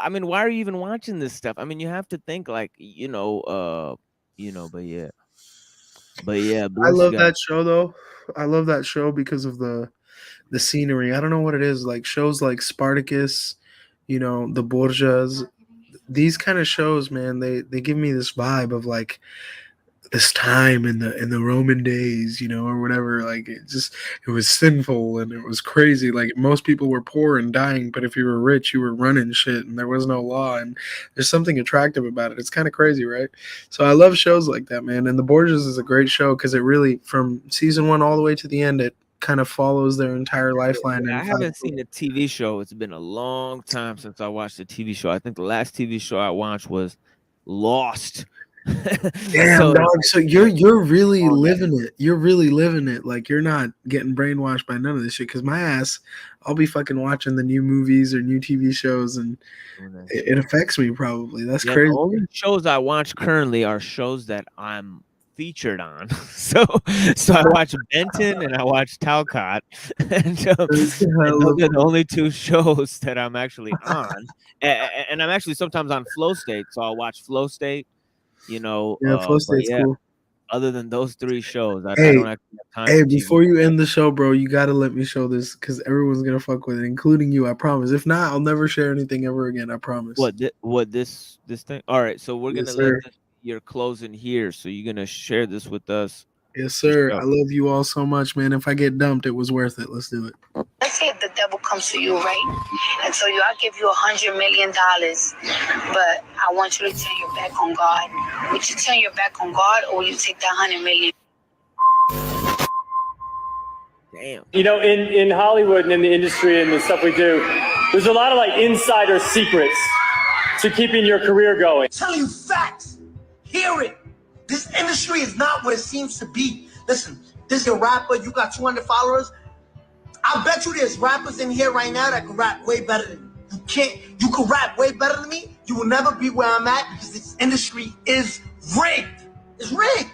mean, why are you even watching this stuff? I mean, you have to think like but yeah. I love that show though. I love that show because of the scenery. I don't know what it is. Like shows like Spartacus, the Borgias, these kind of shows, man, they give me this vibe of like this time in the Roman days, or whatever. Like it was sinful and it was crazy. Like most people were poor and dying, but if you were rich, you were running shit and there was no law, and there's something attractive about it. It's kind of crazy, right? So I love shows like that, man. And The Borgias is a great show because it really, from season 1 all the way to the end, it kind of follows their entire lifeline. I haven't seen a TV show. It's been a long time since I watched a TV show. I think the last TV show I watched was Lost. Damn, dog. So you're really living it. You're really living it. Like you're not getting brainwashed by none of this shit. Because my ass, I'll be fucking watching the new movies or new TV shows, and it affects me probably. That's crazy. The only shows I watch currently are shows that I'm featured on. So I watch Benton and I watch Talcott, and those are the only 2 shows that I'm actually on. And I'm actually sometimes on Flow State, so I'll watch Flow State. Flow State's cool. Other than those 3 shows, I don't actually have time. Hey, before you end the show, bro, you gotta let me show this because everyone's gonna fuck with it, including you. I promise. If not, I'll never share anything ever again. I promise. What this thing? All right, so we're gonna let your closing here. So you're gonna share this with us. Yes, sir. I love you all so much, man. If I get dumped, it was worth it. Let's do it. Let's say if the devil comes to you, right? And so I'll give you $100 million, but I want you to turn your back on God. Would you turn your back on God, or will you take that $100 million? Damn. In Hollywood and in the industry and the stuff we do, there's a lot of like insider secrets to keeping your career going. I'm telling you facts. Hear it. This industry is not what it seems to be. Listen, this is a rapper. You got 200 followers. I bet you there's rappers in here right now that can rap way better than you. You can rap way better than me. You will never be where I'm at because this industry is rigged. It's rigged.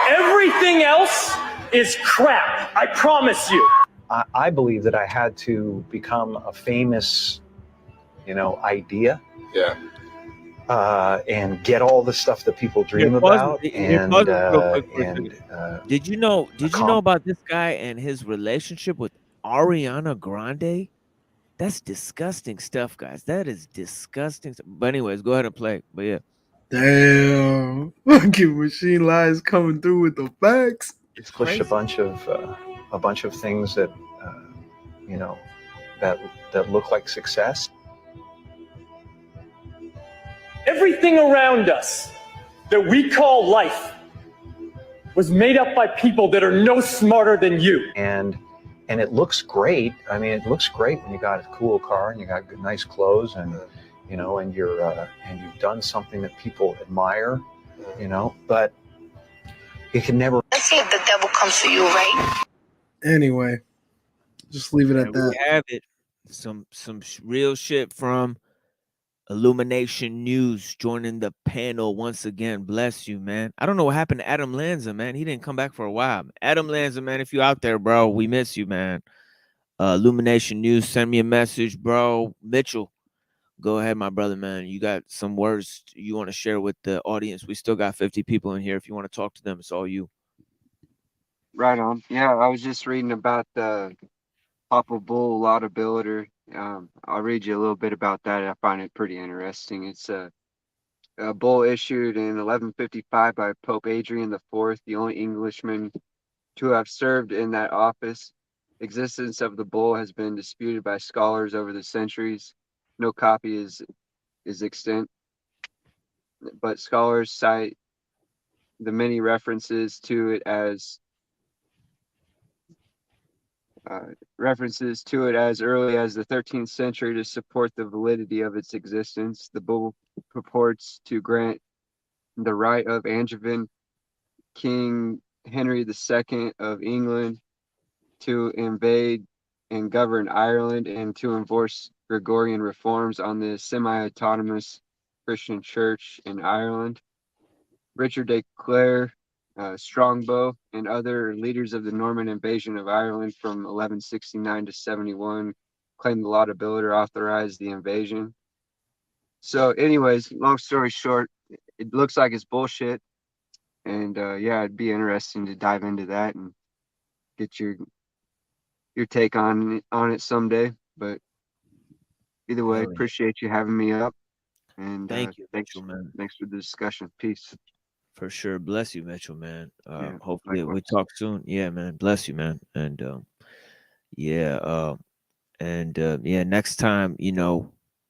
Everything else is crap. I promise you. I believe that I had to become a famous, idea. Yeah. And get all the stuff that people dream about. Did you know about this guy and his relationship with Ariana Grande? That's disgusting stuff, guys. That is disgusting. But anyways, go ahead and play. But yeah. Damn. Fucking Machine Lies coming through with the facts. It's pushed a bunch of things that that look like success. Everything around us that we call life was made up by people that are no smarter than you. And it looks great. I mean, it looks great when you got a cool car and you got nice clothes and and you've done something that people admire, but it can never. Let's say if the devil comes to you, right? Anyway, just leave it at that. We have it. Some real shit from Illumination News joining the panel once again. Bless you, man. I don't know what happened to Adam Lanza, man. He didn't come back for a while. Adam Lanza, man, if you're out there, bro, we miss you, man. Illumination News, send me a message, bro. Mitchell, go ahead, my brother, man. You got some words you want to share with the audience? We still got 50 people in here. If you want to talk to them, it's all you. Right on. Yeah, I was just reading about the Papa Bull Laudability. I'll read you a little bit about that. I find it pretty interesting. It's a bull issued in 1155 by Pope Adrian IV, the only Englishman to have served in that office. Existence of the bull has been disputed by scholars over the centuries. No copy is extant, but scholars cite the many references to it as early as the 13th century to support the validity of its existence. The bull purports to grant the right of Angevin King Henry II of England to invade and govern Ireland and to enforce Gregorian reforms on the semi-autonomous Christian Church in Ireland. Richard de Clare, Strongbow, and other leaders of the Norman invasion of Ireland from 1169 to 71 claimed the laudability or authorized the invasion. So anyways, long story short, it looks like it's bullshit. And yeah, it'd be interesting to dive into that and get your take on it someday. But either way, appreciate you having me up. And thank you, thanks, Mitchell, man. Thanks for the discussion. Peace. For sure. Bless you, Mitchell, man. Yeah, hopefully likewise. we talk soon. Yeah, man. Bless you, man. And yeah, next time,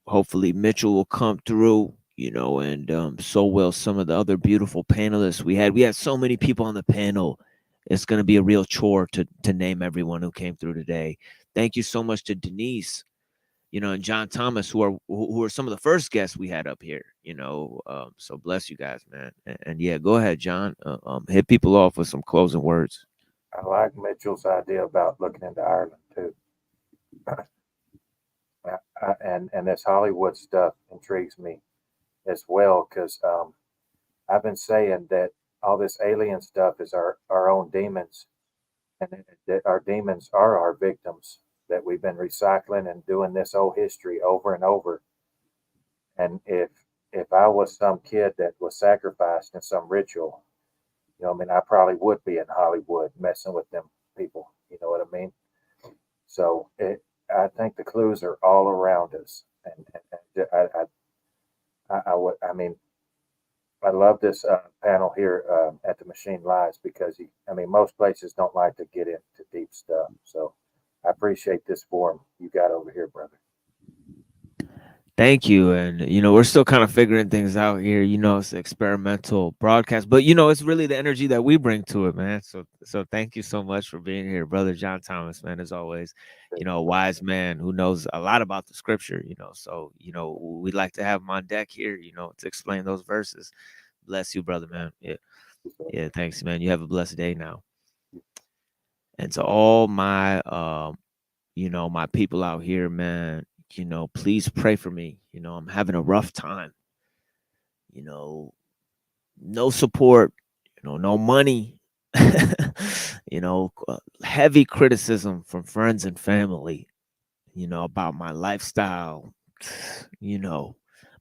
hopefully Mitchell will come through, and so will some of the other beautiful panelists we had. We had so many people on the panel. It's going to be a real chore to name everyone who came through today. Thank you so much to Denise, and John Thomas, who are some of the first guests we had up here, so bless you guys, man. And yeah, go ahead, John. Hit people off with some closing words. I like Mitchell's idea about looking into Ireland too. And this Hollywood stuff intrigues me as well, because I've been saying that all this alien stuff is our own demons, and that our demons are our victims, that we've been recycling and doing this old history over and over. And if I was some kid that was sacrificed in some ritual, I probably would be in Hollywood messing with them people. You know what I mean? So I think the clues are all around us, and I love this panel here at the Machine Lies, because most places don't like to get into deep stuff. So I appreciate this forum you got over here, brother. Thank you. And, we're still kind of figuring things out here. It's an experimental broadcast, but, it's really the energy that we bring to it, man. So thank you so much for being here, brother John Thomas, man, as always, a wise man who knows a lot about the scripture, so, we'd like to have him on deck here, to explain those verses. Bless you, brother, man. Yeah. Thanks, man. You have a blessed day now. And to all my, my people out here, man, please pray for me. I'm having a rough time. No support, no money, heavy criticism from friends and family, about my lifestyle.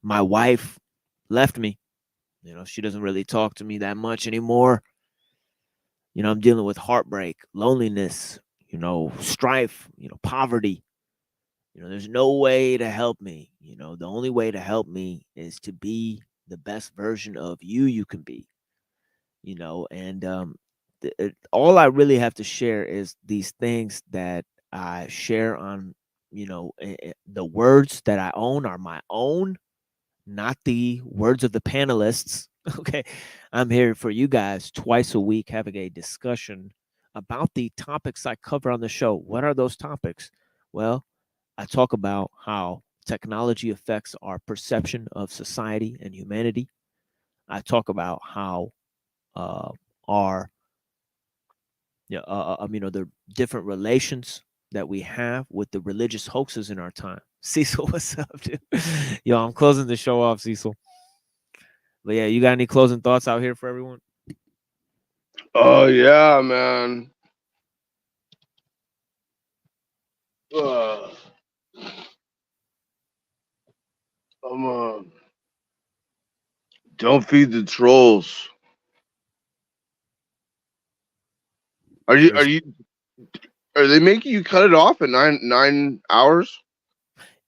My wife left me. She doesn't really talk to me that much anymore. I'm dealing with heartbreak, loneliness, strife, poverty. There's no way to help me. The only way to help me is to be the best version of you can be. And all I really have to share is these things that I share on, the words that I own are my own, not the words of the panelists. Okay. I'm here for you guys twice a week having a discussion about the topics I cover on the show. What are those topics? Well, I talk about how technology affects our perception of society and humanity. I talk about how the different relations that we have with the religious hoaxes in our time. Cecil, what's up, dude? Yo, I'm closing the show off, Cecil. But yeah, you got any closing thoughts out here for everyone? Oh yeah, man. Don't feed the trolls. Are they making you cut it off at 9 hours?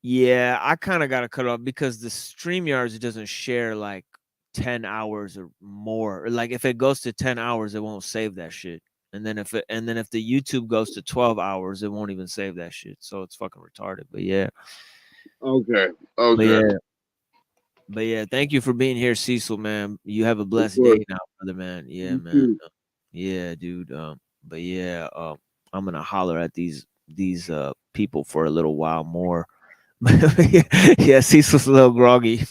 Yeah, I kind of got to cut off because the StreamYards doesn't share like 10 hours or more. Or like if it goes to 10 hours, it won't save that shit. And then if the YouTube goes to 12 hours, it won't even save that shit. So it's fucking retarded. But yeah. Okay. But yeah, thank you for being here, Cecil, man. You have a blessed day now, brother, man. Yeah, man. Yeah, dude. But yeah, I'm gonna holler at these people for a little while more. Yeah, Cecil's a little groggy.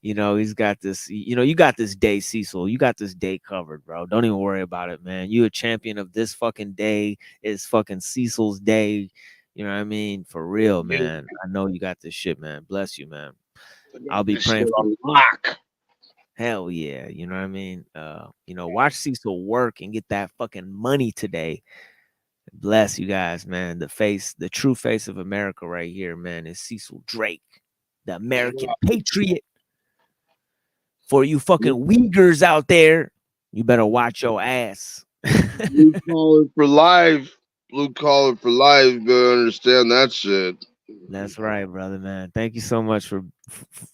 You know, he's got this. You know, you got this day, Cecil. You got this day covered, bro. Don't even worry about it, man. You a champion of this fucking day. It's fucking Cecil's day. You know what I mean? For real, man. I know you got this shit, man. Bless you, man. I'll be praying for you. Hell yeah. You know what I mean? You know, watch Cecil work and get that fucking money today. Bless you guys, man. The true face of America right here, man, is Cecil Drake, the American patriot. For you fucking Uyghurs out there, you better watch your ass. Blue collar for life. Blue collar for life. You better understand that shit. That's right, brother, man. Thank you so much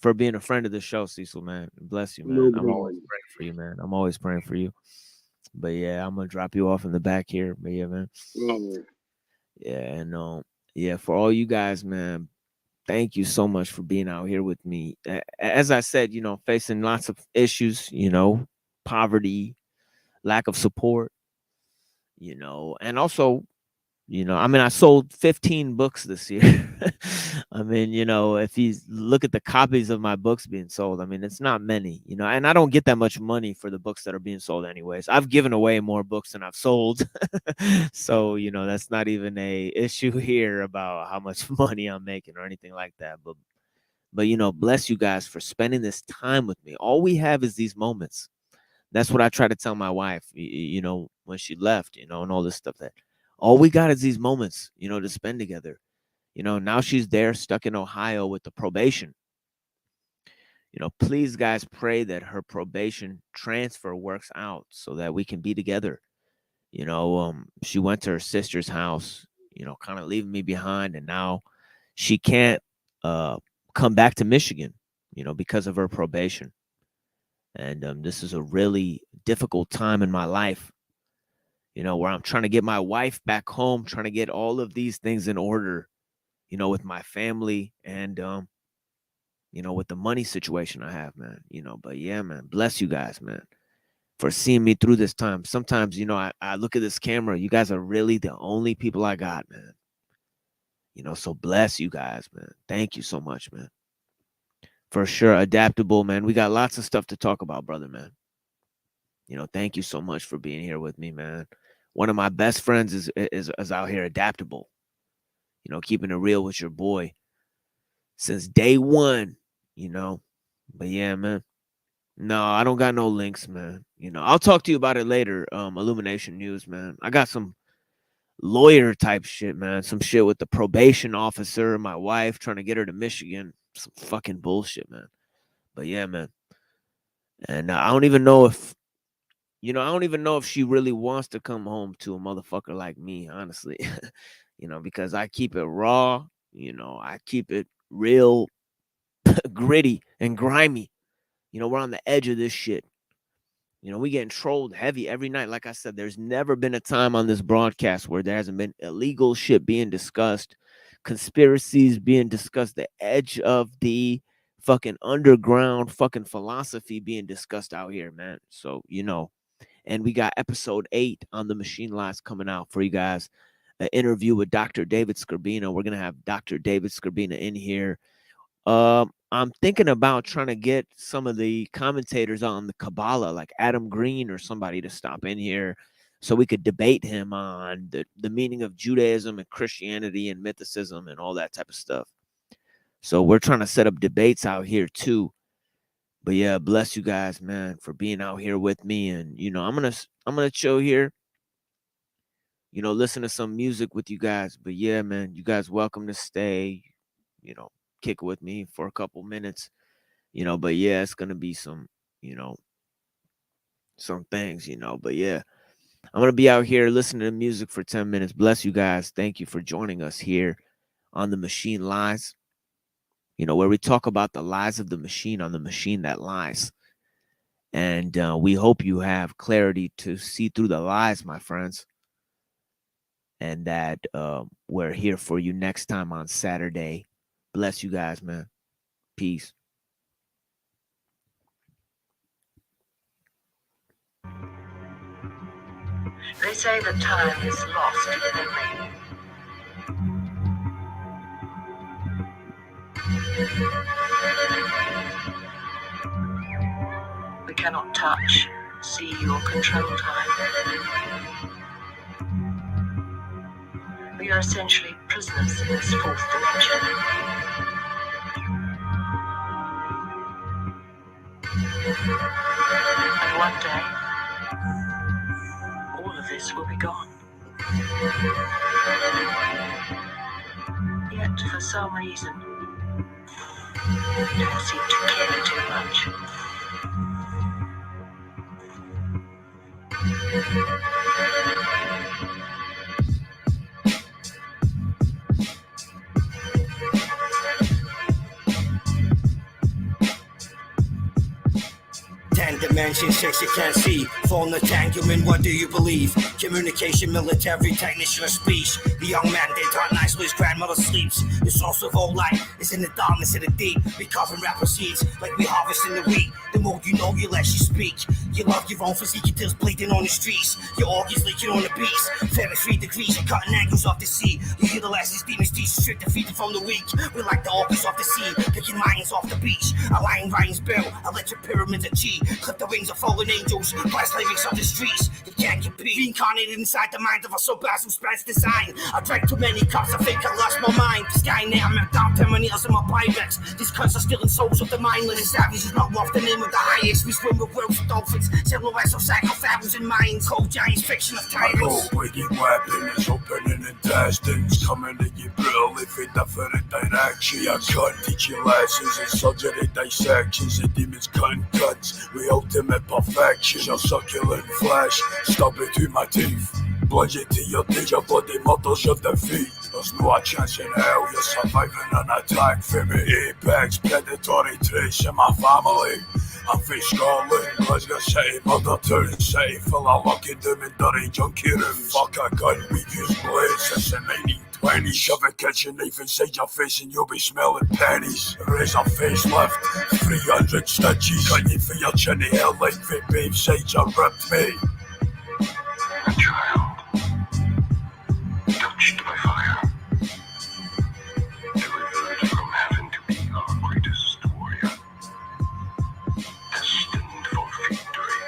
for being a friend of the show, Cecil, man. Bless you, man. I'm always praying for you, man. I'm always praying for you. But yeah, I'm gonna drop you off in the back here. But yeah, man. Yeah, and yeah, for all you guys, man, thank you so much for being out here with me. As I said, you know, facing lots of issues, you know, poverty, lack of support, you know, and also, you know, I mean, I sold 15 books this year. I mean, you know, if you look at the copies of my books being sold, I mean, it's not many, you know, and I don't get that much money for the books that are being sold anyways. I've given away more books than I've sold. So, you know, that's not even a issue here about how much money I'm making or anything like that. But, you know, bless you guys for spending this time with me. All we have is these moments. That's what I try to tell my wife, you know, when she left, you know, and all this stuff, that all we got is these moments, you know, to spend together. You know, now she's there stuck in Ohio with the probation. You know, please, guys, pray that her probation transfer works out so that we can be together. You know, she went to her sister's house, you know, kind of leaving me behind. And now she can't come back to Michigan, you know, because of her probation. And this is a really difficult time in my life, you know, where I'm trying to get my wife back home, trying to get all of these things in order, you know, with my family and, you know, with the money situation I have, man, you know. But yeah, man, bless you guys, man, for seeing me through this time. Sometimes, you know, I look at this camera, you guys are really the only people I got, man. You know, so bless you guys, man. Thank you so much, man. For sure. Adaptable, man. We got lots of stuff to talk about, brother, man. You know, thank you so much for being here with me, man. One of my best friends is out here, Adaptable. You know, keeping it real with your boy since day one, you know. But yeah, man. No, I don't got no links, man. You know, I'll talk to you about it later. Illumination News, man. I got some lawyer type shit, man. Some shit with the probation officer, my wife trying to get her to Michigan. Some fucking bullshit, man. But yeah, man. And I don't even know if, you know, I don't even know if she really wants to come home to a motherfucker like me, honestly. You know, because I keep it raw, you know, I keep it real gritty and grimy. You know, we're on the edge of this shit. You know, we getting trolled heavy every night. Like I said, there's never been a time on this broadcast where there hasn't been illegal shit being discussed, conspiracies being discussed, the edge of the fucking underground fucking philosophy being discussed out here, man. So, you know, and we got episode 8 on the Machine Lies coming out for you guys. An interview with Dr. David Scorbino. We're going to have Dr. David Scorbino in here. I'm thinking about trying to get some of the commentators on the Kabbalah, like Adam Green or somebody, to stop in here so we could debate him on the meaning of Judaism and Christianity and mythicism and all that type of stuff. So we're trying to set up debates out here too. But yeah, bless you guys, man, for being out here with me. And you know, I'm gonna chill here, you know, listen to some music with you guys. But yeah, man, you guys welcome to stay, you know, kick with me for a couple minutes, you know. But yeah, it's gonna be some, you know, some things, you know. But yeah, I'm gonna be out here listening to music for 10 minutes. Bless you guys. Thank you for joining us here on The Machine Lies, you know, where we talk about the lies of the machine on the machine that lies. And we hope you have clarity to see through the lies, my friends. And that we're here for you next time on Saturday. Bless you guys, man. Peace. They say that time is lost in memory. We cannot touch, see, or control time. We are essentially prisoners in this fourth dimension. And one day, all of this will be gone. Yet, for some reason, we don't seem to care too much. Dimension 6 you can't see. Phone entanglement, what do you believe? Communication, military, technician of speech. The young man they taught nice his grandmother sleeps. The source of all light is in the darkness of the deep. We carving rapper seeds like we harvesting the wheat. The more you know, you less you speak. You love your own physique, your tail's bleeding on the streets. Your organs leaking on the beast. 33 degrees, you're cutting angles off the sea. You hear the last demons teach, strict defeated from the weak. We like the organs off the sea, picking lions off the beach. A lion Ryan's bill, electric pyramids of G. Clip the wings of fallen angels, blast lyrics on the streets. You can't compete. Reincarnated inside the mind of a soul-bass who spreads design. I drank too many cups, I think I lost my mind. Sky now, I'm down 10 nails in my Pyrex. These cunts are stealing souls of the mindless. The savage is not off the name of the highest. We swim with whales and dolphins, silhouettes of sarcophagus in minds. Cold giants, fiction of tyrants. My operating weapon is opening intestines, coming at you brutally for different direction. You can't teach you lessons in surgery dissections. The demons can't cuts, we ultimate perfection. Your succulent flesh, stab it to my teeth. Plunge it to your teeth, your body murders your defeat. There's no chance in hell you're surviving an attack from me. Apex predatory trace in my family. I'm fish calling, Glasgow City, murder town, city full of lucky doom and dirty junkie rooms. Fuck a gun, we use blades since the 1920s. Shove a kitchen knife inside your face and you'll be smelling pennies. Raise a facelift, 300 stitches. Cut you for your chinny hair like the babe sides are ripped, mate. A child, touched by fire, delivered from heaven to be our greatest warrior, destined for victory.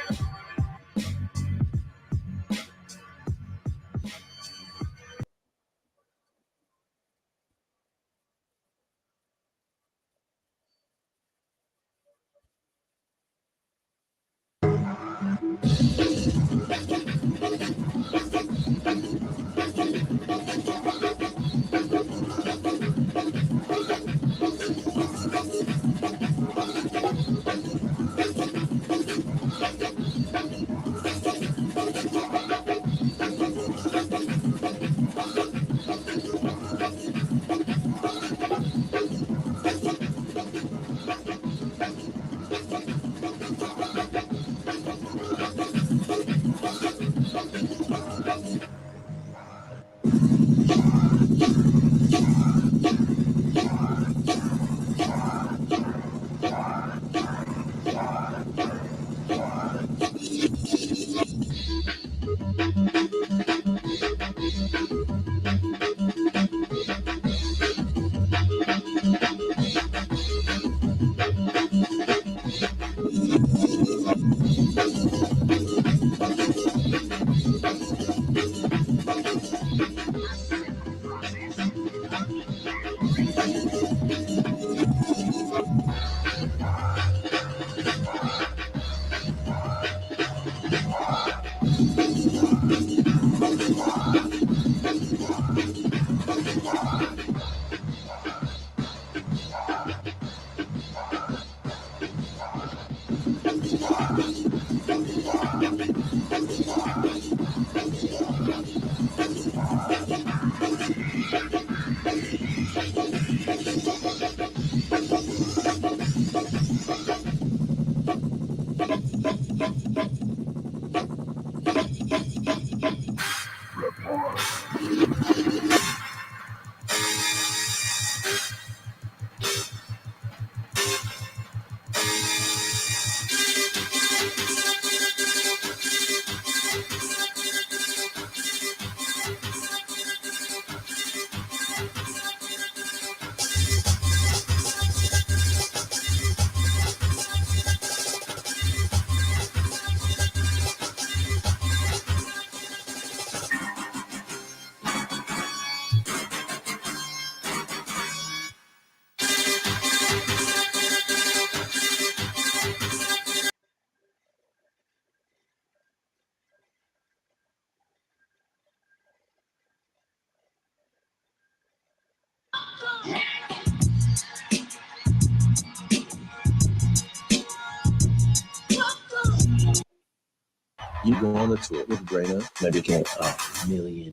You go on the tour with Grainer, maybe get $1 million.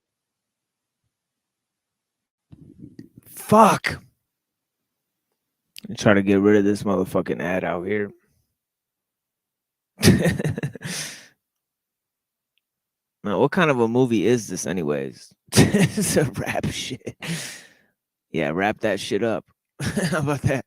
Fuck. Try to get rid of this motherfucking ad out here. Man, what kind of a movie is this anyways? It's a rap shit. Yeah, wrap that shit up. How about that?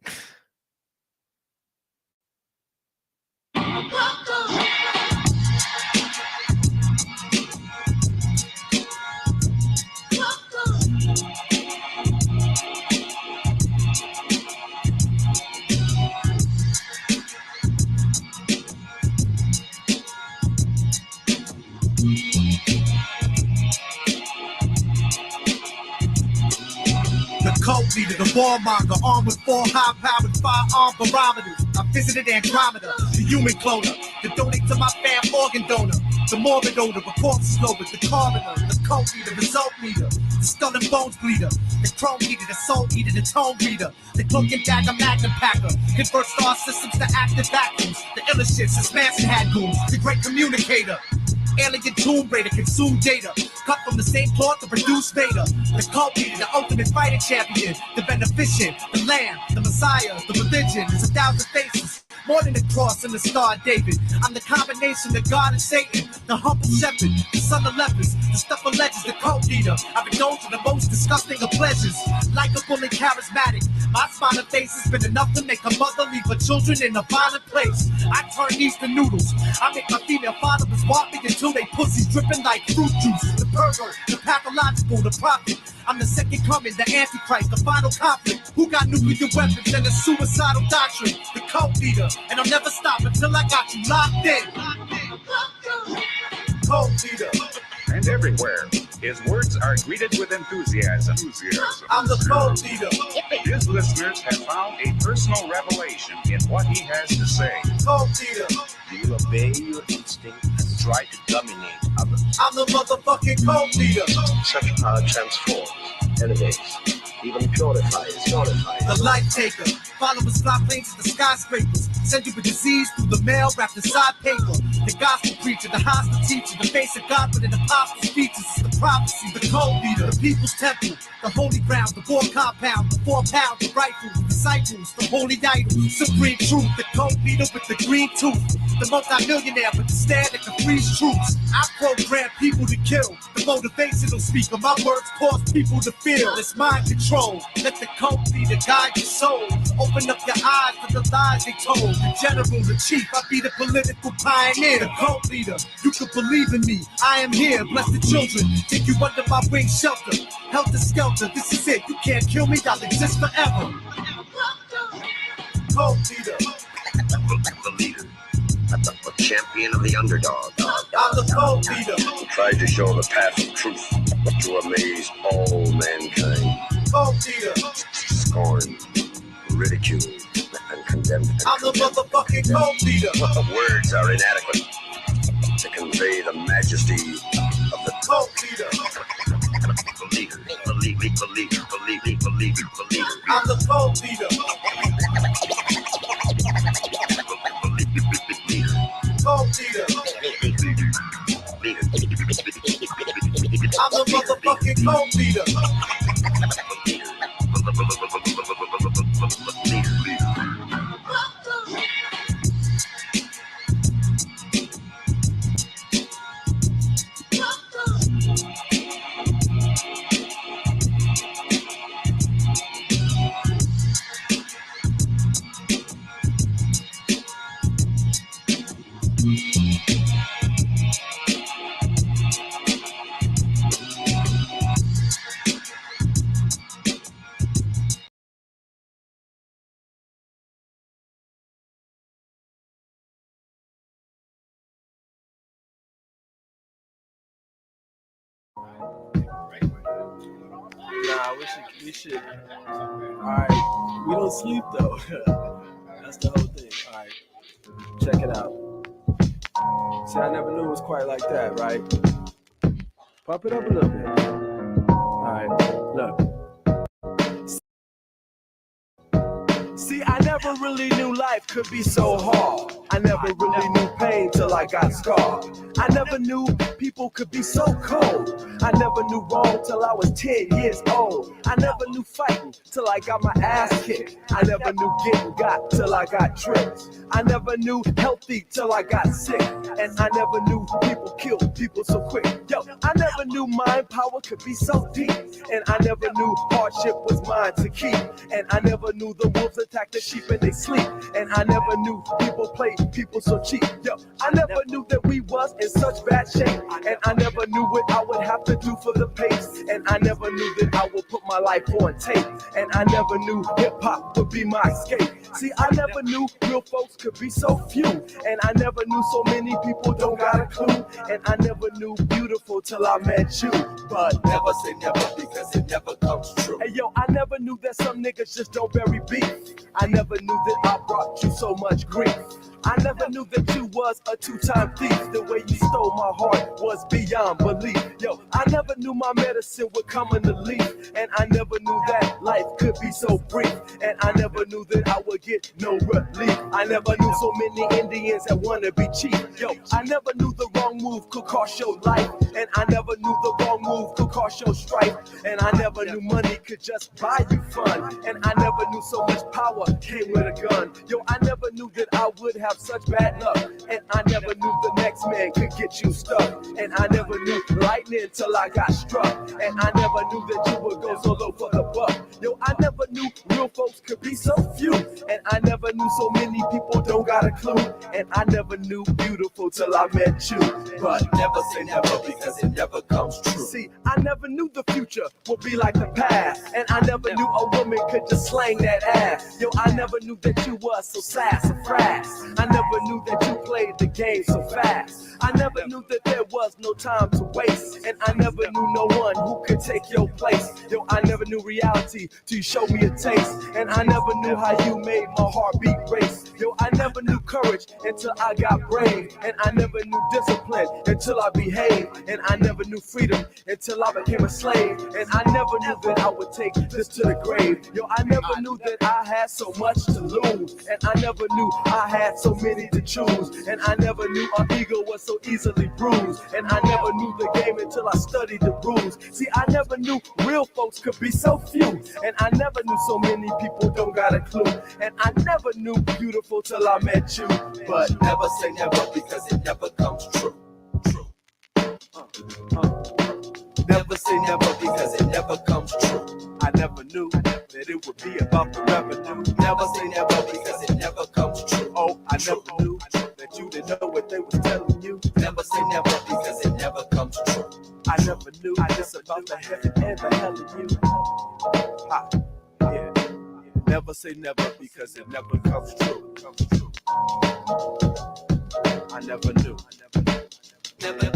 Cult leader, the warmonger, armed with 4 high-powered firearm barometers. I visited Andromeda, the human cloner, to donate to my fam organ donor. The morbid odor, the corpse slower, the coroner, the cult leader, the result leader, the skull and bones bleeder, the chrome leader, the soul eater, the tone reader, the cloak and dagger magnum packer, convert star systems to active vacuums, the illest shit since Manson had goons, the great communicator. Alien Tomb Raider, consume data. Cut from the same cloth to produce Vader. The cult leader, the ultimate fighting champion. The beneficent, the lamb, the messiah, the religion. There's 1,000 faces. More than the cross and the star of David. I'm the combination of God and Satan. The humble shepherd, the son of lepers. The stuff of legends, the cult leader. I've indulged in the most disgusting of pleasures. Likeable and charismatic. My smile and face has been enough to make a mother leave her children in a violent place. I turn these to noodles. I make my female followers walk me until they pussies dripping like fruit juice. The pervert, the pathological, the prophet. I'm the second coming, the antichrist, the final conflict. Who got nuclear weapons and a suicidal doctrine? The cult leader, and I'll never stop until I got you locked in. Cult leader. And everywhere, his words are greeted with enthusiasm. I'm the cult leader. His listeners have found a personal revelation in what he has to say. Cult leader. Do you obey your instinct and try to dominate others? I'm the motherfucking cult leader. Such power transforms, elevates, even purifies. The life taker. Followers fly planes to the skyscrapers. Send you with disease through the mail wrapped inside paper. The gospel preacher, the hostile teacher, the face of God with an apostle's speeches is the prophecy, the cult leader, the people's temple, the holy ground, the war compound, the 4 pound, the rifle, the disciples, the holy idol, supreme truth, the cult leader with the green tooth, the multi-millionaire with the stand that can freeze troops. I program people to kill. The motivational speaker, my words cause people to feel. It's mind control. Let the cult leader guide your soul. Open up your eyes to the lies they told. The general, the chief, I be the political pioneer. The cult leader, you can believe in me. I am here, bless the children. Take you under my wing shelter. Helter skelter, this is it. You can't kill me, I'll exist forever. Cult leader. The leader. A champion of the underdog. I'm the cult leader. Who tried to show the path of truth to amaze all mankind. Cult leader. Scorned, ridiculed, and condemned. I'm the motherfucking cult leader. Words are inadequate to convey the majesty of the cult leader. Believer. I'm the cult leader. Cult leader. I'm the motherfucking cult leader. Nah, we should. Alright, we don't sleep though. That's the whole thing. Alright, check it out. See, I never knew it was quite like that, right? Pop it up a little bit. Alright, look. See, I never really knew life could be so hard. I never really knew pain till I got scarred. I never knew people could be so cold. I never knew wrong till I was 10 years old. I never knew fighting till I got my ass kicked. I never knew getting got till I got tricked. I never knew healthy till I got sick. And I never knew people killed people so quick. Yo, I never knew mind power could be so deep. And I never knew hardship was mine to keep. And I never knew the wolves attack the sheep in they sleep. And I never knew people played people so cheap. Yo, I never knew that we was in such bad shape. And I never knew what I would have to do for the pace. And I never knew that I would put my life on tape. And I never knew hip-hop would be my escape. See, I never knew real folks could be so few. And I never knew so many people don't got a clue. And I never knew beautiful till I met you. But never say never because it never comes true. Hey yo, I never knew that some niggas just don't bury beef. I never knew that I brought you so much grief. I never knew that you was a two-time thief. The way you stole my heart was beyond belief. Yo, I never knew my medicine would come in the leaf. And I never knew that life could be so brief. And I never knew that I would get no relief. I never knew so many Indians that wanna be cheap. Yo, I never knew the wrong move could cost your life. And I never knew the wrong move could cost your strife. And I never knew money could just buy you fun. And I never knew so much power came with a gun. Yo, I never knew that I would have such bad luck. And I never knew the next man could get you stuck. And I never knew lightning till I got struck. And I never knew that you would go so low for the buck. Yo, I never knew real folks could be so few. And I never knew so many people don't got a clue. And I never knew beautiful till I met you. But never say never because it never comes true. See, I never knew the future would be like the past. And I never knew a woman could just slang that ass. Yo, I never knew that you was so sass and fast. I never knew that you played the game so fast. I never knew that there was no time to waste. And I never knew no one who could take your place. Yo, I never knew reality till you showed me a taste. And I never knew how you made my heartbeat race. Yo, I never knew courage until I got brave. And I never knew discipline until I behaved. And I never knew freedom until I became a slave. And I never knew that I would take this to the grave. Yo, I never knew that I had so much to lose. And I never knew I had so many to choose. And I never knew our ego was so easily bruised. And I never knew the game until I studied the rules. See, I never knew real folks could be so few. And I never knew so many people don't got a clue. And I never knew beautiful till I met you. But never say never because it never comes true. Never say never because it never comes true. I never knew that it would be about the revenue. Never say never because it never comes true. Oh, I never knew that you didn't know what they was telling you. Never say never because it never comes true. I never knew this about the heaven and the hell in you. Ha, yeah. Never say never because it never comes true. I never knew. Never